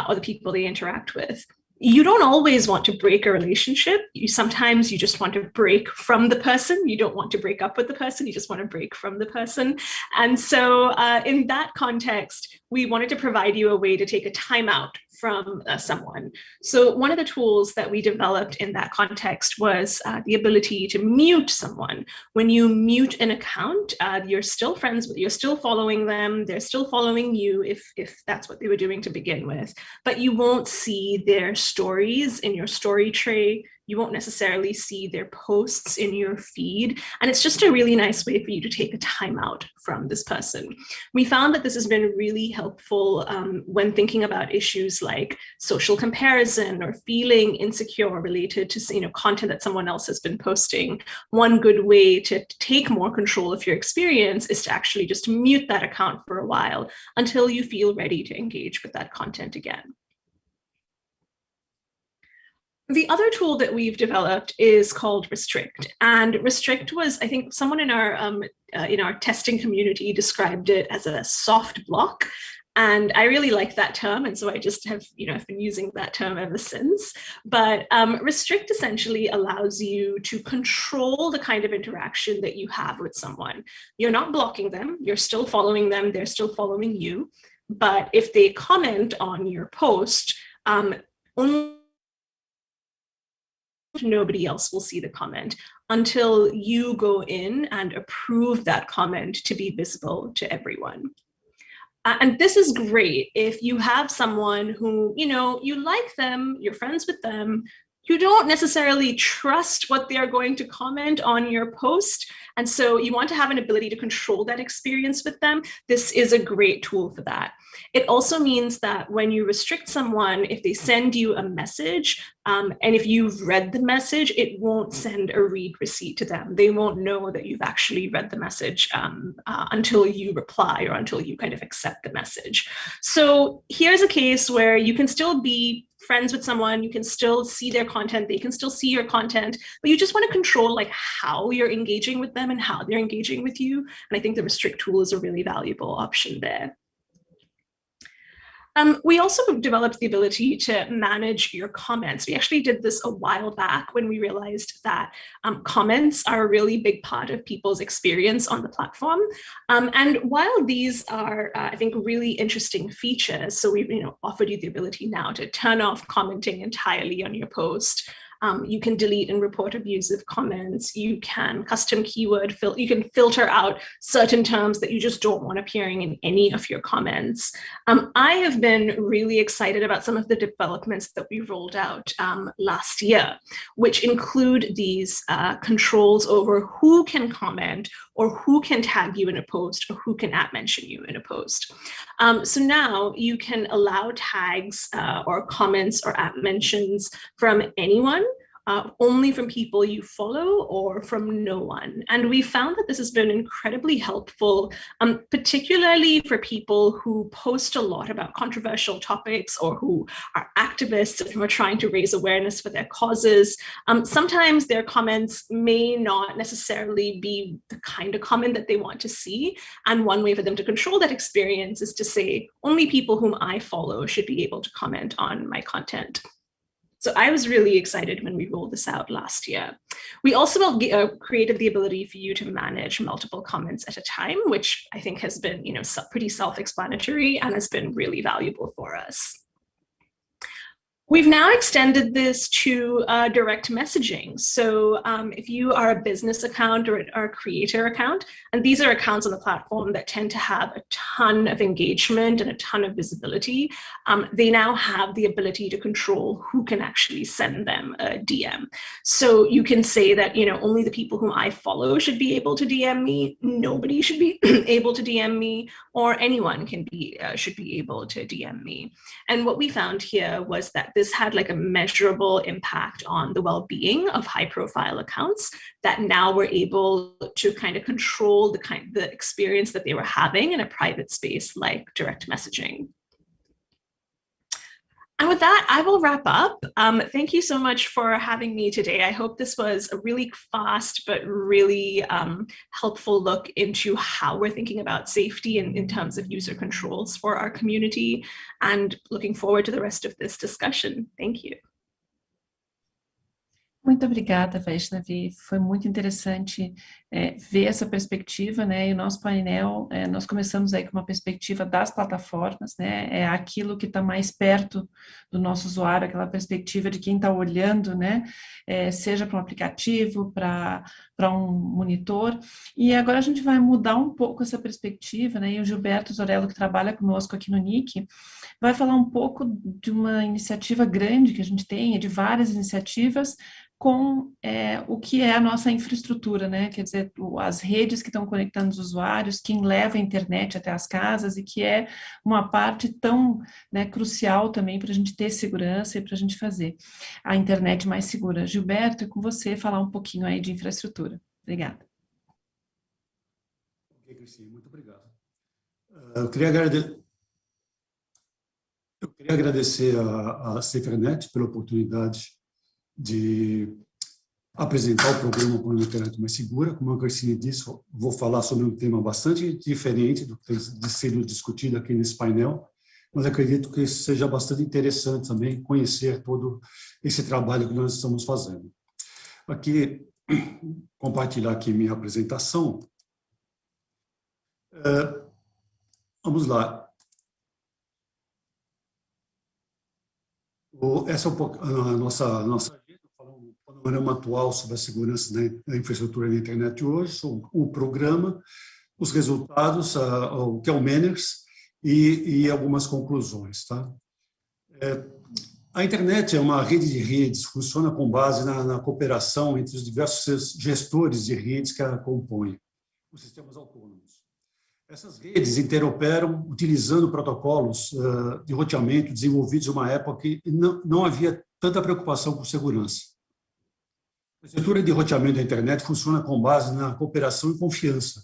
or the people they interact with. You don't always want to break a relationship. Sometimes you just want to break from the person. You don't want to break up with the person. You just want to break from the person. And so in that context, we wanted to provide you a way to take a timeout from someone. So one of the tools that we developed in that context was the ability to mute someone. When you mute an account, you're still friends with, you're still following them, they're still following you if that's what they were doing to begin with, but you won't see their stories in your story tray. You won't necessarily see their posts in your feed. And it's just a really nice way for you to take a timeout from this person. We found that this has been really helpful when thinking about issues like social comparison or feeling insecure related to content that someone else has been posting. One good way to take more control of your experience is to actually just mute that account for a while until you feel ready to engage with that content again. The other tool that we've developed is called Restrict, and Restrict was, I think, someone in our testing community described it as a soft block, and I really like that term, and so I just have I've been using that term ever since. But Restrict essentially allows you to control the kind of interaction that you have with someone. You're not blocking them, you're still following them, they're still following you, but if they comment on your post, only nobody else will see the comment until you go in and approve that comment to be visible to everyone. And this is great if you have someone who, you like them, you're friends with them, you don't necessarily trust what they're going to comment on your post. And so you want to have an ability to control that experience with them. This is a great tool for that. It also means that when you restrict someone, if they send you a message, and if you've read the message, it won't send a read receipt to them. They won't know that you've actually read the message until you reply or until you kind of accept the message. So here's a case where you can still be friends with someone, you can still see their content, they can still see your content, but you just want to control how you're engaging with them and how they're engaging with you. And I think the Restrict tool is a really valuable option there. We also developed the ability to manage your comments. We actually did this a while back when we realized that comments are a really big part of people's experience on the platform. And while these are, I think, really interesting features, so we've offered you the ability now to turn off commenting entirely on your post. You can delete and report abusive comments. You can custom keyword you can filter out certain terms that you just don't want appearing in any of your comments. I have been really excited about some of the developments that we rolled out last year, which include these controls over who can comment or who can tag you in a post or who can @mention you in a post. So now you can allow tags or comments or @mentions from anyone only from people you follow or from no one. And we found that this has been incredibly helpful, particularly for people who post a lot about controversial topics or who are activists and who are trying to raise awareness for their causes. Sometimes their comments may not necessarily be the kind of comment that they want to see. And one way for them to control that experience is to say, only people whom I follow should be able to comment on my content. So I was really excited when we rolled this out last year. We also created the ability for you to manage multiple comments at a time, which I think has been, pretty self-explanatory and has been really valuable for us. We've now extended this to direct messaging. So if you are a business account or a creator account, and these are accounts on the platform that tend to have a ton of engagement and a ton of visibility, they now have the ability to control who can actually send them a DM. So you can say that, only the people whom I follow should be able to DM me, nobody should be able to DM me, or anyone should be able to DM me. And what we found here was that this had like a measurable impact on the well-being of high-profile accounts that now were able to kind of control the experience that they were having in a private space like direct messaging. And with that, I will wrap up. Thank you so much for having me today. I hope this was a really fast but really helpful look into how we're thinking about safety in terms of user controls for our community, and looking forward to the rest of this discussion. Thank you. Muito obrigada, Vaishnavi. Foi muito interessante ver essa perspectiva, né? E o nosso painel, nós começamos aí com uma perspectiva das plataformas, né? É aquilo que está mais perto do nosso usuário, aquela perspectiva de quem está olhando, né? Seja para um aplicativo, para um monitor. E agora a gente vai mudar um pouco essa perspectiva, né? E o Gilberto Zorello, que trabalha conosco aqui no NIC, vai falar um pouco de uma iniciativa grande que a gente tem, de várias iniciativas, com o que é a nossa infraestrutura, né? Quer dizer, as redes que estão conectando os usuários, quem leva a internet até as casas, e que é uma parte tão, né, crucial também para a gente ter segurança e para a gente fazer a internet mais segura. Gilberto, é com você falar um pouquinho aí de infraestrutura. Obrigada. Ok, Cristina, muito obrigado. Eu queria agradecer a SaferNet pela oportunidade de apresentar o programa por uma internet mais segura. Como a Cristina disse, vou falar sobre um tema bastante diferente do que tem sido discutido aqui nesse painel, mas acredito que seja bastante interessante também conhecer todo esse trabalho que nós estamos fazendo. Aqui, compartilhar aqui minha apresentação. Vamos lá. Essa é a nossa agenda, falando um panorama atual sobre a segurança da infraestrutura da internet hoje, o programa, os resultados, o que é o Manners e algumas conclusões. Tá? A internet é uma rede de redes, funciona com base na cooperação entre os diversos gestores de redes que a compõem, os sistemas autônomos. Essas redes interoperam utilizando protocolos de roteamento desenvolvidos em uma época que não havia tanta preocupação com segurança. A estrutura de roteamento da internet funciona com base na cooperação e confiança.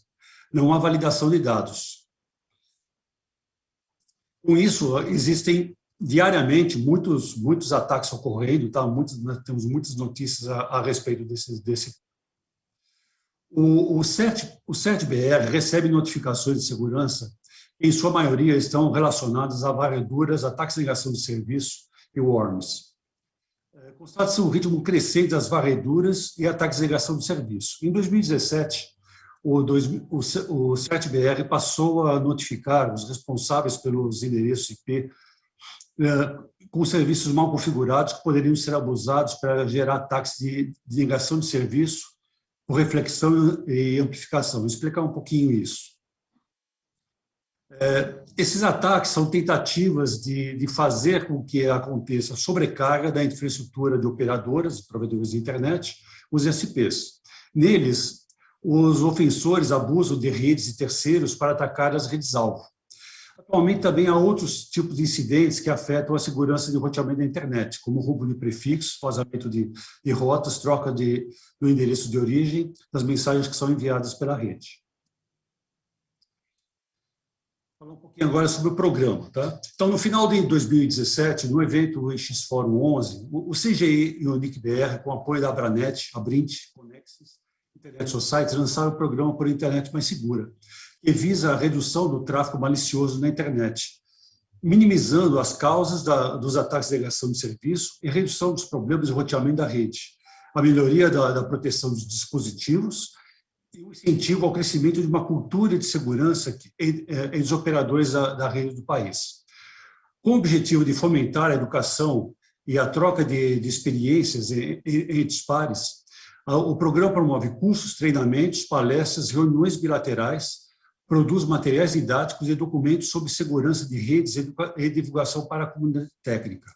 Não há validação de dados. Com isso, existem diariamente muitos ataques ocorrendo, tá? Nós temos muitas notícias a respeito desse. O CGI.br recebe notificações de segurança que, em sua maioria, estão relacionadas a varreduras, ataques de negação de serviço e worms. Constata-se um ritmo crescente das varreduras e ataques de negação de serviço. Em 2017, o CGI.br passou a notificar os responsáveis pelos endereços IP com serviços mal configurados que poderiam ser abusados para gerar ataques de negação de serviço por reflexão e amplificação. Vou explicar um pouquinho isso. Esses ataques são tentativas de fazer com que aconteça sobrecarga da infraestrutura de operadoras e provedores de internet, os ISPs. Neles, os ofensores abusam de redes de terceiros para atacar as redes-alvo. Atualmente, também há outros tipos de incidentes que afetam a segurança de roteamento da internet, como roubo de prefixos, vazamento de rotas, troca do endereço de origem das mensagens que são enviadas pela rede. Vou falar um pouquinho agora sobre o programa. Tá? Então, no final de 2017, no evento X Fórum 11, o CGI e o NIC.br, com apoio da Abranet, Abrint, Conexis, Internet Society, lançaram o programa por Internet Mais Segura, que visa a redução do tráfego malicioso na internet, minimizando as causas dos ataques de negação de serviço e redução dos problemas de roteamento da rede, a melhoria da proteção dos dispositivos e o incentivo ao crescimento de uma cultura de segurança entre os operadores da rede do país. Com o objetivo de fomentar a educação e a troca de experiências entre os pares, o programa promove cursos, treinamentos, palestras, reuniões bilaterais, produz materiais didáticos e documentos sobre segurança de redes e divulgação para a comunidade técnica.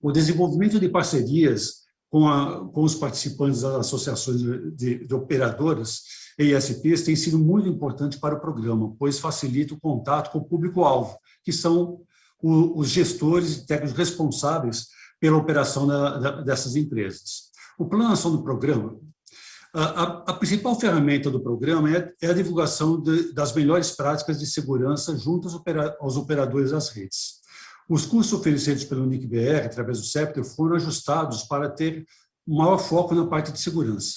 O desenvolvimento de parcerias com os participantes das associações de operadoras e ISPs tem sido muito importante para o programa, pois facilita o contato com o público-alvo, que são os gestores e técnicos responsáveis pela operação dessas empresas. O plano de ação do programa, a principal ferramenta do programa é a divulgação das melhores práticas de segurança junto aos operadores das redes. Os cursos oferecidos pelo NIC.br, através do CEPTER, foram ajustados para ter maior foco na parte de segurança.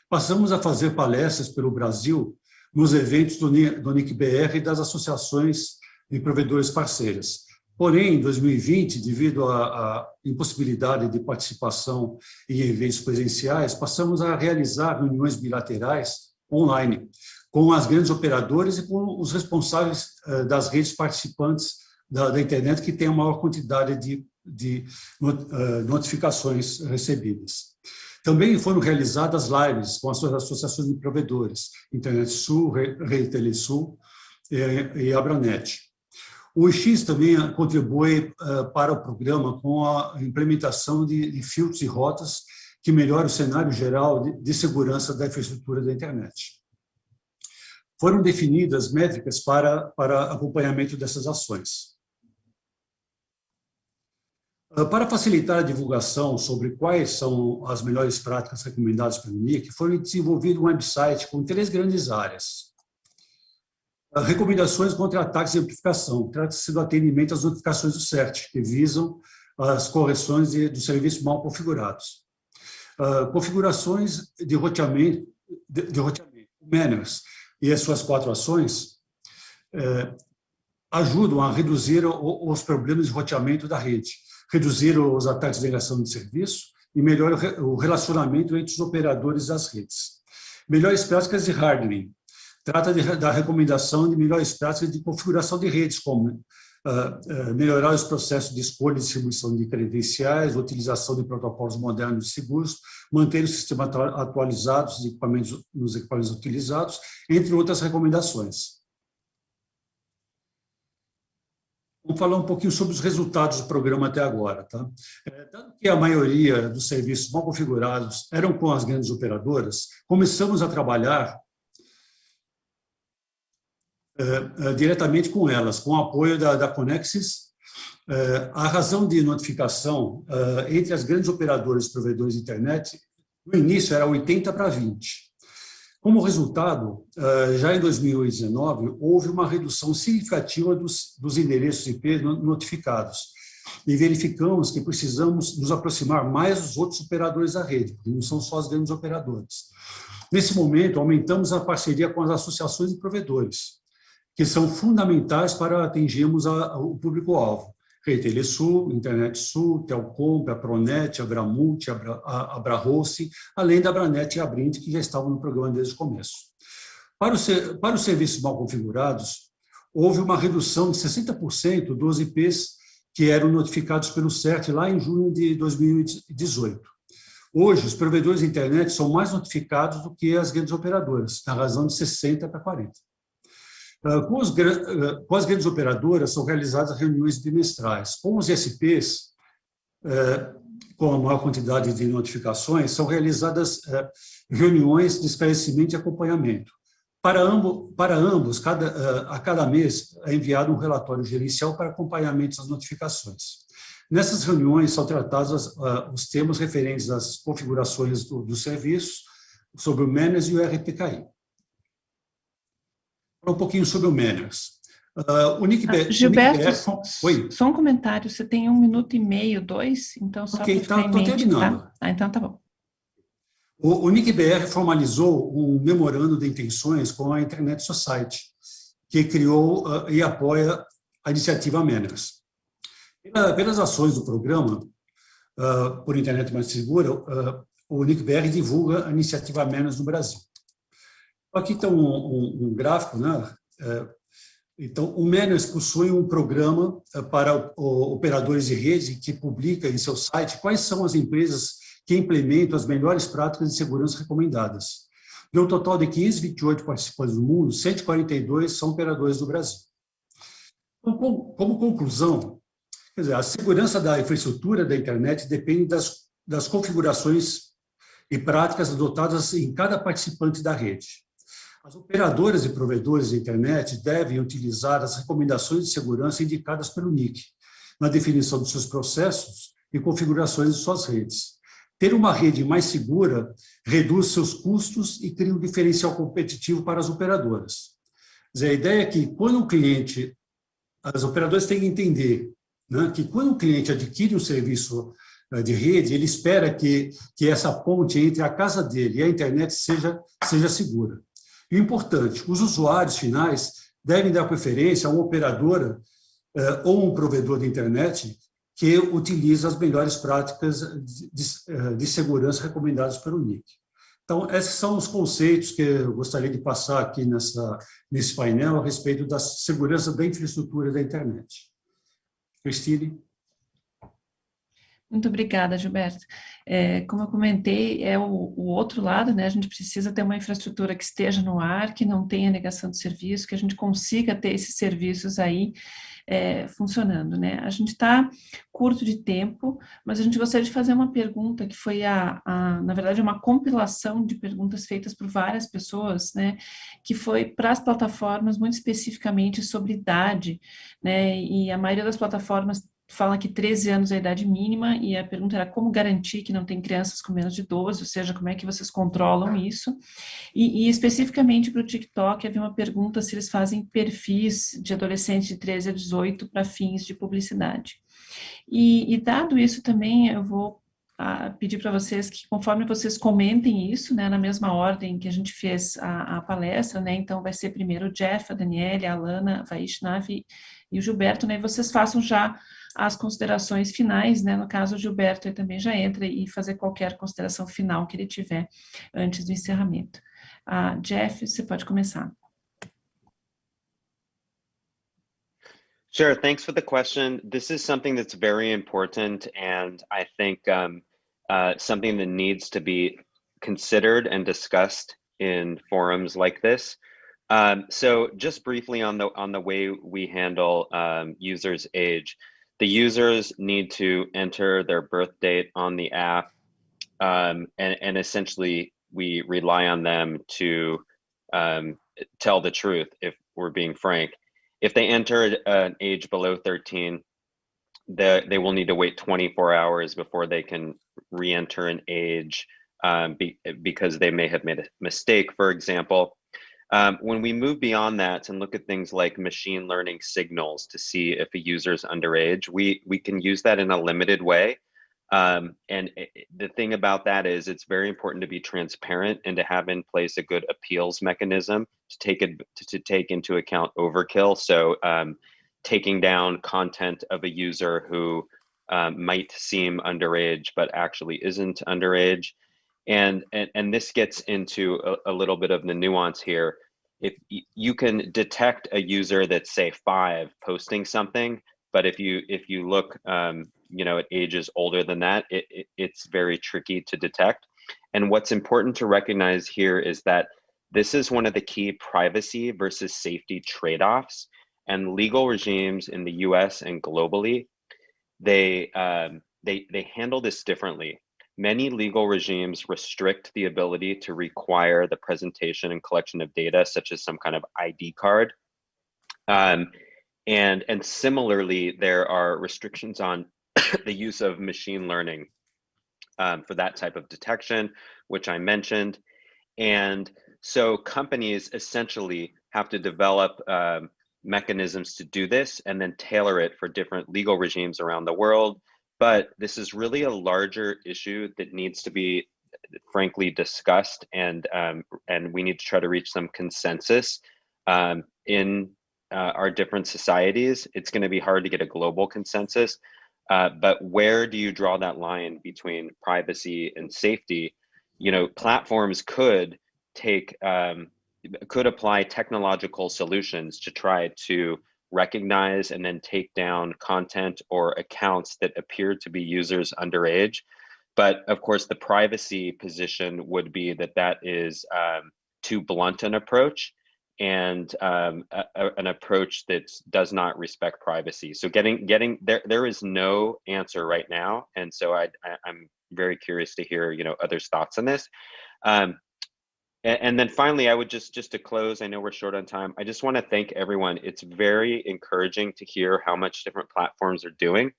Passamos a fazer palestras pelo Brasil nos eventos do NIC.br e das associações de provedores parceiras. Porém, em 2020, devido à impossibilidade de participação em eventos presenciais, passamos a realizar reuniões bilaterais online com as grandes operadoras e com os responsáveis das redes participantes da internet que tem a maior quantidade de notificações recebidas. Também foram realizadas lives com as suas associações de provedores, Internet Sul, Rede Telesul e Abranet. O X também contribui para o programa com a implementação de filtros e rotas que melhoram o cenário geral de segurança da infraestrutura da internet. Foram definidas métricas para acompanhamento dessas ações. Para facilitar a divulgação sobre quais são as melhores práticas recomendadas pelo NIC, foi desenvolvido um website com 3 grandes áreas. Recomendações contra ataques de amplificação. Trata-se do atendimento às notificações do CERT, que visam as correções dos serviços mal configurados. Configurações de roteamento, manners e as suas 4 ações ajudam a reduzir os problemas de roteamento da rede, reduzir os ataques de negação de serviço e melhorar o relacionamento entre os operadores das redes. Melhores práticas de hardening. Trata da recomendação de melhores práticas de configuração de redes, como melhorar os processos de escolha e distribuição de credenciais, utilização de protocolos modernos e seguros, manter o sistema atualizado nos equipamentos utilizados, entre outras recomendações. Vamos falar um pouquinho sobre os resultados do programa até agora. Tá? Dado que a maioria dos serviços mal configurados eram com as grandes operadoras, começamos a trabalhar diretamente com elas, com o apoio da Conexis. A razão de notificação entre as grandes operadoras e provedores de internet, no início era 80/20. Como resultado, já em 2019, houve uma redução significativa dos endereços IP notificados e verificamos que precisamos nos aproximar mais dos outros operadores da rede, porque não são só as grandes operadoras. Nesse momento, aumentamos a parceria com as associações de provedores, que são fundamentais para atingirmos o público-alvo. Rede Telesul, Internet Sul, Telcom, a Pronet, a Abramult, a Abrahost, além da Abranet e a Abrint, que já estavam no programa desde o começo. Para os serviços mal configurados, houve uma redução de 60% dos IPs que eram notificados pelo CERT lá em junho de 2018. Hoje, os provedores de internet são mais notificados do que as grandes operadoras, na razão de 60/40. Com as grandes operadoras, são realizadas reuniões bimestrais. Com os ISPs, com a maior quantidade de notificações, são realizadas reuniões de esclarecimento e acompanhamento. Para ambos, a cada mês é enviado um relatório gerencial para acompanhamento das notificações. Nessas reuniões são tratados os temas referentes às configurações do serviço, sobre o Manners e o RTKI. Um pouquinho sobre o Manners. O NIC.br... Gilberto, só um comentário. Você tem 1 minuto e meio, 2? Então, só para ficar em mente, terminando. Tá? Então, tá bom. O NIC.br formalizou um memorando de intenções com a Internet Society, que criou e apoia a iniciativa Manners. Pelas ações do programa, por Internet Mais Segura, o NIC.br divulga a iniciativa Manners no Brasil. Aqui está um gráfico, né? Então, o Manners possui um programa para operadores de rede que publica em seu site quais são as empresas que implementam as melhores práticas de segurança recomendadas. De um total de 28 participantes do mundo, 142 são operadores do Brasil. Então, como conclusão, quer dizer, a segurança da infraestrutura da internet depende das configurações e práticas adotadas em cada participante da rede. As operadoras e provedores de internet devem utilizar as recomendações de segurança indicadas pelo NIC, na definição dos seus processos e configurações de suas redes. Ter uma rede mais segura reduz seus custos e cria um diferencial competitivo para as operadoras. Quer dizer, a ideia é que quando o cliente, as operadoras têm que entender, né, que quando o cliente adquire um serviço de rede, ele espera que essa ponte entre a casa dele e a internet seja segura. E o importante, os usuários finais devem dar preferência a uma operadora ou um provedor de internet que utiliza as melhores práticas de segurança recomendadas pelo NIC. Então, esses são os conceitos que eu gostaria de passar aqui nesse painel a respeito da segurança da infraestrutura da internet. Cristine? Muito obrigada, Gilberto. Como eu comentei, é o outro lado, né? A gente precisa ter uma infraestrutura que esteja no ar, que não tenha negação de serviço, que a gente consiga ter esses serviços aí funcionando, né? A gente está curto de tempo, mas a gente gostaria de fazer uma pergunta que foi, na verdade, uma compilação de perguntas feitas por várias pessoas, né? Que foi para as plataformas, muito especificamente sobre idade, né? E a maioria das plataformas fala que 13 anos é a idade mínima, e a pergunta era como garantir que não tem crianças com menos de 12, ou seja, como é que vocês controlam isso? E especificamente para o TikTok, havia uma pergunta se eles fazem perfis de adolescentes de 13 a 18 para fins de publicidade. E dado isso também, eu vou pedir para vocês que, conforme vocês comentem isso, né, na mesma ordem que a gente fez a palestra, né, então vai ser primeiro o Jeff, a Daniele, a Alana, a Vaishnav e o Gilberto, né, e vocês façam já as considerações finais, né, no caso o Gilberto aí também já entra e fazer qualquer consideração final que ele tiver antes do encerramento. Jeff, você pode começar. Sure, thanks for the question. This is something that's very important, and I think something that needs to be considered and discussed in forums like this. So just briefly on the way we handle users' age, the users need to enter their birth date on the app, and essentially we rely on them to tell the truth, if we're being frank. If they enter an age below 13, they will need to wait 24 hours before they can re-enter an age because they may have made a mistake, for example. When we move beyond that and look at things like machine learning signals to see if a user is underage, we can use that in a limited way. And the thing about that is it's very important to be transparent and to have in place a good appeals mechanism to take into account overkill. So taking down content of a user who might seem underage but actually isn't underage. And this gets into a little bit of the nuance here. If you can detect a user that's, say, 5 posting something, but if you look at ages older than that, it's very tricky to detect. And what's important to recognize here is that this is one of the key privacy versus safety trade-offs, and legal regimes in the US and globally, they handle this differently. many legal regimes restrict the ability to require the presentation and collection of data, such as some kind of ID card. And similarly, there are restrictions on the use of machine learning for that type of detection, which I mentioned. And so companies essentially have to develop mechanisms to do this and then tailor it for different legal regimes around the world. But this is really a larger issue that needs to be, frankly, discussed, and we need to try to reach some consensus in our different societies. It's going to be hard to get a global consensus, but where do you draw that line between privacy and safety? You know, platforms could apply technological solutions to try to recognize and then take down content or accounts that appear to be users underage. But of course, the privacy position would be that that is too blunt an approach, and an approach that does not respect privacy. So there is no answer right now. And so I'm very curious to hear, you know, others' thoughts on this. And then finally, I would just to close, I know we're short on time. I just want to thank everyone. It's very encouraging to hear how much different platforms are doing.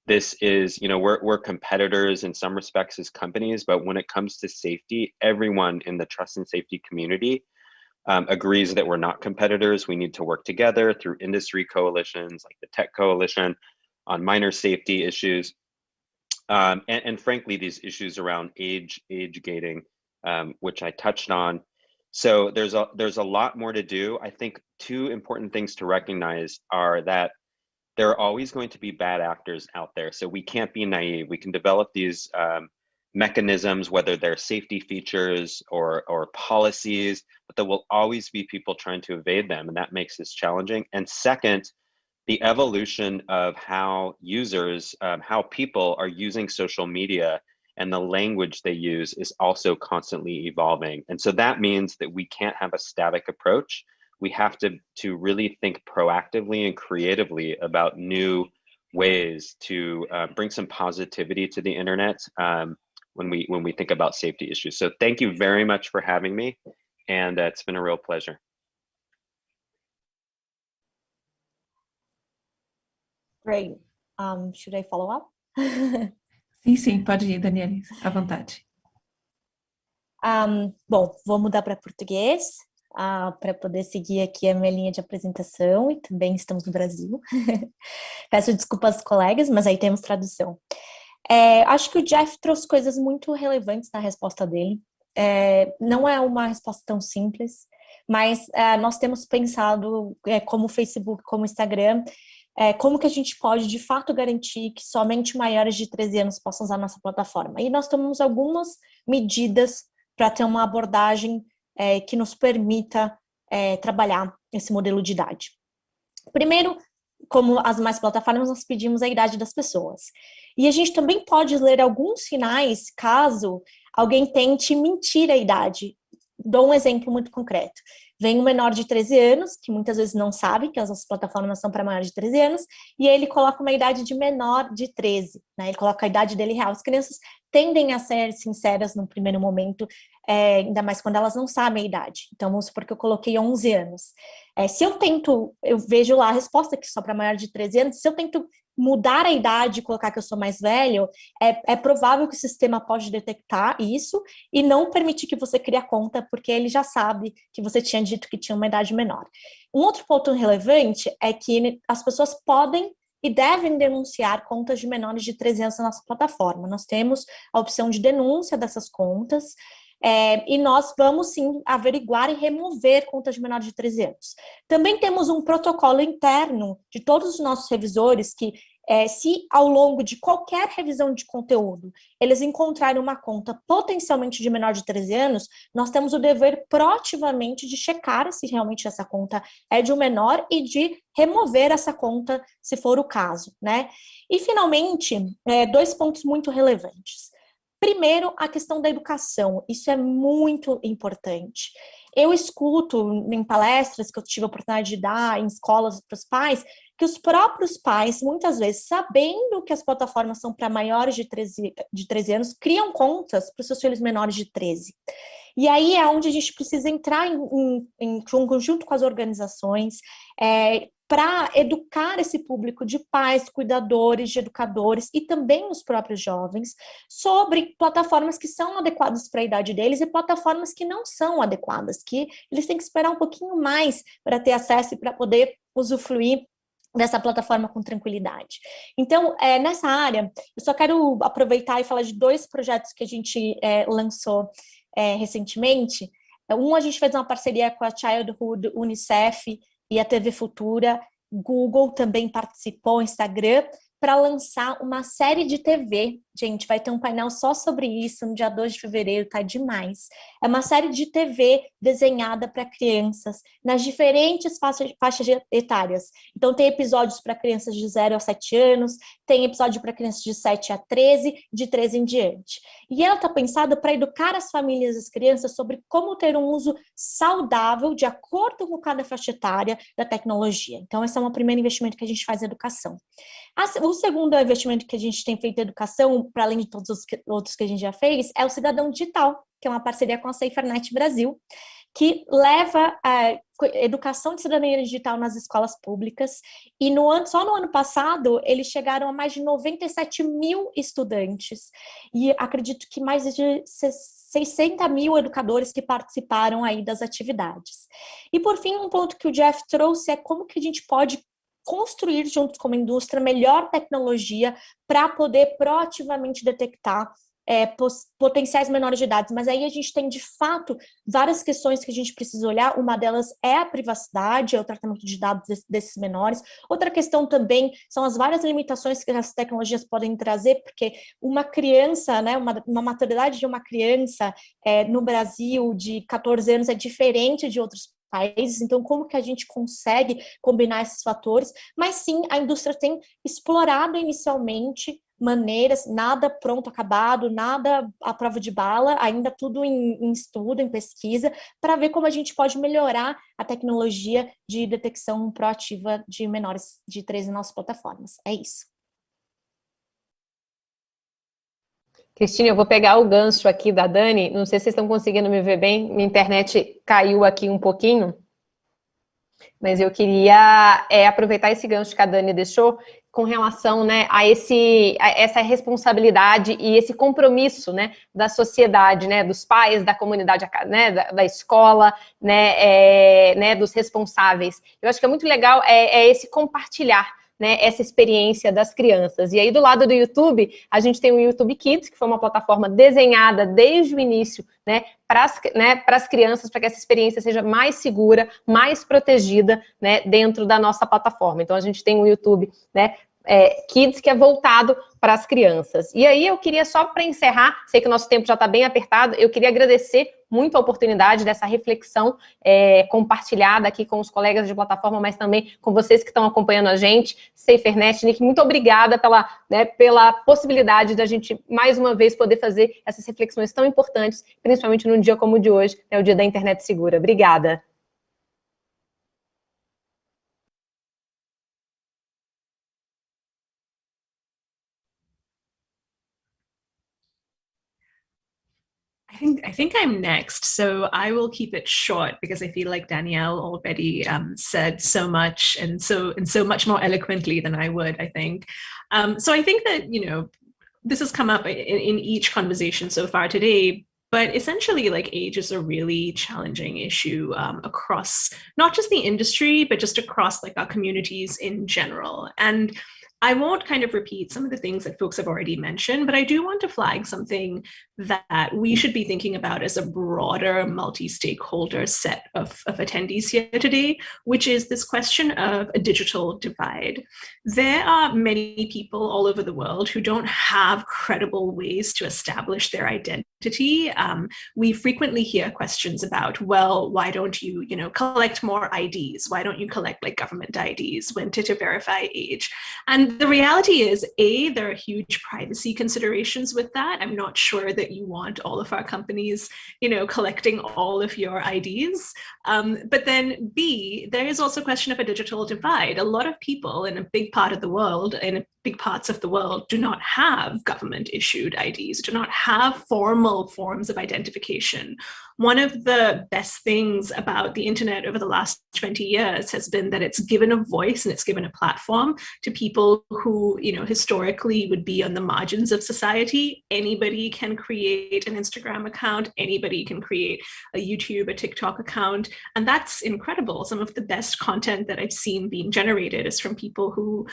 This is, you know, we're competitors in some respects as companies, but when it comes to safety, everyone in the trust and safety community agrees that we're not competitors. We need to work together through industry coalitions like the Tech Coalition on minor safety issues. And frankly, these issues around age gating, which I touched on. So there's a lot more to do. I think two important things to recognize are that there are always going to be bad actors out there. So we can't be naive. We can develop these mechanisms, whether they're safety features or policies, but there will always be people trying to evade them, and that makes this challenging. And second, the evolution of how users, how people are using social media and the language they use is also constantly evolving. And so that means that we can't have a static approach. We have to really think proactively and creatively about new ways to bring some positivity to the internet when we think about safety issues. So thank you very much for having me, and it's been a real pleasure. Great. Should I follow up? Sim, pode ir, Daniele, à vontade. Bom, vou mudar para português para poder seguir aqui a minha linha de apresentação, e também estamos no Brasil. Peço desculpas aos colegas, mas aí temos tradução. Acho que o Jeff trouxe coisas muito relevantes na resposta dele. Não é uma resposta tão simples, mas nós temos pensado como o Facebook, como o Instagram, como que a gente pode, de fato, garantir que somente maiores de 13 anos possam usar nossa plataforma. E nós tomamos algumas medidas para ter uma abordagem que nos permita trabalhar esse modelo de idade. Primeiro, como as demais plataformas, nós pedimos a idade das pessoas. E a gente também pode ler alguns sinais caso alguém tente mentir a idade. Dou um exemplo muito concreto. Vem um menor de 13 anos, que muitas vezes não sabe que as nossas plataformas são para maiores de 13 anos, e ele coloca uma idade de menor de 13, né? Ele coloca a idade dele real. As crianças tendem a ser sinceras no primeiro momento, ainda mais quando elas não sabem a idade. Então, vamos supor que eu coloquei 11 anos. Se eu vejo lá a resposta que só para maior de 13 anos, se eu tento mudar a idade e colocar que eu sou mais velho, é provável que o sistema pode detectar isso e não permitir que você crie a conta, porque ele já sabe que você tinha dito que tinha uma idade menor. Um outro ponto relevante é que as pessoas podem e devem denunciar contas de menores de 13 anos na nossa plataforma. Nós temos a opção de denúncia dessas contas, e nós vamos sim averiguar e remover contas de menores de 13 anos. Também temos um protocolo interno de todos os nossos revisores que, se ao longo de qualquer revisão de conteúdo eles encontrarem uma conta potencialmente de menor de 13 anos, nós temos o dever proativamente de checar se realmente essa conta é de um menor e de remover essa conta se for o caso, né? E finalmente, 2 pontos muito relevantes. Primeiro, a questão da educação. Isso é muito importante. Eu escuto em palestras que eu tive a oportunidade de dar em escolas para os pais que os próprios pais, muitas vezes, sabendo que as plataformas são para maiores de 13 anos, criam contas para os seus filhos menores de 13. E aí é onde a gente precisa entrar em conjunto com as organizações, para educar esse público de pais, cuidadores, de educadores e também os próprios jovens sobre plataformas que são adequadas para a idade deles e plataformas que não são adequadas, que eles têm que esperar um pouquinho mais para ter acesso e para poder usufruir dessa plataforma com tranquilidade. Então, nessa área, eu só quero aproveitar e falar de 2 projetos que a gente lançou recentemente. A gente fez uma parceria com a Childhood, Unicef e a TV Futura, Google também participou, Instagram, para lançar uma série de TV. Gente, vai ter um painel só sobre isso no dia 2 de fevereiro, tá demais. É uma série de TV desenhada para crianças, nas diferentes faixas etárias. Então, tem episódios para crianças de 0 a 7 anos, tem episódio para crianças de 7 a 13, de 13 em diante. E ela está pensada para educar as famílias e as crianças sobre como ter um uso saudável, de acordo com cada faixa etária da tecnologia. Então, esse é o primeiro investimento que a gente faz em educação. O segundo investimento que a gente tem feito em educação, para além de todos os outros que a gente já fez, é o Cidadão Digital, que é uma parceria com a SaferNet Brasil, que leva a educação de cidadania digital nas escolas públicas. E só no ano passado, eles chegaram a mais de 97 mil estudantes. E acredito que mais de 60 mil educadores que participaram aí das atividades. E, por fim, um ponto que o Jeff trouxe é como que a gente pode construir juntos como indústria melhor tecnologia para poder proativamente detectar potenciais menores de idade. Mas aí a gente tem, de fato, várias questões que a gente precisa olhar. Uma delas é a privacidade, é o tratamento de dados desses menores. Outra questão também são as várias limitações que as tecnologias podem trazer, porque uma criança, né, uma maturidade de uma criança no Brasil de 14 anos é diferente de outros países, então como que a gente consegue combinar esses fatores? Mas sim, a indústria tem explorado inicialmente maneiras, nada pronto, acabado, nada à prova de bala, ainda tudo em estudo, em pesquisa, para ver como a gente pode melhorar a tecnologia de detecção proativa de menores de 13 nas plataformas. É isso. Cristina, eu vou pegar o gancho aqui da Dani, não sei se vocês estão conseguindo me ver bem, minha internet caiu aqui um pouquinho, mas eu queria aproveitar esse gancho que a Dani deixou com relação, né, a essa responsabilidade e esse compromisso, né, da sociedade, né, dos pais, da comunidade, né, da escola, né, dos responsáveis. Eu acho que é muito legal esse compartilhar, né, essa experiência das crianças. E aí, do lado do YouTube, a gente tem o YouTube Kids, que foi uma plataforma desenhada desde o início, né, para as crianças, para que essa experiência seja mais segura, mais protegida, né, dentro da nossa plataforma. Então, a gente tem o YouTube, né, Kids, que é voltado para as crianças. E aí, eu queria só para encerrar, sei que o nosso tempo já está bem apertado, eu queria agradecer muito a oportunidade dessa reflexão compartilhada aqui com os colegas de plataforma, mas também com vocês que estão acompanhando a gente. SaferNet, Nick, muito obrigada pela possibilidade da gente, mais uma vez, poder fazer essas reflexões tão importantes, principalmente num dia como o de hoje, o Dia da Internet Segura. Obrigada. I think I'm next, so I will keep it short because I feel like Danielle already said so much and so much more eloquently than I would, I think. So I think that, you know, this has come up in each conversation so far today, but essentially, like, age is a really challenging issue across not just the industry, but just across like our communities in general. And I won't kind of repeat some of the things that folks have already mentioned, but I do want to flag something that we should be thinking about as a broader multi-stakeholder set of attendees here today, which is this question of a digital divide. There are many people all over the world who don't have credible ways to establish their identity. We frequently hear questions about, well, why don't you, collect more IDs? Why don't you collect like government IDs to verify age? And the reality is, there are huge privacy considerations with that. I'm not sure that you want all of our companies, collecting all of your IDs. But then B, there is also a question of a digital divide. A lot of people in a big part of the world, in big parts of the world, do not have government-issued IDs, do not have formal forms of identification. One of the best things about the internet over the last 20 years has been that it's given a voice and it's given a platform to people who, historically would be on the margins of society. Anybody can create an Instagram account, anybody can create a YouTube, a TikTok account, and that's incredible. Some of the best content that I've seen being generated is from people who,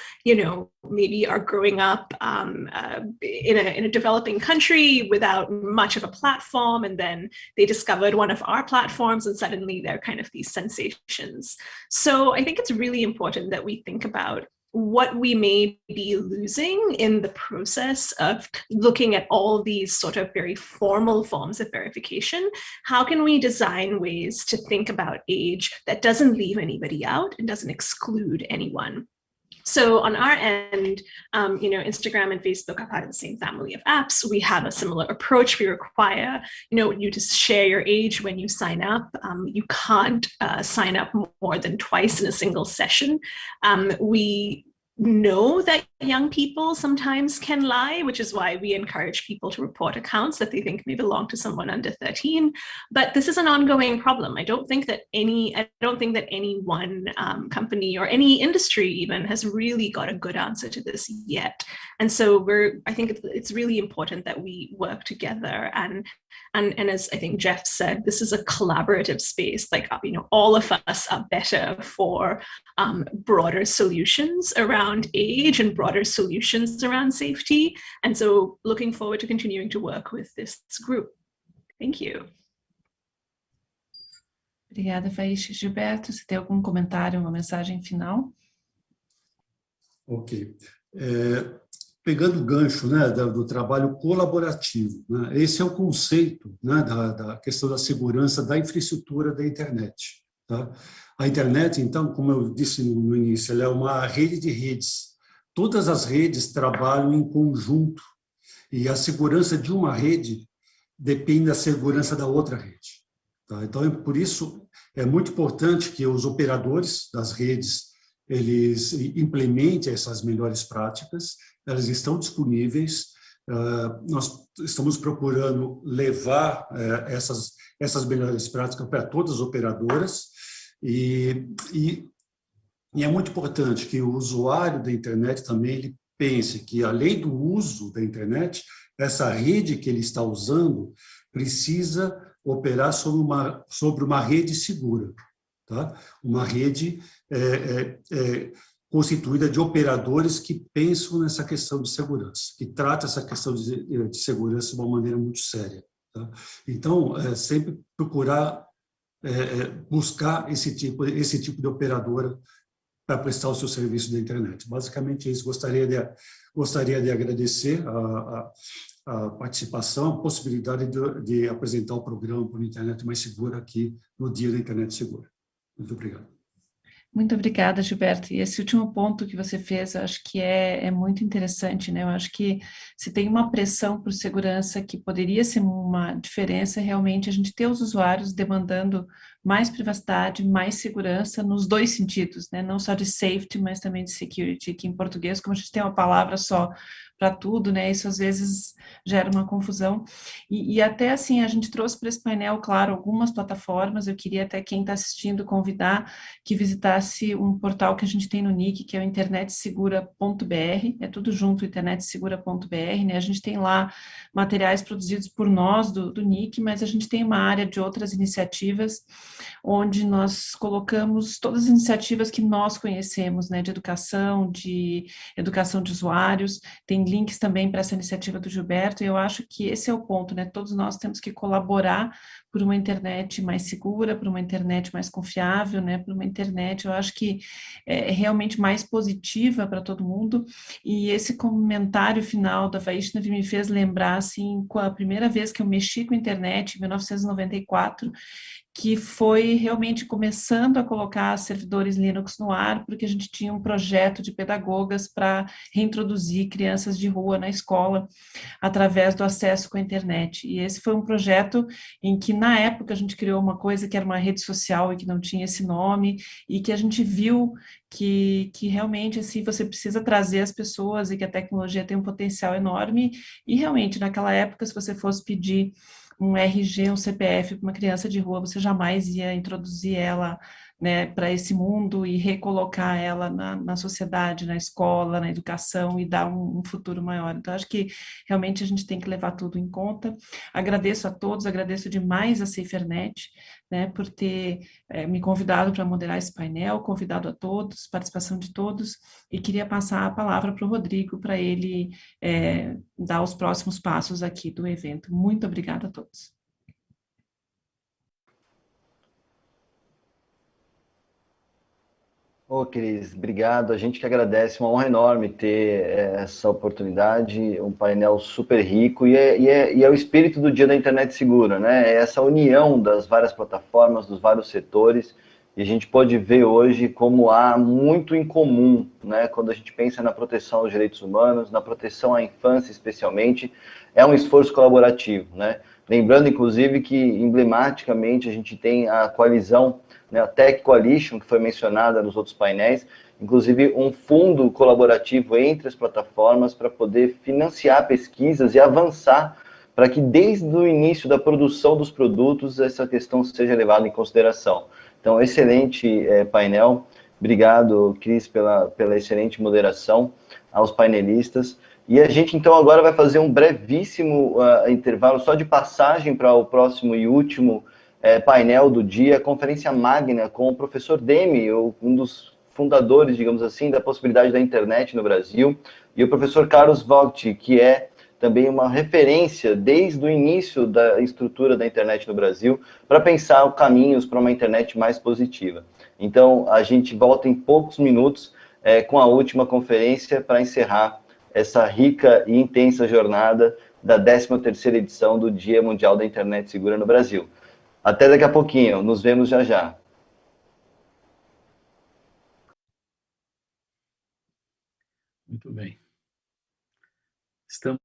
maybe are growing up in a developing country without much of a platform, and then they discovered one of our platforms and suddenly they're kind of these sensations. So I think it's really important that we think about what we may be losing in the process of looking at all these sort of very formal forms of verification. How can we design ways to think about age that doesn't leave anybody out and doesn't exclude anyone? So on our end, Instagram and Facebook are part of the same family of apps. We have a similar approach. We require, you to share your age when you sign up. You can't sign up more than twice in a single session. We know that young people sometimes can lie, which is why we encourage people to report accounts that they think may belong to someone under 13. But this is an ongoing problem. I don't think that any one company or any industry even has really got a good answer to this yet. And so I think it's really important that we work together. And as I think Jeff said, this is a collaborative space. Like, all of us are better for broader solutions around age and broader solutions around safety. And so looking forward to continuing to work with this group. Thank you. Obrigada, Faixa. Gilberto, você tem algum comentário, uma mensagem final? Ok. Pegando o gancho, né, do trabalho colaborativo, né, esse é o conceito, né, da questão da segurança da infraestrutura da internet. Tá? A internet, então, como eu disse no início, ela é uma rede de redes. Todas as redes trabalham em conjunto e a segurança de uma rede depende da segurança da outra rede. Tá? Então, por isso, é muito importante que os operadores das redes eles implementem essas melhores práticas. Elas estão disponíveis. Nós estamos procurando levar essas melhores práticas para todas as operadoras e é muito importante que o usuário da internet também ele pense que, além do uso da internet, essa rede que ele está usando precisa operar sobre uma rede segura, tá? Uma rede constituída de operadores que pensam nessa questão de segurança, que tratam essa questão de segurança de uma maneira muito séria. Tá? Então, sempre procurar buscar esse tipo de operadora para prestar o seu serviço da internet. Basicamente, isso. Gostaria de agradecer a participação, a possibilidade de apresentar o programa por Internet Mais Segura aqui no Dia da Internet Segura. Muito obrigado. Muito obrigada, Gilberto. E esse último ponto que você fez, eu acho que é muito interessante, né? Eu acho que se tem uma pressão por segurança que poderia ser uma diferença, realmente a gente ter os usuários demandando mais privacidade, mais segurança nos dois sentidos, né? Não só de safety, mas também de security, que em português, como a gente tem uma palavra só para tudo, né? Isso às vezes gera uma confusão. E até assim, a gente trouxe para esse painel, claro, algumas plataformas. Eu queria até quem está assistindo convidar que visitasse um portal que a gente tem no NIC, que é o Internet Segura.br, é tudo junto, Internet Segura.br, né? A gente tem lá materiais produzidos por nós do NIC, mas a gente tem uma área de outras iniciativas, onde nós colocamos todas as iniciativas que nós conhecemos, né? De educação de usuários, tem links também para essa iniciativa do Gilberto, e eu acho que esse é o ponto, né? Todos nós temos que colaborar por uma internet mais segura, por uma internet mais confiável, né? Por uma internet, eu acho que é realmente mais positiva para todo mundo. E esse comentário final da Vaishnavi me fez lembrar, assim, com a primeira vez que eu mexi com a internet, em 1994, que foi realmente começando a colocar servidores Linux no ar, porque a gente tinha um projeto de pedagogas para reintroduzir crianças de rua na escola, através do acesso com a internet. E esse foi um projeto em que, na época, a gente criou uma coisa que era uma rede social e que não tinha esse nome, e que a gente viu que realmente, assim, você precisa trazer as pessoas e que a tecnologia tem um potencial enorme, e realmente, naquela época, se você fosse pedir um RG, um CPF para uma criança de rua, você jamais ia introduzir ela, né, para esse mundo e recolocar ela na sociedade, na escola, na educação e dar um futuro maior. Então, acho que realmente a gente tem que levar tudo em conta. Agradeço a todos, agradeço demais a SaferNet, né, por ter me convidado para moderar esse painel, convidado a todos, participação de todos, e queria passar a palavra para o Rodrigo, para ele dar os próximos passos aqui do evento. Muito obrigada a todos. Ô, Cris, obrigado. A gente que agradece, uma honra enorme ter essa oportunidade, um painel super rico, e é o espírito do Dia da Internet Segura, né? É essa união das várias plataformas, dos vários setores, e a gente pode ver hoje como há muito em comum, né? Quando a gente pensa na proteção aos direitos humanos, na proteção à infância especialmente, é um esforço colaborativo, né? Lembrando, inclusive, que emblematicamente a gente tem a coalizão, né, a Tech Coalition, que foi mencionada nos outros painéis, inclusive um fundo colaborativo entre as plataformas para poder financiar pesquisas e avançar para que desde o início da produção dos produtos essa questão seja levada em consideração. Então, excelente painel. Obrigado, Cris, pela excelente moderação, aos painelistas. E a gente, então, agora vai fazer um brevíssimo intervalo só de passagem para o próximo e último painel do dia, conferência magna com o professor Demi, um dos fundadores, digamos assim, da possibilidade da internet no Brasil, e o professor Carlos Vogt, que é também uma referência desde o início da estrutura da internet no Brasil, para pensar caminhos para uma internet mais positiva. Então, a gente volta em poucos minutos com a última conferência para encerrar essa rica e intensa jornada da 13ª edição do Dia Mundial da Internet Segura no Brasil. Até daqui a pouquinho, nos vemos já já. Muito bem. Estamos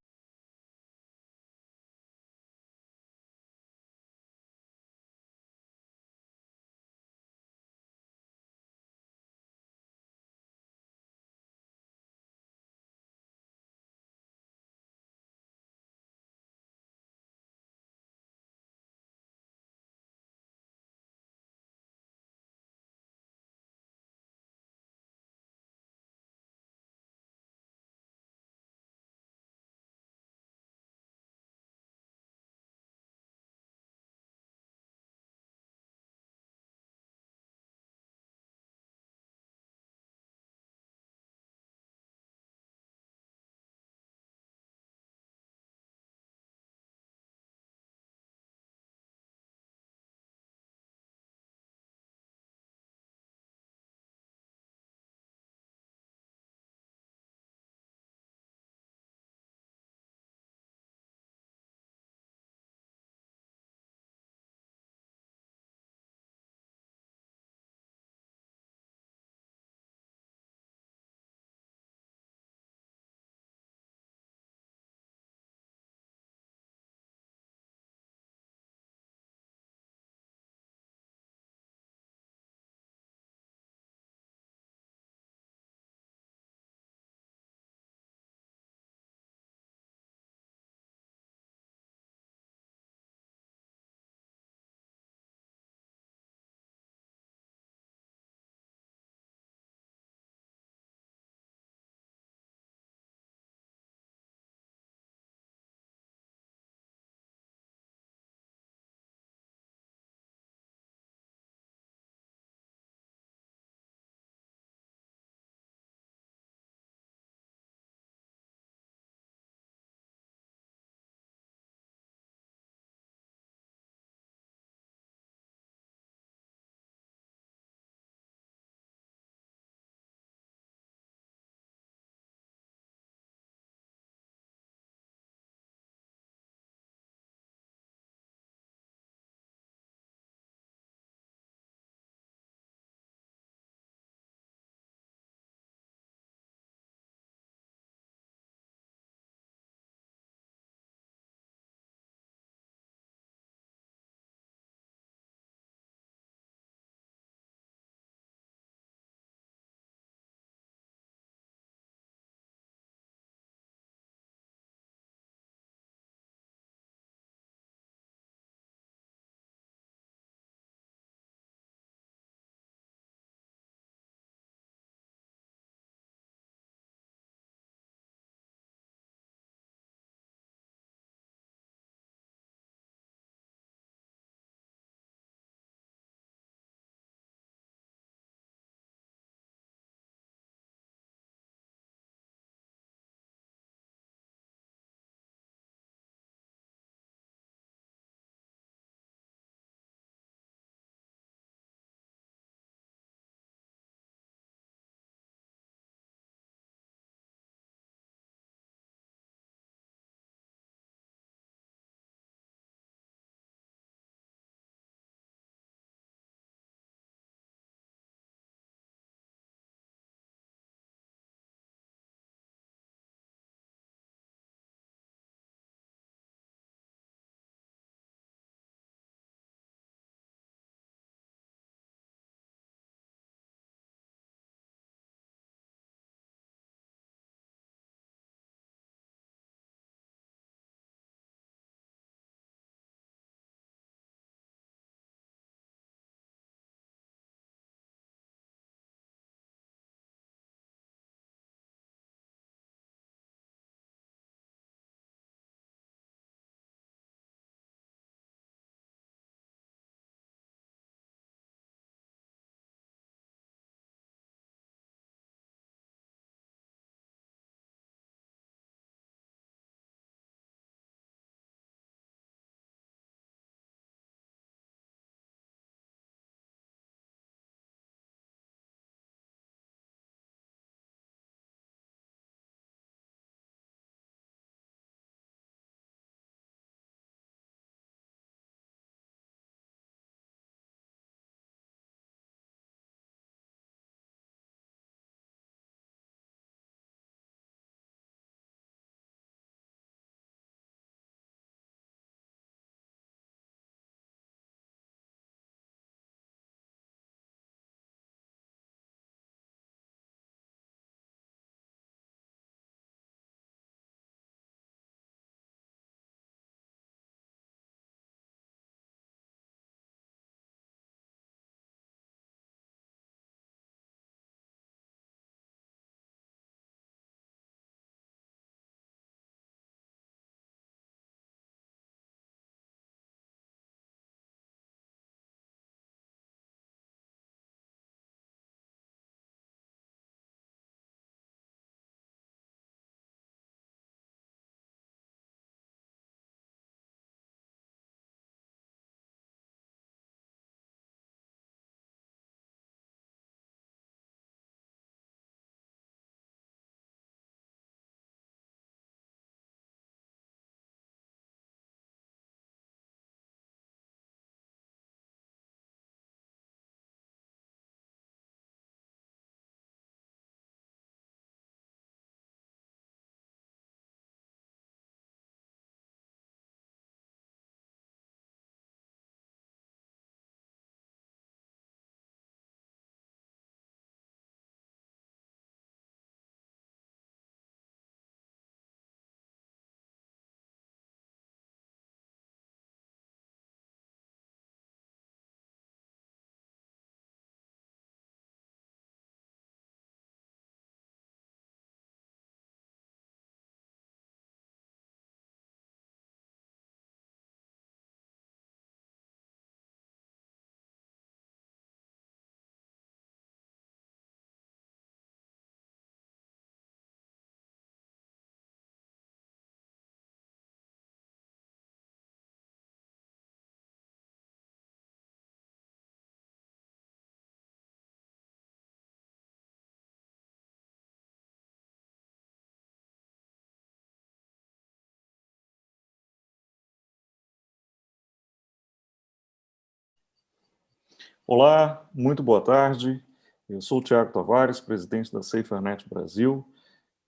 Olá, muito boa tarde. Eu sou o Thiago Tavares, presidente da SaferNet Brasil.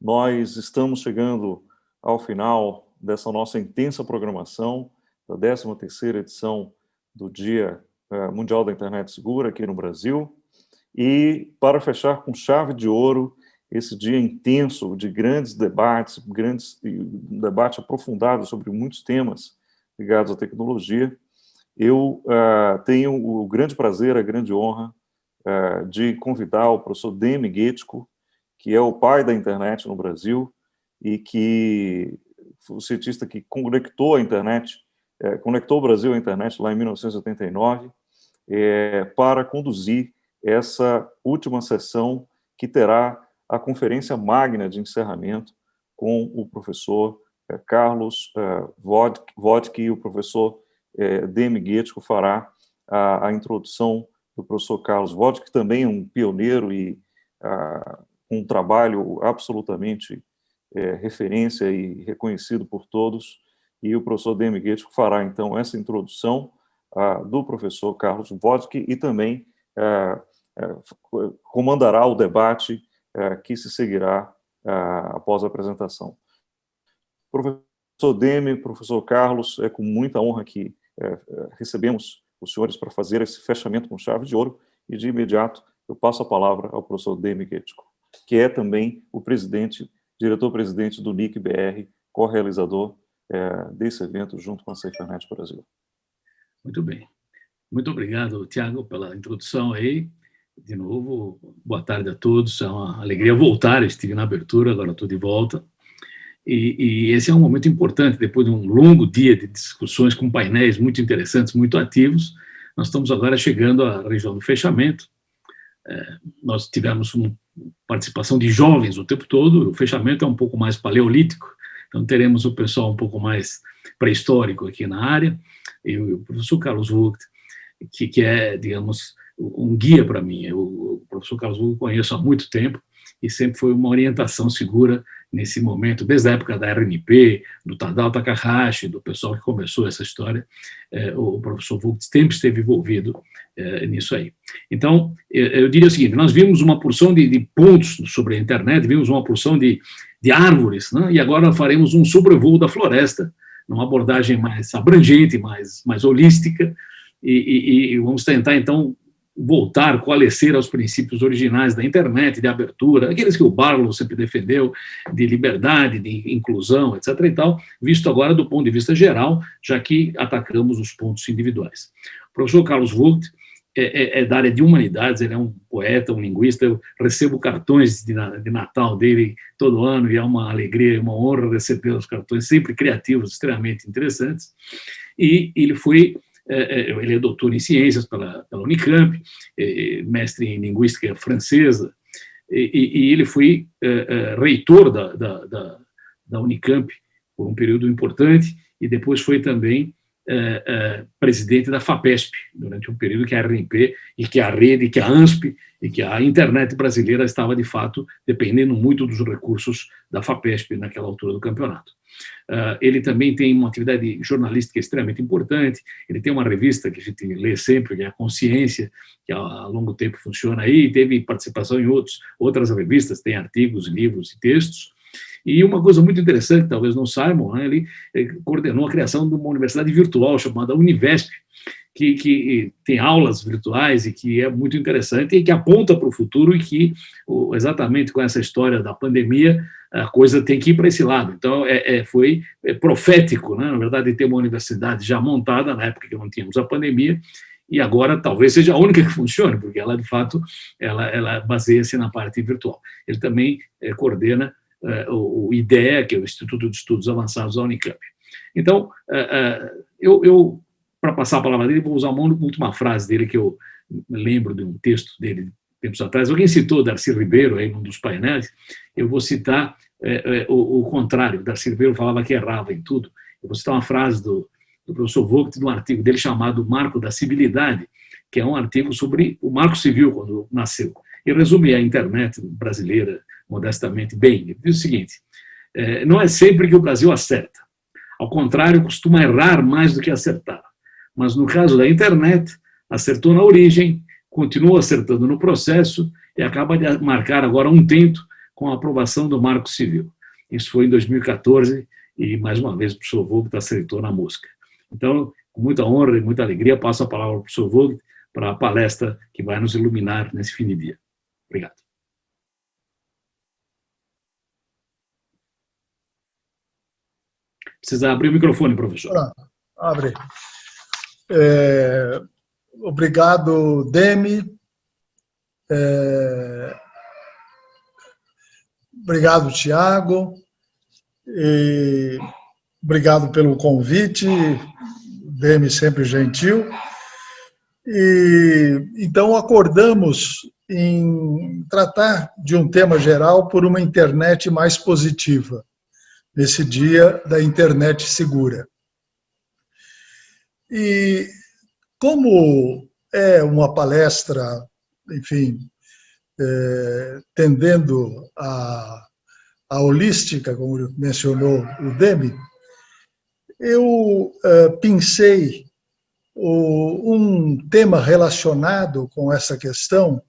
Nós estamos chegando ao final dessa nossa intensa programação, da 13ª edição do Dia Mundial da Internet Segura aqui no Brasil. E para fechar com chave de ouro esse dia intenso de grandes debates, um debate aprofundado sobre muitos temas ligados à tecnologia, eu tenho o grande prazer, a grande honra de convidar o professor ético, que é o pai da internet no Brasil e que foi o cientista que conectou a internet, conectou o Brasil à internet lá em 1989, para conduzir essa última sessão que terá a conferência magna de encerramento com o professor Carlos Vodke e o professor ético fará a introdução do professor Carlos Vodke, que também é um pioneiro e um trabalho absolutamente referência e reconhecido por todos, e o professor ético fará, então, essa introdução do professor Carlos Vodke e também comandará o debate que se seguirá após a apresentação. Professor professor Carlos, é com muita honra que recebemos os senhores para fazer esse fechamento com chave de ouro, e de imediato eu passo a palavra ao professor ético, que é também o diretor-presidente do NIC.br, co-realizador desse evento junto com a SaferNet Brasil. Muito bem. Muito obrigado, Thiago, pela introdução aí. De novo, boa tarde a todos. É uma alegria voltar. Eu estive na abertura, agora estou de volta. E esse é um momento importante, depois de um longo dia de discussões com painéis muito interessantes, muito ativos. Nós estamos agora chegando à região do fechamento. Nós tivemos uma participação de jovens o tempo todo. O fechamento é um pouco mais paleolítico, então teremos o pessoal um pouco mais pré-histórico aqui na área. E o professor Carlos Vogt, que é, digamos, um guia para mim. O professor Carlos Vogt conheço há muito tempo e sempre foi uma orientação segura nesse momento, desde a época da RNP, do Tadao Takahashi, do pessoal que começou essa história. O professor Vogt sempre esteve envolvido nisso aí. Então, eu diria o seguinte, nós vimos uma porção de pontos sobre a internet, vimos uma porção de árvores, né? E agora faremos um sobrevoo da floresta, numa abordagem mais abrangente, mais holística, e vamos tentar, então, voltar, coalescer aos princípios originais da internet, de abertura, aqueles que o Barlow sempre defendeu, de liberdade, de inclusão, etc. e tal, visto agora do ponto de vista geral, já que atacamos os pontos individuais. O professor Carlos Vogt é da área de humanidades, ele é um poeta, um linguista, eu recebo cartões de Natal dele todo ano, e é uma alegria, uma honra receber os cartões, sempre criativos, extremamente interessantes, e ele é doutor em ciências pela Unicamp, mestre em linguística francesa, e ele foi reitor da Unicamp por um período importante, e depois foi também presidente da FAPESP, durante um período que a RNP, e que a rede, que a ANSP, e que a internet brasileira estava, de fato, dependendo muito dos recursos da FAPESP naquela altura do campeonato. Ele também tem uma atividade jornalística extremamente importante, ele tem uma revista que a gente lê sempre, que é a Consciência, que há longo tempo funciona aí, teve participação em outras revistas, tem artigos, livros e textos. E uma coisa muito interessante, talvez não saibam, né, ele coordenou a criação de uma universidade virtual chamada Univesp, que tem aulas virtuais e que é muito interessante e que aponta para o futuro, e que, exatamente com essa história da pandemia, a coisa tem que ir para esse lado. Então, foi profético, né, na verdade, ter uma universidade já montada, na época que não tínhamos a pandemia, e agora talvez seja a única que funcione, porque ela, de fato, ela baseia-se na parte virtual. Ele também coordena o IDEA, que é o Instituto de Estudos Avançados da Unicamp. Então, eu para passar a palavra dele, vou usar uma última frase dele, que eu me lembro de um texto dele, tempos atrás. Alguém citou Darcy Ribeiro aí num dos painéis, eu vou citar o contrário. Darcy Ribeiro falava que errava em tudo. Eu vou citar uma frase do professor Vogt, de um artigo dele chamado Marco da Civilidade, que é um artigo sobre o Marco Civil, quando nasceu. E resume a internet brasileira modestamente bem. Ele diz o seguinte: não é sempre que o Brasil acerta. Ao contrário, costuma errar mais do que acertar. Mas no caso da internet, acertou na origem, continua acertando no processo e acaba de marcar agora um tento com a aprovação do Marco Civil. Isso foi em 2014 e, mais uma vez, o professor Vogt acertou na mosca. Então, com muita honra e muita alegria, passo a palavra ao professor Vogt para a palestra que vai nos iluminar nesse fim de dia. Obrigado. Precisa abrir o microfone, professor. Abre. Obrigado, Demi. Obrigado, Tiago. Obrigado pelo convite. Demi sempre gentil. Então, acordamos em tratar de um tema geral por uma internet mais positiva, nesse dia da Internet Segura. E como é uma palestra, enfim, tendendo à holística, como mencionou o Demi, eu pensei um tema relacionado com essa questão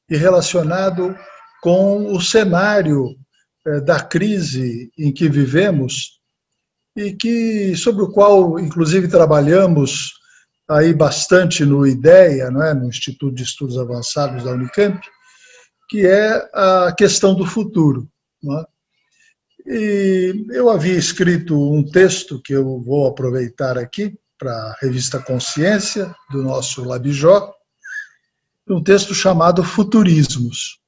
e relacionado com o cenário da crise em que vivemos e sobre o qual, inclusive, trabalhamos aí bastante no IDEA, não é? No Instituto de Estudos Avançados da Unicamp, que é a questão do futuro. Não é? E eu havia escrito um texto que eu vou aproveitar aqui para a revista Consciência, do nosso Labijó, um texto chamado Futurismos.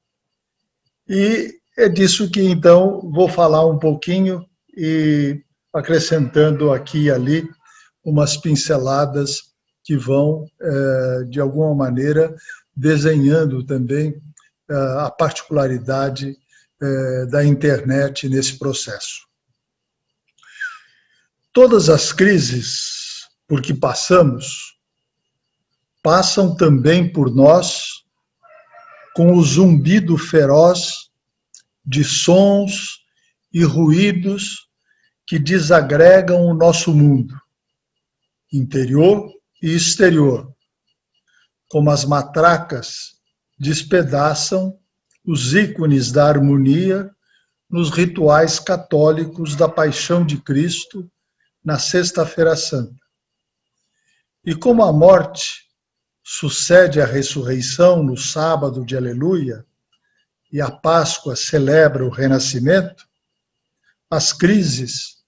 E é disso que, então, vou falar um pouquinho e acrescentando aqui e ali umas pinceladas que vão, de alguma maneira, desenhando também a particularidade da internet nesse processo. Todas as crises por que passamos, passam também por nós com o zumbido feroz de sons e ruídos que desagregam o nosso mundo, interior e exterior, como as matracas despedaçam os ícones da harmonia nos rituais católicos da Paixão de Cristo na Sexta-feira Santa. E como a morte sucede à ressurreição no sábado de Aleluia e a Páscoa celebra o renascimento, as crises,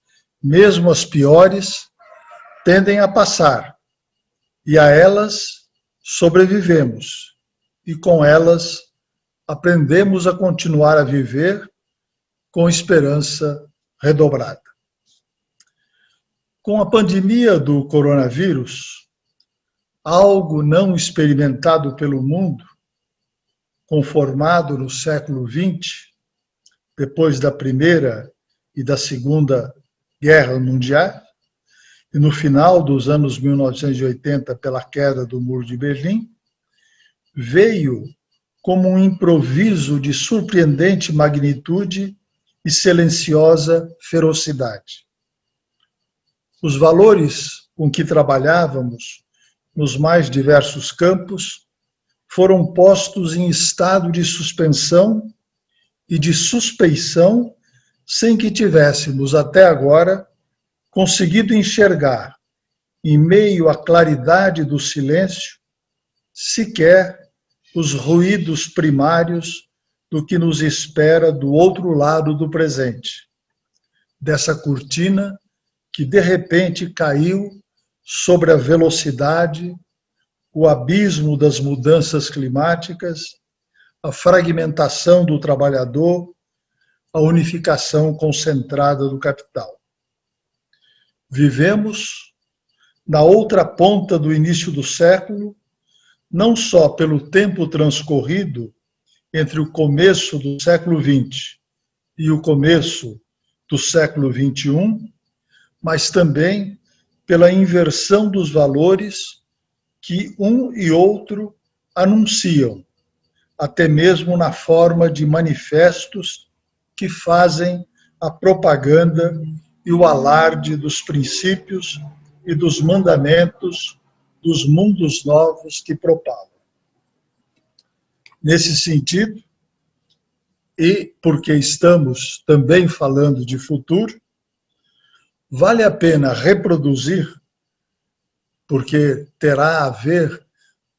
mesmo as piores, tendem a passar e a elas sobrevivemos e com elas aprendemos a continuar a viver com esperança redobrada. Com a pandemia do coronavírus, algo não experimentado pelo mundo, conformado no século XX, depois da Primeira e da Segunda Guerra Mundial, e no final dos anos 1980, pela queda do Muro de Berlim, veio como um improviso de surpreendente magnitude e silenciosa ferocidade. Os valores com que trabalhávamos nos mais diversos campos foram postos em estado de suspensão e de suspeição sem que tivéssemos até agora conseguido enxergar, em meio à claridade do silêncio, sequer os ruídos primários do que nos espera do outro lado do presente, dessa cortina que de repente caiu sobre a velocidade, o abismo das mudanças climáticas, a fragmentação do trabalhador, a unificação concentrada do capital. Vivemos na outra ponta do início do século, não só pelo tempo transcorrido entre o começo do século XX e o começo do século XXI, mas também pela inversão dos valores que um e outro anunciam, até mesmo na forma de manifestos que fazem a propaganda e o alarde dos princípios e dos mandamentos dos mundos novos que propala. Nesse sentido, e porque estamos também falando de futuro, vale a pena reproduzir, porque terá a ver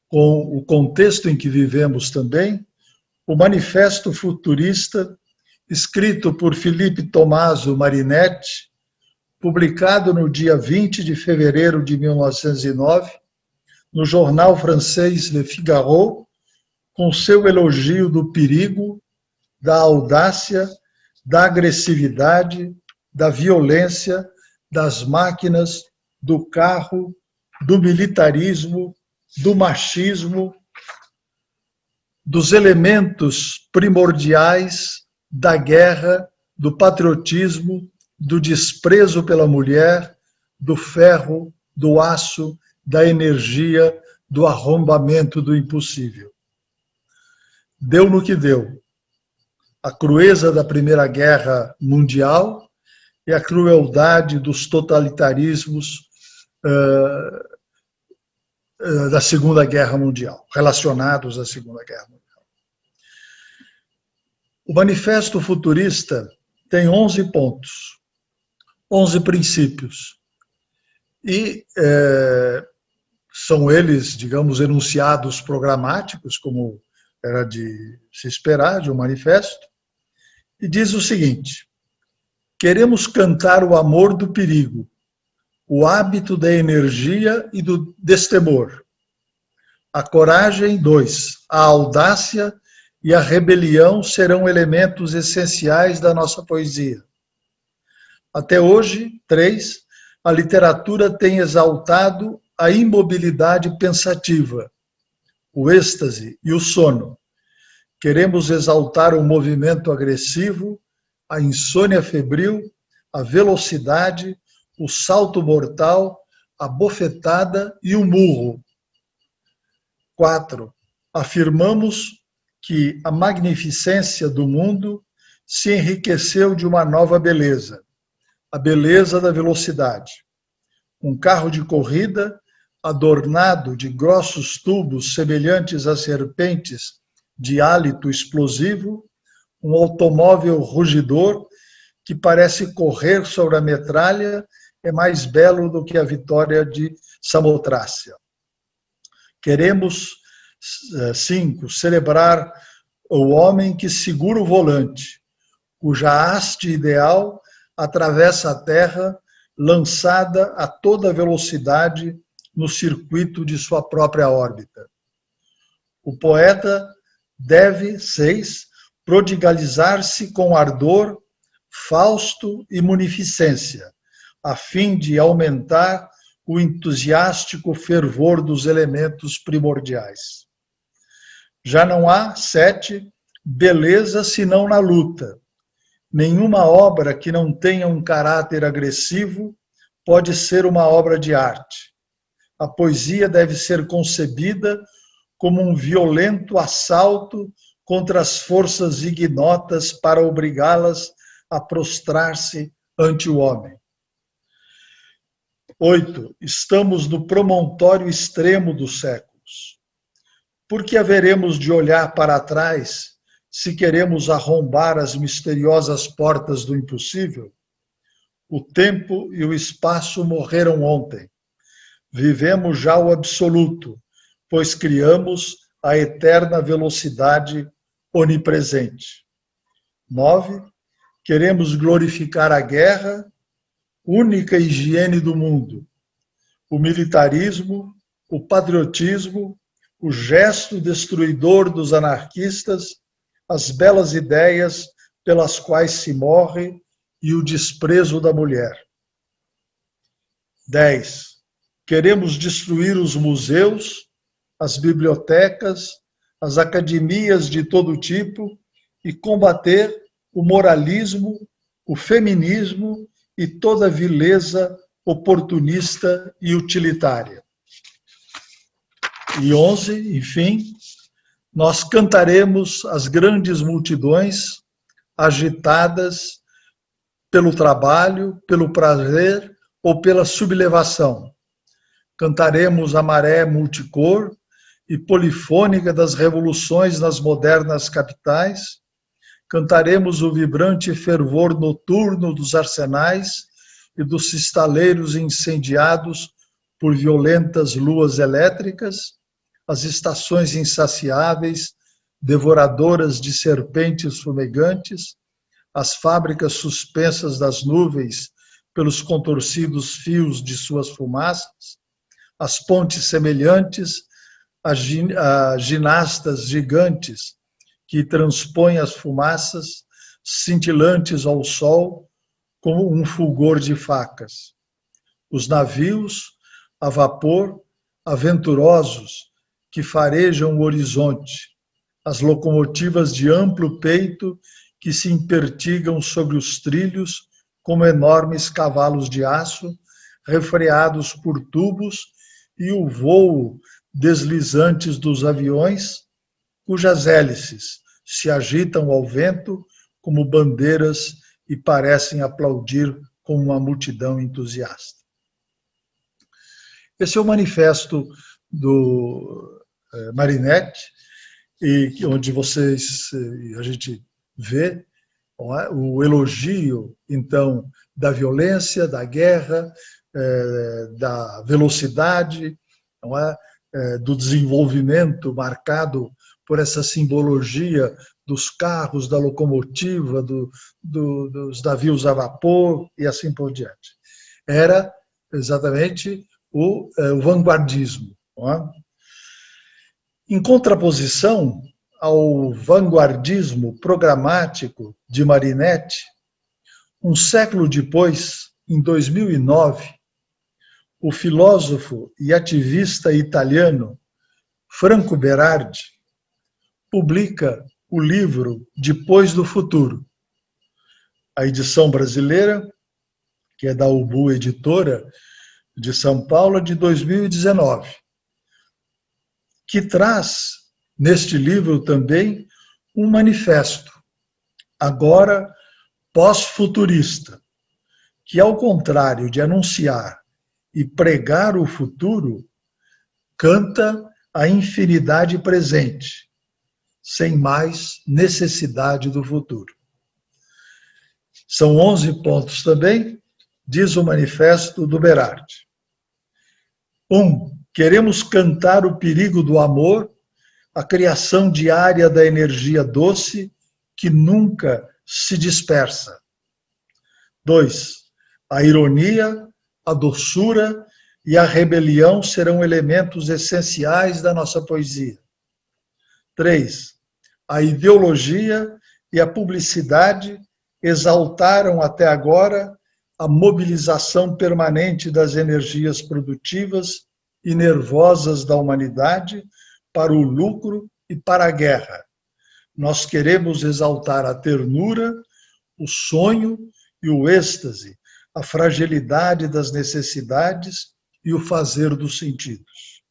com o contexto em que vivemos também, o Manifesto Futurista, escrito por Felipe Tommaso Marinetti, publicado no dia 20 de fevereiro de 1909, no jornal francês Le Figaro, com seu elogio do perigo, da audácia, da agressividade, da violência, das máquinas, do carro, do militarismo, do machismo, dos elementos primordiais da guerra, do patriotismo, do desprezo pela mulher, do ferro, do aço, da energia, do arrombamento do impossível. Deu no que deu. A crueza da Primeira Guerra Mundial e a crueldade dos totalitarismos da Segunda Guerra Mundial, relacionados à Segunda Guerra Mundial. O Manifesto Futurista tem 11 pontos, 11 princípios, e são eles, digamos, enunciados programáticos, como era de se esperar de um manifesto, e diz o seguinte: queremos cantar o amor do perigo, o hábito da energia e do destemor. A coragem, 2. A audácia e a rebelião serão elementos essenciais da nossa poesia. Até hoje, 3. A literatura tem exaltado a imobilidade pensativa, o êxtase e o sono. Queremos exaltar o movimento agressivo, a insônia febril, a velocidade, o salto mortal, a bofetada e o murro. 4. Afirmamos que a magnificência do mundo se enriqueceu de uma nova beleza, a beleza da velocidade. Um carro de corrida adornado de grossos tubos semelhantes a serpentes de hálito explosivo, um automóvel rugidor que parece correr sobre a metralha, é mais belo do que a vitória de Samotrácia. Queremos, 5, celebrar o homem que segura o volante, cuja haste ideal atravessa a Terra, lançada a toda velocidade no circuito de sua própria órbita. O poeta deve, 6, prodigalizar-se com ardor, fausto e munificência, a fim de aumentar o entusiástico fervor dos elementos primordiais. Já não há, 7, beleza senão na luta. Nenhuma obra que não tenha um caráter agressivo pode ser uma obra de arte. A poesia deve ser concebida como um violento assalto contra as forças ignotas para obrigá-las a prostrar-se ante o homem. 8. Estamos no promontório extremo dos séculos. Por que haveremos de olhar para trás se queremos arrombar as misteriosas portas do impossível? O tempo e o espaço morreram ontem. Vivemos já o absoluto, pois criamos a eterna velocidade onipresente. 9. Queremos glorificar a guerra, única higiene do mundo, o militarismo, o patriotismo, o gesto destruidor dos anarquistas, as belas ideias pelas quais se morre e o desprezo da mulher. 10. Queremos destruir os museus, as bibliotecas, as academias de todo tipo e combater o moralismo, o feminismo e toda vileza oportunista e utilitária. E 11, enfim, nós cantaremos as grandes multidões agitadas pelo trabalho, pelo prazer ou pela sublevação. Cantaremos a maré multicor e polifônica das revoluções nas modernas capitais. Cantaremos o vibrante fervor noturno dos arsenais e dos cistaleiros incendiados por violentas luas elétricas, as estações insaciáveis, devoradoras de serpentes fumegantes, as fábricas suspensas das nuvens pelos contorcidos fios de suas fumaças, as pontes semelhantes a ginastas gigantes que transpõem as fumaças cintilantes ao sol como um fulgor de facas. Os navios a vapor aventurosos que farejam o horizonte, as locomotivas de amplo peito que se impertigam sobre os trilhos como enormes cavalos de aço, refreados por tubos, e o voo deslizantes dos aviões, cujas hélices se agitam ao vento como bandeiras e parecem aplaudir como uma multidão entusiasta. Esse é o manifesto do Marinetti, e onde a gente vê o elogio, então, da violência, da guerra, da velocidade, não é? Do desenvolvimento marcado por essa simbologia dos carros, da locomotiva, dos navios a vapor e assim por diante. Era exatamente o vanguardismo. Não é? Em contraposição ao vanguardismo programático de Marinetti, um século depois, em 2009, o filósofo e ativista italiano Franco Berardi publica o livro Depois do Futuro. A edição brasileira, que é da Ubu Editora, de São Paulo, de 2019, que traz, neste livro também, um manifesto, agora pós-futurista, que, ao contrário de anunciar e pregar o futuro, canta a infinidade presente, sem mais necessidade do futuro. São 11 pontos também, diz o manifesto do Berardi. 1. Queremos cantar o perigo do amor, a criação diária da energia doce que nunca se dispersa. 2. A ironia, a doçura e a rebelião serão elementos essenciais da nossa poesia. 3. A ideologia e a publicidade exaltaram até agora a mobilização permanente das energias produtivas e nervosas da humanidade para o lucro e para a guerra. Nós queremos exaltar a ternura, o sonho e o êxtase, a fragilidade das necessidades e o fazer dos sentidos.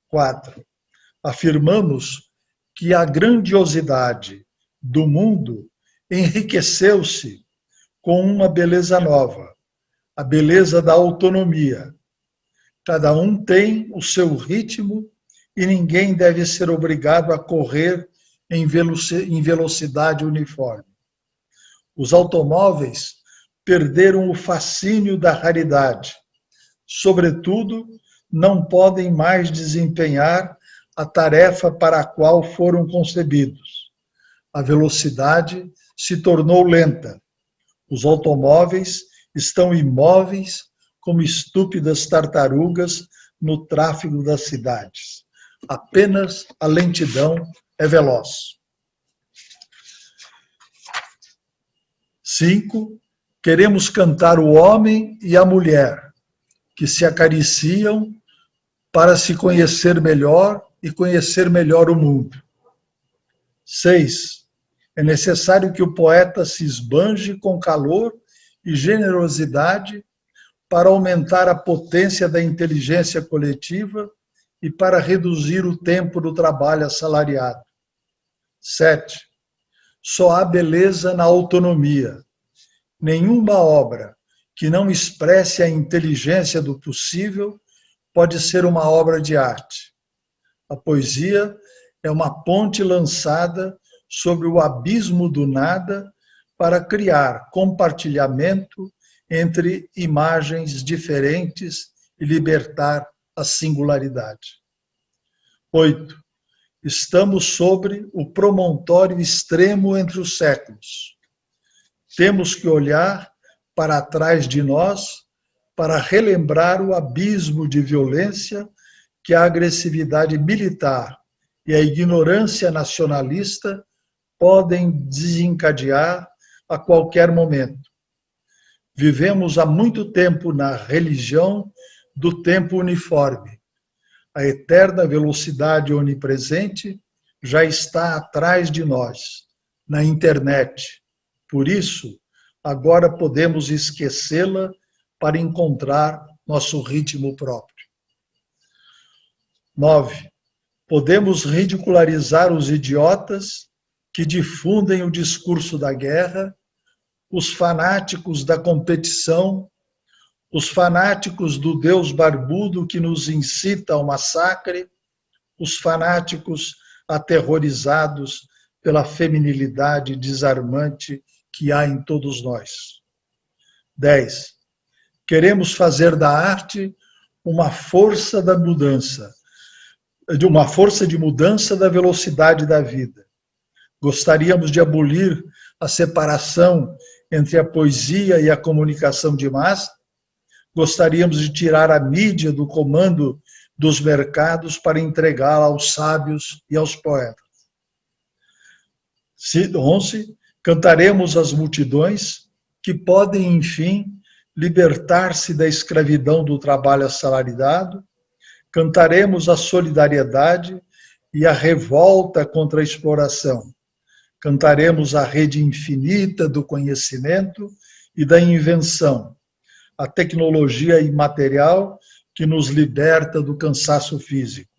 4. Afirmamos que a grandiosidade do mundo enriqueceu-se com uma beleza nova, a beleza da autonomia. Cada um tem o seu ritmo e ninguém deve ser obrigado a correr em velocidade uniforme. Os automóveis perderam o fascínio da raridade. Sobretudo, não podem mais desempenhar a tarefa para a qual foram concebidos. A velocidade se tornou lenta. Os automóveis estão imóveis como estúpidas tartarugas no tráfego das cidades. Apenas a lentidão é veloz. 5. Queremos cantar o homem e a mulher, que se acariciam para se conhecer melhor e conhecer melhor o mundo. 6. É necessário que o poeta se esbanje com calor e generosidade para aumentar a potência da inteligência coletiva e para reduzir o tempo do trabalho assalariado. 7. Só há beleza na autonomia. Nenhuma obra que não expresse a inteligência do possível pode ser uma obra de arte. A poesia é uma ponte lançada sobre o abismo do nada para criar compartilhamento entre imagens diferentes e libertar a singularidade. 8. Estamos sobre o promontório extremo entre os séculos. Temos que olhar para trás de nós para relembrar o abismo de violência que a agressividade militar e a ignorância nacionalista podem desencadear a qualquer momento. Vivemos há muito tempo na religião do tempo uniforme. A eterna velocidade onipresente já está atrás de nós, na internet. Por isso, agora podemos esquecê-la para encontrar nosso ritmo próprio. 9. Podemos ridicularizar os idiotas que difundem o discurso da guerra, os fanáticos da competição, os fanáticos do Deus barbudo que nos incita ao massacre, os fanáticos aterrorizados pela feminilidade desarmante que há em todos nós. 10. Queremos fazer da arte uma força da mudança, uma força de mudança da velocidade da vida. Gostaríamos de abolir a separação entre a poesia e a comunicação de massa. Gostaríamos de tirar a mídia do comando dos mercados para entregá-la aos sábios e aos poetas. 11. Cantaremos às multidões que podem, enfim, libertar-se da escravidão do trabalho assalariado. Cantaremos a solidariedade e a revolta contra a exploração. Cantaremos a rede infinita do conhecimento e da invenção, a tecnologia imaterial que nos liberta do cansaço físico.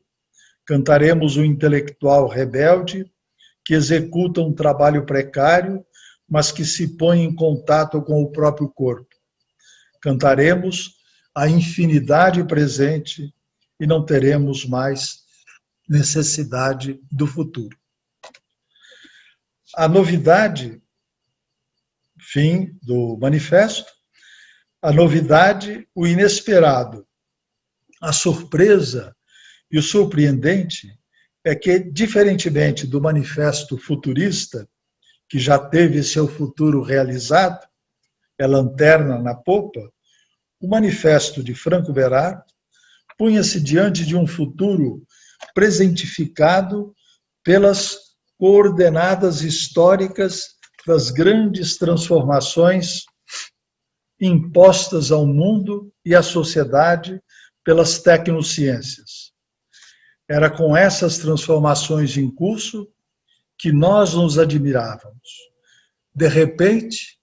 Cantaremos o intelectual rebelde que executa um trabalho precário, mas que se põe em contato com o próprio corpo. Cantaremos a infinidade presente e não teremos mais necessidade do futuro. A novidade, fim do manifesto, a novidade, o inesperado, a surpresa e o surpreendente é que, diferentemente do manifesto futurista, que já teve seu futuro realizado, é lanterna na popa, o manifesto de Franco Berard punha-se diante de um futuro presentificado pelas coordenadas históricas das grandes transformações impostas ao mundo e à sociedade pelas tecnociências. Era com essas transformações em curso que nós nos admirávamos. De repente,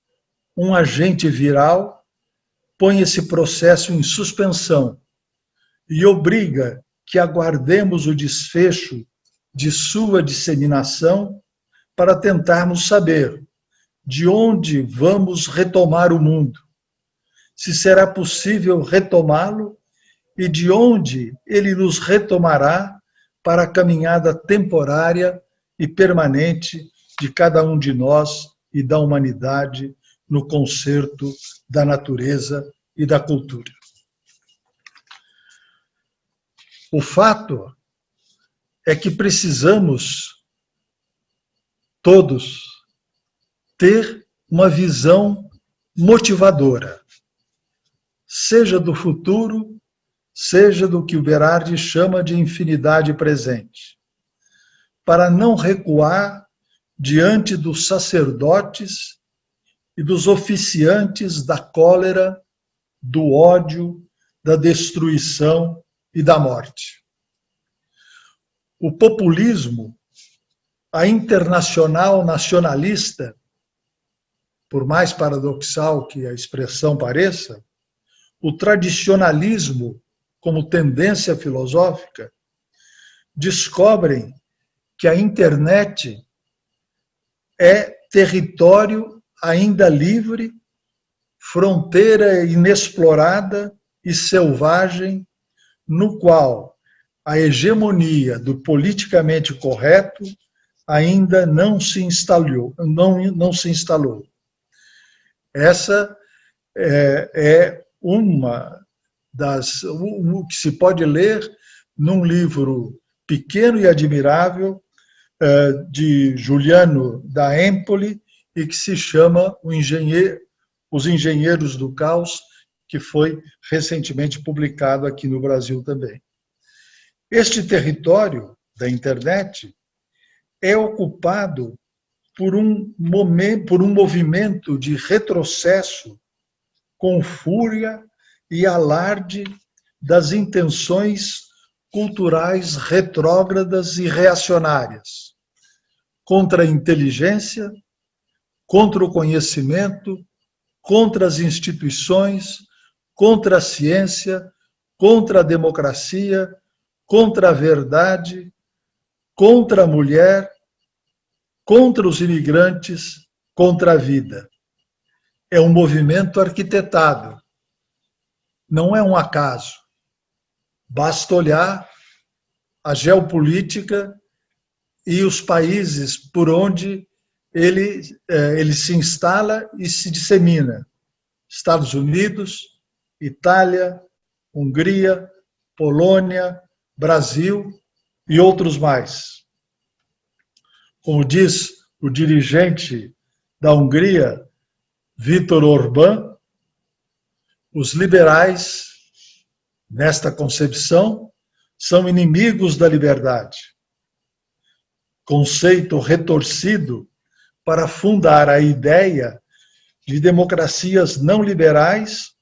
um agente viral põe esse processo em suspensão e obriga que aguardemos o desfecho de sua disseminação para tentarmos saber de onde vamos retomar o mundo, se será possível retomá-lo e de onde ele nos retomará para a caminhada temporária e permanente de cada um de nós e da humanidade no concerto da natureza e da cultura. O fato é que precisamos todos ter uma visão motivadora, seja do futuro, seja do que o Berard chama de infinidade presente, para não recuar diante dos sacerdotes e dos oficiantes da cólera, do ódio, da destruição e da morte. O populismo, a internacional nacionalista, por mais paradoxal que a expressão pareça, o tradicionalismo como tendência filosófica, descobrem que a internet é território ainda livre, fronteira inexplorada e selvagem no qual a hegemonia do politicamente correto ainda não se instalou. Essa é uma o que se pode ler num livro pequeno e admirável de Giuliano da Empoli e que se chama Os Engenheiros do Caos, que foi recentemente publicado aqui no Brasil também. Este território da internet é ocupado por um movimento de retrocesso com fúria e alarde das intenções culturais retrógradas e reacionárias, contra a inteligência, contra o conhecimento, contra as instituições, contra a ciência, contra a democracia, contra a verdade, contra a mulher, contra os imigrantes, contra a vida. É um movimento arquitetado, não é um acaso. Basta olhar a geopolítica e os países por onde ele se instala e se dissemina. Estados Unidos, Itália, Hungria, Polônia, Brasil e outros mais. Como diz o dirigente da Hungria, Viktor Orbán, os liberais, nesta concepção, são inimigos da liberdade. Conceito retorcido para fundar a ideia de democracias não liberais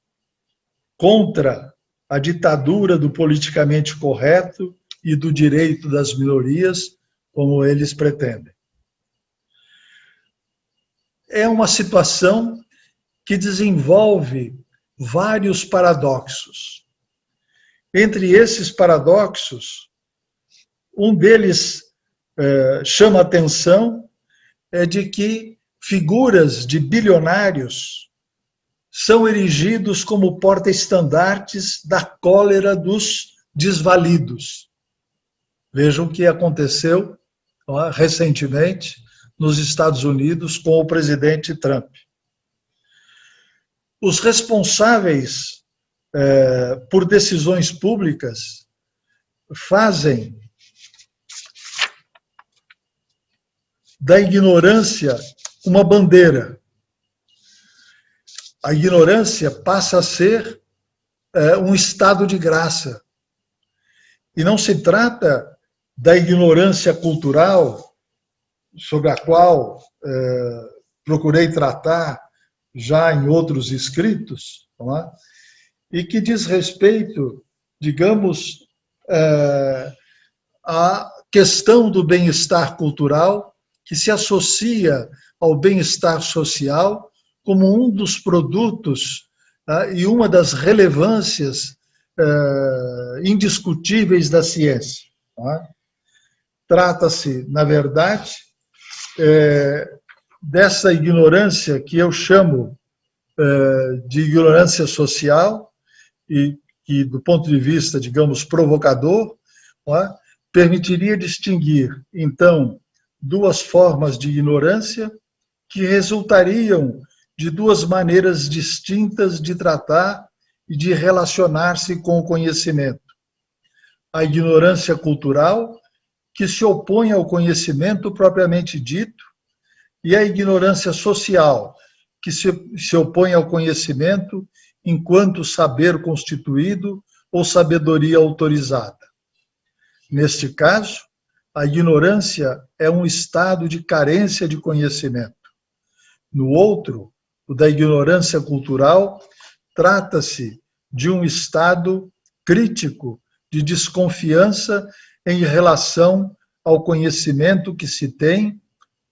contra a ditadura do politicamente correto e do direito das minorias, como eles pretendem. É uma situação que desenvolve vários paradoxos. Entre esses paradoxos, um deles chama atenção, é de que figuras de bilionários são erigidos como porta-estandartes da cólera dos desvalidos. Vejam o que aconteceu recentemente nos Estados Unidos com o presidente Trump. Os responsáveis por decisões públicas fazem da ignorância uma bandeira. A ignorância passa a ser um estado de graça. E não se trata da ignorância cultural, sobre a qual procurei tratar já em outros escritos, não é? E que diz respeito, digamos, à questão do bem-estar cultural, que se associa ao bem-estar social como um dos produtos e uma das relevâncias indiscutíveis da ciência. Trata-se, na verdade, dessa ignorância que eu chamo de ignorância social e que, do ponto de vista, digamos, provocador, permitiria distinguir, então, duas formas de ignorância que resultariam de duas maneiras distintas de tratar e de relacionar-se com o conhecimento. A ignorância cultural, que se opõe ao conhecimento propriamente dito, e a ignorância social, que se opõe ao conhecimento enquanto saber constituído ou sabedoria autorizada. Neste caso, a ignorância é um estado de carência de conhecimento. No outro, o da ignorância cultural, trata-se de um estado crítico de desconfiança em relação ao conhecimento que se tem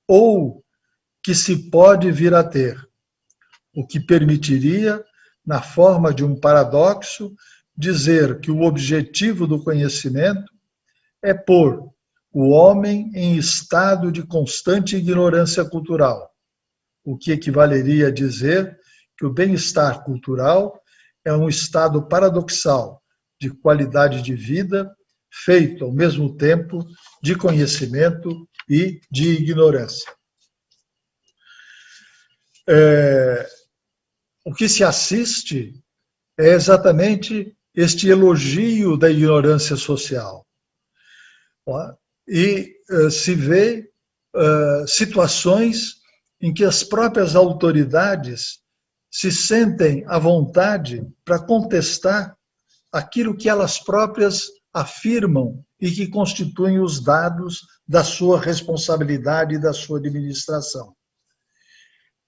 ou que se pode vir a ter, o que permitiria, na forma de um paradoxo, dizer que o objetivo do conhecimento é pôr o homem em estado de constante ignorância cultural, o que equivaleria a dizer que o bem-estar cultural é um estado paradoxal de qualidade de vida, feito ao mesmo tempo de conhecimento e de ignorância. O que se assiste é exatamente este elogio da ignorância social. E se vê situações em que as próprias autoridades se sentem à vontade para contestar aquilo que elas próprias afirmam e que constituem os dados da sua responsabilidade e da sua administração.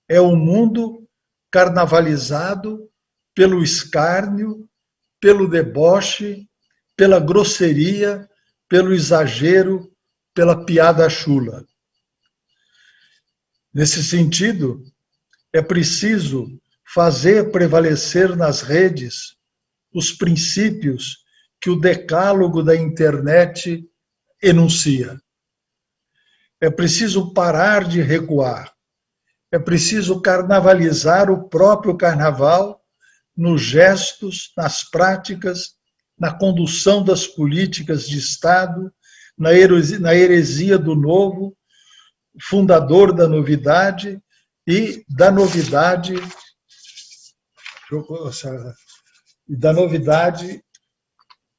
É um mundo carnavalizado pelo escárnio, pelo deboche, pela grosseria, pelo exagero, pela piada chula. Nesse sentido, é preciso fazer prevalecer nas redes os princípios que o decálogo da internet enuncia. É preciso parar de recuar. É preciso carnavalizar o próprio carnaval nos gestos, nas práticas, na condução das políticas de Estado, na heresia do novo, fundador da novidade e da novidade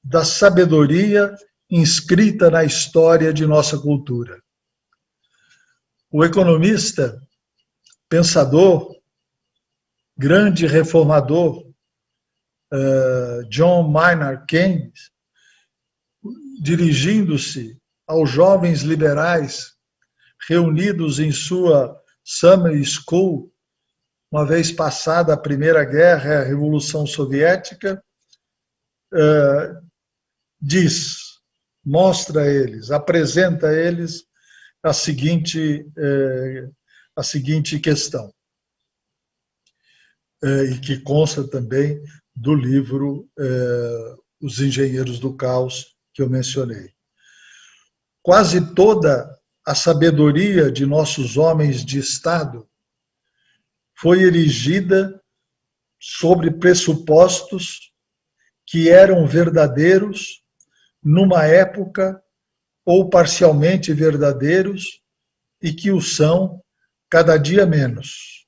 da sabedoria inscrita na história de nossa cultura. O economista, pensador, grande reformador, John Maynard Keynes, dirigindo-se aos jovens liberais reunidos em sua Summer School, uma vez passada a Primeira Guerra e a Revolução Soviética, mostra a eles, apresenta a eles a seguinte questão, e que consta também do livro Os Engenheiros do Caos, que eu mencionei. Quase toda a sabedoria de nossos homens de Estado foi erigida sobre pressupostos que eram verdadeiros numa época ou parcialmente verdadeiros e que o são cada dia menos.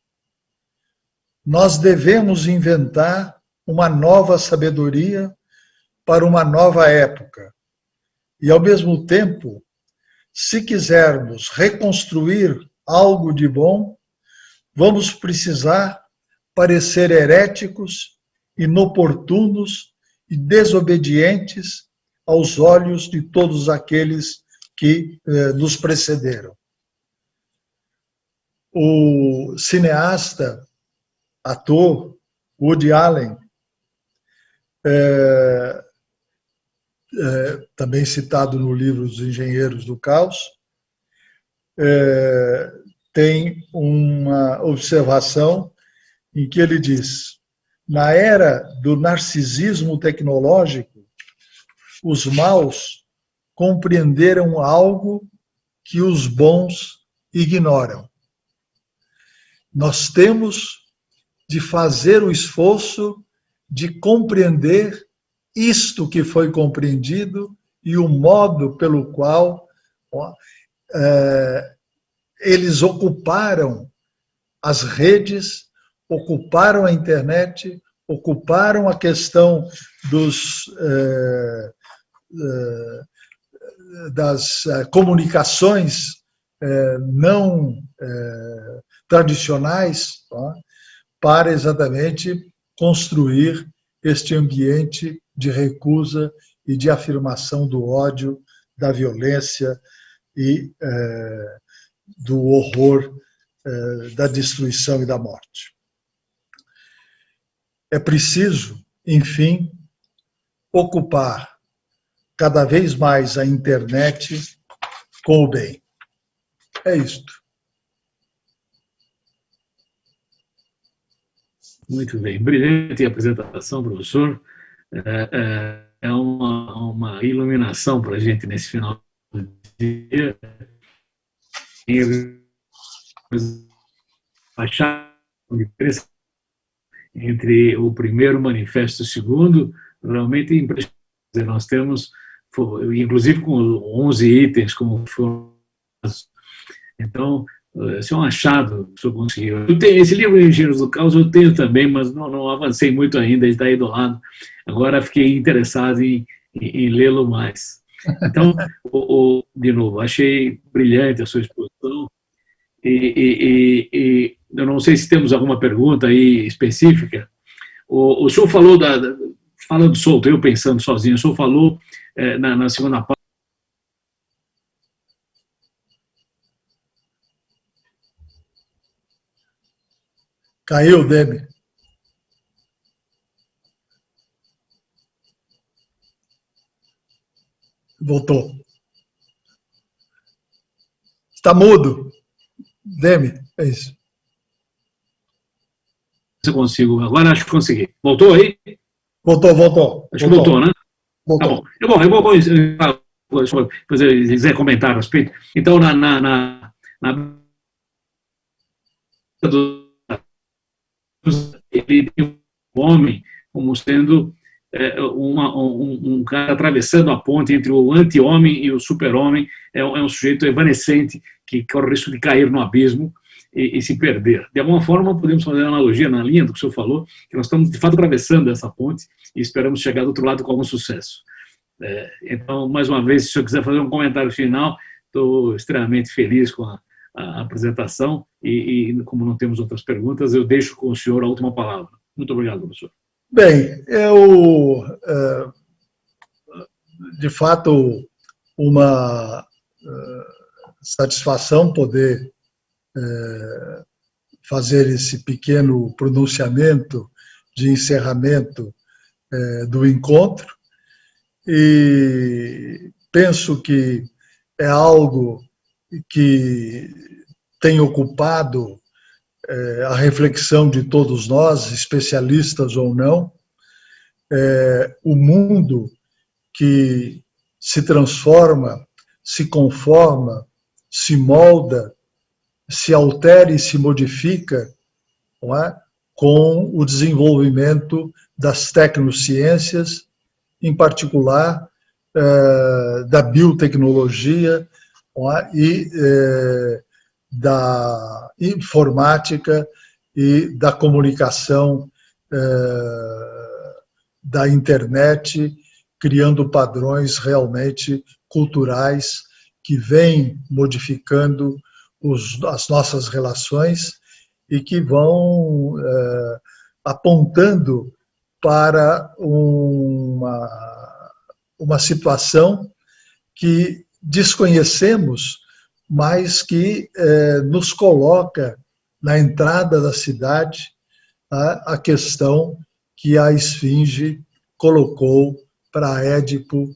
Nós devemos inventar uma nova sabedoria para uma nova época. E, ao mesmo tempo, se quisermos reconstruir algo de bom, vamos precisar parecer heréticos, inoportunos e desobedientes aos olhos de todos aqueles que nos precederam. O cineasta, ator, Woody Allen, também citado no livro Os Engenheiros do Caos, tem uma observação em que ele diz: na era do narcisismo tecnológico, os maus compreenderam algo que os bons ignoram. Nós temos de fazer o esforço de compreender isto que foi compreendido e o modo pelo qual eles ocuparam as redes, ocuparam a internet, ocuparam a questão das comunicações não tradicionais, para exatamente construir este ambiente de recusa e de afirmação do ódio, da violência e do horror, da destruição e da morte. É preciso, enfim, ocupar cada vez mais a internet com o bem. É isto. Muito bem. Brilhante apresentação, professor. É uma iluminação para a gente nesse final do dia. Achar a diferença entre o primeiro manifesto e o segundo, realmente impressionante. Nós temos, inclusive com 11 itens, como foram. Então, esse é um achado que o senhor conseguiu. Eu tenho esse livro, Engenheiros do Caos, eu tenho também, mas não avancei muito ainda, ele está aí do lado. Agora fiquei interessado em lê-lo mais. Então, de novo, achei brilhante a sua exposição. E eu não sei se temos alguma pergunta aí específica. O senhor falou, falando solto, eu pensando sozinho, o senhor falou na segunda parte. Caiu, Demi. Voltou. Está mudo. Demi, é isso. Se eu consigo, agora acho que consegui. Voltou aí? Voltou. Acho que voltou, né? Voltou. Tá bom. Eu vou depois se quiser comentar a respeito. Então, ele tem o homem como sendo um cara atravessando a ponte entre o anti-homem e o super-homem. É um sujeito evanescente que corre o risco de cair no abismo e se perder. De alguma forma, podemos fazer uma analogia na linha do que o senhor falou, que nós estamos, de fato, atravessando essa ponte e esperamos chegar do outro lado com algum sucesso. Então, mais uma vez, se o senhor quiser fazer um comentário final, estou extremamente feliz com a apresentação e, como não temos outras perguntas, eu deixo com o senhor a última palavra. Muito obrigado, professor. Bem, de fato, uma satisfação poder fazer esse pequeno pronunciamento de encerramento do encontro, e penso que é algo que tem ocupado a reflexão de todos nós, especialistas ou não. O mundo que se transforma, se conforma, se molda, se altera e se modifica, não é? Com o desenvolvimento das tecnociências, em particular da biotecnologia, não é? E da informática e da comunicação da internet, criando padrões realmente culturais que vêm modificando as nossas relações e que vão apontando para uma situação que desconhecemos, mas que nos coloca na entrada da cidade a questão que a Esfinge colocou para Édipo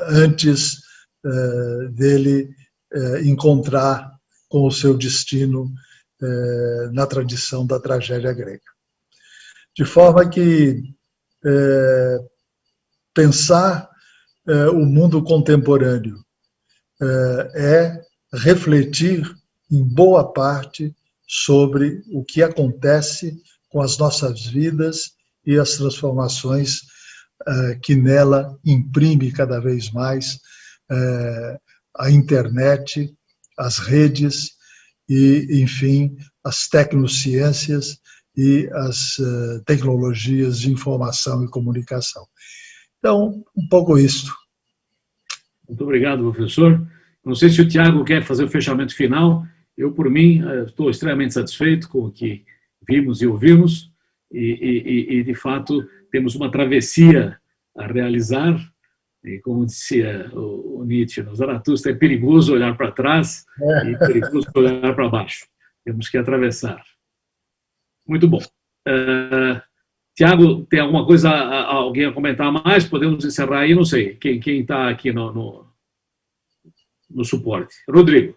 antes dele encontrar com o seu destino na tradição da tragédia grega. De forma que pensar o mundo contemporâneo é refletir em boa parte sobre o que acontece com as nossas vidas e as transformações que nela imprime cada vez mais a internet, as redes e, enfim, as tecnociências e as tecnologias de informação e comunicação. Então, um pouco isso. Muito obrigado, professor. Não sei se o Tiago quer fazer o fechamento final. Eu, por mim, estou extremamente satisfeito com o que vimos e ouvimos e de fato, temos uma travessia a realizar. E, como dizia o Nietzsche, no Zaratustra, é perigoso olhar para trás e perigoso olhar para baixo. Temos que atravessar. Muito bom. Tiago, tem alguma coisa, alguém a comentar mais? Podemos encerrar aí? Não sei. Quem está aqui no suporte? Rodrigo.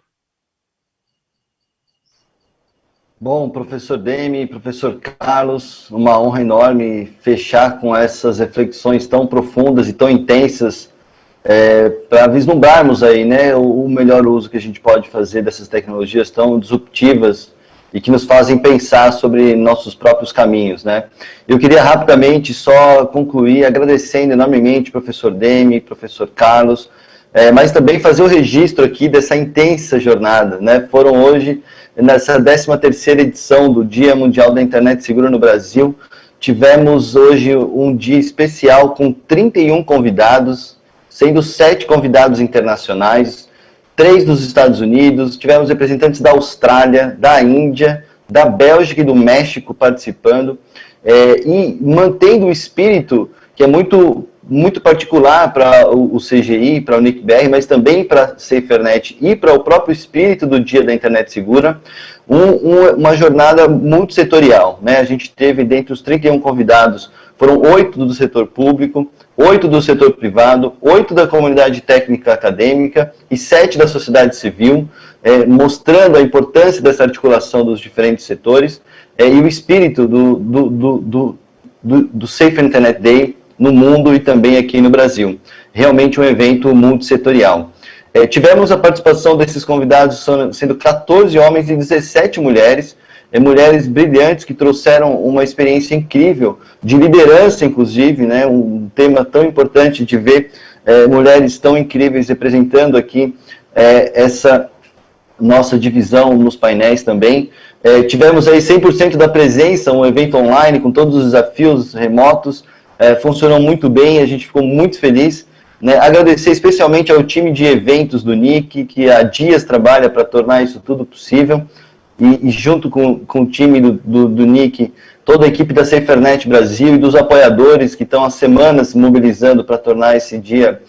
Bom, professor Demi, professor Carlos, uma honra enorme fechar com essas reflexões tão profundas e tão intensas para vislumbrarmos aí, né, o melhor uso que a gente pode fazer dessas tecnologias tão disruptivas e que nos fazem pensar sobre nossos próprios caminhos, né? Eu queria rapidamente só concluir agradecendo enormemente o professor Demi, professor Carlos, mas também fazer o registro aqui dessa intensa jornada, né? Foram hoje, nessa 13ª edição do Dia Mundial da Internet Segura no Brasil, tivemos hoje um dia especial com 31 convidados, sendo 7 convidados internacionais, 3 dos Estados Unidos, tivemos representantes da Austrália, da Índia, da Bélgica e do México participando, e mantendo o espírito que é muito particular para o CGI, para o NIC.br, mas também para a SaferNet e para o próprio espírito do Dia da Internet Segura, uma jornada muito setorial, né? A gente teve, dentre os 31 convidados, foram 8 do setor público, 8 do setor privado, 8 da comunidade técnica acadêmica e 7 da sociedade civil, mostrando a importância dessa articulação dos diferentes setores e o espírito do Safer Internet Day no mundo e também aqui no Brasil. Realmente um evento multissetorial. Tivemos a participação desses convidados sendo 14 homens e 17 mulheres, mulheres brilhantes que trouxeram uma experiência incrível, de liderança inclusive, né, um tema tão importante de ver mulheres tão incríveis representando aqui essa nossa divisão nos painéis também. Tivemos aí 100% da presença, um evento online com todos os desafios remotos, funcionou muito bem, a gente ficou muito feliz. Né, agradecer especialmente ao time de eventos do NIC, que há dias trabalha para tornar isso tudo possível, e junto com o time do NIC, toda a equipe da SaferNet Brasil e dos apoiadores que estão há semanas se mobilizando para tornar esse dia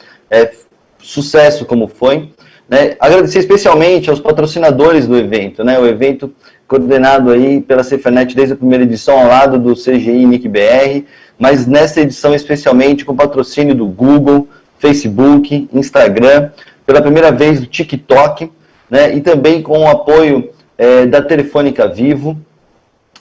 sucesso como foi. Né, agradecer especialmente aos patrocinadores do evento, né, o evento coordenado aí pela SaferNet desde a primeira edição ao lado do CGI e NIC.br, mas nessa edição especialmente com patrocínio do Google, Facebook, Instagram, pela primeira vez do TikTok, né, e também com o apoio da Telefônica Vivo.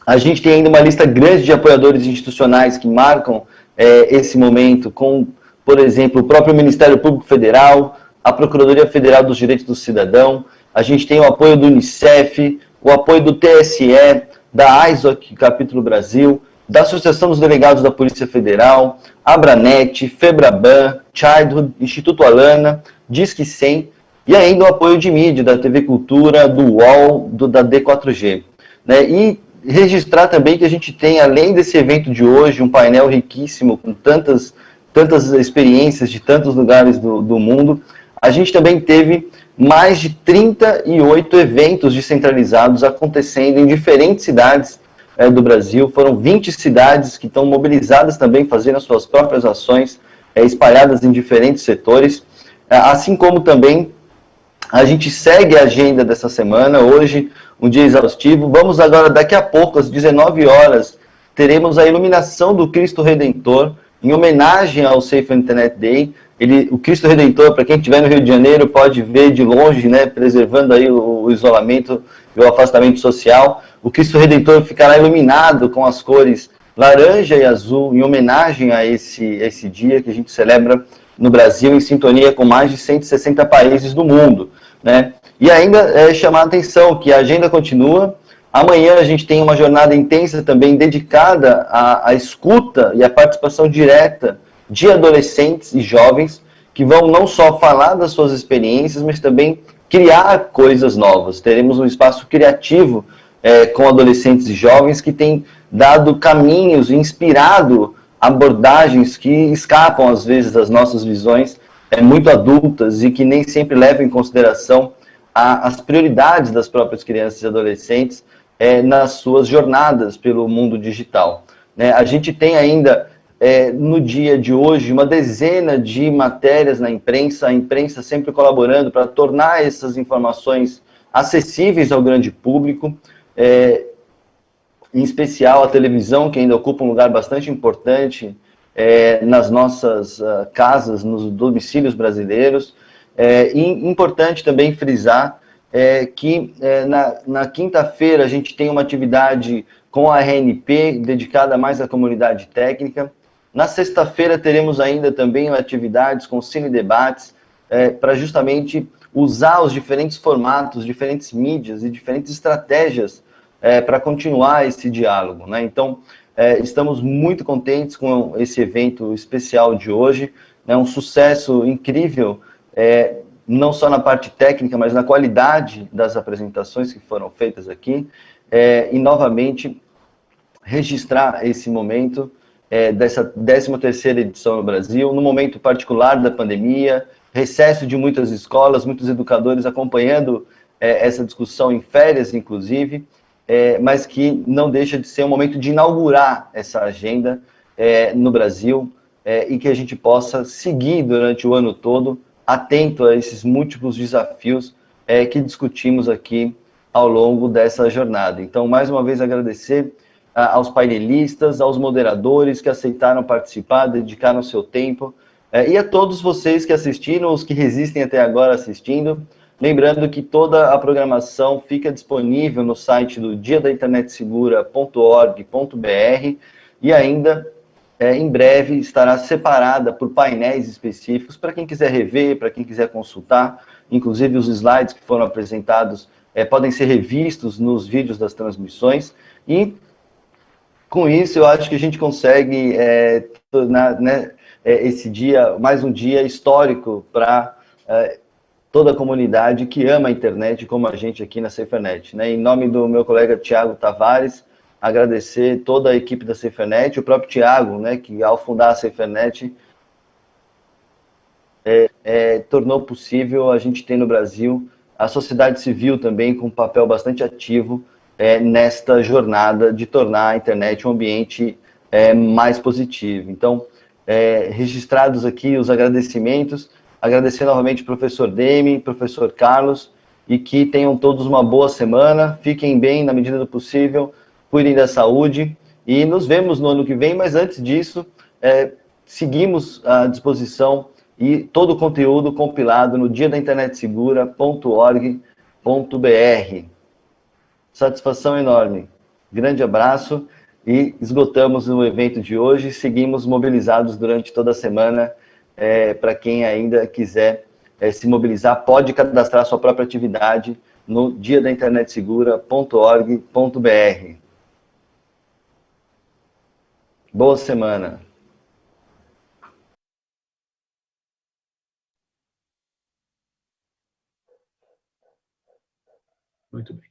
A gente tem ainda uma lista grande de apoiadores institucionais que marcam esse momento, com, por exemplo, o próprio Ministério Público Federal, a Procuradoria Federal dos Direitos do Cidadão, a gente tem o apoio do Unicef, o apoio do TSE, da ISOC, Capítulo Brasil, da Associação dos Delegados da Polícia Federal, Abranet, Febraban, Childhood, Instituto Alana, Disque 100, e ainda o apoio de mídia da TV Cultura, do UOL, da D4G. Né? E registrar também que a gente tem, além desse evento de hoje, um painel riquíssimo, com tantas experiências de tantos lugares do mundo, a gente também teve mais de 38 eventos descentralizados acontecendo em diferentes cidades do Brasil. Foram 20 cidades que estão mobilizadas também, fazendo as suas próprias ações, espalhadas em diferentes setores, assim como também a gente segue a agenda dessa semana, hoje um dia exaustivo. Vamos agora, daqui a pouco, às 19 horas, teremos a iluminação do Cristo Redentor, em homenagem ao Safer Internet Day. O Cristo Redentor, para quem estiver no Rio de Janeiro, pode ver de longe, né, preservando aí o isolamento e o afastamento social. O Cristo Redentor ficará iluminado com as cores laranja e azul, em homenagem a esse dia que a gente celebra no Brasil, em sintonia com mais de 160 países do mundo. Né? E ainda chamar a atenção que a agenda continua. Amanhã a gente tem uma jornada intensa também dedicada à escuta e à participação direta de adolescentes e jovens que vão não só falar das suas experiências, mas também criar coisas novas. Teremos um espaço criativo com adolescentes e jovens que tem dado caminhos e inspirado abordagens que escapam às vezes das nossas visões muito adultas e que nem sempre levam em consideração as prioridades das próprias crianças e adolescentes nas suas jornadas pelo mundo digital. Né? A gente tem ainda, no dia de hoje, uma dezena de matérias na imprensa, a imprensa sempre colaborando para tornar essas informações acessíveis ao grande público, em especial a televisão, que ainda ocupa um lugar bastante importante nas nossas casas, nos domicílios brasileiros. E importante também frisar que na quinta-feira a gente tem uma atividade com a RNP, dedicada mais à comunidade técnica. Na sexta-feira teremos ainda também atividades com cinedebates, para justamente usar os diferentes formatos, diferentes mídias e diferentes estratégias para continuar esse diálogo, né? Então, estamos muito contentes com esse evento especial de hoje, né? Um sucesso incrível, não só na parte técnica, mas na qualidade das apresentações que foram feitas aqui, e novamente registrar esse momento dessa 13ª edição no Brasil, no momento particular da pandemia, recesso de muitas escolas, muitos educadores acompanhando essa discussão em férias, inclusive, mas que não deixa de ser um momento de inaugurar essa agenda no Brasil, e que a gente possa seguir durante o ano todo, atento a esses múltiplos desafios que discutimos aqui ao longo dessa jornada. Então, mais uma vez, agradecer aos painelistas, aos moderadores que aceitaram participar, dedicaram seu tempo, e a todos vocês que assistiram, os que resistem até agora assistindo. Lembrando que toda a programação fica disponível no site do diadainternetsegura.org.br e ainda, em breve, estará separada por painéis específicos para quem quiser rever, para quem quiser consultar. Inclusive, os slides que foram apresentados podem ser revistos nos vídeos das transmissões. E, com isso, eu acho que a gente consegue tornar, né, esse dia mais um dia histórico para toda a comunidade que ama a internet, como a gente aqui na SaferNet, né? Em nome do meu colega Tiago Tavares, agradecer toda a equipe da SaferNet, o próprio Tiago, né, que ao fundar a SaferNet, tornou possível a gente ter no Brasil a sociedade civil também com um papel bastante ativo nesta jornada de tornar a internet um ambiente mais positivo. Então, registrados aqui os agradecimentos, agradecer novamente ao professor Demi, professor Carlos, e que tenham todos uma boa semana, fiquem bem na medida do possível, cuidem da saúde, e nos vemos no ano que vem, mas antes disso, seguimos à disposição e todo o conteúdo compilado no diadainternetsegura.org.br. Satisfação enorme. Grande abraço e esgotamos o evento de hoje. Seguimos mobilizados durante toda a semana. Para quem ainda quiser se mobilizar, pode cadastrar sua própria atividade no diadainternetsegura.org.br. Boa semana. Muito bem.